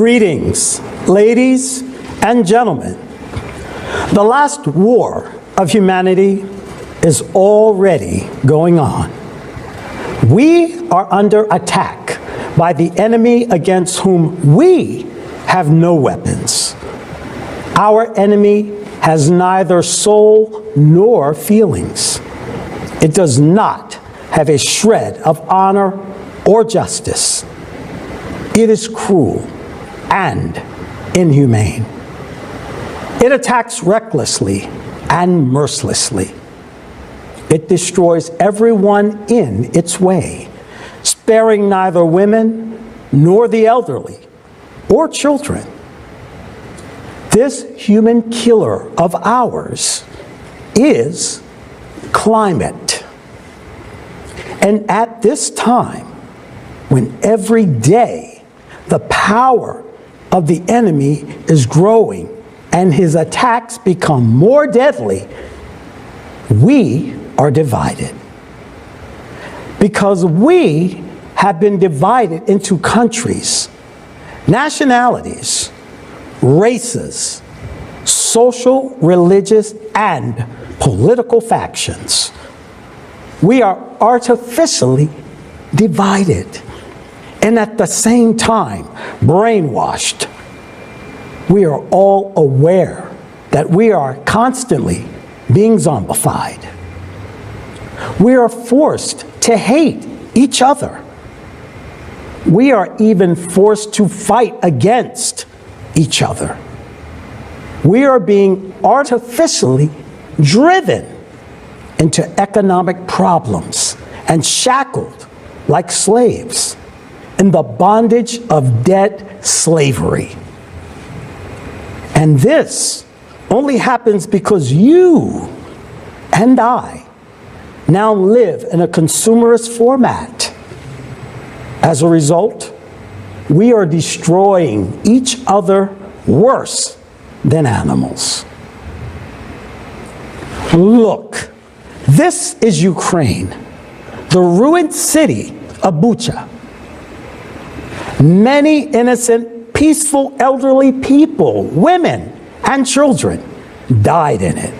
Greetings, ladies and gentlemen. The last war of humanity is already going on. We are under attack by the enemy against whom we have no weapons. Our enemy has neither soul nor feelings. It does not have a shred of honor or justice. It is cruel and inhumane. It attacks recklessly and mercilessly. It destroys everyone in its way, sparing neither women nor the elderly or children. This human killer of ours is climate. And at this time, when every day the power of the enemy is growing and his attacks become more deadly, we are divided. Because we have been divided into countries, nationalities, races, social, religious, and political factions. We are artificially divided and at the same time brainwashed. We are all aware that we are constantly being zombified. We are forced to hate each other. We are even forced to fight against each other. We are being artificially driven into economic problems and shackled like slaves in the bondage of debt slavery. And this only happens because you and I now live in a consumerist format. As a result, we are destroying each other worse than animals. Look, this is Ukraine, the ruined city of Bucha. Many innocent, peaceful, elderly people, women, and children died in it.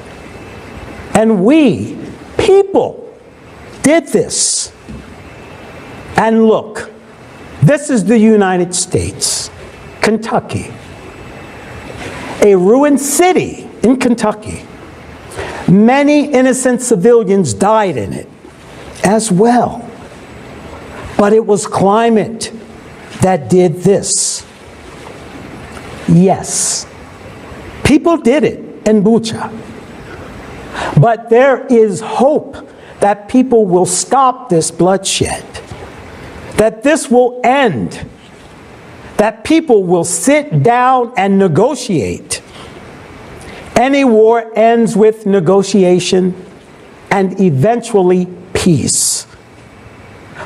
And we, people, did this. And look, this is the United States, Kentucky. A ruined city in Kentucky. Many innocent civilians died in it as well. But it was climate that did this. Yes, people did it in Bucha. But there is hope that people will stop this bloodshed, that this will end, that people will sit down and negotiate. Any war ends with negotiation and eventually peace.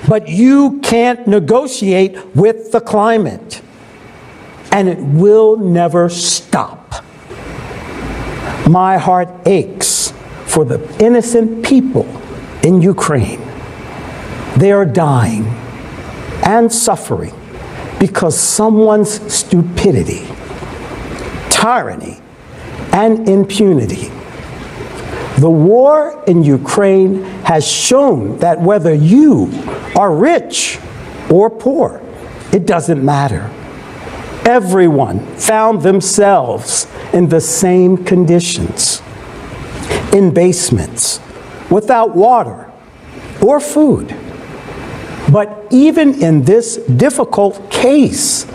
But you can't negotiate with the climate, and it will never stop. My heart aches for the innocent people in Ukraine. They are dying and suffering because someone's stupidity, tyranny, and impunity. The war in Ukraine has shown that whether you are rich or poor, it doesn't matter. Everyone found themselves in the same conditions, in basements, without water or food. But even in this difficult case,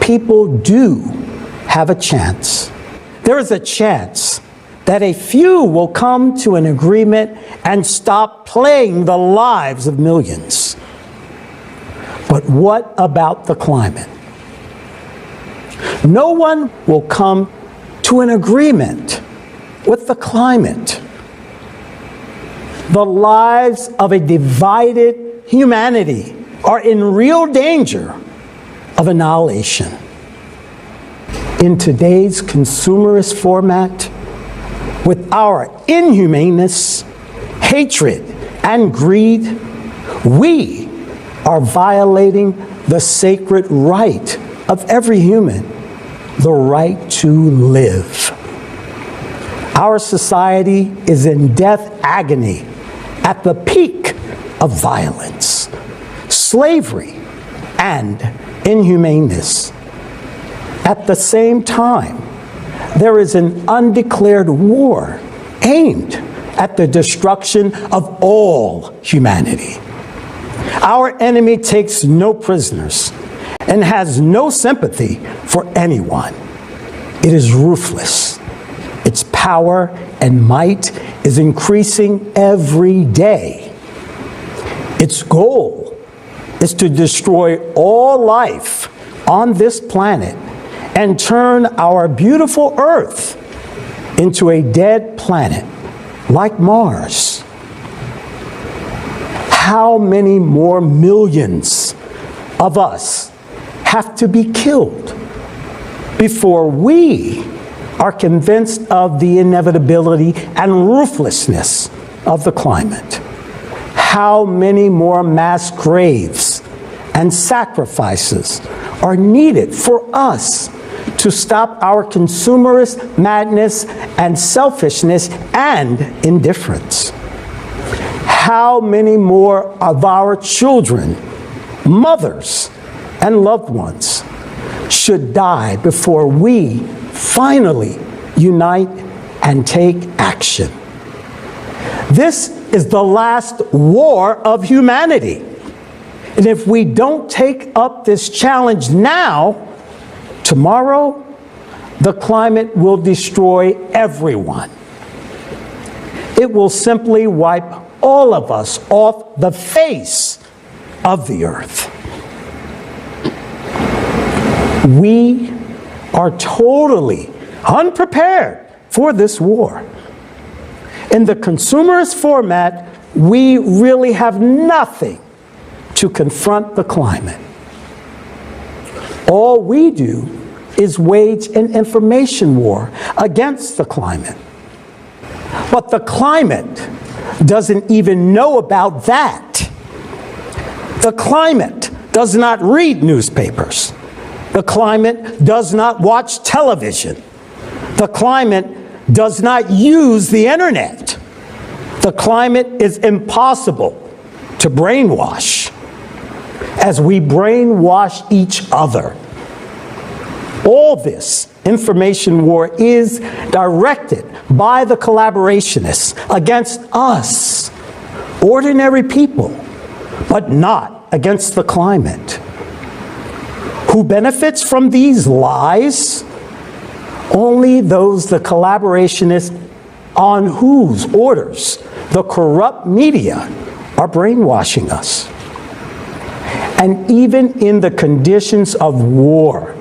people do have a chance. There is a chance that a few will come to an agreement and stop playing the lives of millions. But what about the climate? No one will come to an agreement with the climate. The lives of a divided humanity are in real danger of annihilation. In today's consumerist format, with our inhumaneness, hatred, and greed, we are violating the sacred right of every human the right to live. Our society is in death agony at the peak of violence, slavery, and inhumaneness. At the same time, there is an undeclared war aimed at the destruction of all humanity. Our enemy takes no prisoners and has no sympathy for anyone. It is ruthless. Its power and might is increasing every day. Its goal is to destroy all life on this planet and turn our beautiful Earth into a dead planet like Mars. How many more millions of us have to be killed before we are convinced of the inevitability and ruthlessness of the climate? How many more mass graves and sacrifices are needed for us to stop our consumerist madness and selfishness and indifference? How many more of our children, mothers, and loved ones should die before we finally unite and take action? This is the last war of humanity. And if we don't take up this challenge now, tomorrow, the climate will destroy everyone. It will simply wipe all of us off the face of the earth. We are totally unprepared for this war. In the consumerist format, we really have nothing to confront the climate. All we do is wage an information war against the climate. But the climate doesn't even know about that. The climate does not read newspapers. The climate does not watch television. The climate does not use the internet. The climate is impossible to brainwash, as we brainwash each other. All this information war is directed by the collaborationists against us, ordinary people, but not against the climate. Who benefits from these lies? Only those the collaborationists on whose orders the corrupt media are brainwashing us. And even in the conditions of war,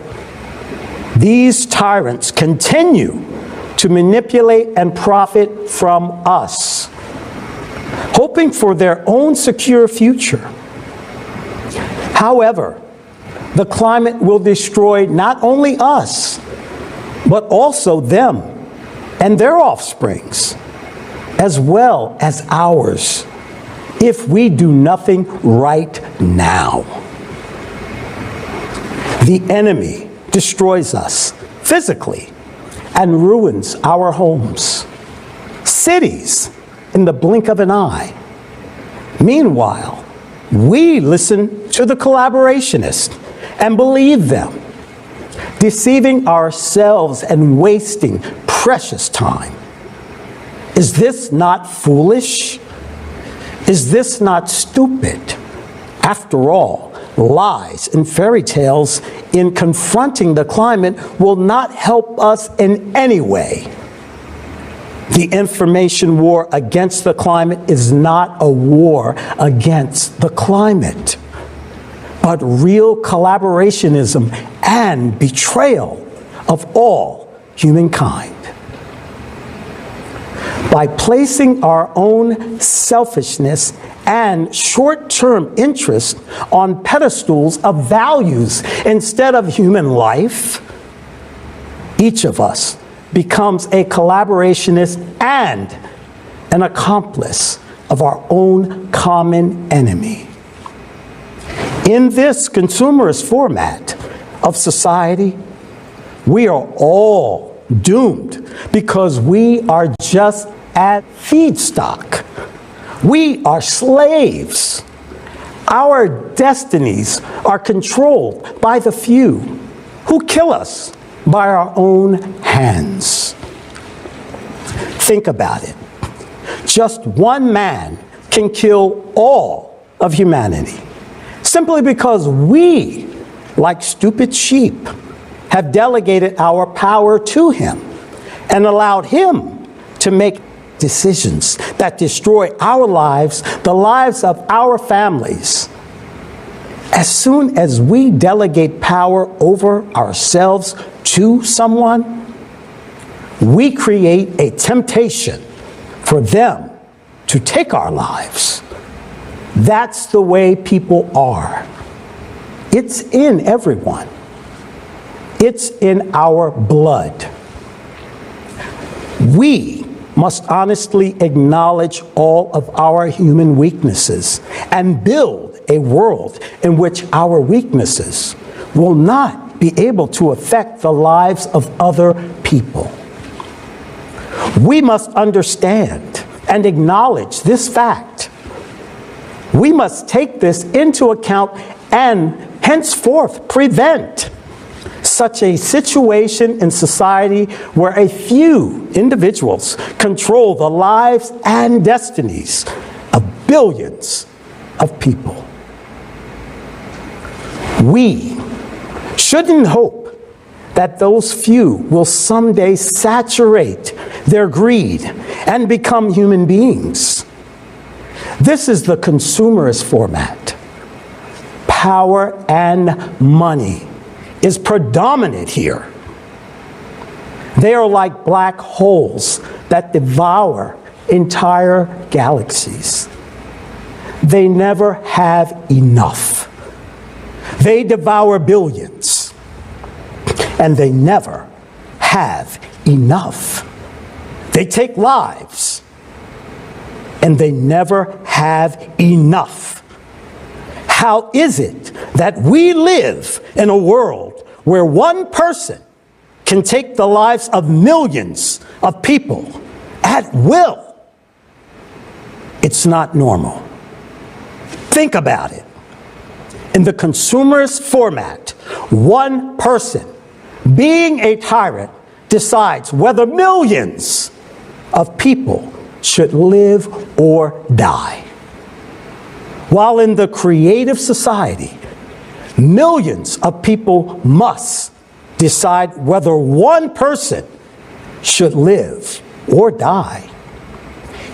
these tyrants continue to manipulate and profit from us, hoping for their own secure future. However, the climate will destroy not only us, but also them and their offsprings, as well as ours, if we do nothing right now. The enemy destroys us physically and ruins our homes, cities in the blink of an eye. Meanwhile, we listen to the collaborationists and believe them, deceiving ourselves and wasting precious time. Is this not foolish? Is this not stupid? After all, lies and fairy tales in confronting the climate will not help us in any way. The information war against the climate is not a war against the climate, but real collaborationism and betrayal of all humankind. By placing our own selfishness and short-term interest on pedestals of values instead of human life, each of us becomes a collaborationist and an accomplice of our own common enemy. In this consumerist format of society, we are all doomed because we are just at feedstock. We are slaves. Our destinies are controlled by the few who kill us by our own hands. Think about it. Just one man can kill all of humanity simply because we, like stupid sheep, have delegated our power to him and allowed him to make decisions that destroy our lives, the lives of our families. As soon as we delegate power over ourselves to someone, we create a temptation for them to take our lives. That's the way people are. It's in everyone. It's in our blood. We must honestly acknowledge all of our human weaknesses and build a world in which our weaknesses will not be able to affect the lives of other people. We must understand and acknowledge this fact. We must take this into account and henceforth prevent such a situation in society where a few individuals control the lives and destinies of billions of people. We shouldn't hope that those few will someday saturate their greed and become human beings. This is the consumerist format. Power and money is predominant here. They are like black holes that devour entire galaxies. They never have enough. They devour billions, and they never have enough. They take lives, and they never have enough. How is it that we live in a world where one person can take the lives of millions of people at will? It's not normal. Think about it. In the consumerist format, one person, being a tyrant, decides whether millions of people should live or die. While in the creative society, millions of people must decide whether one person should live or die,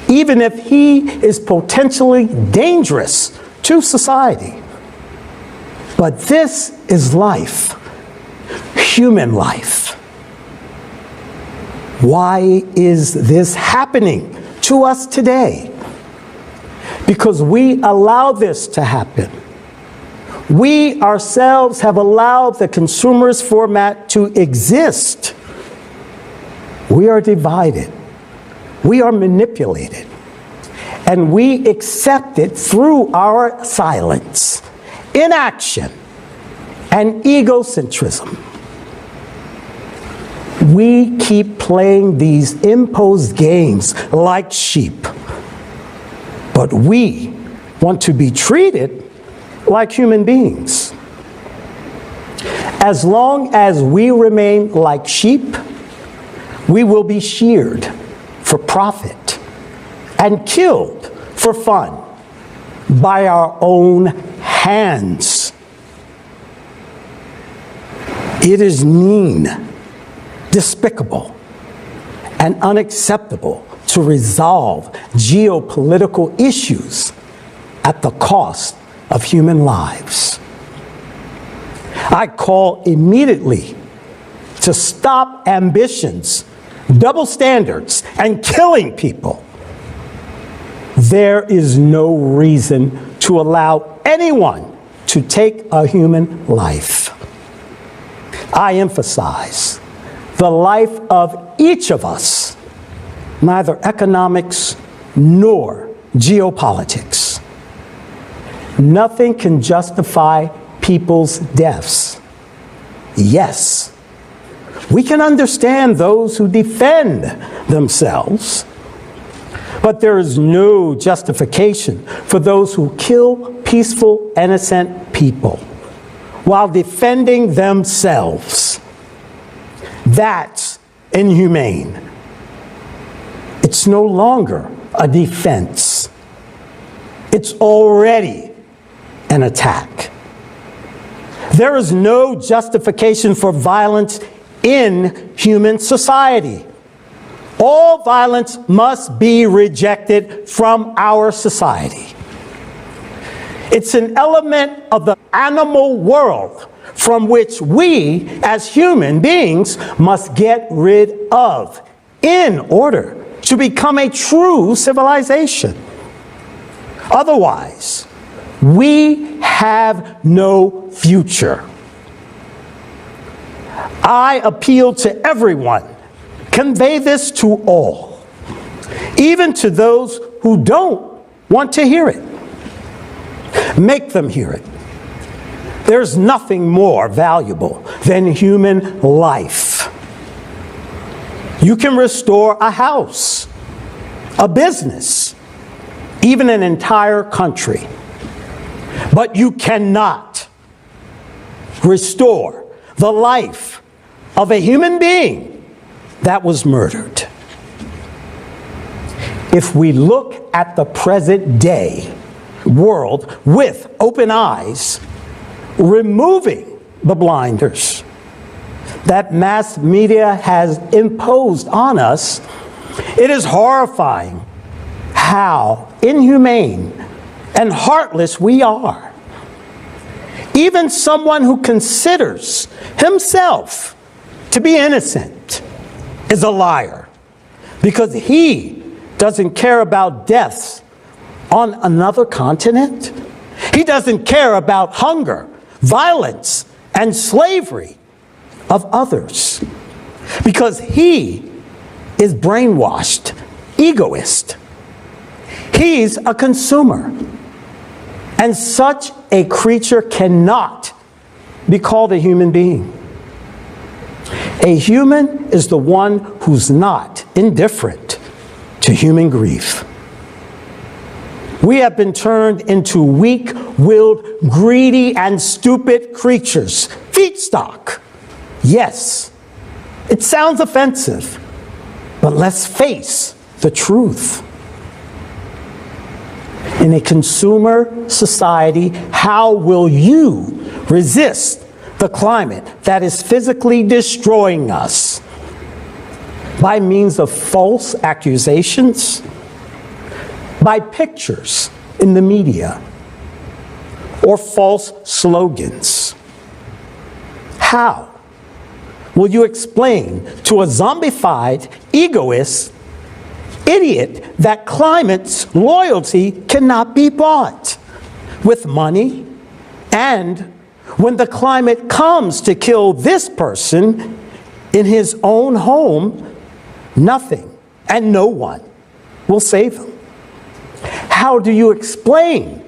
even if he is potentially dangerous to society. But this is life, human life. Why is this happening to us today? Because we allow this to happen. We ourselves have allowed the consumerist format to exist. We are divided. We are manipulated. And we accept it through our silence, inaction, and egocentrism. We keep playing these imposed games like sheep. But we want to be treated like human beings. As long as we remain like sheep, we will be sheared for profit and killed for fun by our own hands. It is mean, despicable, and unacceptable to resolve geopolitical issues at the cost of human lives. I call immediately to stop ambitions, double standards, and killing people. There is no reason to allow anyone to take a human life. I emphasize the life of each of us, neither economics nor geopolitics. Nothing can justify people's deaths. Yes. We can understand those who defend themselves, but there is no justification for those who kill peaceful, innocent people while defending themselves. That's inhumane. It's no longer a defense. It's already an attack. There is no justification for violence in human society. All violence must be rejected from our society. It's an element of the animal world from which we, as human beings, must get rid of in order to become a true civilization. Otherwise, we have no future. I appeal to everyone. Convey this to all, even to those who don't want to hear it. Make them hear it. There's nothing more valuable than human life. You can restore a house, a business, even an entire country. But you cannot restore the life of a human being that was murdered. If we look at the present day world with open eyes, removing the blinders that mass media has imposed on us, it is horrifying how inhumane and heartless we are. Even someone who considers himself to be innocent is a liar, because he doesn't care about deaths on another continent. He doesn't care about hunger, violence, and slavery of others, because he is brainwashed, egoist. He's a consumer. And such a creature cannot be called a human being. A human is the one who's not indifferent to human grief. We have been turned into weak-willed, greedy, and stupid creatures. Feedstock. Yes, it sounds offensive, but let's face the truth. In a consumer society, how will you resist the climate that is physically destroying us? By means of false accusations? By pictures in the media? Or false slogans? How will you explain to a zombified, egoist, idiot that climate's loyalty cannot be bought with money, and when the climate comes to kill this person in his own home, nothing and no one will save him? How do you explain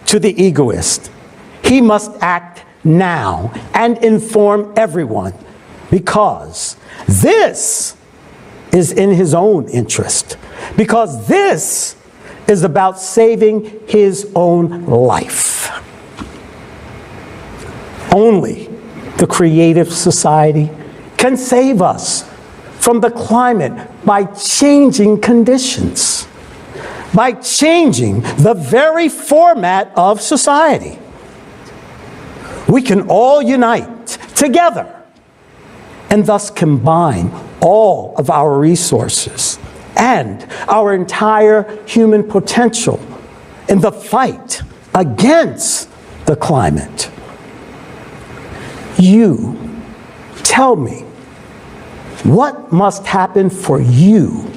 to the egoist he must act now and inform everyone, because this is in his own interest, because this is about saving his own life? Only the creative society can save us from the climate by changing conditions, by changing the very format of society. We can all unite together and thus combine all of our resources and our entire human potential in the fight against the climate. You tell me, what must happen for you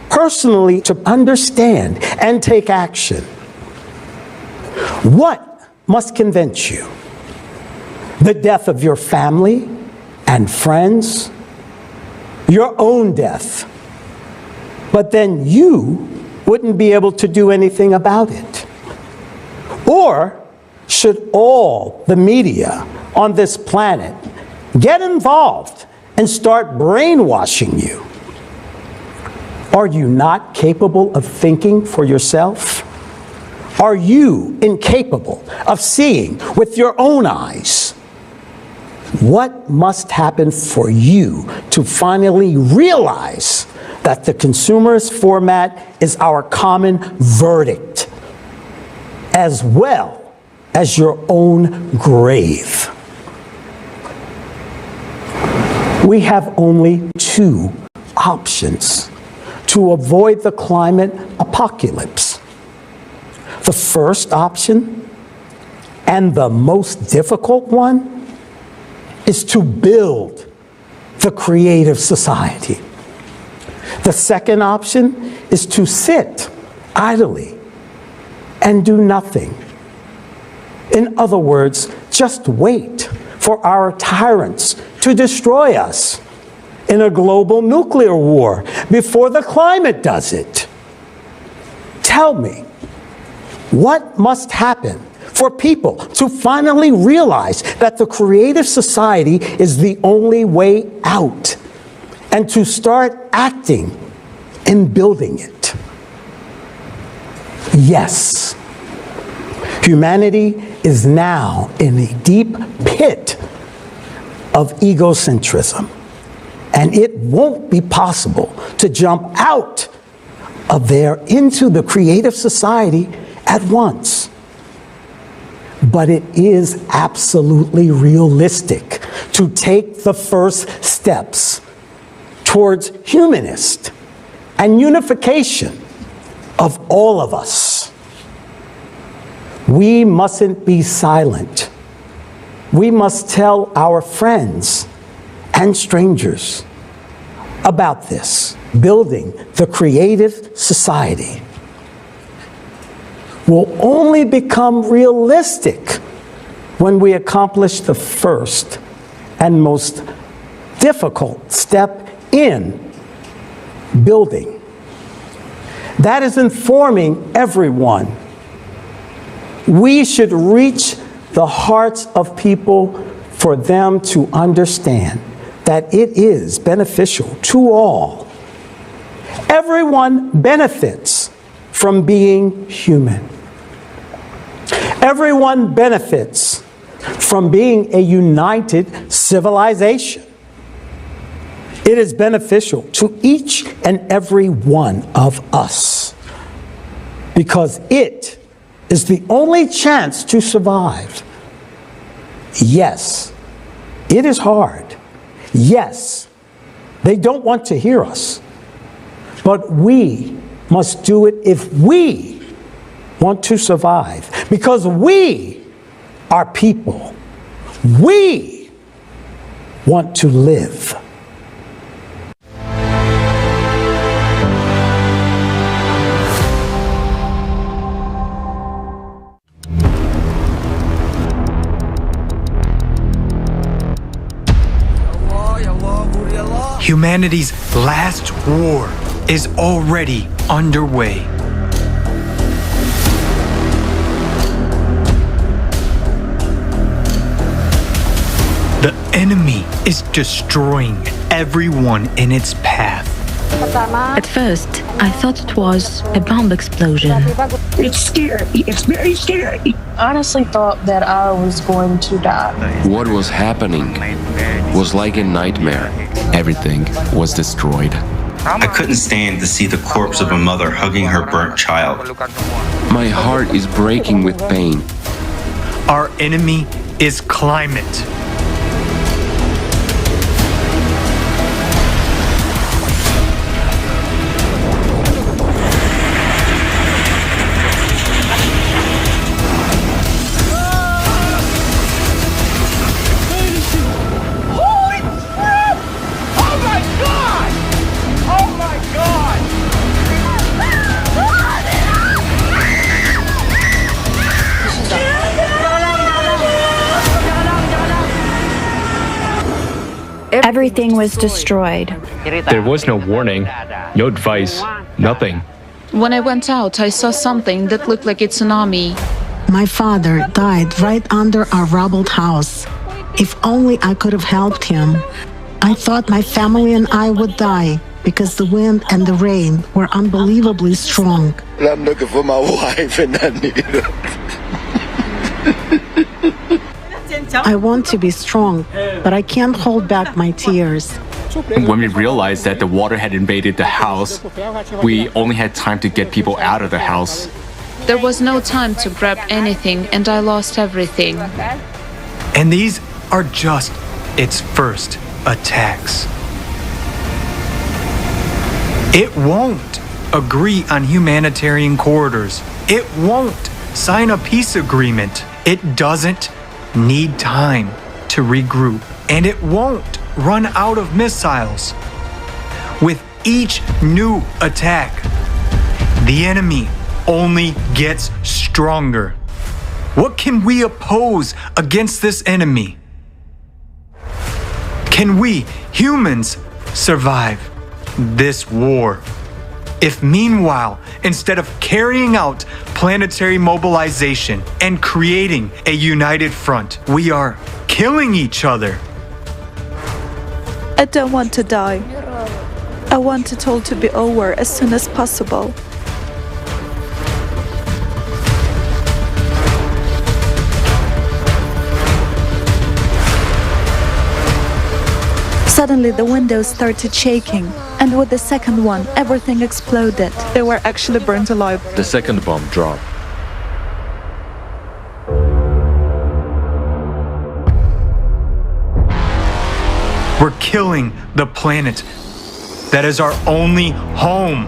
personally to understand and take action? What must convince you? The death of your family and friends? Your own death? But then you wouldn't be able to do anything about it? Or should all the media on this planet get involved and start brainwashing you. Are you not capable of thinking for yourself? Are you incapable of seeing with your own eyes? What must happen for you to finally realize that the consumerist format is our common verdict, as well as your own grave? We have only two options to avoid the climate apocalypse. The first option, and the most difficult one, is to build the creative society. The second option is to sit idly and do nothing. In other words, just wait for our tyrants to destroy us in a global nuclear war before the climate does it. Tell me, what must happen for people to finally realize that the creative society is the only way out, and to start acting and building it? Yes, humanity is now in a deep pit of egocentrism, and it won't be possible to jump out of there into the creative society at once. But it is absolutely realistic to take the first steps towards humanist and unification of all of us. We mustn't be silent. We must tell our friends and strangers about this. Building the creative society will only become realistic when we accomplish the first and most difficult step in building. That is informing everyone. We should reach the hearts of people for them to understand that it is beneficial to all. Everyone benefits from being human. Everyone benefits from being a united civilization. It is beneficial to each and every one of us because it is the only chance to survive. Yes, it is hard. Yes, they don't want to hear us. But we must do it if we want to survive, because we are people. We want to live. Humanity's last war is already underway. The enemy is destroying everyone in its path. At first, I thought it was a bomb explosion. It's scary. It's very scary. Honestly thought that I was going to die. What was happening was like a nightmare. Everything was destroyed. I couldn't stand to see the corpse of a mother hugging her burnt child. My heart is breaking with pain. Our enemy is climate. Everything was destroyed. There was no warning, no advice, nothing. When I went out, I saw something that looked like a tsunami. My father died right under our rubbled house. If only I could have helped him. I thought my family and I would die because the wind and the rain were unbelievably strong. I'm looking for my wife and I need her. I want to be strong, but I can't hold back my tears. When we realized that the water had invaded the house, we only had time to get people out of the house. There was no time to grab anything, and I lost everything. And these are just its first attacks. It won't agree on humanitarian corridors. It won't sign a peace agreement. It doesn't need time to regroup. And it won't run out of missiles. With each new attack, the enemy only gets stronger. What can we oppose against this enemy? Can we, humans, survive this war? If meanwhile, instead of carrying out planetary mobilization and creating a united front, we are killing each other. I don't want to die. I want it all to be over as soon as possible. Suddenly the windows started shaking, and with the second one, everything exploded. They were actually burnt alive. The second bomb dropped. We're killing the planet that is our only home.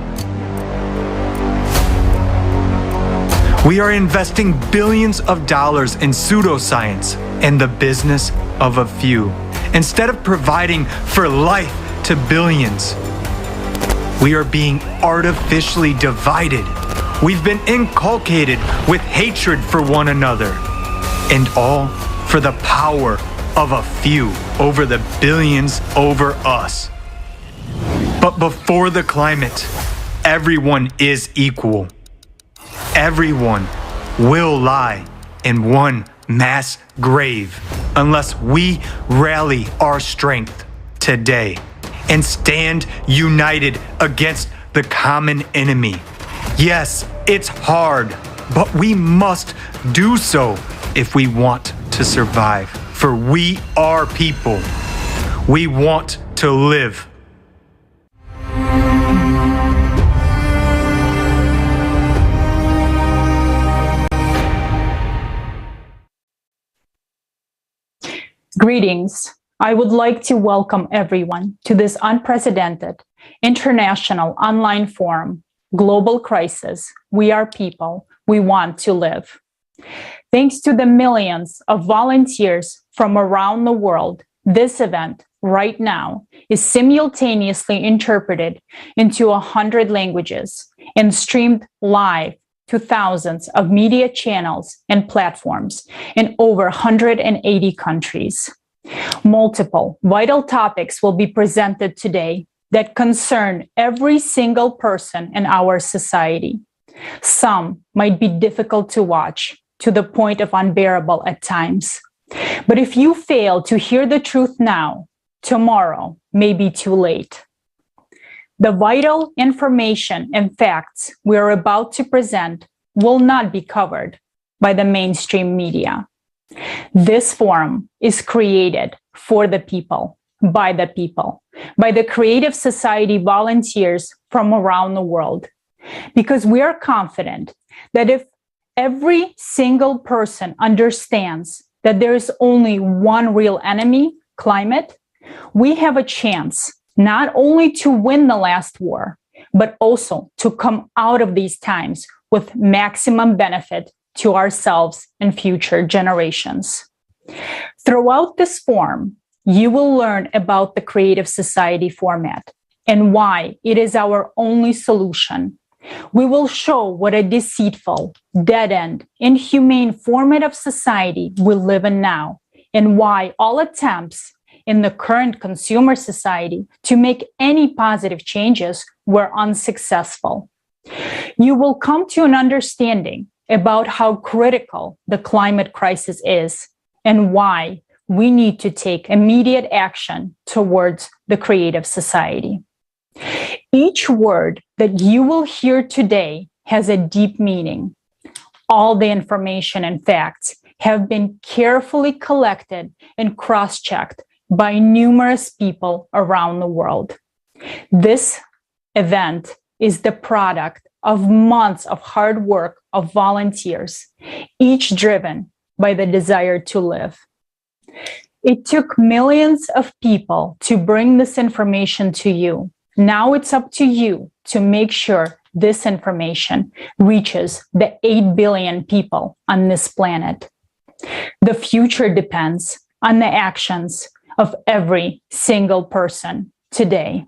We are investing billions of dollars in pseudoscience and the business of a few, instead of providing for life to billions. We are being artificially divided. We've been inculcated with hatred for one another, and all for the power of a few over the billions over us. But before the climate, everyone is equal. Everyone will lie in one mass grave unless we rally our strength today and stand united against the common enemy. Yes, it's hard, but we must do so if we want to survive. For we are people. We want to live. Greetings. I would like to welcome everyone to this unprecedented international online forum, Global Crisis. We are people. We want to live. Thanks to the millions of volunteers from around the world, this event right now is simultaneously interpreted into 100 languages and streamed live to thousands of media channels and platforms in over 180 countries. Multiple vital topics will be presented today that concern every single person in our society. Some might be difficult to watch to the point of unbearable at times. But if you fail to hear the truth now, tomorrow may be too late. The vital information and facts we are about to present will not be covered by the mainstream media. This forum is created for the people, by the creative society volunteers from around the world, because we are confident that if every single person understands that there is only one real enemy, climate, we have a chance not only to win the last war, but also to come out of these times with maximum benefit to ourselves and future generations. Throughout this forum, you will learn about the creative society format and why it is our only solution. We will show what a deceitful, dead-end, inhumane format of society we live in now, and why all attempts in the current consumer society to make any positive changes were unsuccessful. You will come to an understanding about how critical the climate crisis is and why we need to take immediate action towards the creative society. Each word that you will hear today has a deep meaning. All the information and facts have been carefully collected and cross-checked by numerous people around the world. This event is the product of months of hard work of volunteers, each driven by the desire to live. It took millions of people to bring this information to you. Now it's up to you to make sure this information reaches the 8 billion people on this planet. The future depends on the actions of every single person today.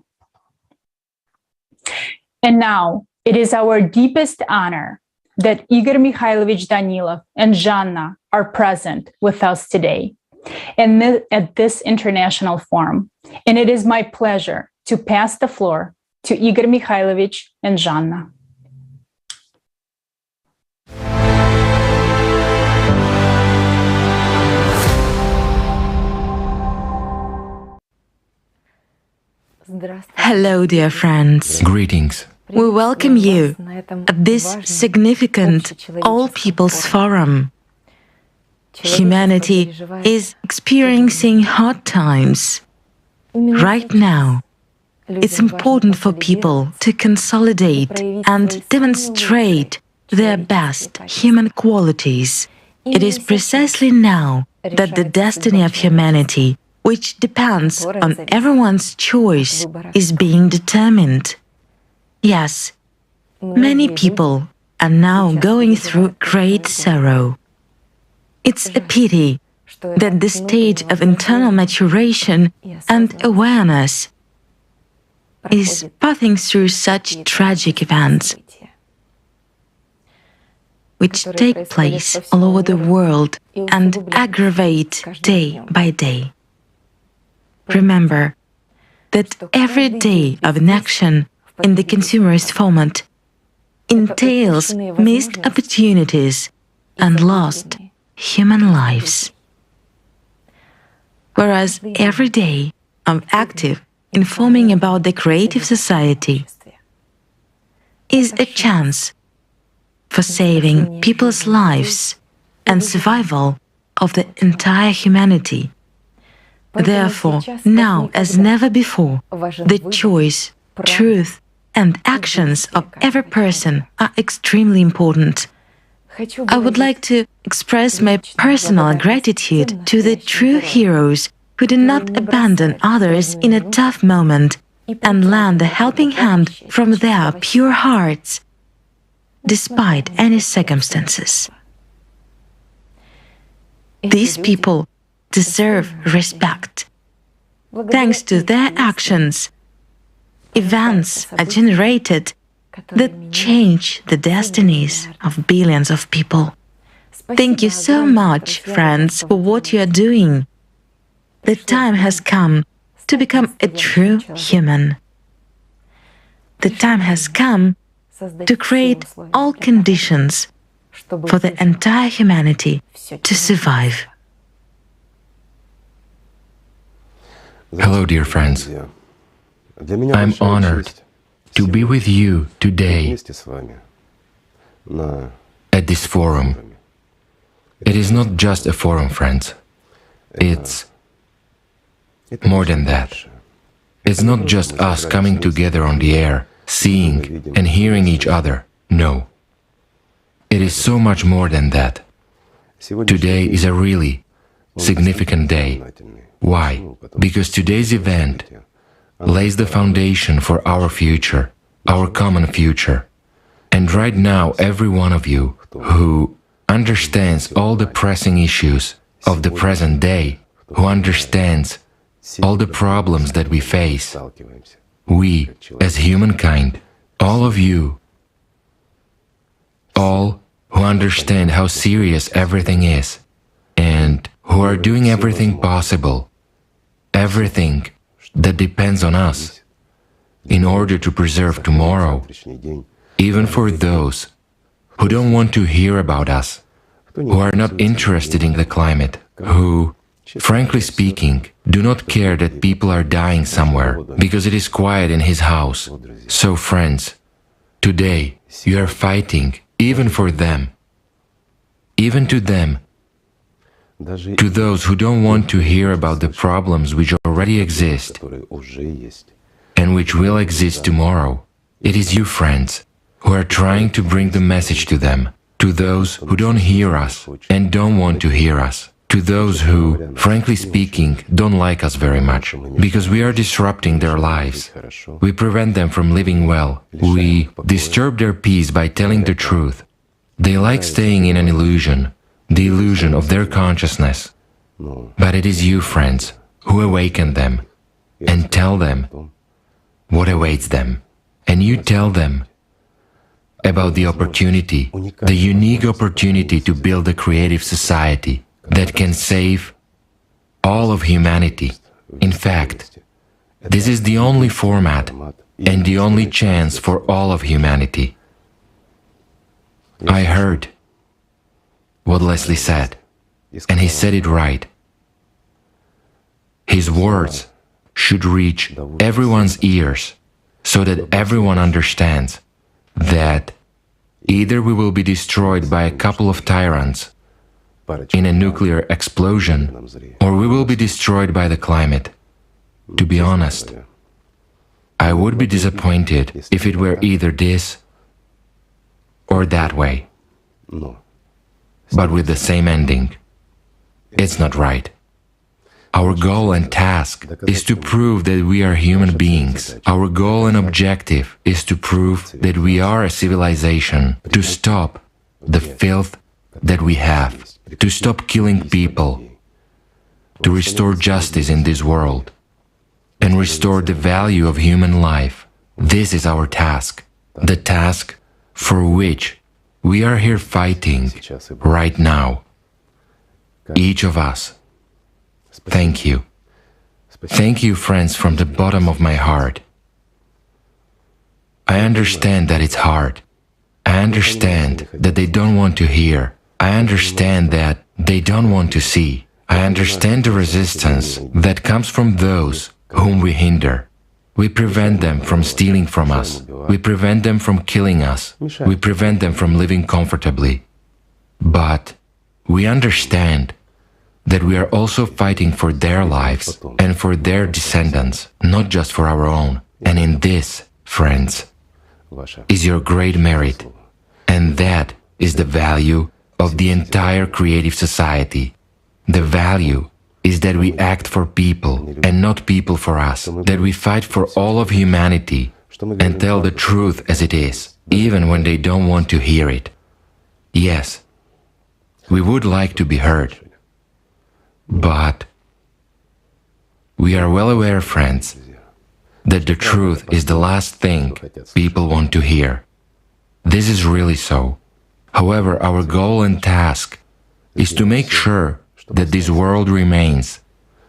And now, it is our deepest honor that Igor Mikhailovich Danilov and Zhanna are present with us today at this international forum. And it is my pleasure to pass the floor to Igor Mikhailovich and Zhanna. Hello, dear friends. Greetings. We welcome you at this significant All People's Forum. Humanity is experiencing hard times. Right now, it's important for people to consolidate and demonstrate their best human qualities. It is precisely now that the destiny of humanity, which depends on everyone's choice, is being determined. Yes, many people are now going through great sorrow. It's a pity that the stage of internal maturation and awareness is passing through such tragic events, which take place all over the world and aggravate day by day. Remember that every day of inaction in the consumerist format entails missed opportunities and lost human lives. Whereas every day of active informing about the creative society is a chance for saving people's lives and survival of the entire humanity. Therefore, now as never before, the choice, truth, and actions of every person are extremely important. I would like to express my personal gratitude to the true heroes who do not abandon others in a tough moment and lend a helping hand from their pure hearts, despite any circumstances. These people deserve respect. Thanks to their actions, events are generated that change the destinies of billions of people. Thank you so much, friends, for what you are doing. The time has come to become a true human. The time has come to create all conditions for the entire humanity to survive. Hello, dear friends. I'm honored to be with you today at this forum. It is not just a forum, friends. It's more than that. It's not just us coming together on the air, seeing and hearing each other. No. It is so much more than that. Today is a really significant day. Why? Because today's event lays the foundation for our future, our common future. And right now, every one of you who understands all the pressing issues of the present day, who understands all the problems that we face, we, as humankind, all of you, all who understand how serious everything is, and who are doing everything possible, everything that depends on us, in order to preserve tomorrow, even for those who don't want to hear about us, who are not interested in the climate, who frankly speaking, do not care that people are dying somewhere because it is quiet in his house. So, friends, today you are fighting even for them, even to them, to those who don't want to hear about the problems which already exist and which will exist tomorrow. It is you, friends, who are trying to bring the message to them, to those who don't hear us and don't want to hear us, to those who, frankly speaking, don't like us very much, because we are disrupting their lives. We prevent them from living well. We disturb their peace by telling the truth. They like staying in an illusion, the illusion of their consciousness. But it is you, friends, who awaken them and tell them what awaits them. And you tell them about the opportunity, the unique opportunity to build a creative society that can save all of humanity. In fact, this is the only format and the only chance for all of humanity. I heard what Leslie said, and he said it right. His words should reach everyone's ears so that everyone understands that either we will be destroyed by a couple of tyrants in a nuclear explosion, or we will be destroyed by the climate. To be honest, I would be disappointed if it were either this or that way, but with the same ending. It's not right. Our goal and task is to prove that we are human beings. Our goal and objective is to prove that we are a civilization, to stop the filth that we have, to stop killing people, to restore justice in this world, and restore the value of human life. This is our task, the task for which we are here fighting right now. Each of us. Thank you. Thank you, friends, from the bottom of my heart. I understand that it's hard. I understand that they don't want to hear. I understand that they don't want to see. I understand the resistance that comes from those whom we hinder. We prevent them from stealing from us. We prevent them from killing us. We prevent them from living comfortably. But we understand that we are also fighting for their lives and for their descendants, not just for our own. And in this, friends, is your great merit. And that is the value of the entire creative society. The value is that we act for people and not people for us, that we fight for all of humanity and tell the truth as it is, even when they don't want to hear it. Yes, we would like to be heard. But we are well aware, friends, that the truth is the last thing people want to hear. This is really so. However, our goal and task is to make sure that this world remains.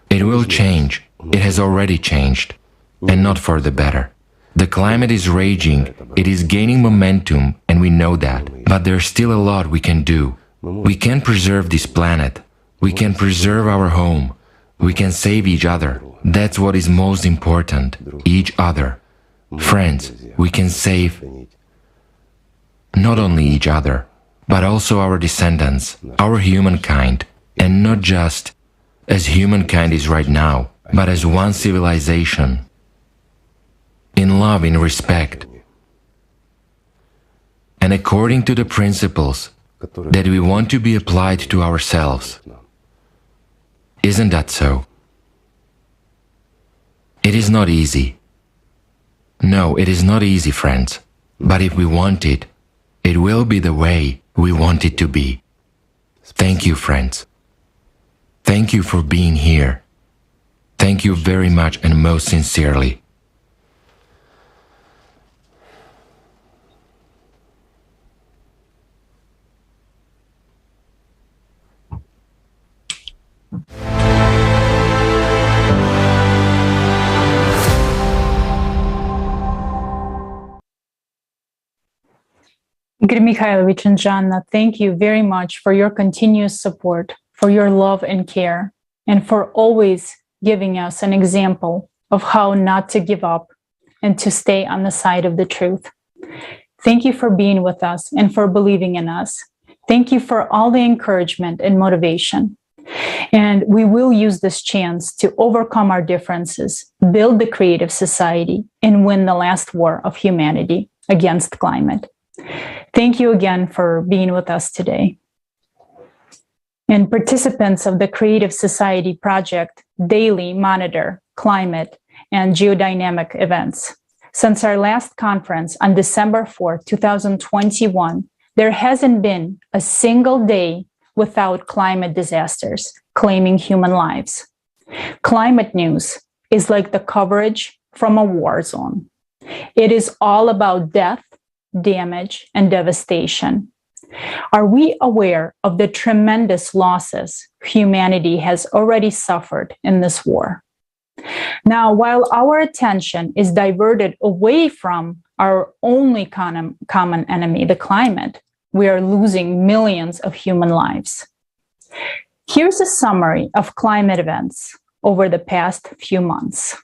It will change. It has already changed, and not for the better. The climate is raging, it is gaining momentum, and we know that. But there's still a lot we can do. We can preserve this planet. We can preserve our home. We can save each other. That's what is most important, each other. Friends, we can save not only each other, but also our descendants, our humankind, and not just as humankind is right now, but as one civilization, in love, in respect, and according to the principles that we want to be applied to ourselves. Isn't that so? It is not easy. No, it is not easy, friends. But if we want it, it will be the way we want it to be. Thank you, friends. Thank you for being here. Thank you very much and most sincerely. Igor Mikhailovich and Janna, thank you very much for your continuous support, for your love and care. and for always giving us an example of how not to give up and to stay on the side of the truth. Thank you for being with us and for believing in us. Thank you for all the encouragement and motivation. And we will use this chance to overcome our differences, build the creative society, and win the last war of humanity against climate. Thank you again for being with us today. And participants of the Creative Society Project daily monitor climate and geodynamic events. Since our last conference on December 4, 2021, there hasn't been a single day without climate disasters claiming human lives. Climate news is like the coverage from a war zone. It is all about death, damage, and devastation. Are we aware of the tremendous losses humanity has already suffered in this war? Now, while our attention is diverted away from our only common enemy, the climate, we are losing millions of human lives. Here's a summary of climate events over the past few months.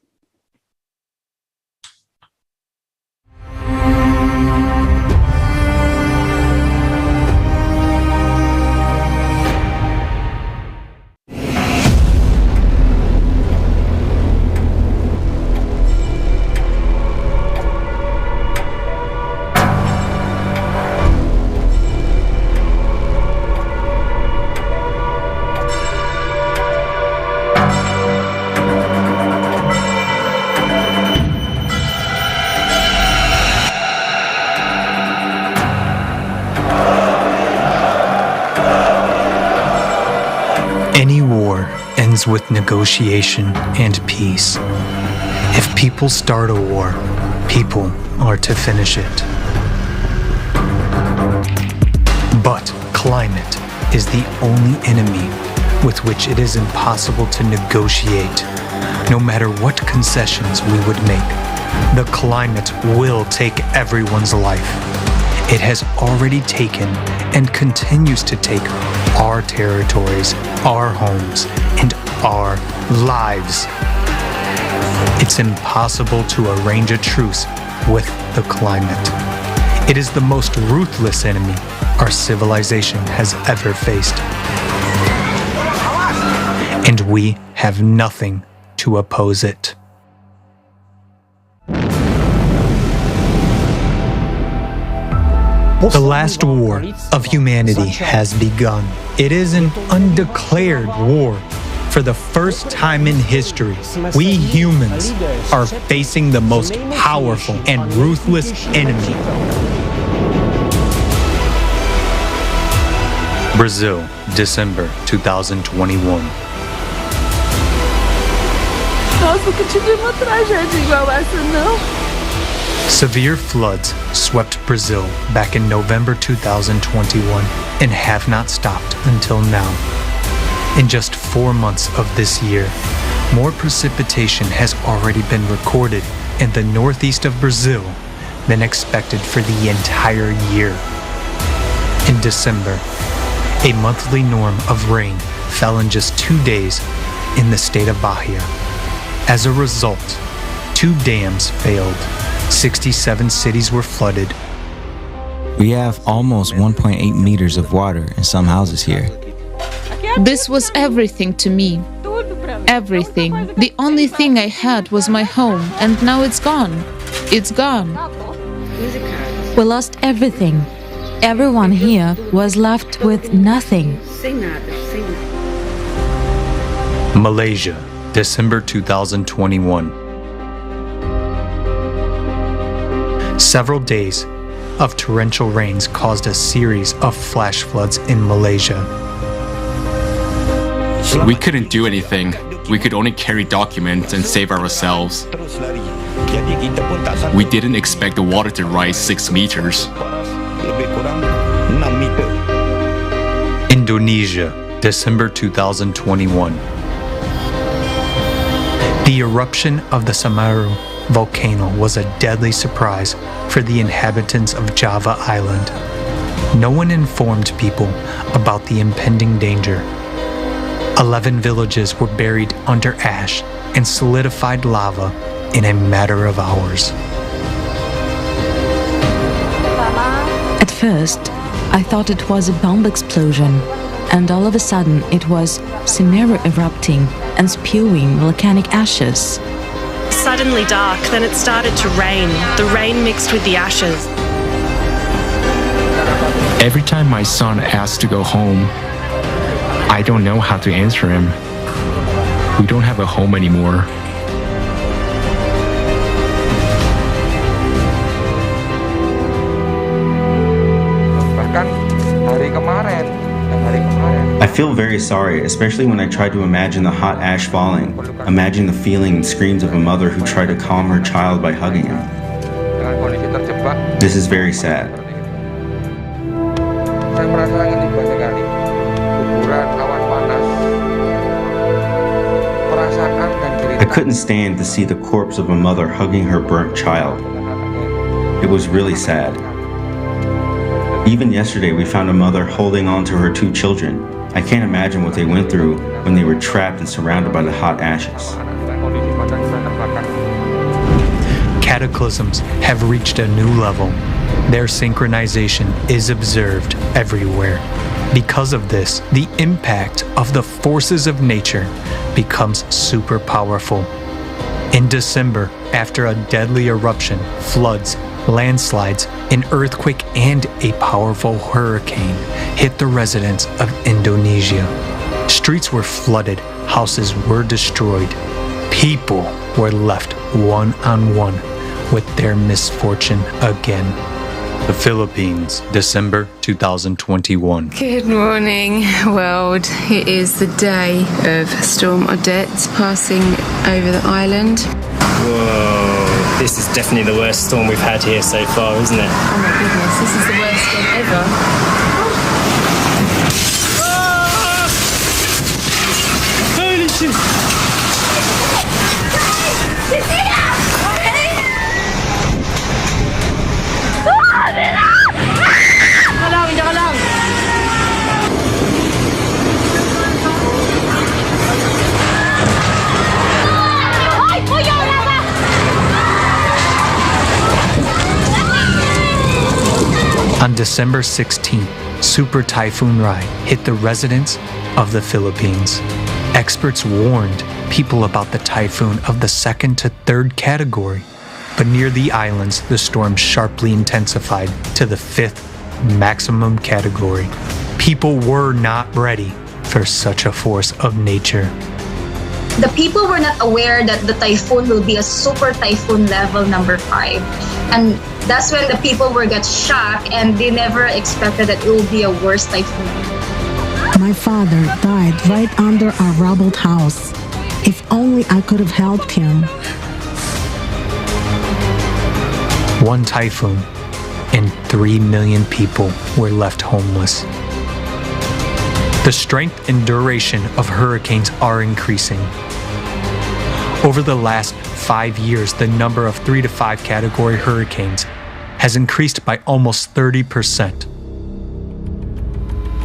Any war ends with negotiation and peace. If people start a war, people are to finish it. But climate is the only enemy with which it is impossible to negotiate. No matter what concessions we would make, the climate will take everyone's life. It has already taken and continues to take our territories, our homes, and our lives. It's impossible to arrange a truce with the climate. It is the most ruthless enemy our civilization has ever faced. And we have nothing to oppose it. The last war of humanity has begun. It is an undeclared war. For the first time in history, we humans are facing the most powerful and ruthless enemy. Brazil, December 2021. Nossa, nunca tive uma tragédia igual essa, não. Severe floods swept Brazil back in November 2021 and have not stopped until now. In just 4 months of this year, more precipitation has already been recorded in the northeast of Brazil than expected for the entire year. In December, a monthly norm of rain fell in just 2 days in the state of Bahia. As a result, 2 dams failed. 67 cities were flooded. We have almost 1.8 meters of water in some houses here. This was everything to me. Everything. The only thing I had was my home, and now it's gone. It's gone. We lost everything. Everyone here was left with nothing. Malaysia, December 2021. Several days of torrential rains caused a series of flash floods in Malaysia. We couldn't do anything. We could only carry documents and save ourselves. We didn't expect the water to rise 6 meters. Indonesia, December 2021. The eruption of the Semeru volcano was a deadly surprise for the inhabitants of Java Island. No one informed people about the impending danger. 11 villages were buried under ash and solidified lava in a matter of hours. At first, I thought it was a bomb explosion, and all of a sudden it was Sumeru erupting and spewing volcanic ashes. Suddenly dark, then it started to rain. The rain mixed with the ashes. Every time my son asks to go home, I don't know how to answer him. We don't have a home anymore. I feel very sorry, especially when I try to imagine the hot ash falling, imagine the feeling and screams of a mother who tried to calm her child by hugging him. This is very sad. I couldn't stand to see the corpse of a mother hugging her burnt child. It was really sad. Even yesterday, we found a mother holding on to her 2 children. I can't imagine what they went through when they were trapped and surrounded by the hot ashes. Cataclysms have reached a new level. Their synchronization is observed everywhere. Because of this, the impact of the forces of nature becomes super powerful. In December, after a deadly eruption, floods, landslides, an earthquake, and a powerful hurricane hit the residents of Indonesia. Streets were flooded, houses were destroyed. People were left one-on-one with their misfortune again. The Philippines, December 2021. Good morning, world. It is the day of Storm Odette passing over the island. Whoa, this is definitely the worst storm we've had here so far, isn't it? Oh my goodness, this is the worst storm ever. Holy shit! On December 16th, Super Typhoon Rai hit the residents of the Philippines. Experts warned people about the typhoon of the 2nd to 3rd category, but near the islands, the storm sharply intensified to the 5th maximum category. People were not ready for such a force of nature. The people were not aware that the typhoon will be a super typhoon level number 5. And that's when the people were got shocked and they never expected that it will be a worse typhoon. My father died right under our rubbled house. If only I could have helped him. One typhoon and 3 million people were left homeless. The strength and duration of hurricanes are increasing. Over the last 5 years, the number of 3 to 5 category hurricanes has increased by almost 30%.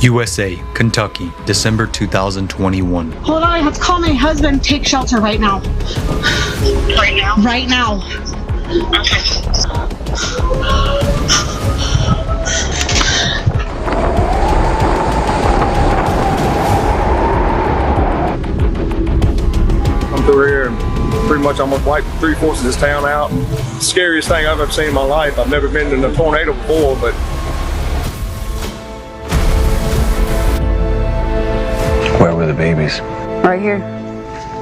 USA, Kentucky, December 2021. Hold on, I have to call my husband. Take shelter right now. Right now? Right now. Okay. I'm through here and pretty much almost wiped 3/4 of this town out. Scariest thing I've ever seen in my life. I've never been in a tornado before, but where were the babies? Right here.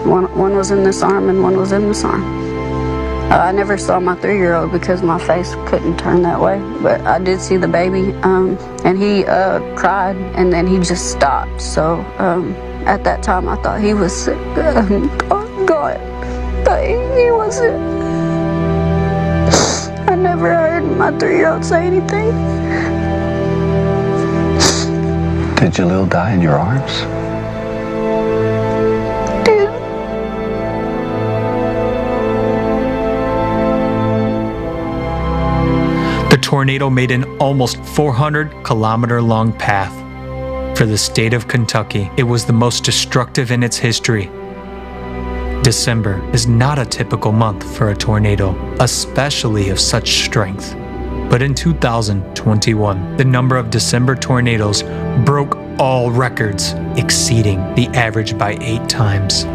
One was in this arm and one was in this arm. I never saw my 3-year-old because my face couldn't turn that way, but I did see the baby, and he cried, and then he just stopped. So at that time, I thought he was sick. God, but he wasn't. I never heard my 3-year-old say anything. Did Jalil die in your arms? The tornado made an almost 400-kilometer-long path For the state of Kentucky, it was the most destructive in its history. December is not a typical month for a tornado, especially of such strength. But in 2021, the number of December tornadoes broke all records, exceeding the average by 8 times.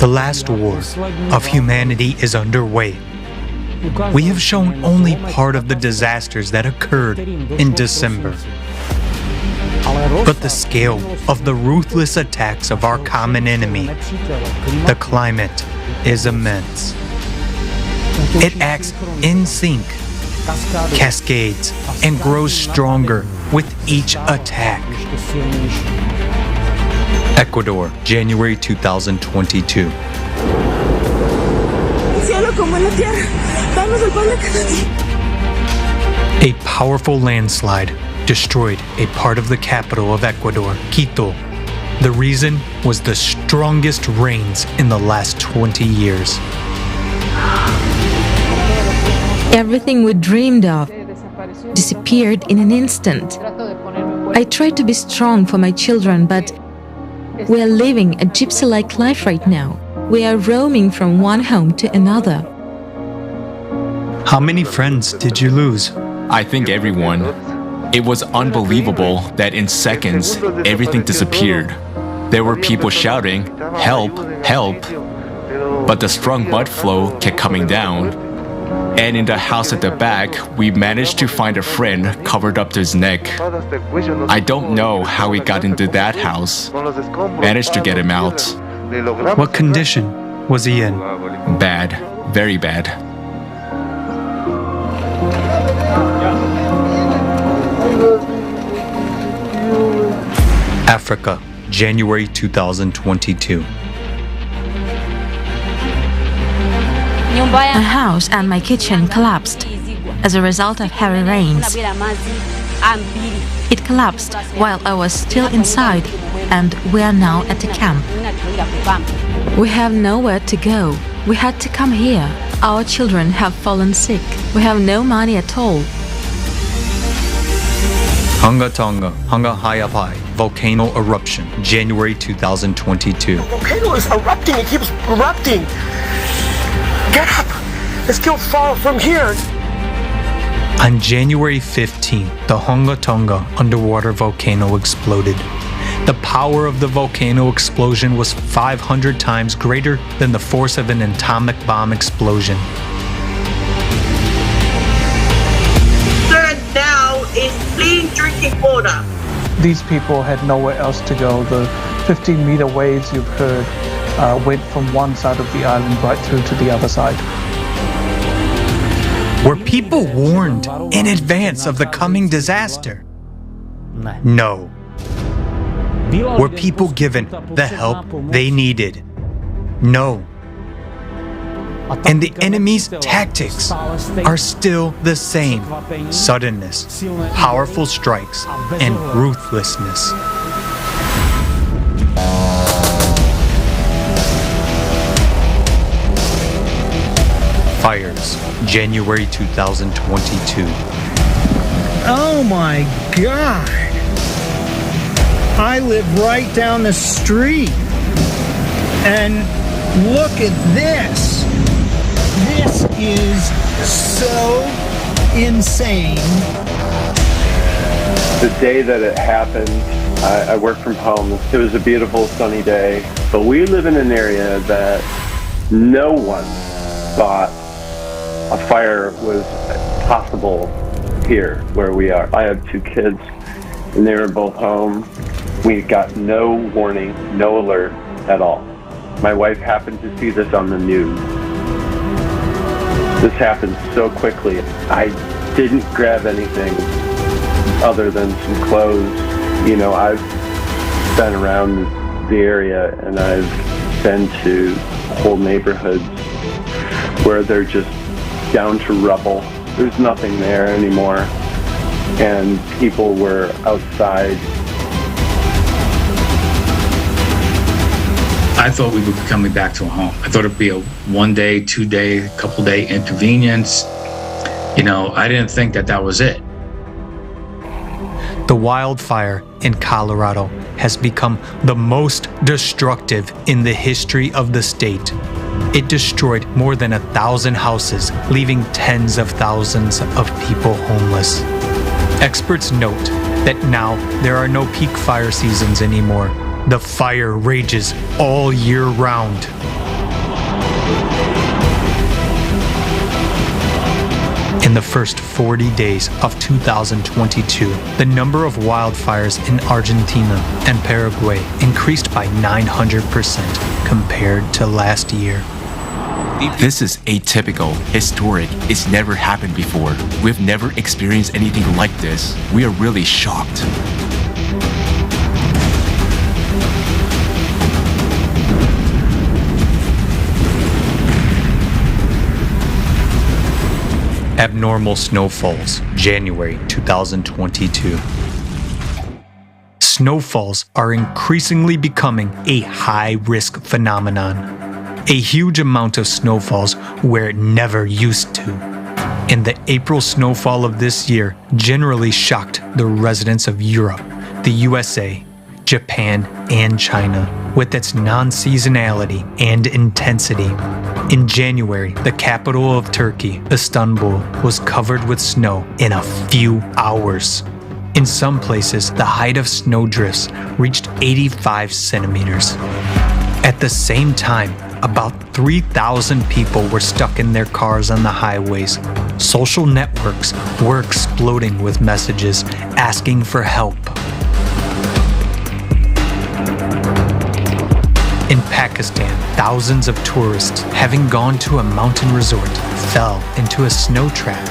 The last war of humanity is underway. We have shown only part of the disasters that occurred in December. But the scale of the ruthless attacks of our common enemy, the climate, is immense. It acts in sync, cascades, and grows stronger with each attack. Ecuador, January 2022. A powerful landslide destroyed a part of the capital of Ecuador, Quito. The reason was the strongest rains in the last 20 years. Everything we dreamed of disappeared in an instant. I tried to be strong for my children, but we are living a gypsy-like life right now. We are roaming from one home to another. How many friends did you lose? I think everyone. It was unbelievable that in seconds, everything disappeared. There were people shouting, "Help, help!" But the strong mud flow kept coming down. And in the house at the back, we managed to find a friend covered up to his neck. I don't know how he got into that house. Managed to get him out. What condition was he in? Bad, very bad. Africa, January 2022. A house and my kitchen collapsed as a result of heavy rains. It collapsed while I was still inside, and we are now at a camp. We have nowhere to go. We had to come here. Our children have fallen sick. We have no money at all. Hunga Tonga, Hunga Hayapai, volcano eruption, January 2022. The volcano is erupting. It keeps erupting. Get up! Let's go far from here. On January 15th, the Hunga Tonga underwater volcano exploded. The power of the volcano explosion was 500 times greater than the force of an atomic bomb explosion. Third now is clean drinking water. These people had nowhere else to go. The 15-meter waves you've heard went from one side of the island right through to the other side. Were people warned in advance of the coming disaster? No. Were people given the help they needed? No. And the enemy's tactics are still the same: suddenness, powerful strikes, and ruthlessness. Fires, January 2022. Oh my God! I live right down the street. And look at this. This is so insane. The day that it happened, I worked from home. It was a beautiful sunny day, but we live in an area that no one thought a fire was possible here where we are. I have 2 kids and they were both home. We got no warning, no alert at all. My wife happened to see this on the news. This happened so quickly. I didn't grab anything other than some clothes. You know, I've been around the area and I've been to whole neighborhoods where they're just down to rubble. There's nothing there anymore. And people were outside. I thought we would be coming back to a home. I thought it'd be a 1 day, 2 day, couple day inconvenience. You know, I didn't think that that was it. The wildfire in Colorado has become the most destructive in the history of the state. It destroyed more than 1,000 houses, leaving tens of thousands of people homeless. Experts note that now there are no peak fire seasons anymore. The fire rages all year round. In the first 40 days of 2022, the number of wildfires in Argentina and Paraguay increased by 900% compared to last year. This is atypical, historic, it's never happened before. We've never experienced anything like this. We are really shocked. Abnormal snowfalls, January 2022. Snowfalls are increasingly becoming a high-risk phenomenon. A huge amount of snowfalls where it never used to. And the April snowfall of this year generally shocked the residents of Europe, the USA, Japan, and China with its non-seasonality and intensity. In January, the capital of Turkey, Istanbul, was covered with snow in a few hours. In some places, the height of snowdrifts reached 85 centimeters. At the same time, about 3,000 people were stuck in their cars on the highways. Social networks were exploding with messages asking for help. In Pakistan, thousands of tourists, having gone to a mountain resort, fell into a snow trap.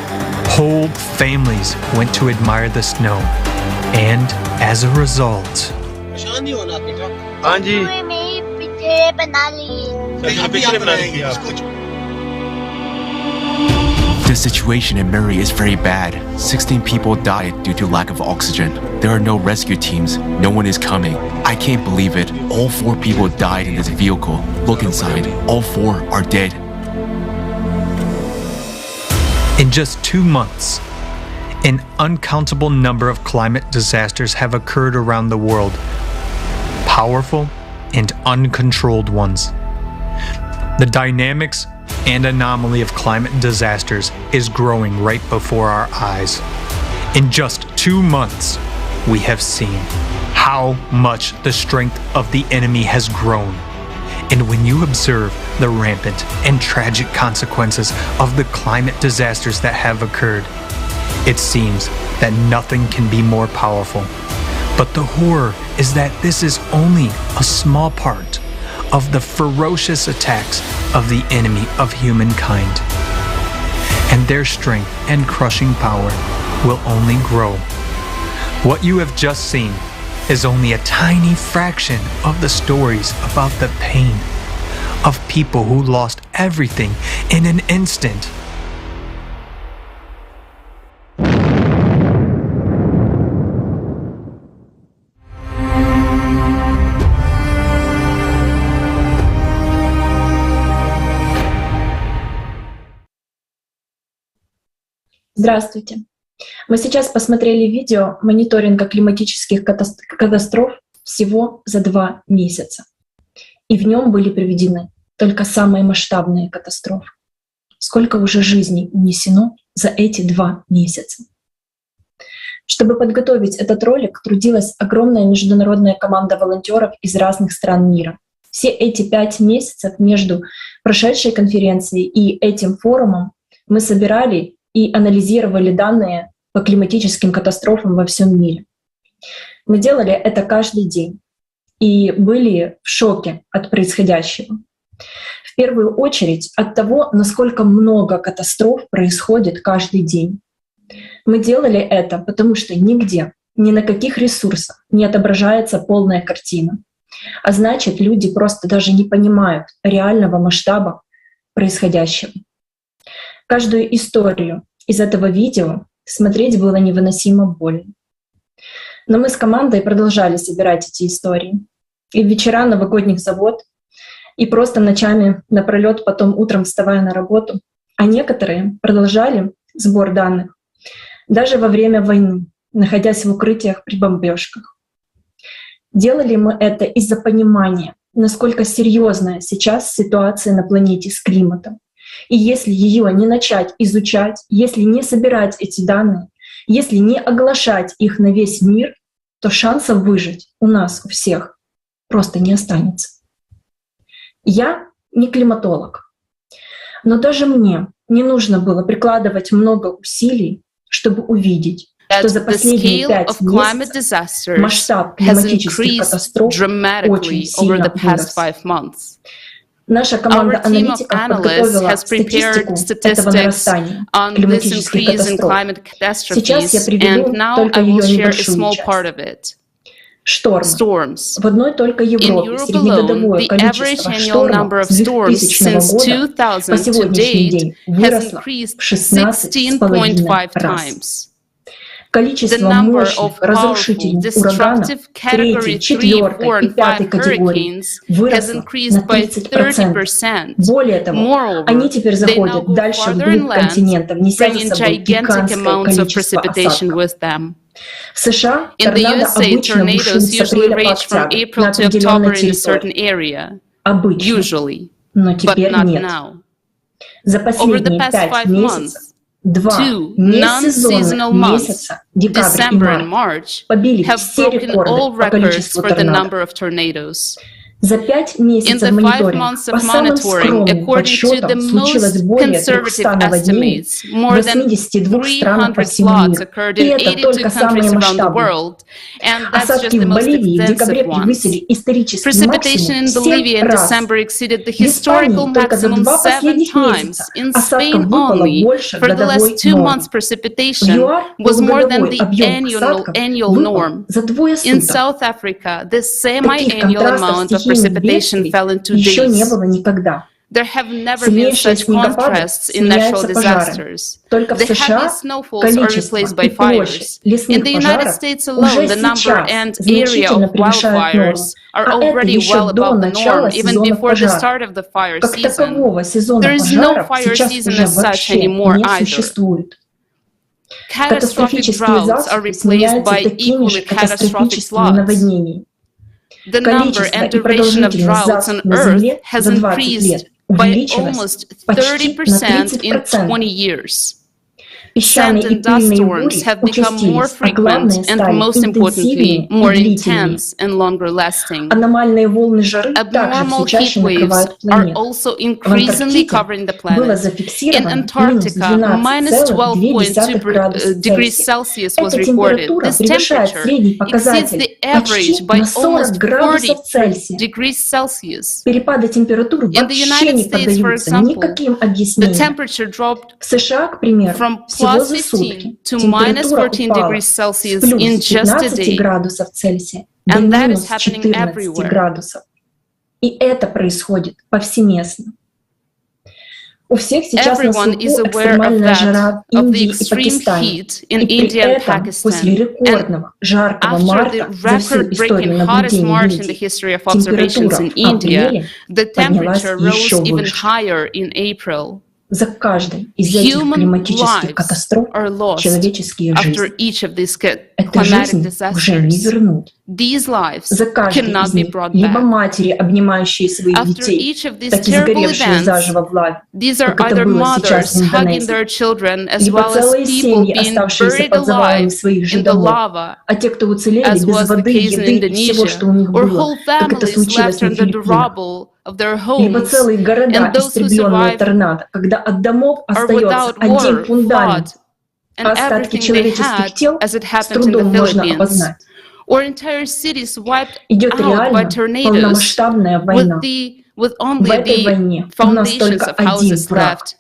Whole families went to admire the snow, and as a result, the situation in Murray is very bad. 16 people died due to lack of oxygen. There are no rescue teams. No one is coming. I can't believe it. All 4 people died in this vehicle. Look inside. All 4 are dead. in just 2 months, an uncountable number of climate disasters have occurred around the world, powerful and uncontrolled ones. The dynamics and anomaly of climate disasters is growing right before our eyes. In just 2 months, we have seen how much the strength of the enemy has grown. And when you observe the rampant and tragic consequences of the climate disasters that have occurred, it seems that nothing can be more powerful. But the horror is that this is only a small part of the ferocious attacks of the enemy of humankind. And their strength and crushing power will only grow. What you have just seen is only a tiny fraction of the stories about the pain of people who lost everything in an instant. Здравствуйте. Мы сейчас посмотрели видео мониторинга климатических катастроф всего за 2 месяца. И в нем были приведены только самые масштабные катастрофы. Сколько уже жизней унесено за эти 2 месяца. Чтобы подготовить этот ролик, трудилась огромная международная команда волонтеров из разных стран мира. Все эти 5 месяцев между прошедшей конференцией и этим форумом мы собирали и анализировали данные по климатическим катастрофам во всем мире. Мы делали это каждый день и были в шоке от происходящего. В первую очередь от того, насколько много катастроф происходит каждый день. Мы делали это, потому что нигде, ни на каких ресурсах не отображается полная картина. А значит, люди просто даже не понимают реального масштаба происходящего. Каждую историю из этого видео смотреть было невыносимо больно. Но мы с командой продолжали собирать эти истории. И в вечера новогодних забот, и просто ночами напролёт, потом утром вставая на работу. А некоторые продолжали сбор данных даже во время войны, находясь в укрытиях при бомбежках. Делали мы это из-за понимания, насколько серьезная сейчас ситуация на планете с климатом. И если ее не начать изучать, если не собирать эти данные, если не оглашать их на весь мир, то шансов выжить у нас, у всех, просто не останется. Я не климатолог, но даже мне не нужно было прикладывать много усилий, чтобы увидеть, что за последние 5 месяцев масштаб климатических катастроф очень сильно вырос. Наша команда аналитиков подготовила статистику этого нарастания климатических катастроф. Сейчас я приведу только ее небольшую часть. Шторм. В одной только Европе среднегодовое количество штормов с 2000 года по сегодняшний день выросло в 16,5 раз. Количество мощных разрушительных ураганов 3, 4 и 5 категорий выросло на 30%. Более того, они теперь заходят дальше вглубь континента, внеся за собой гигантское количество осадков. В США торнадо обычно бушуют с апреля по октябрь на определенной территории. Обычно. Но теперь нет. За последние 5 месяцев 2 несезонных месяца, декабрь и март, побили все рекорды по количеству торнадо. За 5 месяцев мониторинга, по самым скромным подсчетам, случилось более 300 наводнений в 82 странах по всему миру. И это только самые масштабные. Осадки в Боливии в декабре превысили исторический максимум 7 раз. В Испании только за 2 последних месяца осадков выпало больше годовой нормы. В ЮАР полугодовой объем осадков выпал за 2 суток. Таких контрастов precipitation fell in 2 еще не days. было никогда. There have never been such contrasts in natural disasters. Только в The США heavy snowfalls are количество replaced by и площадь fires. In лесных the United пожаров States alone, уже the number сейчас and area значительно of превышают норму, wildfires are а это already еще well до above the начала norm, even сезона before the пожаров. start of the fire Как season. такового сезона There is no пожаров fire сейчас season уже as such вообще anymore не either. существует. Catastrophic Катастрофические droughts are засухи replaced сменяются by такими equally же catastrophic катастрофическими floods. наводнениями. The number Количество and и duration of продолжительность droughts засух on на Earth Земле has за 20 increased лет by увеличилось almost почти на 30% in 30%. 20 years. Песчаные Sand и and dust пыльные storms бури have become more участились, а главное, frequent and, стали most importantly, интенсивнее и more длительнее. intense and longer lasting. Аномальные волны жары также Abnormal все чаще heat waves накрывают are планету. also В increasingly Антарктиде covering the было planet. In зафиксировано Antarctica, minus -12,2 градуса degrees Цельсия. Celsius was Эта recorded. температура This превышает temperature средний exceeds показатель the average почти by на 40 almost 40 градусов Цельсия. degrees Celsius. Перепады температуры In the вообще United не States, for поддаются example, никаким the объяснениям. temperature dropped В США, к примеру, from всего plus за 15 сутки to minus температура 14 упала degrees с Celsius плюс in just a 15 day. градусов Цельсия до And that is минус happening 14 everywhere. градусов. И это происходит повсеместно. У всех сейчас на Everyone is слуху aware of экстремальная жара в that, of the Индии и extreme Пакистане. heat in И при India and этом после Pakistan. And рекордного жаркого after the марта за всю историю record-breaking hottest наблюдений в March in the Индии history of observations температура in в India, апреле the поднялась temperature rose еще even выше. higher in April. За каждой из этих Human климатических lives катастроф are lost человеческие after жизни. each of these Эту climatic жизнь уже не disasters. вернуть. These lives За каждой cannot из be них brought либо back. матери, обнимающие своих After детей, each of these так и terrible сгоревшие events, заживо в лаве, these are как это either было сейчас в mothers hugging Индонезии, their children, as либо well as целые people семьи, being оставшиеся buried под завалами alive своих же in the домов, lava, а те, кто уцелели as без was the воды, case in еды и всего, что у Indonesia, них or было, whole как это families случилось left на under the Филиппинах. rubble of their Либо homes, целые города, and those who истребленные survive торнадо, когда от домов are остается without один water, фундамент, flood, а and остатки everything they человеческих had, тел as it с happened in the трудом можно Philippines. опознать. Or entire cities wiped Идет out by реально tornadoes полномасштабная война. with В only этой the войне у нас foundations только of один houses враг. left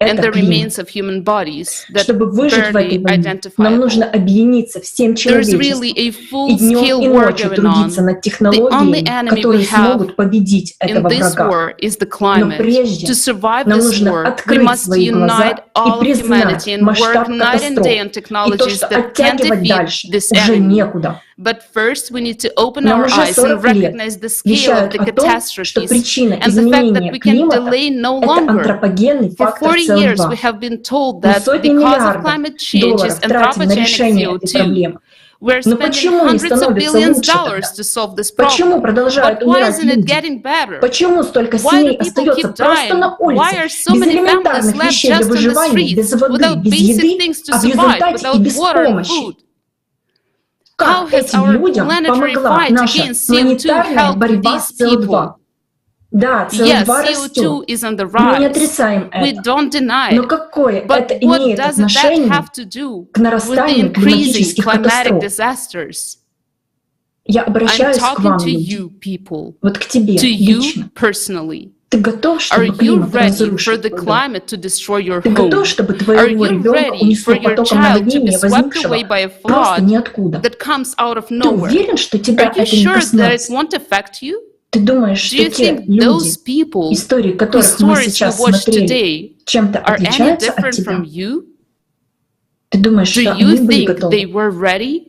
and Это the климат. remains of human bodies that Чтобы выжить в этой barely войне, нам нужно identifiable. объединиться всем There's человечеством really a и full-scale днем и war ночью going трудиться on. над The only технологиями, enemy we которые have смогут победить in этого this врага. war is the Но climate. прежде To survive нам this нужно war, we открыть must свои глаза unite и all of признать humanity and work масштаб night and катастроф day on и то, technologies что that can оттягивать defeat дальше this уже enemy. некуда. But first, we need to open Нам our уже eyes and 40 лет recognize the scale of вещают the о том, что catastrophes причина and the fact that изменения we can климата delay no — это longer. антропогенный For фактор 40 years, years CO2. we have been told Мы that сотни because of миллиардов climate change долларов and тратим на anthropogenic решение этой CO2, проблемы. we're Но spending почему не hundreds of становится billions лучше тогда? to solve this Почему problem. продолжают But why умирать isn't it люди? getting better? Почему столько Why do семей people остается keep просто dying? на улице, Why are so без many families элементарных left вещей для just on the выживания, без streets, воды, without без basic еды, things to а в survive, результате и without без water and помощи? food? How Как has этим our людям planetary помогла fight наша against CO2 планетарная helped борьба these с СО2? people? Да, Yes, СО2 CO2 растет. is on the Мы не rise. отрицаем We это. don't deny Но it. какое это But what имеет does that отношение have to do к with the нарастанию increasing климатических climatic катастроф? disasters? Я I'm обращаюсь к talking вам, to люди, you, people, вот к тебе to you лично. personally. Ты готов, Are чтобы you климат ready for разрушил the твой дом? climate to destroy your Ты home? готов, чтобы Are твоего you ребенка ready for унесло your потоком child to be наводнения, swept возникшего away by a просто flood ниоткуда? that comes out of Ты nowhere? уверен, что тебя Are you это не sure that it коснется? won't affect you? Ты думаешь, Do что you те think люди, those people истории whose которых мы stories you сейчас watch смотрели, today чем-то are any отличаются от different тебя? from you? Ты думаешь, Do что you они были think готовы? they were ready?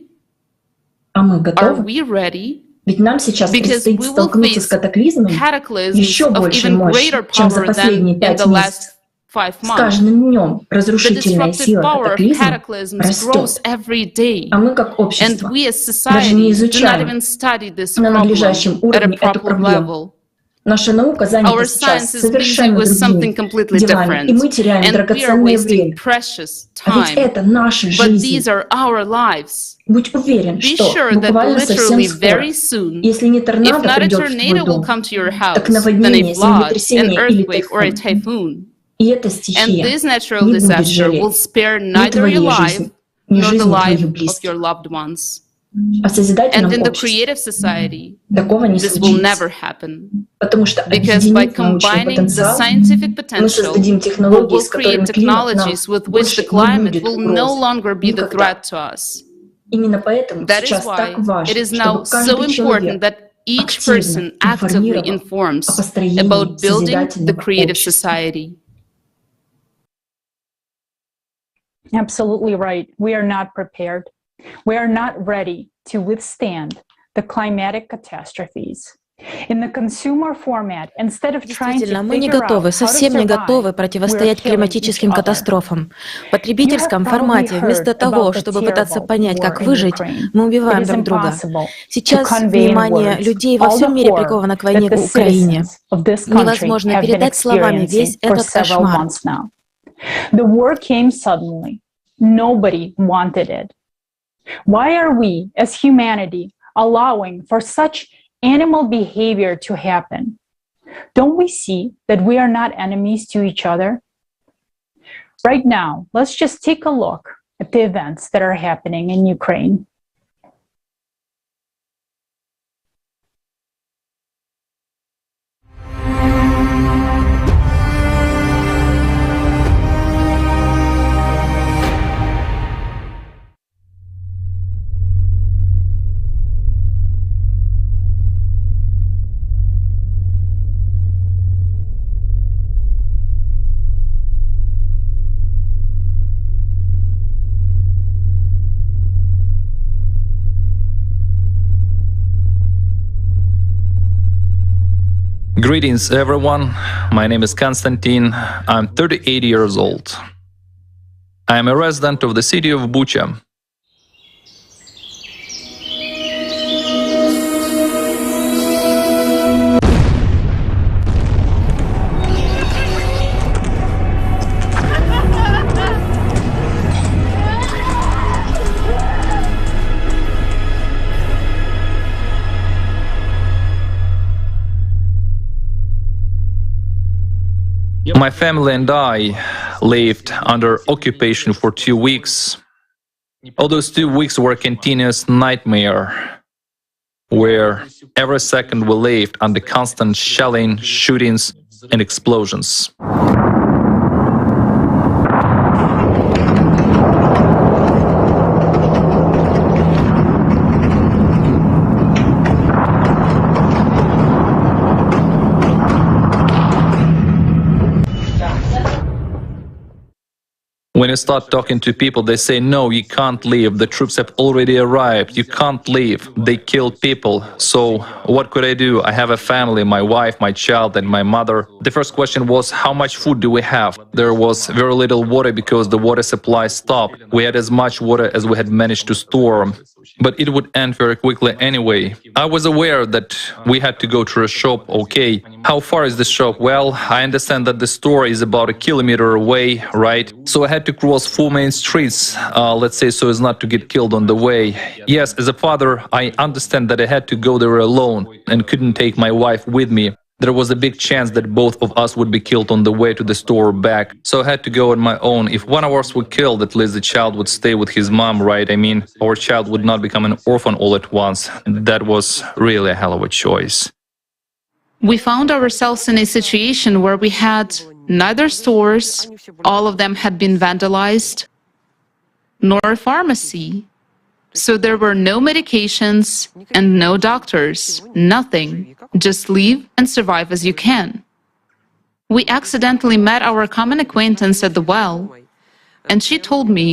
А мы Are готовы? we ready? Ведь нам сейчас Because предстоит we will столкнуться с face катаклизмами cataclysms еще of большей even мощи, greater чем за power than последние in 5 the месяцев. last 5 С months. каждым днем The разрушительная disruptive сила power of катаклизма cataclysms grows растет, every day. а мы как And общество we as даже не society do not изучаем even study this на problem надлежащем at a уровне эту proper проблему. level. Наша наука занята Our сейчас science is busy совершенно with другими something completely делами, и different, мы теряем and we are драгоценное wasting время. precious А ведь time. это наша But жизнь. these are our lives. Будь уверен, Be что sure that буквально совсем literally скоро, very soon, если не if торнадо not a придет в твой tornado will дом, come to your так house, then a наводнение, flood, an землетрясение или earthquake, or a тайфун. typhoon. И эта And стихия this natural не будет disaster жалеть will spare ни neither твоей your life жизни, ни nor the жизни life твоих of близких. your loved ones. А в созидательном And in the обществе creative society, такого не this will случится, never happen. потому что Because by объединив научный combining the потенциал, scientific мы potential, создадим we технологии, will с create которыми климат нам technologies with which больше the не climate будет will no угрозой. longer be the Никогда. threat to us. Именно поэтому That is сейчас why так it важно, is now чтобы so каждый important человек that each активно person actively информировал informs о построении about building the созидательного creative общества. society. Absolutely right. We are not prepared. We are not ready to withstand the climatic catastrophes. In the consumer format, instead of trying to Действительно, мы не figure готовы, out how to совсем не готовы survive, противостоять we are killing климатическим each other. катастрофам. В потребительском You have формате, probably вместо heard того, about the чтобы пытаться terrible понять, как war in выжить, Ukraine. мы It убиваем is друг друга. impossible to Сейчас convey in внимание words людей во all всем the мире horror приковано к that войне the в Украине. citizens of this country Невозможно have been передать словами весь experiencing for этот several кошмар. months now. The war came suddenly. Nobody wanted it. Why are we, as humanity, allowing for such animal behavior to happen? Don't we see that we are not enemies to each other? Right now, let's just take a look at the events that are happening in Ukraine. Greetings, everyone. My name is Konstantin. I'm 38 years old. I am a resident of the city of Bucha. My family and I lived under occupation for 2 weeks. All those 2 weeks were a continuous nightmare, where every second we lived under constant shelling, shootings, and explosions. When you start talking to people, they say, no, you can't leave. The troops have already arrived. You can't leave. They killed people. So what could I do? I have a family, my wife, my child, and my mother. The first question was, how much food do we have? There was very little water because the water supply stopped. We had as much water as we had managed to store. But it would end very quickly anyway. I was aware that we had to go to a shop. Okay, how far is the shop? Well, I understand that the store is about a kilometer away, right? So I had to cross 4 main streets, let's say, so as not to get killed on the way. Yes, as a father, I understand that I had to go there alone and couldn't take my wife with me. There was a big chance that both of us would be killed on the way to the store or back, so I had to go on my own. If one of us were killed, at least the child would stay with his mom, right? I mean, our child would not become an orphan all at once. That was really a hell of a choice. We found ourselves in a situation where we had neither stores, all of them had been vandalized, nor a pharmacy. So there were no medications and no doctors, nothing. Just live and survive as you can. We accidentally met our common acquaintance at the well, and she told me,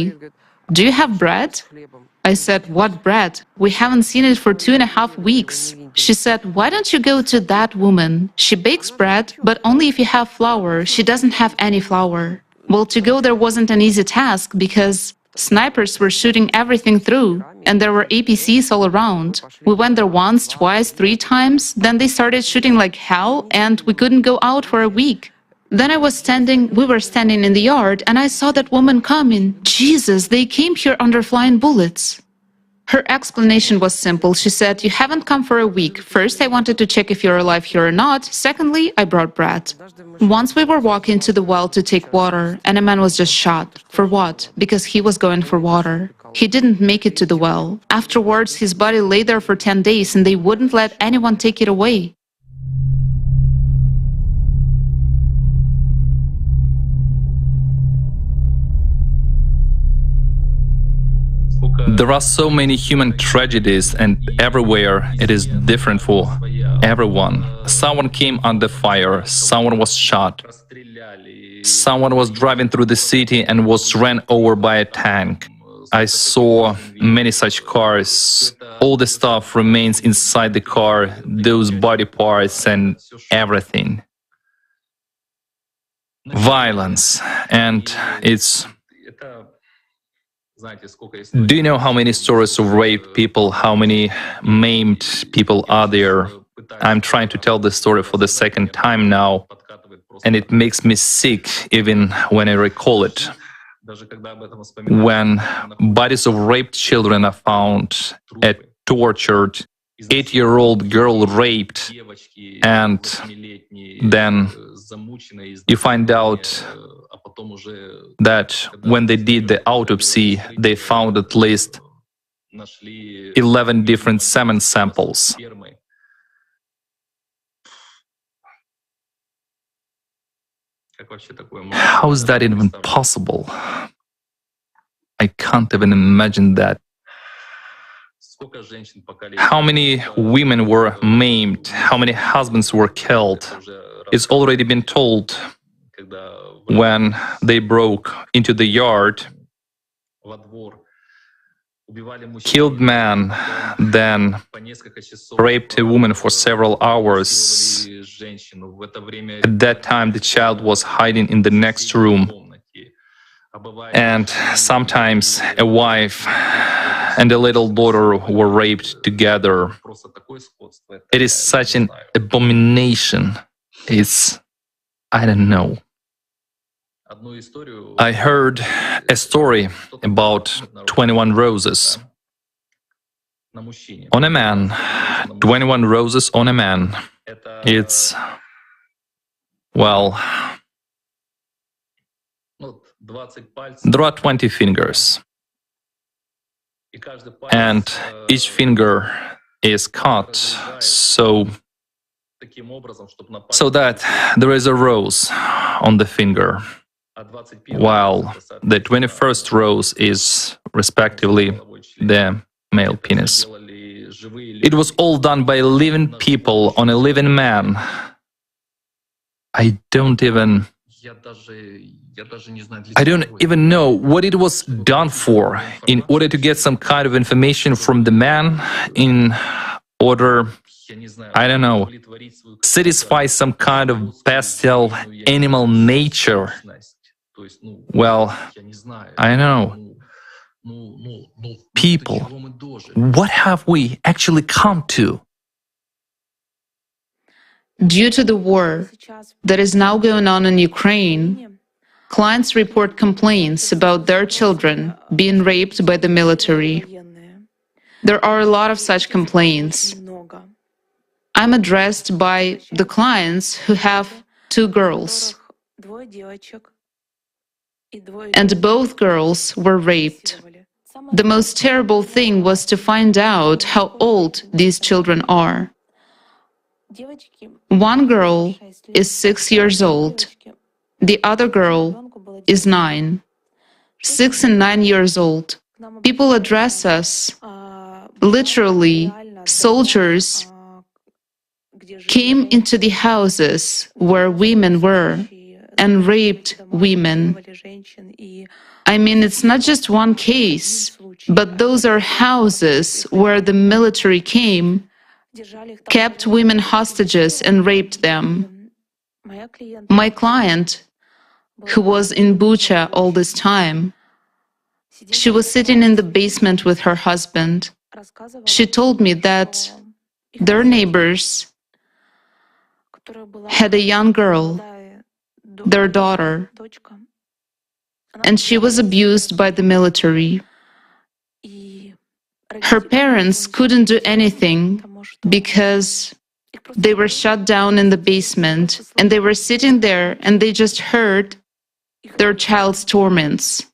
"Do you have bread?" I said, "What bread? We haven't seen it for 2.5 weeks." She said, "Why don't you go to that woman? She bakes bread, but only if you have flour. She doesn't have any flour." Well, to go there wasn't an easy task because snipers were shooting everything through, and there were APCs all around. We went there once, twice, 3 times, then they started shooting like hell, and we couldn't go out for a week. Then we were standing in the yard, and I saw that woman coming. Jesus, they came here under flying bullets. Her explanation was simple. She said, "You haven't come for a week. First, I wanted to check if you're alive here or not. Secondly, I brought bread." Once we were walking to the well to take water, and a man was just shot. For what? Because he was going for water. He didn't make it to the well. Afterwards, his body lay there for 10 days, and they wouldn't let anyone take it away. There are so many human tragedies, and everywhere it is different for everyone. Someone came under fire, someone was shot, someone was driving through the city and was ran over by a tank. I saw many such cars. All the stuff remains inside the car, those body parts and everything. Violence, and it's... Do you know how many stories of raped people, how many maimed people are there? I'm trying to tell this story for the second time now, and it makes me sick even when I recall it. When bodies of raped children are found, a tortured 8-year-old girl raped, and then you find out that when they did the autopsy, they found at least 11 different semen samples. How is that even possible? I can't even imagine that. How many women were maimed? How many husbands were killed? It's already been told. When they broke into the yard, killed man, then raped a woman for several hours. At that time, the child was hiding in the next room. And sometimes a wife and a little daughter were raped together. It is such an abomination. I don't know. I heard a story about 21 roses on a man. 21 roses on a man. It's, well, there are 20 fingers, and each finger is cut so that there is a rose on the finger, while the 21st rose is respectively the male penis. It was all done by living people on a living man. I don't even I don't even know what it was done for, in order to get some kind of information from the man, in order, I don't know, satisfy some kind of pastel animal nature. Well, I know. People, what have we actually come to? Due to the war that is now going on in Ukraine, clients report complaints about their children being raped by the military. There are a lot of such complaints. I'm addressed by the clients who have two girls, and both girls were raped. The most terrible thing was to find out how old these children are. One girl is 6 years old. The other girl is 9. 6 and 9 years old. People address us. Literally, soldiers came into the houses where women were and raped women. I mean, it's not just one case, but those are houses where the military came, kept women hostages and raped them. My client, who was in Bucha all this time, she was sitting in the basement with her husband. She told me that their neighbors had a young girl, their daughter, and she was abused by the military. Her parents couldn't do anything because they were shut down in the basement, and they were sitting there and they just heard their child's torments.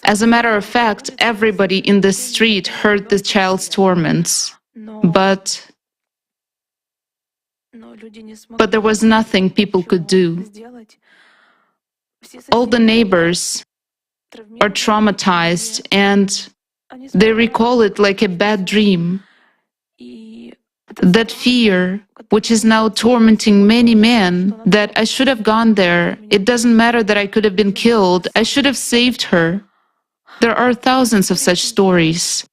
As a matter of fact, everybody in the street heard the child's torments, but there was nothing people could do. All the neighbors are traumatized and they recall it like a bad dream. That fear, which is now tormenting many men, that I should have gone there, it doesn't matter that I could have been killed, I should have saved her. There are thousands of such stories.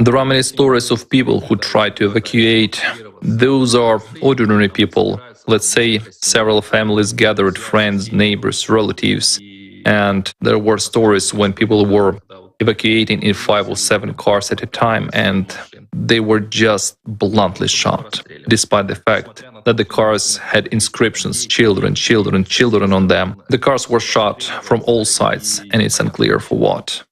There are many stories of people who tried to evacuate. Those are ordinary people. Let's say several families gathered, friends, neighbors, relatives. And there were stories when people were evacuating in 5 or 7 cars at a time, and they were just bluntly shot, despite the fact that the cars had inscriptions, children, children, children on them. The cars were shot from all sides, and it's unclear for what.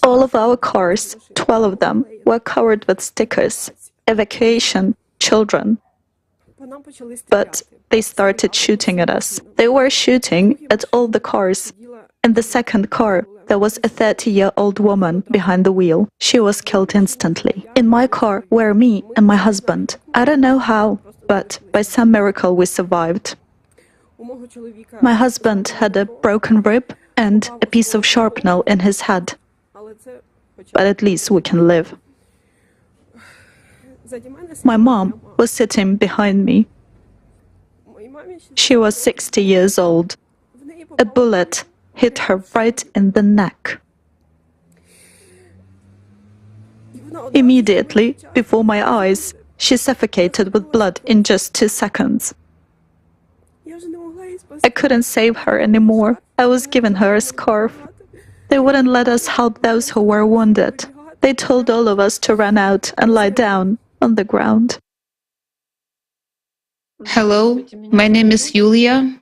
All of our cars, 12 of them, were covered with stickers, evacuation, children. But they started shooting at us. They were shooting at all the cars. In the second car, there was a 30-year-old woman behind the wheel. She was killed instantly. In my car were me and my husband. I don't know how, but by some miracle we survived. My husband had a broken rib and a piece of shrapnel in his head. But at least we can live. My mom was sitting behind me. She was 60 years old. A bullet hit her right in the neck. Immediately, before my eyes, she suffocated with blood in just 2 seconds. I couldn't save her anymore. I was giving her a scarf. They wouldn't let us help those who were wounded. They told all of us to run out and lie down on the ground. Hello, my name is Yulia.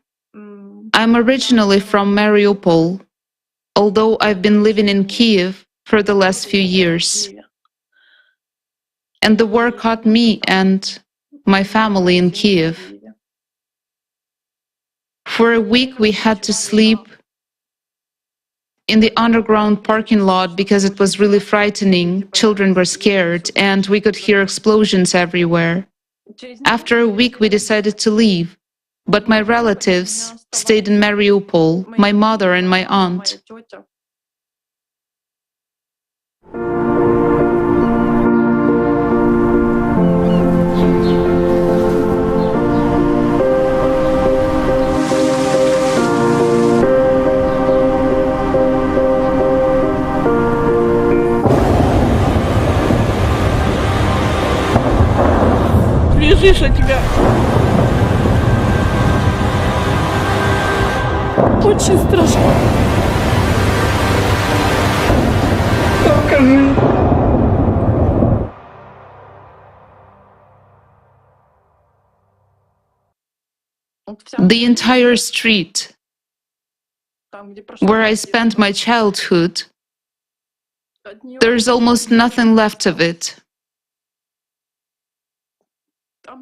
I'm originally from Mariupol, although I've been living in Kiev for the last few years. And the war caught me and my family in Kiev. For a week, we had to sleep in the underground parking lot because it was really frightening. Children were scared, and we could hear explosions everywhere. After a week, we decided to leave. But my relatives stayed in Mariupol, my mother and my aunt. Лежишь от тебя. Очень страшно. Покажи. The entire street where I spent my childhood, there's almost nothing left of it.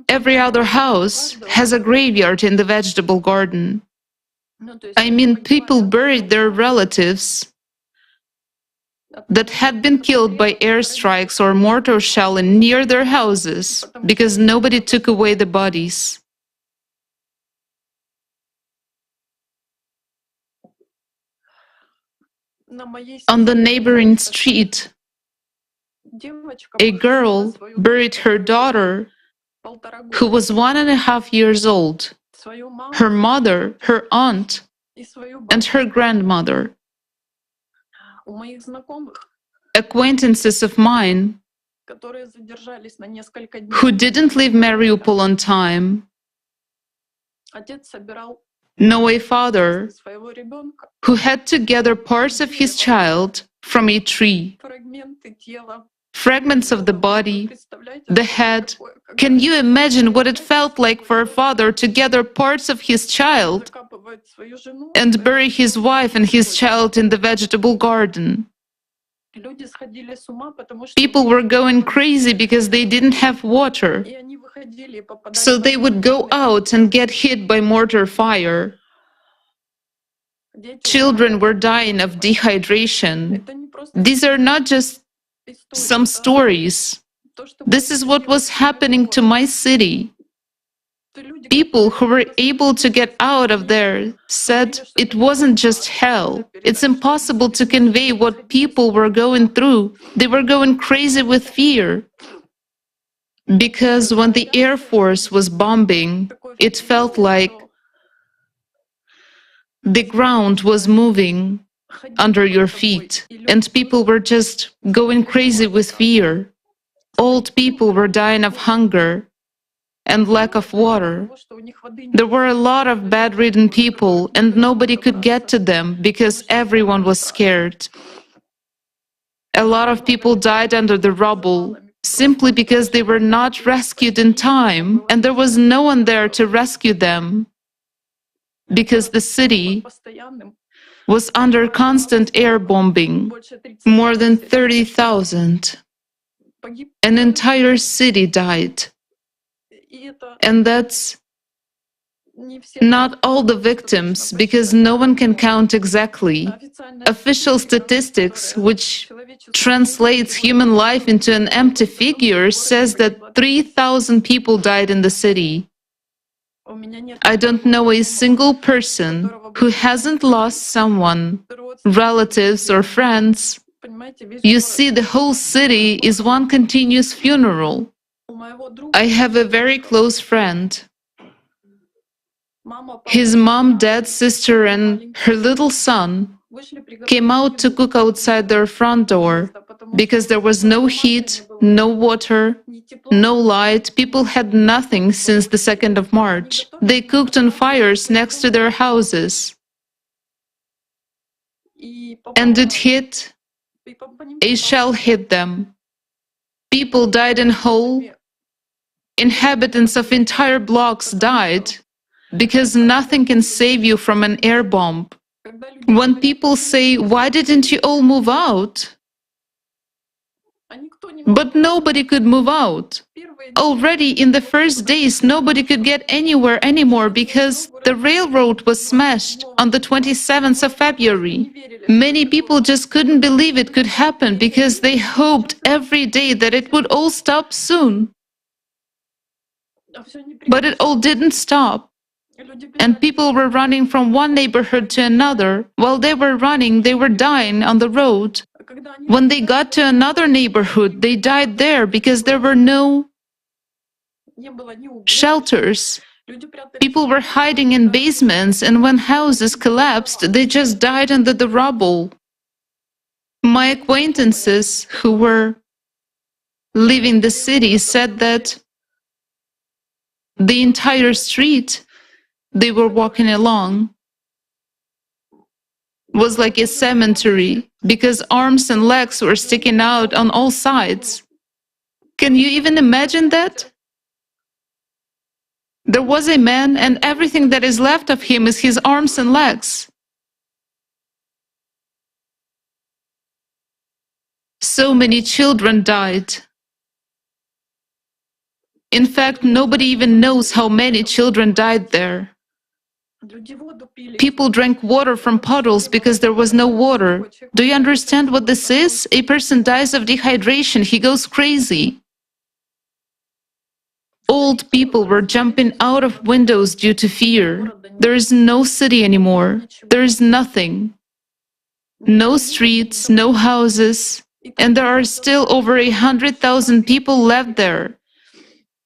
Every other house has a graveyard in the vegetable garden. I mean, people buried their relatives that had been killed by airstrikes or mortar shelling near their houses because nobody took away the bodies. On the neighboring street, a girl buried her daughter, who was 1.5 years old, her mother, her aunt, and her grandmother. Acquaintances of mine who didn't leave Mariupol on time know a father who had to gather parts of his child from a tree. Fragments of the body, the head. Can you imagine what it felt like for a father to gather parts of his child and bury his wife and his child in the vegetable garden? People were going crazy because they didn't have water. So they would go out and get hit by mortar fire. Children were dying of dehydration. These are not just some stories. This is what was happening to my city. People who were able to get out of there said it wasn't just hell. It's impossible to convey what people were going through. They were going crazy with fear. Because when the Air Force was bombing, it felt like the ground was moving under your feet, and people were just going crazy with fear. Old people were dying of hunger and lack of water. There were a lot of bedridden people, and nobody could get to them because everyone was scared. A lot of people died under the rubble simply because they were not rescued in time, and there was no one there to rescue them because the city was under constant air bombing. More than 30,000. An entire city died. And that's not all the victims, because no one can count exactly. Official statistics, which translates human life into an empty figure, says that 3,000 people died in the city. I don't know a single person who hasn't lost someone, relatives or friends. You see, the whole city is one continuous funeral. I have a very close friend. His mom, dad, sister, and her little son came out to cook outside their front door because there was no heat, no water, no light. People had nothing since the 2nd of March. They cooked on fires next to their houses. And it hit. A shell hit them. People died in whole. Inhabitants of entire blocks died because nothing can save you from an air bomb. When people say, "Why didn't you all move out?" But nobody could move out. Already in the first days, nobody could get anywhere anymore because the railroad was smashed on the 27th of February. Many people just couldn't believe it could happen because they hoped every day that it would all stop soon. But it all didn't stop. And people were running from one neighborhood to another. While they were running, they were dying on the road. When they got to another neighborhood, they died there because there were no shelters. People were hiding in basements, and when houses collapsed, they just died under the rubble. My acquaintances who were leaving the city said that the entire street they were walking along was like a cemetery because arms and legs were sticking out on all sides. Can you even imagine that? There was a man, and everything that is left of him is his arms and legs. So many children died. In fact, nobody even knows how many children died there. People drank water from puddles because there was no water. Do you understand what this is? A person dies of dehydration, he goes crazy. Old people were jumping out of windows due to fear. There is no city anymore. There is nothing. No streets, no houses, and there are still over 100,000 people left there.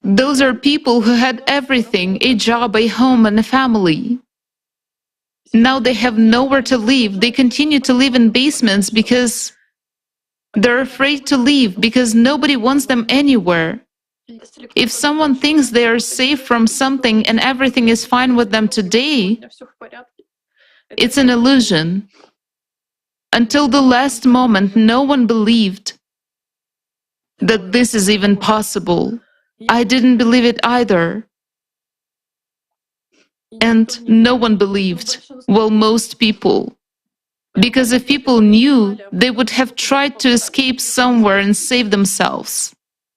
Those are people who had everything, a job, a home, and a family. Now they have nowhere to live. They continue to live in basements because they're afraid to leave, because nobody wants them anywhere. If someone thinks they are safe from something and everything is fine with them today, it's an illusion. Until the last moment, no one believed that this is even possible. I didn't believe it either. And no one believed, well, most people. Because if people knew, they would have tried to escape somewhere and save themselves.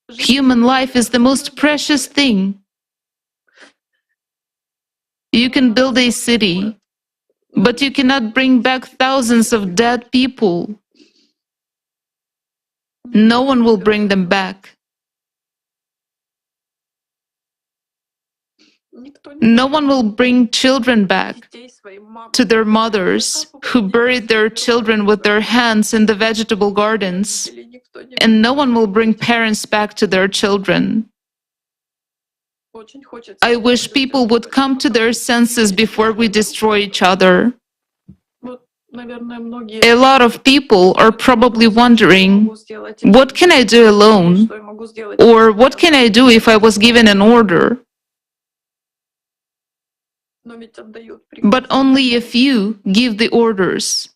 Human life is the most precious thing. You can build a city, but you cannot bring back thousands of dead people. No one will bring them back. No one will bring children back to their mothers who buried their children with their hands in the vegetable gardens. And no one will bring parents back to their children. I wish people would come to their senses before we destroy each other. A lot of people are probably wondering, what can I do alone? Or what can I do if I was given an order? But only a few give the orders,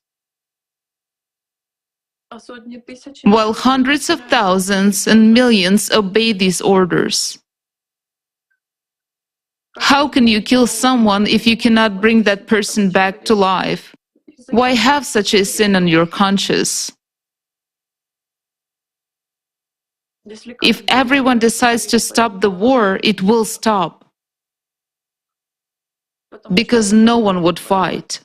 while hundreds of thousands and millions obey these orders. How can you kill someone if you cannot bring that person back to life? Why have such a sin on your conscience? If everyone decides to stop the war, it will stop. Because no one would fight.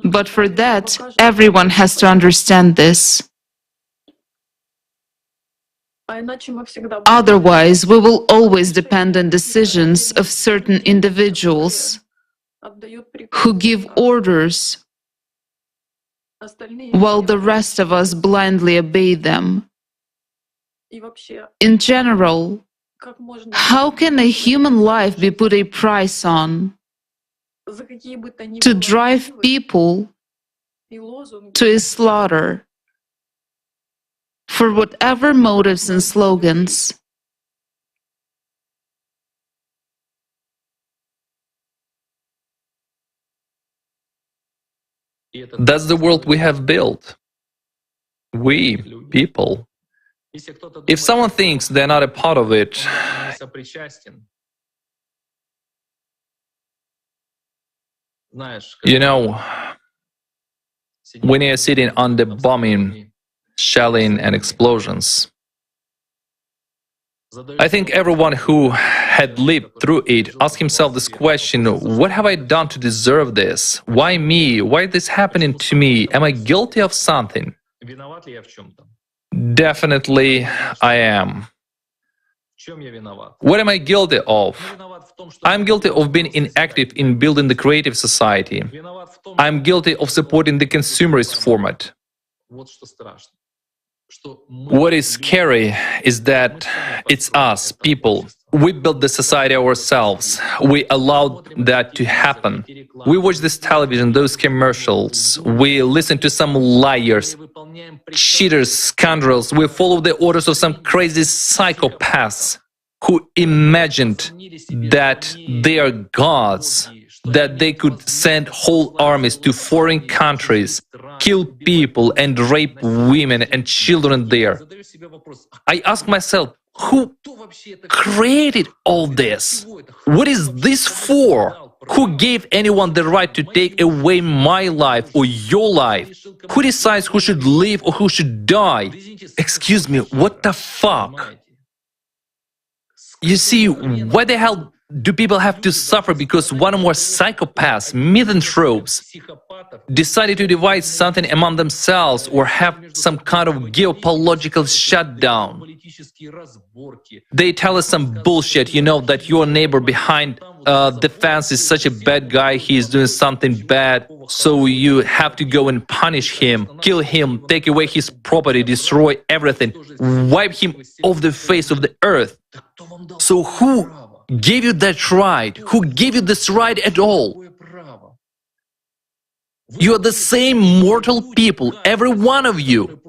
But for that, everyone has to understand this. Otherwise, we will always depend on decisions of certain individuals who give orders while the rest of us blindly obey them. In general, how can a human life be put a price on? To drive people to a slaughter for whatever motives and slogans. That's the world we have built. We, people. If someone thinks they're not a part of it, you know, when you're sitting under bombing, shelling, and explosions. I think everyone who had lived through it asked himself this question: what have I done to deserve this? Why me? Why is this happening to me? Am I guilty of something? Definitely I am. What am I guilty of? I'm guilty of being inactive in building the creative society. I'm guilty of supporting the consumerist format. What is scary is that it's us, people. We built the society ourselves. We allowed that to happen. We watch this television, those commercials. We listen to some liars, cheaters, scoundrels. We follow the orders of some crazy psychopaths who imagined that they are gods, that they could send whole armies to foreign countries, kill people and rape women and children there. I ask myself, who created all this? What is this for? Who gave anyone the right to take away my life or your life? Who decides who should live or who should die? Excuse me, what the fuck? You see, why the hell do people have to suffer because one or more psychopaths, misanthropes, decided to divide something among themselves or have some kind of geopolitical shutdown? They tell us some bullshit, you know, that your neighbor behind the fence is such a bad guy, he is doing something bad, so you have to go and punish him, kill him, take away his property, destroy everything, wipe him off the face of the earth. So who gave you that right? Who gave you this right at all? You are the same mortal people, every one of you.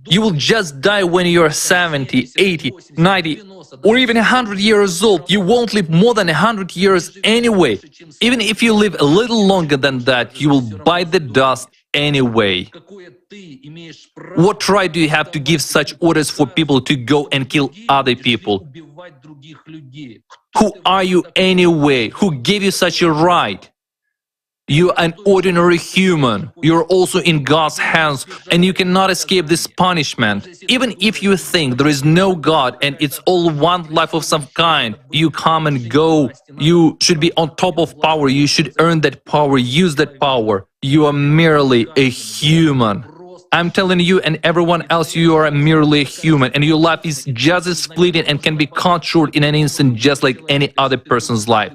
You will just die when you are 70, 80, 90, or even 100 years old. You won't live more than 100 years anyway. Even if you live a little longer than that, you will bite the dust anyway. What right do you have to give such orders for people to go and kill other people? Who are you anyway? Who gave you such a right? You're an ordinary human. You're also in God's hands, and you cannot escape this punishment. Even if you think there is no God and it's all one life of some kind, you come and go. You should be on top of power. You should earn that power, use that power. You are merely a human. I'm telling you and everyone else, you are merely a human, and your life is just as fleeting and can be cut short in an instant, just like any other person's life.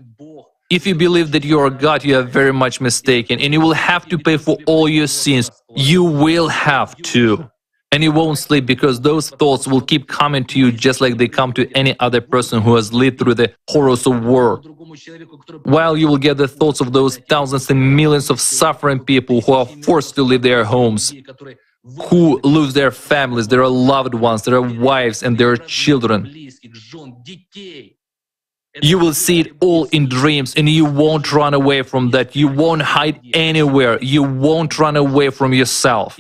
If you believe that you are God, you are very much mistaken, and you will have to pay for all your sins. You will have to. And you won't sleep because those thoughts will keep coming to you just like they come to any other person who has lived through the horrors of war. While you will get the thoughts of those thousands and millions of suffering people who are forced to leave their homes, who lose their families, their loved ones, their wives and their children. You will see it all in dreams, and you won't run away from that. You won't hide anywhere. You won't run away from yourself.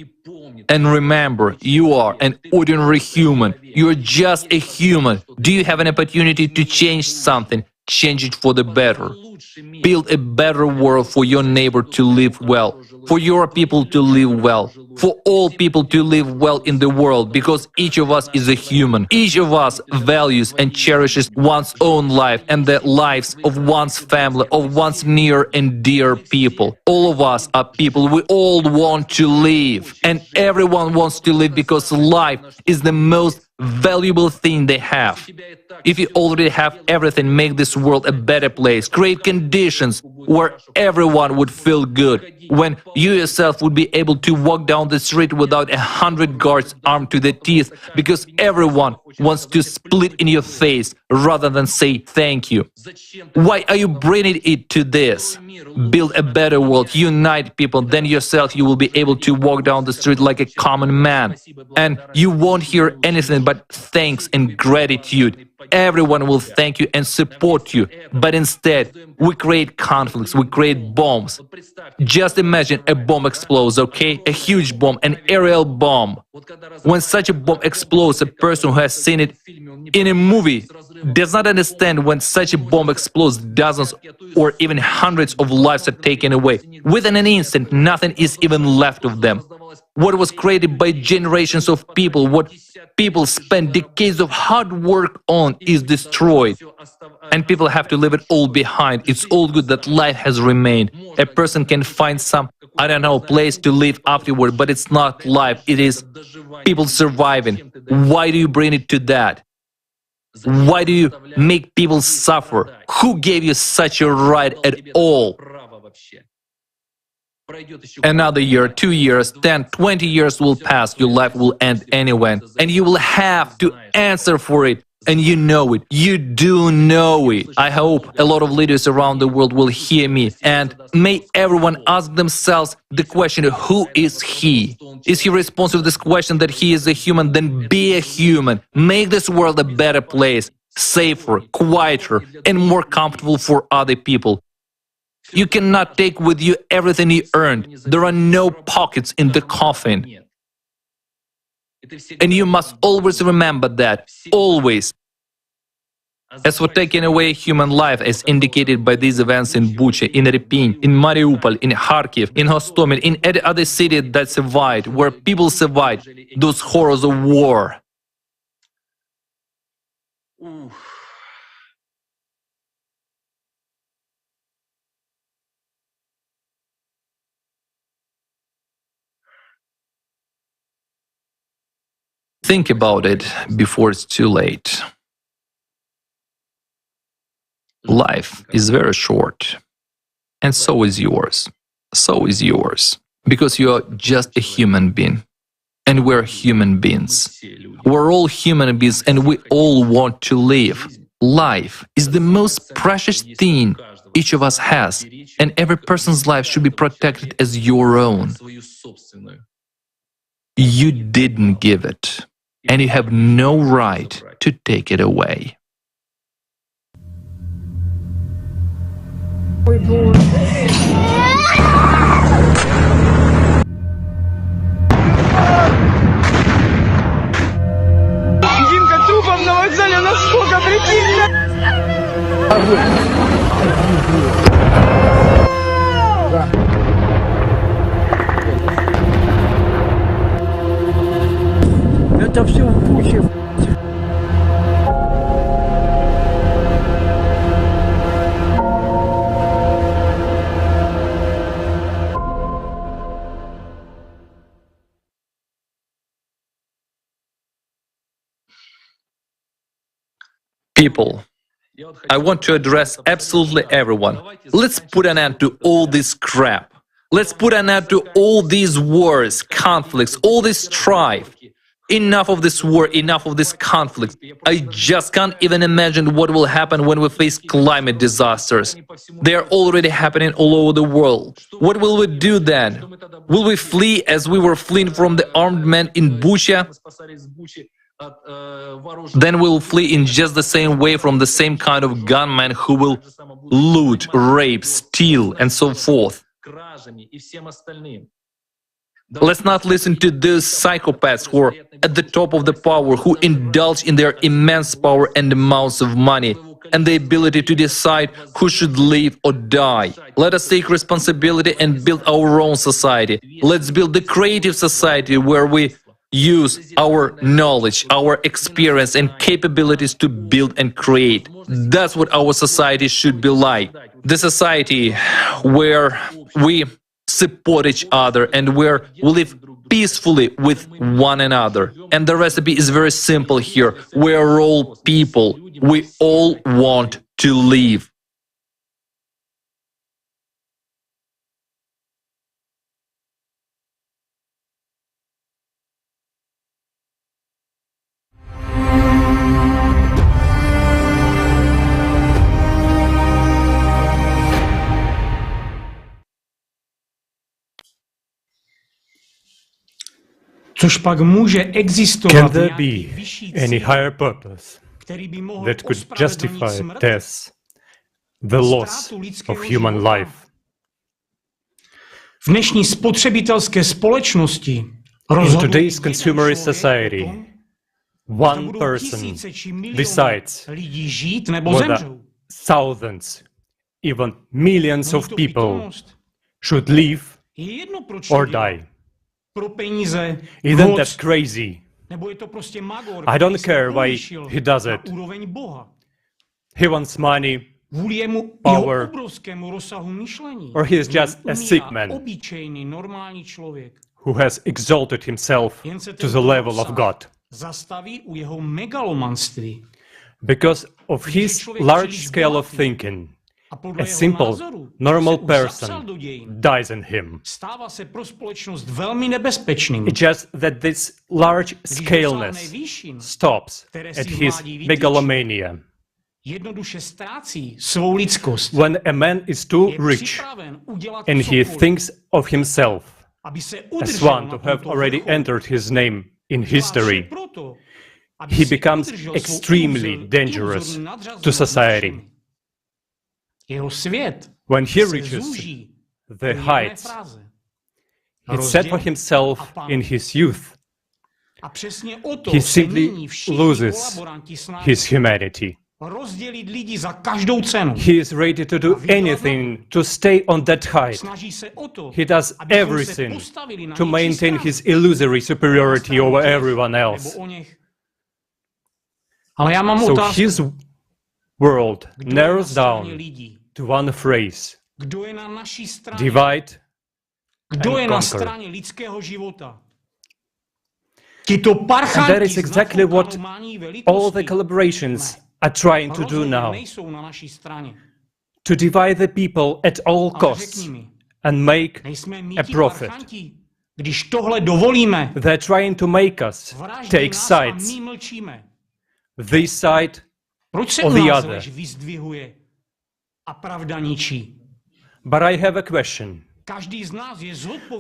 And remember, you are an ordinary human. You're just a human. Do you have an opportunity to change something? Change it for the better. Build a better world for your neighbor to live well, for your people to live well, for all people to live well in the world, because each of us is a human. Each of us values and cherishes one's own life and the lives of one's family, of one's near and dear people. All of us are people. We all want to live, and everyone wants to live because life is the most valuable thing they have. If you already have everything, make this world a better place. Create conditions where everyone would feel good. When you yourself would be able to walk down the street without 100 guards armed to the teeth, because everyone wants to split in your face rather than say thank you. Why are you bringing it to this? Build a better world, unite people, then yourself you will be able to walk down the street like a common man. And you won't hear anything but thanks and gratitude. everyone will thank you and support you. But instead, we create conflicts, we create bombs. Just imagine a bomb explodes, okay? A huge bomb, an aerial bomb. When such a bomb explodes, a person who has seen it in a movie does not understand when such a bomb explodes, dozens or even hundreds of lives are taken away. Within an instant, nothing is even left of them. What was created by generations of people, what people spent decades of hard work on, is destroyed. And people have to leave it all behind. It's all good that life has remained. A person can find some, I don't know, place to live afterward, but it's not life. It is people surviving. Why do you bring it to that? Why do you make people suffer? Who gave you such a right at all? Another year, 2 years, 10, 20 years will pass, your life will end anyway, and you will have to answer for it. And you know it. You do know it. I hope a lot of leaders around the world will hear me, and may everyone ask themselves the question, who is he? Is he responsible to this question that he is a human? Then be a human. Make this world a better place, safer, quieter, and more comfortable for other people. You cannot take with you everything you earned. There are no pockets in the coffin. And you must always remember that, always. As for taking away human life, as indicated by these events in Bucha, in Irpin, in Mariupol, in Kharkiv, in Hostomel, in any other city that survived, where people survived those horrors of war. Think about it before it's too late. Life is very short, and so is yours. So is yours. Because you are just a human being. And we're human beings. We're all human beings, and we all want to live. Life is the most precious thing each of us has, and every person's life should be protected as your own. You didn't give it, and you have no right to take it away. Димка, трупов на вокзале насколько, прикинь! Это все в Буче. People, I want to address absolutely everyone. Let's put an end to all this crap. Let's put an end to all these wars, conflicts, all this strife. Enough of this war, enough of this conflict. I just can't even imagine what will happen when we face climate disasters. They are already happening all over the world. What will we do then? Will we flee as we were fleeing from the armed men in Bucha? Then we'll flee in just the same way from the same kind of gunmen who will loot, rape, steal, and so forth. Let's not listen to those psychopaths who are at the top of the power, who indulge in their immense power and amounts of money, and the ability to decide who should live or die. Let us take responsibility and build our own society. Let's build the creative society where we use our knowledge, our experience and capabilities to build and create. That's what our society should be like. The society where we support each other and where we live peacefully with one another. And the recipe is very simple here. We are all people. We all want to live. Can there be any higher purpose that could justify death, the loss of human life. V dnešní spotřebitelské společnosti In today's consumerist society, one person decides whether thousands, even millions of people should live or die. Isn't that crazy? I don't care why he does it. He wants money, power, or he is just a sick man who has exalted himself to the level of God. Because of his large scale of thinking, a simple, normal person dies in him. It's just that this large scaleness stops at his megalomania. When a man is too rich and he thinks of himself as one to have already entered his name in history, he becomes extremely dangerous to society. When he reaches the heights he set for himself in his youth, he simply loses his humanity. He is ready to do anything to stay on that height. He does everything to maintain his illusory superiority over everyone else. So his world narrows down to one phrase: divide and conquer. And that is exactly what all the collaborations are trying to do now. To divide the people at all costs and make a profit. They're trying to make us take sides. This side or the other. But I have a question.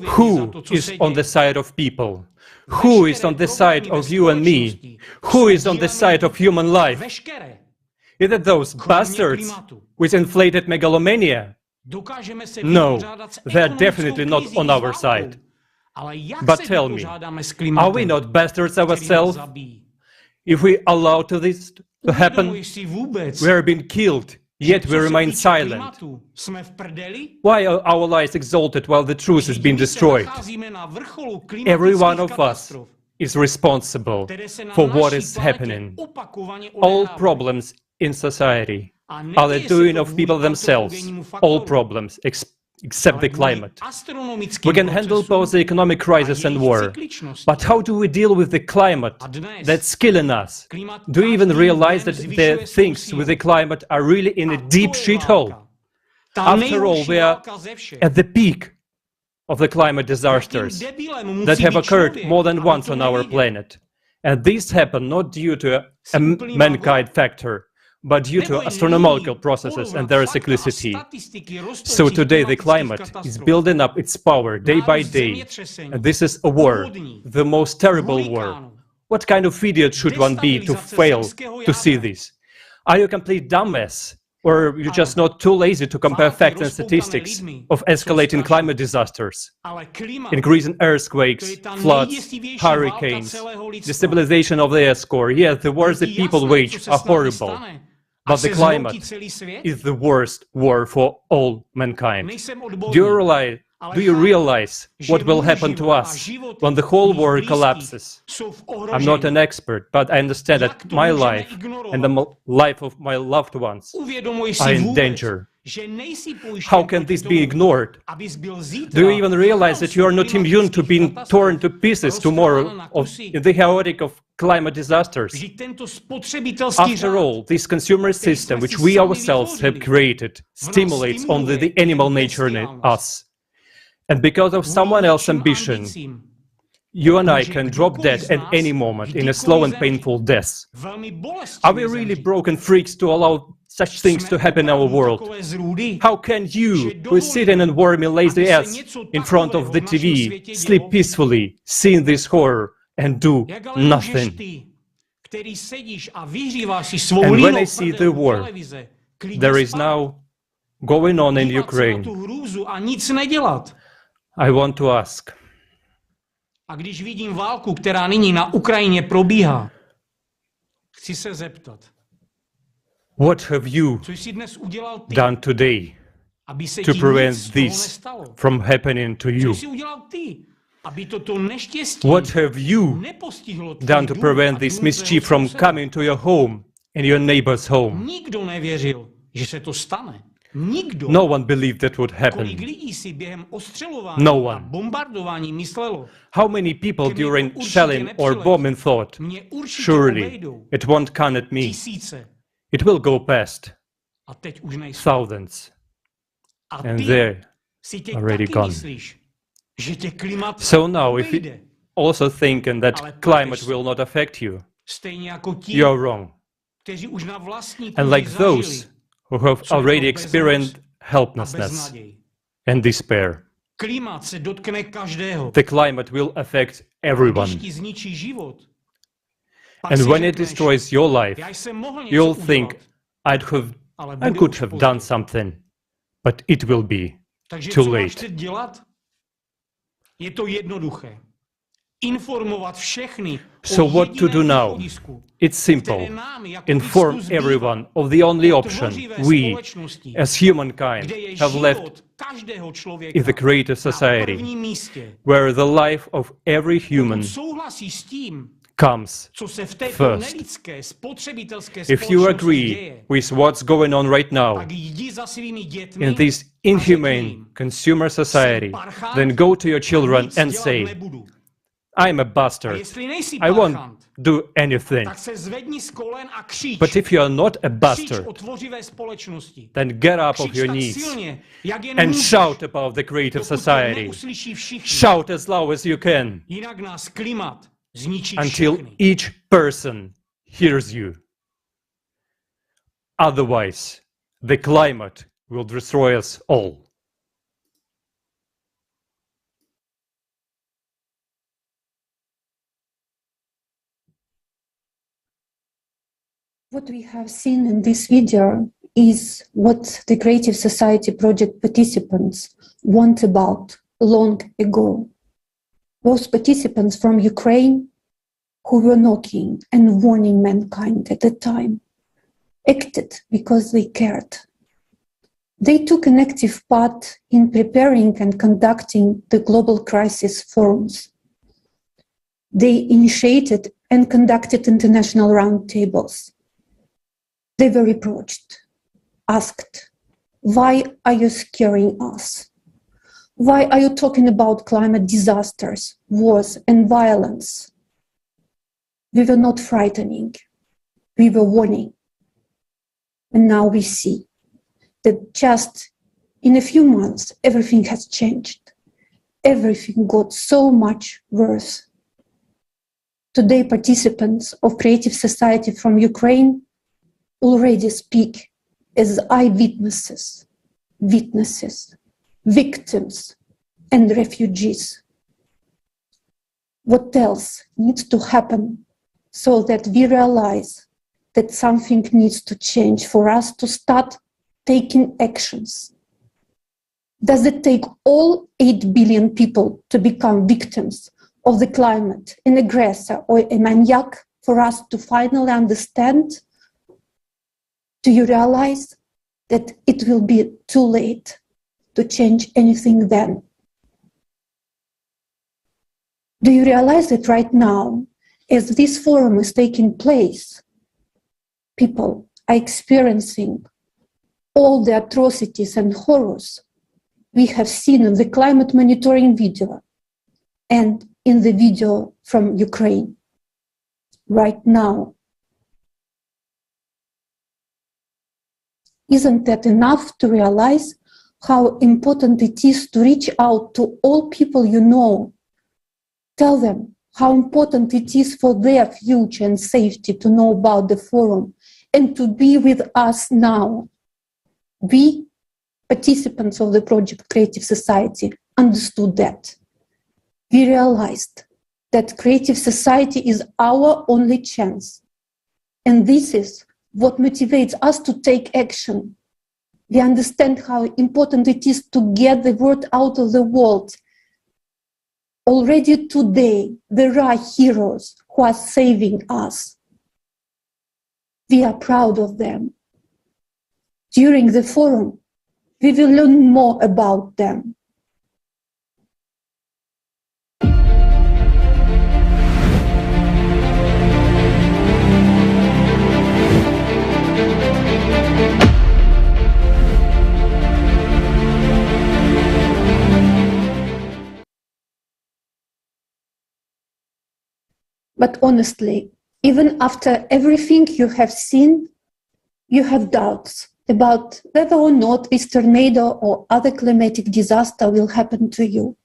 Who is on the side of people? Who is on the side of you and me? Who is on the side of human life? Is it those bastards with inflated megalomania? No, they are definitely not on our side. But tell me, are we not bastards ourselves? If we allow this to happen, we are being killed, yet we remain silent. Why are our lies exalted while the truth is being destroyed? Every one of us is responsible for what is happening. All problems in society are the doing of people themselves. All problems, except the climate. We can handle both the economic crisis and war. But how do we deal with the climate that's killing us? Do you even realize that the things with the climate are really in a deep shithole? After all, we are at the peak of the climate disasters that have occurred more than once on our planet. And these happen not due to a mankind factor, but due to astronomical processes and their cyclicity. So today the climate is building up its power day by day, and this is a war, the most terrible war. What kind of idiot should one be to fail to see this? Are you a complete dumbass? Or are you just not too lazy to compare facts and statistics of escalating climate disasters? Increasing earthquakes, floods, hurricanes, destabilization of the air score. Yes, the wars that people wage are horrible. But the climate is the worst war for all mankind. Do you realize what will happen to us when the whole world collapses? I'm not an expert, but I understand that my life and the life of my loved ones are in danger. How can this be ignored? Do you even realize that you are not immune to being torn to pieces tomorrow in the chaotic of climate disasters? After all, this consumer system, which we ourselves have created, stimulates only the animal nature in us. And because of someone else's ambition, you and I can drop dead at any moment in a slow and painful death. Are we really broken freaks to allow such things to happen in our world? How can you, who is sitting and warm and lazy ass in front of the TV, sleep peacefully, seeing this horror and do nothing? And when I see the war there is now going on in Ukraine, I want to ask, A když vidím válku, která nyní na Ukrajině probíhá, chci se zeptat, what have you co jsi dnes udělal ty, done today aby se to ti prevent nic z toho this nestalo? from happening to you? Co jsi udělal ty, aby toto neštěstí What have you nepostihlo tvůj done to dům prevent a this dům mischief tvého from souseda? coming to your home and your neighbor's home? Nikdo nevěřil, že se to stane. Nikdo. No one believed that would Kolik happen. lidí si během ostřelování No a one. bombardování myslelo, How many people Ke mně during to určitě shelling or nepřiletí. bombing thought, Mě určitě surely obejdou it won't come at me. tisíce It will go past a teď už nejsou. thousands. A And ty they're si teď already taky gone. myslíš, že tě klimat So now if obejde. you also thinking that Ale climate pleteš se. will not affect you, Stejně jako ti, you're wrong. kteří už na vlastní And kůži like those zažili, who have co je already to bezmoc experienced a helplessness beznaděj. and despair, Klimat se dotkne každého. the climate will affect everyone. Když ti zničí život, pak And si when it řekneš, destroys your life, já jsem mohl něco you'll udělat, think, ale I bude could už have pozdě. done something, but it will be Takže too co máš late. teď dělat? Je to jednoduché. Informovat všechny So o what to do jediném now? východisku, It's simple. které nám jako Inform lidstvu zbývá. everyone of the only option Tvořivé we, společnosti, as humankind, kde je have left život každého člověka in the creative na society, prvním místě. where the life of every human Pokud souhlasíš s tím, comes co se v této first. nelidské spotřebitelské If you společnosti agree děje, with what's going on right now tak jdi za svými dětmi in this inhumane consumer society, then go to your children nic and dělat say, nebudu. I'm a A bastard. jestli nejsi I won't parchant, do anything. tak se zvedni z kolen a křič. But if you are not a Křič bastard, o tvořivé společnosti. then get up Křič of your tak knees silně, jak jen and můžeš, shout about the creative dokud to society. neuslyší všichni. Shout as loud as you can Jinak nás klimat zničí until všechny. each person hears you. Otherwise, the climate will destroy us all. What we have seen in this video is what the Creative Society project participants want about long ago. Those participants from Ukraine who were knocking and warning mankind at the time acted because they cared. They took an active part in preparing and conducting the global crisis forums. They initiated and conducted international roundtables. They were reproached, asked, why are you scaring us? Why are you talking about climate disasters, wars, and violence? We were not frightening. We were warning. And now we see that just in a few months, everything has changed. Everything got so much worse. Today, participants of Creative Society from Ukraine already speak as eyewitnesses, witnesses, victims, and refugees. What else needs to happen so that we realize that something needs to change for us to start taking actions? Does it take all 8 billion people to become victims of the climate, an aggressor or a maniac, for us to finally understand? Do you realize that it will be too late to change anything then? Do you realize that right now, as this forum is taking place, people are experiencing all the atrocities and horrors we have seen in the climate monitoring video and in the video from Ukraine right now? Isn't that enough to realize how important it is to reach out to all people you know? Tell them how important it is for their future and safety to know about the forum and to be with us now. We, participants of the project Creative Society, understood that. We realized that Creative Society is our only chance And this is what motivates us to take action. We understand how important it is to get the word out of the world. Already today, there are heroes who are saving us. We are proud of them. During the forum, we will learn more about them. But honestly, even after everything you have seen, you have doubts about whether or not this tornado or other climatic disaster will happen to you.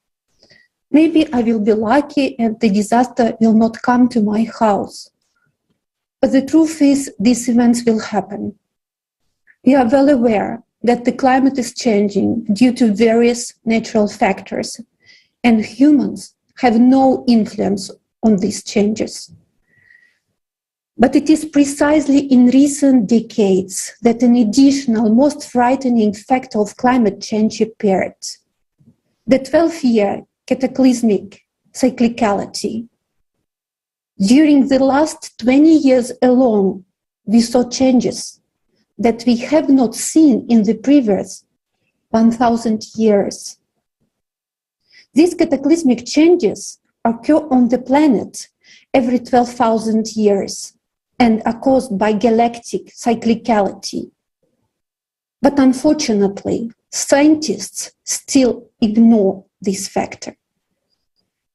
Maybe I will be lucky and the disaster will not come to my house. But the truth is, these events will happen. We are well aware that the climate is changing due to various natural factors, and humans have no influence on these changes. But it is precisely in recent decades that an additional, most frightening factor of climate change appeared: the 12-year cataclysmic cyclicality. During the last 20 years alone, we saw changes that we have not seen in the previous 1,000 years. These cataclysmic changes occur on the planet every 12,000 years and are caused by galactic cyclicality. But unfortunately, scientists still ignore this factor.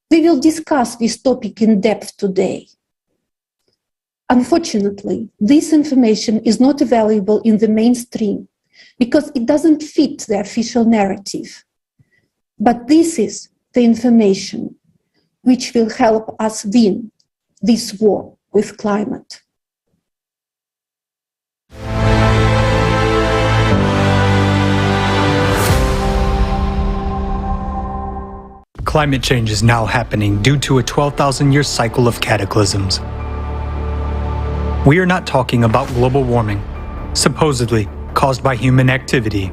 We will discuss this topic in depth today. Unfortunately, this information is not available in the mainstream because it doesn't fit the official narrative. But this is the information which will help us win this war with climate. Climate change is now happening due to a 12,000-year cycle of cataclysms. We are not talking about global warming, supposedly caused by human activity.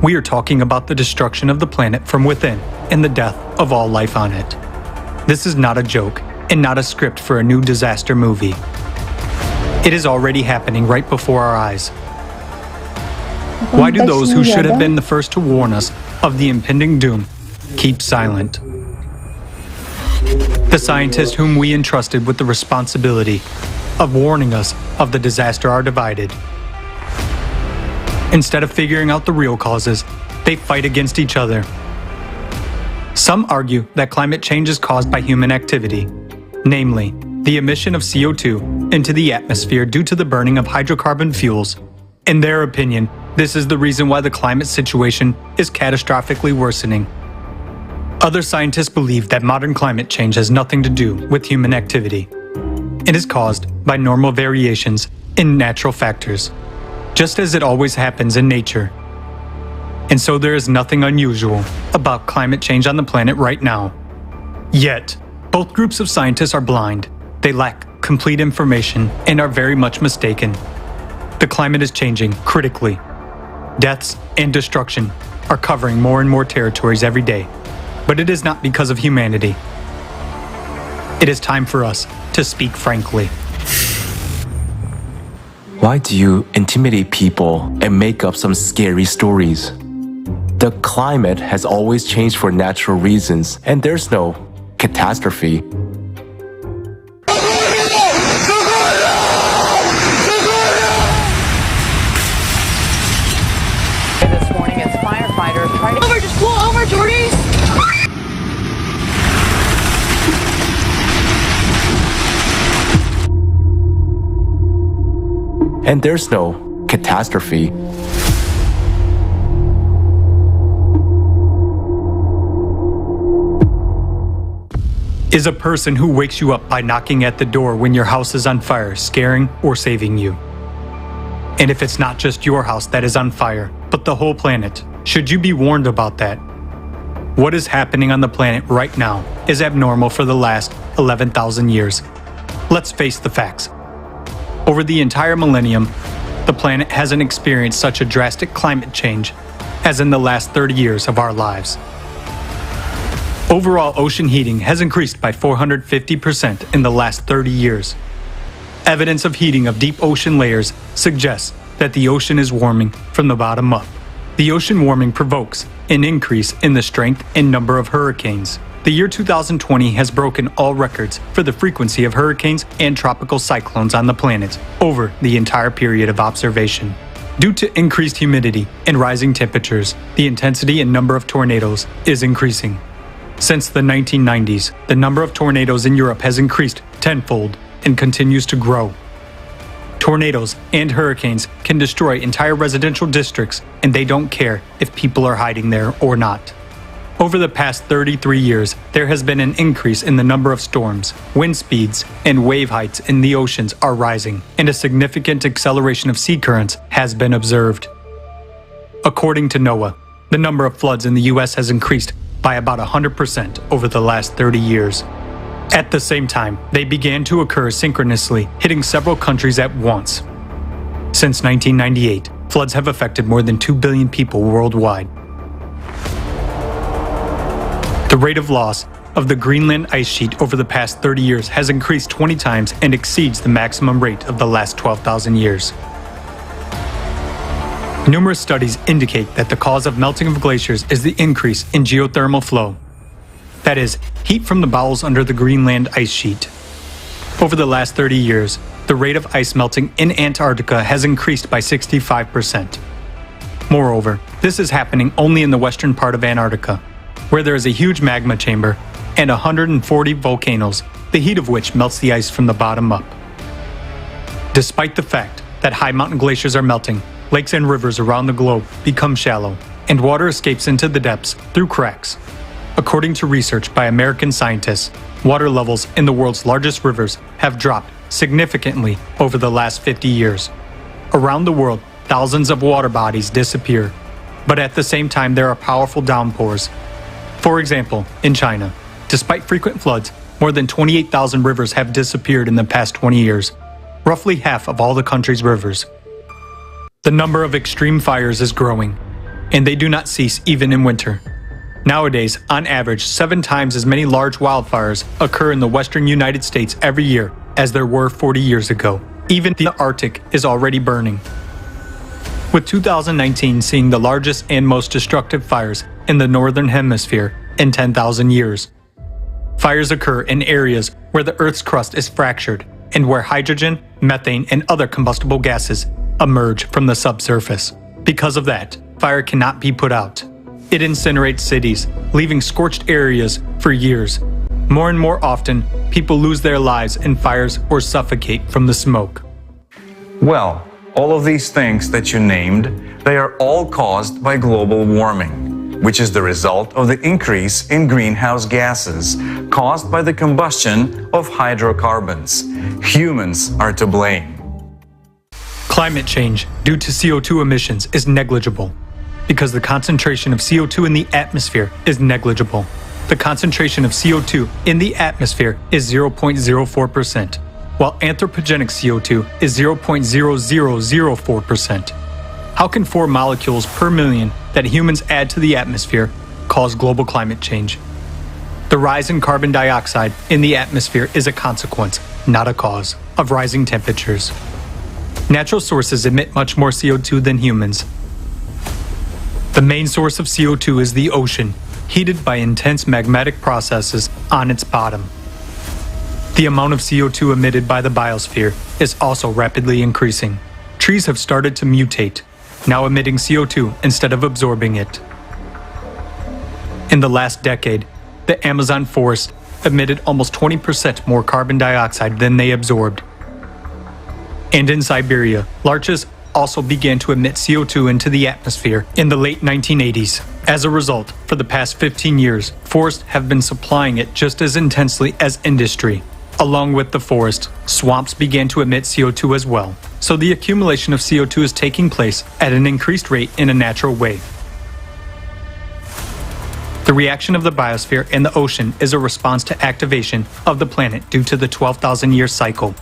We are talking about the destruction of the planet from within and the death of all life on it. This is not a joke and not a script for a new disaster movie. It is already happening right before our eyes. Why do those who should have been the first to warn us of the impending doom keep silent? The scientists whom we entrusted with the responsibility of warning us of the disaster are divided. Instead of figuring out the real causes, they fight against each other. Some argue that climate change is caused by human activity, namely, the emission of CO2 into the atmosphere due to the burning of hydrocarbon fuels. In their opinion, this is the reason why the climate situation is catastrophically worsening. Other scientists believe that modern climate change has nothing to do with human activity. It is caused by normal variations in natural factors, just as it always happens in nature. And so there is nothing unusual about climate change on the planet right now. Yet, both groups of scientists are blind. They lack complete information and are very much mistaken. The climate is changing critically. Deaths and destruction are covering more and more territories every day. But it is not because of humanity. It is time for us to speak frankly. Why do you intimidate people and make up some scary stories? The climate has always changed for natural reasons, and there's no catastrophe. This morning as firefighters try to... Just pull over, Jordy! And there's no catastrophe. Is a person who wakes you up by knocking at the door when your house is on fire, scaring or saving you? And if it's not just your house that is on fire, but the whole planet, should you be warned about that? What is happening on the planet right now is abnormal for the last 11,000 years. Let's face the facts. Over the entire millennium, the planet hasn't experienced such a drastic climate change as in the last 30 years of our lives. Overall ocean heating has increased by 450% in the last 30 years. Evidence of heating of deep ocean layers suggests that the ocean is warming from the bottom up. The ocean warming provokes an increase in the strength and number of hurricanes. The year 2020 has broken all records for the frequency of hurricanes and tropical cyclones on the planet over the entire period of observation. Due to increased humidity and rising temperatures, the intensity and number of tornadoes is increasing. Since the 1990s, the number of tornadoes in Europe has increased tenfold and continues to grow. Tornadoes and hurricanes can destroy entire residential districts, and they don't care if people are hiding there or not. Over the past 33 years, there has been an increase in the number of storms, wind speeds, and wave heights in the oceans are rising, and a significant acceleration of sea currents has been observed. According to NOAA, the number of floods in the U.S. has increased by about 100% over the last 30 years. At the same time, they began to occur synchronously, hitting several countries at once. Since 1998, floods have affected more than 2 billion people worldwide. The rate of loss of the Greenland ice sheet over the past 30 years has increased 20 times and exceeds the maximum rate of the last 12,000 years. Numerous studies indicate that the cause of melting of glaciers is the increase in geothermal flow. That is, heat from the bowels under the Greenland ice sheet. Over the last 30 years, the rate of ice melting in Antarctica has increased by 65%. Moreover, this is happening only in the western part of Antarctica, where there is a huge magma chamber and 140 volcanoes, the heat of which melts the ice from the bottom up. Despite the fact that high mountain glaciers are melting, lakes and rivers around the globe become shallow, and water escapes into the depths through cracks. According to research by American scientists, water levels in the world's largest rivers have dropped significantly over the last 50 years. Around the world, thousands of water bodies disappear, but at the same time there are powerful downpours. For example, in China, despite frequent floods, more than 28,000 rivers have disappeared in the past 20 years, roughly half of all the country's rivers. The number of extreme fires is growing, and they do not cease even in winter. Nowadays, on average, 7 times as many large wildfires occur in the western United States every year as there were 40 years ago. Even the Arctic is already burning. With 2019 seeing the largest and most destructive fires in the northern hemisphere in 10,000 years. Fires occur in areas where the Earth's crust is fractured and where hydrogen, methane, and other combustible gases emerge from the subsurface. Because of that, fire cannot be put out. It incinerates cities, leaving scorched areas for years. More and more often, people lose their lives in fires or suffocate from the smoke. Well, all of these things that you named, they are all caused by global warming, which is the result of the increase in greenhouse gases caused by the combustion of hydrocarbons. Humans are to blame. Climate change due to CO2 emissions is negligible because the concentration of CO2 in the atmosphere is negligible. The concentration of CO2 in the atmosphere is 0.04%, while anthropogenic CO2 is 0.0004%. How can 4 molecules per million that humans add to the atmosphere cause global climate change? The rise in carbon dioxide in the atmosphere is a consequence, not a cause, of rising temperatures. Natural sources emit much more CO2 than humans. The main source of CO2 is the ocean, heated by intense magmatic processes on its bottom. The amount of CO2 emitted by the biosphere is also rapidly increasing. Trees have started to mutate, now emitting CO2 instead of absorbing it. In the last decade, the Amazon forest emitted almost 20% more carbon dioxide than they absorbed. And in Siberia, larches also began to emit CO2 into the atmosphere in the late 1980s. As a result, for the past 15 years, forests have been supplying it just as intensely as industry. Along with the forest, swamps began to emit CO2 as well. So the accumulation of CO2 is taking place at an increased rate in a natural way. The reaction of the biosphere and the ocean is a response to activation of the planet due to the 12,000-year cycle.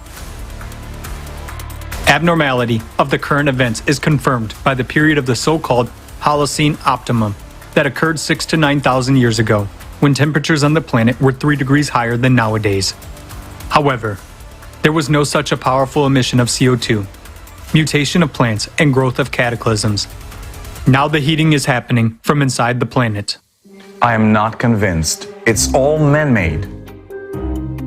Abnormality of the current events is confirmed by the period of the so-called Holocene optimum that occurred 6,000 to 9,000 years ago, when temperatures on the planet were 3 degrees higher than nowadays. However, there was no such a powerful emission of CO2, mutation of plants, and growth of cataclysms. Now the heating is happening from inside the planet. I am not convinced. It's all man-made.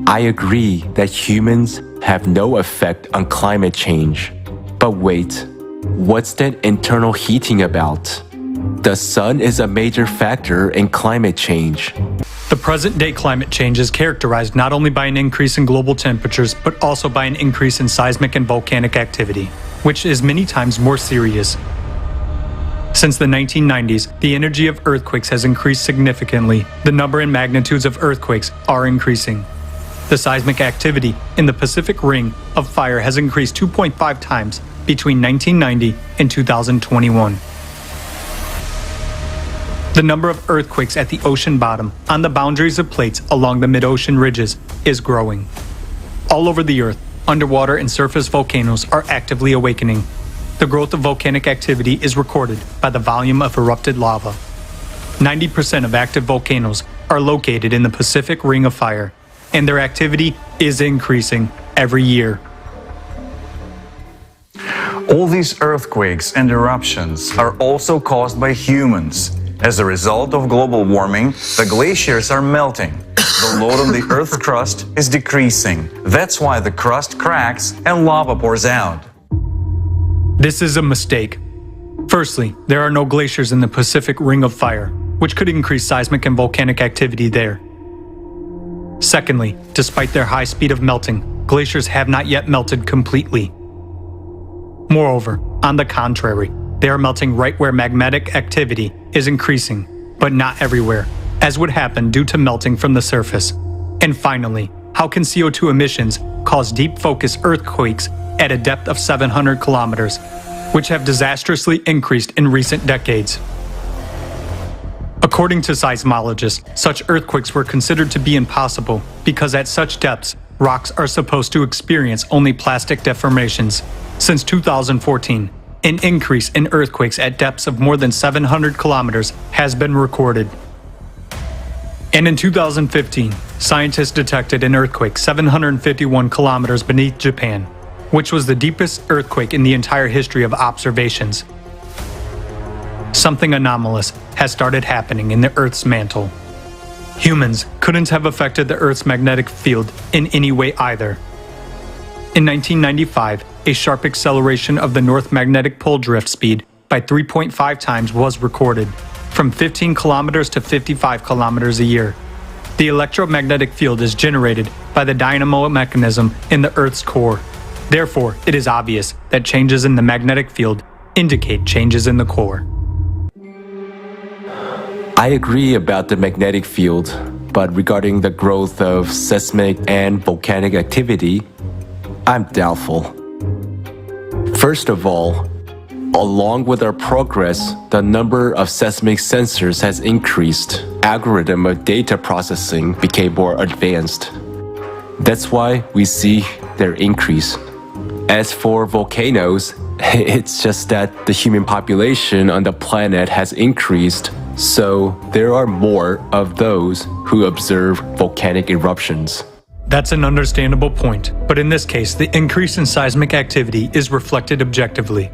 I agree that humans have no effect on climate change. But wait, what's that internal heating about? The sun is a major factor in climate change. The present-day climate change is characterized not only by an increase in global temperatures, but also by an increase in seismic and volcanic activity, which is many times more serious. Since the 1990s, the energy of earthquakes has increased significantly. The number and magnitudes of earthquakes are increasing. The seismic activity in the Pacific Ring of Fire has increased 2.5 times between 1990 and 2021. The number of earthquakes at the ocean bottom, on the boundaries of plates along the mid-ocean ridges, is growing. All over the Earth, underwater and surface volcanoes are actively awakening. The growth of volcanic activity is recorded by the volume of erupted lava. 90% of active volcanoes are located in the Pacific Ring of Fire, and their activity is increasing every year. All these earthquakes and eruptions are also caused by humans. As a result of global warming, the glaciers are melting. The load on the Earth's crust is decreasing. That's why the crust cracks and lava pours out. This is a mistake. Firstly, there are no glaciers in the Pacific Ring of Fire, which could increase seismic and volcanic activity there. Secondly, despite their high speed of melting, glaciers have not yet melted completely. Moreover, on the contrary, they are melting right where magmatic activity is increasing, but not everywhere, as would happen due to melting from the surface. And finally, how can CO2 emissions cause deep focus earthquakes at a depth of 700 kilometers, which have disastrously increased in recent decades? According to seismologists, such earthquakes were considered to be impossible because at such depths, rocks are supposed to experience only plastic deformations. Since 2014, an increase in earthquakes at depths of more than 700 kilometers has been recorded. And in 2015, scientists detected an earthquake 751 kilometers beneath Japan, which was the deepest earthquake in the entire history of observations. Something anomalous has started happening in the Earth's mantle. Humans couldn't have affected the Earth's magnetic field in any way either. In 1995, a sharp acceleration of the North Magnetic Pole drift speed by 3.5 times was recorded, from 15 kilometers to 55 kilometers a year. The electromagnetic field is generated by the dynamo mechanism in the Earth's core. Therefore, it is obvious that changes in the magnetic field indicate changes in the core. I agree about the magnetic field, but regarding the growth of seismic and volcanic activity, I'm doubtful. First of all, along with our progress, the number of seismic sensors has increased. Algorithm of data processing became more advanced. That's why we see their increase. As for volcanoes, it's just that the human population on the planet has increased, so there are more of those who observe volcanic eruptions. That's an understandable point, but in this case, the increase in seismic activity is reflected objectively.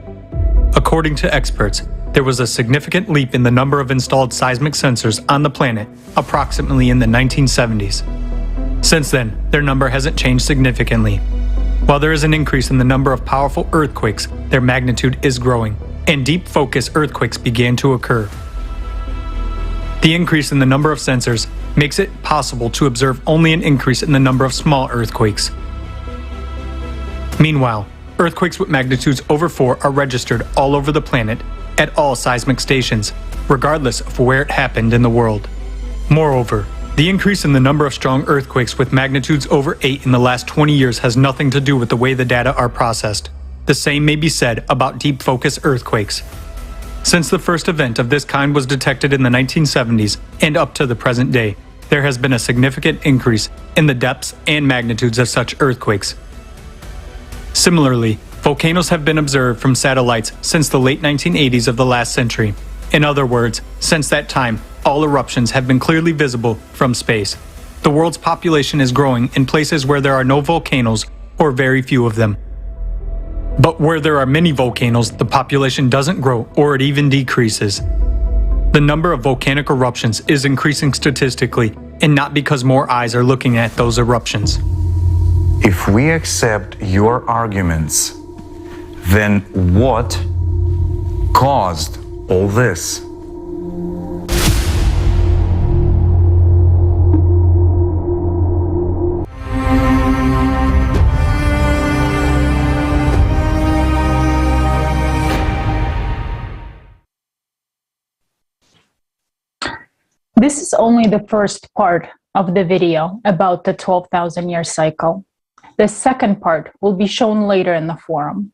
According to experts, there was a significant leap in the number of installed seismic sensors on the planet approximately in the 1970s. Since then, their number hasn't changed significantly. While there is an increase in the number of powerful earthquakes, their magnitude is growing, and deep focus earthquakes began to occur. The increase in the number of sensors makes it possible to observe only an increase in the number of small earthquakes. Meanwhile, earthquakes with magnitudes over 4 are registered all over the planet at all seismic stations, regardless of where it happened in the world. Moreover, the increase in the number of strong earthquakes with magnitudes over 8 in the last 20 years has nothing to do with the way the data are processed. The same may be said about deep focus earthquakes. Since the first event of this kind was detected in the 1970s and up to the present day, there has been a significant increase in the depths and magnitudes of such earthquakes. Similarly, Volcanoes have been observed from satellites since the late 1980s of the last century. In other words, since that time, all eruptions have been clearly visible from space. The world's population is growing in places where there are no volcanoes or very few of them. But where there are many volcanoes, the population doesn't grow or it even decreases. The number of volcanic eruptions is increasing statistically, and not because more eyes are looking at those eruptions. If we accept your arguments, then what caused all this? This is only the first part of the video about the 12,000-year cycle. The second part will be shown later in the forum.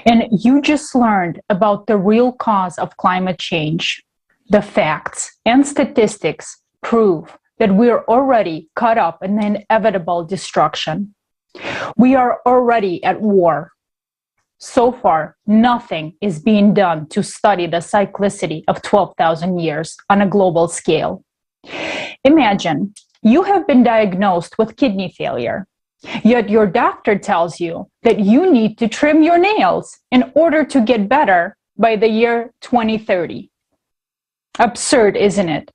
And you just learned about the real cause of climate change. The facts and statistics prove that we are already caught up in the inevitable destruction. We are already at war. So far, nothing is being done to study the cyclicity of 12,000 years on a global scale. Imagine you have been diagnosed with kidney failure, yet your doctor tells you that you need to trim your nails in order to get better by the year 2030. Absurd, isn't it?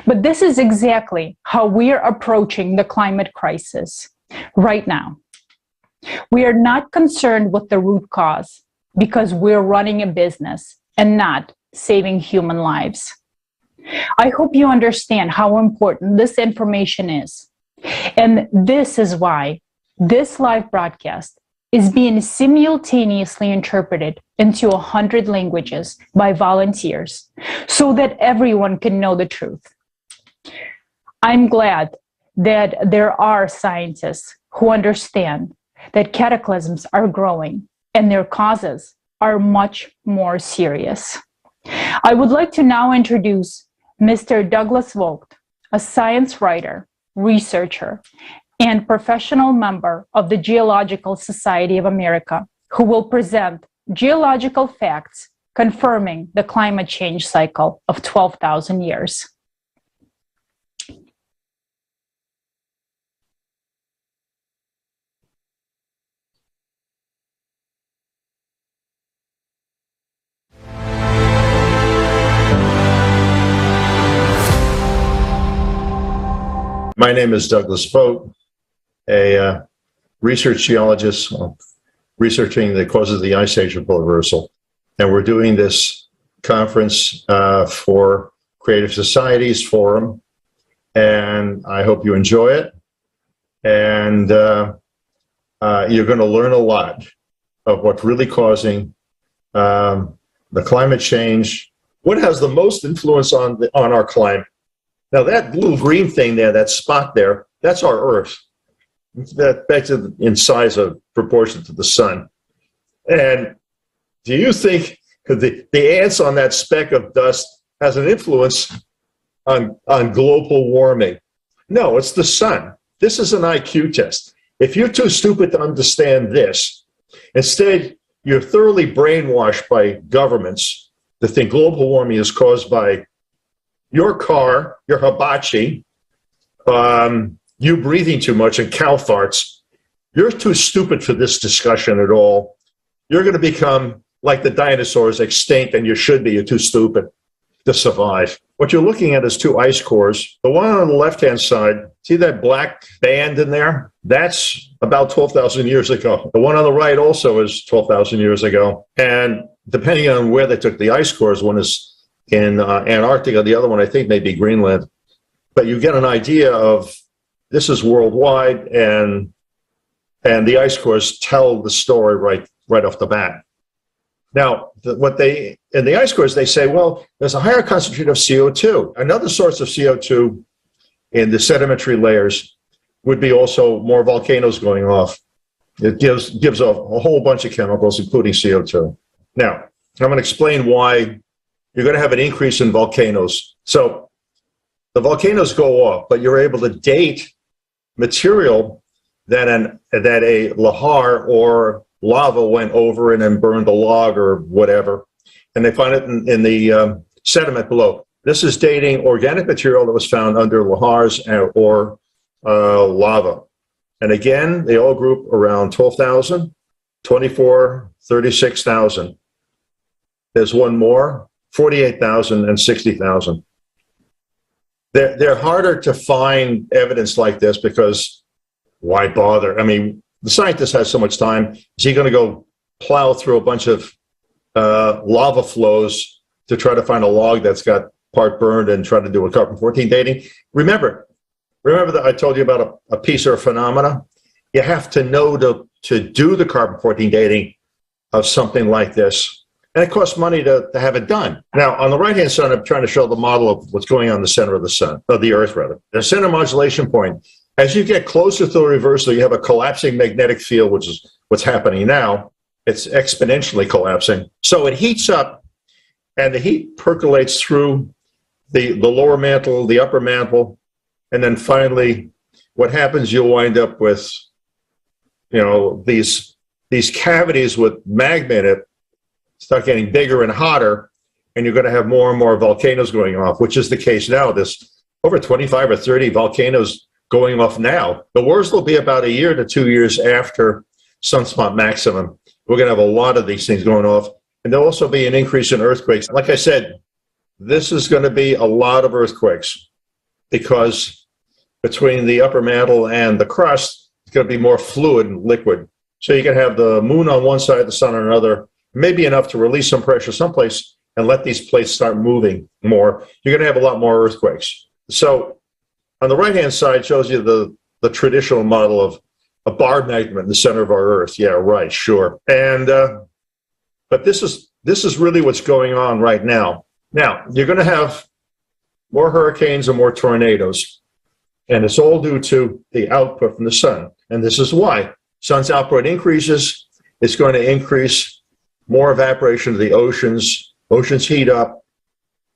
But this is exactly how we are approaching the climate crisis right now. We are not concerned with the root cause because we're running a business and not saving human lives. I hope you understand how important this information is. And this is why this live broadcast is being simultaneously interpreted into 100 languages by volunteers so that everyone can know the truth. I'm glad that there are scientists who understand that cataclysms are growing and their causes are much more serious. I would like to now introduce Mr. Douglas Vogt, a science writer, researcher, and professional member of the Geological Society of America, who will present geological facts confirming the climate change cycle of 12,000 years. My name is Douglas Vogt, a research geologist researching the causes of the Ice Age reversal. And we're doing this conference for Creative Societies Forum, and I hope you enjoy it. And you're going to learn a lot of what's really causing the climate change. What has the most influence on our climate? Now that little green thing there, that spot there, that's our Earth. That's in size of proportion to the sun. And do you think the ants on that speck of dust has an influence on global warming? No, it's the sun. This is an IQ test. If you're too stupid to understand this, instead you're thoroughly brainwashed by governments to think global warming is caused by your car, your hibachi, you breathing too much, and cow farts. You're too stupid for this discussion at all. You're going to become like the dinosaurs, extinct, and you should be. You're too stupid to survive. What you're looking at is two ice cores. The one on the left-hand side, see that black band in there? That's about 12,000 years ago. The one on the right also is 12,000 years ago. And depending on where they took the ice cores, one is in Antarctica, the other one I think may be Greenland. But you get an idea of this is worldwide, and the ice cores tell the story right off the bat. Now, in the ice cores, they say, well, there's a higher concentration of CO2. Another source of CO2 in the sedimentary layers would be also more volcanoes going off. It gives off a whole bunch of chemicals, including CO2. Now, I'm going to explain why you're going to have an increase in volcanoes. So the volcanoes go off, but you're able to date material that a lahar or lava went over it and burned a log or whatever. And they find it in the sediment below. This is dating organic material that was found under lahars or lava. And again, they all group around 12,000, 24, 36,000. There's one more, 48,000 and 60,000. They're harder to find evidence like this because why bother? I mean, the scientist has so much time. Is he going to go plow through a bunch of lava flows to try to find a log that's got part burned and try to do a carbon-14 dating? Remember that I told you about a piece or a phenomena? You have to know to do the carbon-14 dating of something like this. And it costs money to have it done. Now, on the right-hand side, I'm trying to show the model of what's going on in the center of the sun, of the Earth, rather. The center modulation point. As you get closer to the reversal, you have a collapsing magnetic field, which is what's happening now. It's exponentially collapsing. So it heats up, and the heat percolates through the lower mantle, the upper mantle, and then finally, what happens, you'll wind up with, these cavities with magma in it start getting bigger and hotter, and you're going to have more and more volcanoes going off, which is the case now. There's over 25 or 30 volcanoes going off now. The worst will be about a year to 2 years after sunspot maximum. We're going to have a lot of these things going off, and there'll also be an increase in earthquakes. Like I said, this is going to be a lot of earthquakes because between the upper mantle and the crust, it's going to be more fluid and liquid. So you can have the moon on one side, the sun on another, maybe enough to release some pressure someplace and let these plates start moving more. You're going to have a lot more earthquakes. So on the right-hand side shows you the traditional model of a bar magnet in the center of our Earth. Yeah, right, sure. And but this is really what's going on right now. Now, you're going to have more hurricanes and more tornadoes, and it's all due to the output from the sun. And this is why. Sun's output increases, it's going to increase more evaporation of the oceans. Oceans heat up.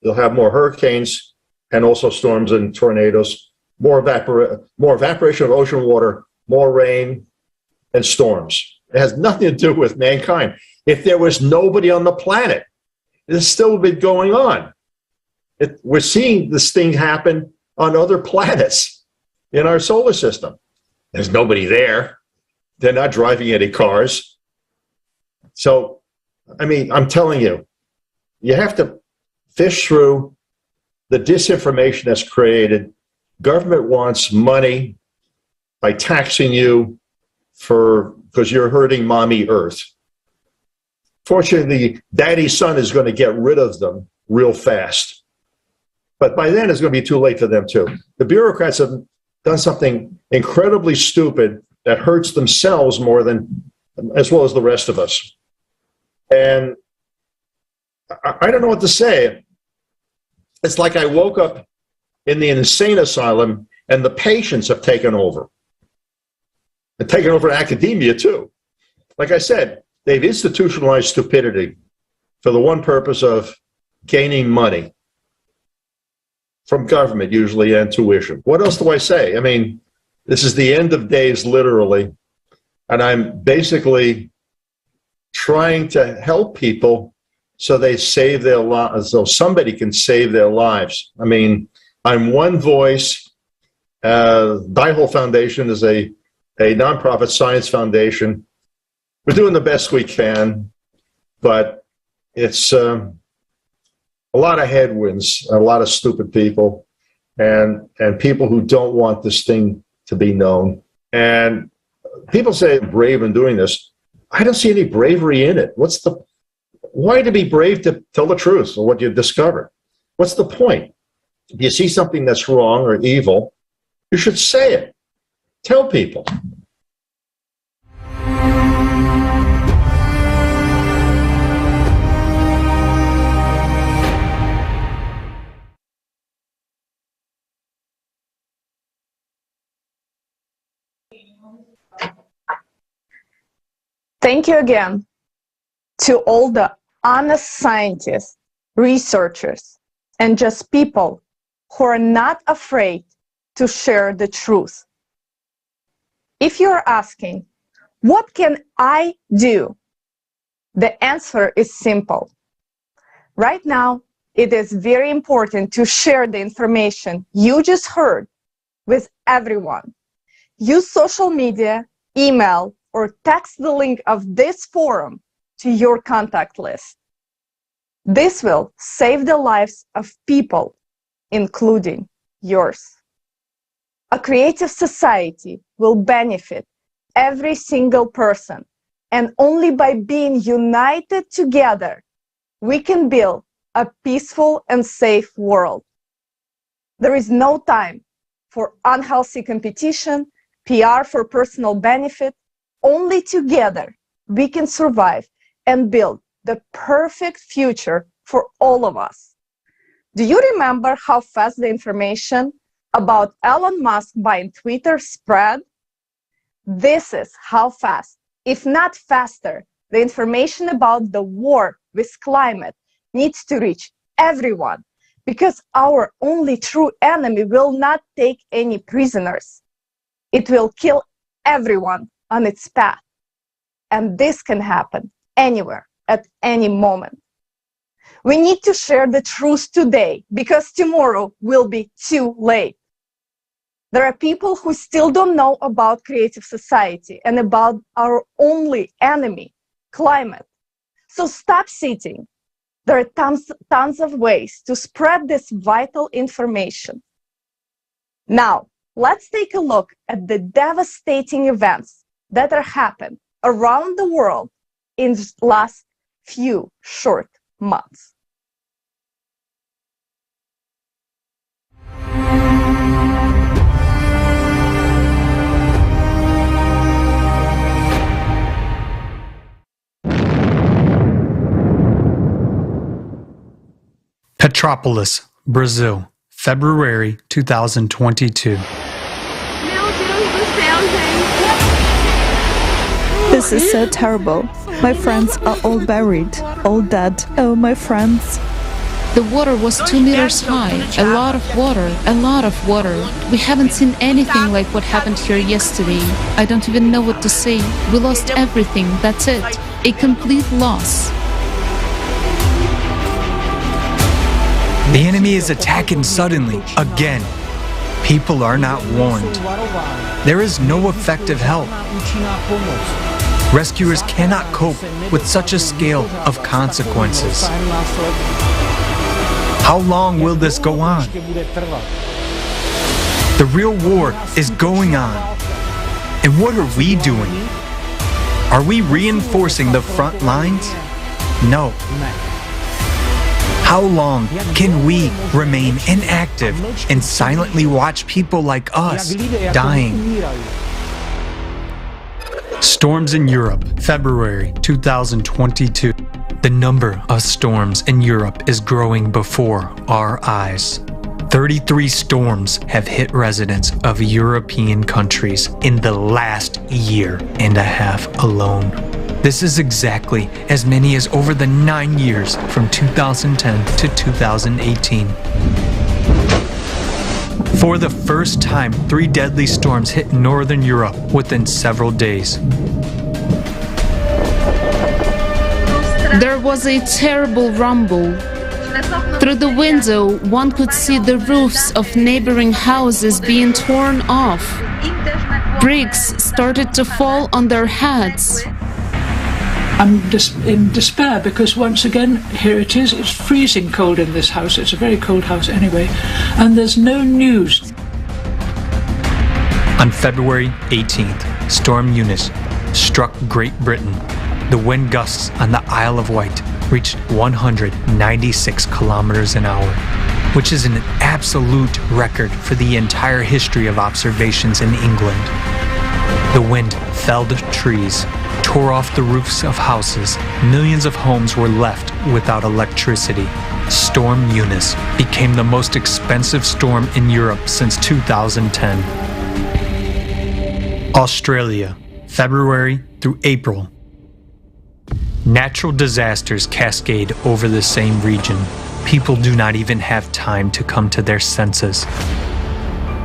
You'll have more hurricanes and also storms and tornadoes, more evaporation of ocean water, more rain and storms. It has nothing to do with mankind. If there was nobody on the planet, this still would be going on. We're seeing this thing happen on other planets in our solar system. There's nobody there. They're not driving any cars. So, I mean, I'm telling you, you have to fish through the disinformation that's created. Government wants money by taxing you because you're hurting mommy Earth. Fortunately, daddy's son is going to get rid of them real fast. But by then, it's going to be too late for them, too. The bureaucrats have done something incredibly stupid that hurts themselves more than, as well as the rest of us. And I don't know what to say. It's like I woke up in the insane asylum and the patients have taken over. And taken over academia, too. Like I said, they've institutionalized stupidity for the one purpose of gaining money from government, usually, and tuition. What else do I say? I mean, this is the end of days, literally. And I'm basically trying to help people so they save their lives, so somebody can save their lives. I mean, I'm one voice. Dihole Foundation is a nonprofit science foundation. We're doing the best we can, but it's a lot of headwinds, a lot of stupid people, and people who don't want this thing to be known. And people say I'm brave in doing this. I don't see any bravery in it. Why to be brave to tell the truth or what you discover? What's the point? If you see something that's wrong or evil, you should say it. Tell people. Thank you again to all the honest scientists, researchers, and just people who are not afraid to share the truth. If you're asking, What can I do? The answer is simple. Right now, it is very important to share the information you just heard with everyone. Use social media, email, or text the link of this forum to your contact list. This will save the lives of people, including yours. A creative society will benefit every single person, and only by being united together, we can build a peaceful and safe world. There is no time for unhealthy competition, PR for personal benefit. Only together we can survive and build the perfect future for all of us. Do you remember how fast the information about Elon Musk buying Twitter spread? This is how fast, if not faster, the information about the war with climate needs to reach everyone, because our only true enemy will not take any prisoners. It will kill everyone on its path. And this can happen anywhere, at any moment. We need to share the truth today, because tomorrow will be too late. There are people who still don't know about creative society and about our only enemy, climate. So stop sitting. There are tons of ways to spread this vital information. Now, let's take a look at the devastating events that are happening around the world in the last few short months. Petropolis, Brazil, February 2022. This is so terrible. My friends are all buried, all dead. Oh, my friends. The water was 2 meters high. A lot of water, a lot of water. We haven't seen anything like what happened here yesterday. I don't even know what to say. We lost everything, that's it. A complete loss. The enemy is attacking suddenly, again. People are not warned. There is no effective help. Rescuers cannot cope with such a scale of consequences. How long will this go on? The real war is going on. And what are we doing? Are we reinforcing the front lines? No. How long can we remain inactive and silently watch people like us dying? Storms in Europe, February 2022. The number of storms in Europe is growing before our eyes. 33 storms have hit residents of European countries in the last year and a half alone. This is exactly as many as over the 9 years from 2010 to 2018. For the first time, 3 deadly storms hit northern Europe within several days. There was a terrible rumble. Through the window, one could see the roofs of neighboring houses being torn off. Bricks started to fall on their heads. I'm in despair because once again, here it is, it's freezing cold in this house. It's a very cold house anyway, and there's no news. On February 18th, Storm Eunice struck Great Britain. The wind gusts on the Isle of Wight reached 196 kilometers an hour, which is an absolute record for the entire history of observations in England. The wind felled trees, tore off the roofs of houses. Millions of homes were left without electricity. Storm Eunice became the most expensive storm in Europe since 2010. Australia, February through April. Natural disasters cascade over the same region. People do not even have time to come to their senses.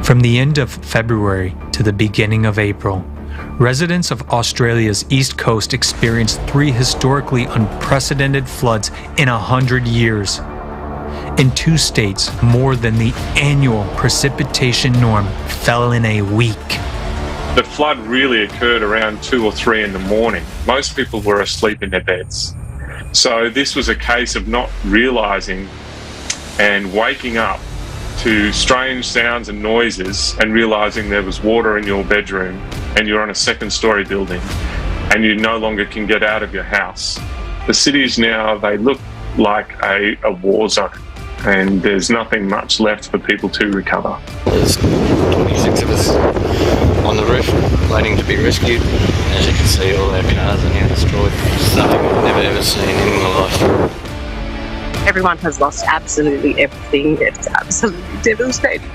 From the end of February to the beginning of April, residents of Australia's east coast experienced 3 historically unprecedented floods in 100 years. In 2 states, more than the annual precipitation norm fell in a week. The flood really occurred around 2 or 3 in the morning. Most people were asleep in their beds. So this was a case of not realizing and waking up to strange sounds and noises and realizing there was water in your bedroom and you're on a 2nd-story building and you no longer can get out of your house. The cities now, they look like a war zone, and there's nothing much left for people to recover. There's 26 of us on the roof waiting to be rescued. As you can see, all our cars are now destroyed. Something I've never ever seen in my life. Everyone has lost absolutely everything. It's absolutely devastating.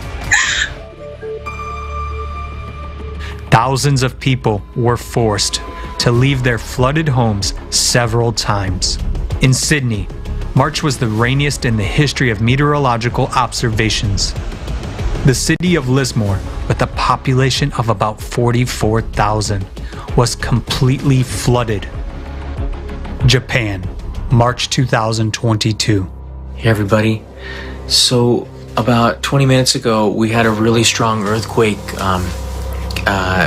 Thousands of people were forced to leave their flooded homes several times. In Sydney, March was the rainiest in the history of meteorological observations. The city of Lismore, with a population of about 44,000, was completely flooded. Japan, March 2022. Hey everybody. So about 20 minutes ago, we had a really strong earthquake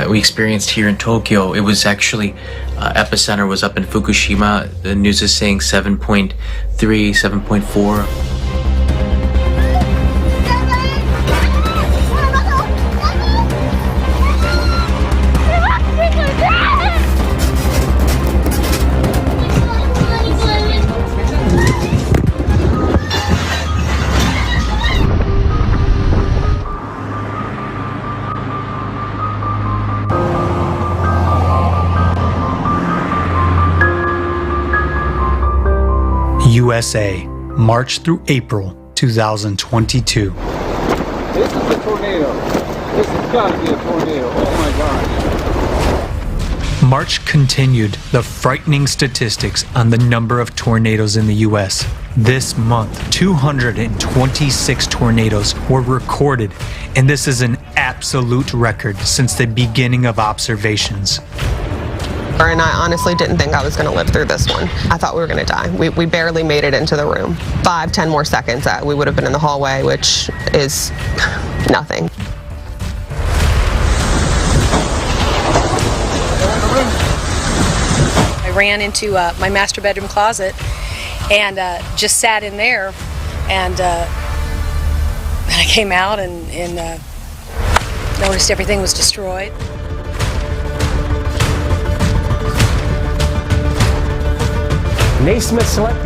we experienced here in Tokyo. It was actually, epicenter was up in Fukushima. The news is saying 7.3, 7.4. USA, March through April 2022. This is a tornado. This has got to be a tornado. Oh my God. March continued the frightening statistics on the number of tornadoes in the US. This month, 226 tornadoes were recorded, and this is an absolute record since the beginning of observations. And I honestly didn't think I was going to live through this one. I thought we were going to die. We barely made it into the room. 5-10 more seconds, we would have been in the hallway, which is nothing. I ran into my master bedroom closet and just sat in there, and I came out and noticed everything was destroyed.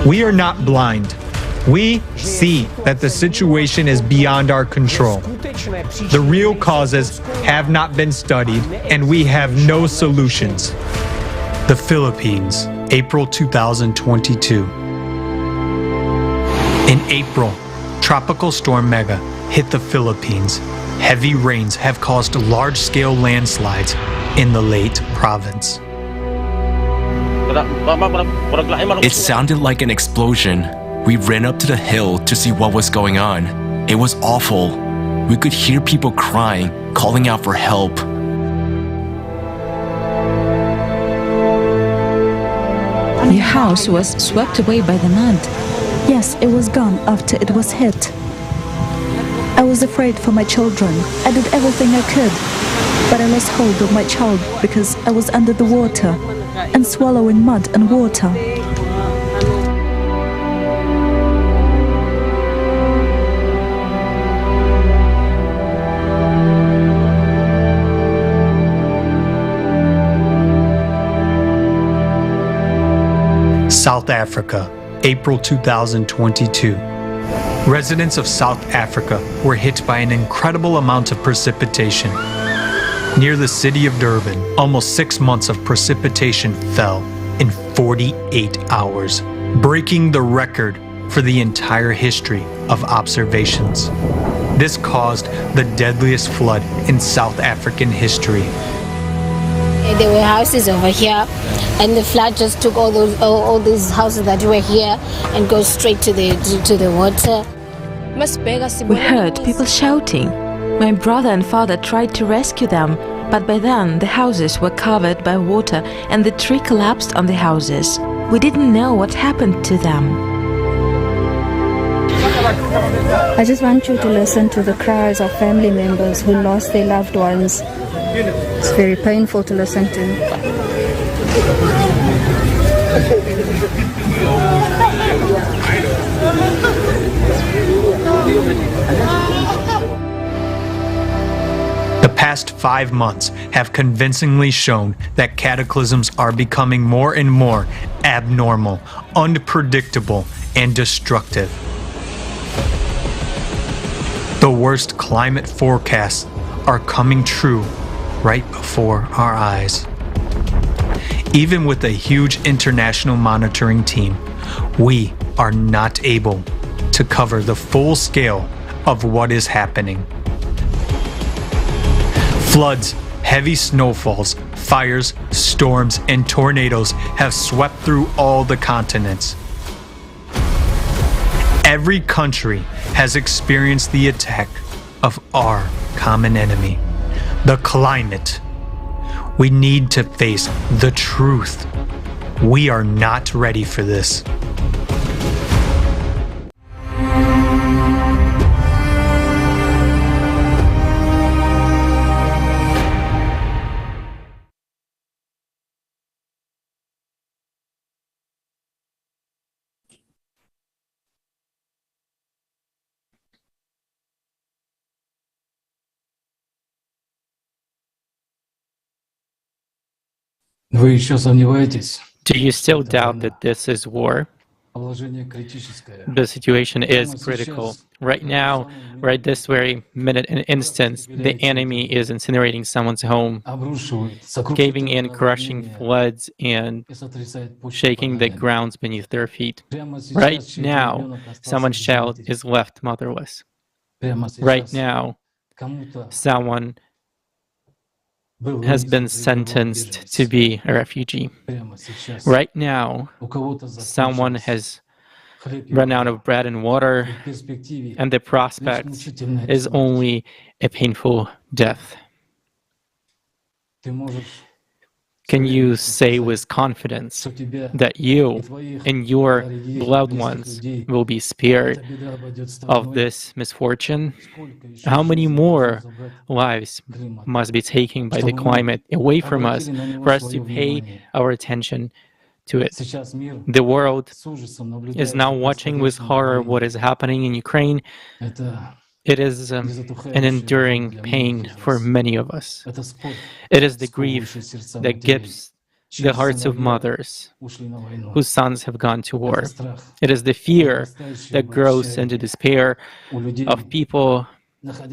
We are not blind. We see that the situation is beyond our control. The real causes have not been studied, and we have no solutions. The Philippines, April 2022. In April, Tropical Storm Mega hit the Philippines. Heavy rains have caused large-scale landslides in the Leyte province. It sounded like an explosion. We ran up to the hill to see what was going on. It was awful. We could hear people crying, calling out for help. Your house was swept away by the mud. Yes, it was gone after it was hit. I was afraid for my children. I did everything I could, but I lost hold of my child because I was under the water and swallowing mud and water. South Africa, April 2022. Residents of South Africa were hit by an incredible amount of precipitation. Near the city of Durban, almost 6 months of precipitation fell in 48 hours, breaking the record for the entire history of observations. This caused the deadliest flood in South African history. There were houses over here, and the flood just took all these houses that were here and goes straight to the water. We heard people shouting. My brother and father tried to rescue them, But by then, the houses were covered by water and the tree collapsed on the houses. We didn't know what happened to them. I just want you to listen to the cries of family members who lost their loved ones. It's very painful to listen to. The past 5 months have convincingly shown that cataclysms are becoming more and more abnormal, unpredictable, and destructive. The worst climate forecasts are coming true right before our eyes. Even with a huge international monitoring team, we are not able to cover the full scale of what is happening. Floods, heavy snowfalls, fires, storms, and tornadoes have swept through all the continents. Every country has experienced the attack of our common enemy, the climate. We need to face the truth. We are not ready for this. Вы еще сомневаетесь? Do you still doubt that this is war? Положение критическое. The situation is critical. Right now, right this very minute and instance, the enemy is incinerating someone's home, caving in, crushing floods, and shaking the grounds beneath their feet. Right now, someone's child is left motherless. Right now, someone has been sentenced to be a refugee. Right now, someone has run out of bread and water, and the prospect is only a painful death. Can you say with confidence that you and your loved ones will be spared of this misfortune? How many more lives must be taken by the climate away from us for us to pay our attention to it? The world is now watching with horror what is happening in Ukraine. It is an enduring pain for many of us. It is the grief that gives the hearts of mothers whose sons have gone to war. It is the fear that grows into despair of people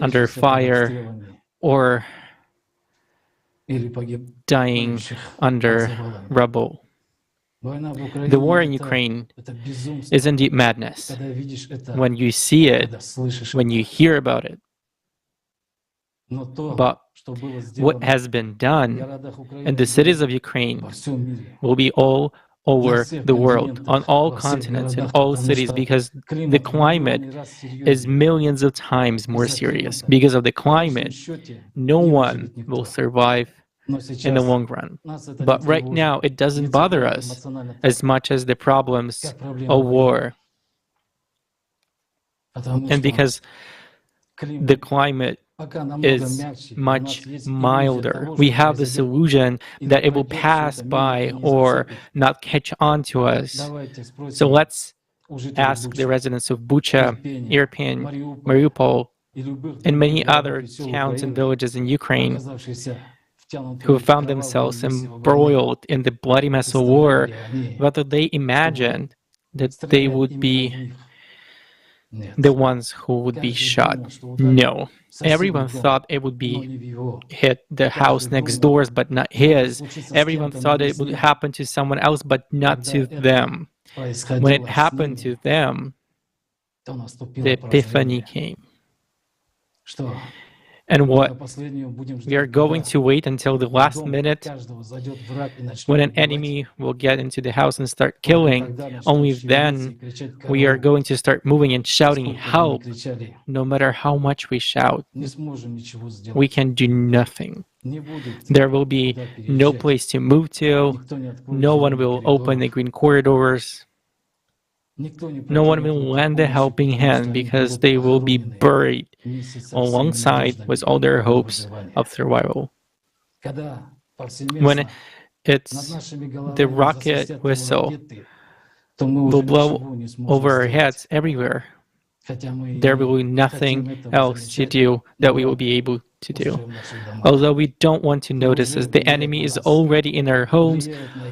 under fire or dying under rubble. The war in Ukraine is indeed madness. When you see it, when you hear about it. But what has been done in the cities of Ukraine will be all over the world, on all continents, in all cities, because the climate is millions of times more serious. Because of the climate, no one will survive in the long run. But right now, it doesn't bother us as much as the problems of war. And because the climate is much milder, we have this illusion that it will pass by or not catch on to us. So let's ask the residents of Bucha, Irpin, Mariupol, and many other towns and villages in Ukraine who found themselves embroiled in the bloody mess of war, whether they imagined that they would be the ones who would be shot. No. Everyone thought it would be hit the house next doors, but not his. Everyone thought it would happen to someone else, but not to them. When it happened to them, the epiphany came. And what? We are going to wait until the last minute when an enemy will get into the house and start killing. Only then we are going to start moving and shouting help. No matter how much we shout, we can do nothing. There will be no place to move to. No one will open the green corridors. No one will lend a helping hand because they will be buried alongside with all their hopes of survival. When it's the rocket whistle will blow over our heads everywhere, there will be nothing else to do that we will be able to do. Although we don't want to notice as the enemy is already in our homes,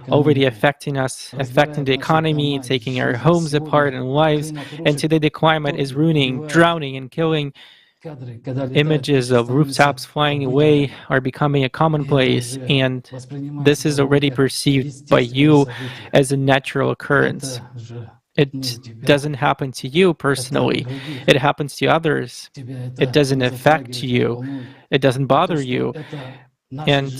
already affecting us, affecting the economy, taking our homes apart and lives, and today the climate is ruining, drowning, and killing. Images of rooftops flying away are becoming a commonplace, and this is already perceived by you as a natural occurrence. It doesn't happen to you personally. It happens to others. It doesn't affect you. It doesn't bother you. And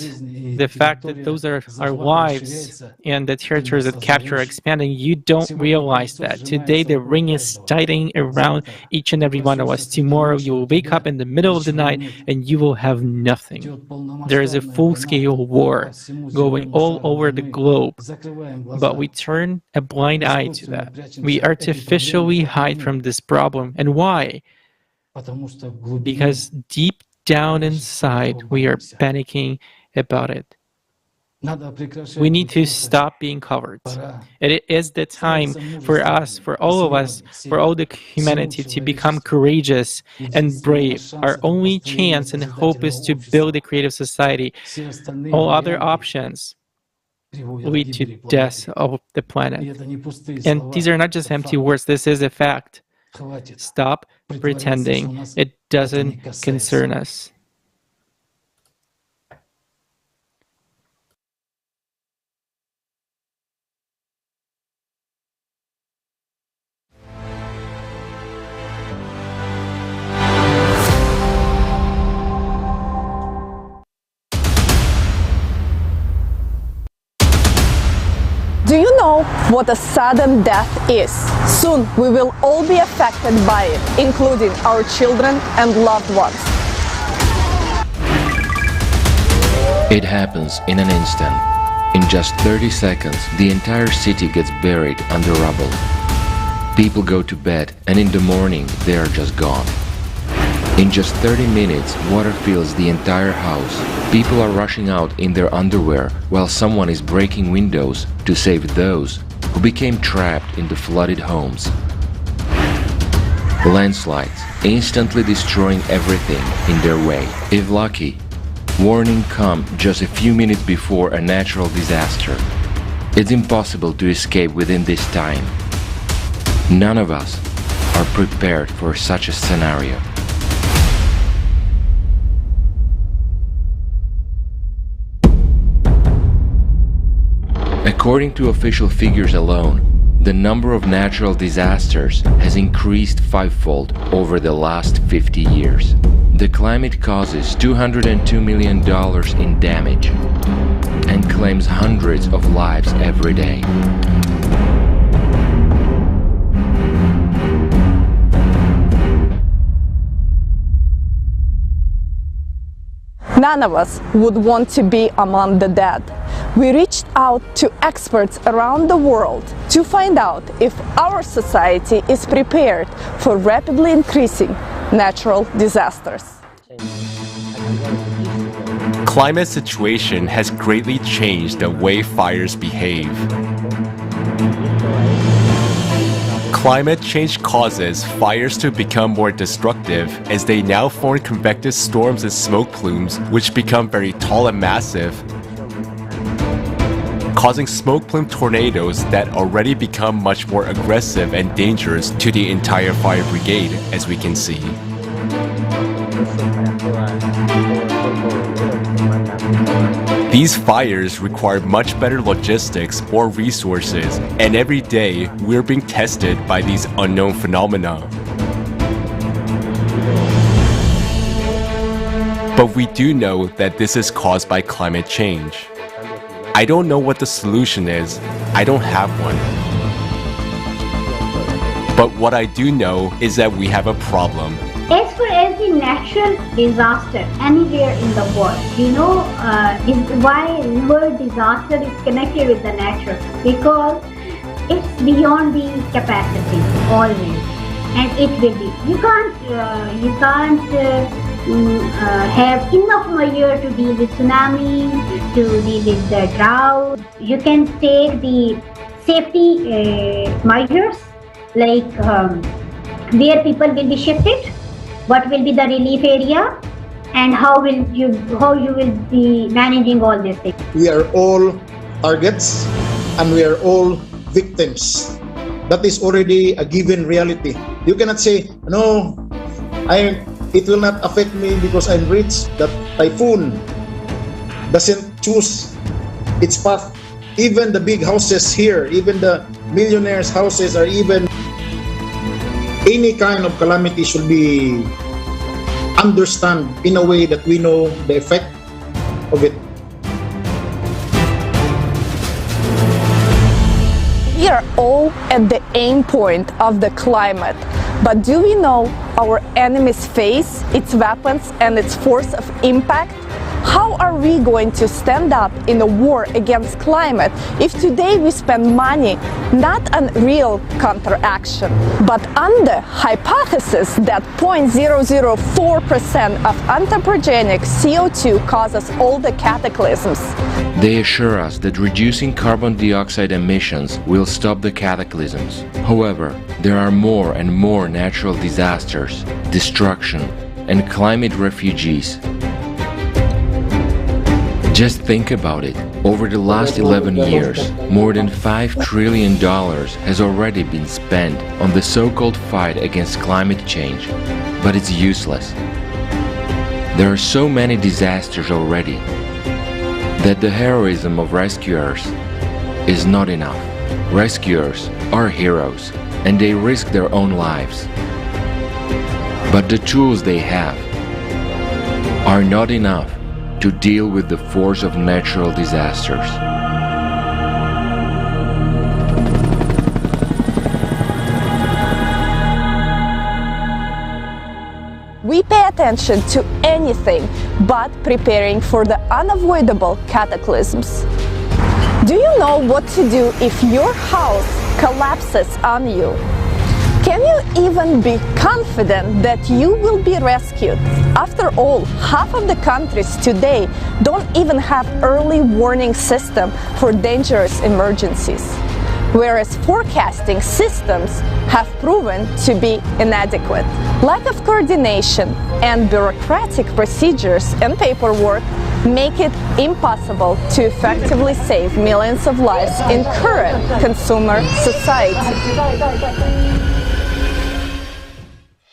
the fact that those are our lives and the territories that capture are expanding, you don't realize that. Today, the ring is tightening around each and every one of us. Tomorrow, you will wake up in the middle of the night and you will have nothing. There is a full-scale war going all over the globe, but we turn a blind eye to that. We artificially hide from this problem. And why? Because deep down inside, we are panicking about it. We need to stop being cowards. It is the time for us, for all of us, for all the humanity to become courageous and brave. Our only chance and hope is to build a creative society. All other options lead to death of the planet. And these are not just empty words, this is a fact. Stop pretending it doesn't concern us. Do you know what a sudden death is? Soon we will all be affected by it, including our children and loved ones. It happens in an instant. In just 30 seconds, the entire city gets buried under rubble. People go to bed, and in the morning, they are just gone. In just 30 minutes, water fills the entire house. People are rushing out in their underwear while someone is breaking windows to save those who became trapped in the flooded homes. Landslides, instantly destroying everything in their way. If lucky, warning come just a few minutes before a natural disaster. It's impossible to escape within this time. None of us are prepared for such a scenario. According to official figures alone, the number of natural disasters has increased fivefold over the last 50 years. The climate causes $202 million in damage and claims hundreds of lives every day. None of us would want to be among the dead. We reached out to experts around the world to find out if our society is prepared for rapidly increasing natural disasters. Climate situation has greatly changed the way fires behave. Climate change causes fires to become more destructive as they now form convective storms and smoke plumes which become very tall and massive, causing smoke plume tornadoes that already become much more aggressive and dangerous to the entire fire brigade, as we can see. These fires require much better logistics or resources, and every day we're being tested by these unknown phenomena. But we do know that this is caused by climate change. I don't know what the solution is. I don't have one. But what I do know is that we have a problem, As far as the natural disaster anywhere in the world, is why word disaster is connected with the natural, because it's beyond the capacity always, and it will be. You can't have enough moisture to deal with tsunami, to deal with the drought. You can take the safety measures, like where people will be shifted, what will be the relief area, and how you will be managing all these things. We are all targets and we are all victims. That is already a given reality. You cannot say, no, it will not affect me because I'm rich. That typhoon doesn't choose its path. Even the big houses here, even the millionaires' houses, or even any kind of calamity should be understood in a way that we know the effect of it. We are all at the aim point of the climate, but do we know our enemy's face, its weapons, and its force of impact? How are we going to stand up in a war against climate if today we spend money not on real counteraction, but on the hypothesis that 0.004% of anthropogenic CO2 causes all the cataclysms? They assure us that reducing carbon dioxide emissions will stop the cataclysms. However, there are more and more natural disasters, destruction, and climate refugees. Just think about it. Over the last 11 years, more than $5 trillion has already been spent on the so-called fight against climate change, but it's useless. There are so many disasters already that the heroism of rescuers is not enough. Rescuers are heroes and they risk their own lives. But the tools they have are not enough to deal with the force of natural disasters. We pay attention to anything but preparing for the unavoidable cataclysms. Do you know what to do if your house collapses on you? Can you even be confident that you will be rescued? After all, half of the countries today don't even have early warning system for dangerous emergencies, whereas forecasting systems have proven to be inadequate. Lack of coordination and bureaucratic procedures and paperwork make it impossible to effectively save millions of lives in current consumer society.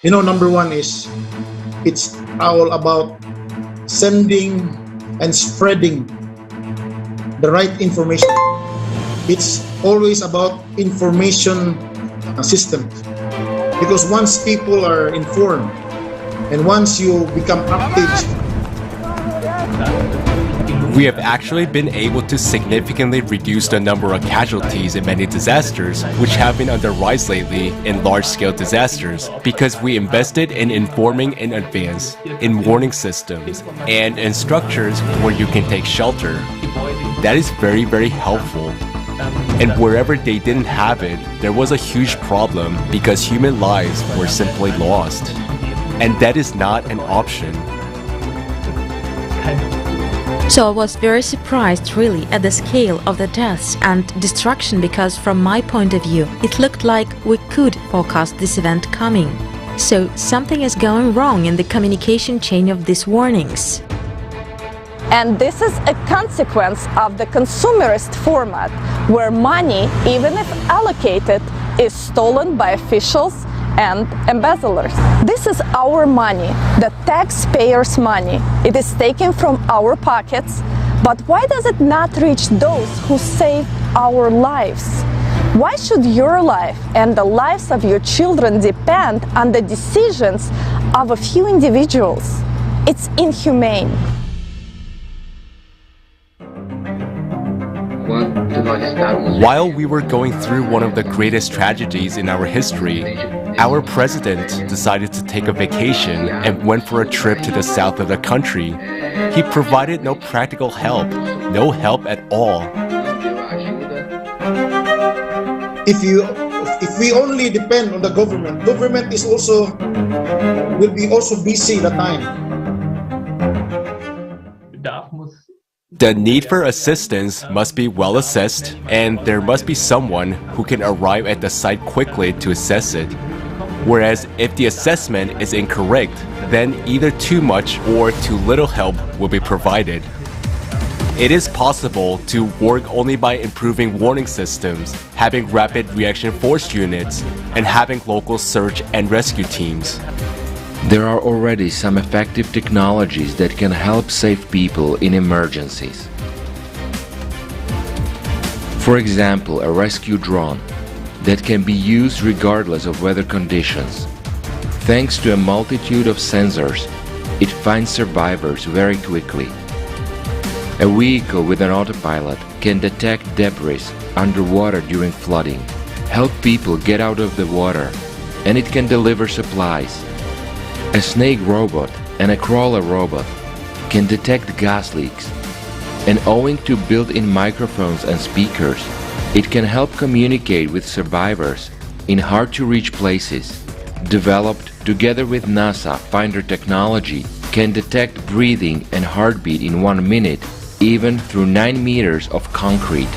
Number one is it's all about sending and spreading the right information. It's always about information systems, because once people are informed and once you become active, we have actually been able to significantly reduce the number of casualties in many disasters, which have been on the rise lately in large-scale disasters, because we invested in informing in advance, in warning systems, and in structures where you can take shelter. That is very, very helpful. And wherever they didn't have it, there was a huge problem because human lives were simply lost. And that is not an option. So I was very surprised really at the scale of the deaths and destruction, because from my point of view it looked like we could forecast this event coming. So something is going wrong in the communication chain of these warnings. And this is a consequence of the consumerist format, where money, even if allocated, is stolen by officials and embezzlers. This is our money, the taxpayers' money. It is taken from our pockets, but why does it not reach those who save our lives? Why should your life and the lives of your children depend on the decisions of a few individuals? It's inhumane. While we were going through one of the greatest tragedies in our history, Our president decided to take a vacation and went for a trip to the south of the country. He provided no practical help, no help at all. If we only depend on the government is also will be also busy that time. The need for assistance must be well assessed, and there must be someone who can arrive at the site quickly to assess it. Whereas if the assessment is incorrect, then either too much or too little help will be provided. It is possible to work only by improving warning systems, having rapid reaction force units, and having local search and rescue teams. There are already some effective technologies that can help save people in emergencies. For example, a rescue drone that can be used regardless of weather conditions. Thanks to a multitude of sensors, it finds survivors very quickly. A vehicle with an autopilot can detect debris underwater during flooding, help people get out of the water, and it can deliver supplies. A snake robot and a crawler robot can detect gas leaks, and owing to built-in microphones and speakers, it can help communicate with survivors in hard-to-reach places. Developed together with NASA, Finder technology can detect breathing and heartbeat in 1 minute, even through 9 meters of concrete,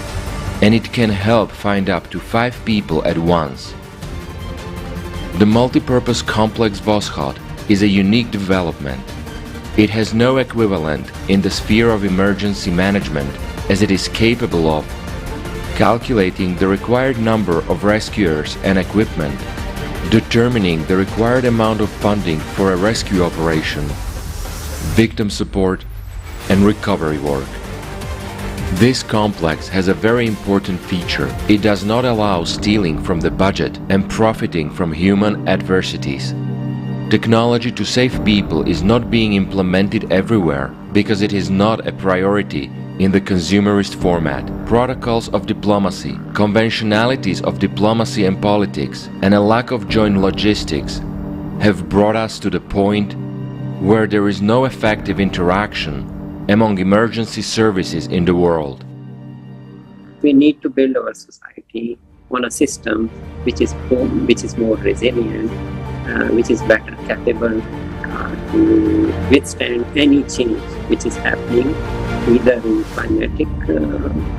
and it can help find up to 5 people at once. The multipurpose complex Voskhod is a unique development. It has no equivalent in the sphere of emergency management, as it is capable of calculating the required number of rescuers and equipment, determining the required amount of funding for a rescue operation, victim support, and recovery work. This complex has a very important feature. It does not allow stealing from the budget and profiting from human adversities. Technology to save people is not being implemented everywhere because it is not a priority in the consumerist format. Protocols of diplomacy, conventionalities of diplomacy and politics, and a lack of joint logistics have brought us to the point where there is no effective interaction among emergency services in the world. We need to build our society on a system which is more resilient, which is better capable to withstand any change which is happening, either in climatic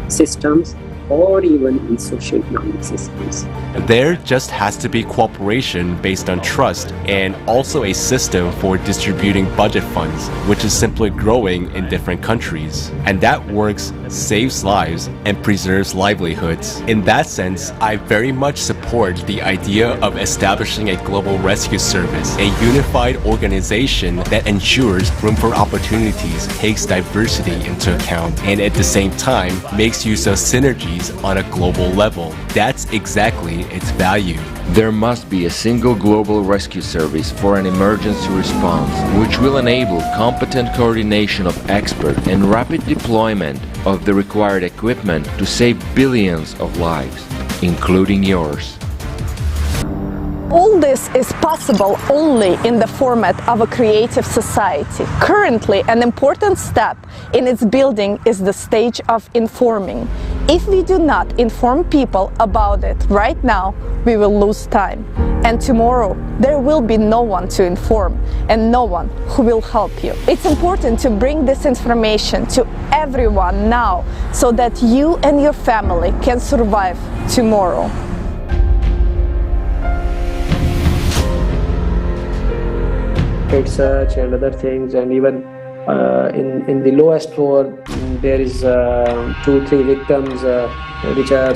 systems or even in socio-economic systems. There just has to be cooperation based on trust and also a system for distributing budget funds, which is simply growing in different countries. And that works, saves lives, and preserves livelihoods. In that sense, I very much support the idea of establishing a global rescue service, a unified organization that ensures room for opportunities, takes diversity into account, and at the same time makes use of synergies on a global level. That's exactly its value. There must be a single global rescue service for an emergency response, which will enable competent coordination of experts and rapid deployment of the required equipment to save billions of lives, including yours. All this is possible only in the format of a creative society. Currently, an important step in its building is the stage of informing. If we do not inform people about it right now, we will lose time. And tomorrow, there will be no one to inform and no one who will help you. It's important to bring this information to everyone now so that you and your family can survive tomorrow. Search and other things, and even in the lowest floor there is 2-3 victims which are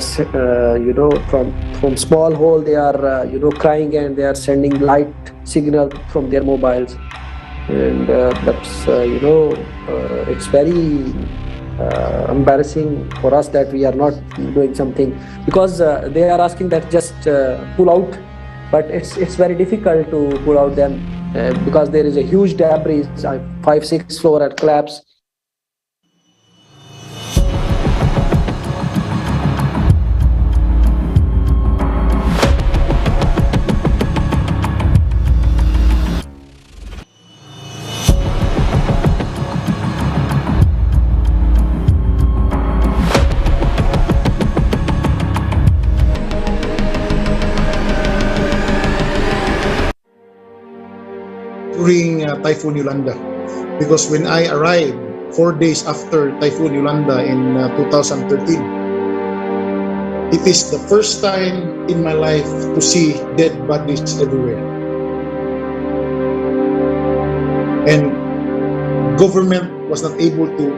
from small hole they are crying, and they are sending light signal from their mobiles, and that's it's very embarrassing for us that we are not doing something, because they are asking that just pull out, but it's very difficult to pull out them. Because there is a huge debris, 5-6 floor at collapse. during Typhoon Yolanda. Because when I arrived 4 days after Typhoon Yolanda in 2013, it is the first time in my life to see dead bodies everywhere. And government was not able to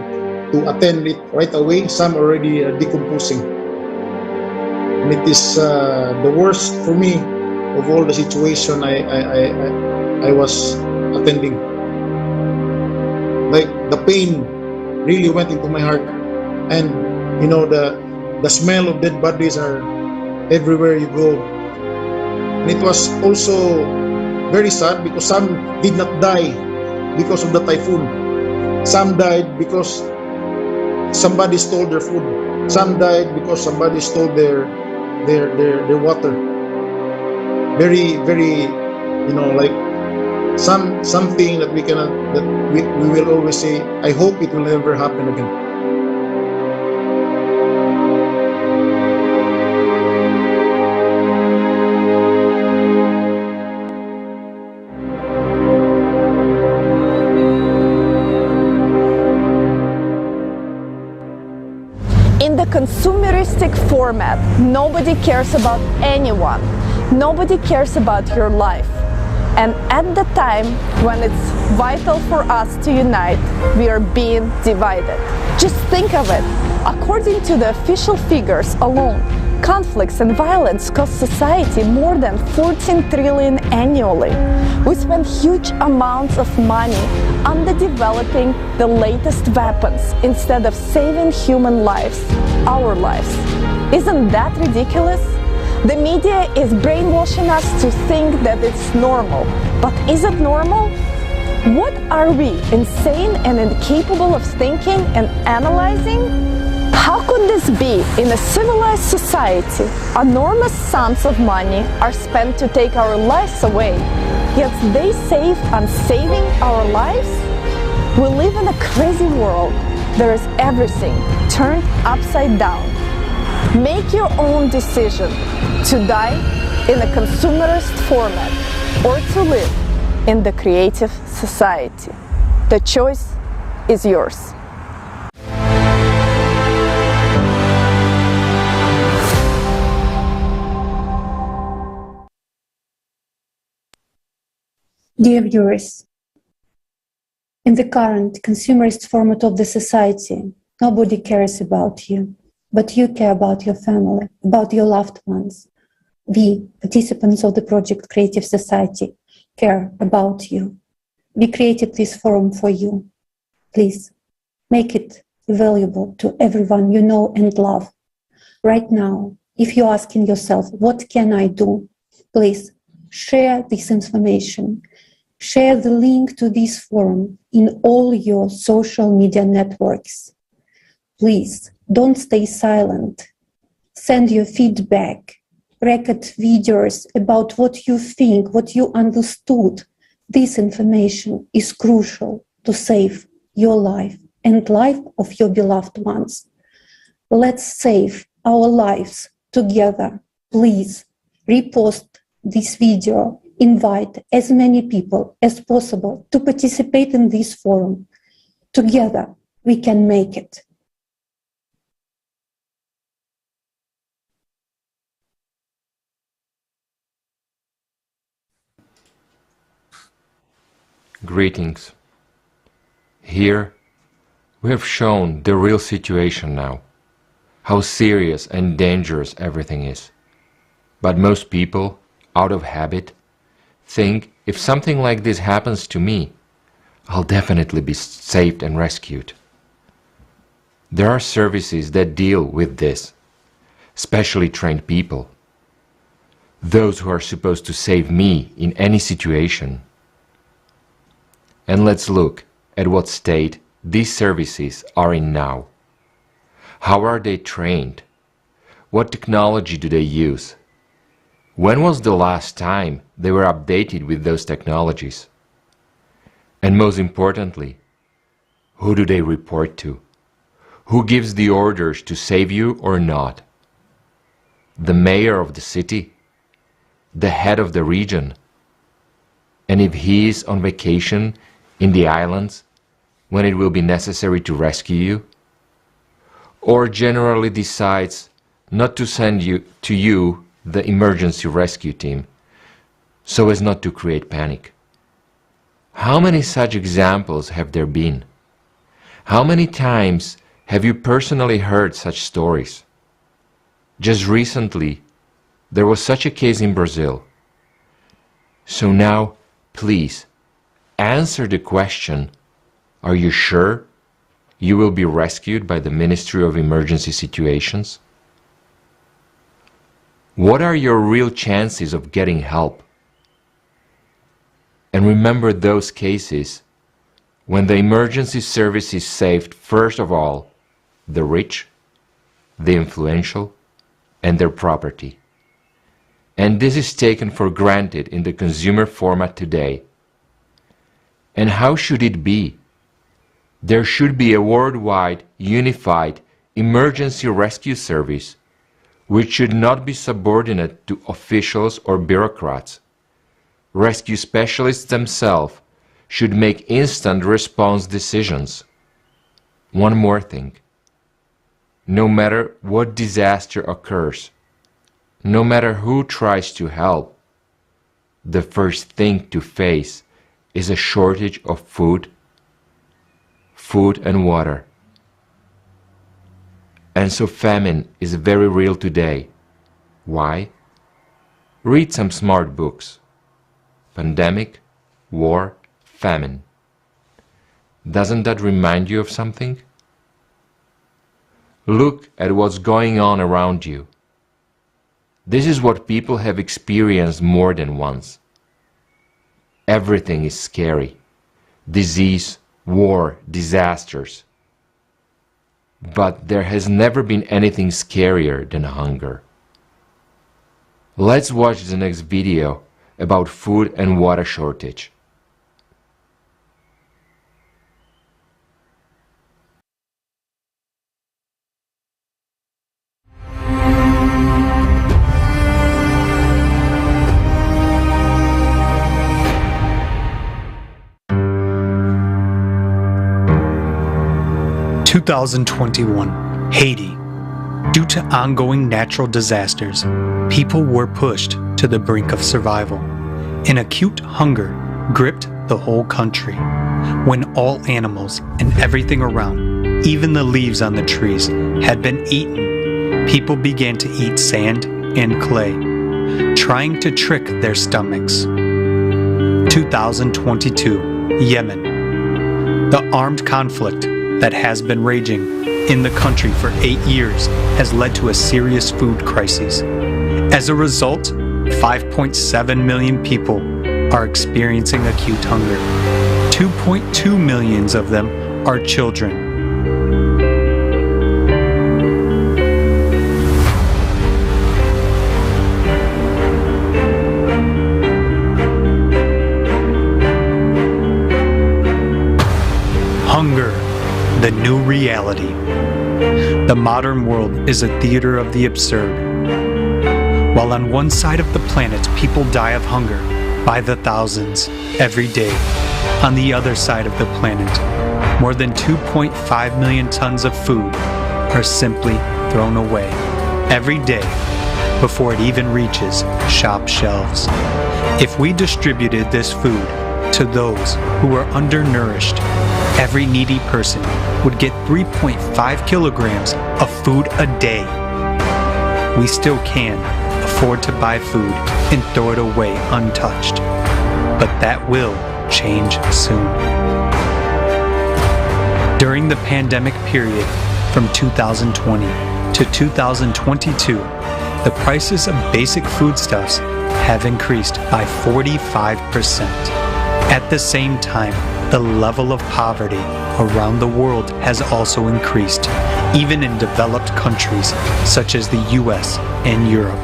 attend it right away. Some already decomposing. And it is the worst for me of all the situation I was attending. Like the pain really went into my heart, and you know the smell of dead bodies are everywhere you go. And it was also very sad because some did not die because of the typhoon. Some died because somebody stole their food. Some died because somebody stole their water. Very, very, you know, like something that we cannot, that we will always say, I hope it will never happen again. In the consumeristic format, nobody cares about anyone. Nobody cares about your life. And at the time when it's vital for us to unite, we are being divided. Just think of it. According to the official figures alone, conflicts and violence cost society more than 14 trillion annually. We spend huge amounts of money on developing the latest weapons instead of saving human lives, our lives. Isn't that ridiculous? The media is brainwashing us to think that it's normal. But is it normal? What are we, insane and incapable of thinking and analyzing? How could this be? In a civilized society, enormous sums of money are spent to take our lives away, yet they save on saving our lives? We live in a crazy world. There is everything turned upside down. Make your own decision to die in a consumerist format or to live in the creative society. The choice is yours. Dear viewers, in the current consumerist format of the society, nobody cares about you, but you care about your family, about your loved ones. We, participants of the project Creative Society, care about you. We created this forum for you. Please, make it available to everyone you know and love. Right now, if you're asking yourself, what can I do? Please, share this information. Share the link to this forum in all your social media networks. Please, don't stay silent. Send your feedback. Record videos about what you think, what you understood. This information is crucial to save your life and life of your beloved ones. Let's save our lives together. Please repost this video. Invite as many people as possible to participate in this forum. Together, we can make it. Greetings. Here, we have shown the real situation now, how serious and dangerous everything is. But most people, out of habit, think if something like this happens to me, I'll definitely be saved and rescued. There are services that deal with this, specially trained people, those who are supposed to save me in any situation. And let's look at what state these services are in now. How are they trained? What technology do they use? When was the last time they were updated with those technologies? And most importantly, who do they report to? Who gives the orders to save you or not? The mayor of the city? The head of the region? And if he is on vacation in the islands when it will be necessary to rescue you? Or generally decides not to send to you the emergency rescue team so as not to create panic? How many such examples have there been? How many times have you personally heard such stories? Just recently, there was such a case in Brazil. So now, please, answer the question, are you sure you will be rescued by the Ministry of Emergency Situations? What are your real chances of getting help? And remember those cases when the emergency services saved, first of all, the rich, the influential, and their property. And this is taken for granted in the consumer format today. And how should it be? There should be a worldwide, unified emergency rescue service which should not be subordinate to officials or bureaucrats. Rescue specialists themselves should make instant response decisions. One more thing. No matter what disaster occurs, no matter who tries to help, the first thing to face is a shortage of food and water. And so famine is very real today. Why? Read some smart books. Pandemic, war, famine. Doesn't that remind you of something? Look at what's going on around you. This is what people have experienced more than once. Everything is scary. Disease, war, disasters. But there has never been anything scarier than hunger. Let's watch the next video about food and water shortage. (2021) Haiti. Due to ongoing natural disasters, people were pushed to the brink of survival. An acute hunger gripped the whole country. When all animals and everything around, even the leaves on the trees, had been eaten, people began to eat sand and clay, trying to trick their stomachs. 2022, Yemen. The armed conflict that has been raging in the country for 8 years has led to a serious food crisis. As a result, 5.7 million people are experiencing acute hunger. 2.2 million of them are children. Hunger, the new reality. The modern world is a theater of the absurd. While on one side of the planet people die of hunger by the thousands every day, on the other side of the planet, more than 2.5 million tons of food are simply thrown away every day before it even reaches shop shelves. If we distributed this food to those who are undernourished, every needy person would get 3.5 kilograms of food a day. We still can afford to buy food and throw it away untouched, but that will change soon. During the pandemic period from 2020 to 2022, the prices of basic foodstuffs have increased by 45%. At the same time, the level of poverty around the world has also increased, even in developed countries such as the US and Europe.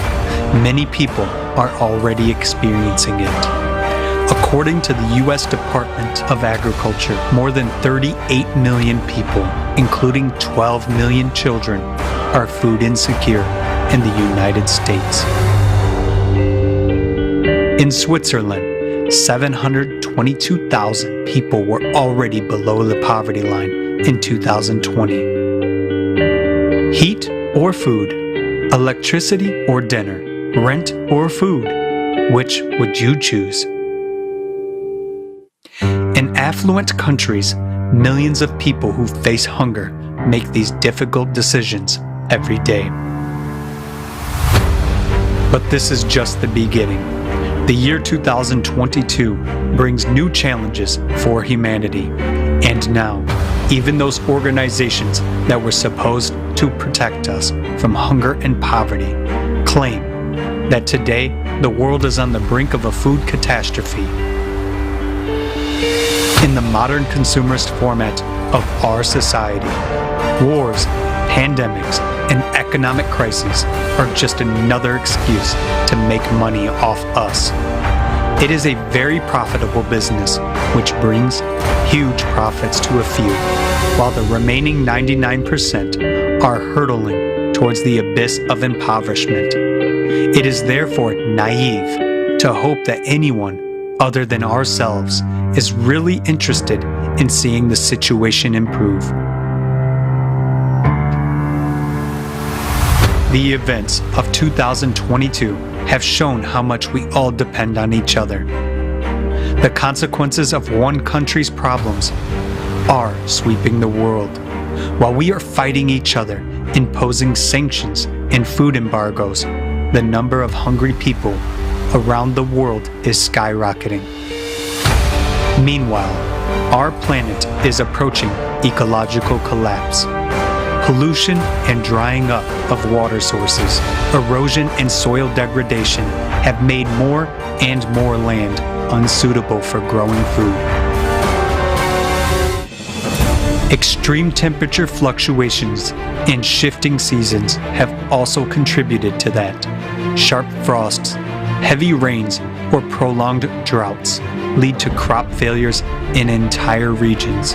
Many people are already experiencing it. According to the US Department of Agriculture, more than 38 million people, including 12 million children, are food insecure in the United States. In Switzerland, 722,000 people were already below the poverty line in 2020. Heat or food, electricity or dinner, rent or food, which would you choose? In affluent countries, millions of people who face hunger make these difficult decisions every day. But this is just the beginning. The year 2022 brings new challenges for humanity. And now, even those organizations that were supposed to protect us from hunger and poverty claim that today the world is on the brink of a food catastrophe. In the modern consumerist format of our society, wars, pandemics, and economic crises are just another excuse to make money off us. It is a very profitable business which brings huge profits to a few, while the remaining 99% are hurtling towards the abyss of impoverishment. It is therefore naive to hope that anyone other than ourselves is really interested in seeing the situation improve. The events of 2022 have shown how much we all depend on each other. The consequences of one country's problems are sweeping the world. While we are fighting each other, imposing sanctions and food embargoes, the number of hungry people around the world is skyrocketing. Meanwhile, our planet is approaching ecological collapse. Pollution and drying up of water sources, erosion and soil degradation have made more and more land unsuitable for growing food. Extreme temperature fluctuations and shifting seasons have also contributed to that. Sharp frosts, heavy rains, or prolonged droughts lead to crop failures in entire regions.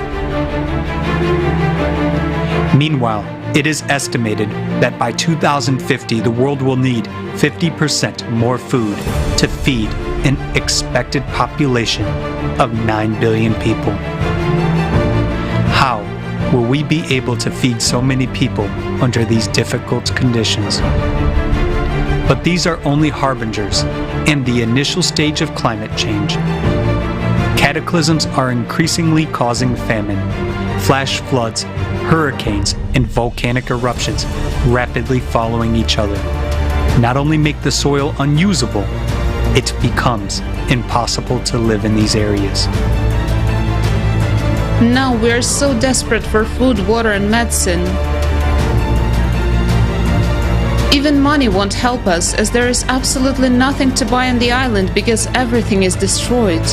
Meanwhile, it is estimated that by 2050 the world will need 50% more food to feed an expected population of 9 billion people. How will we be able to feed so many people under these difficult conditions? But these are only harbingers and the initial stage of climate change. Cataclysms are increasingly causing famine. Flash floods, hurricanes, and volcanic eruptions rapidly following each other not only make the soil unusable, it becomes impossible to live in these areas. Now we are so desperate for food, water, and medicine. Even money won't help us, as there is absolutely nothing to buy on the island because everything is destroyed.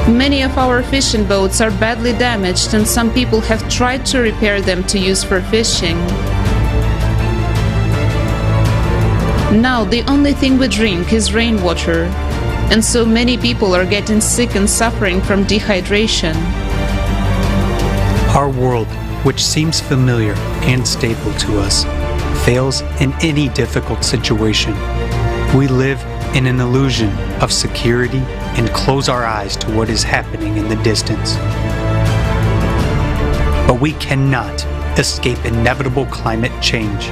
Many of our fishing boats are badly damaged, and some people have tried to repair them to use for fishing. Now the only thing we drink is rainwater, and so many people are getting sick and suffering from dehydration. Our world, which seems familiar and stable to us, fails in any difficult situation. We live in an illusion of security and close our eyes to what is happening in the distance. But we cannot escape inevitable climate change.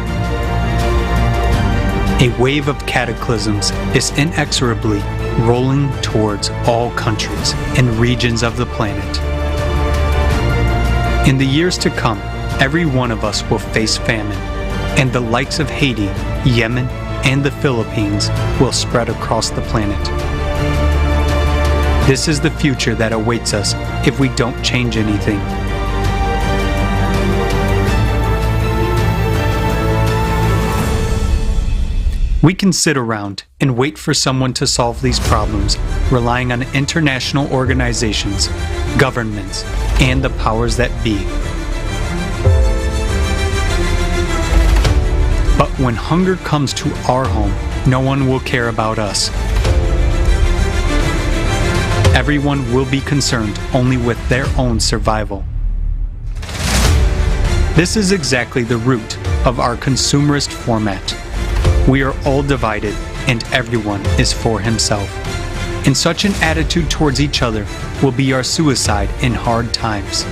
A wave of cataclysms is inexorably rolling towards all countries and regions of the planet. In the years to come, every one of us will face famine, and the likes of Haiti, Yemen, and the Philippines will spread across the planet. This is the future that awaits us if we don't change anything. We can sit around and wait for someone to solve these problems, relying on international organizations, governments, and the powers that be. But when hunger comes to our home, no one will care about us. Everyone will be concerned only with their own survival. This is exactly the root of our consumerist format. We are all divided and everyone is for himself. And such an attitude towards each other will be our suicide in hard times.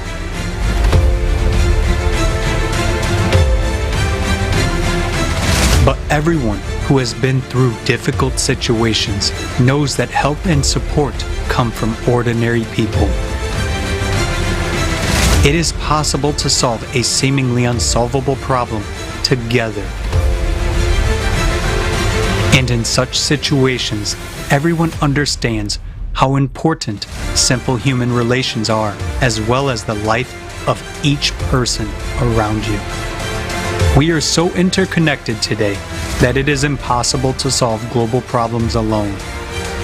But everyone who has been through difficult situations knows that help and support come from ordinary people. It is possible to solve a seemingly unsolvable problem together. And in such situations, everyone understands how important simple human relations are, as well as the life of each person around you. We are so interconnected today that it is impossible to solve global problems alone.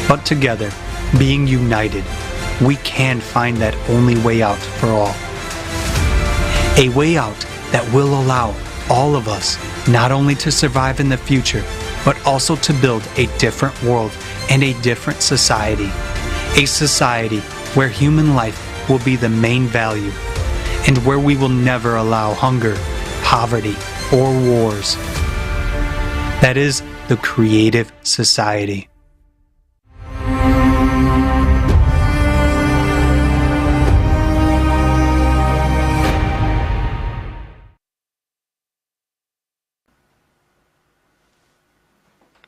But together, being united, we can find that only way out for all. A way out that will allow all of us not only to survive in the future, but also to build a different world and a different society. A society where human life will be the main value, and where we will never allow hunger, poverty, or wars. That is the creative society.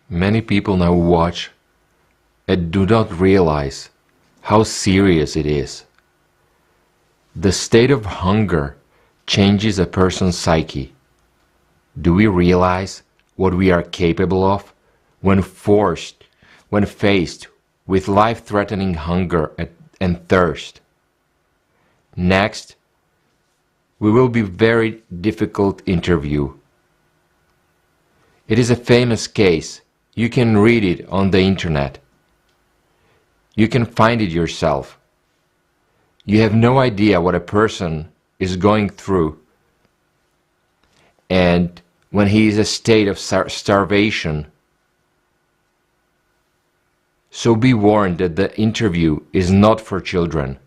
Many people now watch and do not realize how serious it is. The state of hunger changes a person's psyche. Do we realize what we are capable of when faced with life-threatening hunger and thirst? Next, we will be very difficult interview. It is a famous case. You can read it on the internet. You can find it yourself. You have no idea what a person is going through, and when he is in a state of starvation. So be warned that the interview is not for children.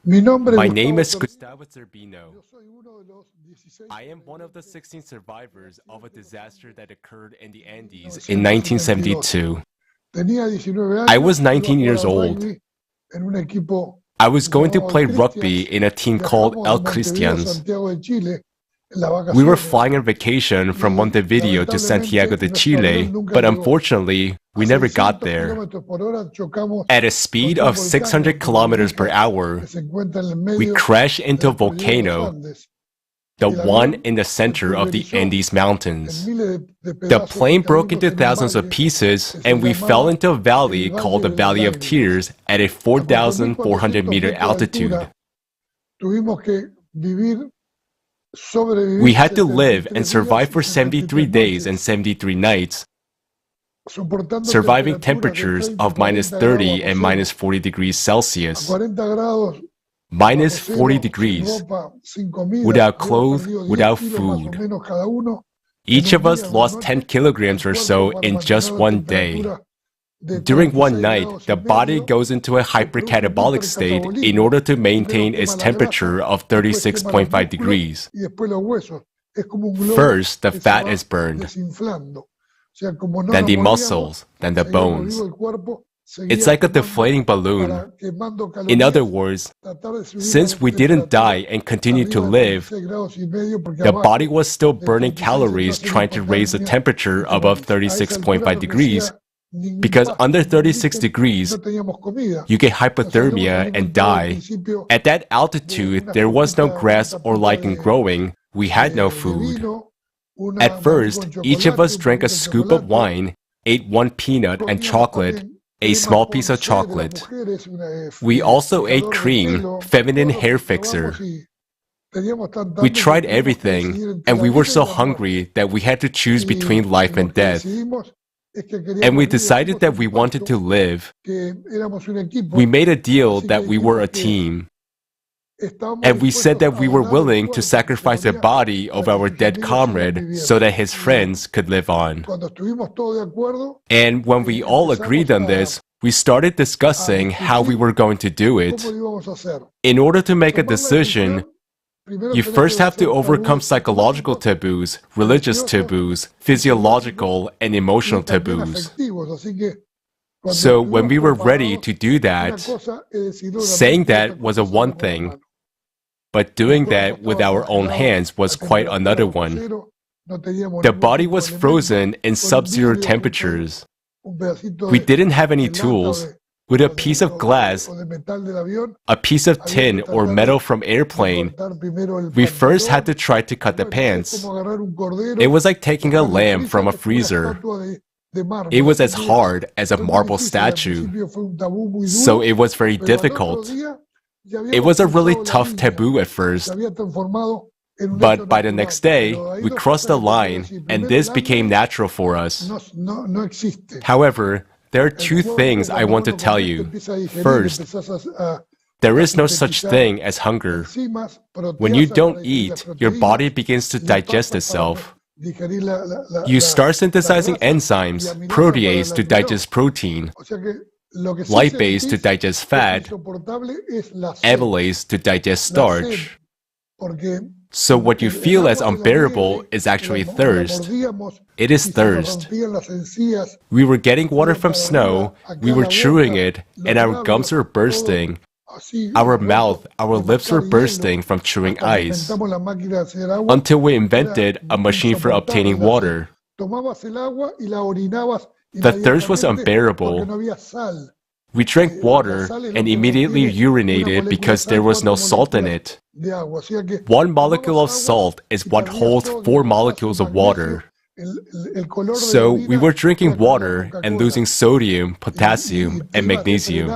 My name is Gustavo Zerbino. I am one of the 16 survivors of a disaster that occurred in the Andes in 1972. I was 19 years old. I was going to play rugby in a team called El Cristians. We were flying on vacation from Montevideo to Santiago de Chile, but unfortunately, we never got there. At a speed of 600 kilometers per hour, we crashed into a volcano, the one in the center of the Andes Mountains. The plane broke into thousands of pieces, and we fell into a valley called the Valley of Tears at a 4,400-meter altitude. We had to live and survive for 73 days and 73 nights, surviving temperatures of -30 and -40 degrees Celsius, -40 degrees, without clothes, without food. Each of us lost 10 kilograms or so in just one day. During one night, the body goes into a hypercatabolic state in order to maintain its temperature of 36.5 degrees. First, the fat is burned, then the muscles, then the bones. It's like a deflating balloon. In other words, since we didn't die and continued to live, the body was still burning calories trying to raise the temperature above 36.5 degrees, because under 36 degrees, you get hypothermia and die. At that altitude, there was no grass or lichen growing. We had no food. At first, each of us drank a scoop of wine, ate one peanut and chocolate, a small piece of chocolate. We also ate cream, feminine hair fixer. We tried everything, and we were so hungry that we had to choose between life and death. And we decided that we wanted to live. We made a deal that we were a team. And we said that we were willing to sacrifice the body of our dead comrade so that his friends could live on. And when we all agreed on this, we started discussing how we were going to do it. In order to make a decision, You first have to overcome psychological taboos, religious taboos, physiological and emotional taboos. So when we were ready to do that, saying that was a one thing, but doing that with our own hands was quite another one. The body was frozen in sub-zero temperatures. We didn't have any tools. With a piece of glass, a piece of tin or metal from airplane, we first had to try to cut the pants. It was like taking a lamb from a freezer. It was as hard as a marble statue, so it was very difficult. It was a really tough taboo at first, but by the next day, we crossed the line and this became natural for us. However, there are two things I want to tell you. First, there is no such thing as hunger. When you don't eat, your body begins to digest itself. You start synthesizing enzymes, protease to digest protein, lipase to digest fat, amylase to digest starch. So what you feel as unbearable is actually thirst. It is thirst. We were getting water from snow, we were chewing it, and our gums were bursting. Our mouth, our lips were bursting from chewing ice. Until we invented a machine for obtaining water. The thirst was unbearable. We drank water and immediately urinated because there was no salt in it. 1 molecule of salt is what holds 4 molecules of water. So we were drinking water and losing sodium, potassium, and magnesium.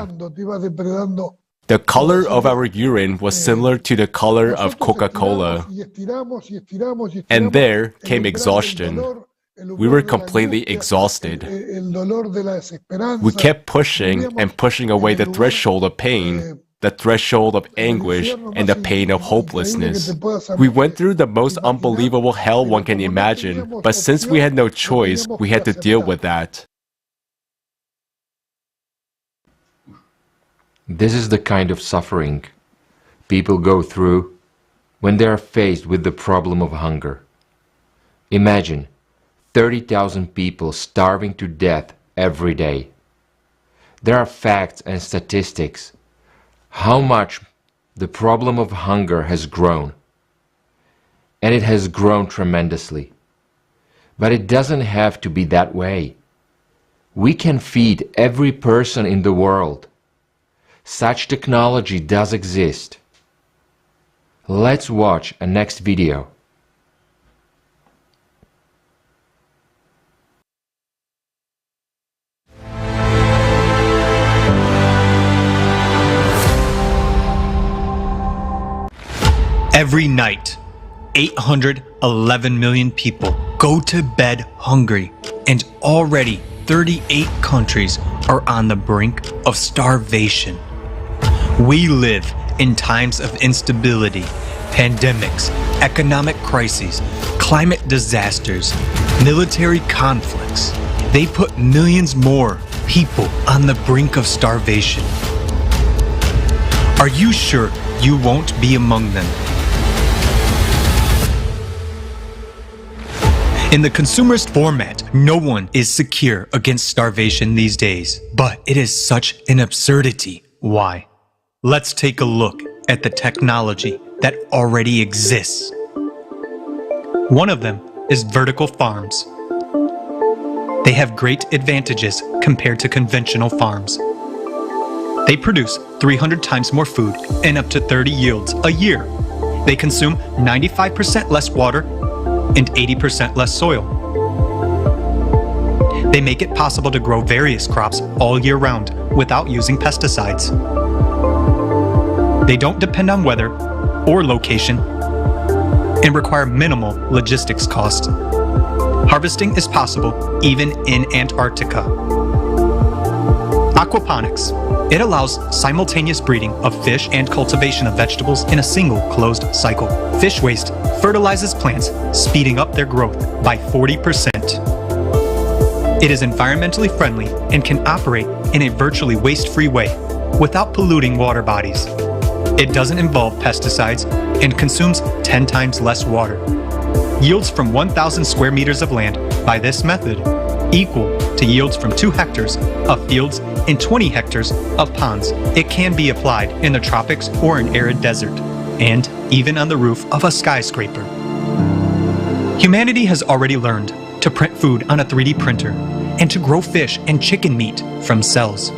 The color of our urine was similar to the color of Coca-Cola. And there came exhaustion. We were completely exhausted. We kept pushing and pushing away the threshold of pain, the threshold of anguish, and the pain of hopelessness. We went through the most unbelievable hell one can imagine, but since we had no choice, we had to deal with that. This is the kind of suffering people go through when they are faced with the problem of hunger. Imagine 30,000 people starving to death every day. There are facts and statistics how much the problem of hunger has grown. And it has grown tremendously. But it doesn't have to be that way. We can feed every person in the world. Such technology does exist. Let's watch a next video. Every night, 811 million people go to bed hungry, and already 38 countries are on the brink of starvation. We live in times of instability, pandemics, economic crises, climate disasters, military conflicts. They put millions more people on the brink of starvation. Are you sure you won't be among them? In the consumerist format, no one is secure against starvation these days. But it is such an absurdity. Why? Let's take a look at the technology that already exists. One of them is vertical farms. They have great advantages compared to conventional farms. They produce 300 times more food and up to 30 yields a year. They consume 95% less water and 80% less soil. They make it possible to grow various crops all year round without using pesticides. They don't depend on weather or location and require minimal logistics costs. Harvesting is possible even in Antarctica. Aquaponics. It allows simultaneous breeding of fish and cultivation of vegetables in a single closed cycle. Fish waste fertilizes plants, speeding up their growth by 40%. It is environmentally friendly and can operate in a virtually waste-free way without polluting water bodies. It doesn't involve pesticides and consumes 10 times less water. Yields from 1,000 square meters of land by this method equal to yields from 2 hectares of fields and 20 hectares of ponds. It can be applied in the tropics or an arid desert, and even on the roof of a skyscraper. Humanity has already learned to print food on a 3D printer and to grow fish and chicken meat from cells.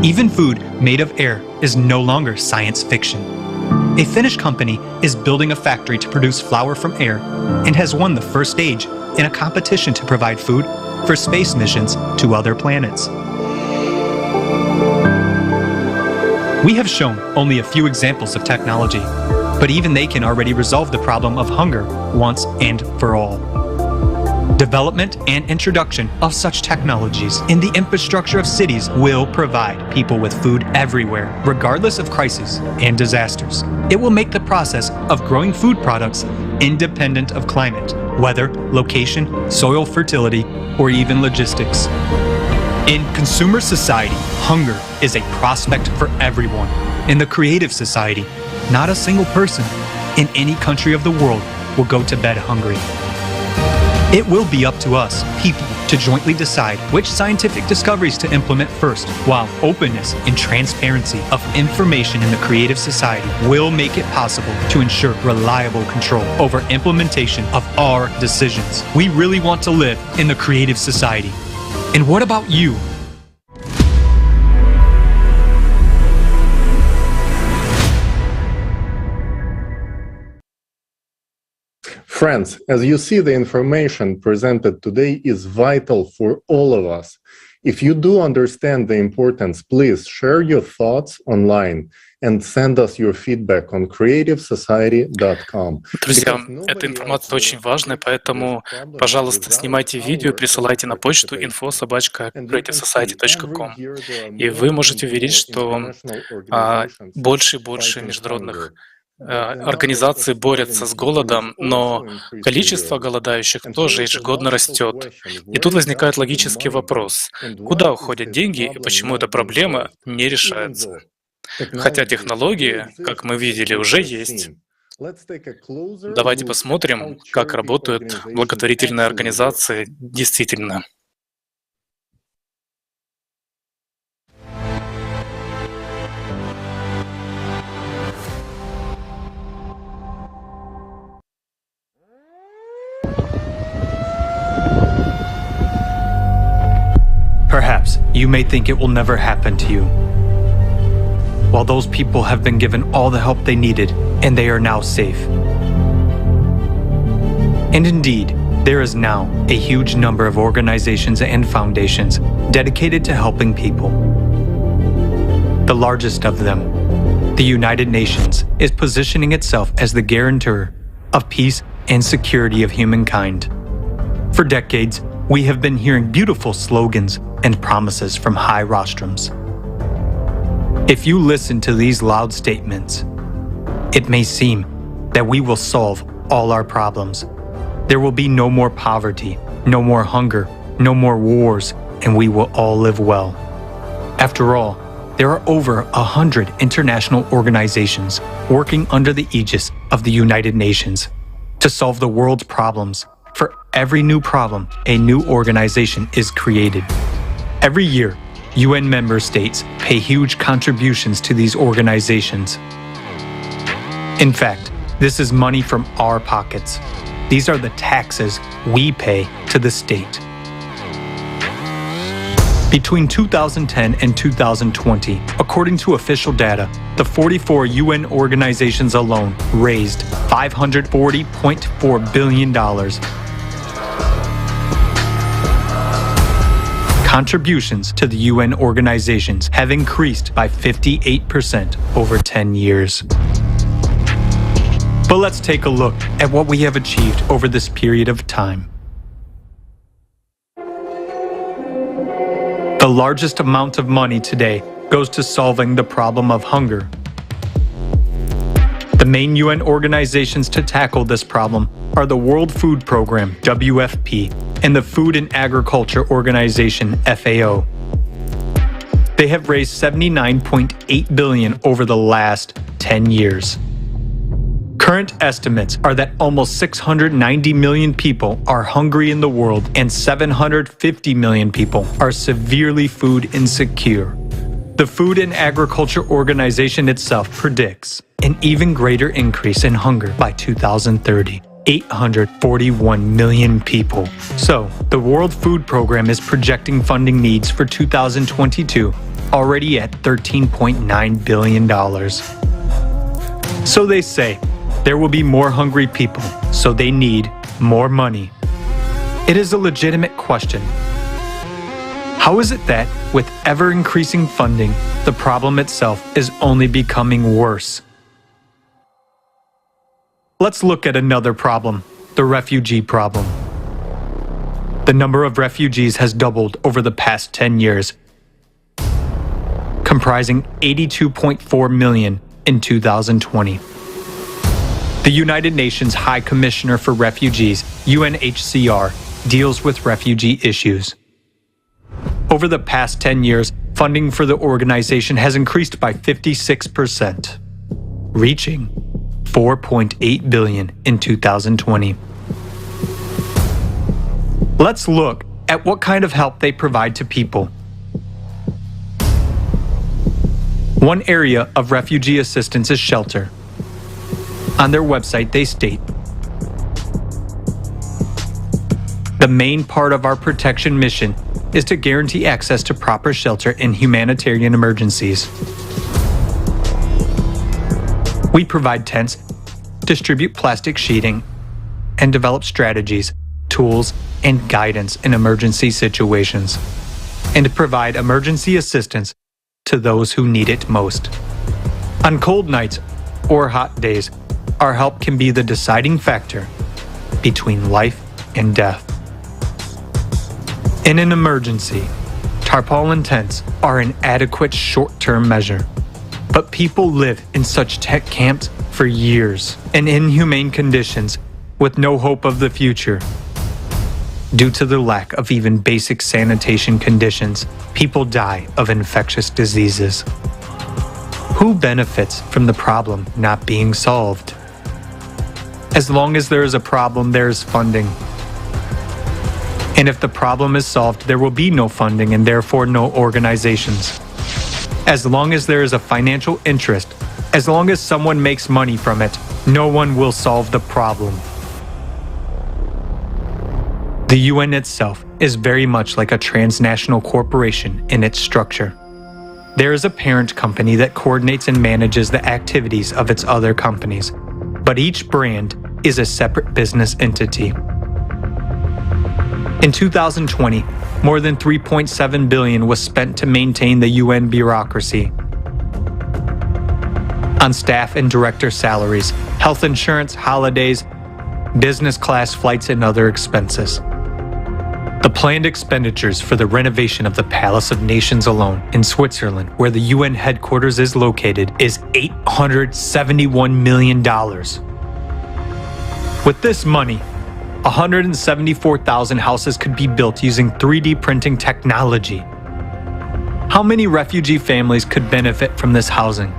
Even food made of air is no longer science fiction. A Finnish company is building a factory to produce flour from air and has won the first stage in a competition to provide food for space missions to other planets. We have shown only a few examples of technology, but even they can already resolve the problem of hunger once and for all. Development and introduction of such technologies in the infrastructure of cities will provide people with food everywhere, regardless of crises and disasters. It will make the process of growing food products independent of climate, weather, location, soil fertility, or even logistics. In consumer society, hunger is a prospect for everyone. In the creative society, not a single person in any country of the world will go to bed hungry. It will be up to us, people, to jointly decide which scientific discoveries to implement first, while openness and transparency of information in the creative society will make it possible to ensure reliable control over implementation of our decisions. We really want to live in the creative society. And what about you? Friends, as you see, the information presented today is vital for all of us. If you do understand the importance, please share your thoughts online and send us your feedback on creativesociety.com. Друзья, эта информация очень важная, поэтому, пожалуйста, снимайте видео, присылайте на почту info@creativesociety.com. И вы можете увидеть, что больше и больше международных организации борются с голодом, но количество голодающих тоже ежегодно растет. И тут возникает логический вопрос: куда уходят деньги и почему эта проблема не решается? Хотя технологии, как мы видели, уже есть. Давайте посмотрим, как работают благотворительные организации действительно. Perhaps you may think it will never happen to you. While those people have been given all the help they needed and they are now safe. And indeed, there is now a huge number of organizations and foundations dedicated to helping people. The largest of them, the United Nations, is positioning itself as the guarantor of peace and security of humankind. For decades, we have been hearing beautiful slogans and promises from high rostrums. If you listen to these loud statements, it may seem that we will solve all our problems. There will be no more poverty, no more hunger, no more wars, and we will all live well. After all, there are over 100 international organizations working under the aegis of the United Nations to solve the world's problems. For every new problem, a new organization is created. Every year, UN member states pay huge contributions to these organizations. In fact, this is money from our pockets. These are the taxes we pay to the state. Between 2010 and 2020, according to official data, the 44 UN organizations alone raised $540.4 billion. Contributions to the UN organizations have increased by 58% over 10 years. But let's take a look at what we have achieved over this period of time. The largest amount of money today goes to solving the problem of hunger. The main UN organizations to tackle this problem are the World Food Program, WFP, and the Food and Agriculture Organization, FAO. They have raised $79.8 billion over the last 10 years. Current estimates are that almost 690 million people are hungry in the world and 750 million people are severely food insecure. The Food and Agriculture Organization itself predicts an even greater increase in hunger by 2030. 841 million people. So, the World Food Program is projecting funding needs for 2022 already at $13.9 billion. So they say, there will be more hungry people, so they need more money. It is a legitimate question. How is it that, with ever-increasing funding, the problem itself is only becoming worse? Let's look at another problem, the refugee problem. The number of refugees has doubled over the past 10 years, comprising 82.4 million in 2020. The United Nations High Commissioner for Refugees, UNHCR, deals with refugee issues. Over the past 10 years, funding for the organization has increased by 56%, reaching $4.8 billion in 2020. Let's look at what kind of help they provide to people. One area of refugee assistance is shelter. On their website, they state, "The main part of our protection mission is to guarantee access to proper shelter in humanitarian emergencies. We provide tents, distribute plastic sheeting, and develop strategies, tools, and guidance in emergency situations, and provide emergency assistance to those who need it most. On cold nights or hot days, our help can be the deciding factor between life and death. In an emergency, tarpaulin tents are an adequate short-term measure, but people live in such tent camps for years in inhumane conditions with no hope of the future. Due to the lack of even basic sanitation conditions, people die of infectious diseases. Who benefits from the problem not being solved? As long as there is a problem, there is funding. And if the problem is solved, there will be no funding and therefore no organizations. As long as there is a financial interest, as long as someone makes money from it, no one will solve the problem. The UN itself is very much like a transnational corporation in its structure. There is a parent company that coordinates and manages the activities of its other companies, but each brand is a separate business entity. In 2020, more than $3.7 billion was spent to maintain the UN bureaucracy on staff and director salaries, health insurance, holidays, business class flights, and other expenses. The planned expenditures for the renovation of the Palace of Nations alone in Switzerland, where the UN headquarters is located, is $871 million. With this money, 174,000 houses could be built using 3D printing technology. How many refugee families could benefit from this housing?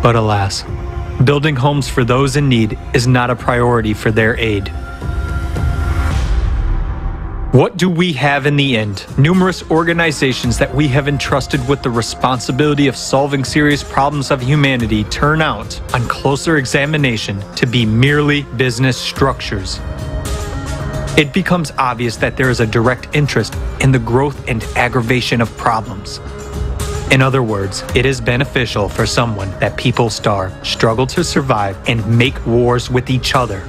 But alas, building homes for those in need is not a priority for their aid. What do we have in the end? Numerous organizations that we have entrusted with the responsibility of solving serious problems of humanity turn out, on closer examination, to be merely business structures. It becomes obvious that there is a direct interest in the growth and aggravation of problems. In other words, it is beneficial for someone that people starve, struggle to survive, and make wars with each other.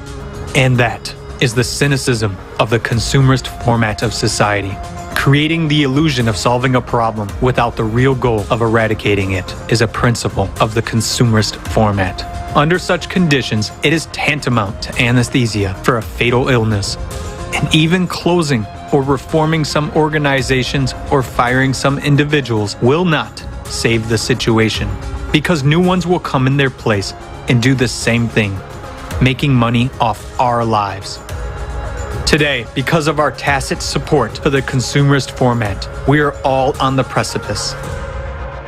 And that is the cynicism of the consumerist format of society, creating the illusion of solving a problem without the real goal of eradicating it is a principle of the consumerist format. Under such conditions, it is tantamount to anesthesia for a fatal illness, and even closing or reforming some organizations or firing some individuals will not save the situation, because new ones will come in their place and do the same thing, making money off our lives. Today, because of our tacit support for the consumerist format, we are all on the precipice.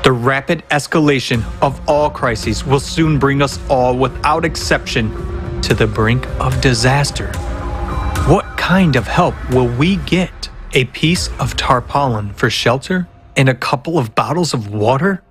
The rapid escalation of all crises will soon bring us all, without exception, to the brink of disaster. What kind of help will we get? A piece of tarpaulin for shelter and a couple of bottles of water?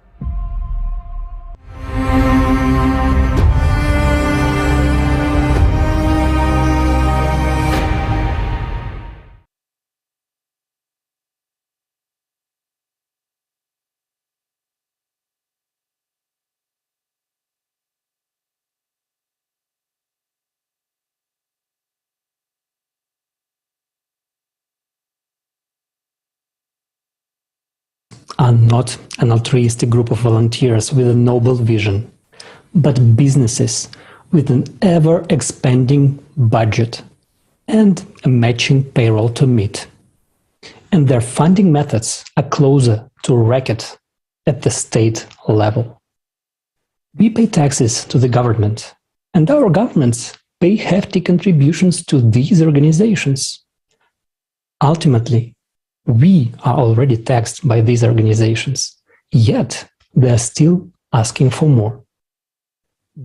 Are not an altruistic group of volunteers with a noble vision, but businesses with an ever-expanding budget and a matching payroll to meet. And their funding methods are closer to racket at the state level. We pay taxes to the government, and our governments pay hefty contributions to these organizations. Ultimately, we are already taxed by these organizations, yet they are still asking for more.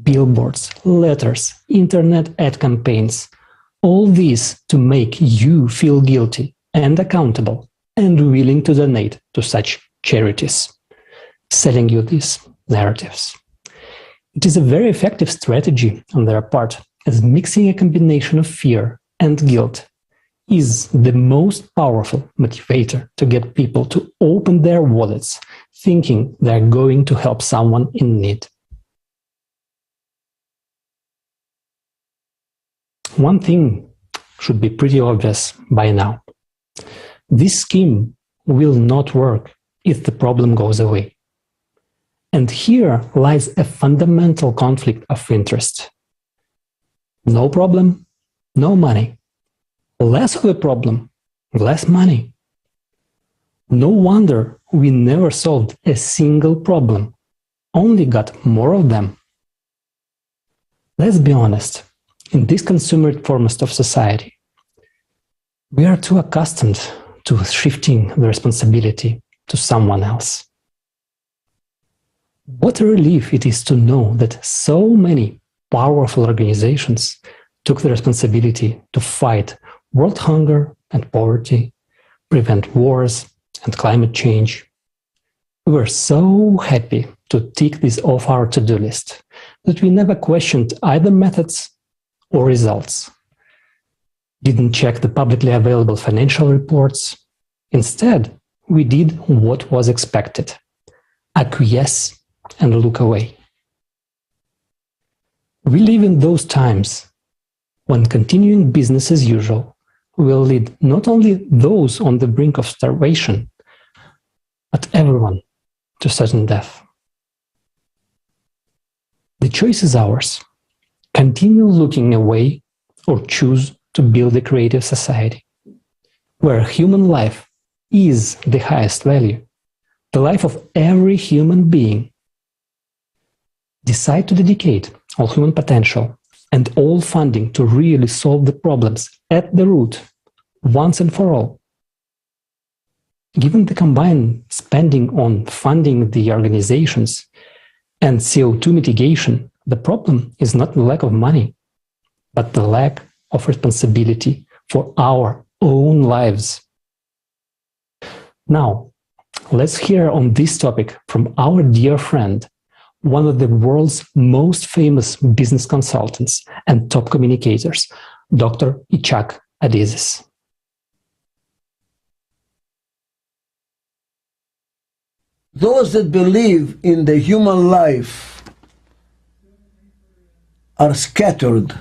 Billboards, letters, internet ad campaigns, all these to make you feel guilty and accountable and willing to donate to such charities, selling you these narratives. It is a very effective strategy on their part, as mixing a combination of fear and guilt is the most powerful motivator to get people to open their wallets, thinking they're going to help someone in need. One thing should be pretty obvious by now. This scheme will not work if the problem goes away. And here lies a fundamental conflict of interest. No problem, no money. Less of a problem, less money. No wonder we never solved a single problem, only got more of them. Let's be honest, in this consumer foremost of society, we are too accustomed to shifting the responsibility to someone else. What a relief it is to know that so many powerful organizations took the responsibility to fight world hunger and poverty, prevent wars and climate change. We were so happy to tick this off our to-do list that we never questioned either methods or results. Didn't check the publicly available financial reports. Instead, we did what was expected: acquiesce and look away. We live in those times when continuing business as usual will lead not only those on the brink of starvation, but everyone to sudden death. The choice is ours. Continue looking away or choose to build a creative society where human life is the highest value, the life of every human being. Decide to dedicate all human potential and all funding to really solve the problems at the root, once and for all. Given the combined spending on funding the organizations and CO2 mitigation, the problem is not the lack of money, but the lack of responsibility for our own lives. Now, let's hear on this topic from our dear friend, one of the world's most famous business consultants and top communicators, Dr. Ichak Adizes. Those that believe in the human life are scattered.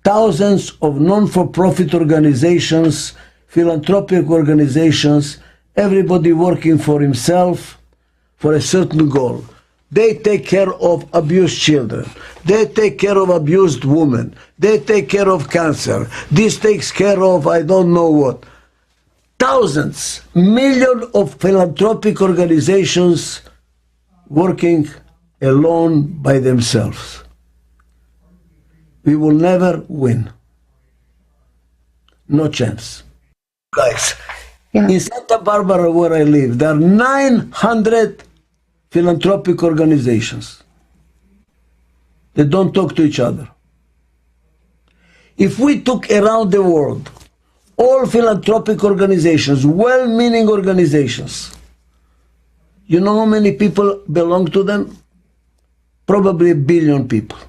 Thousands of non-for-profit organizations, philanthropic organizations, everybody working for himself for a certain goal. They take care of abused children. They take care of abused women. They take care of cancer. This takes care of I don't know what. Thousands, millions of philanthropic organizations working alone by themselves. We will never win. No chance. Guys, in Santa Barbara where I live, there are 900 philanthropic organizations. They don't talk to each other. If we took around the world all philanthropic organizations, well-meaning organizations, you know how many people belong to them? Probably 1 billion people.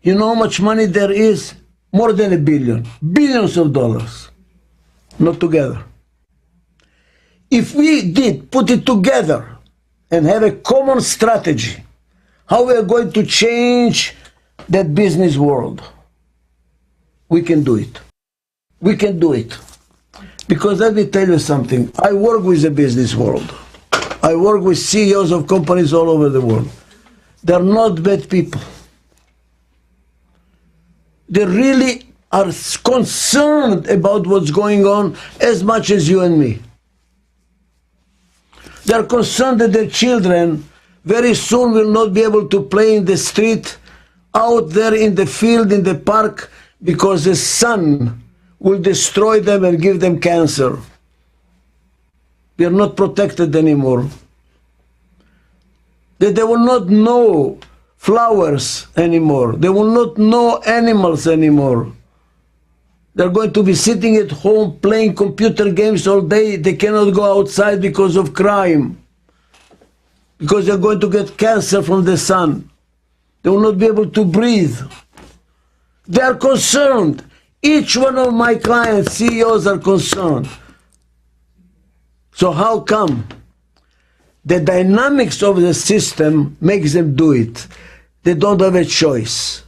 You know how much money there is? More than 1 billion. Billions of dollars. Not together. If we did put it together and have a common strategy, how we are going to change that business world, we can do it. We can do it. Because let me tell you something. I work with the business world. I work with CEOs of companies all over the world. They're not bad people. They really are concerned about what's going on as much as you and me. They're concerned that their children very soon will not be able to play in the street, out there in the field, in the park, because the sun will destroy them and give them cancer. We are not protected anymore. That they will not know flowers anymore. They will not know animals anymore. They're going to be sitting at home playing computer games all day. They cannot go outside because of crime. Because they're going to get cancer from the sun. They will not be able to breathe. They are concerned. Each one of my clients, CEOs, are concerned. So how come? The dynamics of the system makes them do it. They don't have a choice.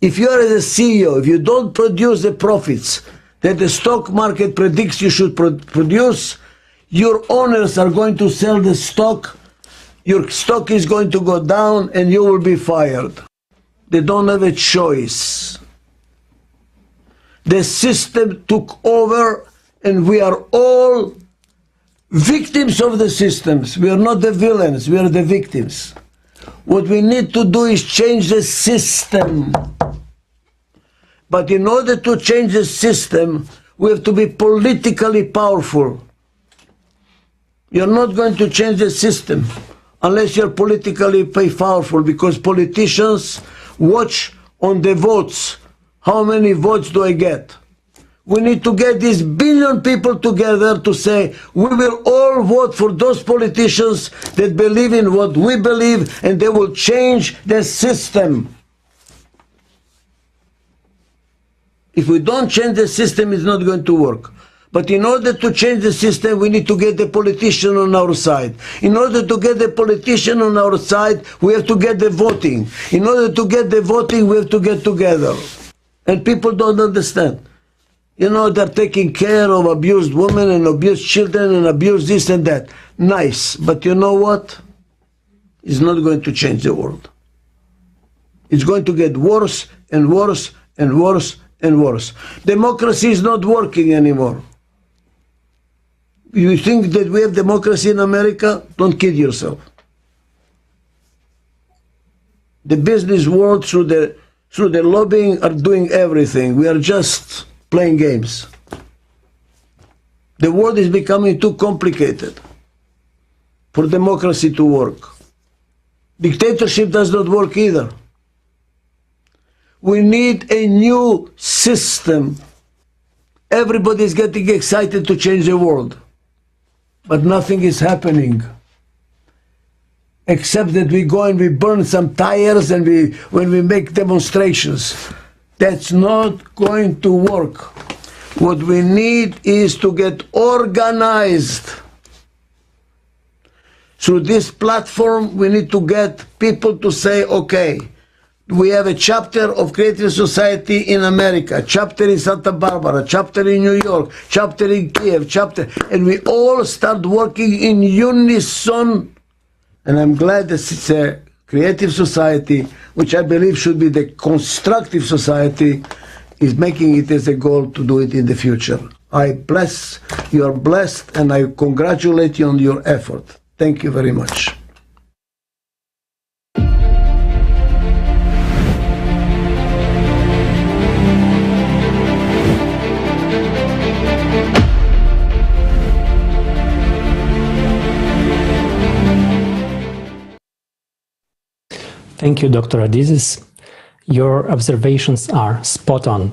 If you are a CEO, if you don't produce the profits that the stock market predicts you should produce, your owners are going to sell the stock, your stock is going to go down, and you will be fired. They don't have a choice. The system took over, and we are all victims of the systems. We are not the villains, we are the victims. What we need to do is change the system. But in order to change the system, we have to be politically powerful. You're not going to change the system unless you're politically powerful, because politicians watch on the votes. How many votes do I get? We need to get these billion people together to say, we will all vote for those politicians that believe in what we believe, and they will change the system. If we don't change the system, it's not going to work. But in order to change the system, we need to get the politician on our side. In order to get the politician on our side, we have to get the voting. In order to get the voting, we have to get together. And people don't understand. You know, they're taking care of abused women and abused children and abused this and that. Nice. But you know what? It's not going to change the world. It's going to get worse and worse and worse and worse. Democracy is not working anymore. You think that we have democracy in America? Don't kid yourself. The business world, through the lobbying, are doing everything. We are just playing games. The world is becoming too complicated for democracy to work. Dictatorship does not work either. We need a new system. Everybody is getting excited to change the world, but nothing is happening. Except that we go and we burn some tires and when we make demonstrations. That's not going to work. What we need is to get organized. Through this platform, we need to get people to say, okay, we have a chapter of Creative Society in America, chapter in Santa Barbara, chapter in New York, chapter in Kiev, and we all start working in unison. And I'm glad that it's a Creative Society, which I believe should be the constructive society, is making it as a goal to do it in the future. You are blessed, and I congratulate you on your effort. Thank you very much. Thank you, Dr. Adizes. Your observations are spot on.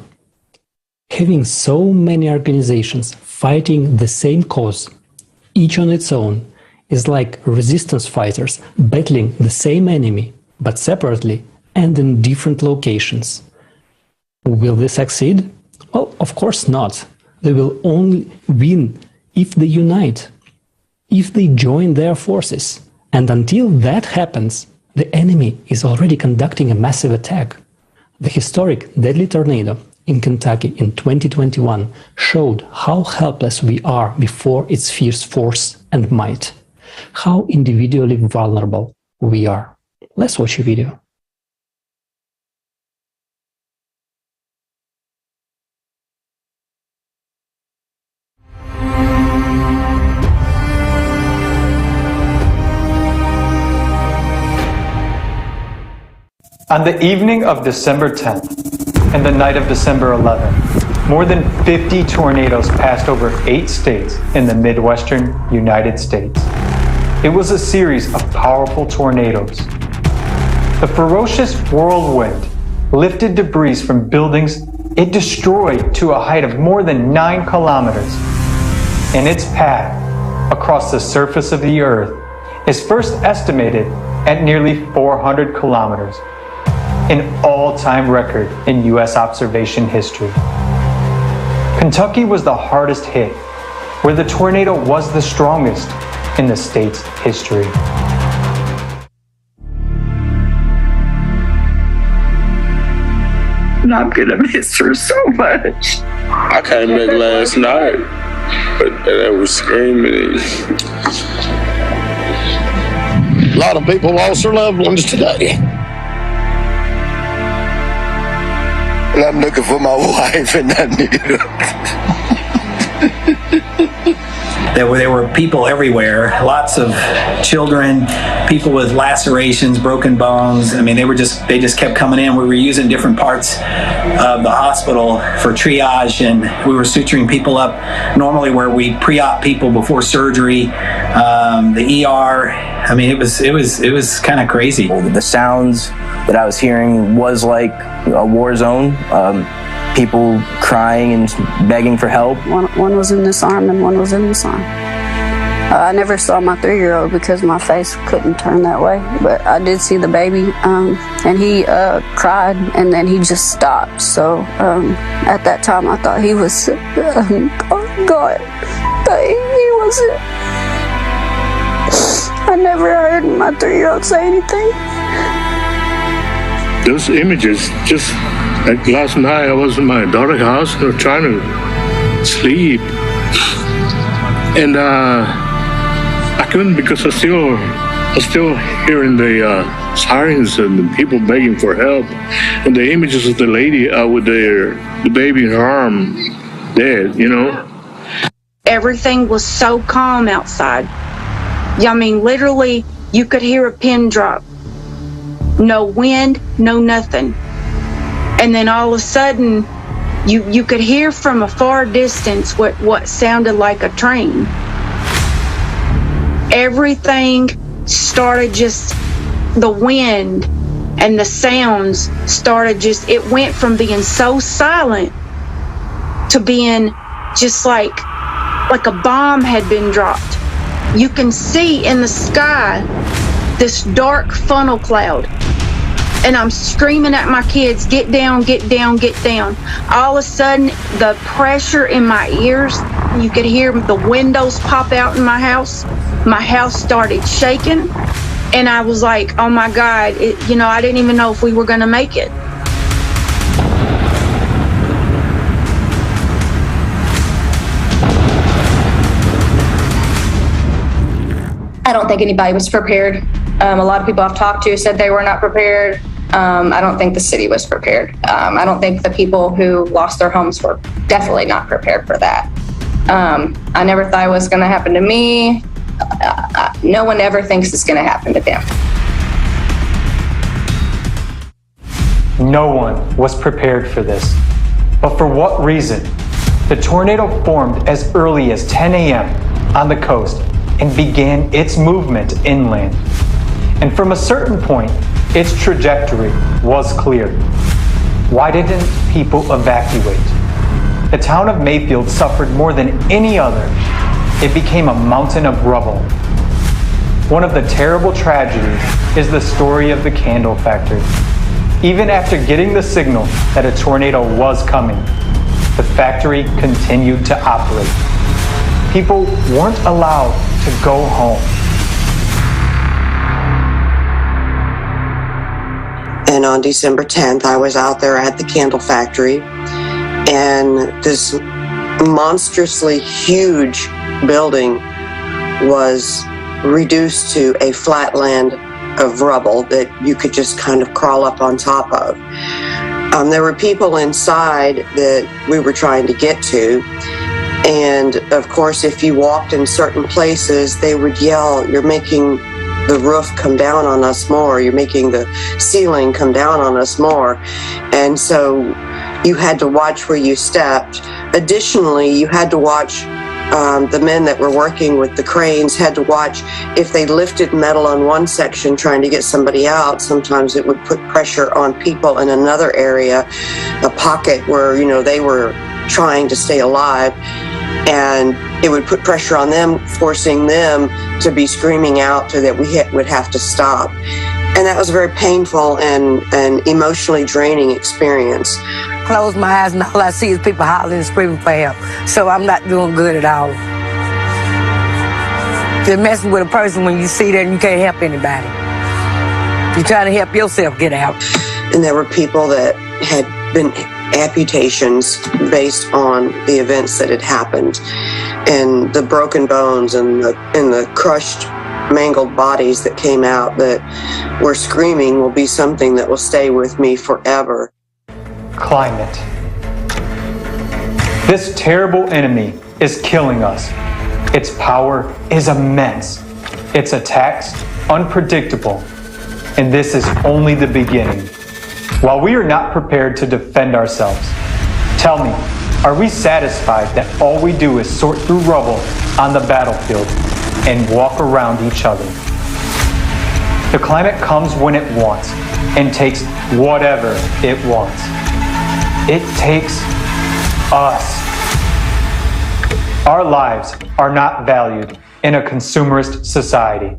Having so many organizations fighting the same cause, each on its own, is like resistance fighters battling the same enemy, but separately and in different locations. Will they succeed? Well, of course not. They will only win if they unite, if they join their forces. And until that happens, the enemy is already conducting a massive attack. The historic deadly tornado in Kentucky in 2021 showed how helpless we are before its fierce force and might, how individually vulnerable we are. Let's watch a video. On the evening of December 10th and the night of December 11th, more than 50 tornadoes passed over 8 states in the Midwestern United States. It was a series of powerful tornadoes. The ferocious whirlwind lifted debris from buildings it destroyed to a height of more than 9 kilometers. And its path across the surface of the earth is first estimated at nearly 400 kilometers. An all-time record in U.S. observation history. Kentucky was the hardest hit, where the tornado was the strongest in the state's history. And I'm gonna miss her so much. I came back last night, but they were screaming. A lot of people lost their loved ones today. And I'm looking for my wife, and I need her. There were people everywhere, lots of children, people with lacerations, broken bones. I mean, they just kept coming in. We were using different parts of the hospital for triage, and we were suturing people up normally where we pre-op people before surgery, the ER. I mean, it was kind of crazy. The sounds that I was hearing was like a war zone. People crying and begging for help. One was in this arm and one was in this arm. I never saw my 3-year-old because my face couldn't turn that way, but I did see the baby, and he cried, and then he just stopped. So at that time, I thought he was God, but he wasn't. I never heard my 3-year-old say anything. Those images, just like last night, I was in my daughter's house, trying to sleep, and I couldn't because I still hearing the sirens and the people begging for help, and the images of the lady with the baby in her arm, dead. You know. Everything was so calm outside. I mean, literally, you could hear a pin drop. No wind, no nothing. And then all of a sudden, you could hear from a far distance what sounded like a train. Everything started the wind and the sounds started it went from being so silent to being just like a bomb had been dropped. You can see in the sky this dark funnel cloud. And I'm screaming at my kids, get down, get down, get down. All of a sudden, the pressure in my ears, you could hear the windows pop out in my house. My house started shaking. And I was like, oh my God, I didn't even know if we were gonna make it. I don't think anybody was prepared. A lot of people I've talked to said they were not prepared. I don't think the city was prepared. I don't think the people who lost their homes were definitely not prepared for that. I never thought it was going to happen to me. No one ever thinks it's going to happen to them. No one was prepared for this. But for what reason? The tornado formed as early as 10 a.m. on the coast and began its movement inland. And from a certain point, its trajectory was clear. Why didn't people evacuate? The town of Mayfield suffered more than any other. It became a mountain of rubble. One of the terrible tragedies is the story of the candle factory. Even after getting the signal that a tornado was coming, the factory continued to operate. People weren't allowed to go home. And on December 10th, I was out there at the candle factory, and this monstrously huge building was reduced to a flat land of rubble that you could just kind of crawl up on top of. There were people inside that we were trying to get to, and of course, if you walked in certain places, they would yell, "You're making the roof come down on us more, you're making the ceiling come down on us more." And so you had to watch where you stepped. Additionally, you had to watch the men that were working with the cranes had to watch if they lifted metal on one section trying to get somebody out. Sometimes it would put pressure on people in another area, a pocket where, you know, they were trying to stay alive, and it would put pressure on them, forcing them to be screaming out so that we would have to stop. And that was a very painful and emotionally draining experience. Close my eyes and all I see is people hollering and screaming for help. So I'm not doing good at all. You're messing with a person when you see that and you can't help anybody. You're trying to help yourself get out. And there were people that had been amputations based on the events that had happened, and the broken bones and the crushed, mangled bodies that came out that were screaming will be something that will stay with me forever. Climate. This terrible enemy is killing us. Its power is immense. Its attacks unpredictable. And this is only the beginning. While we are not prepared to defend ourselves, tell me, are we satisfied that all we do is sort through rubble on the battlefield and walk around each other? The climate comes when it wants and takes whatever it wants. It takes us. Our lives are not valued in a consumerist society.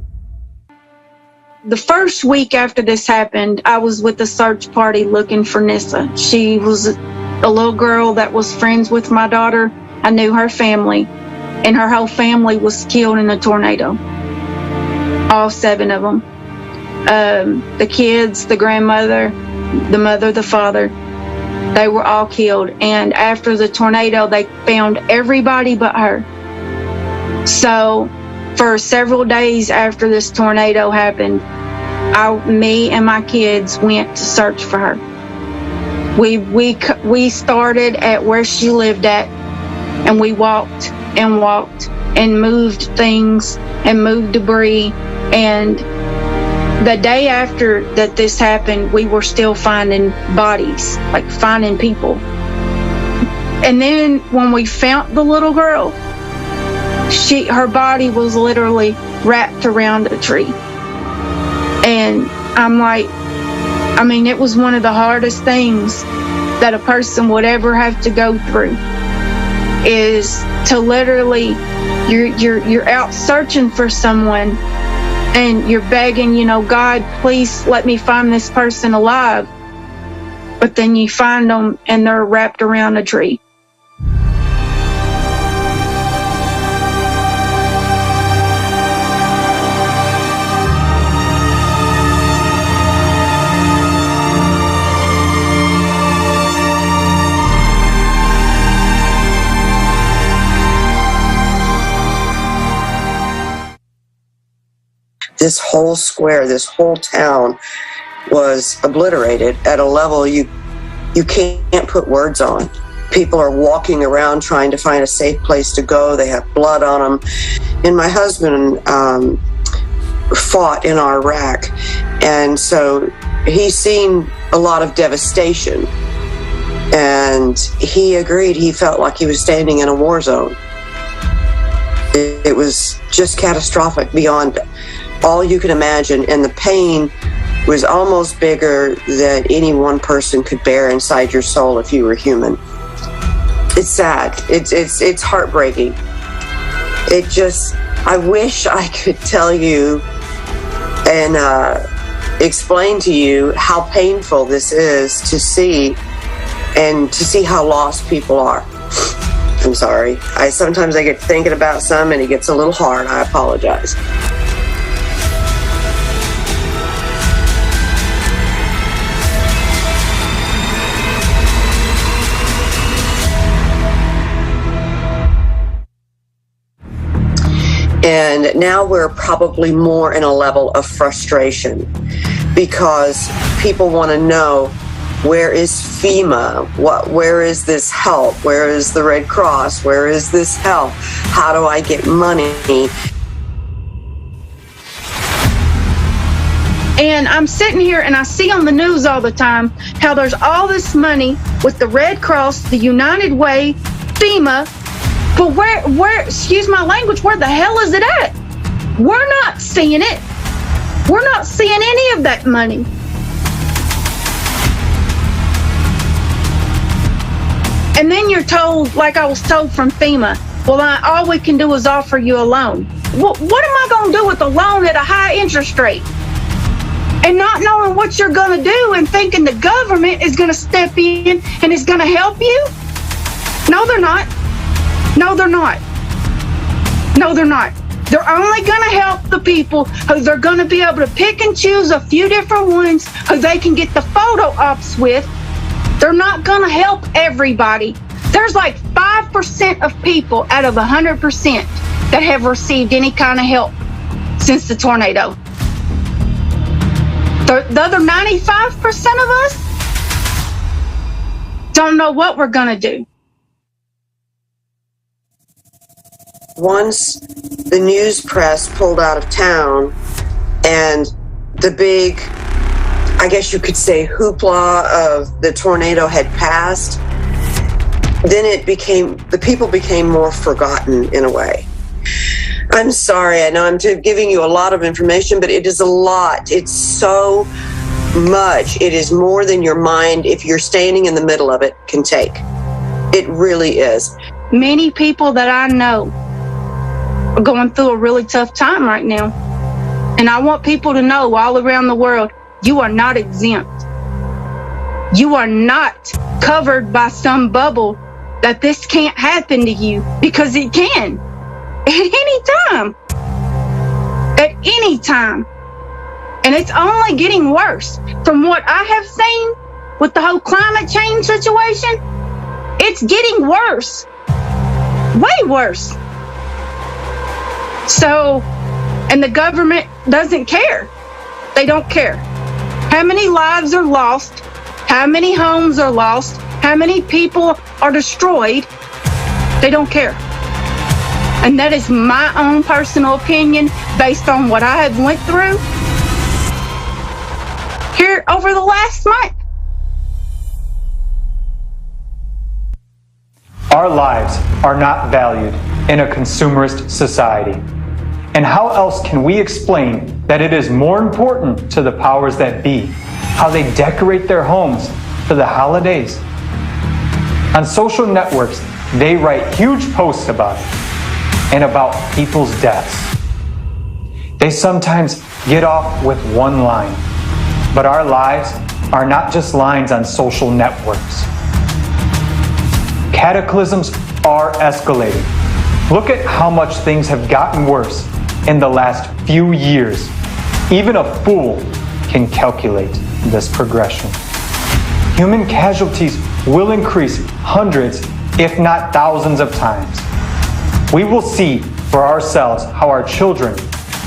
The first week after this happened, I was with a search party looking for Nissa. She was a little girl that was friends with my daughter. I knew her family, and her whole family was killed in a tornado. All 7 of them. The kids, the grandmother, the mother, the father, they were all killed. And after the tornado, they found everybody but her. So for several days after this tornado happened, me and my kids went to search for her. We started at where she lived at, and we walked and moved things and moved debris. And the day after that this happened, we were still finding bodies, like finding people. And then when we found the little girl, her body was literally wrapped around a tree. And I'm like, I mean, it was one of the hardest things that a person would ever have to go through, is to literally, you're out searching for someone and you're begging, you know, God, please let me find this person alive. But then you find them and they're wrapped around a tree. This whole square, this whole town was obliterated at a level you can't put words on. People are walking around trying to find a safe place to go. They have blood on them. And my husband fought in Iraq, and so he's seen a lot of devastation. And he agreed, he felt like he was standing in a war zone. It was just catastrophic beyond all you can imagine, and the pain was almost bigger than any one person could bear inside your soul if you were human. It's sad. It's heartbreaking. I wish I could tell you and explain to you how painful this is to see, and to see how lost people are. I'm sorry. Sometimes I get thinking about some and it gets a little hard. I apologize. And now we're probably more in a level of frustration because people want to know, where is FEMA? Where is this help? Where is the Red Cross? Where is this help? How do I get money? And I'm sitting here and I see on the news all the time how there's all this money with the Red Cross, the United Way, FEMA. But where, excuse my language, where the hell is it at? We're not seeing it. We're not seeing any of that money. And then you're told, like I was told from FEMA, well, all we can do is offer you a loan. What am I going to do with a loan at a high interest rate? And not knowing what you're going to do and thinking the government is going to step in and is going to help you? No, they're not. No, they're not. No, they're not. They're only going to help the people who they're going to be able to pick and choose a few different ones who they can get the photo ops with. They're not going to help everybody. There's like 5% of people out of 100% that have received any kind of help since the tornado. The other 95% of us don't know what we're going to do. Once the news press pulled out of town and the big, I guess you could say, hoopla of the tornado had passed, then the people became more forgotten in a way. I'm sorry, I know I'm giving you a lot of information, but it is a lot. It's so much. It is more than your mind, if you're standing in the middle of it, can take. It really is. Many people that I know are going through a really tough time right now. And I want people to know all around the world, you are not exempt. You are not covered by some bubble that this can't happen to you, because it can. At any time. At any time. And it's only getting worse. From what I have seen with the whole climate change situation, it's getting worse. Way worse. So, and the government doesn't care. They don't care. How many lives are lost? How many homes are lost? How many people are destroyed? They don't care. And that is my own personal opinion based on what I have went through here over the last month. Our lives are not valued in a consumerist society. And how else can we explain that it is more important to the powers that be how they decorate their homes for the holidays? On social networks, they write huge posts about it and about people's deaths. They sometimes get off with one line, but our lives are not just lines on social networks. Cataclysms are escalating. Look at how much things have gotten worse in the last few years. Even a fool can calculate this progression. Human casualties will increase hundreds, if not thousands of times. We will see for ourselves how our children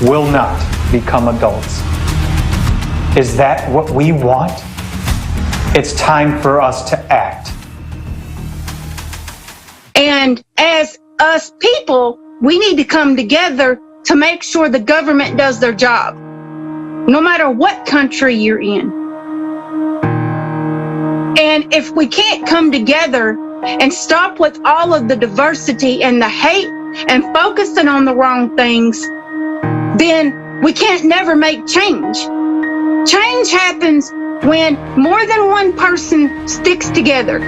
will not become adults. Is that what we want? It's time for us to act. And as us people, we need to come together to make sure the government does their job, no matter what country you're in. And if we can't come together and stop with all of the diversity and the hate and focusing on the wrong things, then we can't never make change. Change happens when more than one person sticks together.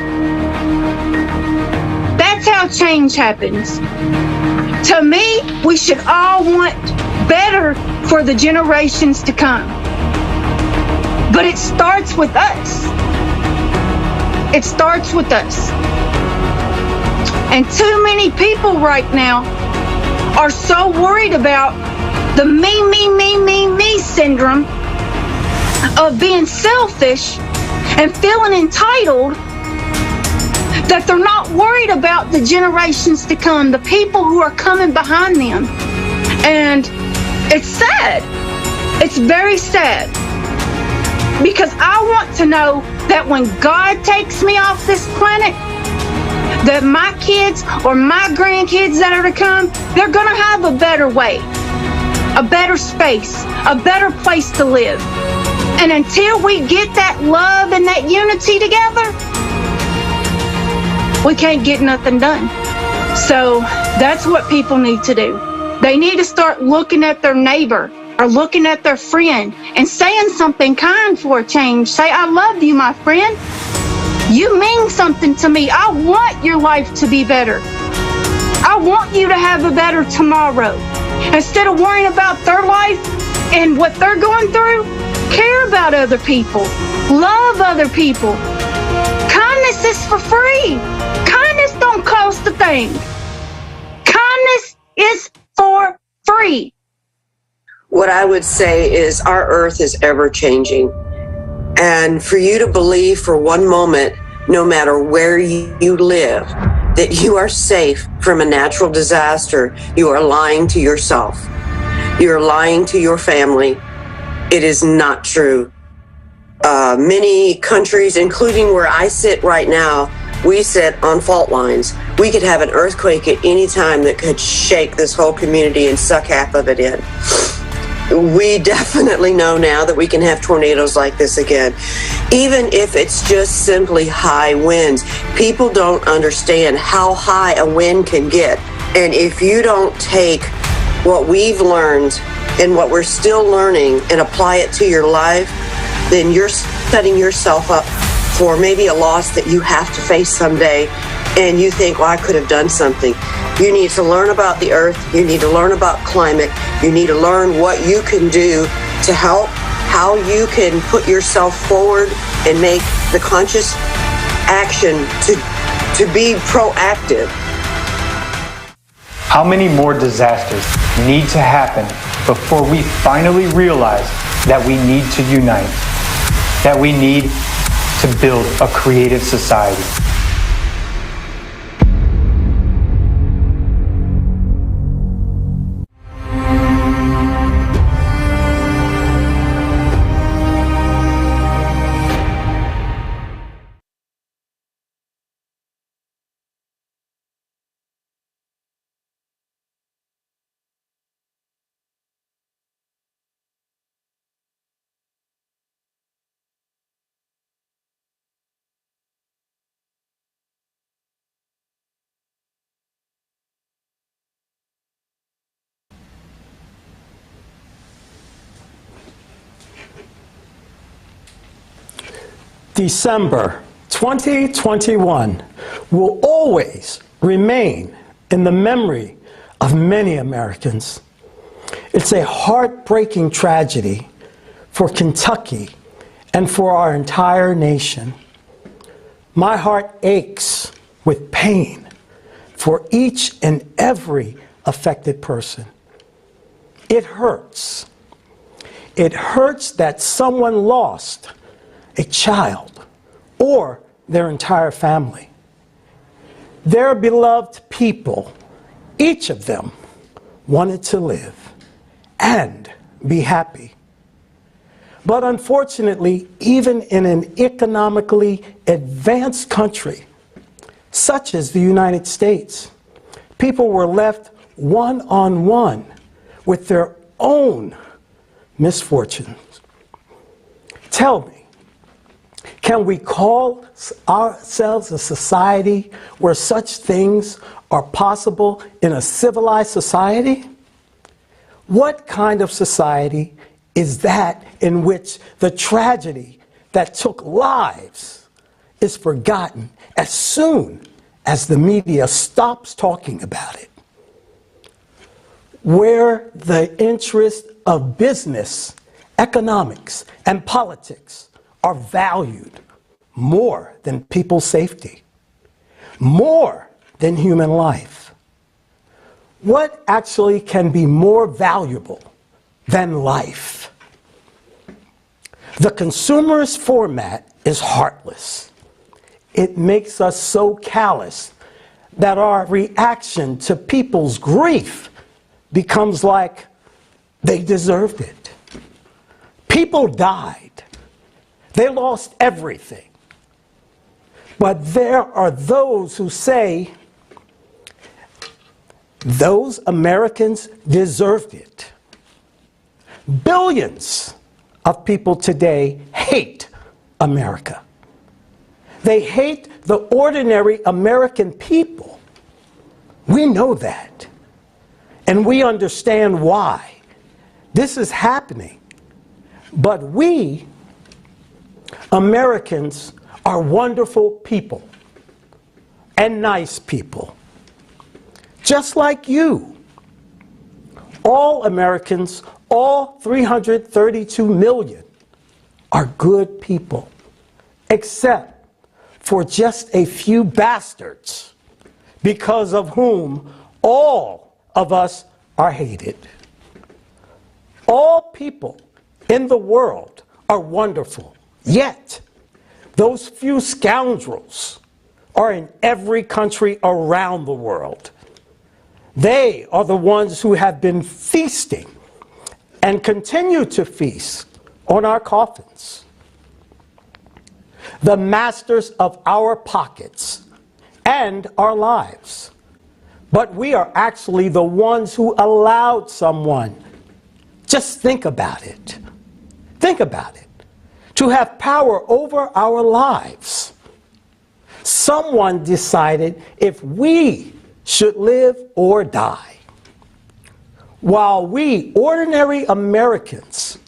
That's how change happens. To me, we should all want better for the generations to come. But it starts with us. It starts with us. And too many people right now are so worried about the me syndrome of being selfish and feeling entitled that they're not worried about the generations to come, the people who are coming behind them. And it's sad. It's very sad. Because I want to know that when God takes me off this planet, that my kids or my grandkids that are to come, they're going to have a better way, a better space, a better place to live. And until we get that love and that unity together, we can't get nothing done. So that's what people need to do. They need to start looking at their neighbor or looking at their friend and saying something kind for a change. Say, I love you, my friend. You mean something to me. I want your life to be better. I want you to have a better tomorrow. Instead of worrying about their life and what they're going through, care about other people. Love other people. Kindness is for free. Kindness don't cost a thing. Kindness is for free. What I would say is our earth is ever changing. And for you to believe for one moment, no matter where you live, that you are safe from a natural disaster, you are lying to yourself. You're lying to your family. It is not true. Many countries, including where I sit right now, we sit on fault lines. We could have an earthquake at any time that could shake this whole community and suck half of it in. We definitely know now that we can have tornadoes like this again. Even if it's just simply high winds, people don't understand how high a wind can get. And if you don't take what we've learned and what we're still learning and apply it to your life, then you're setting yourself up for maybe a loss that you have to face someday. And you think, well, I could have done something. You need to learn about the earth. You need to learn about climate. You need to learn what you can do to help, how you can put yourself forward and make the conscious action to be proactive. How many more disasters need to happen before we finally realize that we need to unite, that we need to build a creative society? December 2021 will always remain in the memory of many Americans. It's a heartbreaking tragedy for Kentucky and for our entire nation. My heart aches with pain for each and every affected person. It hurts. It hurts that someone lost a child or their entire family. Their beloved people, each of them, wanted to live and be happy. But unfortunately, even in an economically advanced country, such as the United States, people were left one-on-one with their own misfortunes. Tell me, can we call ourselves a society where such things are possible in a civilized society? What kind of society is that in which the tragedy that took lives is forgotten as soon as the media stops talking about it. Where the interests of business, economics, and politics are valued more than people's safety, more than human life. What actually can be more valuable than life? The consumerist format is heartless. It makes us so callous that our reaction to people's grief becomes like they deserved it. People died. They lost everything. But there are those who say those Americans deserved it. Billions of people today hate America. They hate the ordinary American people. We know that. And we understand why this is happening. But we, Americans, are wonderful people and nice people. Just like you. All Americans, all 332 million, are good people, except for just a few bastards, because of whom all of us are hated. All people in the world are wonderful, yet those few scoundrels are in every country around the world. They are the ones who have been feasting and continue to feast on our coffins. The masters of our pockets and our lives. But we are actually the ones who allowed someone, just think about it, to have power over our lives. Someone decided if we should live or die. While we, ordinary Americans,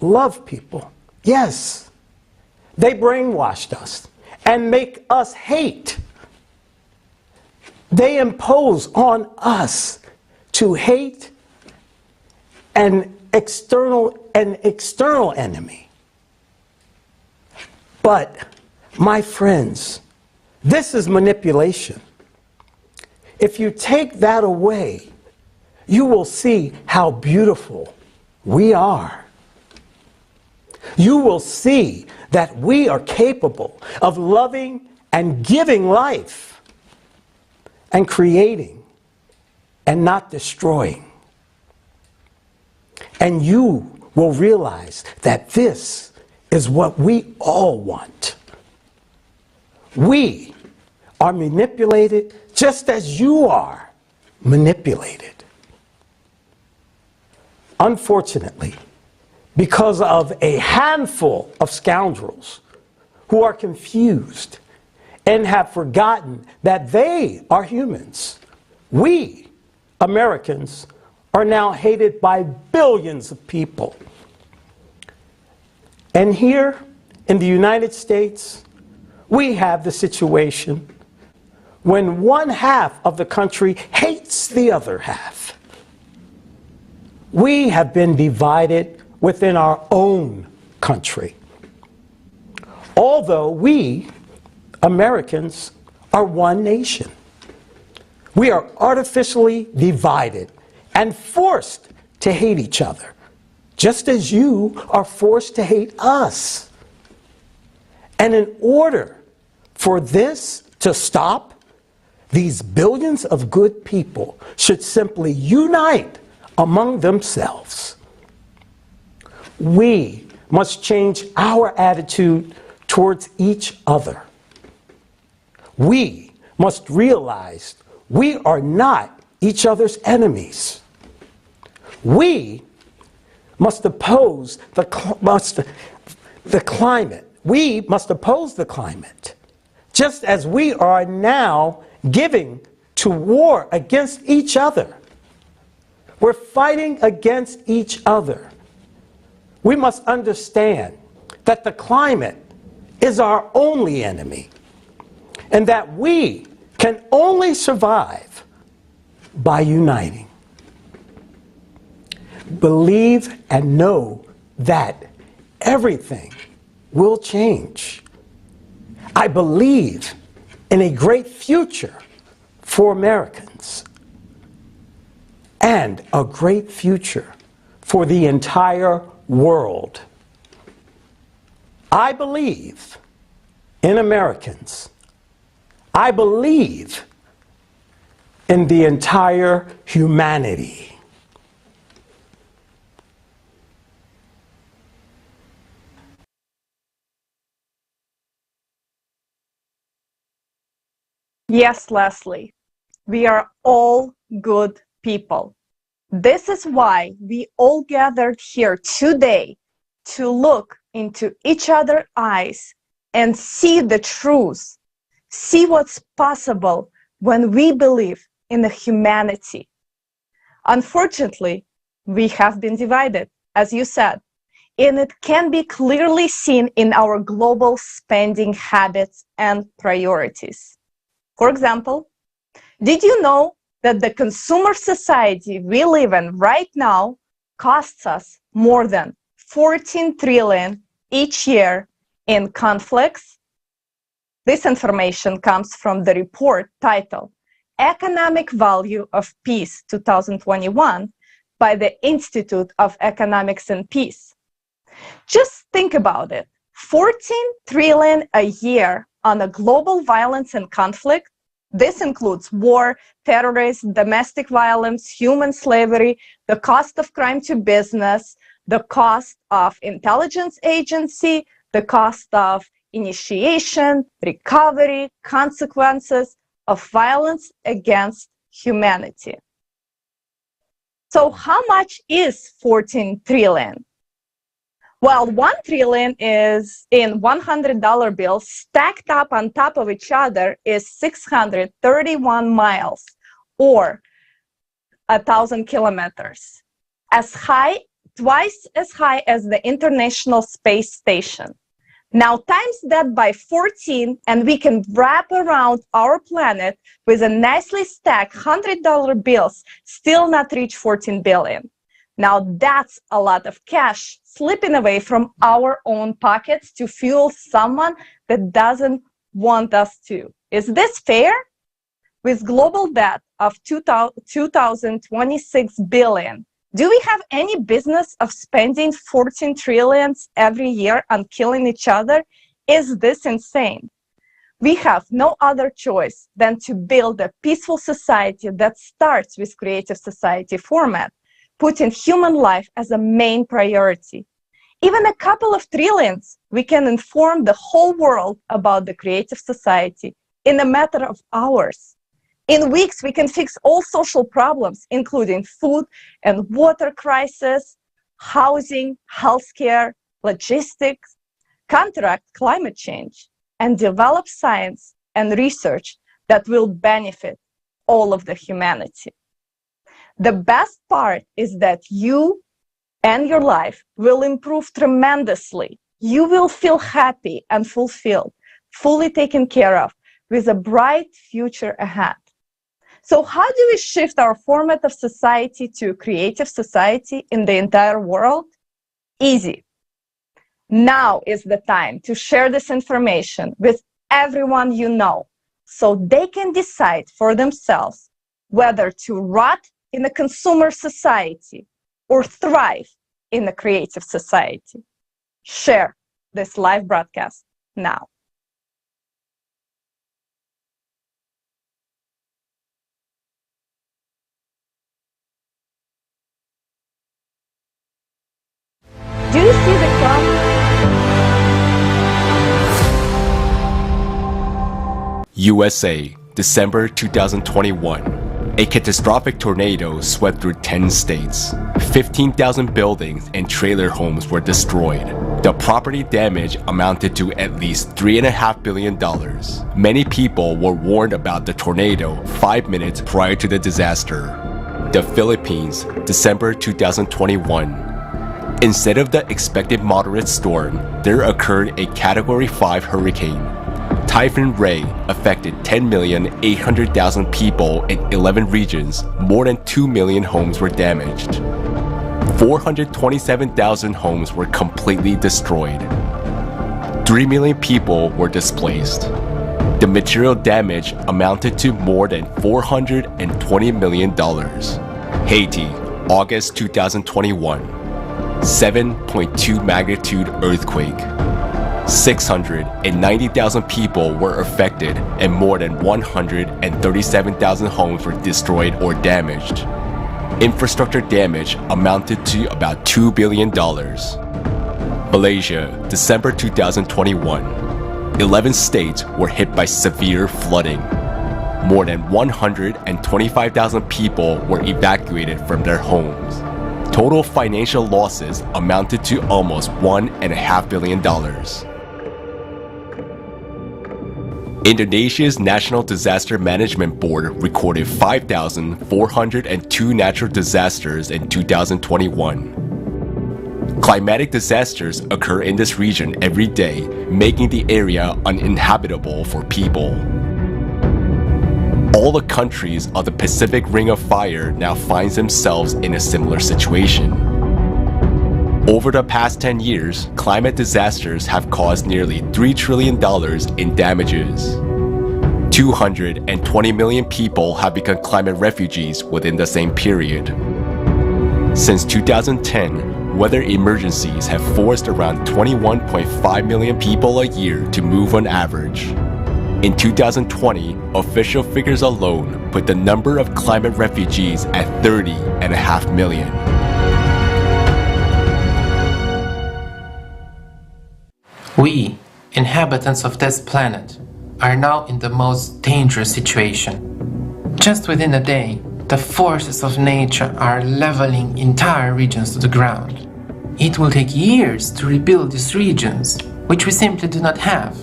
love people, yes, they brainwashed us and make us hate. They impose on us to hate an external enemy. But, my friends, this is manipulation. If you take that away, you will see how beautiful we are. You will see that we are capable of loving and giving life, and creating and not destroying. And you will realize that this is what we all want. We are manipulated just as you are manipulated. Unfortunately, because of a handful of scoundrels who are confused and have forgotten that they are humans, we, Americans, are now hated by billions of people. And here in the United States, we have the situation when one half of the country hates the other half. We have been divided within our own country. Although we, Americans, are one nation. We are artificially divided and forced to hate each other, just as you are forced to hate us. And in order for this to stop, these billions of good people should simply unite among themselves. We must change our attitude towards each other. We must realize we are not each other's enemies. We must oppose the climate. We must oppose the climate, just as we are now giving to war against each other. We're fighting against each other. We must understand that the climate is our only enemy, and that we can only survive by uniting. Believe and know that everything will change. I believe in a great future for Americans and a great future for the entire world. I believe in Americans. I believe in the entire humanity. Yes, Leslie, we are all good people. This is why we all gathered here today to look into each other's eyes and see the truth, see what's possible when we believe in the humanity. Unfortunately, we have been divided, as you said, and it can be clearly seen in our global spending habits and priorities. For example, did you know that the consumer society we live in right now costs us more than 14 trillion each year in conflicts? This information comes from the report titled Economic Value of Peace 2021 by the Institute of Economics and Peace. Just think about it. 14 trillion a year on a global violence and conflict. This includes war, terrorism, domestic violence, human slavery, the cost of crime to business, the cost of intelligence agency, the cost of initiation, recovery, consequences of violence against humanity. So how much is 14 trillion? Well, 1 trillion is in $100 bills stacked up on top of each other is 631 miles or 1,000 kilometers, twice as high as the International Space Station. Now times that by 14 and we can wrap around our planet with a nicely stacked $100 bills, still not reach 14 billion. Now that's a lot of cash slipping away from our own pockets to fuel someone that doesn't want us to. Is this fair? With global debt of 2026 billion, do we have any business of spending 14 trillions every year on killing each other? Is this insane? We have no other choice than to build a peaceful society that starts with creative society format, putting human life as a main priority. Even a couple of trillions, we can inform the whole world about the creative society in a matter of hours. In weeks, we can fix all social problems, including food and water crisis, housing, healthcare, logistics, counteract climate change, and develop science and research that will benefit all of the humanity. The best part is that you and your life will improve tremendously. You will feel happy and fulfilled, fully taken care of, with a bright future ahead. So how do we shift our format of society to a creative society in the entire world? Easy. Now is the time to share this information with everyone you know, so they can decide for themselves whether to rot in a consumer society or thrive in a creative society. Share this live broadcast now. Do you see the crowd? USA, December 2021. A catastrophic tornado swept through 10 states. 15,000 buildings and trailer homes were destroyed. The property damage amounted to at least $3.5 billion. Many people were warned about the tornado 5 minutes prior to the disaster. The Philippines, December 2021. Instead of the expected moderate storm, there occurred a Category 5 hurricane. Typhoon Ray affected 10,800,000 people in 11 regions. More than 2 million homes were damaged. 427,000 homes were completely destroyed. 3 million people were displaced. The material damage amounted to more than $420 million. Haiti, August 2021. 7.2 magnitude earthquake. 690,000 people were affected and more than 137,000 homes were destroyed or damaged. Infrastructure damage amounted to about $2 billion. Malaysia, December 2021. 11 states were hit by severe flooding. More than 125,000 people were evacuated from their homes. Total financial losses amounted to almost $1.5 billion. Indonesia's National Disaster Management Board recorded 5,402 natural disasters in 2021. Climatic disasters occur in this region every day, making the area uninhabitable for people. All the countries of the Pacific Ring of Fire now find themselves in a similar situation. Over the past 10 years, climate disasters have caused nearly $3 trillion in damages. 220 million people have become climate refugees within the same period. Since 2010, weather emergencies have forced around 21.5 million people a year to move on average. In 2020, official figures alone put the number of climate refugees at 30.5 million. We, inhabitants of this planet, are now in the most dangerous situation. Just within a day, the forces of nature are leveling entire regions to the ground. It will take years to rebuild these regions, which we simply do not have,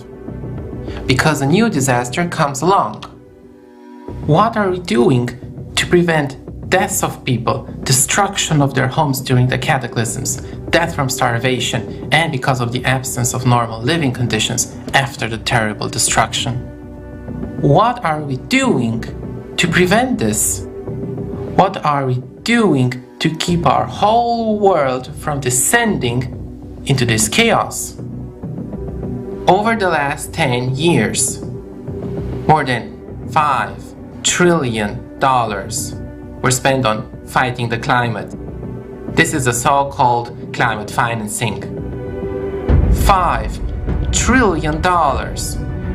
because a new disaster comes along. What are we doing to prevent deaths of people, destruction of their homes during the cataclysms, death from starvation, and because of the absence of normal living conditions after the terrible destruction? What are we doing to prevent this? What are we doing to keep our whole world from descending into this chaos? Over the last 10 years, more than $5 trillion were spent on fighting the climate. This is the so-called climate financing. $5 trillion.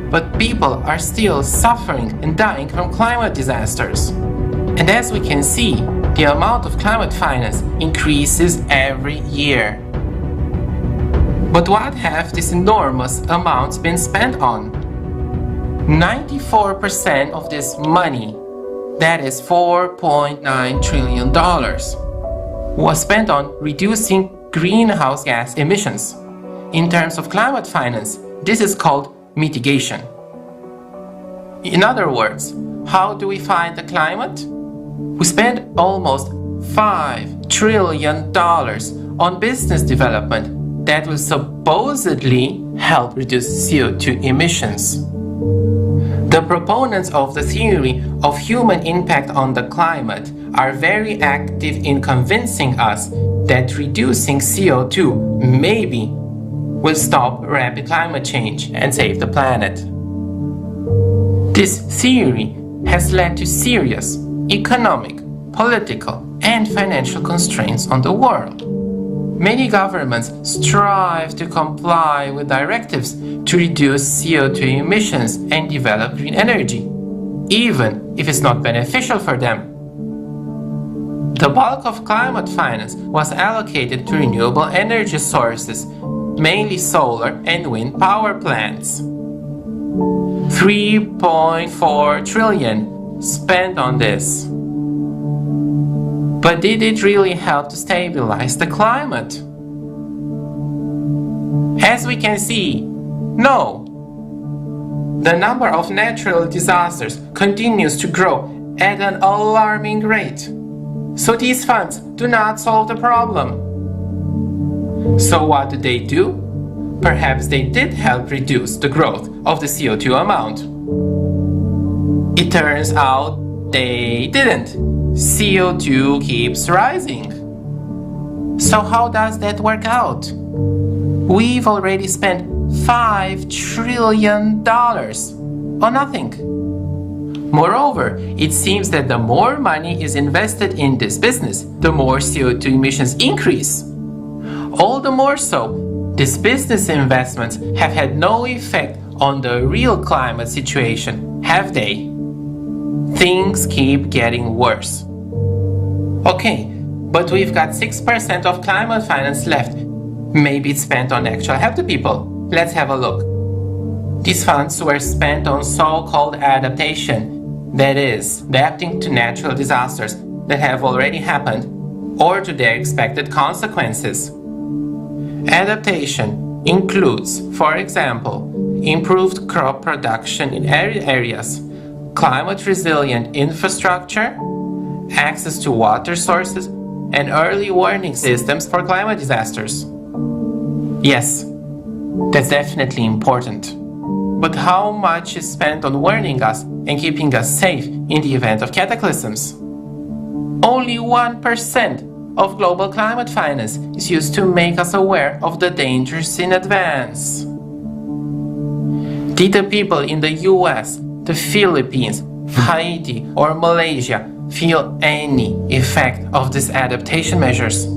But people are still suffering and dying from climate disasters. And as we can see, the amount of climate finance increases every year. But what have these enormous amounts been spent on? 94% of this money, that is $4.9 trillion, was spent on reducing greenhouse gas emissions. In terms of climate finance, this is called mitigation. In other words, how do we fight the climate? We spend almost $5 trillion on business development that will supposedly help reduce CO2 emissions. The proponents of the theory of human impact on the climate are very active in convincing us that reducing CO2 maybe will stop rapid climate change and save the planet. This theory has led to serious economic, political, and financial constraints on the world. Many governments strive to comply with directives to reduce CO2 emissions and develop green energy, even if it's not beneficial for them. The bulk of climate finance was allocated to renewable energy sources, mainly solar and wind power plants. 3.4 trillion spent on this. But did it really help to stabilize the climate? As we can see, no. The number of natural disasters continues to grow at an alarming rate. So these funds do not solve the problem. So what do? Perhaps they did help reduce the growth of the CO2 amount. It turns out they didn't. CO2 keeps rising. So how does that work out? We've already spent $5 trillion on nothing. Moreover, it seems that the more money is invested in this business, the more CO2 emissions increase. All the more so, these business investments have had no effect on the real climate situation, have they? Things keep getting worse. Okay, but we've got 6% of climate finance left. Maybe it's spent on actual help to people. Let's have a look. These funds were spent on so-called adaptation, that is, adapting to natural disasters that have already happened or to their expected consequences. Adaptation includes, for example, improved crop production in arid areas, climate-resilient infrastructure, access to water sources, and early warning systems for climate disasters. Yes, that's definitely important. But how much is spent on warning us and keeping us safe in the event of cataclysms? Only 1% of global climate finance is used to make us aware of the dangers in advance. Did the people in the US, the Philippines, Haiti, or Malaysia feel any effect of these adaptation measures?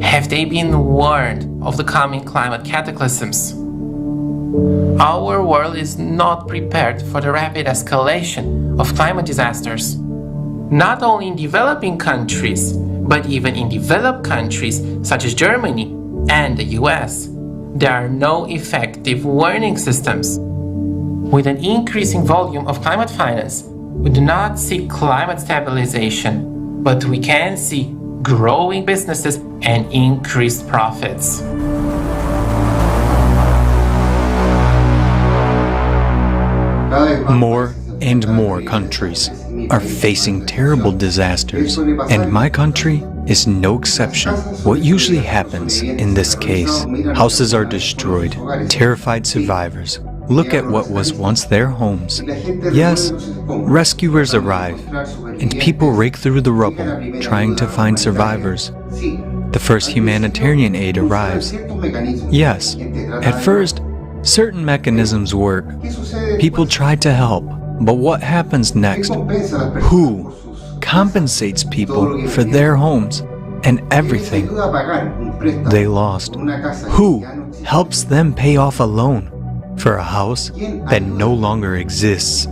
Have they been warned of the coming climate cataclysms? Our world is not prepared for the rapid escalation of climate disasters. Not only in developing countries, but even in developed countries such as Germany and the US, there are no effective warning systems. With an increasing volume of climate finance, we do not see climate stabilization, but we can see growing businesses and increased profits. More and more countries are facing terrible disasters, and my country is no exception. What usually happens in this case, houses are destroyed, terrified survivors look at what was once their homes. Yes, rescuers arrive, and people rake through the rubble trying to find survivors. The first humanitarian aid arrives. Yes, at first, certain mechanisms work. People try to help, but what happens next? Who compensates people for their homes and everything they lost? Who helps them pay off a loan for a house that no longer exists?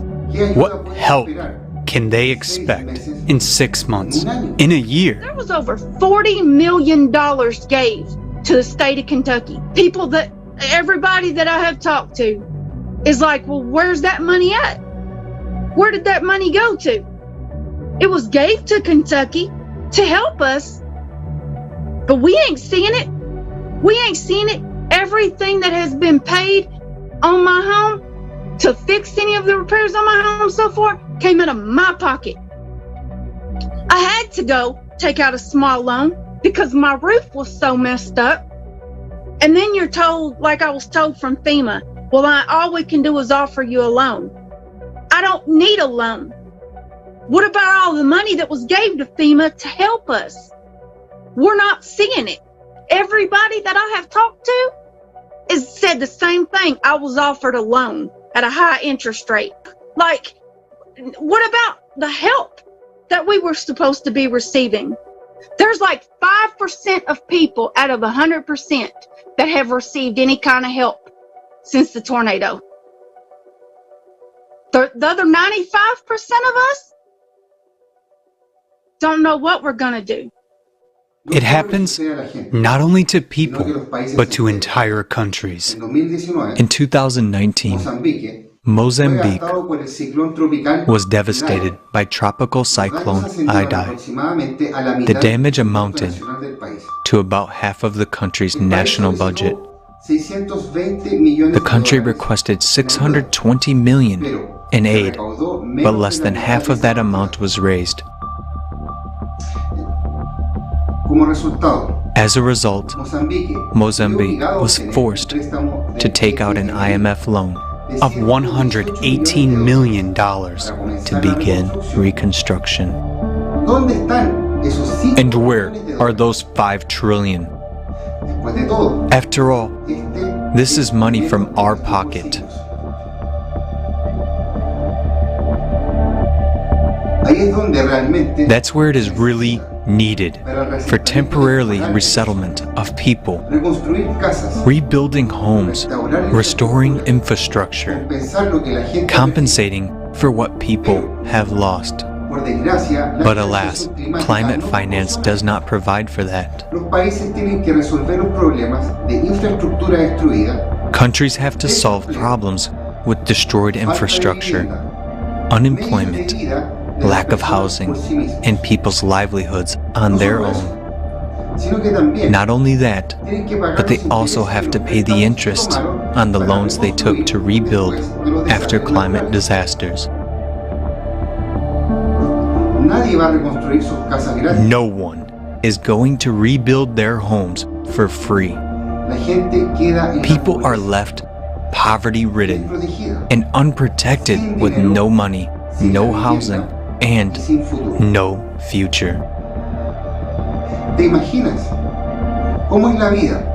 What help can they expect in 6 months, in a year? There was over $40 million gave to the state of Kentucky. People that, everybody that I have talked to is like, well, where's that money at? Where did that money go to? It was gave to Kentucky to help us, but we ain't seeing it. We ain't seen it. Everything that has been paid on my home to fix any of the repairs on my home so far came out of my pocket. I had to go take out a small loan because my roof was so messed up. And then you're told, like I was told from FEMA, well, all we can do is offer you a loan. I don't need a loan. What about all the money that was gave to FEMA to help us? We're not seeing it. Everybody that I have talked to has said the same thing. I was offered a loan at a high interest rate. Like, what about the help that we were supposed to be receiving? There's like 5% of people out of 100% that have received any kind of help since the tornado. The other 95% of us don't know what we're going to do. It happens not only to people, but to entire countries. In 2019, Mozambique was devastated by tropical cyclone Idai. The damage amounted to about half of the country's national budget. The country requested $620 million in aid, but less than half of that amount was raised. Como resultado, As a result, Mozambique was forced to take out an IMF loan of $118 million to begin reconstruction. And where are those $5 trillion? After all, this is money from our pocket. That's where it is really needed for temporarily resettlement of people, rebuilding homes, restoring infrastructure, compensating for what people have lost. But alas, climate finance does not provide for that. Countries have to solve problems with destroyed infrastructure, unemployment, lack of housing, and people's livelihoods on their own. Not only that, but they also have to pay the interest on the loans they took to rebuild after climate disasters. No one is going to rebuild their homes for free. People are left poverty-ridden and unprotected with no money, no housing, and no future.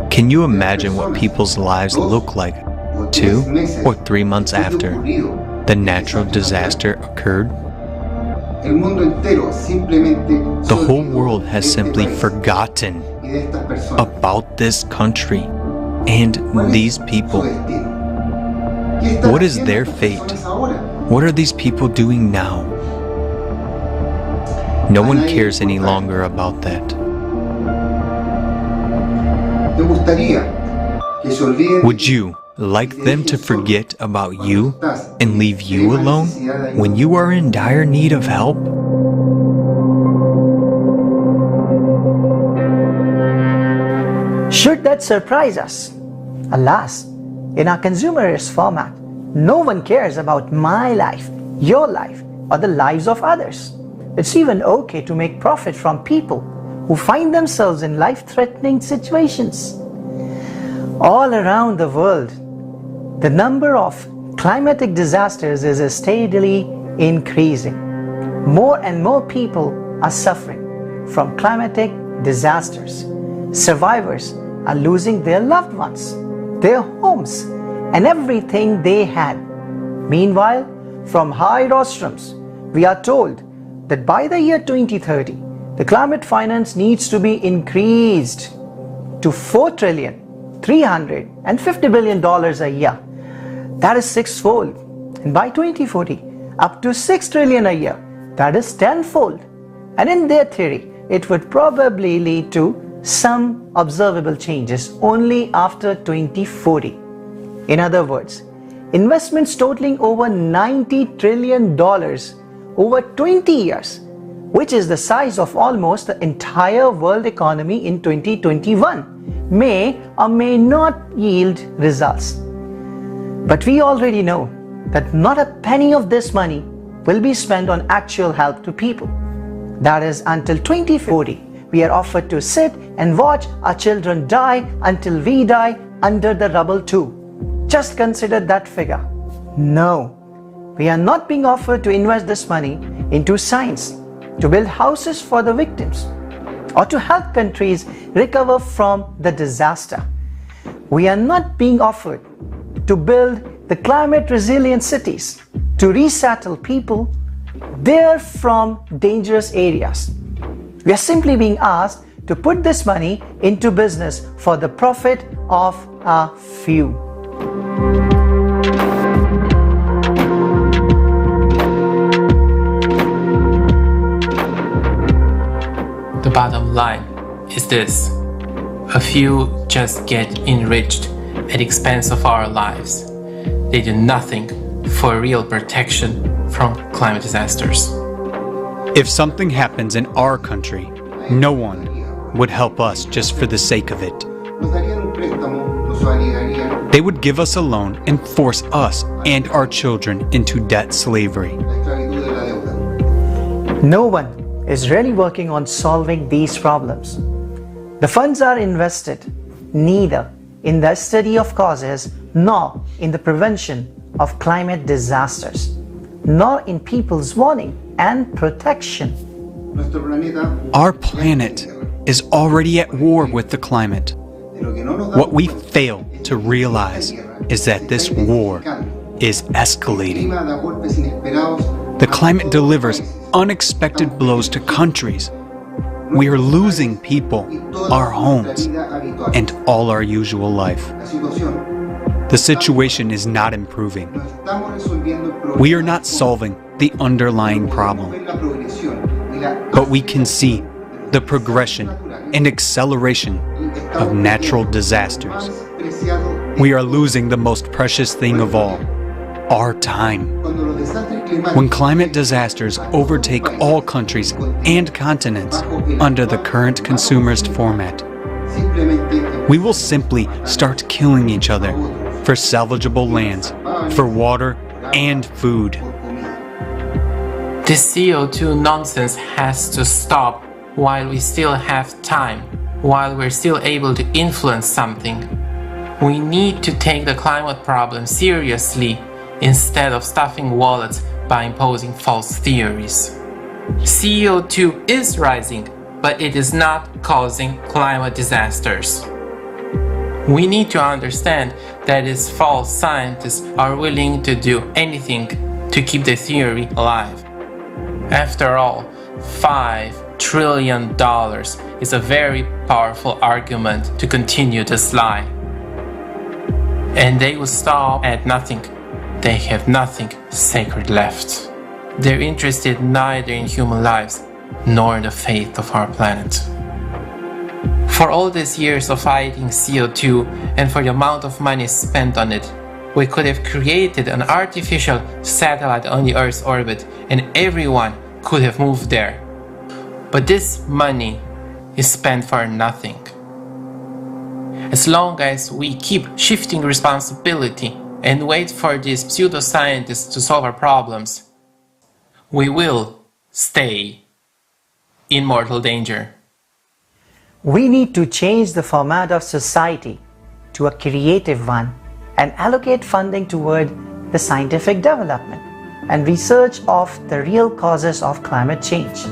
Can you imagine what people's lives look like 2 or 3 months after the natural disaster occurred? The whole world has simply forgotten about this country and these people. What is their fate? What are these people doing now? No one cares any longer about that. Would you like them to forget about you and leave you alone when you are in dire need of help? Should that surprise us? Alas, in our consumerist format, no one cares about my life, your life, or the lives of others. It's even okay to make profit from people who find themselves in life-threatening situations. All around the world, the number of climatic disasters is steadily increasing. More and more people are suffering from climatic disasters. Survivors are losing their loved ones, their homes, and everything they had. Meanwhile, from high rostrums, we are told that by the year 2030, the climate finance needs to be increased to $4,350 billion a year. That is 6-fold. And by 2040, up to $6 trillion a year. That is 10-fold. And in their theory, it would probably lead to some observable changes only after 2040. In other words, investments totaling over $90 trillion over 20 years, which is the size of almost the entire world economy in 2021, may or may not yield results. But we already know that not a penny of this money will be spent on actual help to people. That is, until 2040, we are offered to sit and watch our children die until we die under the rubble too. Just consider that figure. No, we are not being offered to invest this money into science, to build houses for the victims, or to help countries recover from the disaster. We are not being offered to build the climate resilient cities, to resettle people there from dangerous areas. We are simply being asked to put this money into business for the profit of a few. The bottom line is this: a few just get enriched at the expense of our lives. They do nothing for real protection from climate disasters. If something happens in our country, no one would help us just for the sake of it. They would give us a loan and force us and our children into debt slavery. No one is really working on solving these problems. The funds are invested neither in the study of causes nor in the prevention of climate disasters, nor in people's warning and protection. Our planet is already at war with the climate. What we fail to realize is that this war is escalating. The climate delivers unexpected blows to countries. We are losing people, our homes, and all our usual life. The situation is not improving. We are not solving the underlying problem, but we can see the progression and acceleration of natural disasters. We are losing the most precious thing of all, our time. When climate disasters overtake all countries and continents under the current consumerist format, we will simply start killing each other for salvageable lands, for water and food. This CO2 nonsense has to stop while we still have time, while we're still able to influence something. We need to take the climate problem seriously instead of stuffing wallets by imposing false theories. CO2 is rising, but it is not causing climate disasters. We need to understand that these false scientists are willing to do anything to keep the theory alive. After all, $5 trillion is a very powerful argument to continue this lie. And they will stop at nothing. They have nothing sacred left. They're interested neither in human lives nor in the fate of our planet. For all these years of fighting CO2 and for the amount of money spent on it, we could have created an artificial satellite on the Earth's orbit and everyone could have moved there. But this money is spent for nothing. As long as we keep shifting responsibility and wait for these pseudoscientists to solve our problems, we will stay in mortal danger. We need to change the format of society to a creative one and allocate funding toward the scientific development and research of the real causes of climate change.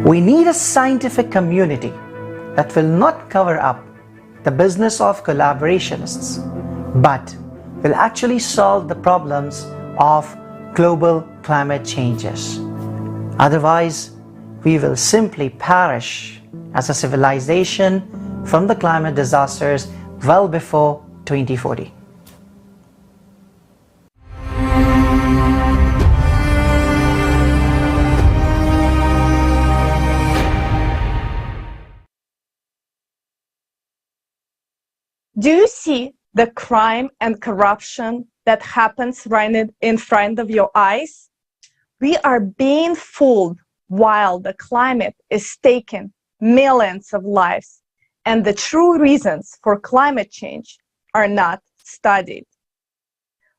We need a scientific community that will not cover up the business of collaborationists, but will actually solve the problems of global climate changes. Otherwise, we will simply perish as a civilization from the climate disasters well before 2040. Do you see the crime and corruption that happens right in front of your eyes? We are being fooled while the climate is taking millions of lives, and the true reasons for climate change are not studied.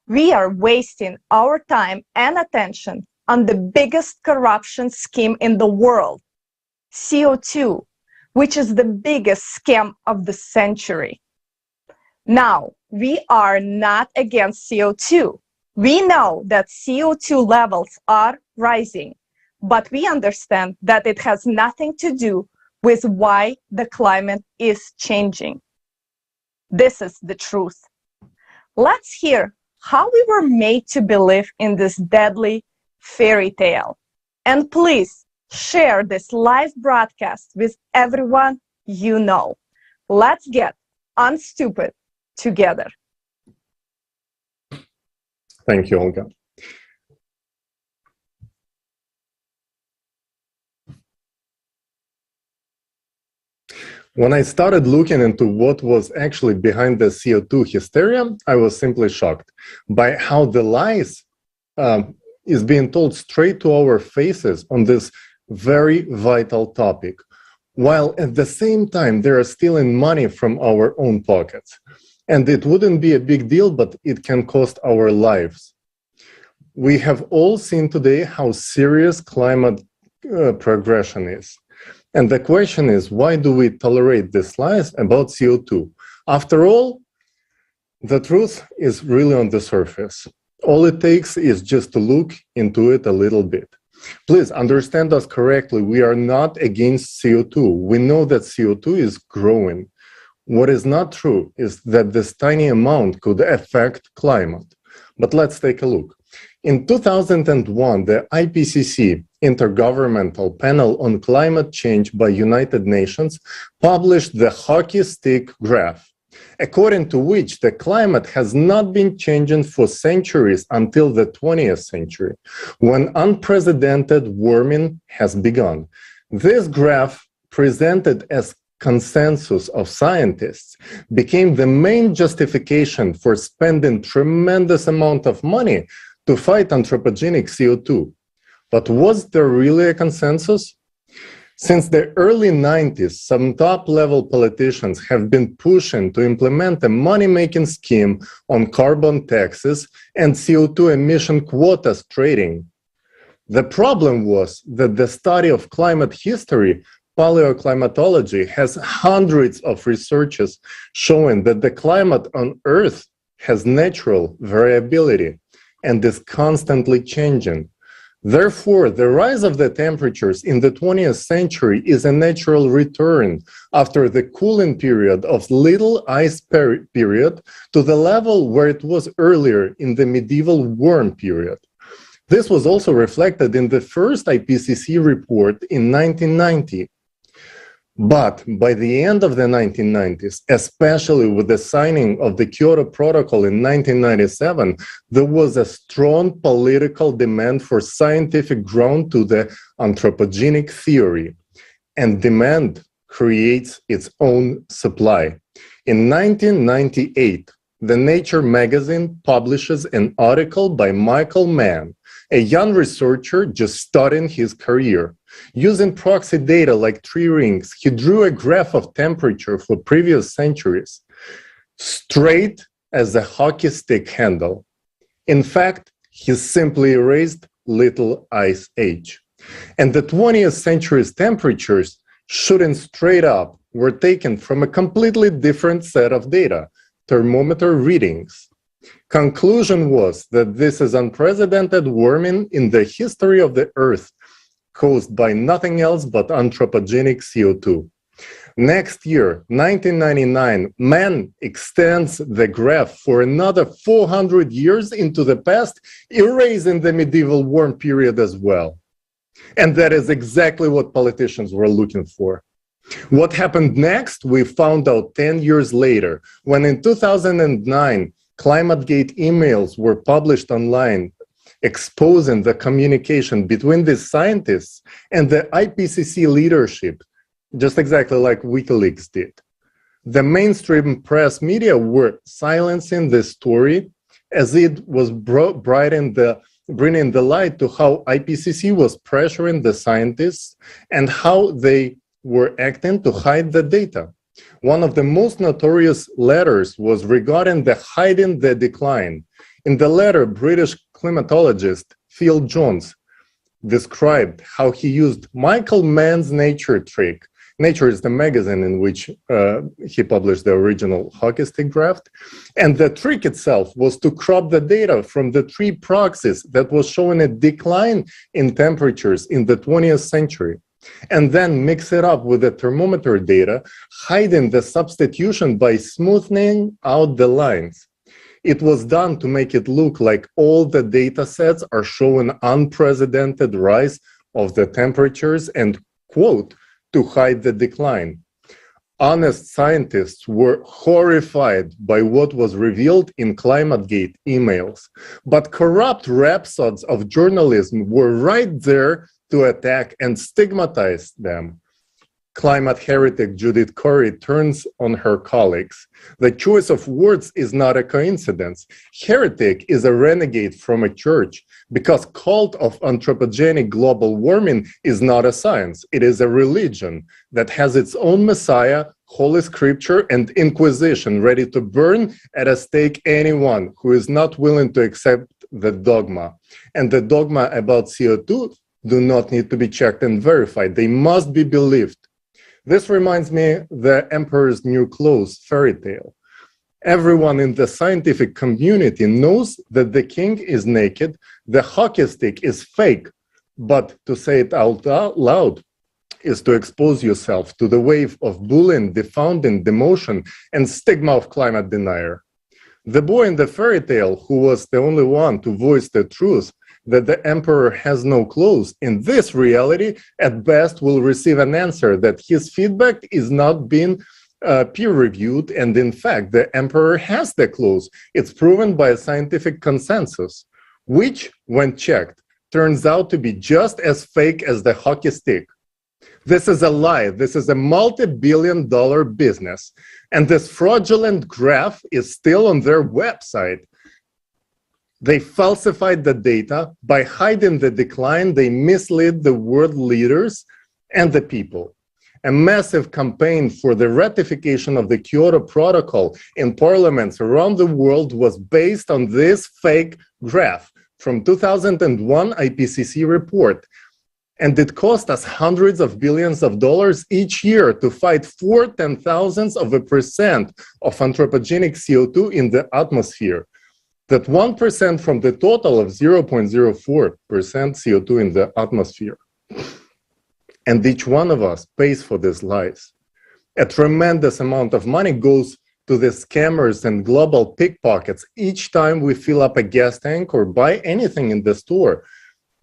We are wasting our time and attention on the biggest corruption scheme in the world, CO2, which is the biggest scam of the century. Now, we are not against CO2. We know that CO2 levels are rising, but we understand that it has nothing to do with why the climate is changing. This is the truth. Let's hear how we were made to believe in this deadly fairy tale. And please share this live broadcast with everyone you know. Let's get unstupid together. Thank you, Olga. When I started looking into what was actually behind the CO2 hysteria, I was simply shocked by how the lies is being told straight to our faces on this very vital topic, while at the same time they are stealing money from our own pockets. And it wouldn't be a big deal, but it can cost our lives. We have all seen today how serious climate progression is. And the question is, why do we tolerate these lies about CO2? After all, the truth is really on the surface. All it takes is just to look into it a little bit. Please understand us correctly. We are not against CO2. We know that CO2 is growing. What is not true is that this tiny amount could affect climate. But let's take a look. In 2001, the IPCC, Intergovernmental Panel on Climate Change by United Nations, published the hockey stick graph, according to which the climate has not been changing for centuries until the 20th century, when unprecedented warming has begun. This graph, presented as consensus of scientists, became the main justification for spending tremendous amount of money to fight anthropogenic CO2. But was there really a consensus? Since the early 90s, some top-level politicians have been pushing to implement a money-making scheme on carbon taxes and CO2 emission quotas trading. The problem was that the study of climate history, paleoclimatology, has hundreds of researches showing that the climate on Earth has natural variability and is constantly changing. Therefore, the rise of the temperatures in the 20th century is a natural return after the cooling period of little ice period to the level where it was earlier in the medieval warm period. This was also reflected in the first IPCC report in 1990. But by the end of the 1990s, especially with the signing of the Kyoto Protocol in 1997, there was a strong political demand for scientific ground to the anthropogenic theory, and demand creates its own supply. In 1998, the Nature magazine publishes an article by Michael Mann, a young researcher just starting his career. Using proxy data like tree rings, he drew a graph of temperature for previous centuries, straight as a hockey stick handle. In fact, he simply erased Little Ice Age. And the 20th century's temperatures, shooting straight up, were taken from a completely different set of data, thermometer readings. Conclusion was that this is unprecedented warming in the history of the Earth, caused by nothing else but anthropogenic CO2. Next year, 1999, man extends the graph for another 400 years into the past, erasing the medieval warm period as well. And that is exactly what politicians were looking for. What happened next, we found out 10 years later, when in 2009, ClimateGate emails were published online, exposing the communication between the scientists and the IPCC leadership, just exactly like WikiLeaks did. The mainstream press media were silencing the story as it was bringing the light to how IPCC was pressuring the scientists and how they were acting to hide the data. One of the most notorious letters was regarding the hiding the decline. In the letter, British climatologist Phil Jones described how he used Michael Mann's Nature trick. Nature is the magazine in which he published the original hockey stick graph. And the trick itself was to crop the data from the three proxies that was showing a decline in temperatures in the 20th century, and then mix it up with the thermometer data, hiding the substitution by smoothing out the lines. It was done to make it look like all the data sets are showing unprecedented rise of the temperatures and, quote, to hide the decline. Honest scientists were horrified by what was revealed in ClimateGate emails, but corrupt rhapsods of journalism were right there to attack and stigmatize them. Climate heretic Judith Curry turns on her colleagues. The choice of words is not a coincidence. Heretic is a renegade from a church because cult of anthropogenic global warming is not a science. It is a religion that has its own Messiah, Holy Scripture, and Inquisition ready to burn at a stake anyone who is not willing to accept the dogma. And the dogma about CO2 do not need to be checked and verified. They must be believed. This reminds me the Emperor's New Clothes fairy tale. Everyone in the scientific community knows that the king is naked, the hockey stick is fake, but to say it out loud is to expose yourself to the wave of bullying, defounding, demotion, and stigma of climate denier. The boy in the fairy tale, who was the only one to voice the truth that the emperor has no clothes, in this reality, at best will receive an answer that his feedback is not being peer-reviewed, and in fact, the emperor has the clothes. It's proven by a scientific consensus, which, when checked, turns out to be just as fake as the hockey stick. This is a lie. This is a multi-billion-dollar business. And this fraudulent graph is still on their website. They falsified the data. By hiding the decline, they misled the world leaders and the people. A massive campaign for the ratification of the Kyoto Protocol in parliaments around the world was based on this fake graph from 2001 IPCC report. And it cost us hundreds of billions of dollars each year to fight 0.004% of anthropogenic CO2 in the atmosphere. That 1% from the total of 0.04% CO2 in the atmosphere. And each one of us pays for these lies. A tremendous amount of money goes to the scammers and global pickpockets each time we fill up a gas tank or buy anything in the store.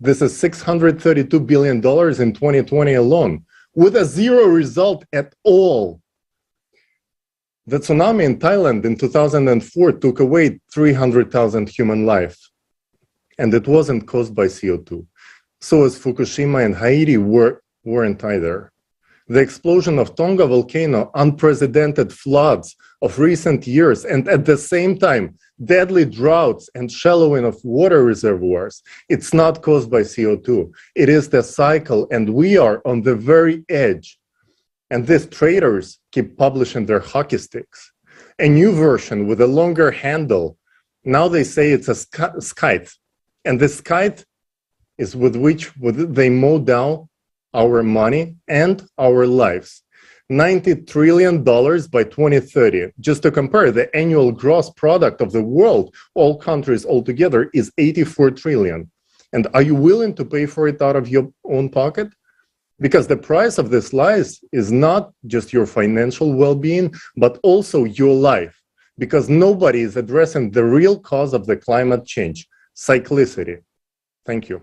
This is $632 billion in 2020 alone, with a zero result at all. The tsunami in Thailand in 2004 took away 300,000 human lives, and it wasn't caused by CO2. So as Fukushima and Haiti weren't either. The explosion of Tonga volcano, unprecedented floods of recent years, and at the same time, deadly droughts and shallowing of water reservoirs. It's not caused by CO2. It is the cycle, and we are on the very edge. And these traitors keep publishing their hockey sticks. A new version with a longer handle. Now they say it's a scythe. And the scythe is with which they mow down our money and our lives. $90 trillion by 2030. Just to compare, the annual gross product of the world, all countries altogether, is 84 trillion. And are you willing to pay for it out of your own pocket? Because the price of these lies is not just your financial well-being, but also your life. Because nobody is addressing the real cause of the climate change, cyclicity. Thank you.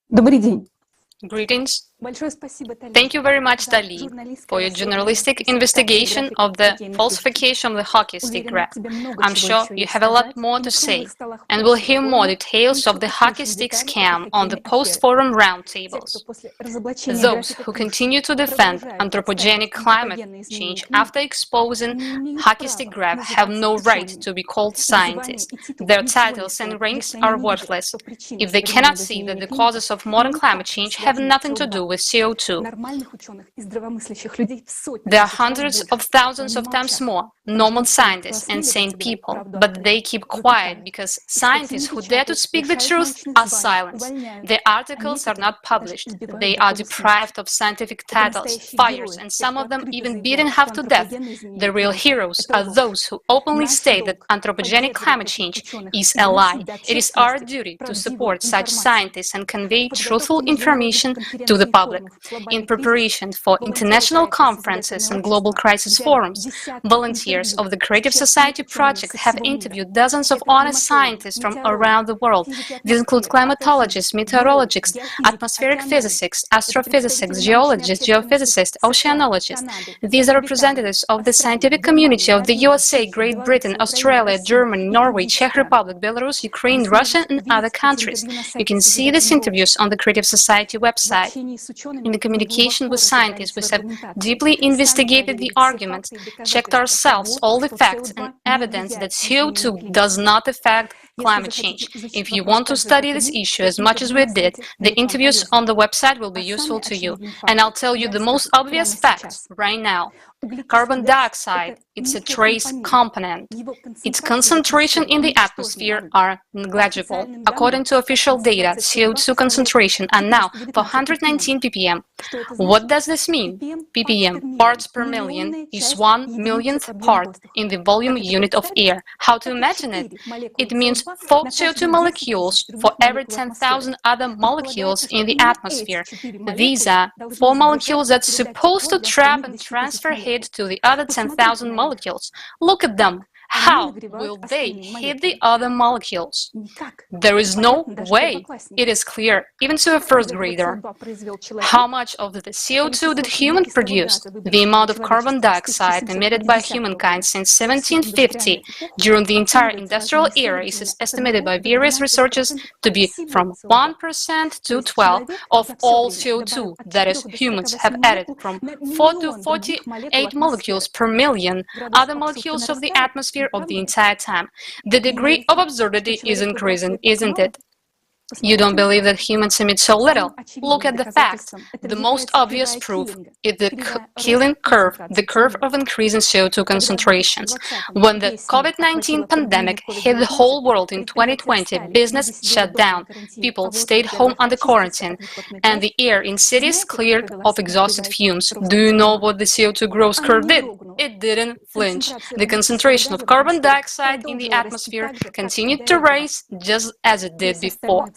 Добрый день. Greetings. Thank you very much, Dali, for your journalistic investigation of the falsification of the hockey stick graph. I'm sure you have a lot more to say, and we'll hear more details of the hockey stick scam on the post-forum roundtables. Those who continue to defend anthropogenic climate change after exposing hockey stick graph have no right to be called scientists. Their titles and ranks are worthless if they cannot see that the causes of modern climate change have nothing to do with CO2. There are hundreds of thousands of times more normal scientists and sane people, but they keep quiet because scientists who dare to speak the truth are silenced. Their articles are not published. They are deprived of scientific titles, fires, and some of them even beaten half to death. The real heroes are those who openly state that anthropogenic climate change is a lie. It is our duty to support such scientists and convey truthful information to the public. In preparation for international conferences and global crisis forums, volunteers of the Creative Society Project have interviewed dozens of honest scientists from around the world. These include climatologists, meteorologists, atmospheric physicists, astrophysicists, geologists, geophysicists, oceanologists. These are representatives of the scientific community of the USA, Great Britain, Australia, Germany, Norway, Czech Republic, Belarus, Ukraine, Russia, and other countries. You can see these interviews on the Creative Society website. In the communication with scientists, we have deeply investigated the arguments, checked ourselves all the facts and evidence that CO2 does not affect climate change. If you want to study this issue as much as we did, the interviews on the website will be useful to you. And I'll tell you the most obvious facts right now. Carbon dioxide, it's a trace component. Its concentration in the atmosphere are negligible. According to official data, CO2 concentration are now 419 ppm. What does this mean? ppm, parts per million, is 1 millionth part in the volume unit of air. How to imagine it? It means 4 CO2 molecules for every 10,000 other molecules in the atmosphere. These are 4 molecules that's supposed to trap and transfer heat to the other 10,000 molecules. Look at them. How will they hit the other molecules? There is no way. It is clear, even to a first grader. How much of the CO2 did humans produce? The amount of carbon dioxide emitted by humankind since 1750 during the entire industrial era is estimated by various researchers to be from 1% to 12% of all CO2, that is, humans have added from 4 to 48 molecules per million other molecules of the atmosphere of the entire time. The degree of absurdity is increasing, isn't it? You don't believe that humans emit so little? Look at the facts. The most obvious proof is the killing curve, the curve of increasing CO2 concentrations. When the COVID-19 pandemic hit the whole world in 2020, business shut down, people stayed home under quarantine, and the air in cities cleared of exhausted fumes. Do you know what the CO2 growth curve did? It didn't flinch. The concentration of carbon dioxide in the atmosphere continued to rise just as it did before.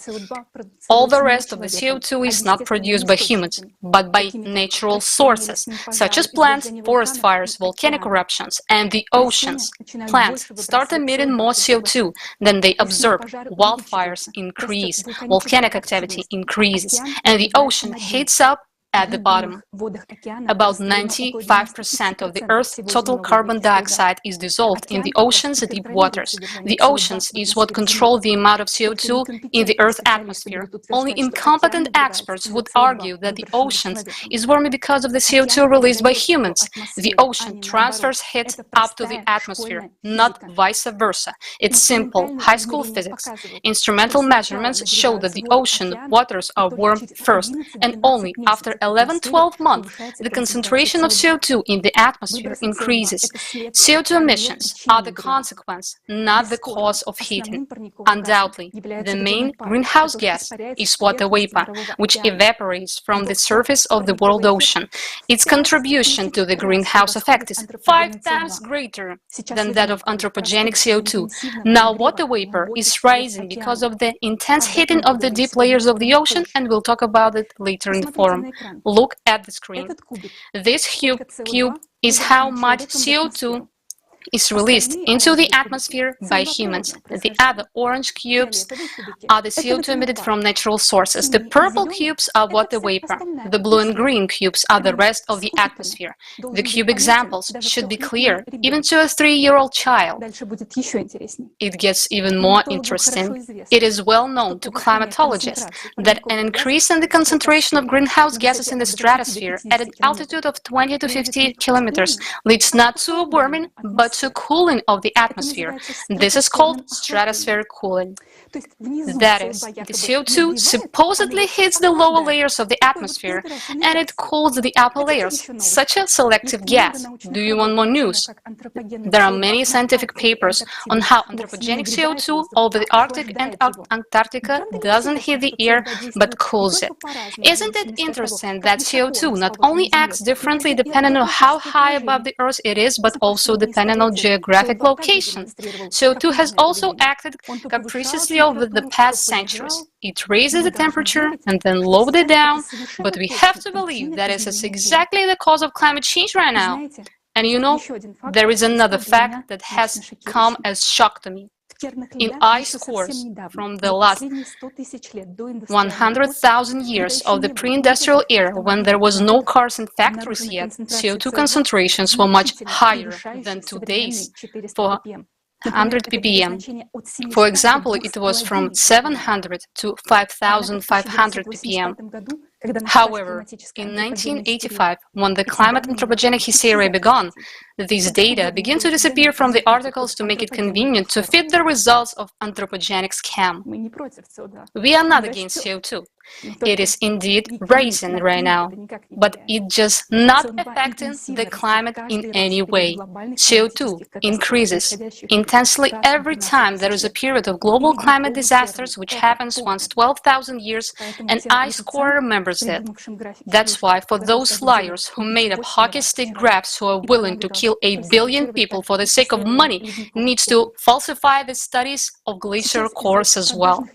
All the rest of the CO2 is not produced by humans, but by natural sources, such as plants, forest fires, volcanic eruptions, and the oceans. Plants start emitting more CO2 than they absorb. Wildfires increase, volcanic activity increases, and the ocean heats up at the bottom. About 95% of the Earth's total carbon dioxide is dissolved in the ocean's deep waters. The oceans is what control the amount of CO2 in the Earth's atmosphere. Only incompetent experts would argue that the oceans is warming because of the CO2 released by humans. The ocean transfers heat up to the atmosphere, not vice versa. It's simple, high school physics. Instrumental measurements show that the ocean waters are warmed first, and only after 11-12 months, the concentration of CO2 in the atmosphere increases. CO2 emissions are the consequence, not the cause of heating. Undoubtedly, the main greenhouse gas is water vapor, which evaporates from the surface of the world ocean. Its contribution to the greenhouse effect is 5 times greater than that of anthropogenic CO2. Now, water vapor is rising because of the intense heating of the deep layers of the ocean, and we'll talk about it later in the forum. Look at the screen. This cube is how much CO2 is released into the atmosphere by humans. The other orange cubes are the CO2 emitted from natural sources. The purple cubes are water vapor. The blue and green cubes are the rest of the atmosphere. The cube examples should be clear, even to a 3-year-old child. It gets even more interesting. It is well known to climatologists that an increase in the concentration of greenhouse gases in the stratosphere at an altitude of 20 to 50 kilometers leads not to a warming, but to cooling of the atmosphere. This is called stratospheric cooling. That is, the CO2 supposedly hits the lower layers of the atmosphere and it cools the upper layers. Such a selective gas. Do you want more news? There are many scientific papers on how anthropogenic CO2 over the Arctic and Antarctica doesn't hit the air but cools it. Isn't it interesting that CO2 not only acts differently depending on how high above the Earth it is, but also depending on geographic location? CO2 has also acted capriciously over the past centuries. It raises the temperature and then lowered it down, but we have to believe that this is exactly the cause of climate change right now. And you know, there is another fact that has come as shock to me. In ice cores from the last 100,000 years of the pre-industrial era, when there was no cars and factories yet, CO2 concentrations were much higher than today's, for 100 ppm. For example, it was from 700 to 5,500 ppm. However, in 1985, when the climate anthropogenic hysteria began, these data began to disappear from the articles to make it convenient to fit the results of anthropogenic scam. We are not against CO2. It is indeed rising right now, but it's just not affecting the climate in any way. CO2 increases intensely every time there is a period of global climate disasters, which happens once 12,000 years, and ice core remembers it. That's why for those liars who made up hockey stick graphs who are willing to kill 8 billion people for the sake of money needs to falsify the studies of glacier cores as well.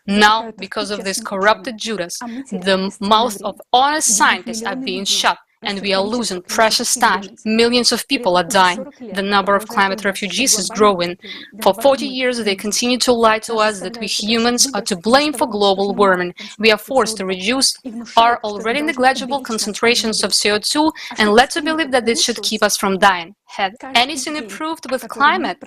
Now, because of this corrupted Judas, the mouths of honest scientists are being shut, and we are losing precious time. Millions of people are dying. The number of climate refugees is growing. For 40 years, they continue to lie to us that we humans are to blame for global warming. We are forced to reduce our already negligible concentrations of CO2 and led to believe that this should keep us from dying. Had anything improved with climate?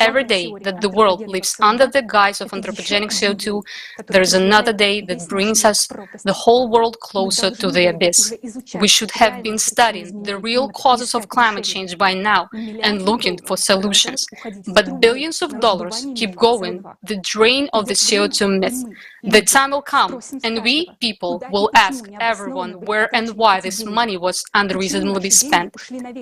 Every day that the world lives under the guise of anthropogenic CO2, there is another day that brings us, the whole world, closer to the abyss. We should have been studying the real causes of climate change by now and looking for solutions. But billions of dollars keep going the drain of the CO2 myth. The time will come, and we, people, will ask everyone where and why this money was unreasonably spent.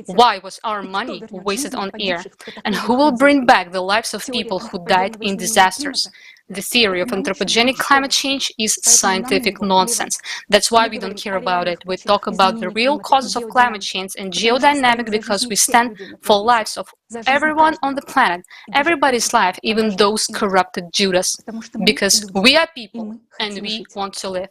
Why was our money wasted on air? And who will bring back the lives of people who died in disasters? The theory of anthropogenic climate change is scientific nonsense. That's why we don't care about it. We talk about the real causes of climate change and geodynamic because we stand for lives of everyone on the planet, everybody's life, even those corrupted Judas. Because we are people and we want to live.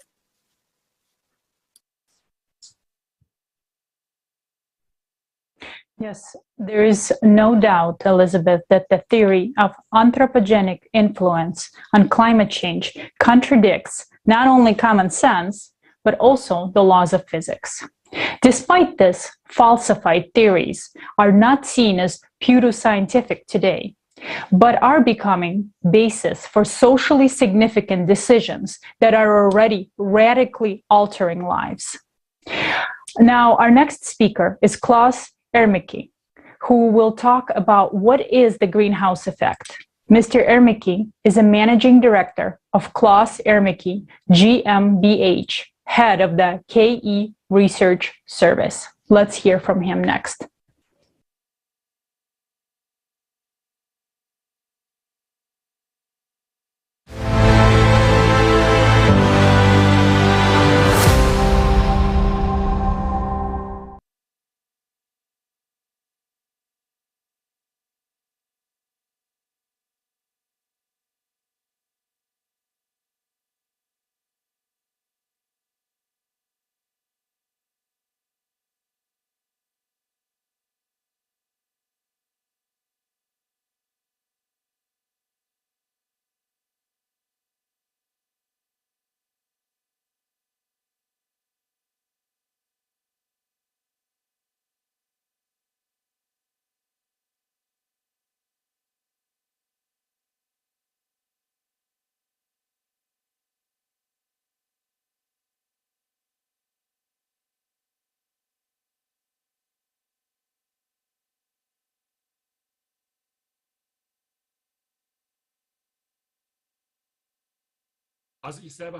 Yes, there is no doubt, Elizabeth, that the theory of anthropogenic influence on climate change contradicts not only common sense, but also the laws of physics. Despite this, falsified theories are not seen as pseudoscientific today, but are becoming basis for socially significant decisions that are already radically altering lives. Now, our next speaker is Klaus Ermicke, who will talk about what is the greenhouse effect. Mr. Ermicke is a managing director of Klaus Ermicke GmbH, head of the KE Research Service. Let's hear from him next.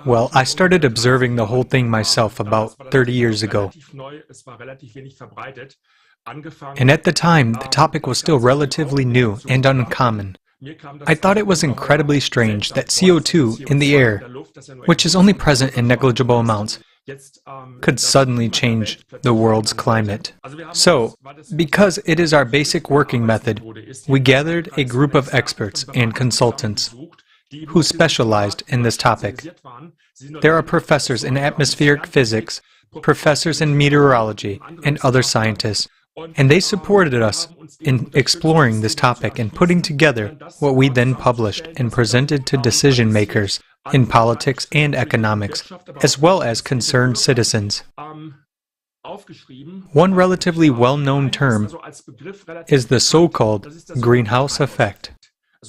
Well, I started observing the whole thing myself about 30 years ago. And at the time, the topic was still relatively new and uncommon. I thought it was incredibly strange that CO2 in the air, which is only present in negligible amounts, could suddenly change the world's climate. So, because it is our basic working method, we gathered a group of experts and consultants who specialized in this topic. There are professors in atmospheric physics, professors in meteorology, and other scientists, and they supported us in exploring this topic and putting together what we then published and presented to decision makers in politics and economics, as well as concerned citizens. One relatively well-known term is the so-called greenhouse effect.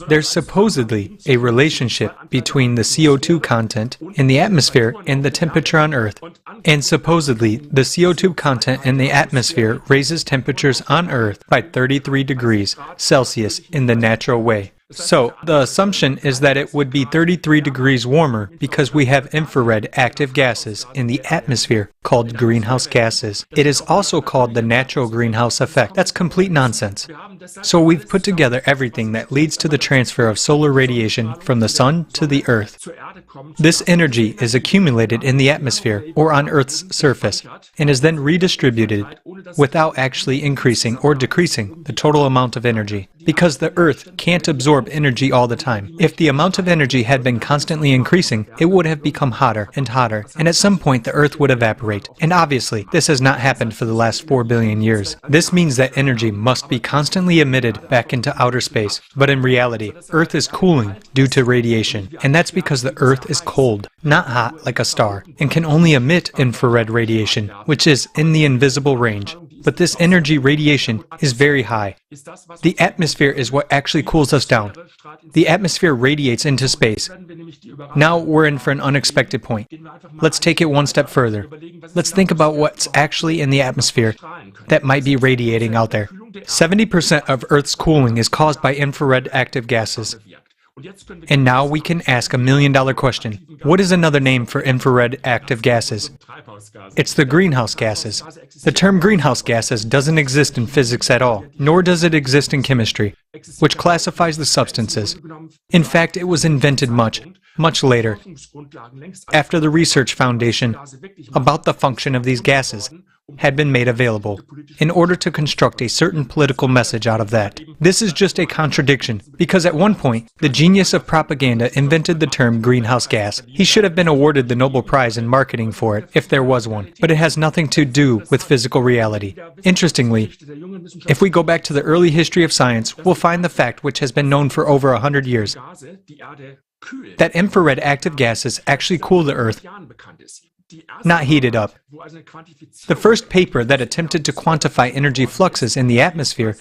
There's supposedly a relationship between the CO2 content in the atmosphere and the temperature on Earth. And supposedly, the CO2 content in the atmosphere raises temperatures on Earth by 33 degrees Celsius in the natural way. So, the assumption is that it would be 33 degrees warmer because we have infrared active gases in the atmosphere called greenhouse gases. It is also called the natural greenhouse effect. That's complete nonsense. So we've put together everything that leads to the transfer of solar radiation from the sun to the Earth. This energy is accumulated in the atmosphere or on Earth's surface and is then redistributed without actually increasing or decreasing the total amount of energy. Because the Earth can't absorb energy all the time. If the amount of energy had been constantly increasing, it would have become hotter, and at some point the Earth would evaporate. And obviously, this has not happened for the last 4 billion years. This means that energy must be constantly emitted back into outer space. But in reality, Earth is cooling due to radiation, and that's because the Earth is cold, not hot like a star, and can only emit infrared radiation, which is in the invisible range. But this energy radiation is very high. The atmosphere is what actually cools us down. The atmosphere radiates into space. Now we're in for an unexpected point. Let's take it one step further. Let's think about what's actually in the atmosphere that might be radiating out there. 70% of Earth's cooling is caused by infrared active gases. And now we can ask $1 million question. What is another name for infrared active gases? It's the greenhouse gases. The term greenhouse gases doesn't exist in physics at all, nor does it exist in chemistry, which classifies the substances. In fact, it was invented much later, after the research foundation about the function of these gases had been made available, in order to construct a certain political message out of that. This is just a contradiction, because at one point, the genius of propaganda invented the term greenhouse gas. He should have been awarded the Nobel Prize in marketing for it, if there was one, but it has nothing to do with physical reality. Interestingly, if we go back to the early history of science, we'll find the fact which has been known for over 100 years, that infrared active gases actually cool the Earth, not heat it up. The first paper that attempted to quantify energy fluxes in the atmosphere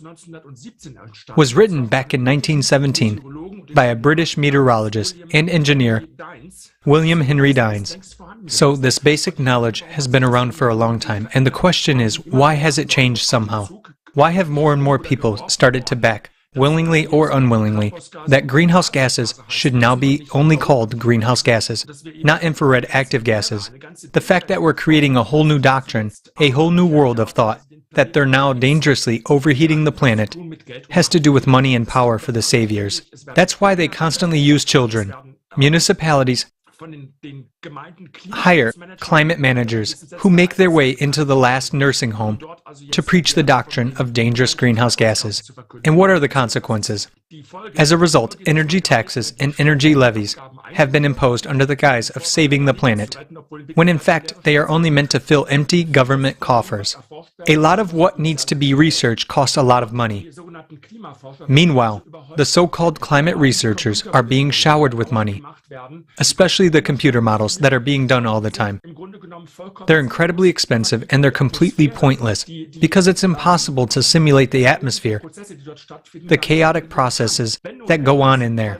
was written back in 1917 by a British meteorologist and engineer, William Henry Dines. So this basic knowledge has been around for a long time, and the question is, why has it changed somehow? Why have more and more people started to back, willingly or unwillingly, that greenhouse gases should now be only called greenhouse gases, not infrared active gases? The fact that we're creating a whole new doctrine, a whole new world of thought, that they're now dangerously overheating the planet, has to do with money and power for the saviors. That's why they constantly use children. Municipalities hire climate managers who make their way into the last nursing home to preach the doctrine of dangerous greenhouse gases. And what are the consequences? As a result, energy taxes and energy levies have been imposed under the guise of saving the planet, when in fact they are only meant to fill empty government coffers. A lot of what needs to be researched costs a lot of money. Meanwhile, the so-called climate researchers are being showered with money, especially the computer models that are being done all the time. They're incredibly expensive and they're completely pointless because it's impossible to simulate the atmosphere, the chaotic processes that go on in there.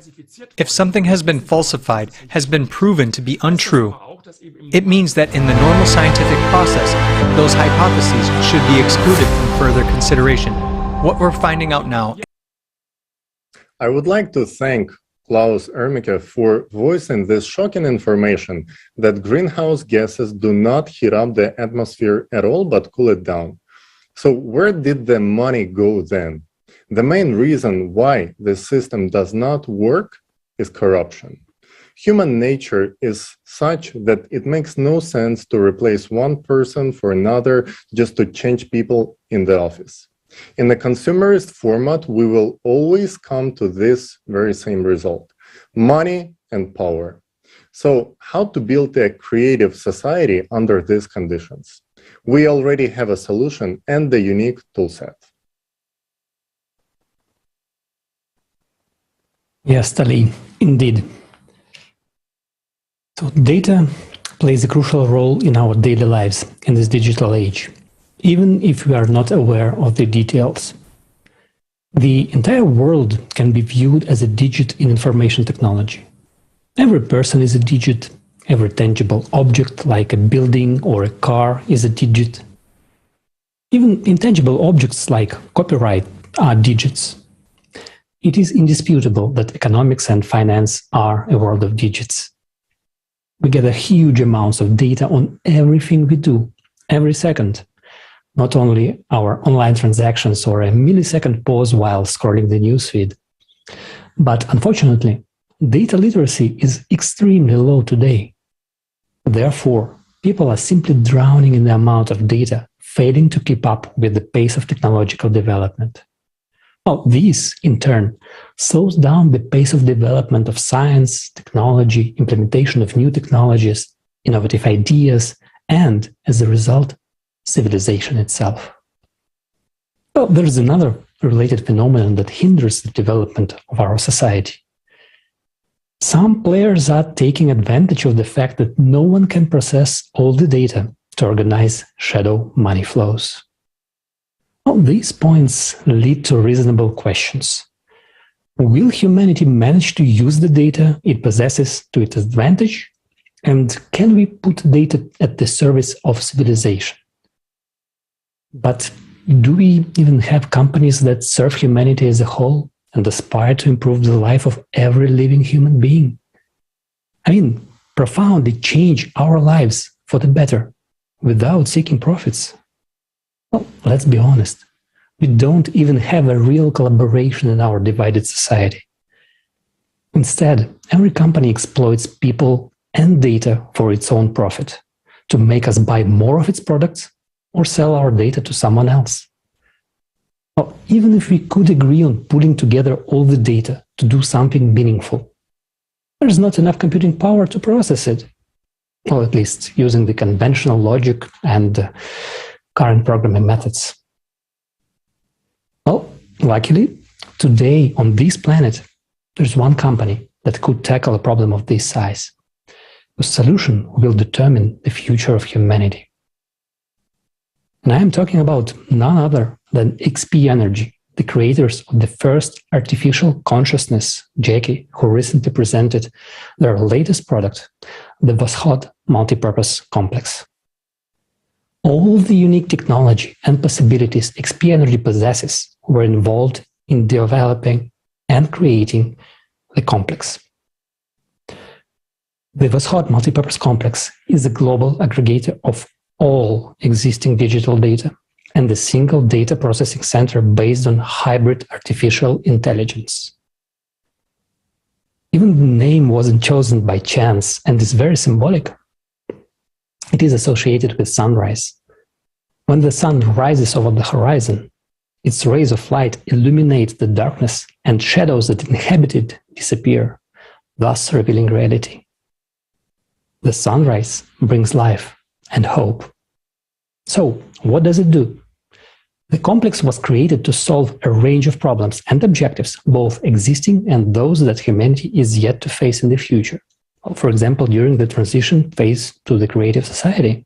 If something has been falsified, has been proven to be untrue, it means that in the normal scientific process, those hypotheses should be excluded from further consideration. What we're finding out now. I would like to thank Klaus Ermicke for voicing this shocking information that greenhouse gases do not heat up the atmosphere at all, but cool it down. So where did the money go then? The main reason why this system does not work is corruption. Human nature is such that it makes no sense to replace one person for another just to change people in the office. In the consumerist format, we will always come to this very same result: money and power. So how to build a creative society under these conditions? We already have a solution and the unique toolset. Yes, Tali, indeed. So data plays a crucial role in our daily lives in this digital age, even if we are not aware of the details. The entire world can be viewed as a digit in information technology. Every person is a digit, every tangible object like a building or a car is a digit. Even intangible objects like copyright are digits. It is indisputable that economics and finance are a world of digits. We gather huge amounts of data on everything we do, every second. Not only our online transactions or a millisecond pause while scrolling the newsfeed. But unfortunately, data literacy is extremely low today. Therefore, people are simply drowning in the amount of data, failing to keep up with the pace of technological development. Well, this, in turn, slows down the pace of development of science, technology, implementation of new technologies, innovative ideas, and, as a result, civilization itself. Well, there is another related phenomenon that hinders the development of our society. Some players are taking advantage of the fact that no one can process all the data to organize shadow money flows. Well, these points lead to reasonable questions. Will humanity manage to use the data it possesses to its advantage? And can we put data at the service of civilization? But do we even have companies that serve humanity as a whole and aspire to improve the life of every living human being? I mean, profoundly change our lives for the better without seeking profits? Well, let's be honest. We don't even have a real collaboration in our divided society. Instead, every company exploits people and data for its own profit, to make us buy more of its products or sell our data to someone else. Well, even if we could agree on pulling together all the data to do something meaningful, there's not enough computing power to process it, or at least using the conventional logic and current programming methods. Well, luckily, today on this planet, there's one company that could tackle a problem of this size. The solution will determine the future of humanity. And I am talking about none other than XP Energy, the creators of the first artificial consciousness, Jackie, who recently presented their latest product, the Voskhod multipurpose complex. All the unique technology and possibilities XP Energy possesses were involved in developing and creating the complex. The Voskhod multipurpose complex is a global aggregator of all existing digital data and a single data processing center based on hybrid artificial intelligence. Even the name wasn't chosen by chance and is very symbolic. It is associated with sunrise. When the sun rises over the horizon, its rays of light illuminate the darkness and shadows that inhabit it disappear, thus revealing reality. The sunrise brings life and hope. So, what does it do? The complex was created to solve a range of problems and objectives, both existing and those that humanity is yet to face in the future. For example, during the transition phase to the creative society.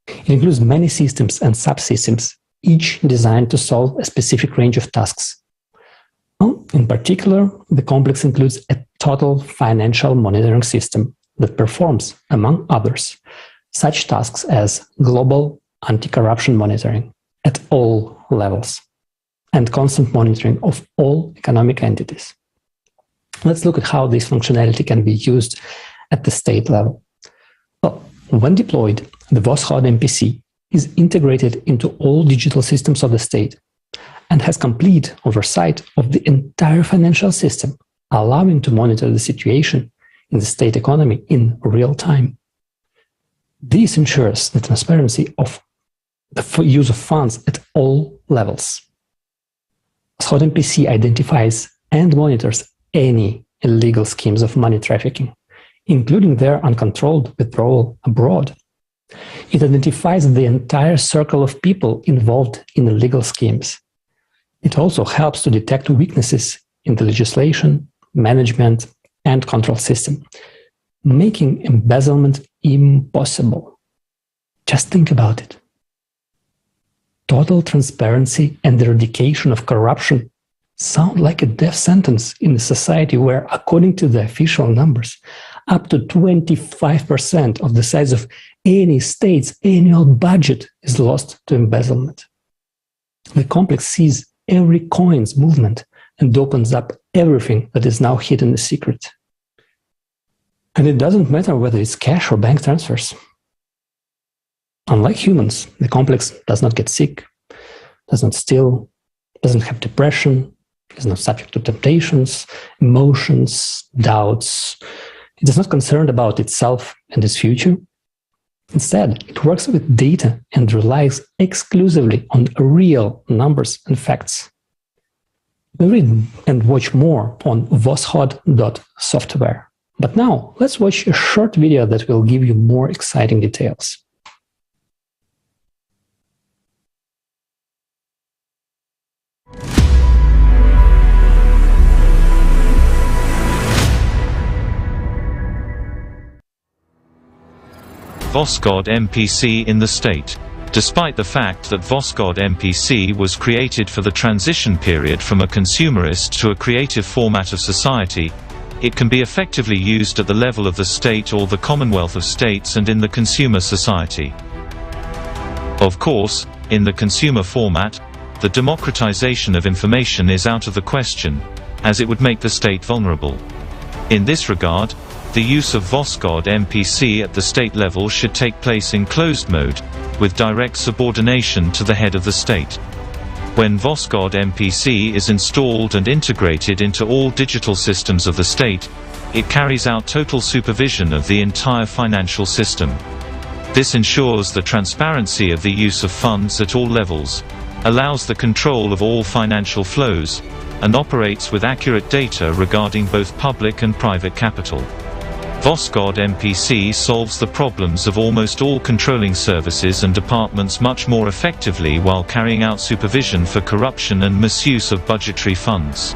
It includes many systems and subsystems, each designed to solve a specific range of tasks. Well, in particular, the complex includes a total financial monitoring system that performs, among others, such tasks as global anti-corruption monitoring at all levels and constant monitoring of all economic entities. Let's look at how this functionality can be used at the state level. Well, when deployed, the Voskhod MPC is integrated into all digital systems of the state and has complete oversight of the entire financial system, allowing to monitor the situation in the state economy in real time. This ensures the transparency of the use of funds at all levels. Voskhod MPC identifies and monitors any illegal schemes of money trafficking, including their uncontrolled withdrawal abroad. It identifies the entire circle of people involved in illegal schemes. It also helps to detect weaknesses in the legislation, management, and control system, making embezzlement impossible. Just think about it. total transparency and eradication of corruption sound like a death sentence in a society where, according to the official numbers, up to 25% of the size of any state's annual budget is lost to embezzlement. The complex sees every coin's movement and opens up everything that is now hidden a secret. And it doesn't matter whether it's cash or bank transfers. Unlike humans, the complex does not get sick, does not steal, doesn't have depression, is not subject to temptations, emotions, doubts. It is not concerned about itself and its future. Instead, it works with data and relies exclusively on real numbers and facts. You can read and watch more on voshod.software. But now, let's watch a short video that will give you more exciting details. Voskhod MPC in the state. Despite the fact that Voskhod MPC was created for the transition period from a consumerist to a creative format of society, it can be effectively used at the level of the state or the Commonwealth of States and in the consumer society. Of course, in the consumer format, the democratization of information is out of the question, as it would make the state vulnerable. In this regard, the use of Voskhod MPC at the state level should take place in closed mode, with direct subordination to the head of the state. When Voskhod MPC is installed and integrated into all digital systems of the state, it carries out total supervision of the entire financial system. This ensures the transparency of the use of funds at all levels, allows the control of all financial flows, and operates with accurate data regarding both public and private capital. Voskhod MPC solves the problems of almost all controlling services and departments much more effectively while carrying out supervision for corruption and misuse of budgetary funds.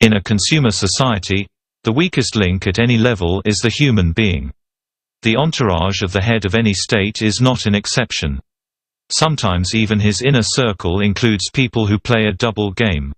In a consumer society, the weakest link at any level is the human being. The entourage of the head of any state is not an exception. Sometimes even his inner circle includes people who play a double game.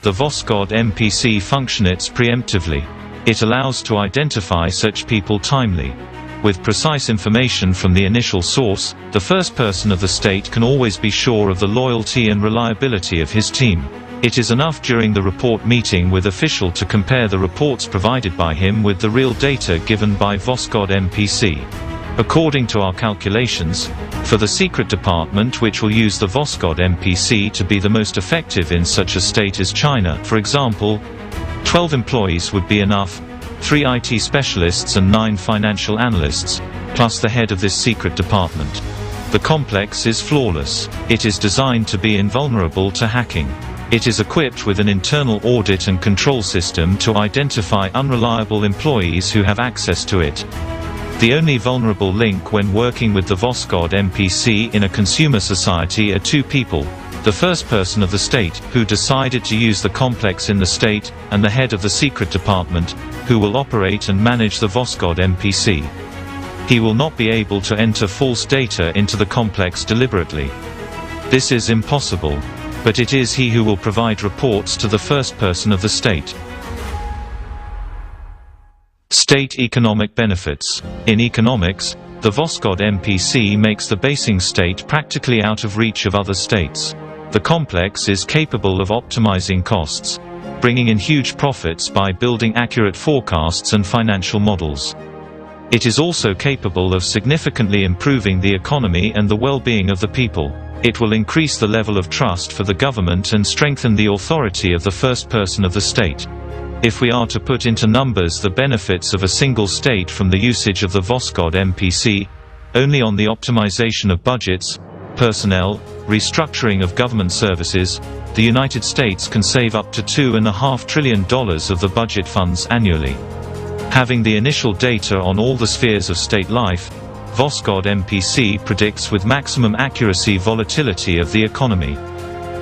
The Voskhod MPC functions preemptively. It allows to identify such people timely. With precise information from the initial source, the first person of the state can always be sure of the loyalty and reliability of his team. It is enough during the report meeting with official to compare the reports provided by him with the real data given by Voskhod MPC. According to our calculations, for the secret department which will use the Voskhod MPC to be the most effective in such a state as China, for example, 12 employees would be enough, 3 IT specialists and 9 financial analysts, plus the head of this secret department. The complex is flawless. It is designed to be invulnerable to hacking. It is equipped with an internal audit and control system to identify unreliable employees who have access to it. The only vulnerable link when working with the Voskhod MPC in a consumer society are 2 people: the first person of the state, who decided to use the complex in the state, and the head of the secret department, who will operate and manage the Voskhod MPC. He will not be able to enter false data into the complex deliberately. This is impossible, but it is he who will provide reports to the first person of the state. State economic benefits. In economics, the Voskhod MPC makes the basing state practically out of reach of other states. The complex is capable of optimizing costs, bringing in huge profits by building accurate forecasts and financial models. It is also capable of significantly improving the economy and the well-being of the people. It will increase the level of trust for the government and strengthen the authority of the first person of the state. If we are to put into numbers the benefits of a single state from the usage of the Voskhod MPC, only on the optimization of budgets, personnel, restructuring of government services, the United States can save up to $2.5 trillion of the budget funds annually. Having the initial data on all the spheres of state life, Voskhod MPC predicts with maximum accuracy volatility of the economy.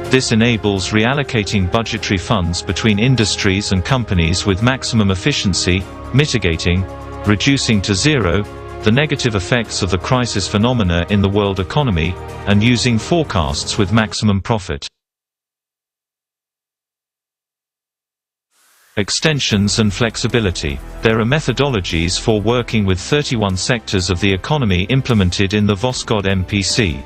This enables reallocating budgetary funds between industries and companies with maximum efficiency, mitigating, reducing to zero, the negative effects of the crisis phenomena in the world economy, and using forecasts with maximum profit. Extensions and flexibility. There are methodologies for working with 31 sectors of the economy implemented in the Voskhod MPC.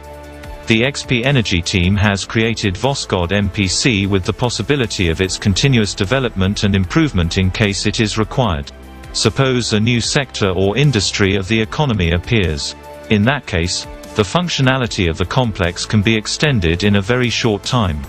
The XP Energy team has created Voskhod MPC with the possibility of its continuous development and improvement in case it is required. Suppose a new sector or industry of the economy appears. In that case, the functionality of the complex can be extended in a very short time.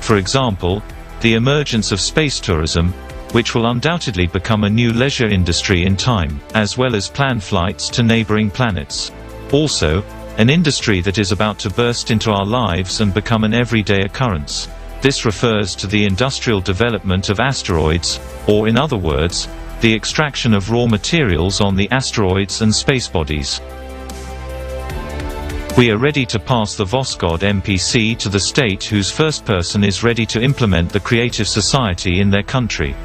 For example, the emergence of space tourism, which will undoubtedly become a new leisure industry in time, as well as planned flights to neighboring planets. Also, an industry that is about to burst into our lives and become an everyday occurrence. This refers to the industrial development of asteroids, or in other words, the extraction of raw materials on the asteroids and space bodies. We are ready to pass the Voskhod MPC to the state whose first person is ready to implement the creative society in their country.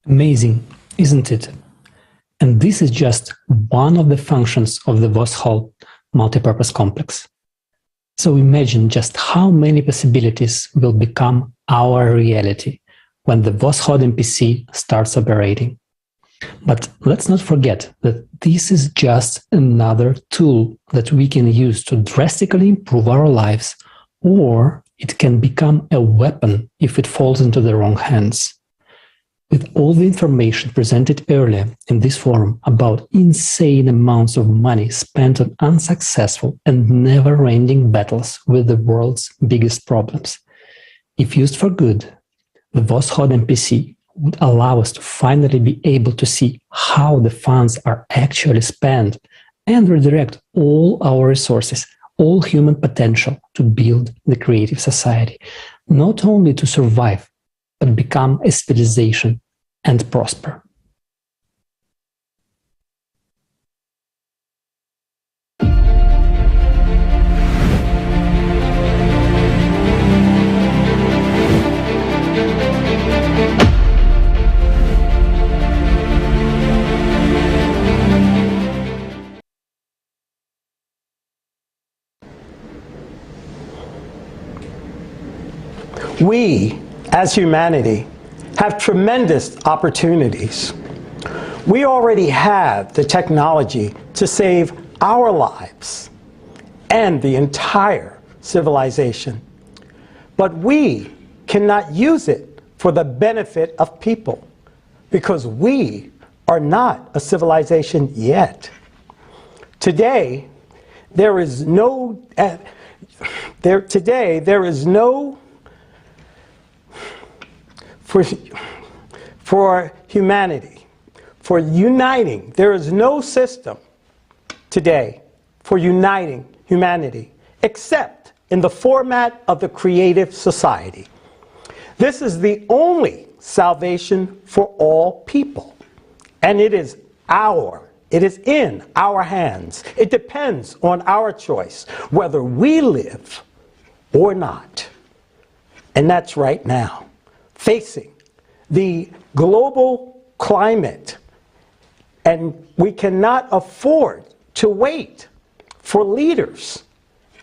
Amazing, isn't it? And this is just one of the functions of the Voskhod multipurpose complex. So imagine just how many possibilities will become our reality when the Voskhod MPC starts operating. But let's not forget that this is just another tool that we can use to drastically improve our lives, or it can become a weapon if it falls into the wrong hands. With all the information presented earlier in this forum about insane amounts of money spent on unsuccessful and never-ending battles with the world's biggest problems, if used for good, the Voskhod MPC would allow us to finally be able to see how the funds are actually spent and redirect all our resources, all human potential to build the creative society, not only to survive, but become a civilization and prosper. We, as humanity, have tremendous opportunities. We already have the technology to save our lives and the entire civilization. But we cannot use it for the benefit of people because we are not a civilization yet. Today, there is no for humanity, for uniting. There is no system today for uniting humanity except in the format of the creative society. This is the only salvation for all people, and it is in our hands. It depends on our choice whether we live or not. And that's right now. Facing the global climate, and we cannot afford to wait for leaders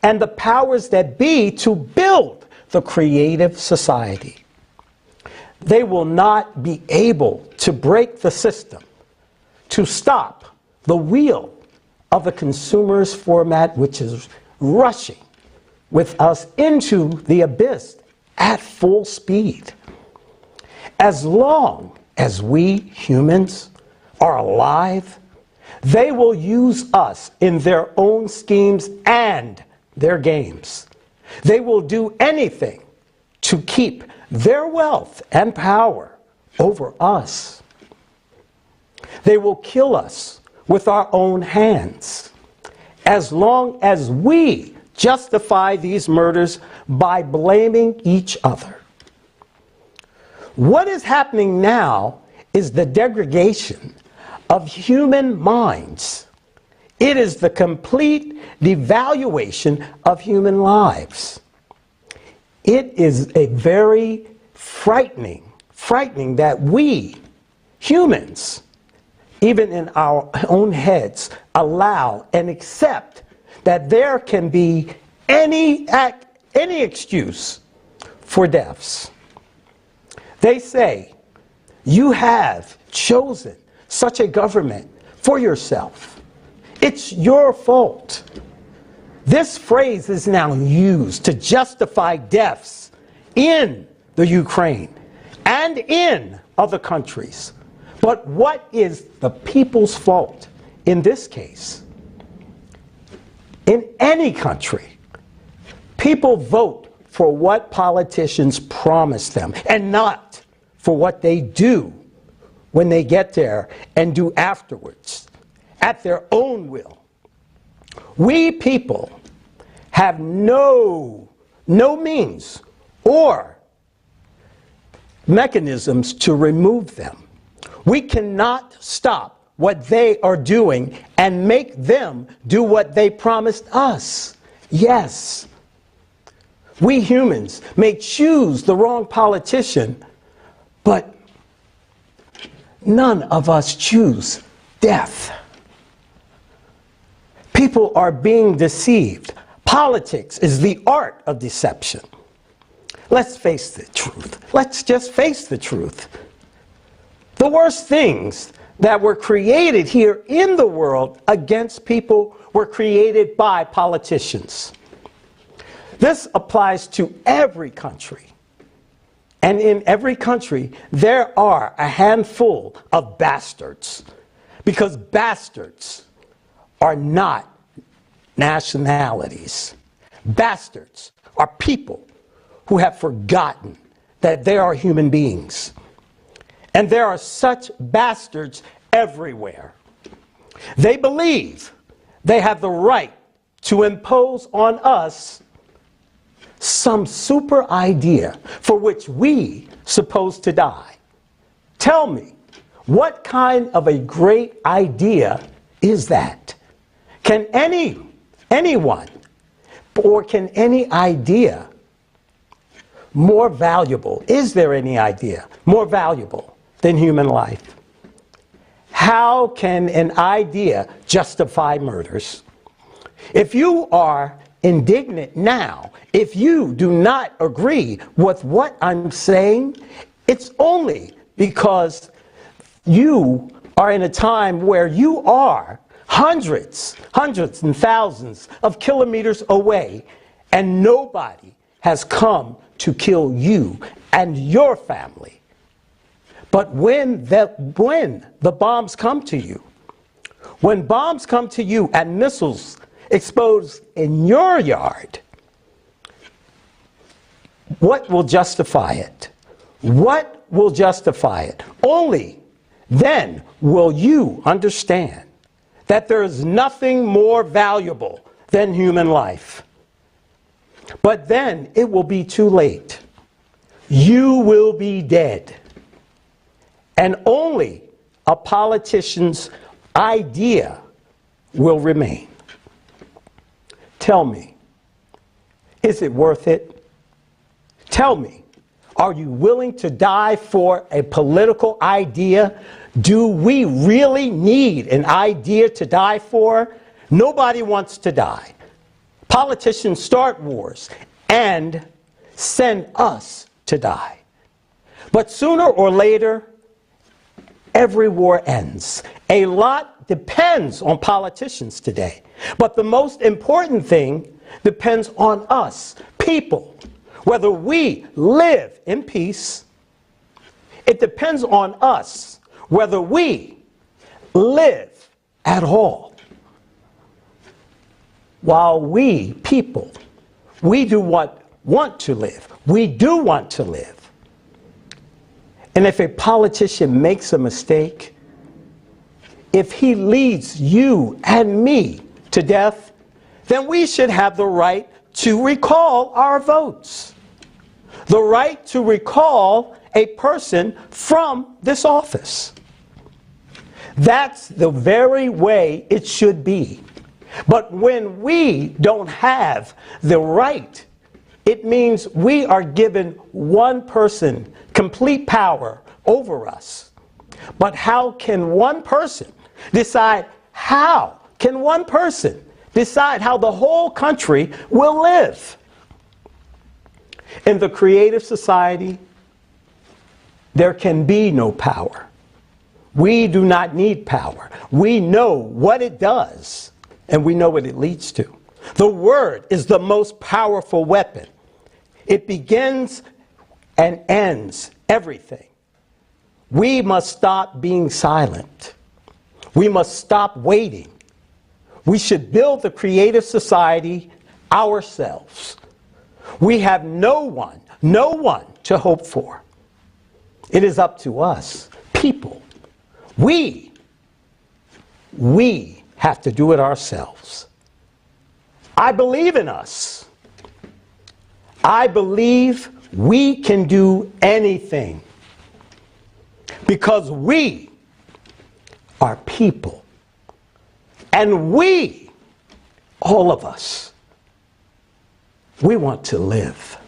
and the powers that be to build the creative society. They will not be able to break the system, to stop the wheel of the consumer's format, which is rushing with us into the abyss at full speed. As long as we humans are alive, they will use us in their own schemes and their games. They will do anything to keep their wealth and power over us. They will kill us with our own hands, as long as we justify these murders by blaming each other. What is happening now is the degradation of human minds It is the complete devaluation of human lives. It is a very frightening that we, humans, even in our own heads, allow and accept that there can be any excuse for deaths. They say, you have chosen such a government for yourself. It's your fault. This phrase is now used to justify deaths in the Ukraine and in other countries. But what is the people's fault in this case? In any country, people vote for what politicians promise them and not for what they do when they get there and do afterwards at their own will. We people have no means or mechanisms to remove them. We cannot stop what they are doing and make them do what they promised us. Yes, we humans may choose the wrong politician, but none of us choose death. People are being deceived. Politics is the art of deception. Let's face the truth. Let's just face the truth. The worst things that were created here in the world against people were created by politicians. This applies to every country. And in every country, there are a handful of bastards. Because bastards are not nationalities. Bastards are people who have forgotten that they are human beings. And there are such bastards everywhere. They believe they have the right to impose on us some super idea for which we supposed to die. Tell me, what kind of a great idea is that? Can anyone, or can any idea more valuable, is there any idea more valuable than human life? How can an idea justify murders? If you are indignant now, if you do not agree with what I'm saying, it's only because you are in a time where you are hundreds and thousands of kilometers away, and nobody has come to kill you and your family. But when the bombs come to you, when bombs come to you and missiles explode in your yard, what will justify it? What will justify it? Only then will you understand that there is nothing more valuable than human life. But then it will be too late. You will be dead. And only a politician's idea will remain. Tell me, is it worth it? Tell me, are you willing to die for a political idea? Do we really need an idea to die for? Nobody wants to die. Politicians start wars and send us to die. But sooner or later, every war ends. A lot depends on politicians today. But the most important thing depends on us, people. Whether we live in peace, it depends on us whether we live at all. While we, people, we do want to live. We do want to live. And if a politician makes a mistake, if he leads you and me to death, then we should have the right to recall our votes. The right to recall a person from this office. That's the very way it should be. But when we don't have the right, it means we are given one person complete power over us. But how can one person decide how the whole country will live? In the creative society, there can be no power. We do not need power. We know what it does, and we know what it leads to. The word is the most powerful weapon. It begins and ends everything. We must stop being silent. We must stop waiting. We should build the creative society ourselves. We have no one to hope for. It is up to us, people. We have to do it ourselves. I believe in us. I believe we can do anything because we are people. And we, all of us, we want to live.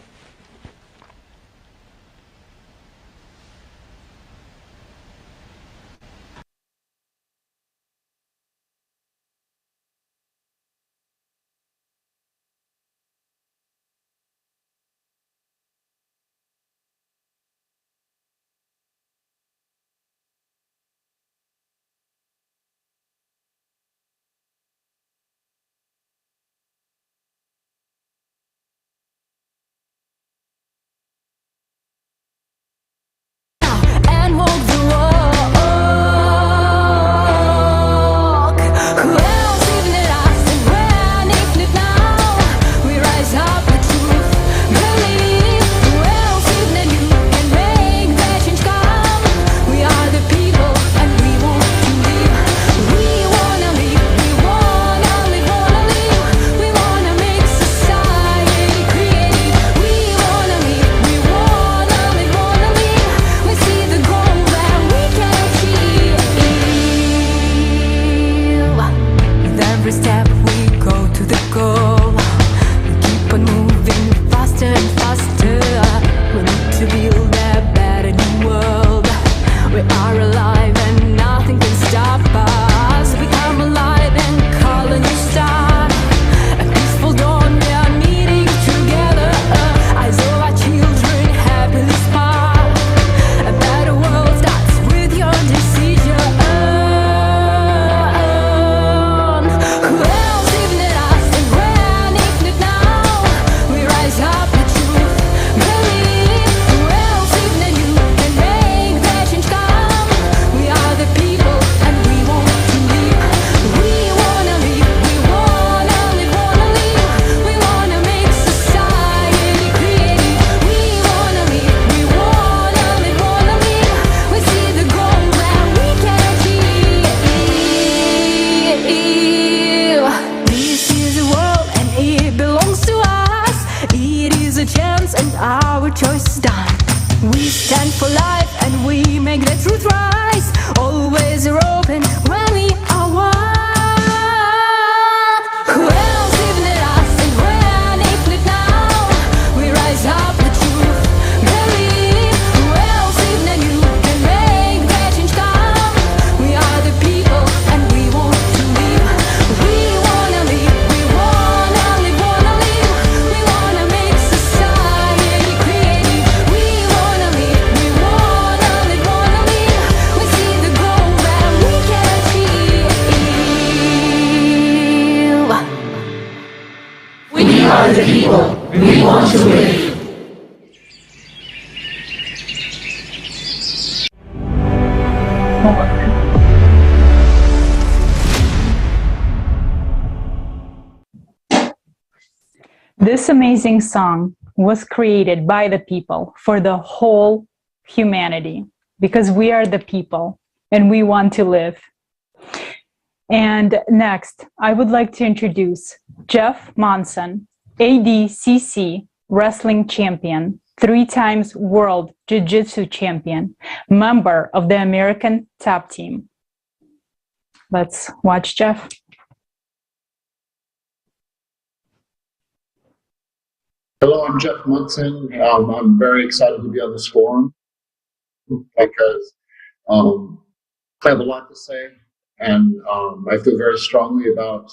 are the people. We want to live. This amazing song was created by the people for the whole humanity, because we are the people and we want to live. And next, I would like to introduce Jeff Monson, ADCC wrestling champion, 3 times world jiu-jitsu champion, member of the American Top Team. Let's watch Jeff. Hello, I'm Jeff Munson. I'm very excited to be on this forum because I have a lot to say, and I feel very strongly about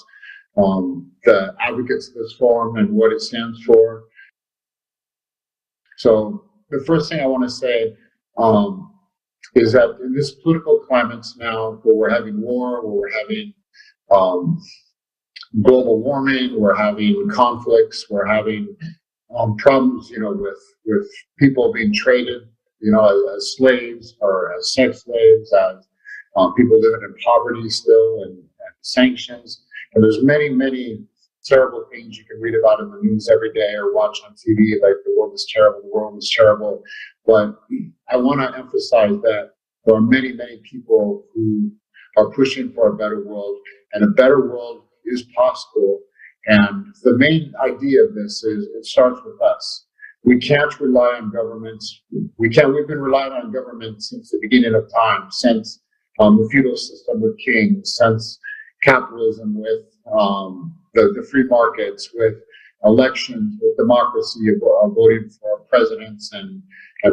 the advocates of this forum and what it stands for. So the first thing I want to say is that in this political climate now, where we're having war, where we're having global warming, we're having conflicts, we're having problems, with people being traded, as slaves or as sex slaves, as people living in poverty still, and sanctions. And there's many, many terrible things you can read about in the news every day or watch on TV, like the world is terrible. But I want to emphasize that there are many, many people who are pushing for a better world, and a better world is possible. And the main idea of this is it starts with us. We can't rely on governments. We've been relying on government since the beginning of time, since the feudal system with kings, since capitalism with the free markets, with elections, with democracy, voting for presidents and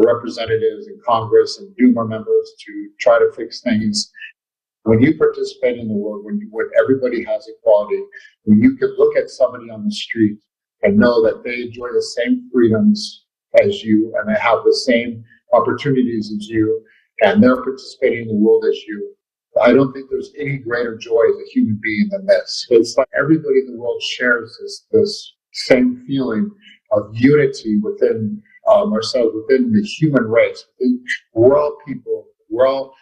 representatives in Congress and Duma members to try to fix things. When you participate in the world, when everybody has equality, when you can look at somebody on the street and know that they enjoy the same freedoms as you and they have the same opportunities as you and they're participating in the world as you, I don't think there's any greater joy as a human being than this. It's like everybody in the world shares this same feeling of unity within ourselves, within the human race. We're all people. Well,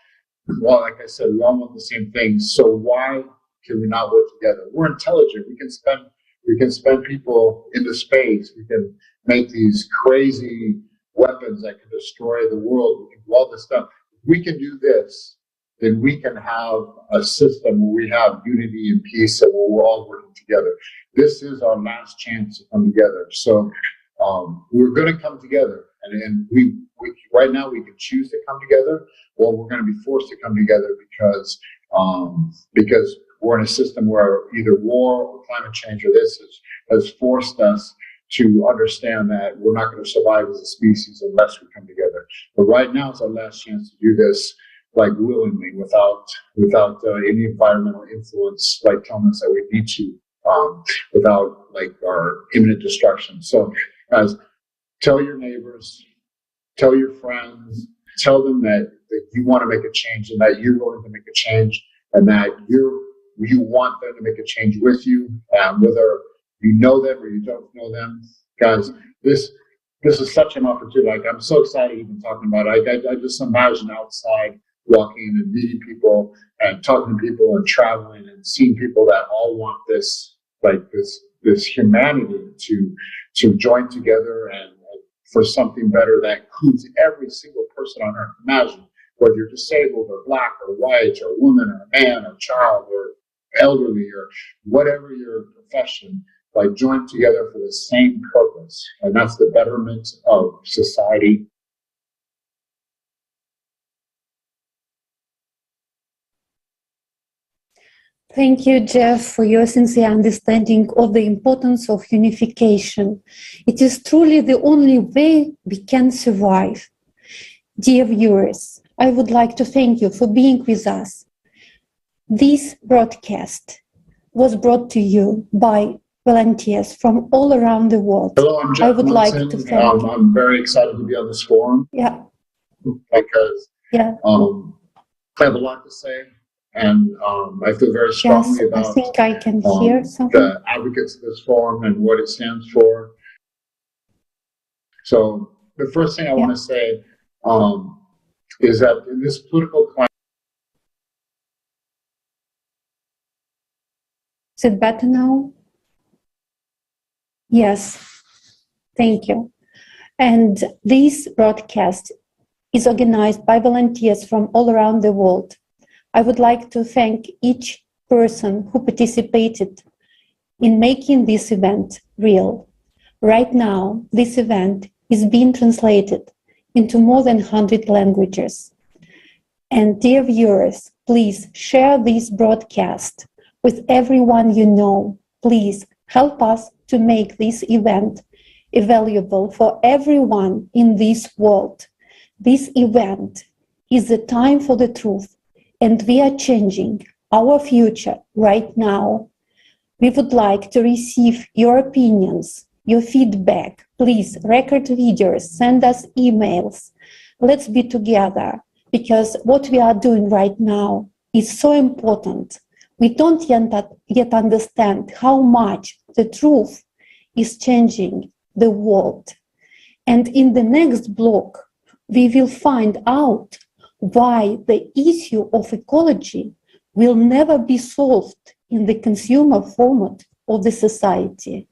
like I said, we all want the same things. So why can we not work together? We're intelligent. We can spend people into space. We can make these crazy weapons that can destroy the world. We can do all this stuff. If we can do this, then we can have a system where we have unity and peace and where we're all working together. This is our last chance to come together. So we're going to come together, and we right now we can choose to come together, or we're going to be forced to come together because we're in a system where either war or climate change or this has forced us to understand that we're not going to survive as a species unless we come together. But right now it's our last chance to do this, like willingly, without any environmental influence, like telling us that we need to, without like our imminent destruction. So, guys, tell your neighbors, tell your friends, tell them that you want to make a change and that you're willing to make a change and that you want them to make a change with you, whether you know them or you don't know them. Guys, this is such an opportunity. Like, I'm so excited even talking about it. I just imagine outside walking and meeting people and talking to people and traveling and seeing people that all want this humanity to join together and for something better that includes every single person on earth. Imagine whether you're disabled or black or white or woman or a man or child or elderly or whatever your profession, like join together for the same purpose, and that's the betterment of society. Thank you, Jeff, for your sincere understanding of the importance of unification. It is truly the only way we can survive. Dear viewers, I would like to thank you for being with us. This broadcast was brought to you by volunteers from all around the world. Hello, I'm Jeff I would Munson. like to thank you. I'm very excited to be on this forum. Yeah. Because Yeah. I have a lot to say, and I feel very strongly about I think I can hear something. the advocates of this forum and what it stands for. So the first thing I want to say is that in this political climate. Is it better now? Yes, thank you. And this broadcast is organized by volunteers from all around the world. I would like to thank each person who participated in making this event real. Right now, this event is being translated into more than 100 languages. And dear viewers, please share this broadcast with everyone you know. Please help us to make this event available for everyone in this world. This event is the time for the truth, and we are changing our future right now. We would like to receive your opinions, your feedback. Please record videos, send us emails. Let's be together, because what we are doing right now is so important. We don't yet understand how much the truth is changing the world. And in the next block, we will find out why the issue of ecology will never be solved in the consumer format of the society.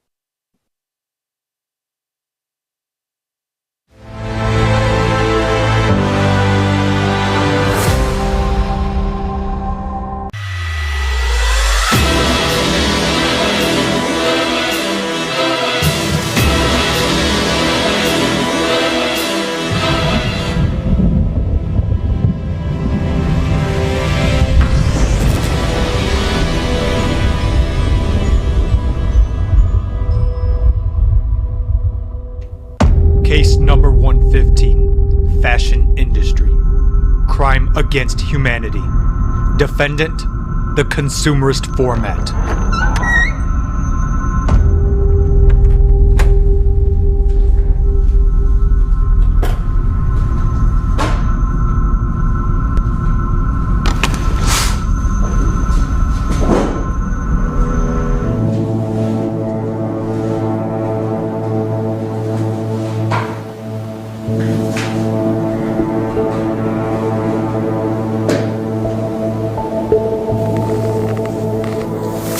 Case number 115, Fashion Industry. Crime against humanity. Defendant, the consumerist format.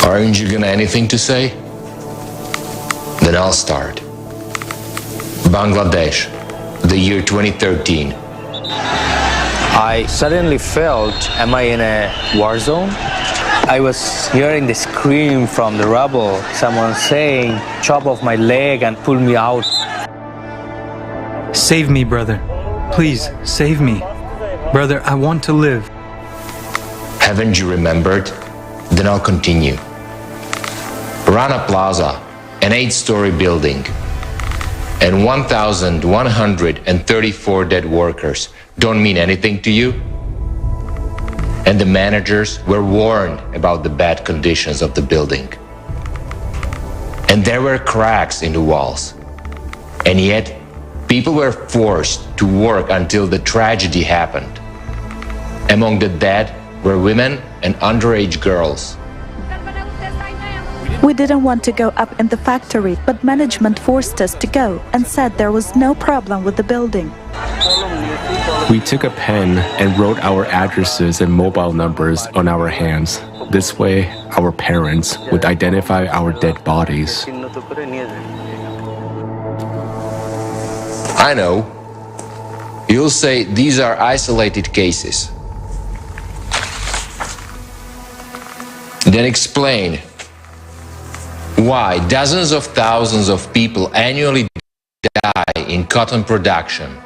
Aren't you gonna anything to say? Then I'll start. Bangladesh, the year 2013. I suddenly felt, am I in a war zone? I was hearing the scream from the rubble, someone saying, chop off my leg and pull me out. Save me, brother. Please, save me. Brother, I want to live. Haven't you remembered? Then I'll continue. Rana Plaza, an 8-story building, and 1,134 dead workers don't mean anything to you? And the managers were warned about the bad conditions of the building. And there were cracks in the walls. And yet, people were forced to work until the tragedy happened. Among the dead were women and underage girls. We didn't want to go up in the factory, but management forced us to go and said there was no problem with the building. We took a pen and wrote our addresses and mobile numbers on our hands. This way, our parents would identify our dead bodies. I know. You'll say these are isolated cases. Then explain why dozens of thousands of people annually die in cotton production.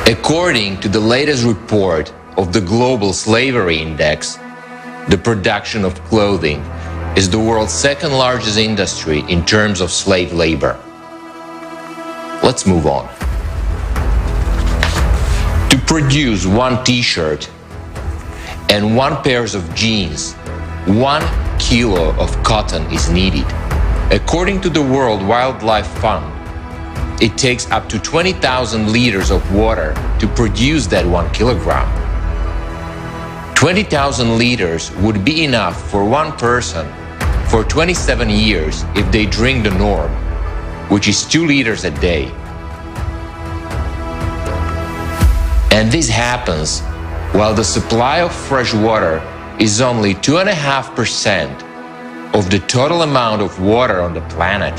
According to the latest report of the Global Slavery Index, the production of clothing is the world's second largest industry in terms of slave labor. Let's move on. To produce one t-shirt and 1 pair of jeans, 1 kilo of cotton is needed. According to the World Wildlife Fund, it takes up to 20,000 liters of water to produce that 1 kilogram. 20,000 liters would be enough for one person for 27 years if they drink the norm, which is 2 liters a day. And this happens while the supply of fresh water is only 2.5% of the total amount of water on the planet.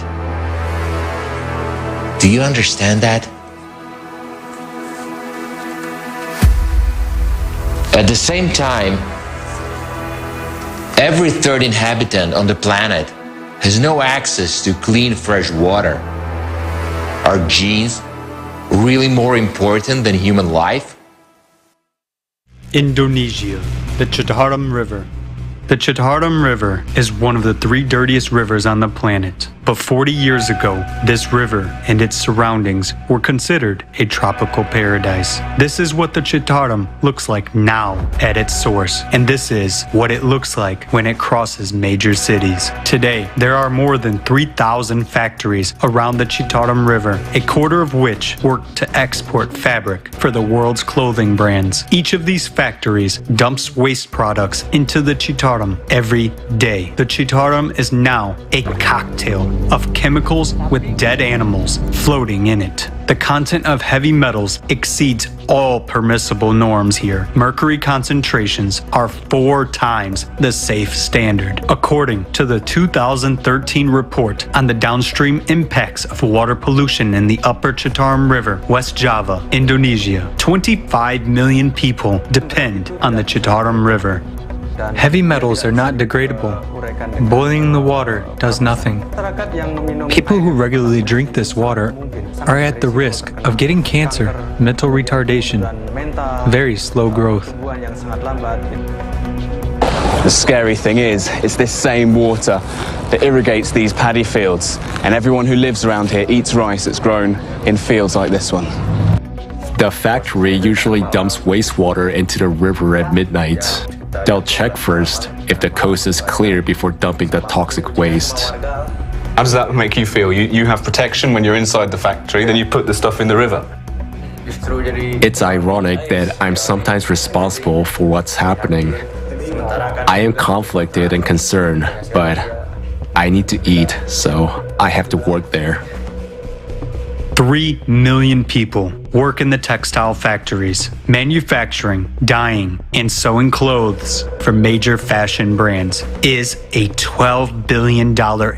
Do you understand that? At the same time, every third inhabitant on the planet has no access to clean fresh water. Are genes really more important than human life? Indonesia, the Citarum River. The Chitaram River is one of the 3 dirtiest rivers on the planet. But 40 years ago, this river and its surroundings were considered a tropical paradise. This is what the Chitaram looks like now at its source, and this is what it looks like when it crosses major cities. Today, there are more than 3,000 factories around the Chitaram River, a quarter of which work to export fabric for the world's clothing brands. Each of these factories dumps waste products into the Chitaram every day. The Chitaram is now a cocktail of chemicals with dead animals floating in it. The content of heavy metals exceeds all permissible norms here. Mercury concentrations are 4 times the safe standard. According to the 2013 report on the downstream impacts of water pollution in the upper Chitaram River, West Java, Indonesia, 25 million people depend on the Chitaram River. Heavy metals are not degradable. Boiling the water does nothing. People who regularly drink this water are at the risk of getting cancer, mental retardation, very slow growth. The scary thing is, it's this same water that irrigates these paddy fields, and everyone who lives around here eats rice that's grown in fields like this one. The factory usually dumps wastewater into the river at midnight. They'll check first if the coast is clear before dumping the toxic waste. How does that make you feel? You have protection when you're inside the factory, then you put the stuff in the river. It's ironic that I'm sometimes responsible for what's happening. I am conflicted and concerned, but I need to eat, so I have to work there. 3 million people work in the textile factories, manufacturing, dyeing, and sewing clothes for major fashion brands is a $12 billion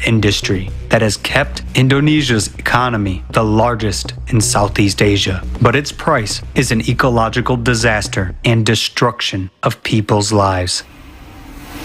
industry that has kept Indonesia's economy the largest in Southeast Asia. But its price is an ecological disaster and destruction of people's lives.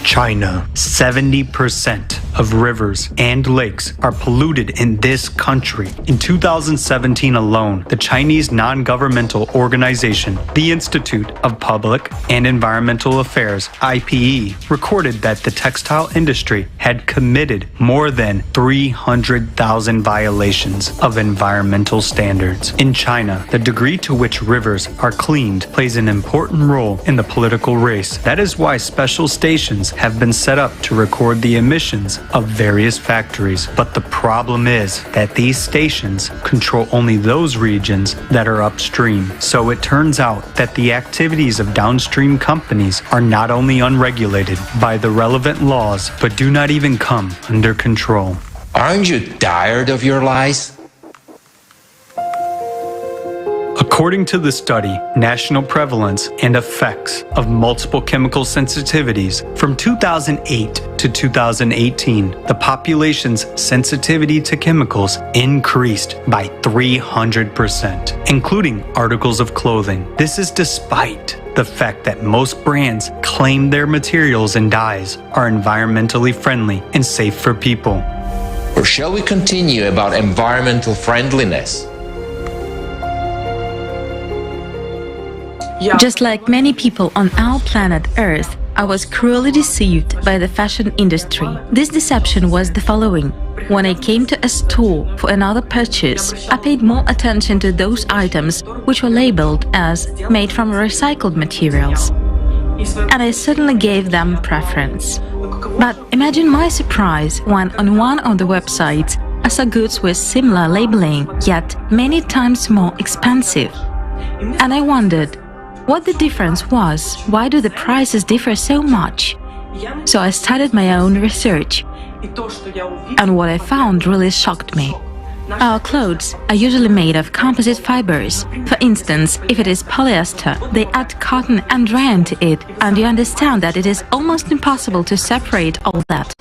China. 70% of rivers and lakes are polluted in this country. In 2017 alone, the Chinese non-governmental organization, the Institute of Public and Environmental Affairs, IPE, recorded that the textile industry had committed more than 300,000 violations of environmental standards. In China, the degree to which rivers are cleaned plays an important role in the political race. That is why special stations have been set up to record the emissions of various factories. But the problem is that these stations control only those regions that are upstream. So it turns out that the activities of downstream companies are not only unregulated by the relevant laws, but do not even come under control. Aren't you tired of your lies? According to the study, National Prevalence and Effects of Multiple Chemical Sensitivities, from 2008 to 2018, the population's sensitivity to chemicals increased by 300%, including articles of clothing. This is despite the fact that most brands claim their materials and dyes are environmentally friendly and safe for people. Or shall we continue about environmental friendliness? Just like many people on our planet Earth, I was cruelly deceived by the fashion industry. This deception was the following. When I came to a store for another purchase, I paid more attention to those items which were labeled as made from recycled materials, and I certainly gave them preference. But imagine my surprise when on one of the websites I saw goods with similar labeling, yet many times more expensive. And I wondered what the difference was. Why do the prices differ so much? So I started my own research, and what I found really shocked me. Our clothes are usually made of composite fibers. For instance, if it is polyester, they add cotton and rayon to it, and you understand that it is almost impossible to separate all that.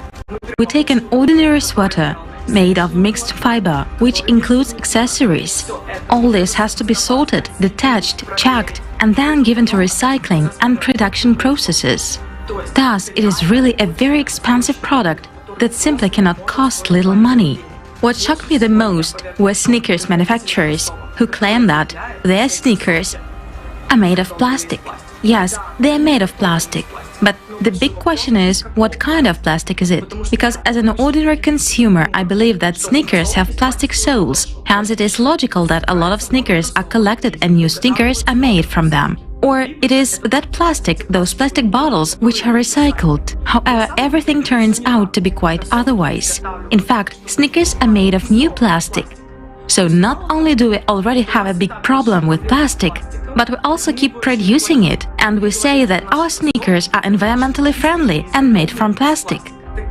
We take an ordinary sweater made of mixed fiber, which includes accessories. All this has to be sorted, detached, checked, and then given to recycling and production processes. Thus, it is really a very expensive product that simply cannot cost little money. What shocked me the most were sneakers manufacturers who claim that their sneakers are made of plastic. Yes, they are made of plastic, But the big question is, what kind of plastic is it? Because as an ordinary consumer, I believe that sneakers have plastic soles. Hence, it is logical that a lot of sneakers are collected and new sneakers are made from them. Or it is that plastic, those plastic bottles, which are recycled. However, everything turns out to be quite otherwise. In fact, sneakers are made of new plastic. So not only do we already have a big problem with plastic, but we also keep producing it, and we say that our sneakers are environmentally friendly and made from plastic.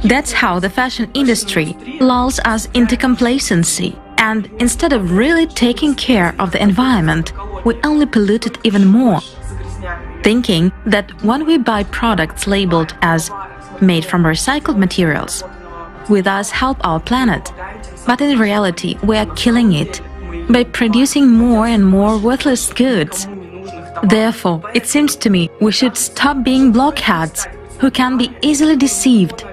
That's how the fashion industry lulls us into complacency, and instead of really taking care of the environment, we only pollute it even more, thinking that when we buy products labeled as made from recycled materials, we thus help our planet. But in reality, we are killing it by producing more and more worthless goods. Therefore, it seems to me we should stop being blockheads who can be easily deceived.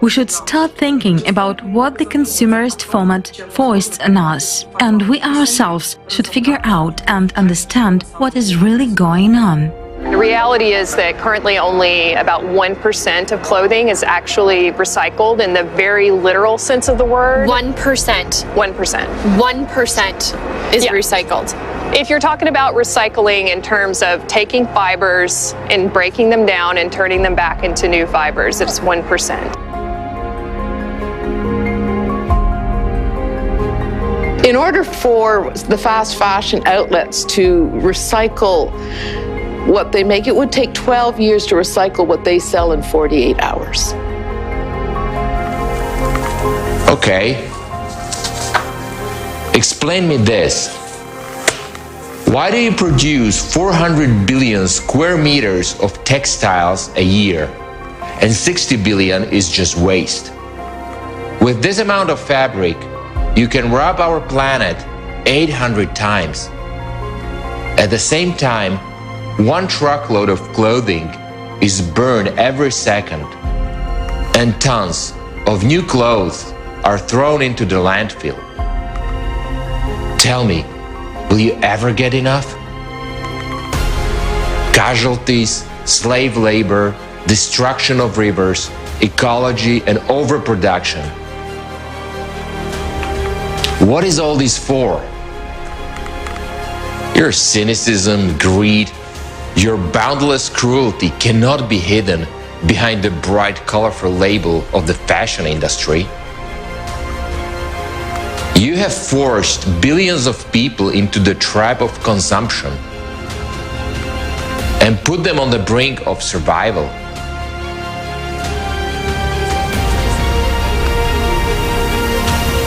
We should start thinking about what the consumerist format foists on us, and we ourselves should figure out and understand what is really going on. The reality is that currently only about 1% of clothing is actually recycled in the very literal sense of the word. 1%. 1%. 1% is recycled. If you're talking about recycling in terms of taking fibers and breaking them down and turning them back into new fibers, it's 1%. In order for the fast fashion outlets to recycle what they make, it would take 12 years to recycle what they sell in 48 hours. Okay. Explain me this. Why do you produce 400 billion square meters of textiles a year, and 60 billion is just waste? With this amount of fabric, you can rob our planet 800 times. At the same time, one truckload of clothing is burned every second, and tons of new clothes are thrown into the landfill. Tell me, will you ever get enough? Casualties, slave labor, destruction of rivers, ecology, and overproduction. What is all this for? Your cynicism, greed, your boundless cruelty cannot be hidden behind the bright, colorful label of the fashion industry. You have forced billions of people into the trap of consumption and put them on the brink of survival.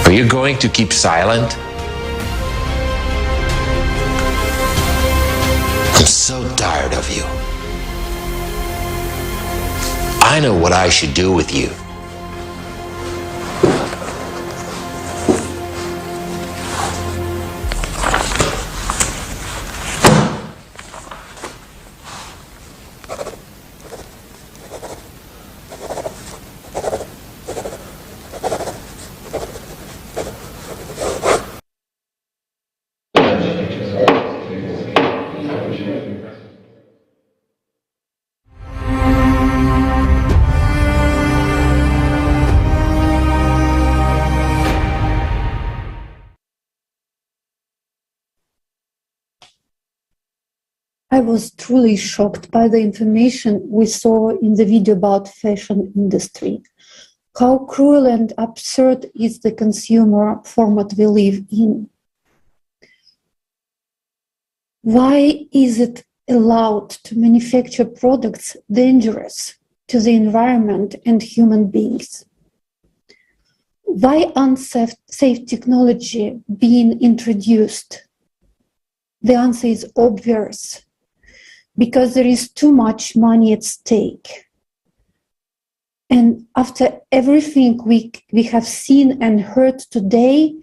Are you going to keep silent? I'm so tired of you. I know what I should do with you. I was truly shocked by the information we saw in the video about fashion industry. How cruel and absurd is the consumer format we live in? Why is it allowed to manufacture products dangerous to the environment and human beings? Why unsafe technology being introduced? The answer is obvious. Because there is too much money at stake. And after everything we have seen and heard today,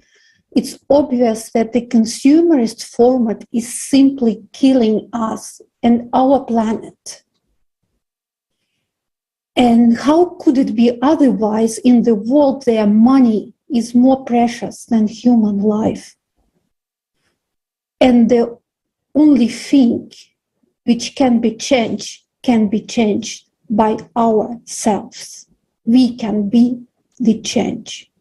it's obvious that the consumerist format is simply killing us and our planet. And how could it be otherwise in the world where money is more precious than human life? And the only thing which can be changed by ourselves. We can be the change.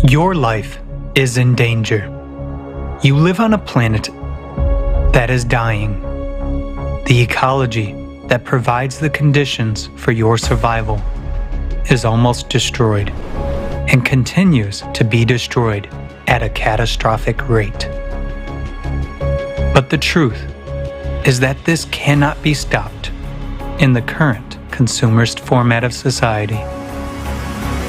Your life is in danger. You live on a planet that is dying. The ecology that provides the conditions for your survival is almost destroyed and continues to be destroyed at a catastrophic rate. But the truth is that this cannot be stopped in the current consumerist format of society.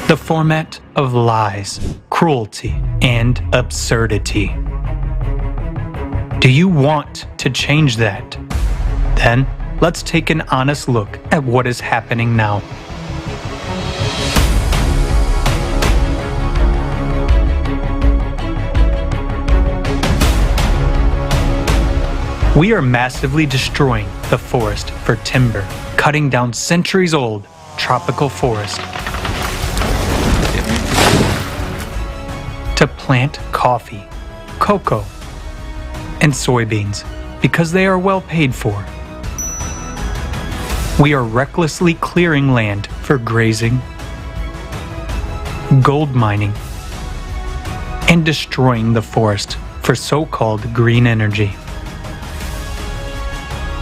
The format of lies, cruelty, and absurdity. Do you want to change that? Then let's take an honest look at what is happening now. We are massively destroying the forest for timber, cutting down centuries-old tropical forest to plant coffee, cocoa, and soybeans because they are well paid for. We are recklessly clearing land for grazing, gold mining, and destroying the forest for so-called green energy.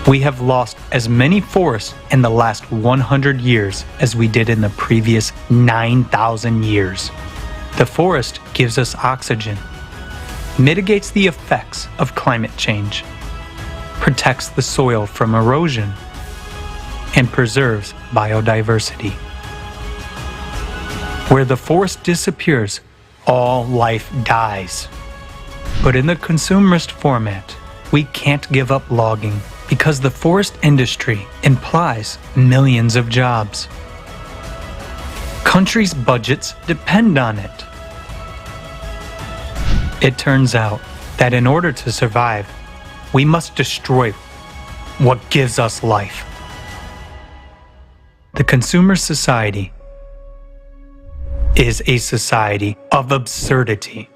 We have lost as many forests in the last 100 years as we did in the previous 9,000 years. The forest gives us oxygen, mitigates the effects of climate change, protects the soil from erosion, and preserves biodiversity. Where the forest disappears, all life dies. But in the consumerist format, we can't give up logging because the forest industry implies millions of jobs. Countries' budgets depend on it. It turns out that in order to survive, we must destroy what gives us life. The consumer society is a society of absurdity.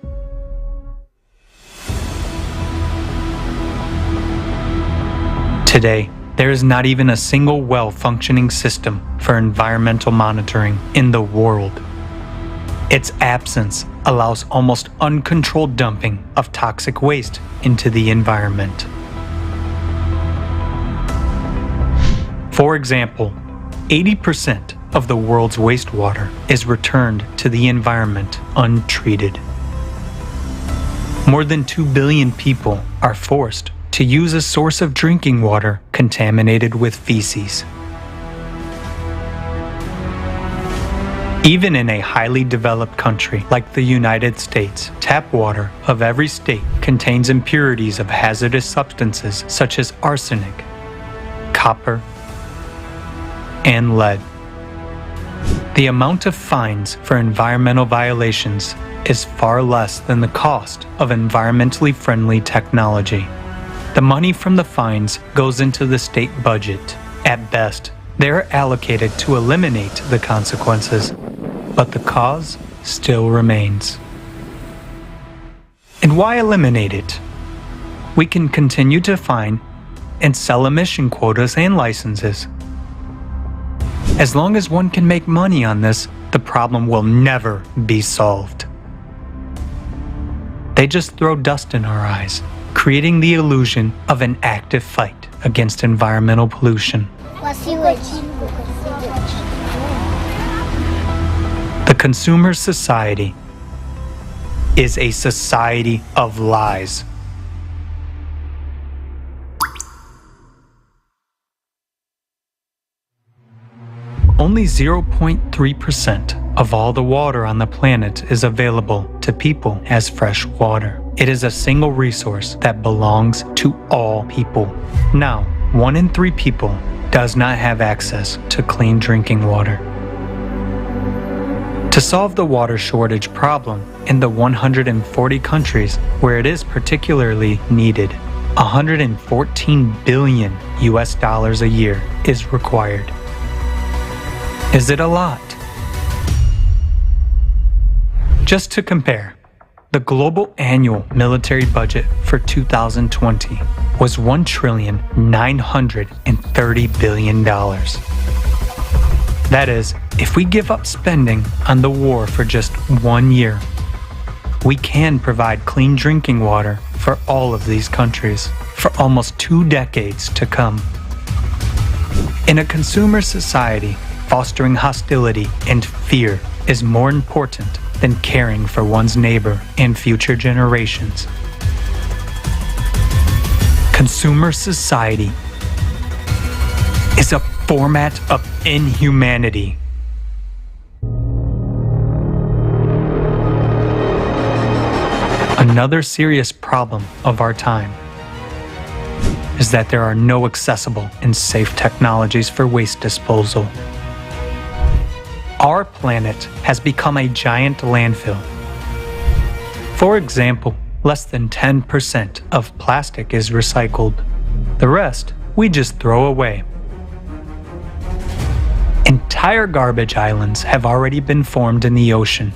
Today, there is not even a single well-functioning system for environmental monitoring in the world. Its absence allows almost uncontrolled dumping of toxic waste into the environment. For example, 80% of the world's wastewater is returned to the environment untreated. More than 2 billion people are forced to use a source of drinking water contaminated with feces. Even in a highly developed country like the United States, tap water of every state contains impurities of hazardous substances such as arsenic, copper, and lead. The amount of fines for environmental violations is far less than the cost of environmentally friendly technology. The money from the fines goes into the state budget. At best, they are allocated to eliminate the consequences, but the cause still remains. And why eliminate it? We can continue to fine and sell emission quotas and licenses. As long as one can make money on this, the problem will never be solved. They just throw dust in our eyes, creating the illusion of an active fight against environmental pollution. The consumer society is a society of lies. Only 0.3% of all the water on the planet is available to people as fresh water. It is a single resource that belongs to all people. Now, 1 in 3 people does not have access to clean drinking water. To solve the water shortage problem in the 140 countries where it is particularly needed, $114 billion a year is required. Is it a lot? Just to compare, the global annual military budget for 2020 was $1,930 billion. That is, if we give up spending on the war for just 1 year, we can provide clean drinking water for all of these countries for almost 2 decades to come. In a consumer society, fostering hostility and fear is more important than caring for one's neighbor and future generations. Consumer society is a format of inhumanity. Another serious problem of our time is that there are no accessible and safe technologies for waste disposal. Our planet has become a giant landfill. For example, less than 10% of plastic is recycled. The rest we just throw away. Entire garbage islands have already been formed in the ocean.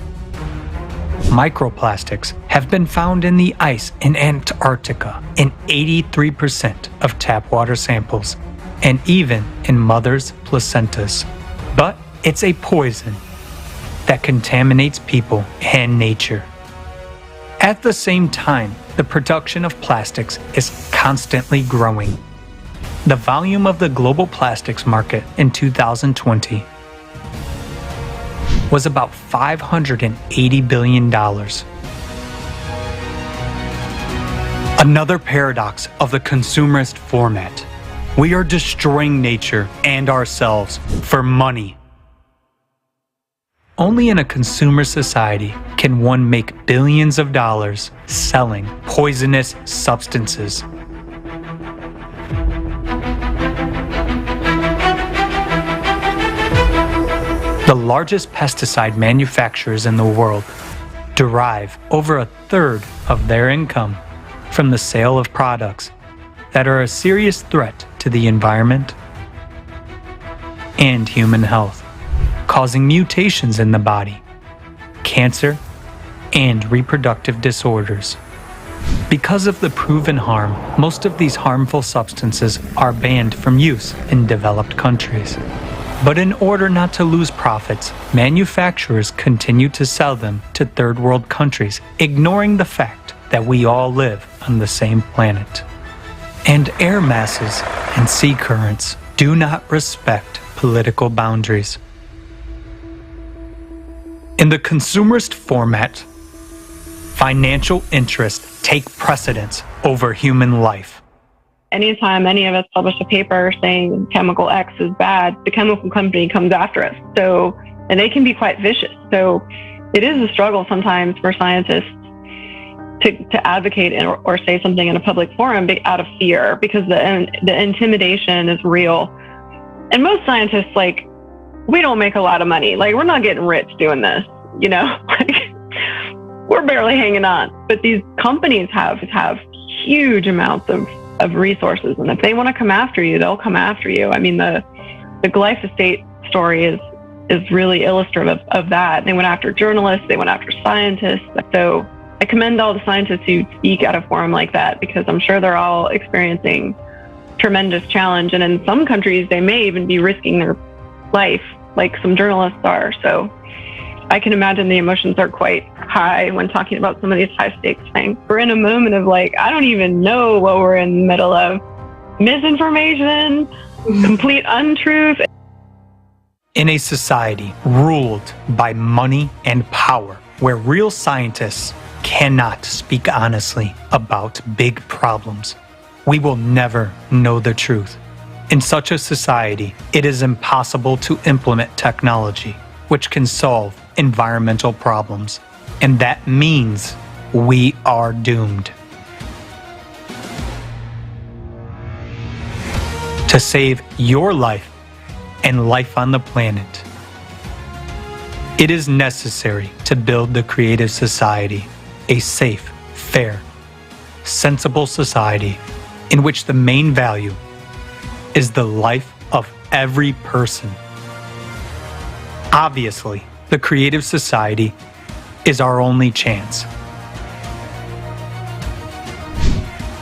Microplastics have been found in the ice in Antarctica in 83% of tap water samples, and even in mothers' placentas. But it's a poison that contaminates people and nature. At the same time, the production of plastics is constantly growing. The volume of the global plastics market in 2020 was about $580 billion. Another paradox of the consumerist format. We are destroying nature and ourselves for money. Only in a consumer society can one make billions of dollars selling poisonous substances. The largest pesticide manufacturers in the world derive over 1/3 of their income from the sale of products that are a serious threat to the environment and human health, causing mutations in the body, cancer, and reproductive disorders. Because of the proven harm, most of these harmful substances are banned from use in developed countries. But in order not to lose profits, manufacturers continue to sell them to third world countries, ignoring the fact that we all live on the same planet. And air masses and sea currents do not respect political boundaries. In the consumerist format, financial interests take precedence over human life. Anytime any of us publish a paper saying chemical X is bad, the chemical company comes after us. And they can be quite vicious. So it is a struggle sometimes for scientists to advocate or say something in a public forum out of fear, because the intimidation is real. And most scientists, we don't make a lot of money. We're not getting rich doing this, we're barely hanging on. But these companies have huge amounts of resources, and if they want to come after you, they'll come after you. I mean, the glyphosate story is really illustrative of that. They went after journalists, they went after scientists. So I commend all the scientists who speak at a forum like that, because I'm sure they're all experiencing tremendous challenge, and in some countries they may even be risking their life, like some journalists are. So I can imagine the emotions are quite high when talking about some of these high stakes things. We're in a moment of I don't even know what we're in the middle of. Misinformation, complete untruth. In a society ruled by money and power, where real scientists cannot speak honestly about big problems, we will never know the truth. In such a society, it is impossible to implement technology which can solve environmental problems, and that means we are doomed. To save your life and life on the planet, it is necessary to build the creative society, a safe, fair, sensible society in which the main value is the life of every person. Obviously, the Creative Society is our only chance.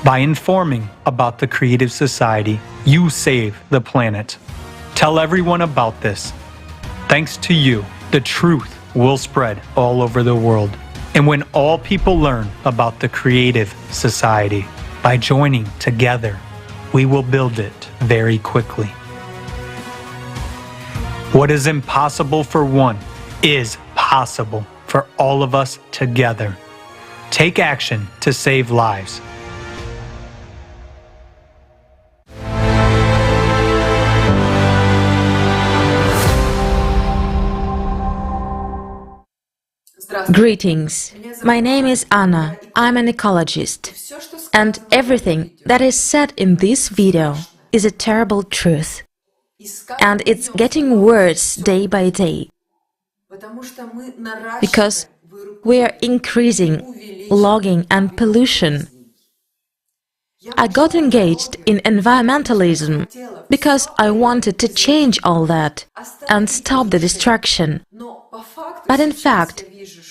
By informing about the Creative Society, you save the planet. Tell everyone about this. Thanks to you, the truth will spread all over the world. And when all people learn about the Creative Society, by joining together, we will build it very quickly. What is impossible for one is possible for all of us together. Take action to save lives. Greetings. My name is Anna. I'm an ecologist. And everything that is said in this video is a terrible truth. And it's getting worse day by day. Because we are increasing logging and pollution. I got engaged in environmentalism because I wanted to change all that and stop the destruction. But in fact,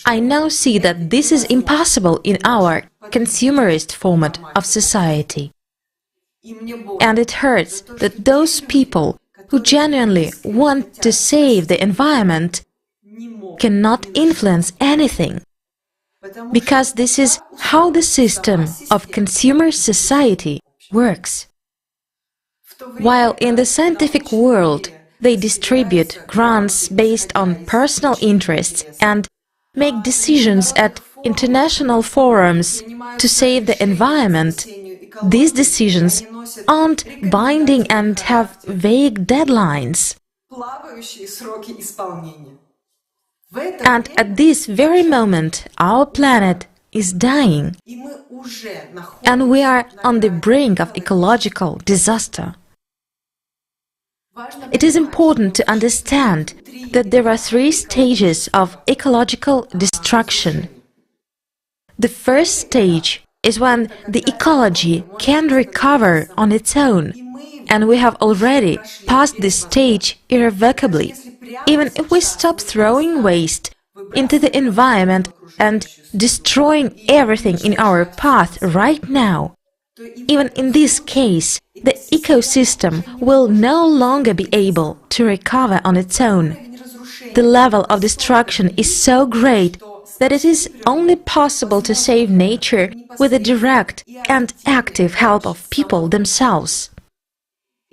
I now see that this is impossible in our consumerist format of society. And it hurts that those people who genuinely want to save the environment cannot influence anything. Because this is how the system of consumer society works. While in the scientific world they distribute grants based on personal interests and make decisions at international forums to save the environment, these decisions aren't binding and have vague deadlines. And at this very moment, our planet is dying. And we are on the brink of ecological disaster. It is important to understand that there are 3 stages of ecological destruction. The first stage is when the ecology can recover on its own, and we have already passed this stage irrevocably, even if we stop throwing waste into the environment and destroying everything in our path right now. Even in this case, the ecosystem will no longer be able to recover on its own. The level of destruction is so great that it is only possible to save nature with the direct and active help of people themselves.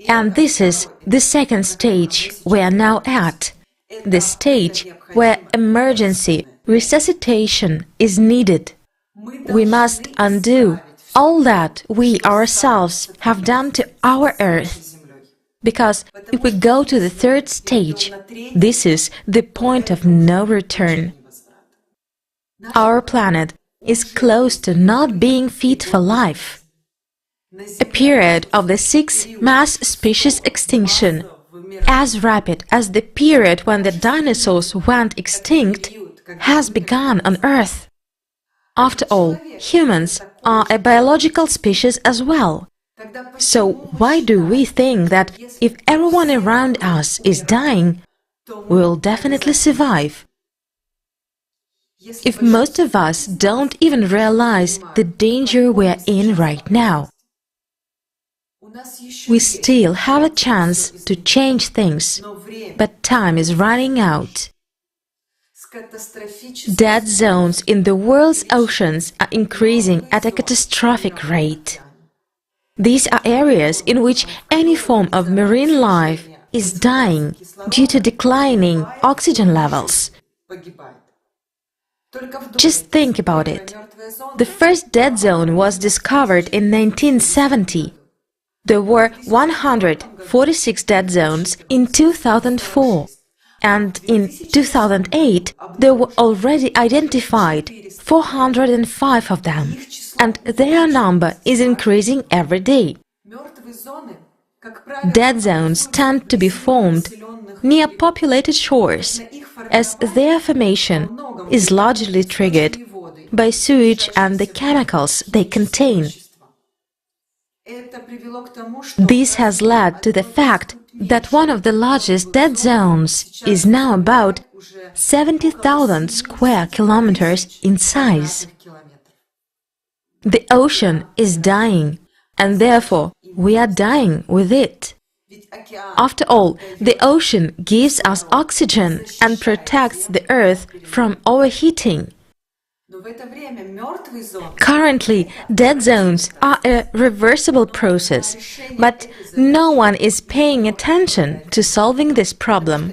And this is the second stage we are now at, the stage where emergency resuscitation is needed. We must undo all that we ourselves have done to our Earth. Because if we go to the third stage, this is the point of no return. Our planet is close to not being fit for life. A period of the 6th mass species extinction, as rapid as the period when the dinosaurs went extinct, has begun on Earth. After all, humans are a biological species as well. So why do we think that if everyone around us is dying, we will definitely survive? If most of us don't even realize the danger we are in right now, we still have a chance to change things, but time is running out. Dead zones in the world's oceans are increasing at a catastrophic rate. These are areas in which any form of marine life is dying due to declining oxygen levels. Just think about it. The first dead zone was discovered in 1970. There were 146 dead zones in 2004. And in 2008, there were already identified 405 of them, and their number is increasing every day. Dead zones tend to be formed near populated shores, as their formation is largely triggered by sewage and the chemicals they contain. This has led to the fact that one of the largest dead zones is now about 70,000 square kilometers in size. The ocean is dying, and therefore we are dying with it. After all, the ocean gives us oxygen and protects the Earth from overheating. Currently, dead zones are a reversible process, but no one is paying attention to solving this problem.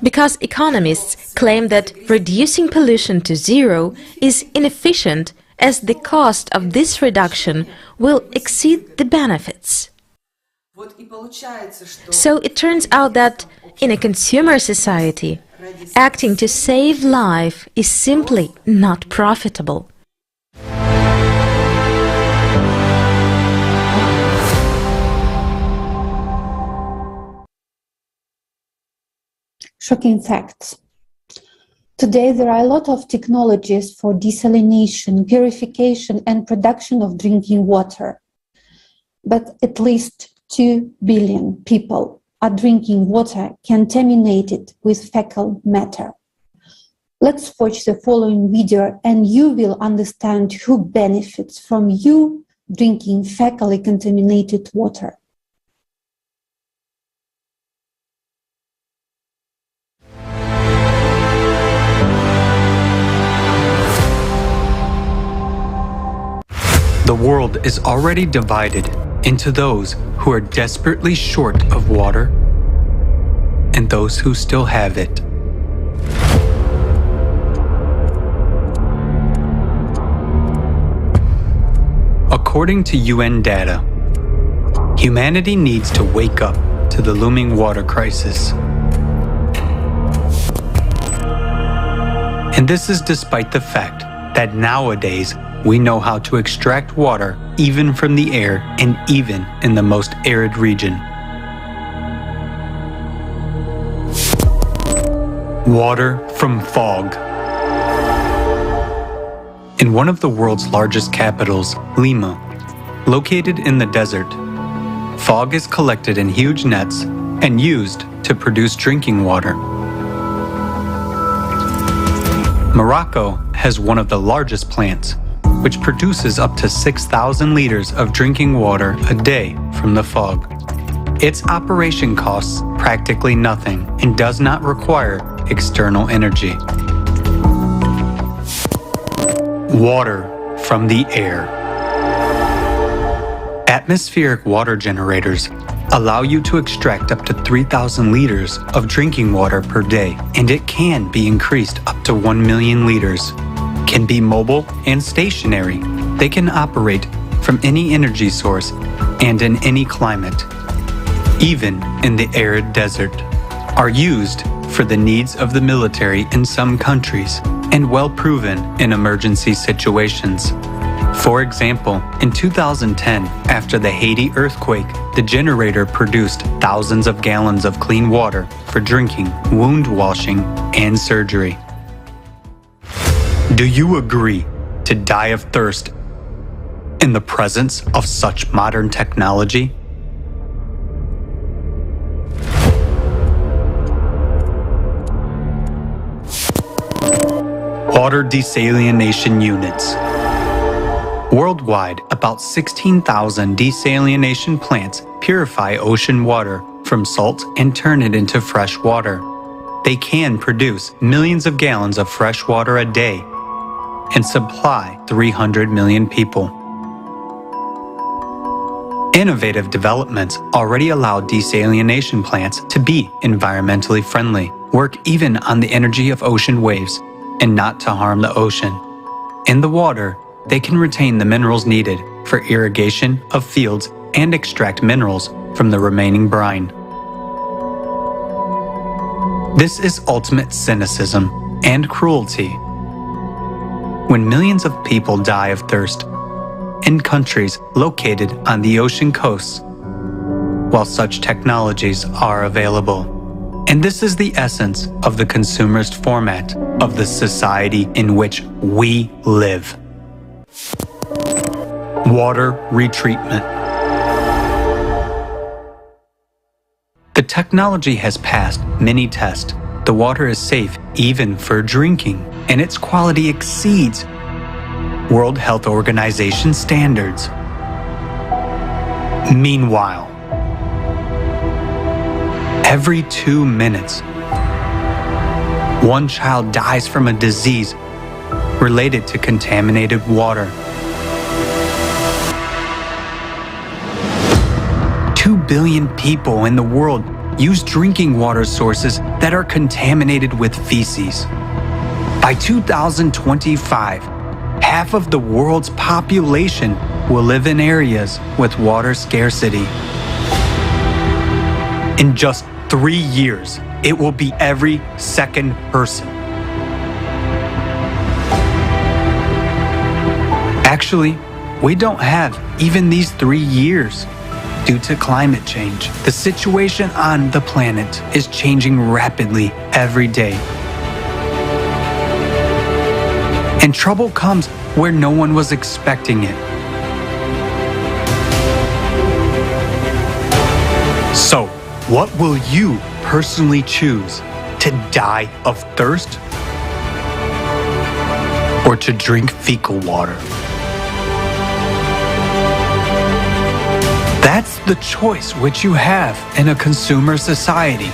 Because economists claim that reducing pollution to zero is inefficient, as the cost of this reduction will exceed the benefits. So it turns out that in a consumer society, acting to save life is simply not profitable. Shocking facts. Today, there are a lot of technologies for desalination, purification, and production of drinking water. But at least 2 billion people are drinking water contaminated with fecal matter. Let's watch the following video and you will understand who benefits from you drinking fecally contaminated water. The world is already divided into those who are desperately short of water and those who still have it. According to UN data, humanity needs to wake up to the looming water crisis. And this is despite the fact that nowadays we know how to extract water even from the air and even in the most arid region. Water from fog. In one of the world's largest capitals, Lima, located in the desert, fog is collected in huge nets and used to produce drinking water. Morocco has one of the largest plants, which produces up to 6,000 liters of drinking water a day from the fog. Its operation costs practically nothing and does not require external energy. Water from the air. Atmospheric water generators allow you to extract up to 3,000 liters of drinking water per day, and it can be increased up to 1 million liters. Can be mobile and stationary. They can operate from any energy source and in any climate, even in the arid desert, are used for the needs of the military in some countries and well proven in emergency situations. For example, in 2010, after the Haiti earthquake, the generator produced thousands of gallons of clean water for drinking, wound washing, and surgery. Do you agree to die of thirst in the presence of such modern technology? Water desalination units. Worldwide, about 16,000 desalination plants purify ocean water from salt and turn it into fresh water. They can produce millions of gallons of fresh water a day and supply 300 million people. Innovative developments already allow desalination plants to be environmentally friendly, work even on the energy of ocean waves, and not to harm the ocean. In the water, they can retain the minerals needed for irrigation of fields and extract minerals from the remaining brine. This is ultimate cynicism and cruelty. When millions of people die of thirst in countries located on the ocean coasts, while such technologies are available. And this is the essence of the consumerist format of the society in which we live. water retreatment. The technology has passed many tests. The water is safe even for drinking, and its quality exceeds World Health Organization standards. Meanwhile, every 2 minutes, one child dies from a disease related to contaminated water. 2 billion people in the world use drinking water sources that are contaminated with feces. By 2025, half of the world's population will live in areas with water scarcity. In just 3 years, it will be every second person. Actually, we don't have even these 3 years. Due to climate change, the situation on the planet is changing rapidly every day. And trouble comes where no one was expecting it. So, what will you personally choose? To die of thirst? Or to drink fecal water? That's the choice which you have in a consumer society.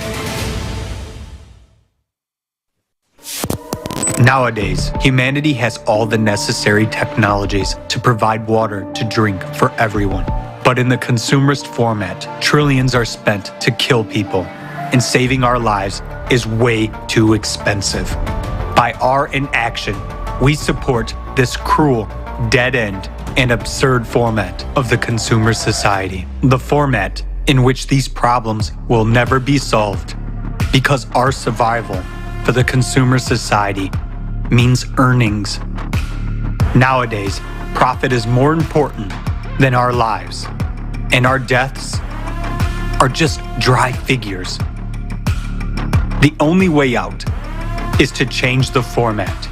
Nowadays, humanity has all the necessary technologies to provide water to drink for everyone. But in the consumerist format, trillions are spent to kill people, and saving our lives is way too expensive. By our inaction, we support this cruel, dead-end, and absurd format of the consumer society. The format in which these problems will never be solved, because our survival for the consumer society means earnings. Nowadays, profit is more important than our lives, and our deaths are just dry figures. The only way out is to change the format.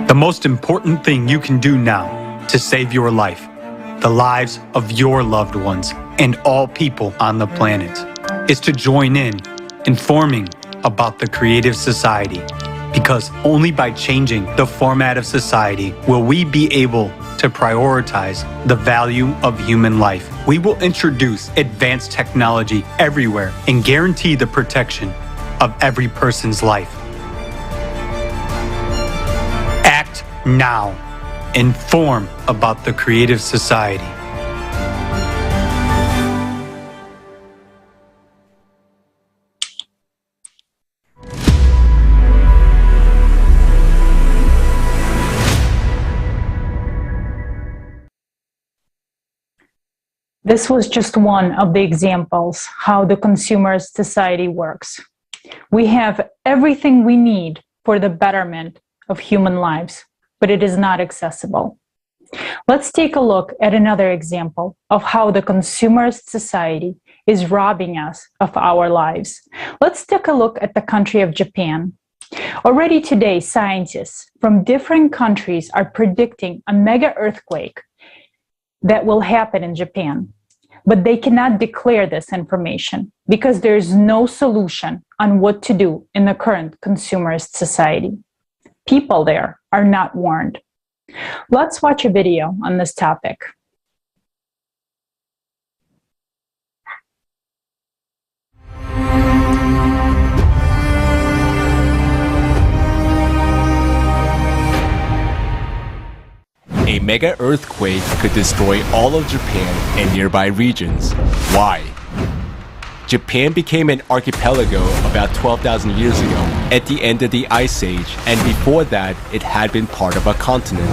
The most important thing you can do now to save your life, the lives of your loved ones, and all people on the planet, is to join in informing about the creative society. Because only by changing the format of society will we be able to prioritize the value of human life. We will introduce advanced technology everywhere and guarantee the protection of every person's life. Act now. Inform about the creative society. This was just one of the examples how the consumerist society works. We have everything we need for the betterment of human lives, but it is not accessible. Let's take a look at another example of how the consumerist society is robbing us of our lives. Let's take a look at the country of Japan. Already today, scientists from different countries are predicting a mega earthquake that will happen in Japan, but they cannot declare this information because there is no solution on what to do in the current consumerist society. People there are not warned. Let's watch a video on this topic. A mega earthquake could destroy all of Japan and nearby regions. Why? Japan became an archipelago about 12,000 years ago at the end of the Ice Age, and before that, it had been part of a continent.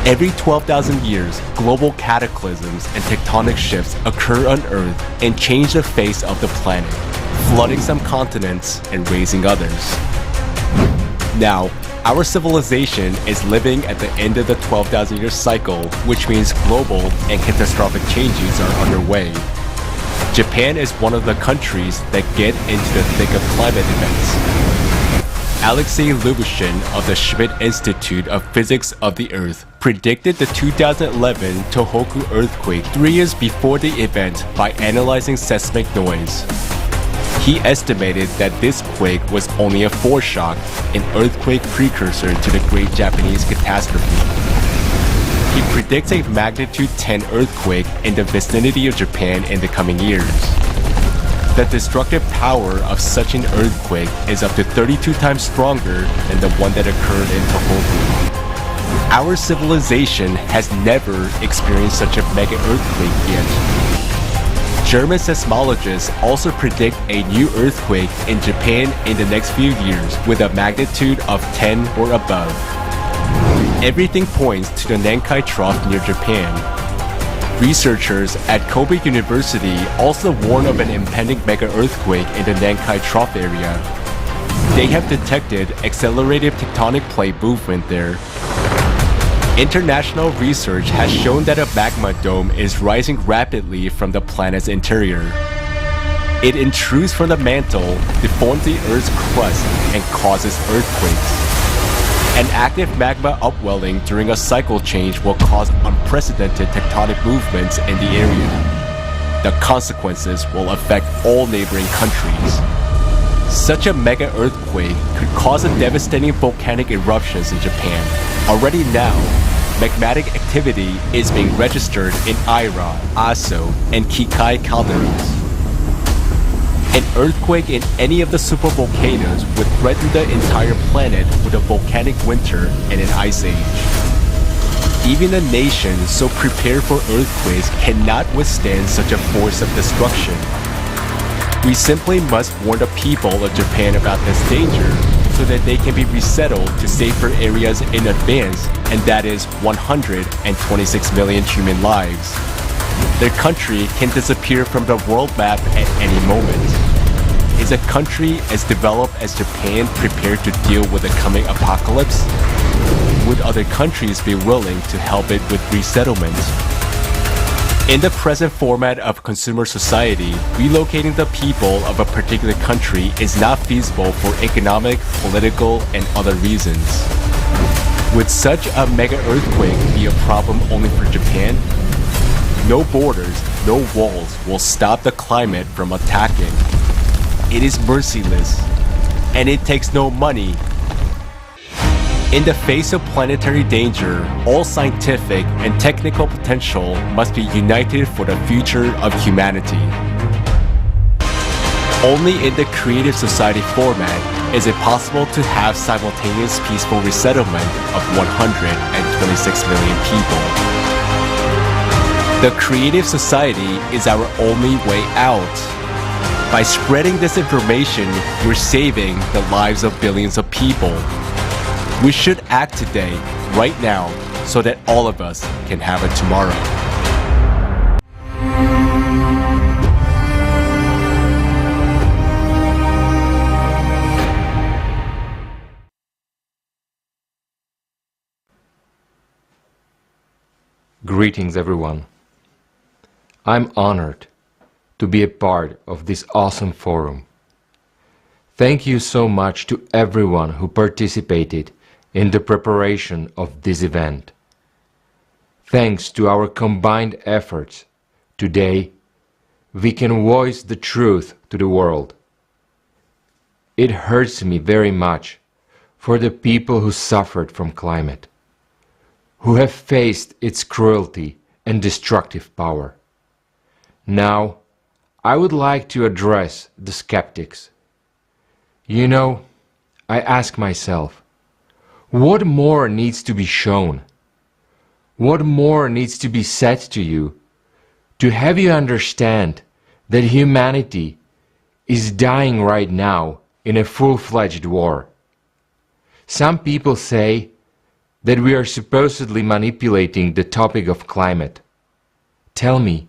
Every 12,000 years, global cataclysms and tectonic shifts occur on Earth and change the face of the planet, flooding some continents and raising others. Now, our civilization is living at the end of the 12,000-year cycle, which means global and catastrophic changes are underway. Japan is one of the countries that get into the thick of climate events. Alexei Lubushin of the Schmidt Institute of Physics of the Earth predicted the 2011 Tohoku earthquake 3 years before the event by analyzing seismic noise. He estimated that this quake was only a foreshock, an earthquake precursor to the Great Japanese Catastrophe. He predicts a magnitude 10 earthquake in the vicinity of Japan in the coming years. The destructive power of such an earthquake is up to 32 times stronger than the one that occurred in Tohoku. Our civilization has never experienced such a mega earthquake yet. German seismologists also predict a new earthquake in Japan in the next few years with a magnitude of 10 or above. Everything points to the Nankai Trough near Japan. Researchers at Kobe University also warn of an impending mega-earthquake in the Nankai Trough area. They have detected accelerated tectonic plate movement there. International research has shown that a magma dome is rising rapidly from the planet's interior. It intrudes from the mantle, deforms the Earth's crust, and causes earthquakes. An active magma upwelling during a cycle change will cause unprecedented tectonic movements in the area. The consequences will affect all neighboring countries. Such a mega earthquake could cause a devastating volcanic eruptions in Japan. Already now, magmatic activity is being registered in Aira, Aso, and Kikai calderas. An earthquake in any of the supervolcanoes would threaten the entire planet with a volcanic winter and an ice age. Even a nation so prepared for earthquakes cannot withstand such a force of destruction. We simply must warn the people of Japan about this danger so that they can be resettled to safer areas in advance, and that is 126 million human lives. Their country can disappear from the world map at any moment. Is a country as developed as Japan prepared to deal with the coming apocalypse? Would other countries be willing to help it with resettlement? In the present format of consumer society, relocating the people of a particular country is not feasible for economic, political, and other reasons. Would such a mega earthquake be a problem only for Japan? No borders, no walls will stop the climate from attacking. It is merciless, and it takes no money. In the face of planetary danger, all scientific and technical potential must be united for the future of humanity. Only in the creative society format is it possible to have simultaneous peaceful resettlement of 126 million people. The creative society is our only way out. By spreading this information, we're saving the lives of billions of people. We should act today, right now, so that all of us can have a tomorrow. Greetings, everyone. I'm honored to be a part of this awesome forum. Thank you so much to everyone who participated in the preparation of this event. Thanks to our combined efforts, today we can voice the truth to the world. It hurts me very much for the people who suffered from climate, who have faced its cruelty and destructive power. Now, I would like to address the skeptics. You know, I ask myself, what more needs to be shown? What more needs to be said to you to have you understand that humanity is dying right now in a full-fledged war? Some people say that we are supposedly manipulating the topic of climate. Tell me,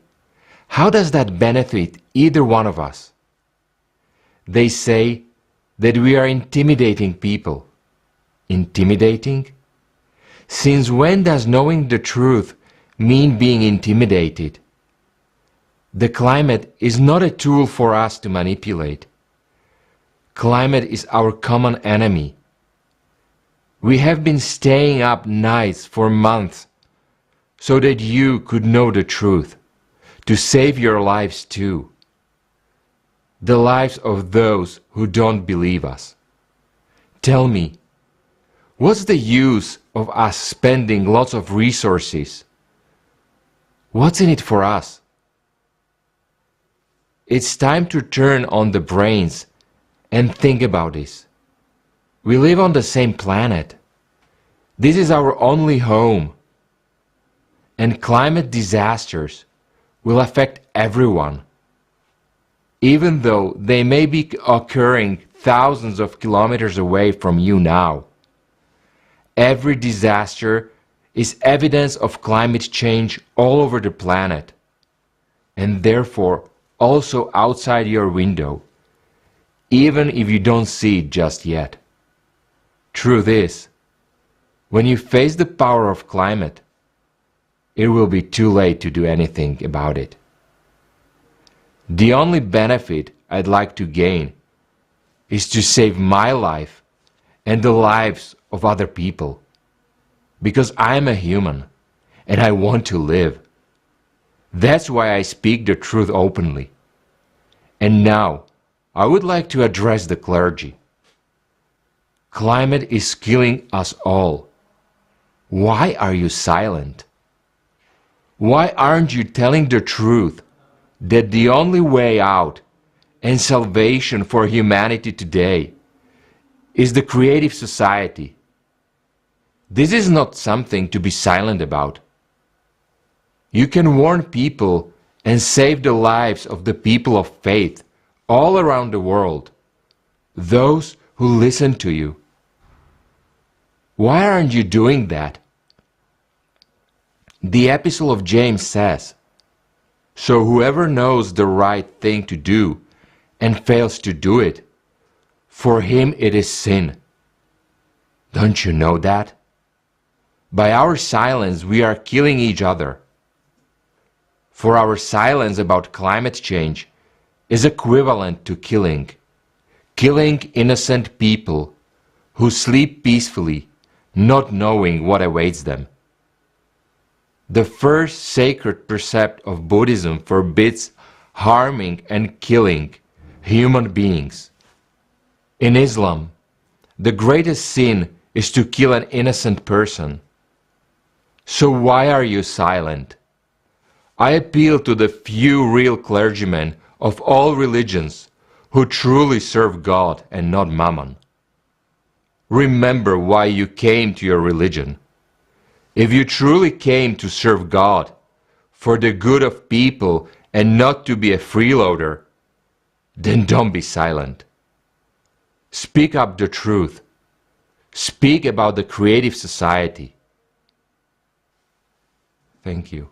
how does that benefit either one of us? They say that we are intimidating people. Intimidating? Since when does knowing the truth mean being intimidated? The climate is not a tool for us to manipulate. Climate is our common enemy We have been staying up nights for months so that you could know the truth, to save your lives too. The lives of those who don't believe us. Tell me, what's the use of us spending lots of resources? What's in it for us? It's time to turn on the brains and think about this. We live on the same planet. This is our only home. And climate disasters will affect everyone, even though they may be occurring thousands of kilometers away from you now. Every disaster is evidence of climate change all over the planet, and therefore also outside your window, even if you don't see it just yet. Truth is, when you face the power of climate, it will be too late to do anything about it. The only benefit I'd like to gain is to save my life and the lives of other people, because I'm a human and I want to live. That's why I speak the truth openly. And now, I would like to address the clergy. Climate is killing us all. Why are you silent? Why aren't you telling the truth that the only way out and salvation for humanity today is the creative society? This is not something to be silent about. You can warn people and save the lives of the people of faith all around the world, those who listen to you. Why aren't you doing that? The Epistle of James says, "So whoever knows the right thing to do and fails to do it, for him it is sin." Don't you know that? By our silence we are killing each other. For our silence about climate change is equivalent to killing innocent people who sleep peacefully, not knowing what awaits them. The first sacred precept of Buddhism forbids harming and killing human beings. In Islam, the greatest sin is to kill an innocent person. So why are you silent? I appeal to the few real clergymen of all religions who truly serve God and not Mammon. Remember why you came to your religion. If you truly came to serve God, for the good of people and not to be a freeloader, then don't be silent. Speak up the truth. Speak about the creative society. Thank you.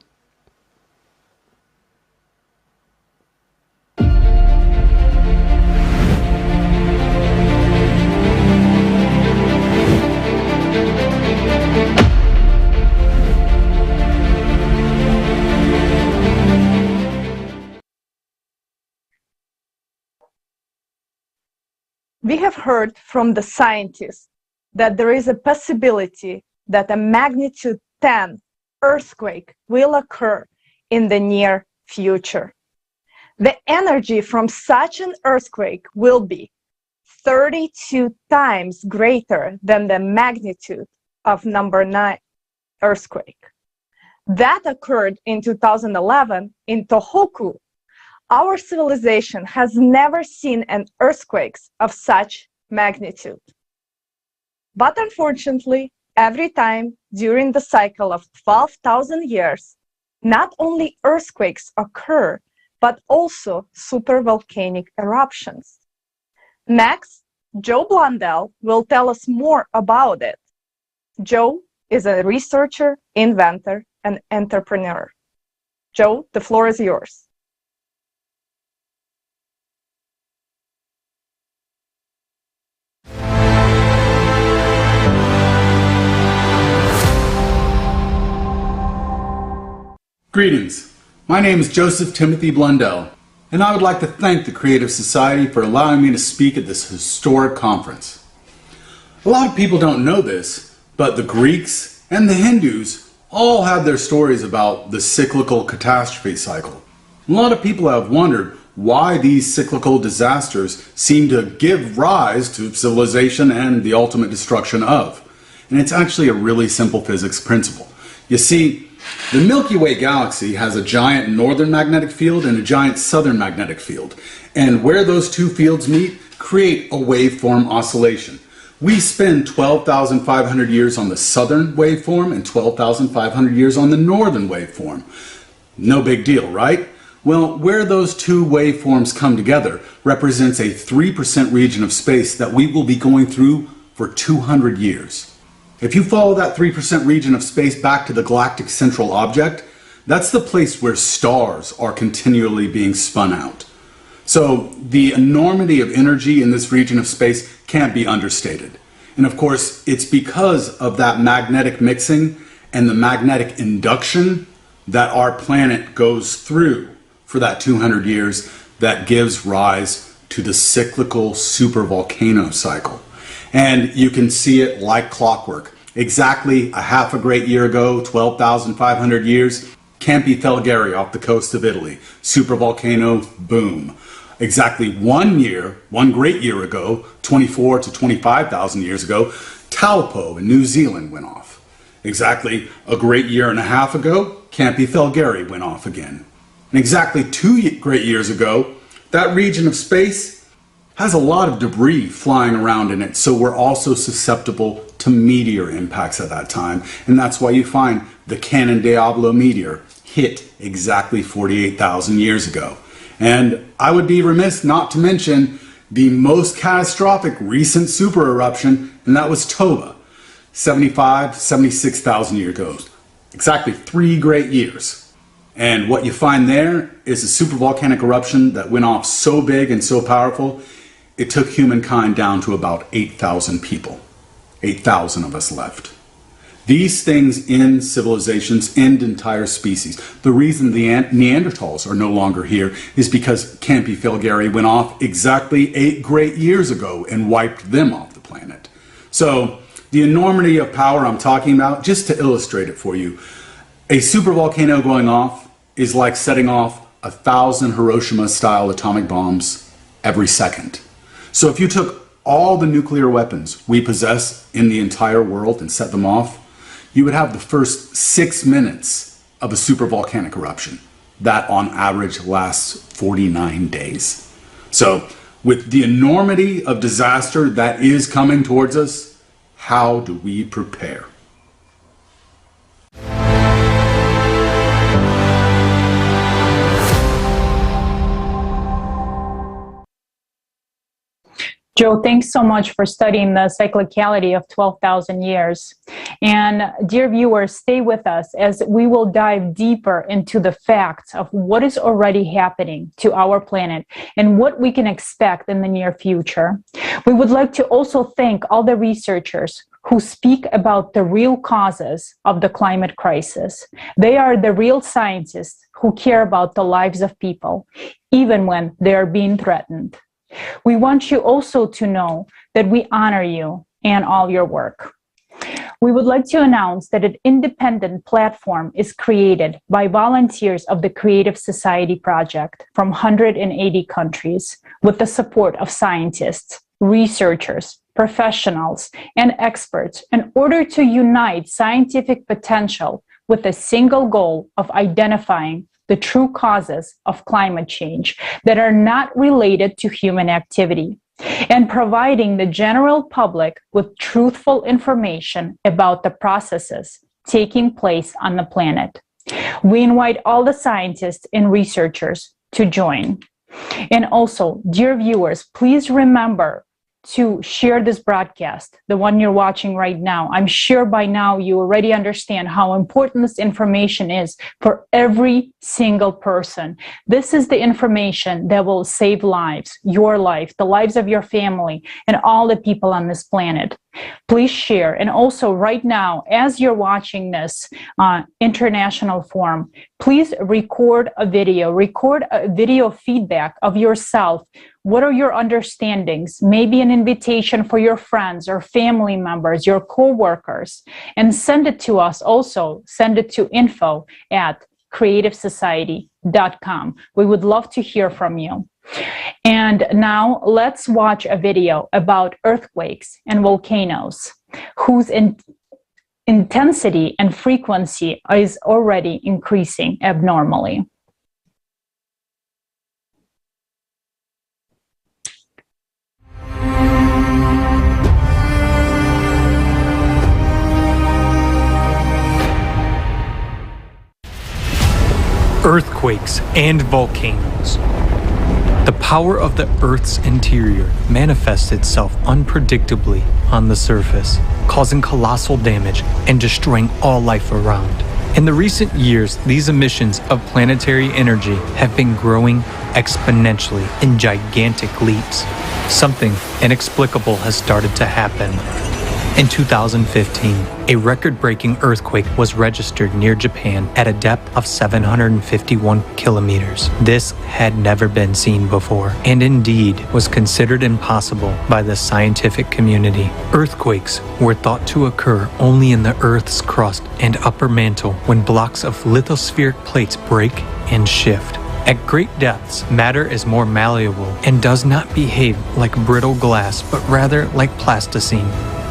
We have heard from the scientists that there is a possibility that a magnitude 10 earthquake will occur in the near future. The energy from such an earthquake will be 32 times greater than the magnitude of number 9 earthquake. That occurred in 2011 in Tohoku. Our civilization has never seen an earthquake of such magnitude. But unfortunately, every time during the cycle of 12,000 years, not only earthquakes occur, but also supervolcanic eruptions. Next, Joe Blundell will tell us more about it. Joe is a researcher, inventor, and entrepreneur. Joe, the floor is yours. Greetings. My name is Joseph Timothy Blundell, and I would like to thank the Creative Society for allowing me to speak at this historic conference. A lot of people don't know this, but the Greeks and the Hindus all have their stories about the cyclical catastrophe cycle. A lot of people have wondered why these cyclical disasters seem to give rise to civilization and the ultimate destruction of. And it's actually a really simple physics principle. You see, the Milky Way galaxy has a giant northern magnetic field and a giant southern magnetic field. And where those two fields meet, create a waveform oscillation. We spend 12,500 years on the southern waveform and 12,500 years on the northern waveform. No big deal, right? Well, where those two waveforms come together represents a 3% region of space that we will be going through for 200 years. If you follow that 3% region of space back to the galactic central object, that's the place where stars are continually being spun out. So the enormity of energy in this region of space can't be understated. And of course, it's because of that magnetic mixing and the magnetic induction that our planet goes through for that 200 years that gives rise to the cyclical supervolcano cycle. And you can see it like clockwork. Exactly a half a great year ago, 12,500 years, Campi Flegrei off the coast of Italy. Supervolcano, boom. Exactly 1 year, one great year ago, 24 to 25,000 years ago, Taupo in New Zealand went off. Exactly a great year and a half ago, Campi Flegrei went off again. And exactly 2 great years ago, that region of space has a lot of debris flying around in it, so we're also susceptible to meteor impacts at that time. And that's why you find the Cannon Diablo meteor hit exactly 48,000 years ago. And I would be remiss not to mention the most catastrophic recent super eruption, and that was Toba, 76,000 years ago. Exactly 3 great years. And what you find there is a supervolcanic eruption that went off so big and so powerful, it took humankind down to about 8,000 people. 8,000 of us left. These things end civilizations, end entire species. The reason the Neanderthals are no longer here is because Campi Flegrei went off exactly 8 great years ago and wiped them off the planet. So the enormity of power I'm talking about, just to illustrate it for you, a supervolcano going off is like setting off 1,000 Hiroshima-style atomic bombs every second. So if you took all the nuclear weapons we possess in the entire world and set them off, you would have the first 6 minutes of a supervolcanic eruption. That on average lasts 49 days. So with the enormity of disaster that is coming towards us, how do we prepare? Joe, thanks so much for studying the cyclicality of 12,000 years. And dear viewers, stay with us as we will dive deeper into the facts of what is already happening to our planet and what we can expect in the near future. We would like to also thank all the researchers who speak about the real causes of the climate crisis. They are the real scientists who care about the lives of people, even when they are being threatened. We want you also to know that we honor you and all your work. We would like to announce that an independent platform is created by volunteers of the Creative Society Project from 180 countries with the support of scientists, researchers, professionals, and experts in order to unite scientific potential with a single goal of identifying the true causes of climate change that are not related to human activity, and providing the general public with truthful information about the processes taking place on the planet. We invite all the scientists and researchers to join. And also, dear viewers, please remember to share this broadcast, the one you're watching right now. I'm sure by now you already understand how important this information is for every single person. This is the information that will save lives, your life, the lives of your family, and all the people on this planet. Please share. And also right now, as you're watching this international forum, please record a video feedback of yourself. What are your understandings? Maybe an invitation for your friends or family members, your co-workers, and send it to us also. Send it to info@creativesociety.com. We would love to hear from you. And now let's watch a video about earthquakes and volcanoes, whose intensity and frequency is already increasing abnormally. Earthquakes and volcanoes. The power of the Earth's interior manifests itself unpredictably on the surface, causing colossal damage and destroying all life around. In the recent years, these emissions of planetary energy have been growing exponentially in gigantic leaps. Something inexplicable has started to happen. In 2015, a record-breaking earthquake was registered near Japan at a depth of 751 kilometers. This had never been seen before, and indeed was considered impossible by the scientific community. Earthquakes were thought to occur only in the Earth's crust and upper mantle when blocks of lithospheric plates break and shift. At great depths, matter is more malleable and does not behave like brittle glass, but rather like plasticine.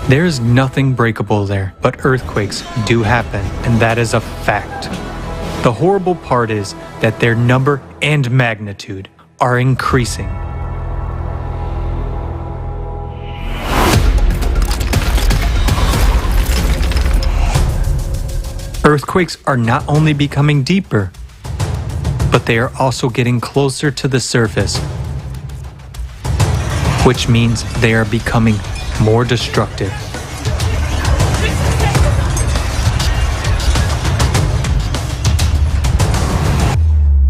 There is nothing breakable there, but earthquakes do happen, and that is a fact. The horrible part is that their number and magnitude are increasing. Earthquakes are not only becoming deeper, but they are also getting closer to the surface, which means they are becoming more destructive.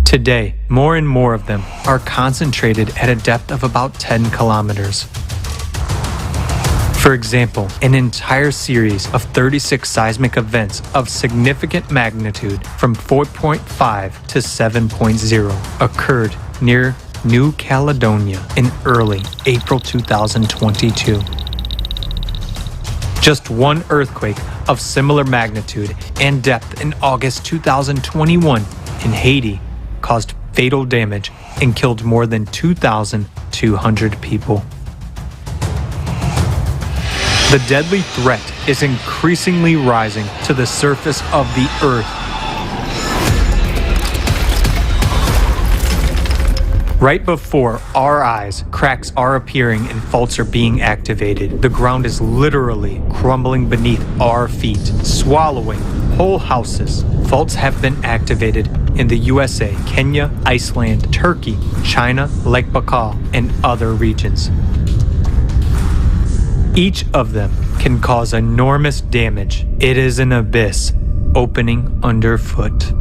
Today, more and more of them are concentrated at a depth of about 10 kilometers. For example, an entire series of 36 seismic events of significant magnitude from 4.5 to 7.0 occurred near New Caledonia in early April 2022. Just one earthquake of similar magnitude and depth in August 2021 in Haiti caused fatal damage and killed more than 2,200 people. The deadly threat is increasingly rising to the surface of the Earth. Right before our eyes, cracks are appearing and faults are being activated. The ground is literally crumbling beneath our feet, swallowing whole houses. Faults have been activated in the USA, Kenya, Iceland, Turkey, China, Lake Baikal, and other regions. Each of them can cause enormous damage. It is an abyss opening underfoot.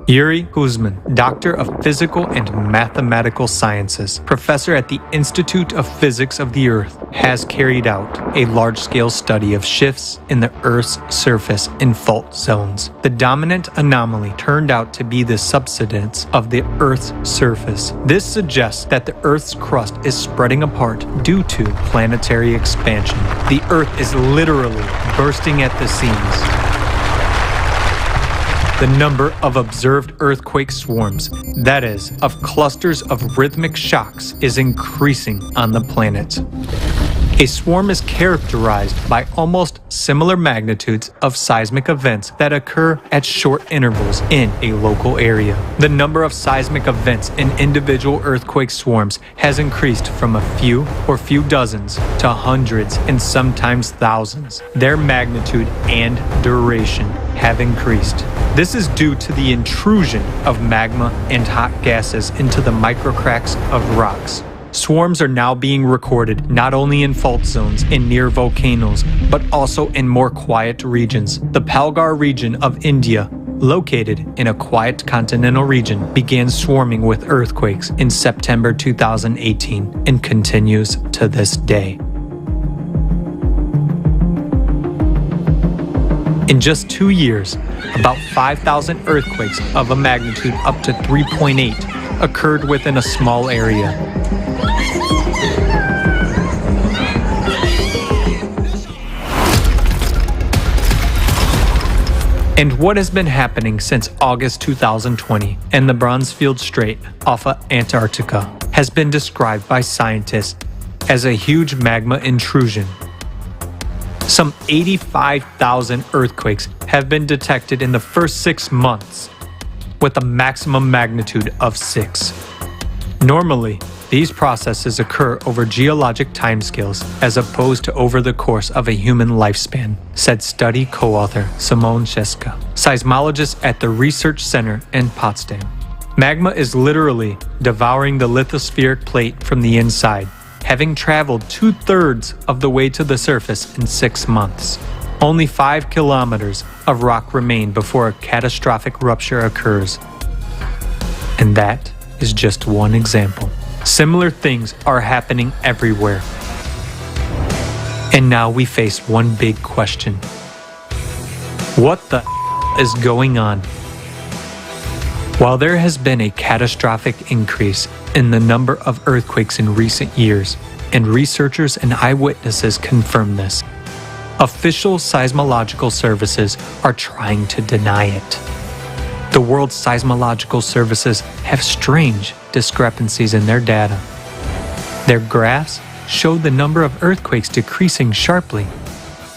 Yuri Kuzmin, Doctor of Physical and Mathematical Sciences, professor at the Institute of Physics of the Earth, has carried out a large-scale study of shifts in the Earth's surface in fault zones. The dominant anomaly turned out to be the subsidence of the Earth's surface. This suggests that the Earth's crust is spreading apart due to planetary expansion. The Earth is literally bursting at the seams. The number of observed earthquake swarms, that is, of clusters of rhythmic shocks, is increasing on the planet. A swarm is characterized by almost similar magnitudes of seismic events that occur at short intervals in a local area. The number of seismic events in individual earthquake swarms has increased from a few or few dozens to hundreds and sometimes thousands. Their magnitude and duration have increased. This is due to the intrusion of magma and hot gases into the microcracks of rocks. Swarms are now being recorded not only in fault zones and near volcanoes, but also in more quiet regions. The Palghar region of India, located in a quiet continental region, began swarming with earthquakes in September 2018 and continues to this day. In just 2 years, about 5,000 earthquakes of a magnitude up to 3.8 occurred within a small area. And what has been happening since August 2020 in the Bransfield Strait off of Antarctica has been described by scientists as a huge magma intrusion. Some 85,000 earthquakes have been detected in the first 6 months, with a maximum magnitude of 6. Normally, these processes occur over geologic timescales as opposed to over the course of a human lifespan, said study co-author Simon Scheska, seismologist at the Research Center in Potsdam. Magma is literally devouring the lithospheric plate from the inside, having traveled 2/3 of the way to the surface in 6 months. Only 5 kilometers of rock remain before a catastrophic rupture occurs. And that is just one example. Similar things are happening everywhere. And now we face one big question. What the is going on? While there has been a catastrophic increase in the number of earthquakes in recent years, and researchers and eyewitnesses confirm this, official seismological services are trying to deny it. The world's seismological services have strange discrepancies in their data. Their graphs show the number of earthquakes decreasing sharply.